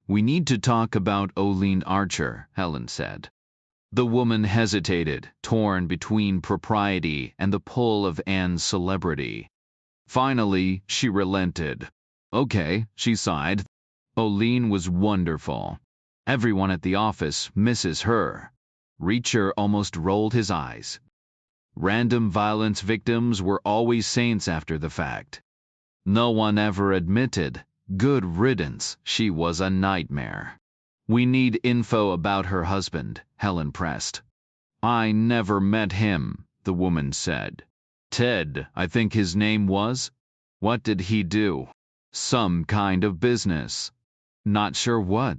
"We need to talk about Olene Archer," Helen said. The woman hesitated, torn between propriety and the pull of Anne's celebrity. Finally, she relented. "Okay," she sighed. "Olene was wonderful. Everyone at the office misses her." Reacher almost rolled his eyes. Random violence victims were always saints after the fact. No one ever admitted, "Good riddance, she was a nightmare." "We need info about her husband," Helen pressed. "I never met him," the woman said. "Ted, I think his name was. What did he do?" "Some kind of business." "Not sure what."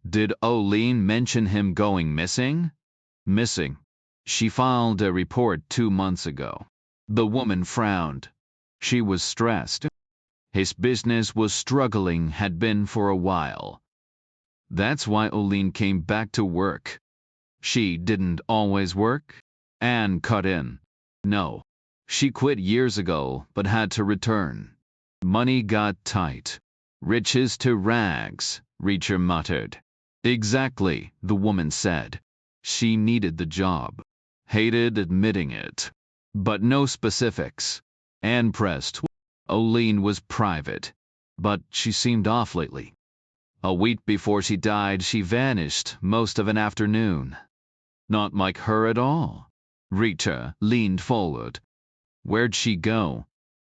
"Did Olene mention him going missing?" "Missing. She filed a report 2 months ago." The woman frowned. She was stressed. His business was struggling, had been for a while. That's why Olene came back to work. "She didn't always work?" Anne cut in. "No. She quit years ago, but had to return. Money got tight." "Riches to rags," Reacher muttered. "Exactly," the woman said. "She needed the job. Hated admitting it. But no specifics." Anne pressed. "Olene was private. But she seemed off lately. A week before she died, she vanished most of an afternoon." "Not like her at all." Reacher leaned forward. "Where'd she go?"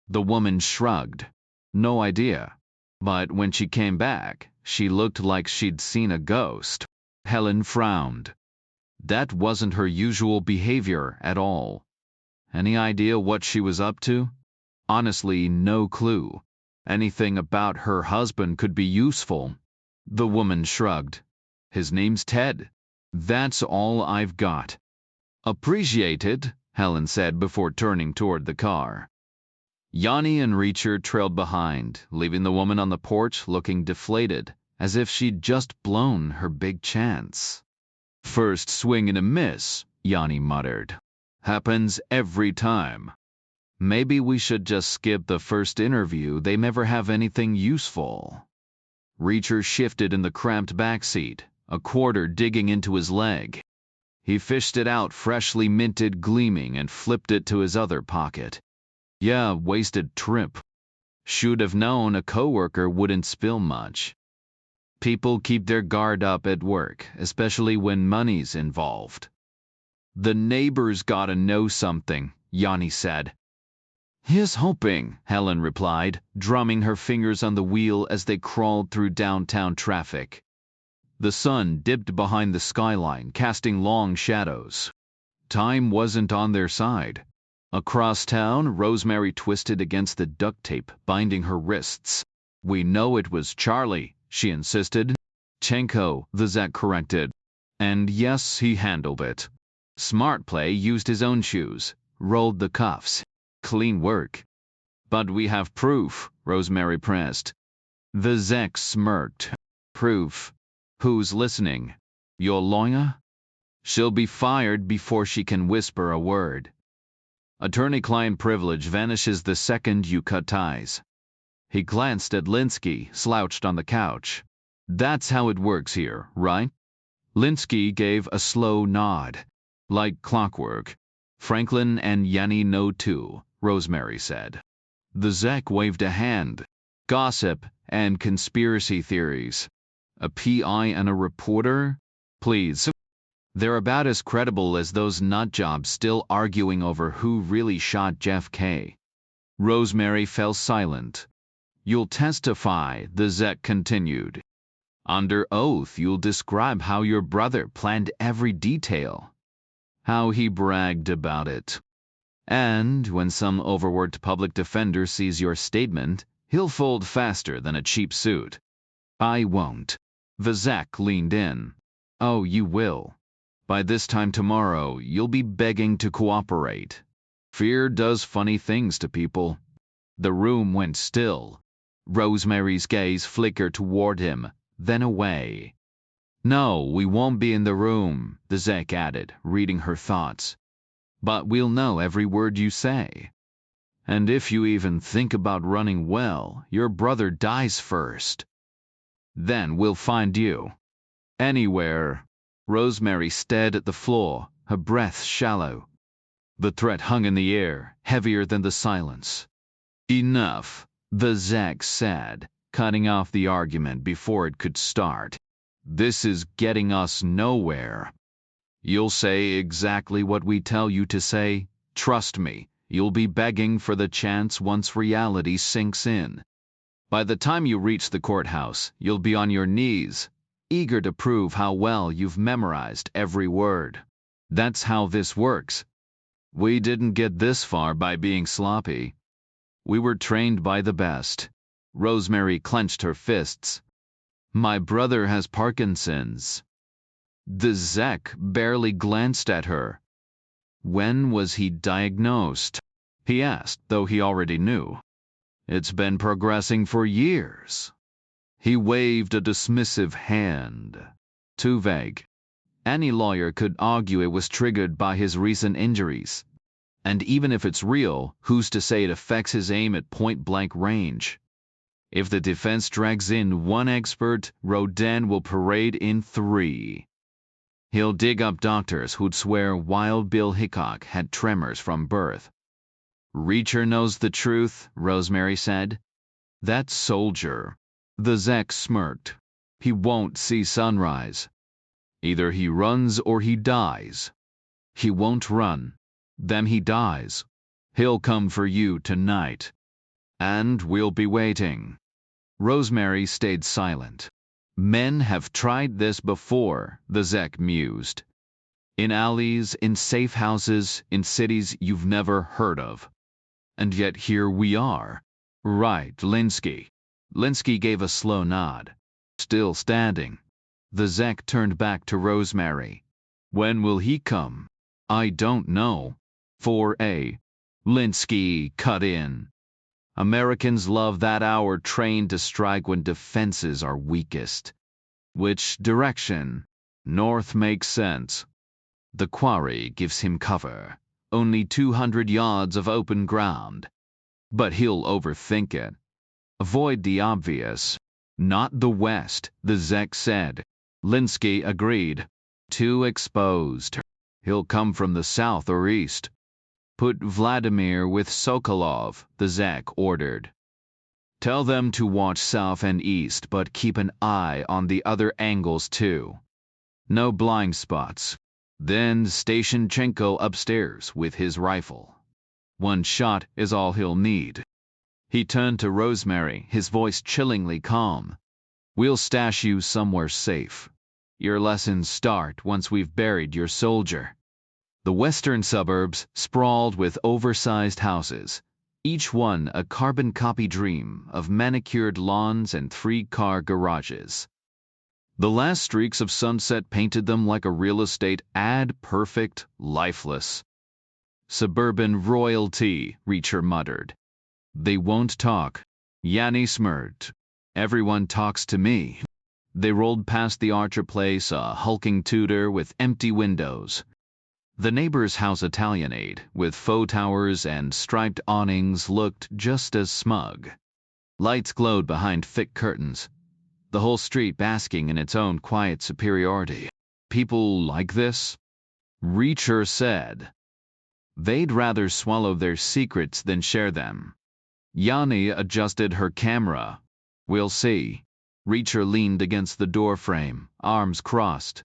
The woman shrugged. "No idea. But when she came back, she looked like she'd seen a ghost." Helen frowned. That wasn't her usual behavior at all. Any idea what she was up to? Honestly, no clue. Anything about her husband could be useful. The woman shrugged. "His name's Ted. That's all I've got." "Appreciated," Helen said before turning toward the car. Yanni and Reacher trailed behind, leaving the woman on the porch looking deflated, as if she'd just blown her big chance. "First swing and a miss," Yanni muttered. "Happens every time. Maybe we should just skip the first interview. They never have anything useful." Reacher shifted in the cramped backseat, a quarter digging into his leg. He fished it out freshly minted, gleaming, and flipped it to his other pocket. "Yeah, wasted trip. Should have known a coworker wouldn't spill much." People keep their guard up at work, especially when money's involved. "The neighbors gotta know something," Yanni said. "Here's hoping," Helen replied, drumming her fingers on the wheel as they crawled through downtown traffic. The sun dipped behind the skyline, casting long shadows. Time wasn't on their side. Across town, Rosemary twisted against the duct tape binding her wrists. "We know it was Charlie," she insisted. "Chenko," the Zek corrected. "And yes, he handled it. Smart play, used his own shoes, rolled the cuffs. Clean work." "But we have proof," Rosemary pressed. The Zek smirked. "Proof? Who's listening? Your lawyer? She'll be fired before she can whisper a word. Attorney-client privilege vanishes the second you cut ties." He glanced at Linsky, slouched on the couch. "That's how it works here, right?" Linsky gave a slow nod. "Like clockwork. Franklin and Yanni know too," Rosemary said. The Zek waved a hand. "Gossip and conspiracy theories. A PI and a reporter? Please. They're about as credible as those nutjobs still arguing over who really shot Jeff K." Rosemary fell silent. "You'll testify," the Zek continued. Under oath, you'll describe how your brother planned every detail, how he bragged about it. And when some overworked public defender sees your statement, he'll fold faster than a cheap suit. I won't. Vizek leaned in. Oh, you will. By this time tomorrow, you'll be begging to cooperate. Fear does funny things to people. The room went still. Rosemary's gaze flickered toward him, then away. No, we won't be in the room, Vizek added, reading her thoughts. But we'll know every word you say. And if you even think about running well, your brother dies first. Then we'll find you. Anywhere. Rosemary stared at the floor, her breath shallow. The threat hung in the air, heavier than the silence. Enough, Vizek said, cutting off the argument before it could start. This is getting us nowhere. You'll say exactly what we tell you to say. Trust me, you'll be begging for the chance once reality sinks in. By the time you reach the courthouse, you'll be on your knees, eager to prove how well you've memorized every word. That's how this works. We didn't get this far by being sloppy. We were trained by the best. Rosemary clenched her fists. My brother has Parkinson's. Vizek barely glanced at her. When was he diagnosed? He asked, though he already knew. It's been progressing for years. He waved a dismissive hand. Too vague. Any lawyer could argue it was triggered by his recent injuries. And even if it's real, who's to say it affects his aim at point-blank range? If the defense drags in one expert, Rodin will parade in 3. He'll dig up doctors who'd swear Wild Bill Hickok had tremors from birth. Reacher knows the truth, Rosemary said. That soldier. Vizek smirked. He won't see sunrise. Either he runs or he dies. He won't run. Then he dies. He'll come for you tonight. And we'll be waiting. Rosemary stayed silent. Men have tried this before, Vizek mused. In alleys, in safe houses, in cities you've never heard of. And yet here we are. Right, Linsky. Linsky gave a slow nod. Still standing. Vizek turned back to Rosemary. When will he come? I don't know. 4A. Linsky cut in. Americans love that hour trained to strike when defenses are weakest. Which direction? North makes sense. The quarry gives him cover. Only 200 yards of open ground. But he'll overthink it. Avoid the obvious. Not the west, Vizek said. Linsky agreed. Too exposed. He'll come from the south or east. Put Vladimir with Sokolov, Vizek ordered. Tell them to watch south and east, but keep an eye on the other angles too. No blind spots. Then station Chenko upstairs with his rifle. One shot is all he'll need. He turned to Rosemary, his voice chillingly calm. We'll stash you somewhere safe. Your lessons start once we've buried your soldier. The western suburbs sprawled with oversized houses, each one a carbon copy dream of manicured lawns and 3-car garages. The last streaks of sunset painted them like a real estate ad, perfect, lifeless. Suburban royalty, Reacher muttered. They won't talk. Yanni smirked. Everyone talks to me. They rolled past the Archer place, a hulking Tudor with empty windows. The neighbor's house Italianate, with faux towers and striped awnings, looked just as smug. Lights glowed behind thick curtains, the whole street basking in its own quiet superiority. People like this? Reacher said. They'd rather swallow their secrets than share them. Yanni adjusted her camera. We'll see. Reacher leaned against the doorframe, arms crossed.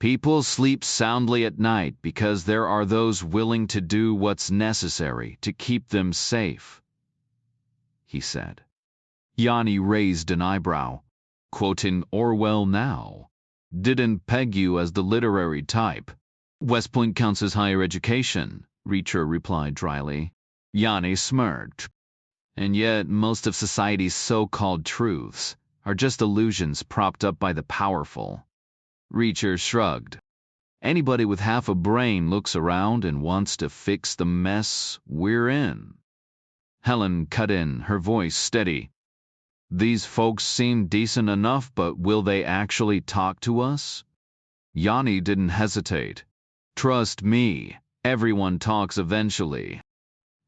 People sleep soundly at night because there are those willing to do what's necessary to keep them safe, he said. Yanni raised an eyebrow. Quoting Orwell now. Didn't peg you as the literary type. West Point counts as higher education, Reacher replied dryly. Yanni smirked. And yet most of society's so-called truths are just illusions propped up by the powerful. Reacher shrugged. Anybody with half a brain looks around and wants to fix the mess we're in. Helen cut in, her voice steady. These folks seem decent enough, but will they actually talk to us? Yanni didn't hesitate. Trust me, everyone talks eventually.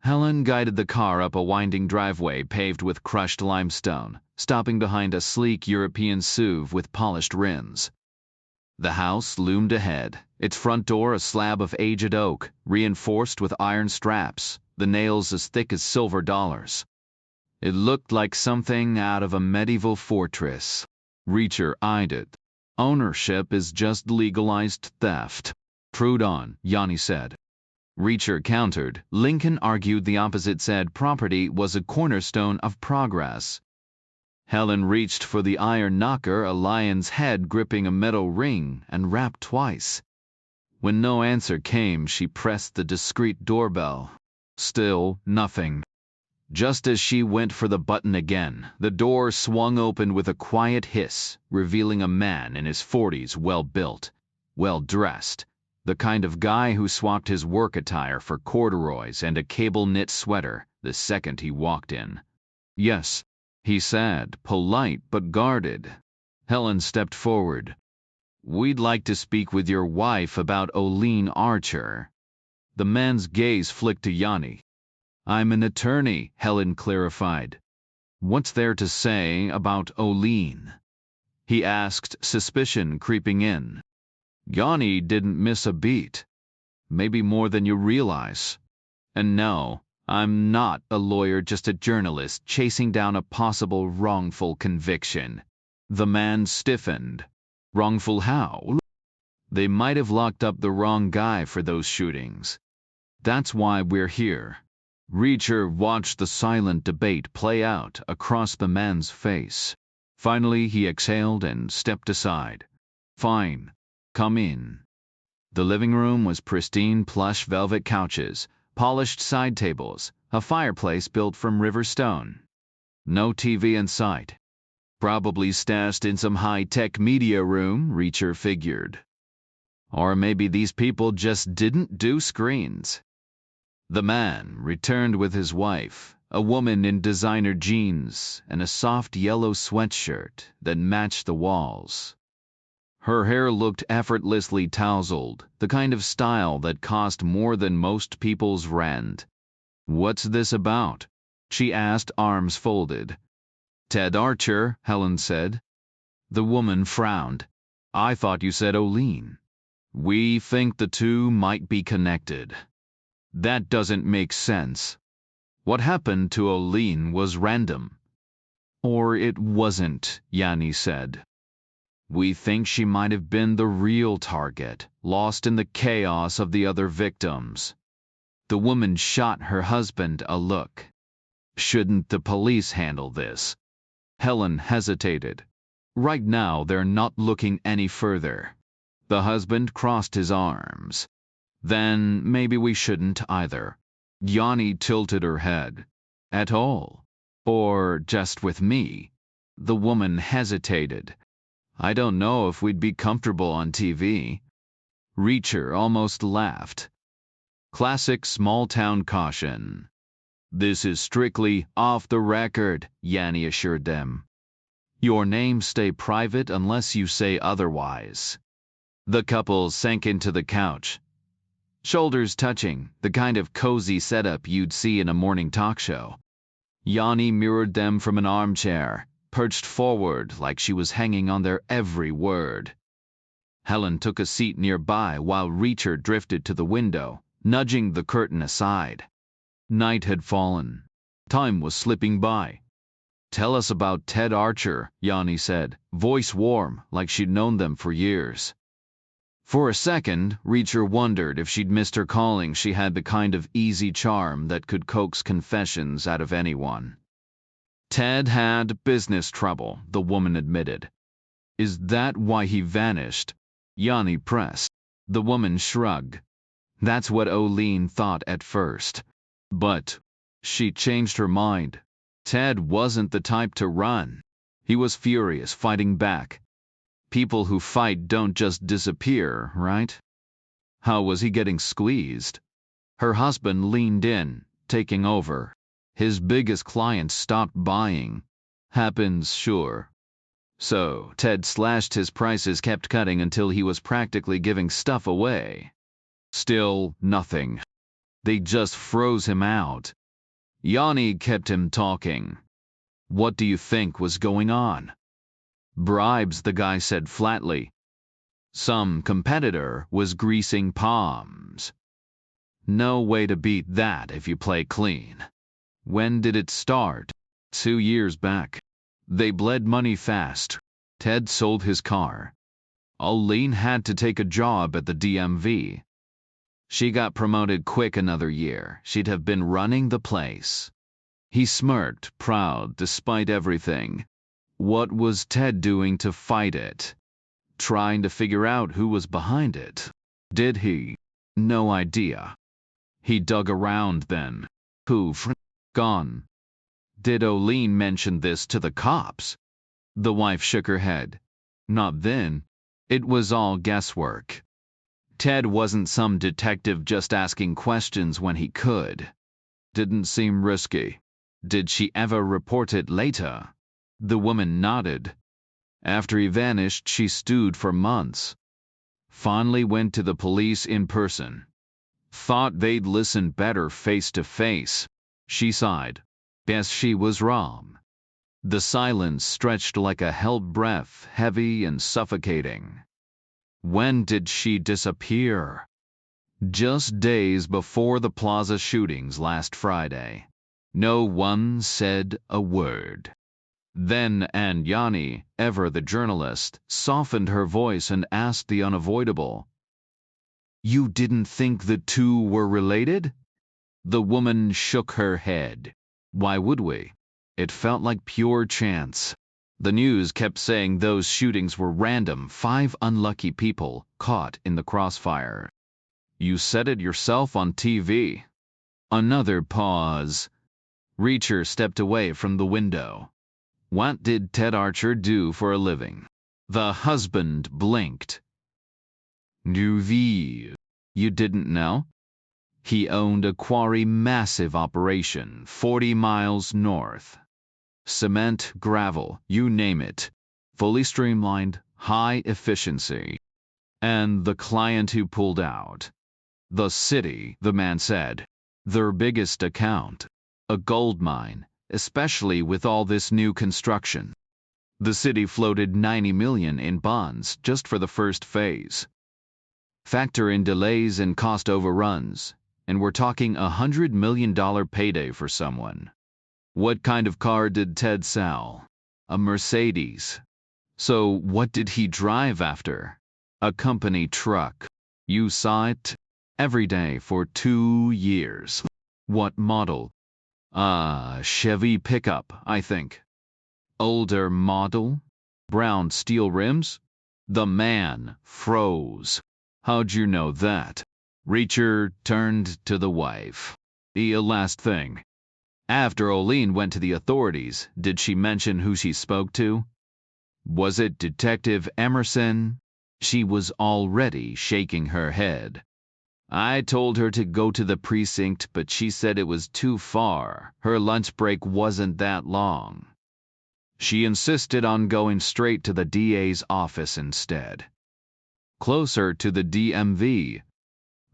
Helen guided the car up a winding driveway paved with crushed limestone, stopping behind a sleek European SUV with polished rims. The house loomed ahead, its front door a slab of aged oak, reinforced with iron straps, the nails as thick as silver dollars. It looked like something out of a medieval fortress. Reacher eyed it. Ownership is just legalized theft. Prudon, Yanni said. Reacher countered. Lincoln argued the opposite, said property was a cornerstone of progress. Helen reached for the iron knocker, a lion's head gripping a metal ring, and rapped twice. When no answer came, she pressed the discreet doorbell. Still nothing. Just as she went for the button again, the door swung open with a quiet hiss, revealing a man in his 40s, well-built, well-dressed, the kind of guy who swapped his work attire for corduroys and a cable-knit sweater the second he walked in. Yes, he said, polite but guarded. Helen stepped forward. We'd like to speak with your wife about Olene Archer. The man's gaze flicked to Yanni. I'm an attorney, Helen clarified. What's there to say about Olene? He asked, suspicion creeping in. Yanni didn't miss a beat. Maybe more than you realize. And no, I'm not a lawyer, just a journalist chasing down a possible wrongful conviction. The man stiffened. Wrongful how? They might have locked up the wrong guy for those shootings. That's why we're here. Reacher watched the silent debate play out across the man's face. Finally, he exhaled and stepped aside. Fine. Come in. The living room was pristine plush velvet couches, polished side tables, a fireplace built from river stone. No TV in sight. Probably stashed in some high-tech media room, Reacher figured. Or maybe these people just didn't do screens. The man returned with his wife, a woman in designer jeans and a soft yellow sweatshirt that matched the walls. Her hair looked effortlessly tousled, the kind of style that cost more than most people's rent. What's this about? She asked, arms folded. Ted Archer, Helen said. The woman frowned. I thought you said Olene. We think the two might be connected. That doesn't make sense. What happened to Olene was random. Or it wasn't, Yanni said. We think she might have been the real target, lost in the chaos of the other victims. The woman shot her husband a look. Shouldn't the police handle this? Helen hesitated. Right now, they're not looking any further. The husband crossed his arms. Then maybe we shouldn't either. Yanni tilted her head. At all? Or just with me? The woman hesitated. I don't know if we'd be comfortable on TV. Reacher almost laughed. Classic small-town caution. This is strictly off the record, Yanni assured them. Your names stay private unless you say otherwise. The couple sank into the couch. Shoulders touching, the kind of cozy setup you'd see in a morning talk show. Yanni mirrored them from an armchair, perched forward like she was hanging on their every word. Helen took a seat nearby while Reacher drifted to the window, nudging the curtain aside. Night had fallen. Time was slipping by. Tell us about Ted Archer, Yanni said, voice warm, like she'd known them for years. For a second, Reacher wondered if she'd missed her calling. She had the kind of easy charm that could coax confessions out of anyone. Ted had business trouble, the woman admitted. Is that why he vanished? Yanni pressed. The woman shrugged. That's what Olene thought at first. But she changed her mind. Ted wasn't the type to run. He was furious, fighting back. People who fight don't just disappear, right? How was he getting squeezed? Her husband leaned in, taking over. His biggest client stopped buying. Happens, sure. So Ted slashed his prices, kept cutting until he was practically giving stuff away. Still nothing. They just froze him out. Yanni kept him talking. What do you think was going on? Bribes, the guy said flatly. Some competitor was greasing palms. No way to beat that if you play clean. When did it start? 2 years back. They bled money fast. Ted sold his car. Olene had to take a job at the DMV. She got promoted quick another year. She'd have been running the place. He smirked, proud despite everything. What was Ted doing to fight it? Trying to figure out who was behind it. Did he? No idea. He dug around then. Poof. Gone. Did Olene mention this to the cops? The wife shook her head. Not then. It was all guesswork. Ted wasn't some detective just asking questions when he could. Didn't seem risky. Did she ever report it later? The woman nodded. After he vanished, she stewed for months. Finally went to the police in person. Thought they'd listen better face to face. She sighed. Guess she was wrong. The silence stretched like a held breath, heavy and suffocating. When did she disappear? Just days before the plaza shootings last Friday. No one said a word. Then Yanni, ever the journalist, softened her voice and asked the unavoidable. You didn't think the two were related? The woman shook her head. Why would we? It felt like pure chance. The news kept saying those shootings were random, 5 unlucky people caught in the crossfire. You said it yourself on TV. Another pause. Reacher stepped away from the window. What did Ted Archer do for a living? The husband blinked. You didn't know? He owned a quarry, massive operation, 40 miles north. Cement, gravel, you name it. Fully streamlined, high efficiency. And the client who pulled out? The city, the man said. Their biggest account. A gold mine, especially with all this new construction. The city floated $90 million in bonds just for the first phase. Factor in delays and cost overruns, and we're talking $100 million payday for someone. What kind of car did Ted sell? A Mercedes. So what did he drive after? A company truck. You saw it? Every day for 2 years. What model? Chevy pickup, I think. Older model? Brown steel rims? The man froze. How'd you know that? Reacher turned to the wife. The last thing. After Olene went to the authorities, did she mention who she spoke to? Was it Detective Emerson? She was already shaking her head. I told her to go to the precinct, but she said it was too far. Her lunch break wasn't that long. She insisted on going straight to the DA's office instead. Closer to the DMV.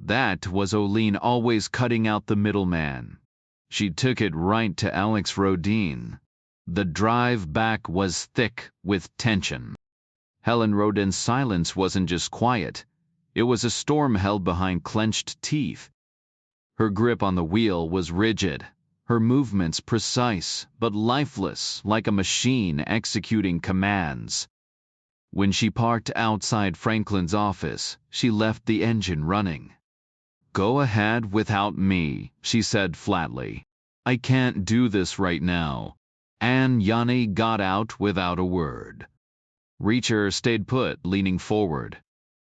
That was Olene always cutting out the middleman. She took it right to Alex Rodin. The drive back was thick with tension. Helen Rodin's silence wasn't just quiet. It was a storm held behind clenched teeth. Her grip on the wheel was rigid, her movements precise but lifeless, like a machine executing commands. When she parked outside Franklin's office, she left the engine running. Go ahead without me, she said flatly. I can't do this right now. and Yanni got out without a word. Reacher stayed put, leaning forward.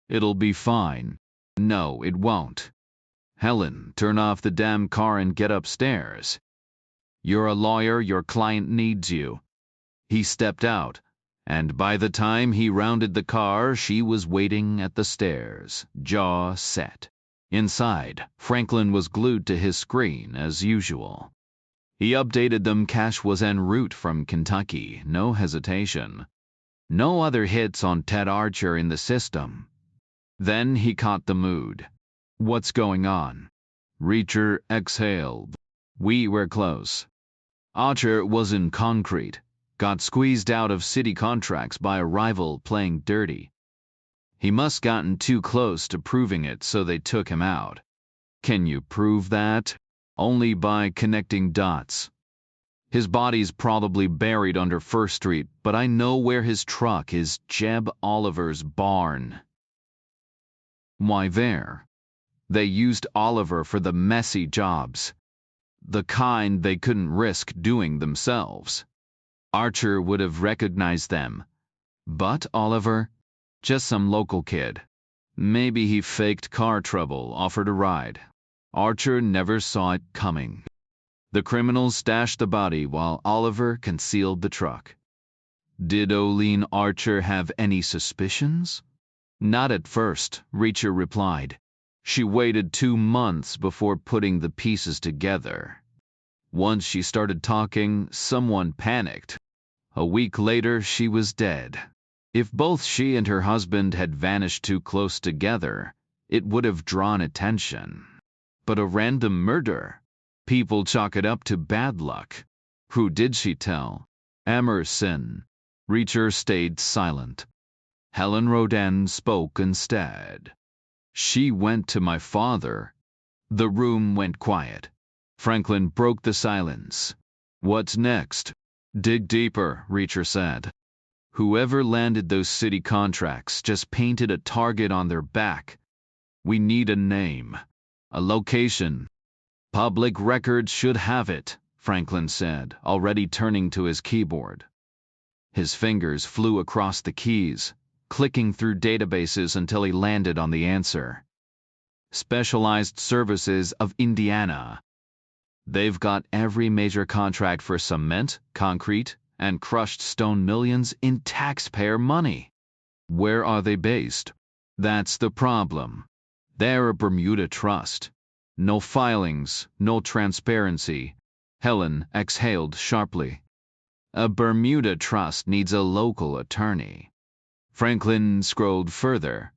It'll be fine. No, it won't. Helen, turn off the damn car and get upstairs. You're a lawyer, your client needs you. He stepped out, and by the time he rounded the car, she was waiting at the stairs, jaw set. Inside, Franklin was glued to his screen as usual. He updated them. Cash was en route from Kentucky, no hesitation. No other hits on Ted Archer in the system. Then he caught the mood. What's going on? Reacher exhaled. We were close. Archer was in concrete. Got squeezed out of city contracts by a rival playing dirty. He must gotten too close to proving it, so they took him out. Can you prove that? Only by connecting dots. His body's probably buried under First Street, but I know where his truck is. Jeb Oliver's barn. Why there? They used Oliver for the messy jobs. The kind they couldn't risk doing themselves. Archer would have recognized them. But Oliver? Just some local kid. Maybe he faked car trouble, offered a ride. Archer never saw it coming. The criminals stashed the body while Oliver concealed the truck. Did Olene Archer have any suspicions? Not at first, Reacher replied. She waited 2 months before putting the pieces together. Once she started talking, someone panicked. A week later, she was dead. If both she and her husband had vanished too close together, it would have drawn attention. But a random murder? People chalk it up to bad luck. Who did she tell? Emerson. Reacher stayed silent. Helen Rodin spoke instead. She went to my father. The room went quiet. Franklin broke the silence. What's next? Dig deeper, Reacher said. Whoever landed those city contracts just painted a target on their back. We need a name. A location. Public records should have it, Franklin said, already turning to his keyboard. His fingers flew across the keys, clicking through databases until he landed on the answer. Specialized Services of Indiana. They've got every major contract for cement, concrete, and crushed stone, millions in taxpayer money. Where are they based? That's the problem. They're a Bermuda trust. No filings, no transparency. Helen exhaled sharply. A Bermuda trust needs a local attorney. Franklin scrolled further.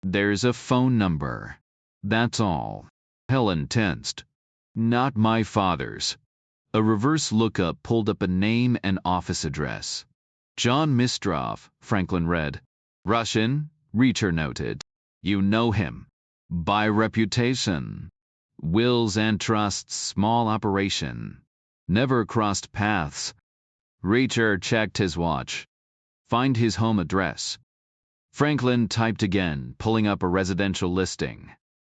There's a phone number. That's all. Helen tensed. Not my father's. A reverse lookup pulled up a name and office address. John Mistrov, Franklin read. Russian, Reacher noted. You know him. By reputation. Wills and trusts, small operation. Never crossed paths. Reacher checked his watch. Find his home address. Franklin typed again, pulling up a residential listing.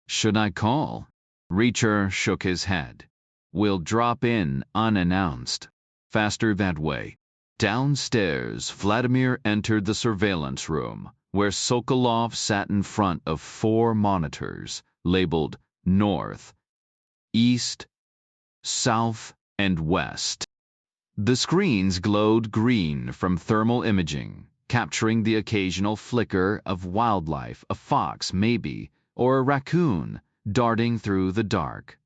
Should I call? Reacher shook his head. We'll drop in unannounced. Faster that way. Downstairs, Vladimir entered the surveillance room, where Sokolov sat in front of 4 monitors, labeled North, East, South, and West. The screens glowed green from thermal imaging, capturing the occasional flicker of wildlife, a fox maybe, or a raccoon, darting through the dark.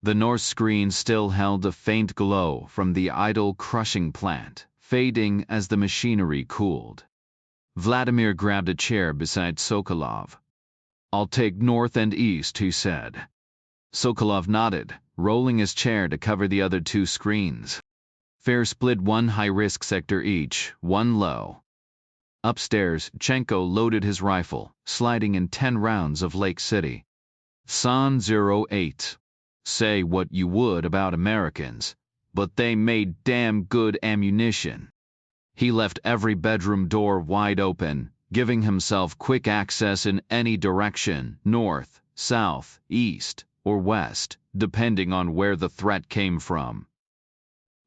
The north screen still held a faint glow from the idle crushing plant, fading as the machinery cooled. Vladimir grabbed a chair beside Sokolov. I'll take north and east, he said. Sokolov nodded, rolling his chair to cover the other 2 screens. Fair split 1 high-risk sector each, 1 low. Upstairs, Chenko loaded his rifle, sliding in 10 rounds of Lake City. San 08. Say what you would about Americans, but they made damn good ammunition. He left every bedroom door wide open, giving himself quick access in any direction, north, south, east, or west, depending on where the threat came from.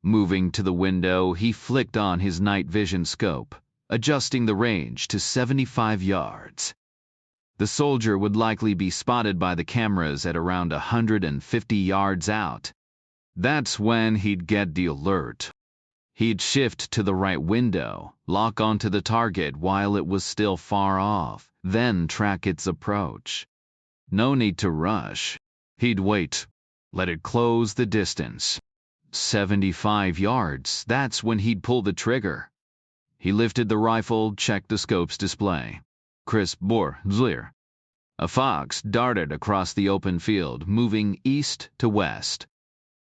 Moving to the window, he flicked on his night vision scope, adjusting the range to 75 yards. The soldier would likely be spotted by the cameras at around 150 yards out. That's when he'd get the alert. He'd shift to the right window, lock onto the target while it was still far off, then track its approach. No need to rush. He'd wait. Let it close the distance. 75 yards, that's when he'd pull the trigger. He lifted the rifle, checked the scope's display. Crisp bore, clear. A fox darted across the open field, moving east to west.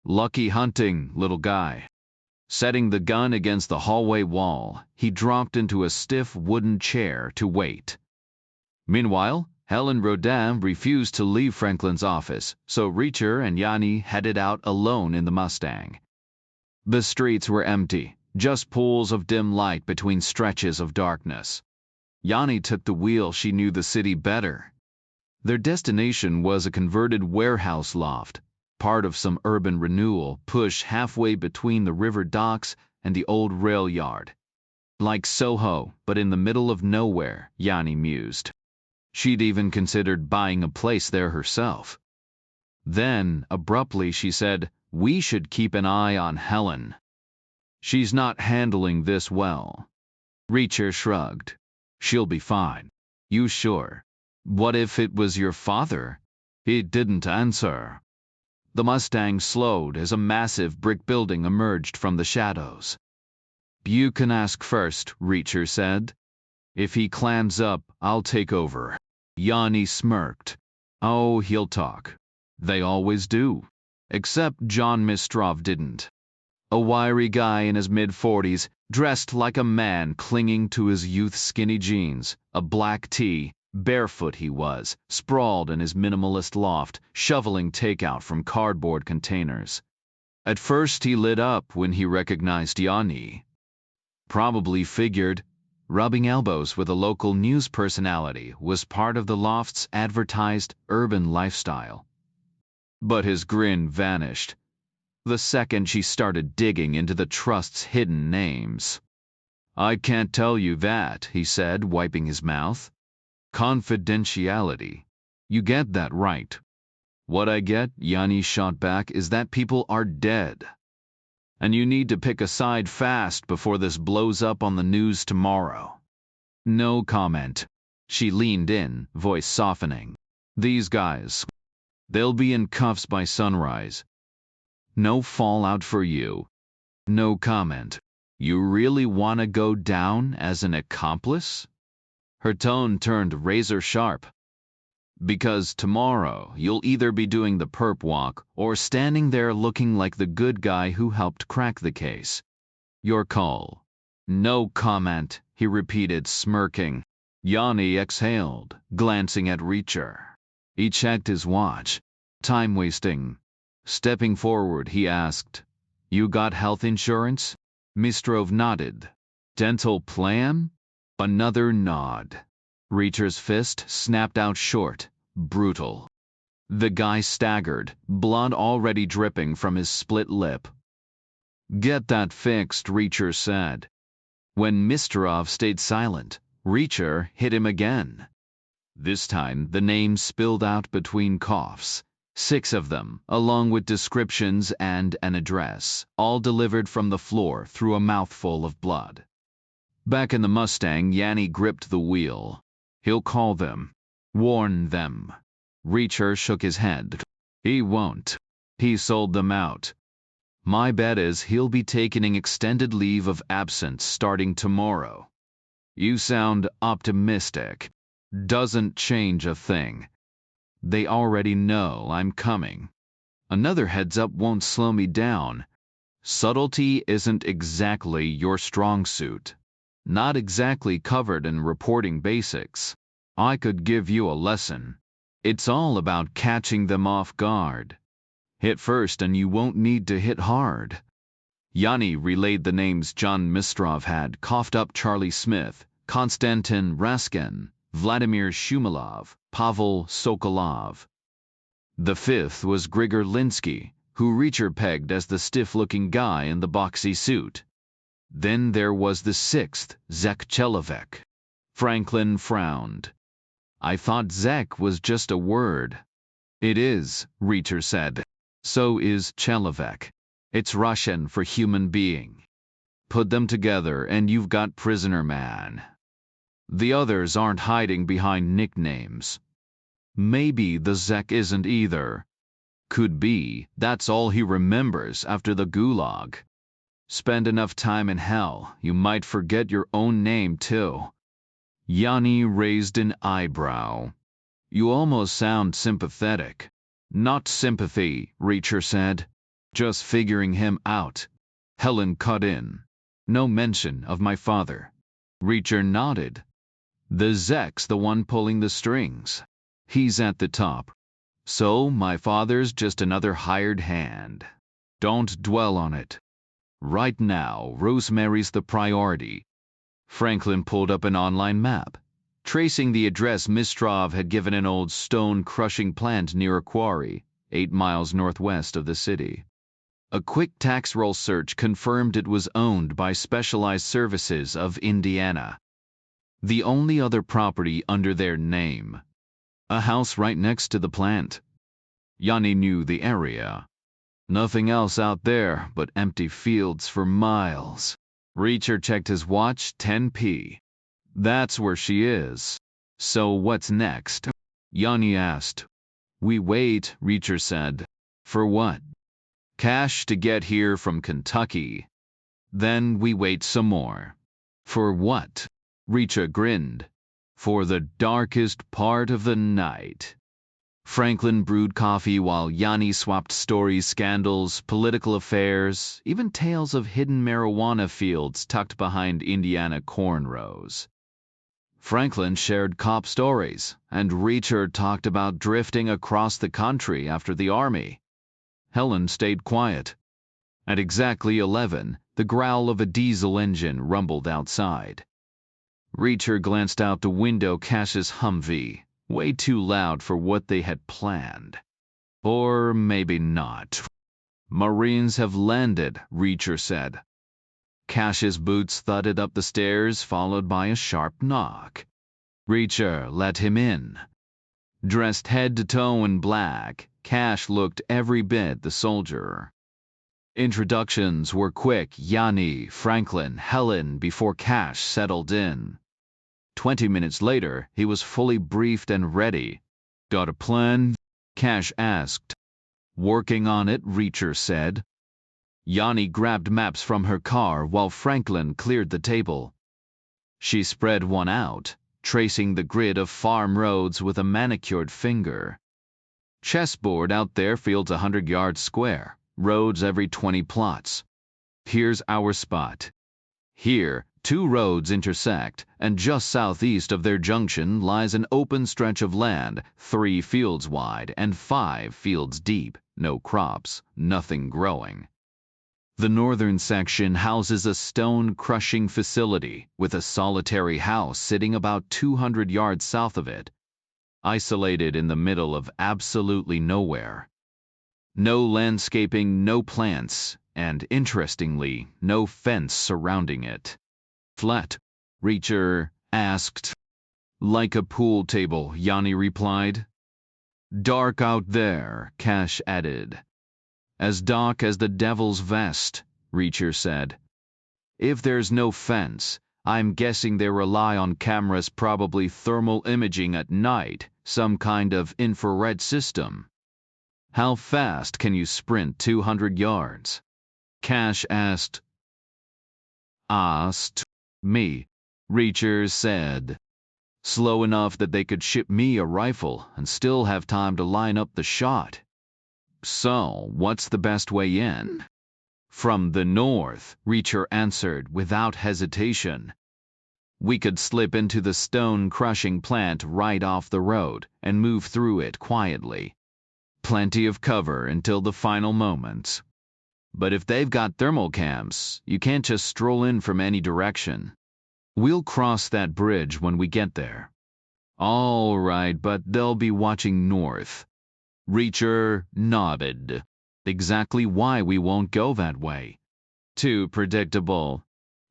Lucky hunting, little guy. Setting the gun against the hallway wall, he dropped into a stiff wooden chair to wait. Meanwhile, Helen Rodin refused to leave Franklin's office, so Reacher and Yanni headed out alone in the Mustang. The streets were empty, just pools of dim light between stretches of darkness. Yanni took the wheel. She knew the city better. Their destination was a converted warehouse loft, part of some urban renewal push halfway between the river docks and the old rail yard. Like Soho, but in the middle of nowhere, Yanni mused. She'd even considered buying a place there herself. Then, abruptly, she said, "We should keep an eye on Helen. She's not handling this well." Reacher shrugged. "She'll be fine." "You sure?" "What if it was your father?" He didn't answer. The Mustang slowed as a massive brick building emerged from the shadows. "You can ask first," Reacher said. "If he clams up, I'll take over." Yanni smirked. "Oh, he'll talk. They always do." Except John Mistrov didn't. A wiry guy in his mid-40s, dressed like a man clinging to his youth's skinny jeans, a black tee, barefoot he was, sprawled in his minimalist loft, shoveling takeout from cardboard containers. At first he lit up when he recognized Yanni. Probably figured rubbing elbows with a local news personality was part of the loft's advertised urban lifestyle. But his grin vanished the second she started digging into the trust's hidden names. "I can't tell you that," he said, wiping his mouth. "Confidentiality. You get that right." "What I get," Yanni shot back, "is that people are dead. And you need to pick a side fast before this blows up on the news tomorrow." No comment. She leaned in, voice softening. "These guys, they'll be in cuffs by sunrise. No fallout for you." No comment. "You really want to go down as an accomplice?" Her tone turned razor sharp. "Because tomorrow you'll either be doing the perp walk or standing there looking like the good guy who helped crack the case. Your call." "No comment," he repeated, smirking. Yanni exhaled, glancing at Reacher. He checked his watch. Time wasting. Stepping forward, he asked, "You got health insurance?" Mistrov nodded. "Dental plan?" Another nod. Reacher's fist snapped out short, brutal. The guy staggered, blood already dripping from his split lip. "Get that fixed," Reacher said. When Mistrov stayed silent, Reacher hit him again. This time, the names spilled out between coughs. 6 of them, along with descriptions and an address, all delivered from the floor through a mouthful of blood. Back in the Mustang, Yanni gripped the wheel. "He'll call them. Warn them." Reacher shook his head. "He won't. He sold them out. My bet is he'll be taking extended leave of absence starting tomorrow." "You sound optimistic." "Doesn't change a thing. They already know I'm coming. Another heads up won't slow me down. Subtlety isn't exactly your strong suit. Not exactly covered in reporting basics. I could give you a lesson. It's all about catching them off guard. Hit first and you won't need to hit hard." Yanni relayed the names John Mistrov had coughed up: Charlie Smith, Konstantin Raskin, Vladimir Shumilov, Pavel Sokolov. The 5th was Grigor Linsky, who Reacher pegged as the stiff-looking guy in the boxy suit. Then there was the sixth, Zek Chelovek. Franklin frowned. I thought Zek was just a word. It is, Reacher said. So is Chelovek. It's Russian for human being. Put them together and you've got prisoner man. The others aren't hiding behind nicknames. Maybe the Zek isn't either. Could be that's all he remembers after the gulag. Spend enough time in hell, you might forget your own name too. Yanni raised an eyebrow. You almost sound sympathetic. Not sympathy, Reacher said. Just figuring him out. Helen cut in. No mention of my father. Reacher nodded. The Zek's the one pulling the strings. He's at the top. So my father's just another hired hand. Don't dwell on it. Right now, Rosemary's the priority. Franklin pulled up an online map, tracing the address Mistrov had given an old stone-crushing plant near a quarry, 8 miles northwest of the city. A quick tax roll search confirmed it was owned by Specialized Services of Indiana. The only other property under their name. A house right next to the plant. Yanni knew the area. Nothing else out there but empty fields for miles. Reacher checked his watch, 10 p. That's where she is. So what's next? Yanni asked. We wait, Reacher said. For what? Cash to get here from Kentucky. Then we wait some more. For what? Reacher grinned. For the darkest part of the night. Franklin brewed coffee while Yanni swapped stories, scandals, political affairs, even tales of hidden marijuana fields tucked behind Indiana corn rows. Franklin shared cop stories, and Reacher talked about drifting across the country after the army. Helen stayed quiet. At exactly 11, the growl of a diesel engine rumbled outside. Reacher glanced out the window. Cash's Humvee. Way too loud for what they had planned. Or maybe not. Marines have landed, Reacher said. Cash's boots thudded up the stairs, followed by a sharp knock. Reacher let him in. Dressed head to toe in black, Cash looked every bit the soldier. Introductions were quick. Yanni, Franklin, Helen before Cash settled in. 20 minutes later, he was fully briefed and ready. Got a plan? Cash asked. Working on it, Reacher said. Yanni grabbed maps from her car while Franklin cleared the table. She spread one out, tracing the grid of farm roads with a manicured finger. Chessboard out there, fields 100 yards square, roads every 20 plots. Here's our spot. Here, 2 roads intersect, and just southeast of their junction lies an open stretch of land, 3 fields wide and 5 fields deep, no crops, nothing growing. The northern section houses a stone-crushing facility, with a solitary house sitting about 200 yards south of it, isolated in the middle of absolutely nowhere. No landscaping, no plants, and interestingly, no fence surrounding it. Flat? Reacher asked. Like a pool table, Yanni replied. Dark out there, Cash added. As dark as the devil's vest, Reacher said. If there's no fence, I'm guessing they rely on cameras, probably thermal imaging at night, some kind of infrared system. How fast can you sprint 200 yards? Cash asked. Me, Reacher said. Slow enough that they could ship me a rifle and still have time to line up the shot. So, what's the best way in? From the north, Reacher answered without hesitation. We could slip into the stone-crushing plant right off the road and move through it quietly. Plenty of cover until the final moments. But if they've got thermal cams, you can't just stroll in from any direction. We'll cross that bridge when we get there. All right, but they'll be watching north. Reacher nodded. Exactly why we won't go that way. Too predictable.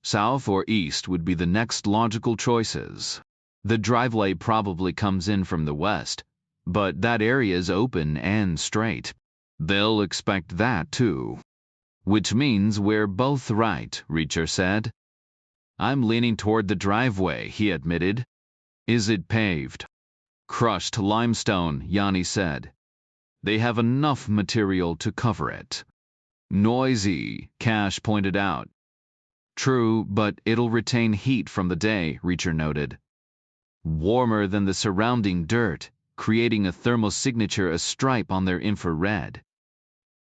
South or east would be the next logical choices. The driveway probably comes in from the west, but that area is open and straight. They'll expect that too. Which means we're both right, Reacher said. I'm leaning toward the driveway, he admitted. Is it paved? Crushed limestone, Yanni said. They have enough material to cover it. Noisy, Cash pointed out. True, but it'll retain heat from the day, Reacher noted. Warmer than the surrounding dirt, creating a thermal signature, a stripe on their infrared.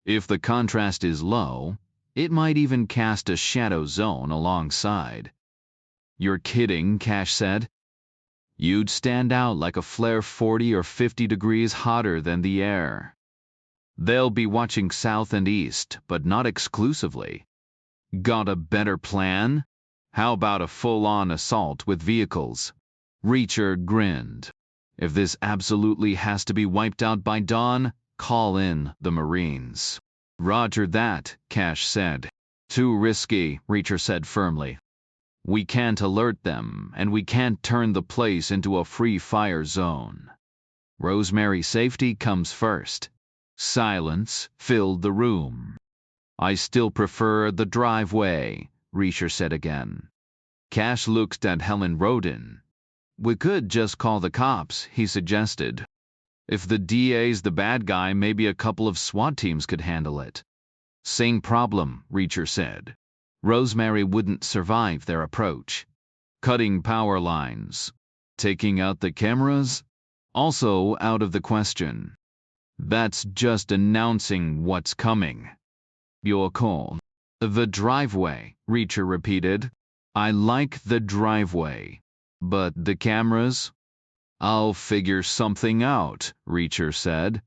If the contrast is low, it might even cast a shadow zone alongside. You're kidding, Cash said. You'd stand out like a flare 40 or 50 degrees hotter than the air. They'll be watching south and east, but not exclusively. Got a better plan? How about a full-on assault with vehicles? Reacher grinned. If this absolutely has to be wiped out by dawn, call in the Marines. Roger that, Cash said. Too risky, Reacher said firmly. We can't alert them, and we can't turn the place into a free-fire zone. Rosemary's safety comes first. Silence filled the room. I still prefer the driveway, Reacher said again. Cash looked at Helen Rodin. We could just call the cops, he suggested. If the DA's the bad guy, maybe a couple of SWAT teams could handle it. Same problem, Reacher said. Rosemary wouldn't survive their approach. Cutting power lines. Taking out the cameras? Also out of the question. That's just announcing what's coming. Your call. The driveway, Reacher repeated. I like the driveway. But the cameras? I'll figure something out, Reacher said.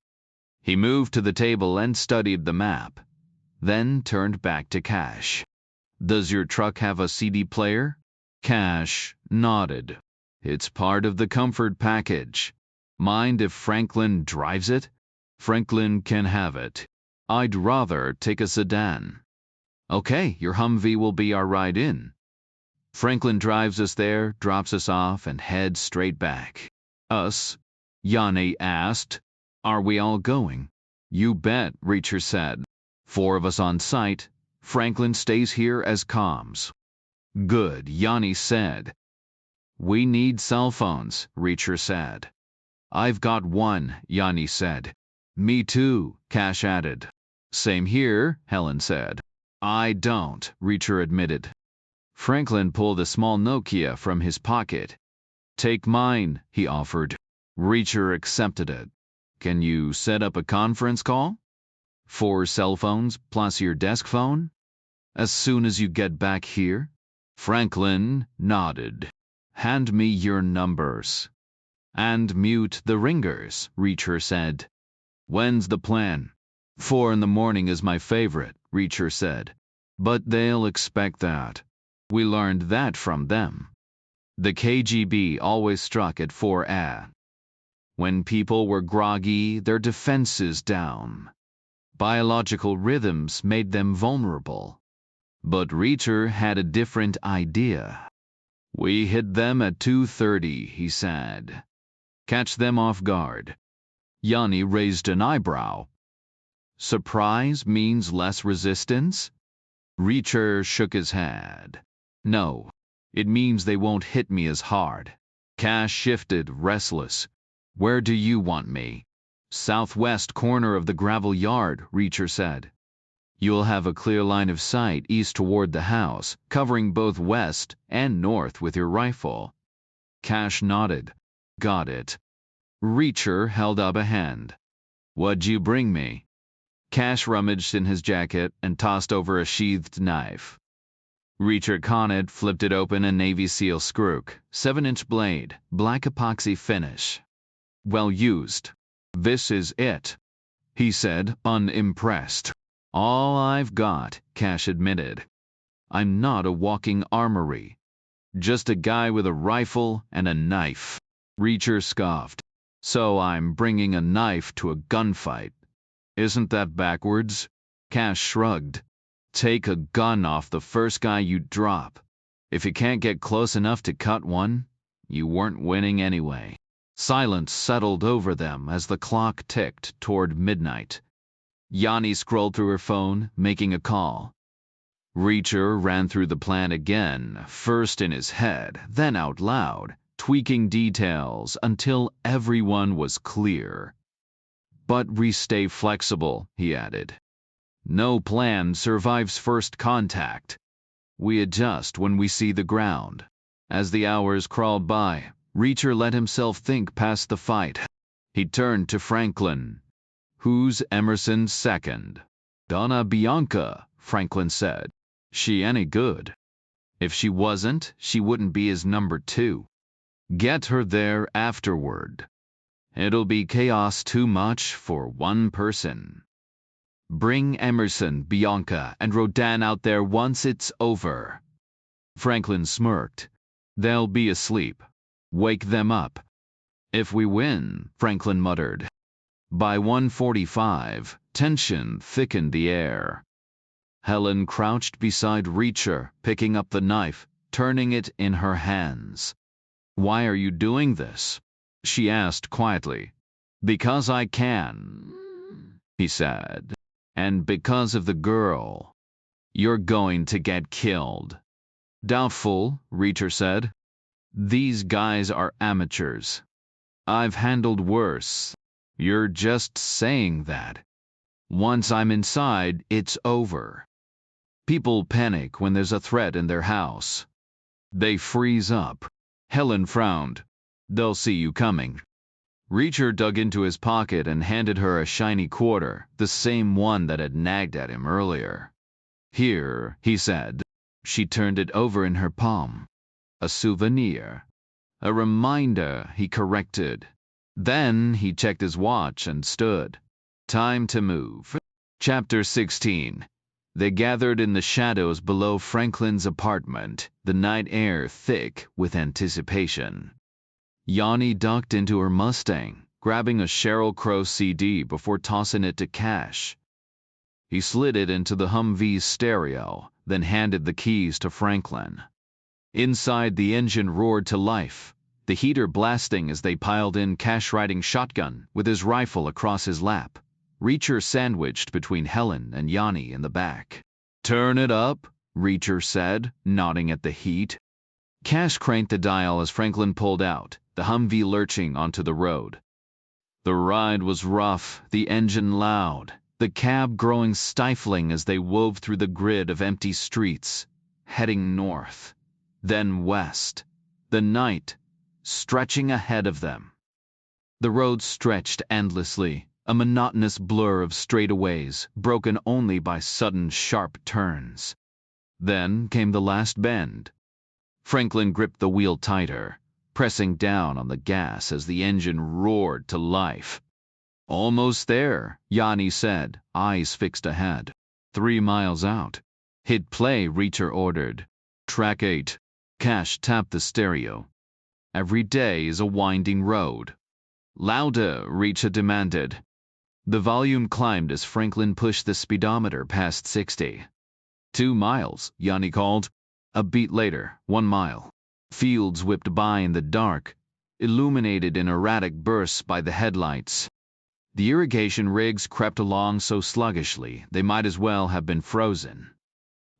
He moved to the table and studied the map, then turned back to Cash. Does your truck have a CD player? Cash nodded. It's part of the comfort package. Mind if Franklin drives it? Franklin can have it. I'd rather take a sedan. Okay, your Humvee will be our ride in. Franklin drives us there, drops us off, and heads straight back. Us? Yanni asked. Are we all going? You bet, Reacher said. 4 of us on site. Franklin stays here as comms. Good, Yanni said. We need cell phones, Reacher said. I've got one, Yanni said. Me too, Cash added. Same here, Helen said. I don't, Reacher admitted. Franklin pulled a small Nokia from his pocket. Take mine, he offered. Reacher accepted it. Can you set up a conference call? 4 cell phones plus your desk phone? As soon as you get back here? Franklin nodded. Hand me your numbers. And mute the ringers, Reacher said. When's the plan? 4 in the morning is my favorite, Reacher said. But they'll expect that. We learned that from them. The KGB always struck at 4 a.m. When people were groggy, their defenses down. Biological rhythms made them vulnerable. But Reacher had a different idea. We hit them at 2:30, he said. Catch them off guard. Yanni raised an eyebrow. Surprise means less resistance? Reacher shook his head. No, it means they won't hit me as hard. Cash shifted, restless. Where do you want me? Southwest corner of the gravel yard, Reacher said. You'll have a clear line of sight east toward the house, covering both west and north with your rifle. Cash nodded. Got it. Reacher held up a hand. What'd you bring me? Cash rummaged in his jacket and tossed over a sheathed knife. Reacher caught it, flipped it open, a Navy SEAL skrook, 7-inch blade, black epoxy finish. Well used. This is it, he said, unimpressed. All I've got, Cash admitted. I'm not a walking armory. Just a guy with a rifle and a knife. Reacher scoffed. So I'm bringing a knife to a gunfight. Isn't that backwards? Cash shrugged. Take a gun off the first guy you drop. If you can't get close enough to cut one, you weren't winning anyway. Silence settled over them as the clock ticked toward midnight. Yanni scrolled through her phone, making a call. Reacher ran through the plan again, first in his head, then out loud, tweaking details until everyone was clear. But we stay flexible, he added. No plan survives first contact. We adjust when we see the ground. As the hours crawled by, Reacher let himself think past the fight. He turned to Franklin. Who's Emerson's second? Donna Bianca, Franklin said. She any good? If she wasn't, she wouldn't be his number 2. Get her there afterward. It'll be chaos too much for one person. Bring Emerson, Bianca, and Rodan out there once it's over. Franklin smirked. They'll be asleep. Wake them up. If we win, Franklin muttered. By 1:45, tension thickened the air. Helen crouched beside Reacher, picking up the knife, turning it in her hands. Why are you doing this? She asked quietly. Because I can, he said. And because of the girl. You're going to get killed. Doubtful, Reacher said. These guys are amateurs. I've handled worse. You're just saying that. Once I'm inside, it's over. People panic when there's a threat in their house. They freeze up. Helen frowned. They'll see you coming. Reacher dug into his pocket and handed her a shiny quarter, the same one that had nagged at him earlier. Here, he said. She turned it over in her palm. A souvenir. A reminder, he corrected. Then he checked his watch and stood. Time to move. Chapter 16. They gathered in the shadows below Franklin's apartment, the night air thick with anticipation. Yanni ducked into her Mustang, grabbing a Sheryl Crow CD before tossing it to Cash. He slid it into the Humvee's stereo, then handed the keys to Franklin. Inside, the engine roared to life, the heater blasting as they piled in, Cash riding shotgun with his rifle across his lap. Reacher sandwiched between Helen and Yanni in the back. Turn it up, Reacher said, nodding at the heat. Cash cranked the dial as Franklin pulled out, the Humvee lurching onto the road. The ride was rough, the engine loud, the cab growing stifling as they wove through the grid of empty streets, heading north, then west, the night stretching ahead of them. The road stretched endlessly, a monotonous blur of straightaways, broken only by sudden sharp turns. Then came the last bend. Franklin gripped the wheel tighter, pressing down on the gas as the engine roared to life. Almost there, Yanni said, eyes fixed ahead. 3 miles out. Hit play, Reacher ordered. Track 8. Cash tapped the stereo. Every day is a winding road. Louder, Reacher demanded. The volume climbed as Franklin pushed the speedometer past 60. 2 miles, Yanni called. A beat later, 1 mile. Fields whipped by in the dark, illuminated in erratic bursts by the headlights. The irrigation rigs crept along so sluggishly they might as well have been frozen.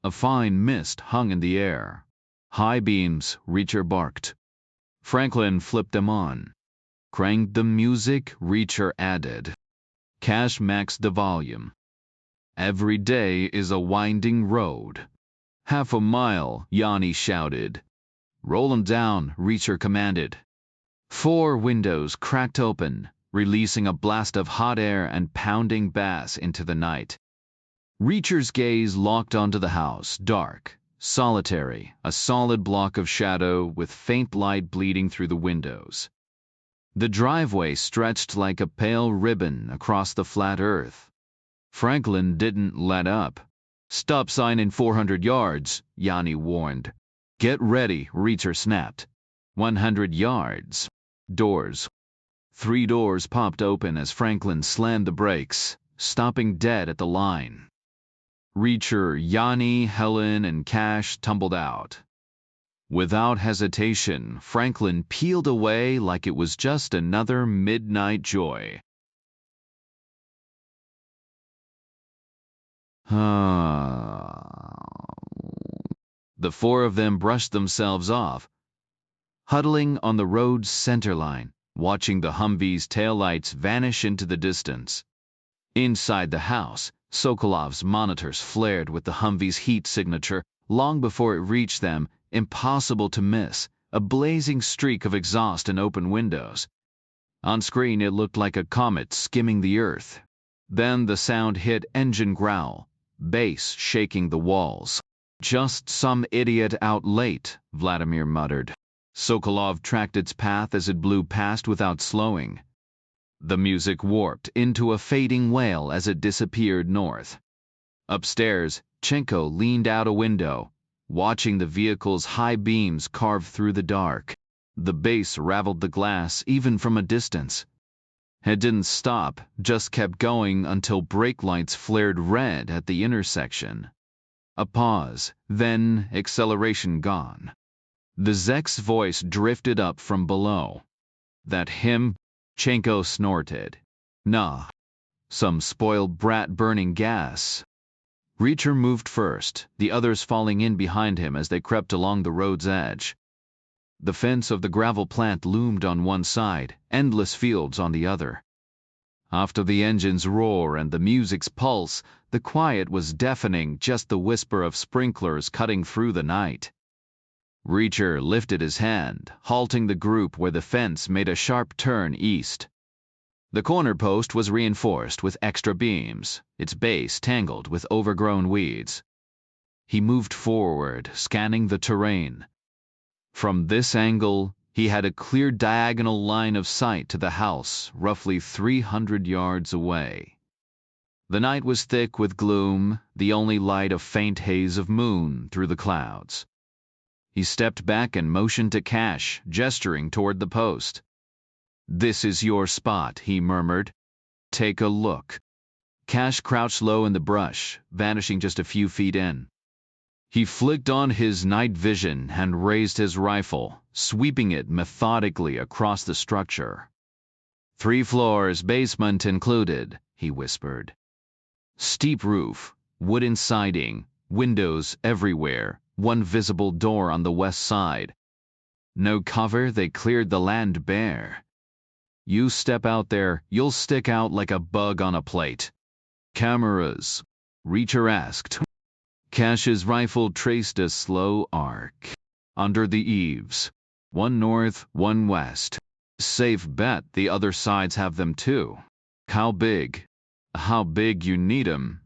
A fine mist hung in the air. High beams, Reacher barked. Franklin flipped them on. Cranked the music, Reacher added. Cash maxed the volume. Every day is a winding road. 1/2 mile, Yanni shouted. Roll 'em down, Reacher commanded. 4 windows cracked open, releasing a blast of hot air and pounding bass into the night. Reacher's gaze locked onto the house, dark, solitary, a solid block of shadow with faint light bleeding through the windows. The driveway stretched like a pale ribbon across the flat earth. Franklin didn't let up. Stop sign in 400 yards, Yanni warned. Get ready, Reacher snapped. 100 yards. Doors. 3 doors popped open as Franklin slammed the brakes, stopping dead at the line. Reacher, Yanni, Helen, and Cash tumbled out. Without hesitation, Franklin peeled away like it was just another midnight joy. The four of them brushed themselves off, huddling on the road's center line, watching the Humvee's taillights vanish into the distance. Inside the house, Sokolov's monitors flared with the Humvee's heat signature long before it reached them, impossible to miss, a blazing streak of exhaust and open windows. On screen it looked like a comet skimming the earth. Then the sound hit engine growl, bass shaking the walls. Just some idiot out late, Vladimir muttered. Sokolov tracked its path as it blew past without slowing. The music warped into a fading wail as it disappeared north. Upstairs, Chenko leaned out a window, watching the vehicle's high beams carve through the dark. The bass raveled the glass even from a distance. It didn't stop, just kept going until brake lights flared red at the intersection. A pause, then acceleration gone. The Zek's voice drifted up from below. That him? Chenko snorted. Nah. Some spoiled brat burning gas. Reacher moved first, the others falling in behind him as they crept along the road's edge. The fence of the gravel plant loomed on one side, endless fields on the other. After the engine's roar and the music's pulse, the quiet was deafening, just the whisper of sprinklers cutting through the night. Reacher lifted his hand, halting the group where the fence made a sharp turn east. The corner post was reinforced with extra beams, its base tangled with overgrown weeds. He moved forward, scanning the terrain. From this angle, he had a clear diagonal line of sight to the house, roughly 300 yards away. The night was thick with gloom, the only light a faint haze of moon through the clouds. He stepped back and motioned to Cash, gesturing toward the post. "This is your spot," he murmured. "Take a look." Cash crouched low in the brush, vanishing just a few feet in. He flicked on his night vision and raised his rifle, sweeping it methodically across the structure. 3 floors, basement included, he whispered. Steep roof, wooden siding, windows everywhere, one visible door on the west side. No cover, they cleared the land bare. You step out there, you'll stick out like a bug on a plate. Cameras? Reacher asked. Cash's rifle traced a slow arc. Under the eaves. One north, one west. Safe bet the other sides have them too. How big? How big you need 'em?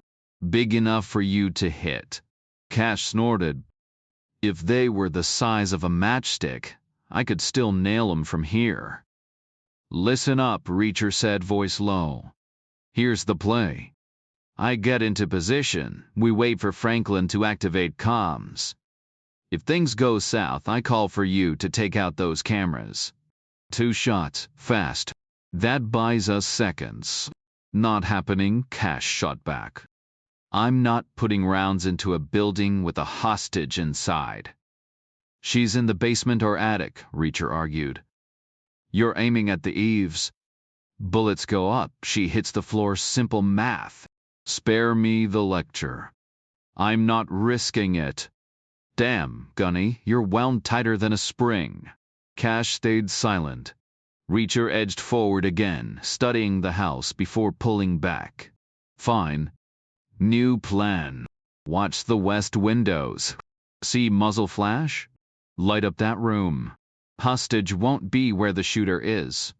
Big enough for you to hit. Cash snorted. If they were the size of a matchstick, I could still nail 'em from here. Listen up, Reacher said, voice low. Here's the play. I get into position, we wait for Franklin to activate comms. If things go south, I call for you to take out those cameras. 2 shots, fast. That buys us seconds. Not happening, Cash shot back. I'm not putting rounds into a building with a hostage inside. She's in the basement or attic, Reacher argued. You're aiming at the eaves. Bullets go up, she hits the floor, simple math. Spare me the lecture. I'm not risking it. Damn, Gunny, you're wound tighter than a spring. Cash stayed silent. Reacher edged forward again, studying the house before pulling back. Fine. New plan. Watch the west windows. See muzzle flash? Light up that room. Hostage won't be where the shooter is.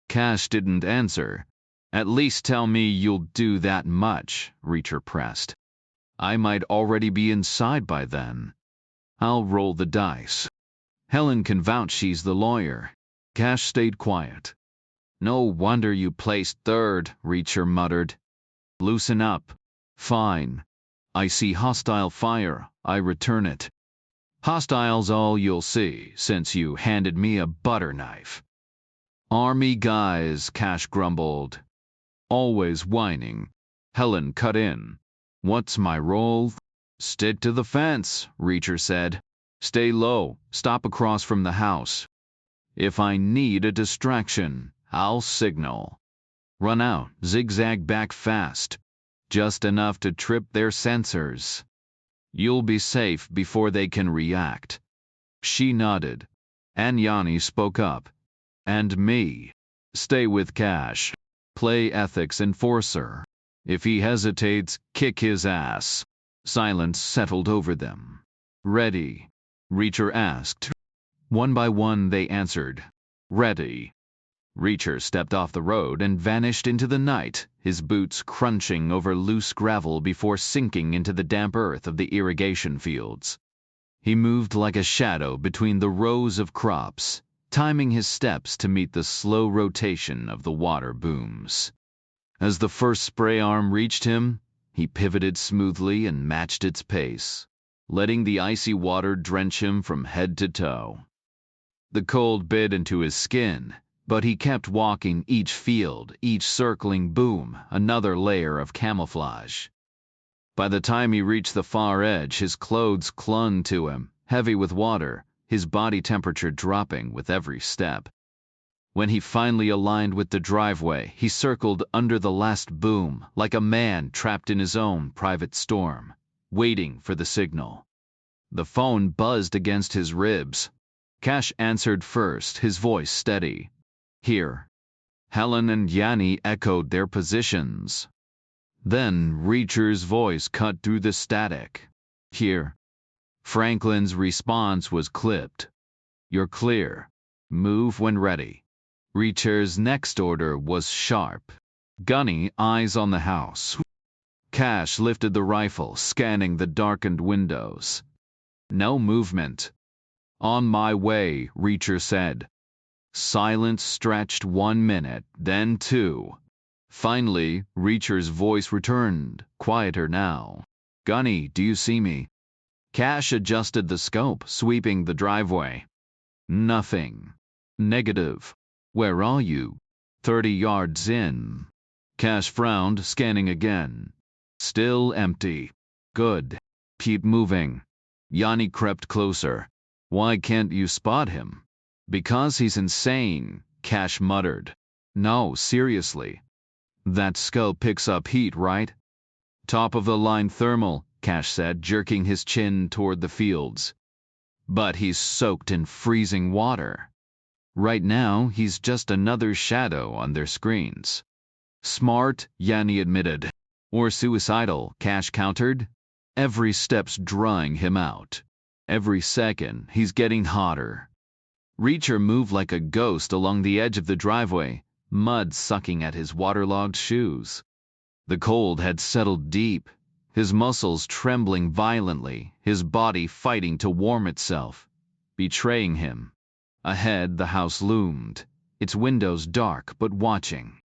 Cash didn't answer. At least tell me you'll do that much, Reacher pressed. I might already be inside by then. I'll roll the dice. Helen can vouch she's the lawyer. Cash stayed quiet. No wonder you placed third, Reacher muttered. Loosen up. Fine. I see hostile fire, I return it. Hostile's all you'll see, since you handed me a butter knife. Army guys, Cash grumbled. Always whining. Helen cut in. What's my role? Stick to the fence, Reacher said. Stay low, stop across from the house. If I need a distraction, I'll signal. Run out, zigzag back fast. Just enough to trip their sensors. You'll be safe before they can react. She nodded. And Yanni spoke up. And me. Stay with Cash. Play ethics enforcer. If he hesitates, kick his ass. Silence settled over them. Ready? Reacher asked. One by one they answered. Ready. Reacher stepped off the road and vanished into the night, his boots crunching over loose gravel before sinking into the damp earth of the irrigation fields. He moved like a shadow between the rows of crops, timing his steps to meet the slow rotation of the water booms. As the first spray arm reached him, he pivoted smoothly and matched its pace, letting the icy water drench him from head to toe. The cold bit into his skin, but he kept walking, each field, each circling boom, another layer of camouflage. By the time he reached the far edge, his clothes clung to him, heavy with water, his body temperature dropping with every step. When he finally aligned with the driveway, he circled under the last boom, like a man trapped in his own private storm, waiting for the signal. The phone buzzed against his ribs. Cash answered first, his voice steady. Here. Helen and Yanni echoed their positions. Then Reacher's voice cut through the static. Here. Franklin's response was clipped. You're clear. Move when ready. Reacher's next order was sharp. Gunny, eyes on the house. Cash lifted the rifle, scanning the darkened windows. No movement. On my way, Reacher said. Silence stretched 1 minute, then 2. Finally, Reacher's voice returned, quieter now. Gunny, do you see me? Cash adjusted the scope, sweeping the driveway. Nothing. Negative. Where are you? 30 yards in. Cash frowned, scanning again. Still empty. Good. Keep moving. Yanni crept closer. Why can't you spot him? Because he's insane, Cash muttered. No, seriously. That skull picks up heat, right? Top of the line thermal, Cash said, jerking his chin toward the fields. But he's soaked in freezing water. Right now, he's just another shadow on their screens. Smart, Yanni admitted. Or suicidal, Cash countered. Every step's drying him out. Every second, he's getting hotter. Reacher moved like a ghost along the edge of the driveway, mud sucking at his waterlogged shoes. The cold had settled deep, his muscles trembling violently, his body fighting to warm itself, betraying him. Ahead, the house loomed, its windows dark but watching.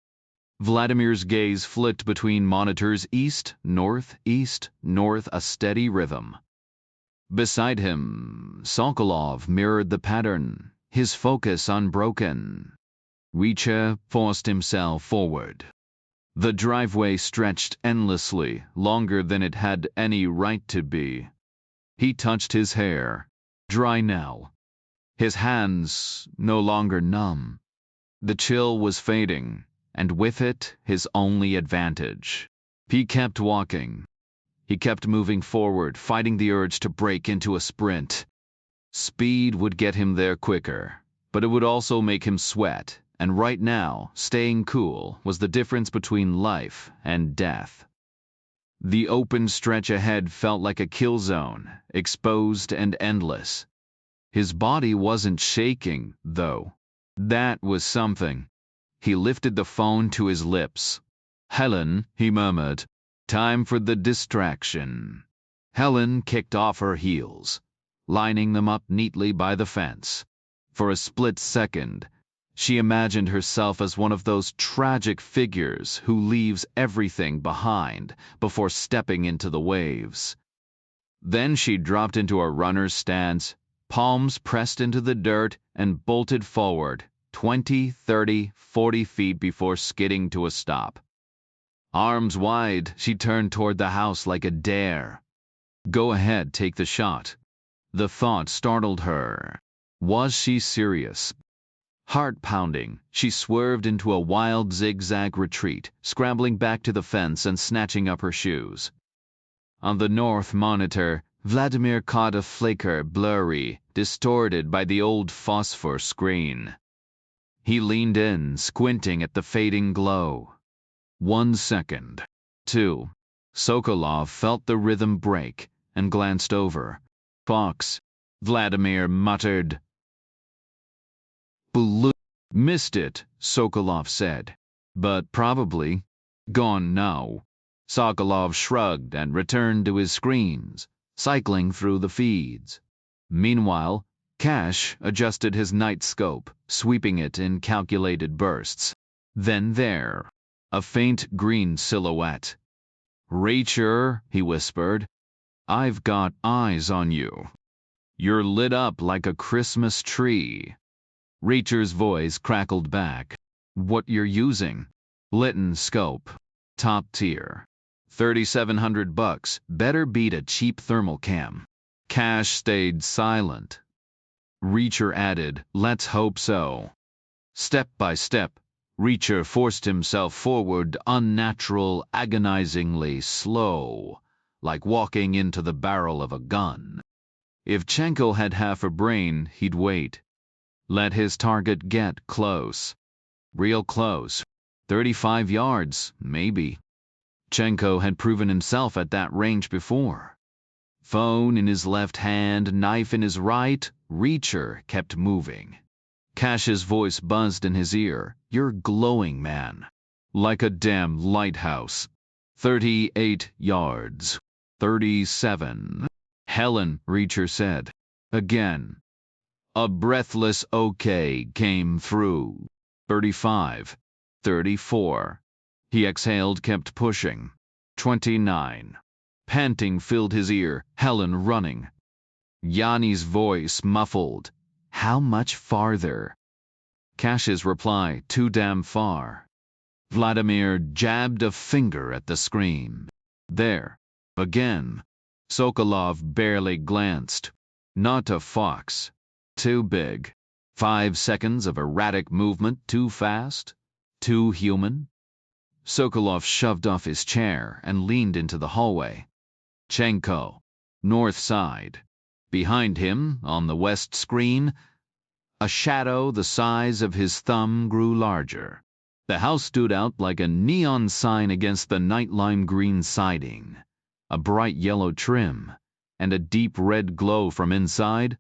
Vladimir's gaze flicked between monitors east, north, a steady rhythm. Beside him, Sokolov mirrored the pattern, his focus unbroken. Reacher forced himself forward. The driveway stretched endlessly, longer than it had any right to be. He touched his hair, dry now. His hands no longer numb. The chill was fading, and with it, his only advantage. He kept walking. He kept moving forward, fighting the urge to break into a sprint. Speed would get him there quicker, but it would also make him sweat, and right now, staying cool was the difference between life and death. The open stretch ahead felt like a kill zone, exposed and endless. His body wasn't shaking, though. That was something. He lifted the phone to his lips. Helen, he murmured. Time for the distraction. Helen kicked off her heels, lining them up neatly by the fence. For a split second, she imagined herself as one of those tragic figures who leaves everything behind before stepping into the waves. Then she dropped into a runner's stance, palms pressed into the dirt, and bolted forward, 20, 30, 40 feet before skidding to a stop. Arms wide, she turned toward the house like a dare. Go ahead, take the shot. The thought startled her. Was she serious? Heart pounding, she swerved into a wild zigzag retreat, scrambling back to the fence and snatching up her shoes. On the north monitor, Vladimir caught a flicker, blurry, distorted by the old phosphor screen. He leaned in, squinting at the fading glow. 1 second. 2. Sokolov felt the rhythm break and glanced over. Fox, Vladimir muttered. Blue. Missed it, Sokolov said. But probably gone now. Sokolov shrugged and returned to his screens, cycling through the feeds. Meanwhile, Cash adjusted his night scope, sweeping it in calculated bursts. Then there, a faint green silhouette. Reacher, he whispered, I've got eyes on you. You're lit up like a Christmas tree. Reacher's voice crackled back. What you're using? Litton scope. Top tier. $3,700. Better beat a cheap thermal cam. Cash stayed silent. Reacher added, let's hope so. Step by step, Reacher forced himself forward, unnatural, agonizingly slow, like walking into the barrel of a gun. If Chenko had half a brain, he'd wait. Let his target get close. Real close. 35 yards, maybe. Chenko had proven himself at that range before. Phone in his left hand, knife in his right, Reacher kept moving. Cash's voice buzzed in his ear. You're glowing, man. Like a damn lighthouse. 38 yards. 37. Helen, Reacher said. Again. A breathless okay came through. 35. 34. He exhaled, kept pushing. 29. Panting filled his ear, Helen running. Yanni's voice muffled. How much farther? Cash's reply, too damn far. Vladimir jabbed a finger at the screen. There. Again. Sokolov barely glanced. Not a fox. Too big. 5 seconds of erratic movement, too fast? Too human? Sokolov shoved off his chair and leaned into the hallway. Chenko. North side. Behind him, on the west screen, a shadow the size of his thumb grew larger. The house stood out like a neon sign against the night lime green siding. A bright yellow trim, and a deep red glow from inside,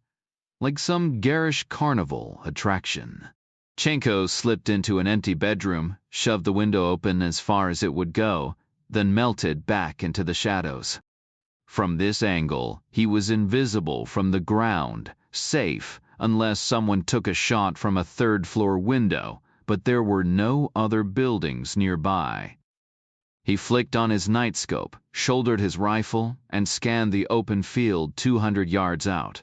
like some garish carnival attraction. Chenko slipped into an empty bedroom, shoved the window open as far as it would go, then melted back into the shadows. From this angle, he was invisible from the ground, safe unless someone took a shot from a third-floor window, but there were no other buildings nearby. He flicked on his night scope, shouldered his rifle, and scanned the open field 200 yards out.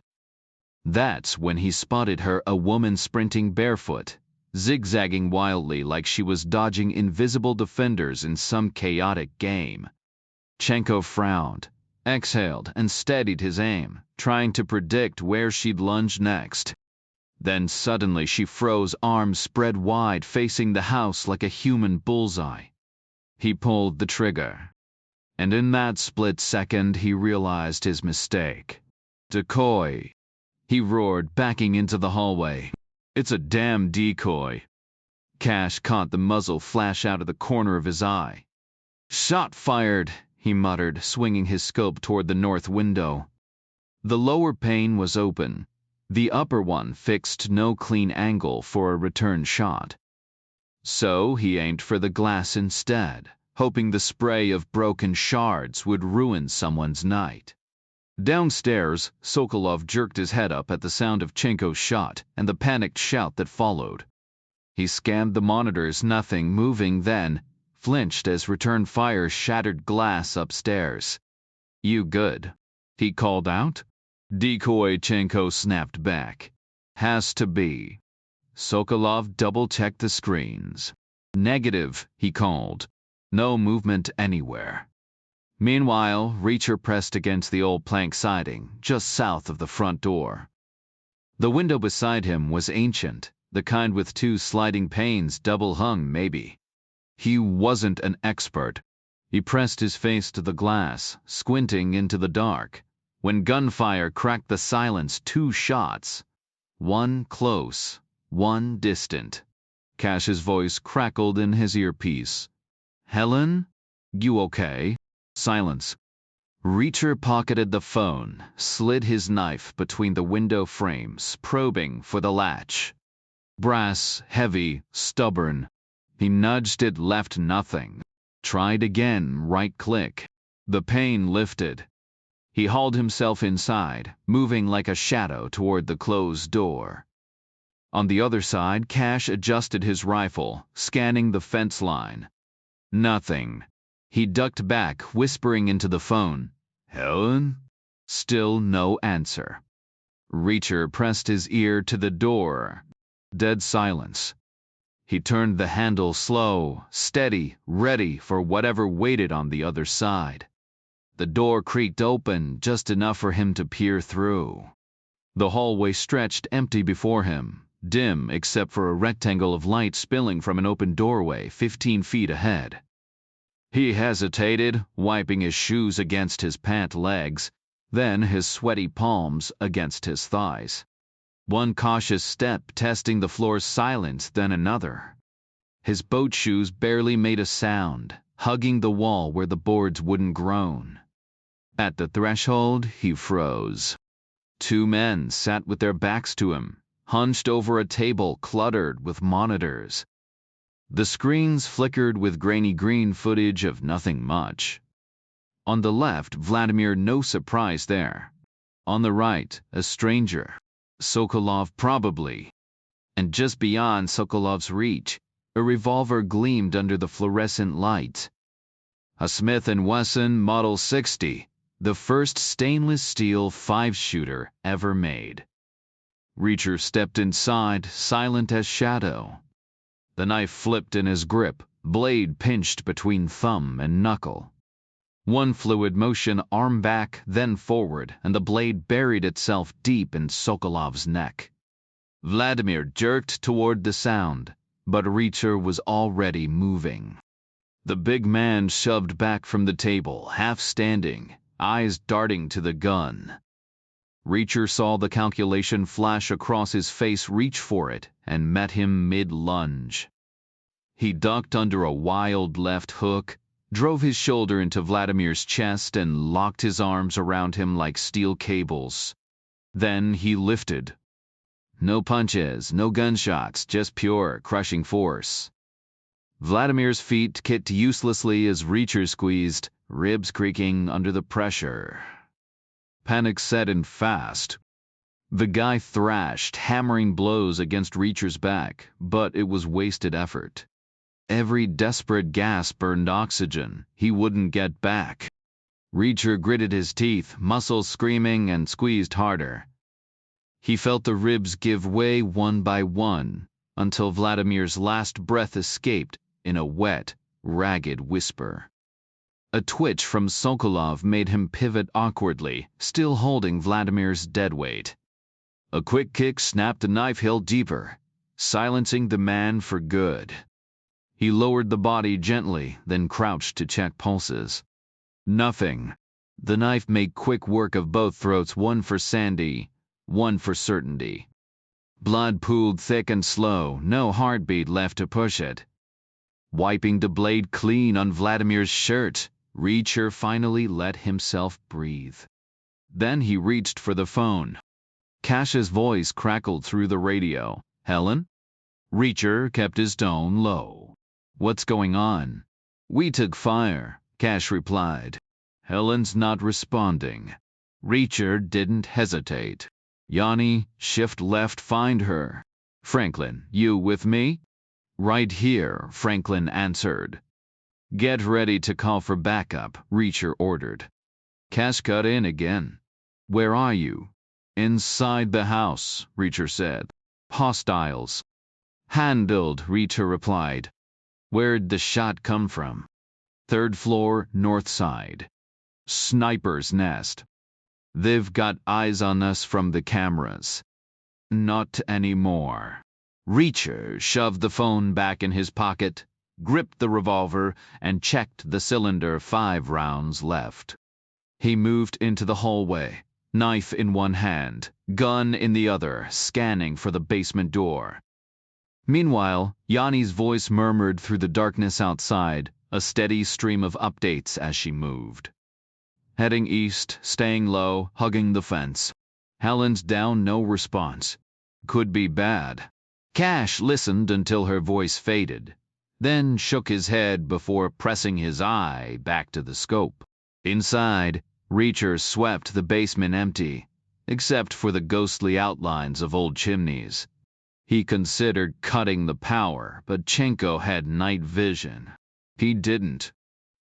That's when he spotted her, a woman sprinting barefoot, zigzagging wildly like she was dodging invisible defenders in some chaotic game. Chenko frowned, exhaled, and steadied his aim, trying to predict where she'd lunge next. Then suddenly she froze, arms spread wide, facing the house like a human bullseye. He pulled the trigger. And in that split second, he realized his mistake. Decoy, he roared, backing into the hallway. It's a damn decoy. Cash caught the muzzle flash out of the corner of his eye. Shot fired, he muttered, swinging his scope toward the north window. The lower pane was open. The upper one fixed no clean angle for a return shot. So he aimed for the glass instead, hoping the spray of broken shards would ruin someone's night. Downstairs, Sokolov jerked his head up at the sound of Chenko's shot and the panicked shout that followed. He scanned the monitors, nothing moving, then flinched as return fire shattered glass upstairs. You good? He called out. Decoy, Chenko snapped back. Has to be. Sokolov double-checked the screens. Negative, he called. No movement anywhere. Meanwhile, Reacher pressed against the old plank siding, just south of the front door. The window beside him was ancient, the kind with two sliding panes, double-hung maybe. He wasn't an expert. He pressed his face to the glass, squinting into the dark, when gunfire cracked the silence. 2 shots. One close, one distant. Cash's voice crackled in his earpiece. "Helen? You okay?" Silence. Reacher pocketed the phone, slid his knife between the window frames, probing for the latch. Brass, heavy, stubborn. He nudged it, left nothing. Tried again, right click. The pain lifted. He hauled himself inside, moving like a shadow toward the closed door. On the other side, Cash adjusted his rifle, scanning the fence line. Nothing. He ducked back, whispering into the phone. "Helen?" Still no answer. Reacher pressed his ear to the door. Dead silence. He turned the handle slow, steady, ready for whatever waited on the other side. The door creaked open just enough for him to peer through. The hallway stretched empty before him, dim except for a rectangle of light spilling from an open doorway 15 feet ahead. He hesitated, wiping his shoes against his pant legs, then his sweaty palms against his thighs. One cautious step testing the floor's silence, then another. His boat shoes barely made a sound, hugging the wall where the boards wouldn't groan. At the threshold, he froze. 2 men sat with their backs to him, hunched over a table cluttered with monitors. The screens flickered with grainy green footage of nothing much. On the left, Vladimir, no surprise there. On the right, a stranger. Sokolov probably. And just beyond Sokolov's reach, a revolver gleamed under the fluorescent light. A Smith & Wesson Model 60, the first stainless steel 5-shooter ever made. Reacher stepped inside, silent as shadow. The knife flipped in his grip, blade pinched between thumb and knuckle. One fluid motion, arm back, then forward, and the blade buried itself deep in Sokolov's neck. Vladimir jerked toward the sound, but Reacher was already moving. The big man shoved back from the table, half standing, eyes darting to the gun. Reacher saw the calculation flash across his face, reach for it, and met him mid-lunge. He ducked under a wild left hook, drove his shoulder into Vladimir's chest, and locked his arms around him like steel cables. Then he lifted. No punches, no gunshots, just pure, crushing force. Vladimir's feet kicked uselessly as Reacher squeezed, ribs creaking under the pressure. Panic set in fast. The guy thrashed, hammering blows against Reacher's back, but it was wasted effort. Every desperate gasp burned oxygen he wouldn't get back. Reacher gritted his teeth, muscles screaming, and squeezed harder. He felt the ribs give way one by one, until Vladimir's last breath escaped in a wet, ragged whisper. A twitch from Sokolov made him pivot awkwardly, still holding Vladimir's deadweight. A quick kick snapped the knife hilt deeper, silencing the man for good. He lowered the body gently, then crouched to check pulses. Nothing. The knife made quick work of both throats, one for Sandy, one for certainty. Blood pooled thick and slow, no heartbeat left to push it. Wiping the blade clean on Vladimir's shirt, Reacher finally let himself breathe. Then he reached for the phone. Cash's voice crackled through the radio. "Helen?" Reacher kept his tone low. "What's going on?" "We took fire," Cash replied. "Helen's not responding." Reacher didn't hesitate. "Yanni, shift left, find her." "Franklin, you with me?" "Right here," Franklin answered. "Get ready to call for backup," Reacher ordered. Cash cut in again. "Where are you?" "Inside the house," Reacher said. "Hostiles." "Handled," Reacher replied. "Where'd the shot come from?" Third floor, north side. Sniper's nest. They've got eyes on us from the cameras. Not anymore. Reacher shoved the phone back in his pocket, gripped the revolver, and checked the cylinder. 5 rounds left. He moved into the hallway, knife in one hand, gun in the other, scanning for the basement door. Meanwhile, Yanni's voice murmured through the darkness outside, a steady stream of updates as she moved. Heading east, staying low, hugging the fence. Helen's down, no response. Could be bad. Cash listened until her voice faded, then shook his head before pressing his eye back to the scope. Inside, Reacher swept the basement empty, except for the ghostly outlines of old chimneys. He considered cutting the power, but Chenko had night vision. He didn't.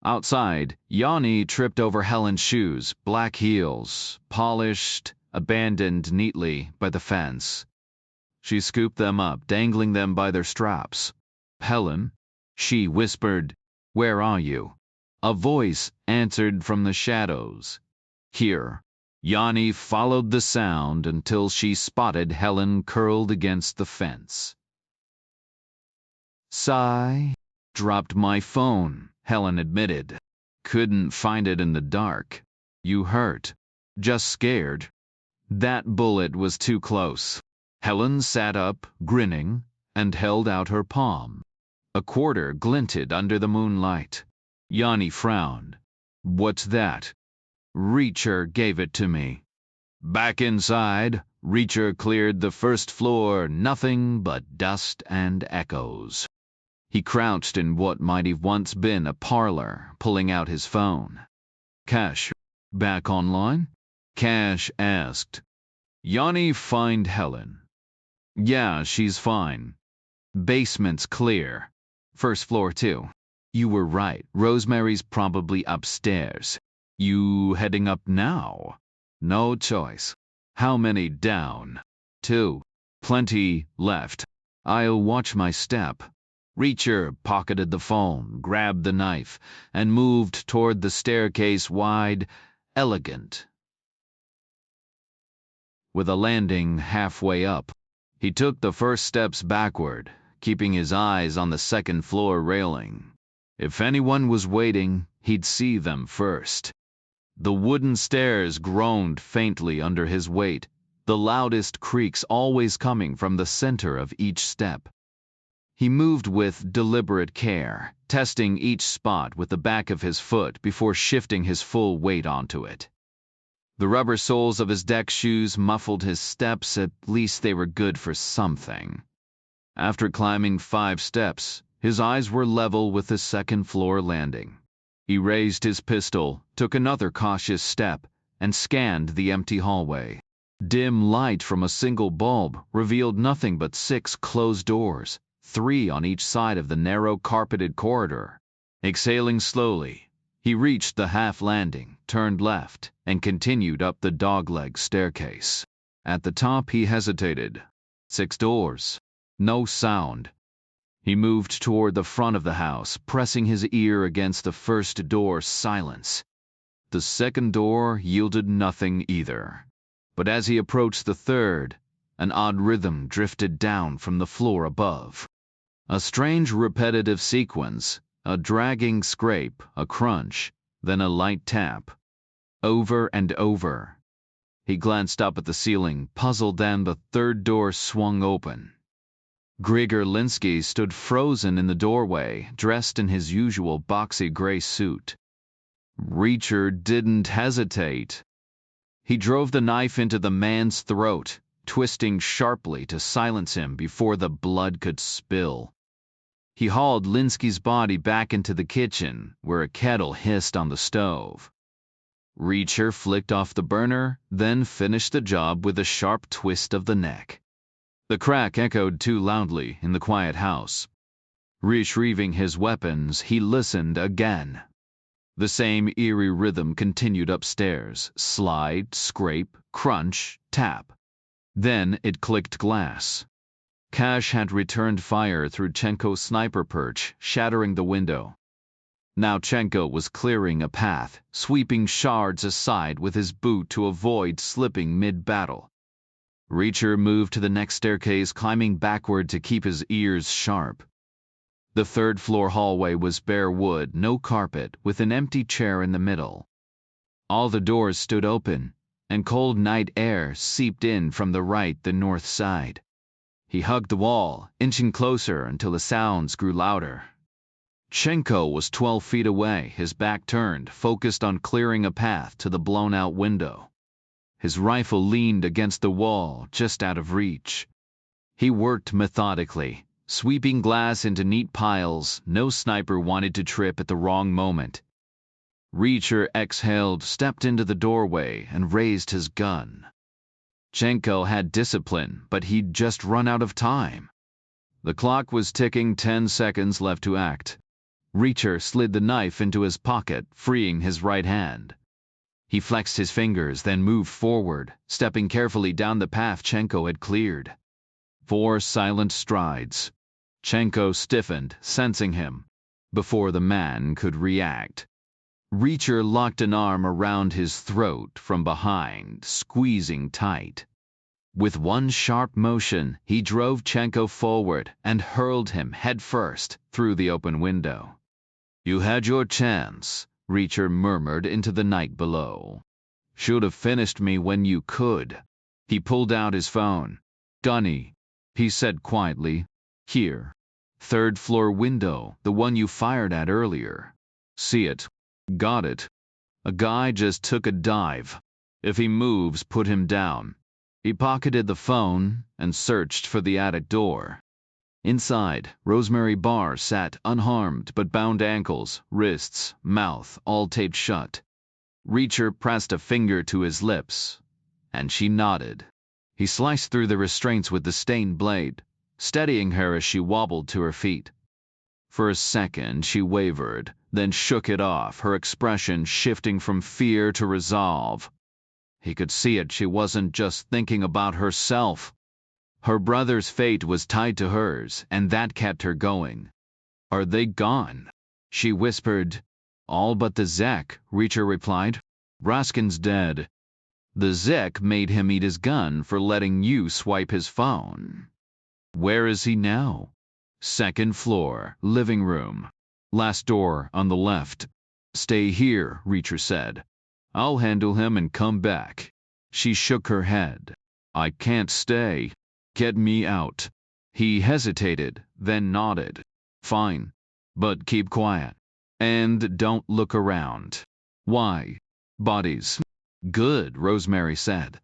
Outside, Yanni tripped over Helen's shoes, black heels, polished, abandoned neatly by the fence. She scooped them up, dangling them by their straps. "Helen?" She whispered. "Where are you?" A voice answered from the shadows. "Here." Yanni followed the sound until she spotted Helen curled against the fence. Sigh. "Dropped my phone," Helen admitted. "Couldn't find it in the dark." "You hurt?" "Just scared." That bullet was too close. Helen sat up, grinning, and held out her palm. A quarter glinted under the moonlight. Yanni frowned. "What's that?" "Reacher gave it to me." Back inside, Reacher cleared the first floor, nothing but dust and echoes. He crouched in what might have once been a parlor, pulling out his phone. "Cash, back online?" Cash asked. "Yanni find Helen?" "Yeah, she's fine. Basement's clear. First floor, too." "You were right. Rosemary's probably upstairs." "You heading up now?" "No choice." "How many down?" "2. Plenty left. I'll watch my step." Reacher pocketed the phone, grabbed the knife, and moved toward the staircase, wide, elegant, with a landing halfway up. He took the first steps backward, keeping his eyes on the second-floor railing. If anyone was waiting, he'd see them first. The wooden stairs groaned faintly under his weight, the loudest creaks always coming from the center of each step. He moved with deliberate care, testing each spot with the back of his foot before shifting his full weight onto it. The rubber soles of his deck shoes muffled his steps, at least they were good for something. After climbing 5 steps, his eyes were level with the second-floor landing. He raised his pistol, took another cautious step, and scanned the empty hallway. Dim light from a single bulb revealed nothing but 6 closed doors, 3 on each side of the narrow carpeted corridor. Exhaling slowly, he reached the half landing, turned left, and continued up the dogleg staircase. At the top he hesitated. 6 doors. No sound. He moved toward the front of the house, pressing his ear against the first door. Silence. The second door yielded nothing either. But as he approached the third, an odd rhythm drifted down from the floor above. A strange repetitive sequence, a dragging scrape, a crunch, then a light tap. Over and over. He glanced up at the ceiling, puzzled. Then the third door swung open. Grigor Linsky stood frozen in the doorway, dressed in his usual boxy gray suit. Reacher didn't hesitate. He drove the knife into the man's throat, twisting sharply to silence him before the blood could spill. He hauled Linsky's body back into the kitchen, where a kettle hissed on the stove. Reacher flicked off the burner, then finished the job with a sharp twist of the neck. The crack echoed too loudly in the quiet house. Retrieving his weapons, he listened again. The same eerie rhythm continued upstairs: slide, scrape, crunch, tap. Then it clicked glass. Cash had returned fire through Chenko's sniper perch, shattering the window. Now Chenko was clearing a path, sweeping shards aside with his boot to avoid slipping mid-battle. Reacher moved to the next staircase, climbing backward to keep his ears sharp. The third-floor hallway was bare wood, no carpet, with an empty chair in the middle. All the doors stood open, and cold night air seeped in from the north side. He hugged the wall, inching closer until the sounds grew louder. Chenko was 12 feet away, his back turned, focused on clearing a path to the blown-out window. His rifle leaned against the wall, just out of reach. He worked methodically, sweeping glass into neat piles. No sniper wanted to trip at the wrong moment. Reacher exhaled, stepped into the doorway, and raised his gun. Chenko had discipline, but he'd just run out of time. The clock was ticking, 10 seconds left to act. Reacher slid the knife into his pocket, freeing his right hand. He flexed his fingers, then moved forward, stepping carefully down the path Chenko had cleared. 4 silent strides. Chenko stiffened, sensing him, before the man could react. Reacher locked an arm around his throat from behind, squeezing tight. With one sharp motion, he drove Chenko forward and hurled him headfirst through the open window. "You had your chance," Reacher murmured into the night below. "Should have finished me when you could." He pulled out his phone. "Gunny," he said quietly. "Here. 3rd floor window, the one you fired at earlier. See it?" "Got it. A guy just took a dive. If he moves, put him down." He pocketed the phone and searched for the attic door. Inside, Rosemary Barr sat unharmed but bound ankles, wrists, mouth, all taped shut. Reacher pressed a finger to his lips, and she nodded. He sliced through the restraints with the stained blade, steadying her as she wobbled to her feet. For a second she wavered, then shook it off, her expression shifting from fear to resolve. He could see it, she wasn't just thinking about herself. Her brother's fate was tied to hers, and that kept her going. "Are they gone?" she whispered. "All but the Zek," Reacher replied. "Raskin's dead. The Zek made him eat his gun for letting you swipe his phone." "Where is he now?" "2nd floor, living room. Last door on the left." "Stay here," Reacher said. "I'll handle him and come back." She shook her head. "I can't stay. Get me out." He hesitated, then nodded. "Fine. But keep quiet. And don't look around." "Why?" "Bodies." "Good," Rosemary said.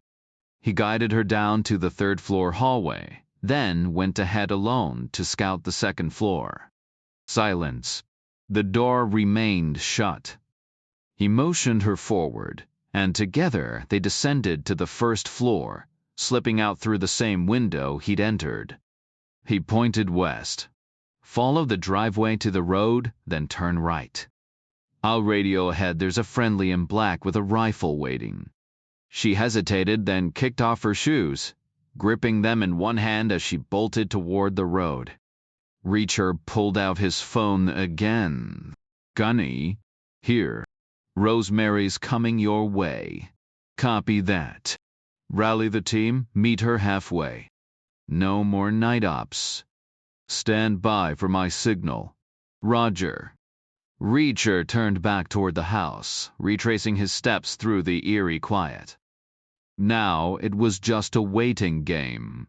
He guided her down to the 3rd floor hallway, then went ahead alone to scout the 2nd floor. Silence. The door remained shut. He motioned her forward, and together they descended to the 1st floor, slipping out through the same window he'd entered. He pointed west. "Follow the driveway to the road, then turn right. I'll radio ahead there's a friendly in black with a rifle waiting." She hesitated, then kicked off her shoes, gripping them in one hand as she bolted toward the road. Reacher pulled out his phone again. "Gunny, here. Rosemary's coming your way." "Copy that. Rally the team, meet her halfway. No more night ops. Stand by for my signal." "Roger." Reacher turned back toward the house, retracing his steps through the eerie quiet. Now it was just a waiting game.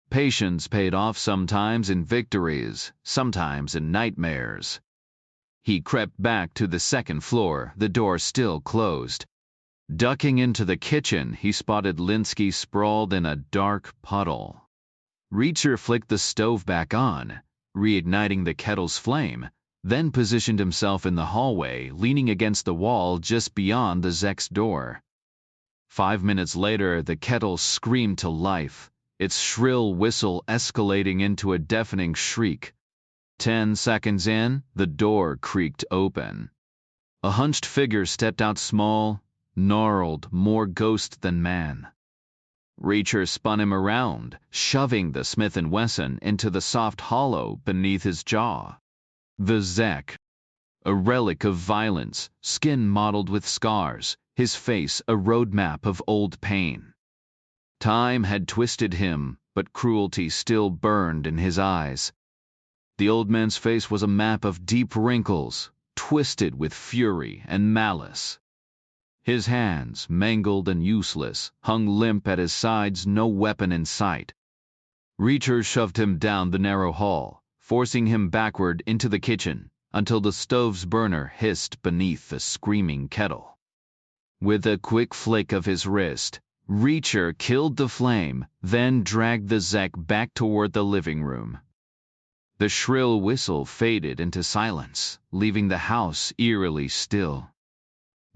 Patience paid off, sometimes in victories, sometimes in nightmares. He crept back to the 2nd floor, the door still closed. Ducking into the kitchen, he spotted Linsky sprawled in a dark puddle. Reacher flicked the stove back on, reigniting the kettle's flame, then positioned himself in the hallway, leaning against the wall just beyond the Zek's door. 5 minutes later, the kettle screamed to life, its shrill whistle escalating into a deafening shriek. 10 seconds in, the door creaked open. A hunched figure stepped out, small, gnarled, more ghost than man. Reacher spun him around, shoving the Smith & Wesson into the soft hollow beneath his jaw. The Zek. a relic of violence, skin mottled with scars, his face a roadmap of old pain. Time had twisted him, but cruelty still burned in his eyes. The old man's face was a map of deep wrinkles, twisted with fury and malice. His hands, mangled and useless, hung limp at his sides, no weapon in sight. Reacher shoved him down the narrow hall, forcing him backward into the kitchen, until the stove's burner hissed beneath the screaming kettle. With a quick flick of his wrist, Reacher killed the flame, then dragged the Zek back toward the living room. The shrill whistle faded into silence, leaving the house eerily still.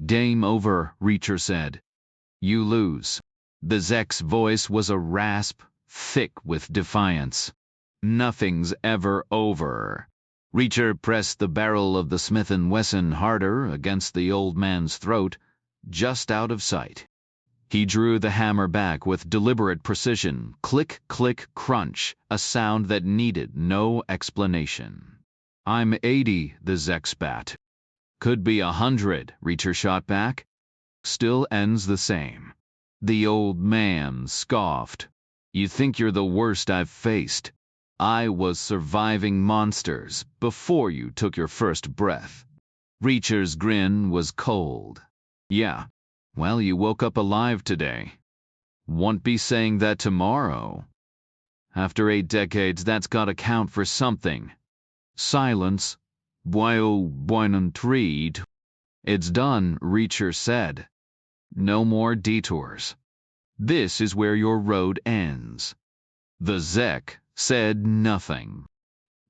"Game over," Reacher said. "You lose." The Zek's voice was a rasp, thick with defiance. "Nothing's ever over." Reacher pressed the barrel of the Smith & Wesson harder against the old man's throat, just out of sight. He drew the hammer back with deliberate precision, click, click, crunch, a sound that needed no explanation. "I'm 80, the Zek spat. "Could be 100, Reacher shot back. "Still ends the same." The old man scoffed. "You think you're the worst I've faced. I was surviving monsters before you took your first breath." Reacher's grin was cold. "Yeah. Well, you woke up alive today. Won't be saying that tomorrow. After 8 decades, that's gotta count for something." Silence. Buono treat. "It's done," Reacher said. "No more detours. This is where your road ends." The Zek said nothing.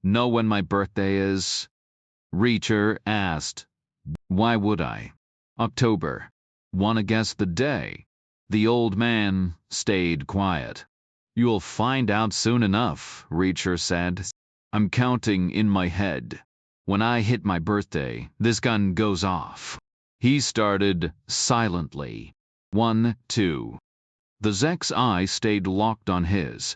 "Know when my birthday is?" Reacher asked. "Why would I?" "October. Wanna guess the day?" The old man stayed quiet. "You'll find out soon enough," Reacher said. "I'm counting in my head. When I hit my birthday, this gun goes off." He started silently. 1, 2. The Zek's eye stayed locked on his.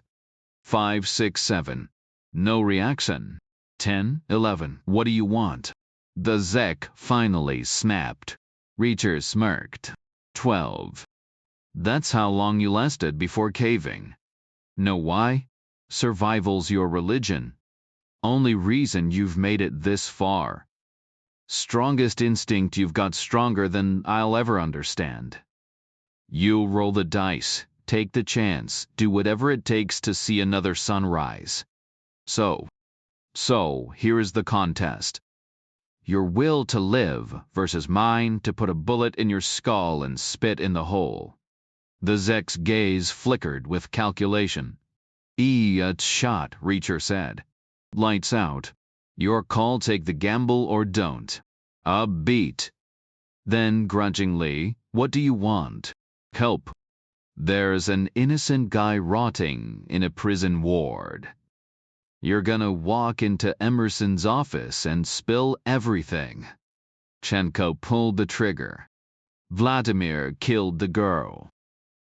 5, 6, 7. No reaction. 10, 11. "What do you want?" The Zek finally snapped. Reacher smirked. 12. "That's how long you lasted before caving. Know why? Survival's your religion. Only reason you've made it this far. Strongest instinct you've got, stronger than I'll ever understand. You'll roll the dice, take the chance, do whatever it takes to see another sunrise. So here is the contest. Your will to live versus mine to put a bullet in your skull and spit in the hole." The Zek's gaze flickered with calculation. "It's shot," Reacher said. "Lights out. Your call, take the gamble or don't." "A beat." Then grudgingly, "What do you want?" "Help. There's an innocent guy rotting in a prison ward. You're gonna walk into Emerson's office and spill everything." Chenko pulled the trigger. Vladimir killed the girl.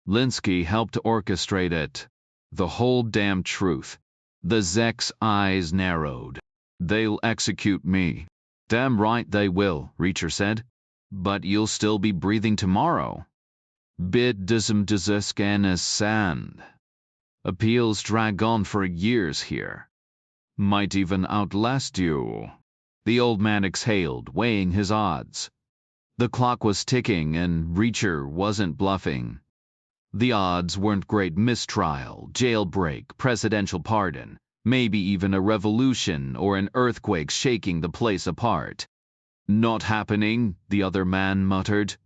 Linsky helped orchestrate it. The whole damn truth. The Zek's eyes narrowed. "They'll execute me." "Damn right they will," Reacher said. "But you'll still be breathing tomorrow." "Bit dism sand. Appeals drag on for years here. Might even outlast you." The old man exhaled, weighing his odds. The clock was ticking and Reacher wasn't bluffing. The odds weren't great: mistrial, jailbreak, presidential pardon, maybe even a revolution or an earthquake shaking the place apart. "Not happening," the other man muttered.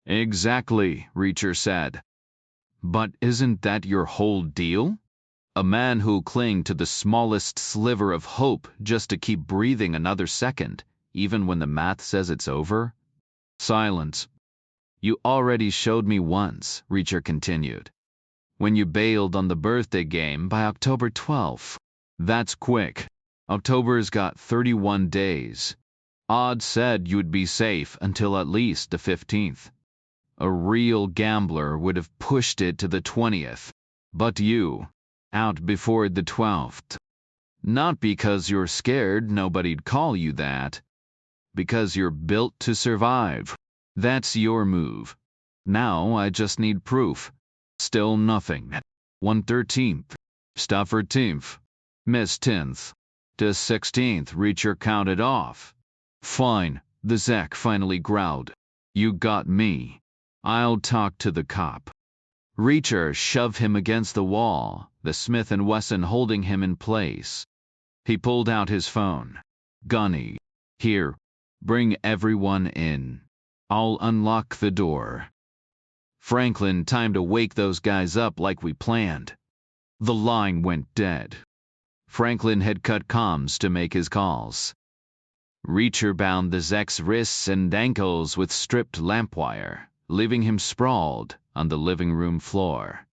"Exactly," Reacher said. "But isn't that your whole deal? A man who'll cling to the smallest sliver of hope just to keep breathing another second, even when the math says it's over?" Silence. "You already showed me once," Reacher continued. "When you bailed on the birthday game by October 12th. That's quick. October's got 31 days. Odds said you'd be safe until at least the 15th. A real gambler would have pushed it to the 20th. But you, out before the 12th. Not because you're scared nobody'd call you that. because you're built to survive. That's your move. Now I just need proof. Still nothing. 1/13th. Stafford 10th. Miss 10th. To 16th, Reacher counted off. Fine, the Zach finally growled. You got me. I'll talk to the cop. Reacher shoved him against the wall, the Smith & Wesson holding him in place. He pulled out his phone. Gunny. Here. Bring everyone in. I'll unlock the door. Franklin, time to wake those guys up like we planned. The line went dead. Franklin had cut comms to make his calls. Reacher bound the Zek's wrists and ankles with stripped lamp wire, leaving him sprawled on the living room floor.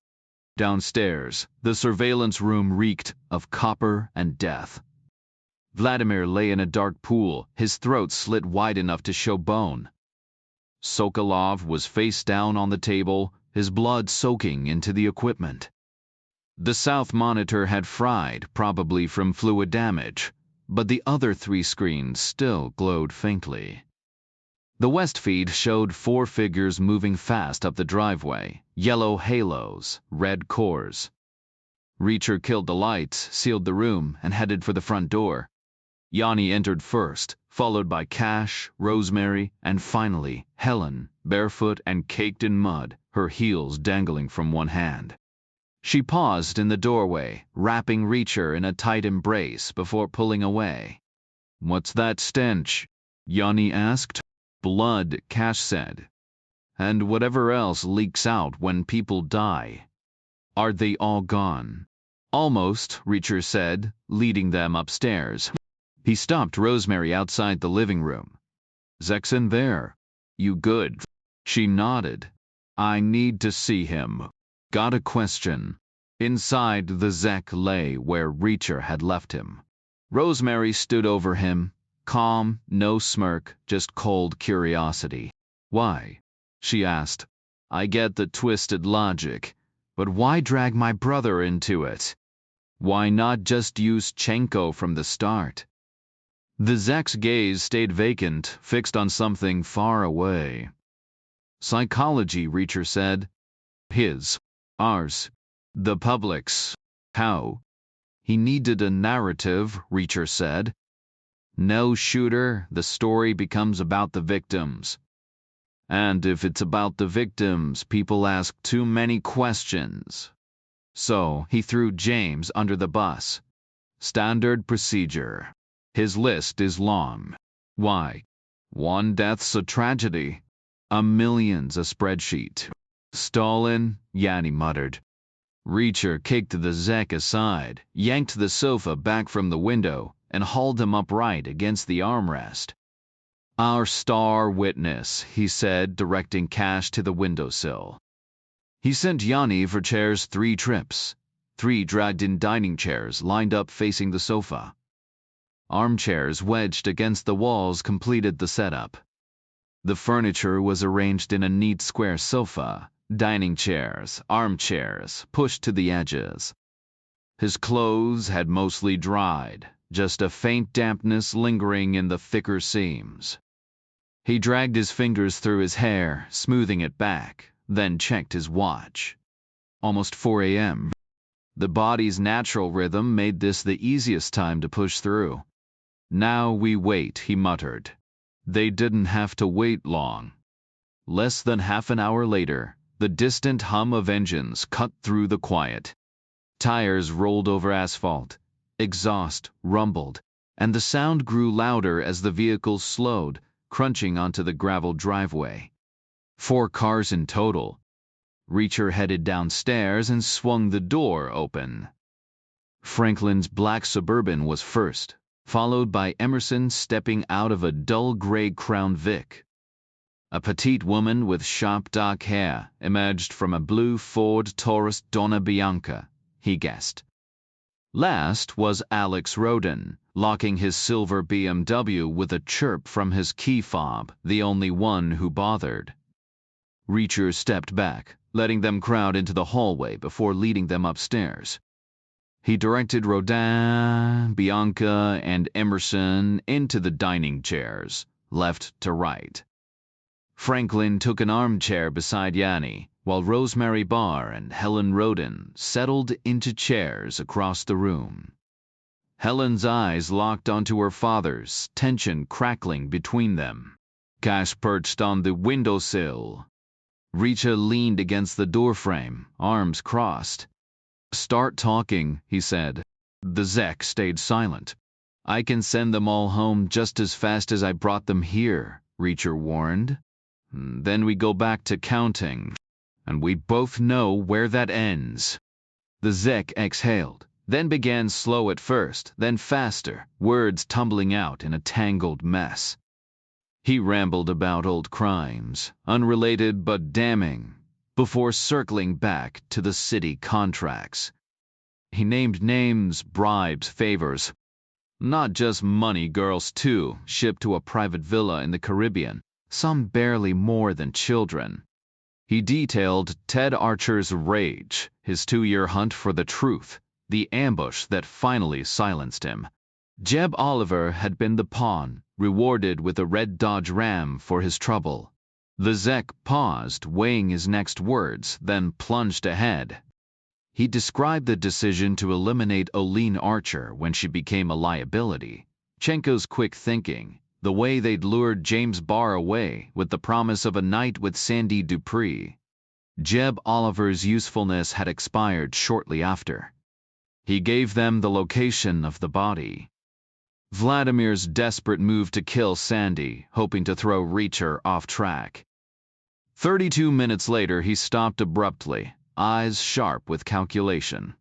Downstairs, the surveillance room reeked of copper and death. Vladimir lay in a dark pool, his throat slit wide enough to show bone. Sokolov was face down on the table, his blood soaking into the equipment. The south monitor had fried, probably from fluid damage, but the other 3 screens still glowed faintly. The west feed showed 4 figures moving fast up the driveway, yellow halos, red cores. Reacher killed the lights, sealed the room, and headed for the front door. Yanni entered first, followed by Cash, Rosemary, and finally Helen, barefoot and caked in mud, her heels dangling from one hand. She paused in the doorway, wrapping Reacher in a tight embrace before pulling away. "What's that stench?" Yanni asked. "Blood," Cash said. "And whatever else leaks out when people die." "Are they all gone?" "Almost," Reacher said, leading them upstairs. He stopped Rosemary outside the living room. "Zek's in there. You good?" She nodded. "I need to see him. Got a question." Inside, the Zek lay where Reacher had left him. Rosemary stood over him, calm, no smirk, just cold curiosity. "Why?" she asked. "I get the twisted logic, but why drag my brother into it? Why not just use Chenko from the start?" The Zek's gaze stayed vacant, fixed on something far away. "Psychology," Reacher said. "His. Ours. The public's. How?" "He needed a narrative," Reacher said. "No shooter, the story becomes about the victims. And if it's about the victims, people ask too many questions. So he threw James under the bus. Standard procedure. His list is long. Why? 1 death's a tragedy. A million's a spreadsheet." "Stalin," Yanni muttered. Reacher kicked the Zek aside, yanked the sofa back from the window, and hauled him upright against the armrest. "Our star witness," he said, directing Cash to the windowsill. He sent Yanni for chairs 3 trips. 3 dragged-in dining chairs lined up facing the sofa. Armchairs wedged against the walls completed the setup. The furniture was arranged in a neat square sofa, dining chairs, armchairs, pushed to the edges. His clothes had mostly dried, just a faint dampness lingering in the thicker seams. He dragged his fingers through his hair, smoothing it back, then checked his watch. Almost 4 a.m. The body's natural rhythm made this the easiest time to push through. "Now we wait," he muttered. They didn't have to wait long. Less than half an hour later, the distant hum of engines cut through the quiet. Tires rolled over asphalt, exhaust rumbled, and the sound grew louder as the vehicle slowed, crunching onto the gravel driveway. 4 cars in total. Reacher headed downstairs and swung the door open. Franklin's black Suburban was first, followed by Emerson stepping out of a dull gray Crown Vic. A petite woman with sharp dark hair emerged from a blue Ford Taurus Donna Bianca, he guessed. Last was Alex Roden, locking his silver BMW with a chirp from his key fob, the only one who bothered. Reacher stepped back, letting them crowd into the hallway before leading them upstairs. He directed Rodin, Bianca, and Emerson into the dining chairs, left to right. Franklin took an armchair beside Yanni, while Rosemary Barr and Helen Roden settled into chairs across the room. Helen's eyes locked onto her father's, tension crackling between them. Cash perched on the windowsill. Richa leaned against the doorframe, arms crossed. "Start talking," he said. The Zek stayed silent. "I can send them all home just as fast as I brought them here," Reacher warned. "Then we go back to counting, and we both know where that ends." The Zek exhaled, then began slow at first, then faster, words tumbling out in a tangled mess. He rambled about old crimes, unrelated but damning, before circling back to the city contracts. He named names, bribes, favors. Not just money, girls too, shipped to a private villa in the Caribbean, some barely more than children. He detailed Ted Archer's rage, his 2-year hunt for the truth, the ambush that finally silenced him. Jeb Oliver had been the pawn, rewarded with a red Dodge Ram for his trouble. The Zek paused, weighing his next words, then plunged ahead. He described the decision to eliminate Olene Archer when she became a liability. Chenko's quick thinking, the way they'd lured James Barr away with the promise of a night with Sandy Dupree. Jeb Oliver's usefulness had expired shortly after. He gave them the location of the body. Vladimir's desperate move to kill Sandy, hoping to throw Reacher off track. 32 minutes later, he stopped abruptly, eyes sharp with calculation.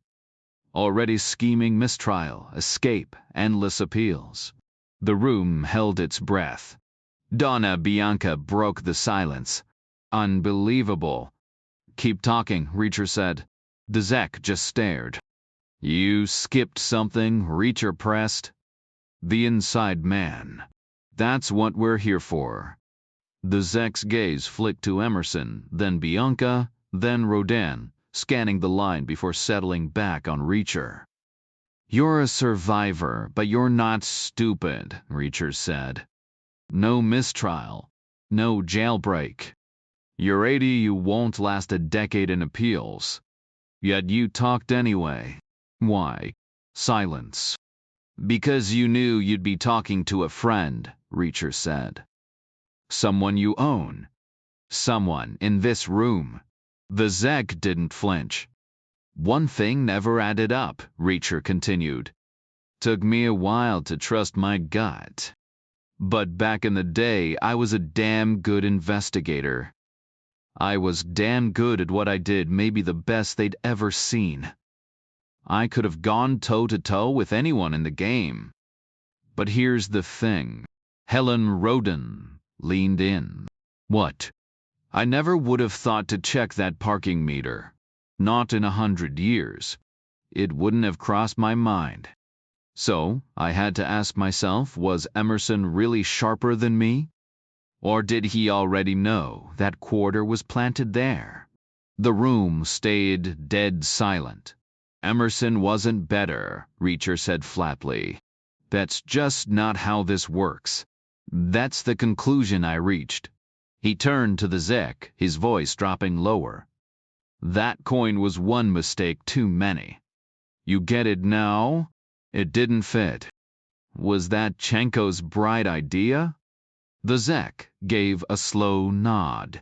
Already scheming mistrial, escape, endless appeals. The room held its breath. Donna Bianca broke the silence. "Unbelievable." "Keep talking," Reacher said. The Zek just stared. "You skipped something," Reacher pressed. "The inside man. That's what we're here for." The Zek's gaze flicked to Emerson, then Bianca, then Rodan, scanning the line before settling back on Reacher. "You're a survivor, but you're not stupid," Reacher said. "No mistrial. No jailbreak. You're 80, you won't last a decade in appeals. Yet you talked anyway. Why?" Silence. "Because you knew you'd be talking to a friend," Reacher said. "Someone you own. Someone in this room." The Zek didn't flinch. "One thing never added up," Reacher continued. "Took me a while to trust my gut. But back in the day, I was a damn good investigator. I was damn good at what I did, maybe the best they'd ever seen. I could have gone toe-to-toe with anyone in the game. But here's the thing." Helen Roden leaned in. "What?" "I never would have thought to check that parking meter. Not in 100 years. It wouldn't have crossed my mind. So, I had to ask myself, was Emerson really sharper than me? Or did he already know that quarter was planted there?" The room stayed dead silent. "Emerson wasn't better," Reacher said flatly. "That's just not how this works. That's the conclusion I reached." He turned to the Zek, his voice dropping lower. "That coin was one mistake too many. You get it now? It didn't fit. Was that Chenko's bright idea?" The Zek gave a slow nod.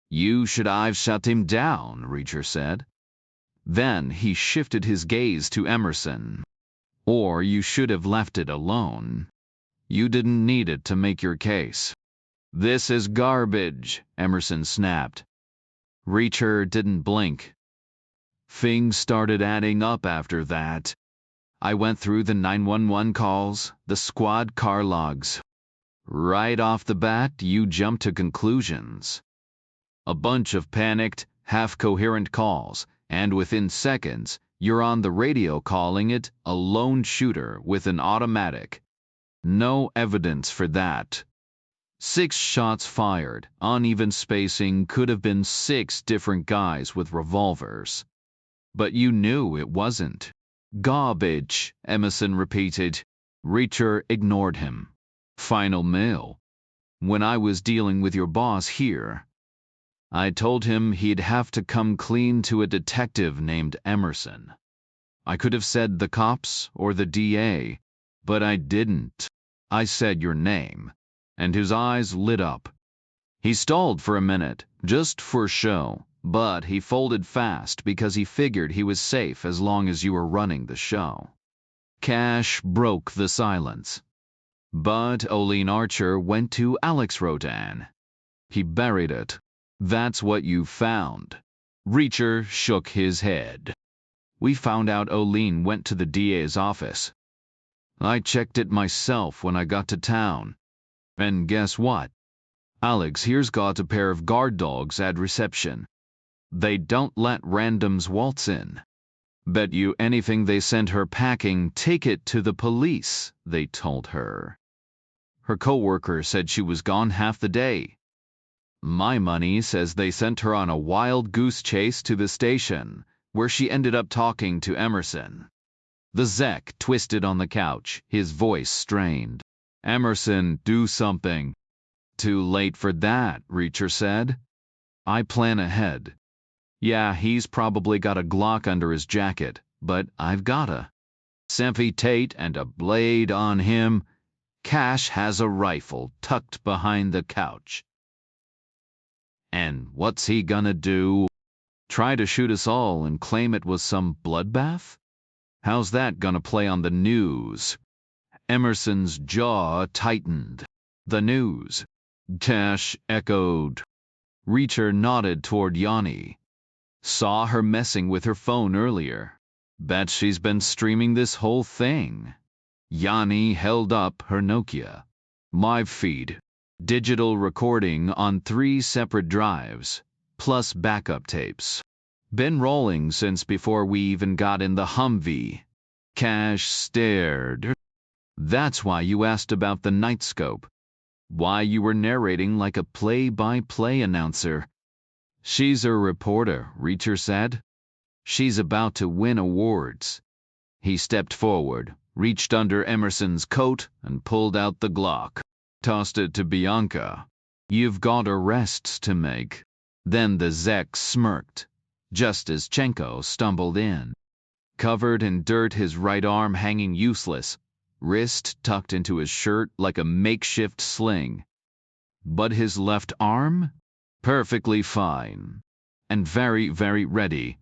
"You should have shut him down," Reacher said. Then he shifted his gaze to Emerson. "Or you should have left it alone. You didn't need it to make your case." "This is garbage," Emerson snapped. Reacher didn't blink. "Things started adding up after that. I went through the 911 calls, the squad car logs. Right off the bat, you jumped to conclusions. A bunch of panicked, half-coherent calls, and within seconds, you're on the radio calling it a lone shooter with an automatic. No evidence for that. 6 shots fired, uneven spacing, could have been 6 different guys with revolvers. But you knew it wasn't." "Garbage," Emerson repeated. Reacher ignored him. "Final mail. when I was dealing with your boss here. I told him he'd have to come clean to a detective named Emerson. I could have said the cops or the DA, but I didn't. I said your name, and his eyes lit up. He stalled for a minute, just for show, but he folded fast because he figured he was safe as long as you were running the show. Cash broke the silence. But Olene Archer went to Alex Rodan. He buried it. That's what you found. Reacher shook his head. We found out Olene went to the DA's office. I checked it myself when I got to town. And guess what? Alex here's got a pair of guard dogs at reception. They don't let randoms waltz in. Bet you anything they send her packing, take it to the police, they told her. Her coworker said she was gone half the day. My money says they sent her on a wild goose chase to the station, where she ended up talking to Emerson. The Zek twisted on the couch, his voice strained. Emerson, do something. Too late for that, Reacher said. I plan ahead. Yeah, he's probably got a Glock under his jacket, but I've got a Semphy Tate and a blade on him. Cash has a rifle tucked behind the couch. And what's he gonna do? Try to shoot us all and claim it was some bloodbath? How's that gonna play on the news? Emerson's jaw tightened. The news. Cash echoed. Reacher nodded toward Yanni. Saw her messing with her phone earlier. Bet she's been streaming this whole thing. Yanni held up her Nokia. Live feed. Digital recording on 3 separate drives, plus backup tapes. Been rolling since before we even got in the Humvee. Cash stared. That's why you asked about the nightscope. Why you were narrating like a play-by-play announcer. She's a reporter, Reacher said. She's about to win awards. He stepped forward, reached under Emerson's coat, and pulled out the Glock. Tossed it to Bianca. You've got arrests to make. Then the Zek smirked, just as Chenko stumbled in. Covered in dirt, his right arm hanging useless, wrist tucked into his shirt like a makeshift sling. But his left arm? Perfectly fine. And very, very ready.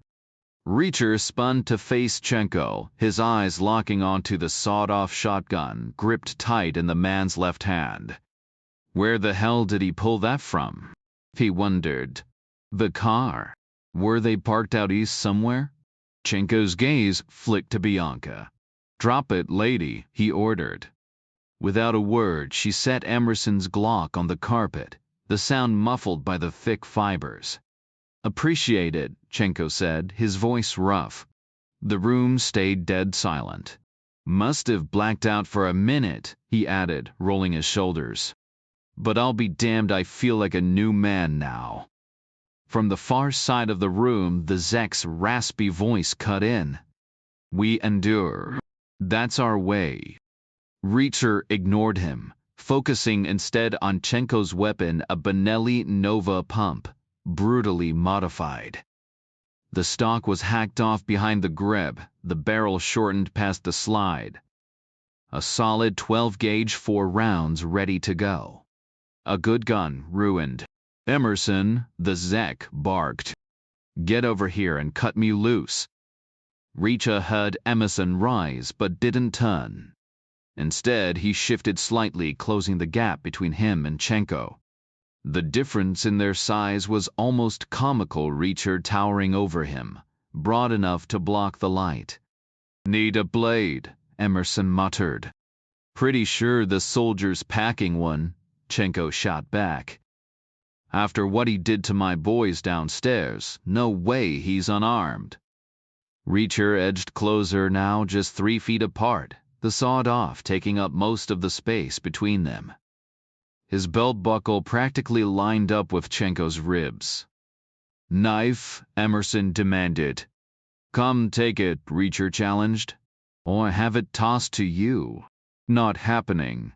Reacher spun to face Chenko, his eyes locking onto the sawed-off shotgun gripped tight in the man's left hand. Where the hell did he pull that from? He wondered. The car. Were they parked out east somewhere? Chenko's gaze flicked to Bianca. Drop it, lady, he ordered. Without a word, she set Emerson's Glock on the carpet, the sound muffled by the thick fibers. Appreciate it, Chenko said, his voice rough. The room stayed dead silent. Must have blacked out for a minute, he added, rolling his shoulders. But I'll be damned, I feel like a new man now. From the far side of the room, the Zek's raspy voice cut in. We endure. That's our way. Reacher ignored him, focusing instead on Chenko's weapon, a Benelli Nova pump, brutally modified. The stock was hacked off behind the grip, the barrel shortened past the slide. A solid 12-gauge, 4 rounds ready to go. A good gun, ruined. Emerson, the Zek, barked. Get over here and cut me loose. Reacher heard Emerson rise but didn't turn. Instead, he shifted slightly, closing the gap between him and Chenko. The difference in their size was almost comical, Reacher towering over him, broad enough to block the light. Need a blade, Emerson muttered. Pretty sure the soldier's packing one, Chenko shot back. After what he did to my boys downstairs, no way he's unarmed. Reacher edged closer, now just 3 feet apart, the sawed-off taking up most of the space between them. His belt buckle practically lined up with Chenko's ribs. Knife, Emerson demanded. Come take it, Reacher challenged. Or have it tossed to you. Not happening.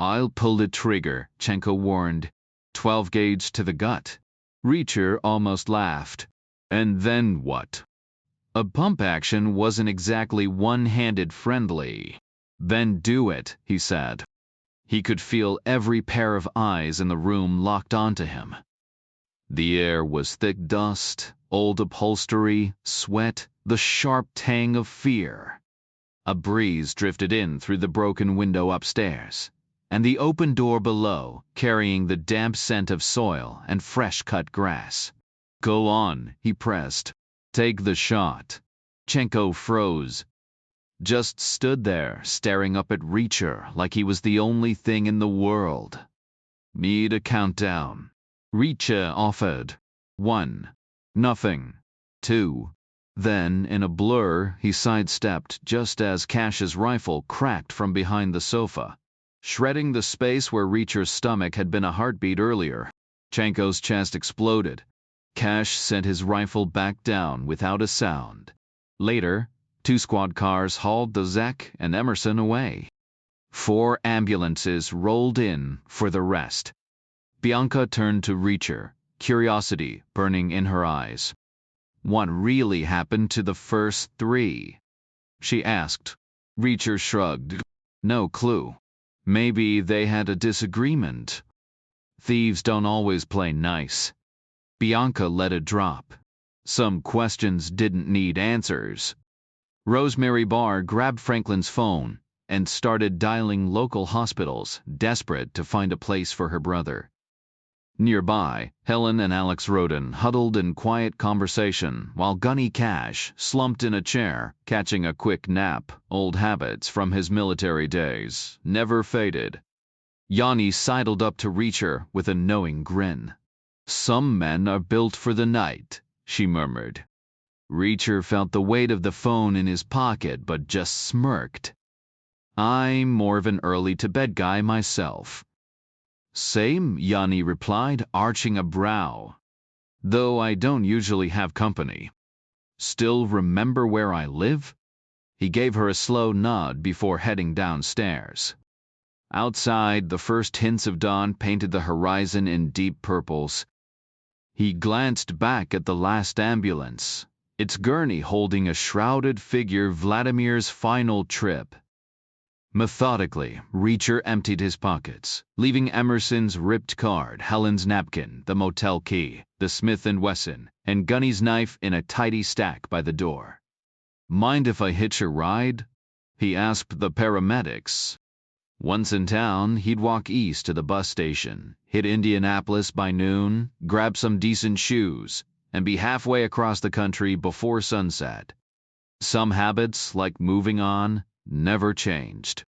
I'll pull the trigger, Chenko warned. 12 gauge to the gut. Reacher almost laughed. And then what? A pump action wasn't exactly one-handed friendly. Then do it, he said. He could feel every pair of eyes in the room locked onto him. The air was thick dust, old upholstery, sweat, the sharp tang of fear. A breeze drifted in through the broken window upstairs, and the open door below, carrying the damp scent of soil and fresh-cut grass. Go on, he pressed. Take the shot. Chenko froze. Just stood there, staring up at Reacher like he was the only thing in the world. Need a countdown. Reacher offered. 1. Nothing. 2. Then, in a blur, he sidestepped just as Cash's rifle cracked from behind the sofa, shredding the space where Reacher's stomach had been a heartbeat earlier. Chenko's chest exploded. Cash sent his rifle back down without a sound. Later, 2 squad cars hauled the Zek and Emerson away. 4 ambulances rolled in for the rest. Bianca turned to Reacher, curiosity burning in her eyes. What really happened to the first 3? She asked. Reacher shrugged. No clue. Maybe they had a disagreement. Thieves don't always play nice. Bianca let it drop. Some questions didn't need answers. Rosemary Barr grabbed Franklin's phone and started dialing local hospitals, desperate to find a place for her brother. Nearby, Helen and Alex Roden huddled in quiet conversation while Gunny Cash slumped in a chair, catching a quick nap. Old habits from his military days never faded. Yanni sidled up to Reacher with a knowing grin. Some men are built for the night, she murmured. Reacher felt the weight of the phone in his pocket but just smirked. I'm more of an early-to-bed guy myself. Same, Yanni replied, arching a brow. Though I don't usually have company. Still remember where I live? He gave her a slow nod before heading downstairs. Outside, the first hints of dawn painted the horizon in deep purples. He glanced back at the last ambulance, its gurney holding a shrouded figure, Vladimir's final trip. Methodically, Reacher emptied his pockets, leaving Emerson's ripped card, Helen's napkin, the motel key, the Smith & Wesson, and Gunny's knife in a tidy stack by the door. Mind if I hitch a ride? He asked the paramedics. Once in town, he'd walk east to the bus station, hit Indianapolis by noon, grab some decent shoes, and be halfway across the country before sunset. Some habits, like moving on, never changed.